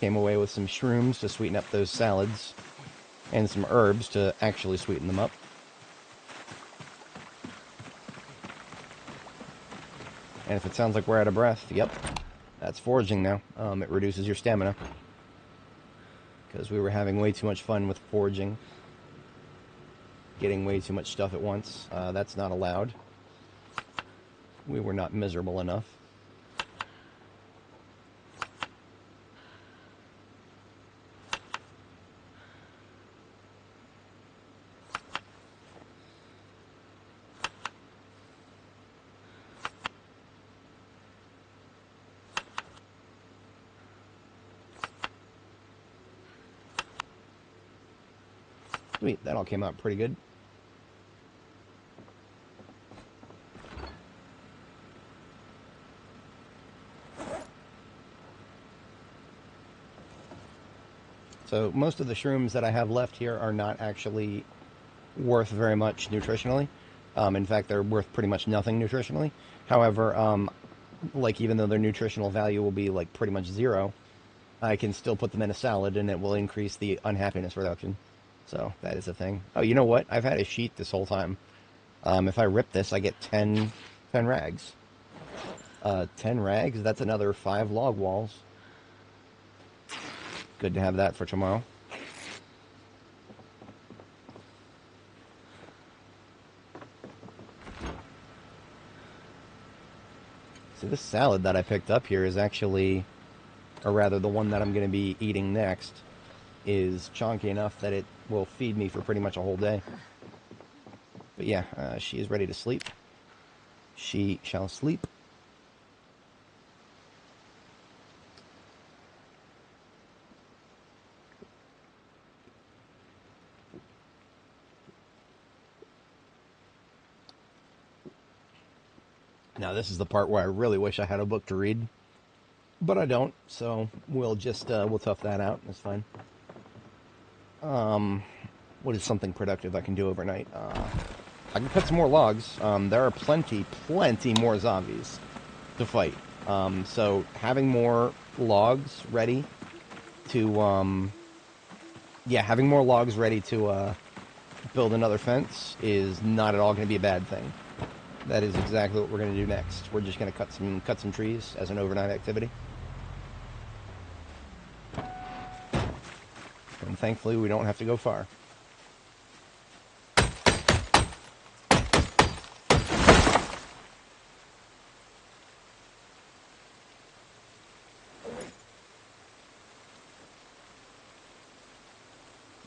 Came away with some shrooms to sweeten up those salads, and some herbs to actually sweeten them up. And if it sounds like we're out of breath, yep, that's foraging now. It reduces your stamina, because we were having way too much fun with foraging. Getting way too much stuff at once. That's not allowed. We were not miserable enough. Sweet, that all came out pretty good. So most of the shrooms that I have left here are not actually worth very much nutritionally. In fact, they're worth pretty much nothing nutritionally. However, like even though their nutritional value will be like pretty much zero, I can still put them in a salad and it will increase the unhappiness reduction. So that is a thing. Oh, you know what? I've had a sheet this whole time. If I rip this, I get 10 rags. 10 rags, that's another 5 log walls. Good to have that for tomorrow. So this salad that I picked up here is actually, or rather the one that I'm going to be eating next, is chunky enough that it will feed me for pretty much a whole day. But yeah, she is ready to sleep. She shall sleep. Now this is the part where I really wish I had a book to read, but I don't, so we'll just, we'll tough that out. That's fine. What is something productive I can do overnight? I can cut some more logs. There are plenty more zombies to fight. So having more logs ready to, having more logs ready to, build another fence is not at all going to be a bad thing. That is exactly what we're going to do next. We're just going to cut some trees as an overnight activity. And thankfully, we don't have to go far.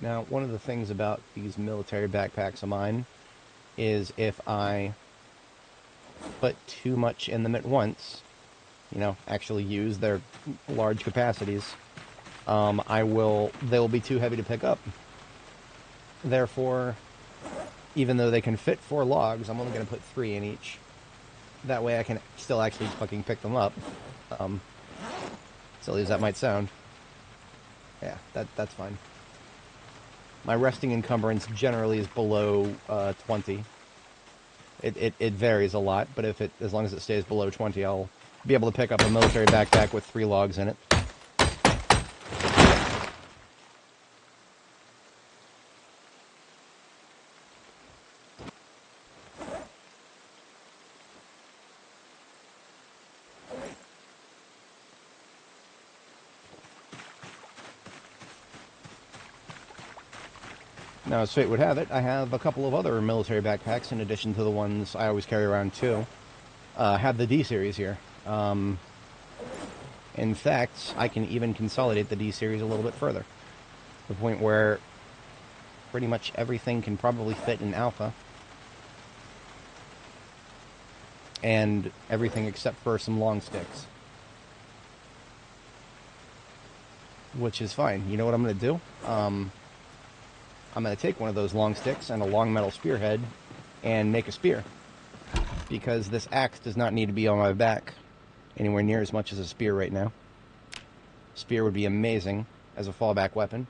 Now, one of the things about these military backpacks of mine is if I put too much in them at once, you know, actually use their large capacities, they will be too heavy to pick up. Therefore, even though they can fit 4 logs, I'm only going to put 3 in each. That way I can still actually fucking pick them up. Silly as that might sound. Yeah, that's fine. My resting encumbrance generally is below 20. It varies a lot, but as long as it stays below 20, I'll be able to pick up a military backpack with 3 logs in it. Now, as fate would have it, I have a couple of other military backpacks in addition to the ones I always carry around too. I have the D series here. In fact, I can even consolidate the D series a little bit further. To the point where pretty much everything can probably fit in Alpha. And everything except for some long sticks. Which is fine. You know what I'm going to do? I'm going to take one of those long sticks and a long metal spearhead and make a spear. Because this axe does not need to be on my back anywhere near as much as a spear right now. Spear would be amazing as a fallback weapon.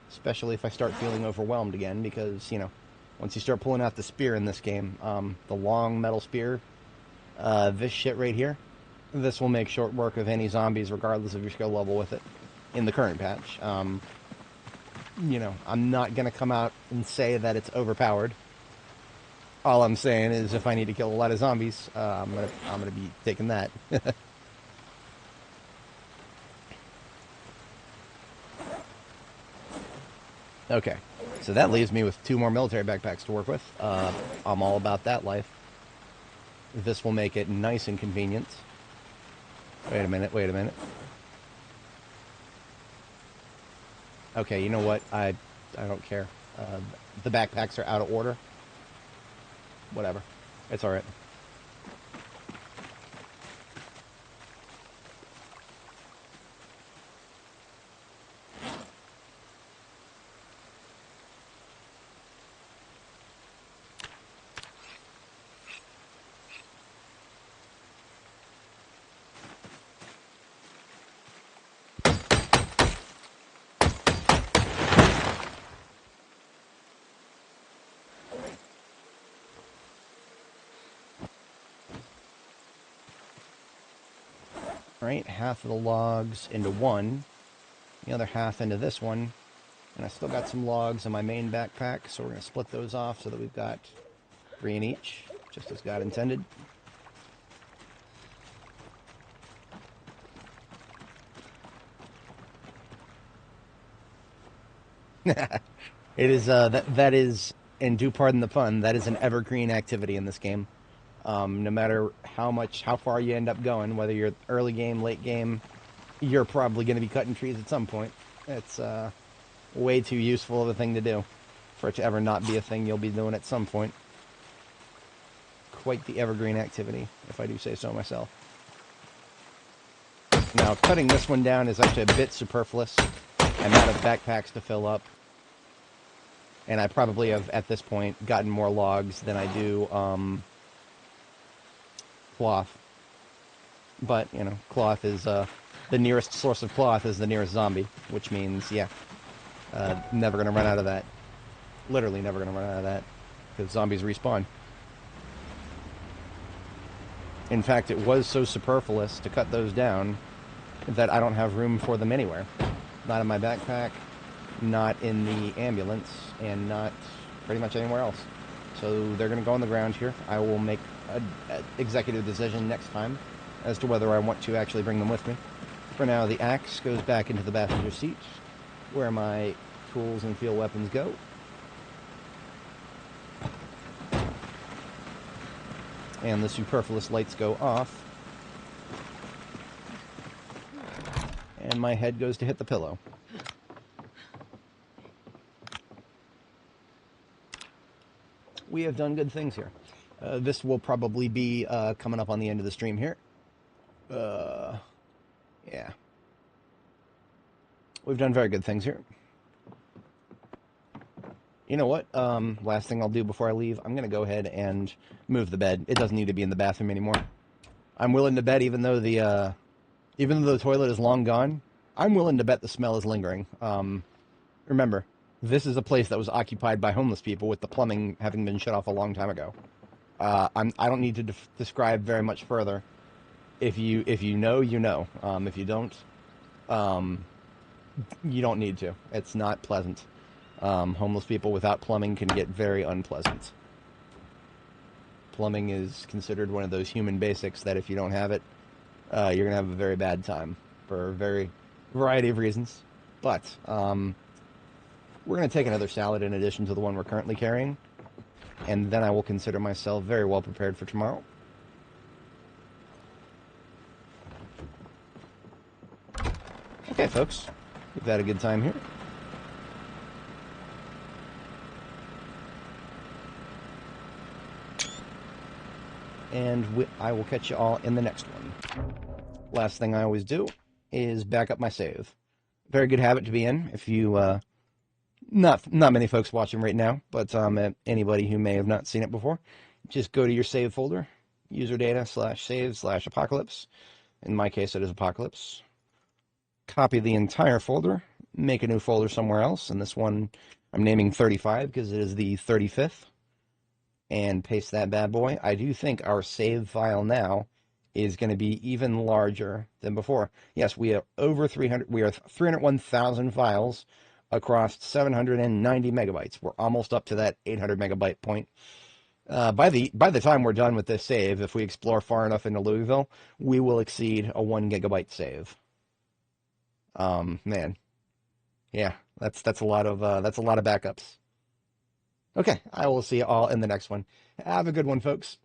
Especially if I start feeling overwhelmed again, because, you know, once you start pulling out the spear in this game, the long metal spear, this shit right here, this will make short work of any zombies regardless of your skill level with it in the current patch. You know, I'm not going to come out and say that it's overpowered. All I'm saying is if I need to kill a lot of zombies, I'm gonna be taking that. Okay, so that leaves me with 2 more military backpacks to work with. I'm all about that life. This will make it nice and convenient. Wait a minute. Okay, you know what? I don't care. The backpacks are out of order. Whatever. It's alright. right? Half of the logs into one, the other half into this one. And I still got some logs in my main backpack, so we're going to split those off so that we've got 3 in each, just as God intended. It is, that is, and do pardon the pun, that is an evergreen activity in this game. No matter how far you end up going, whether you're early game, late game, you're probably going to be cutting trees at some point. It's way too useful of a thing to do for it to ever not be a thing you'll be doing at some point. Quite the evergreen activity, if I do say so myself. Now, cutting this one down is actually a bit superfluous. I'm out of backpacks to fill up. And I probably have, at this point, gotten more logs than I do cloth. But, you know, cloth is, the nearest source of cloth is the nearest zombie, which means, yeah, never going to run out of that. Literally never going to run out of that, because zombies respawn. In fact, it was so superfluous to cut those down that I don't have room for them anywhere. Not in my backpack, not in the ambulance, and not pretty much anywhere else. So they're going to go on the ground here. I will make an executive decision next time as to whether I want to actually bring them with me. For now, the axe goes back into the passenger seat, where my tools and field weapons go. And the superfluous lights go off. And my head goes to hit the pillow. We have done good things here. This will probably be coming up on the end of the stream here. Yeah. We've done very good things here. You know what? Last thing I'll do before I leave, I'm going to go ahead and move the bed. It doesn't need to be in the bathroom anymore. I'm willing to bet, even though the toilet is long gone, I'm willing to bet the smell is lingering. Remember, this is a place that was occupied by homeless people, with the plumbing having been shut off a long time ago. I don't need to describe very much further. If you know, you know. If you don't, you don't need to. It's not pleasant. Homeless people without plumbing can get very unpleasant. Plumbing is considered one of those human basics that if you don't have it, you're going to have a very bad time for a variety of reasons. But we're going to take another salad in addition to the one we're currently carrying, and then I will consider myself very well prepared for tomorrow. Okay, folks, we've had a good time here. And I will catch you all in the next one. Last thing I always do is back up my save. Very good habit to be in. If you, not many folks watching right now, but anybody who may have not seen it before, just go to your save folder, user data /save /apocalypse. In my case, it is apocalypse. Copy the entire folder, make a new folder somewhere else, and this one I'm naming 35 because it is the 35th. And paste that bad boy. I do think our save file now is going to be even larger than before. Yes, we are over 300. We are 301,000 files across 790 megabytes. We're almost up to that 800 megabyte point. By the time we're done with this save, if we explore far enough into Louisville, we will exceed a 1 gigabyte save. Man, yeah, that's a lot of backups. Okay, I will see you all in the next one. Have a good one, folks.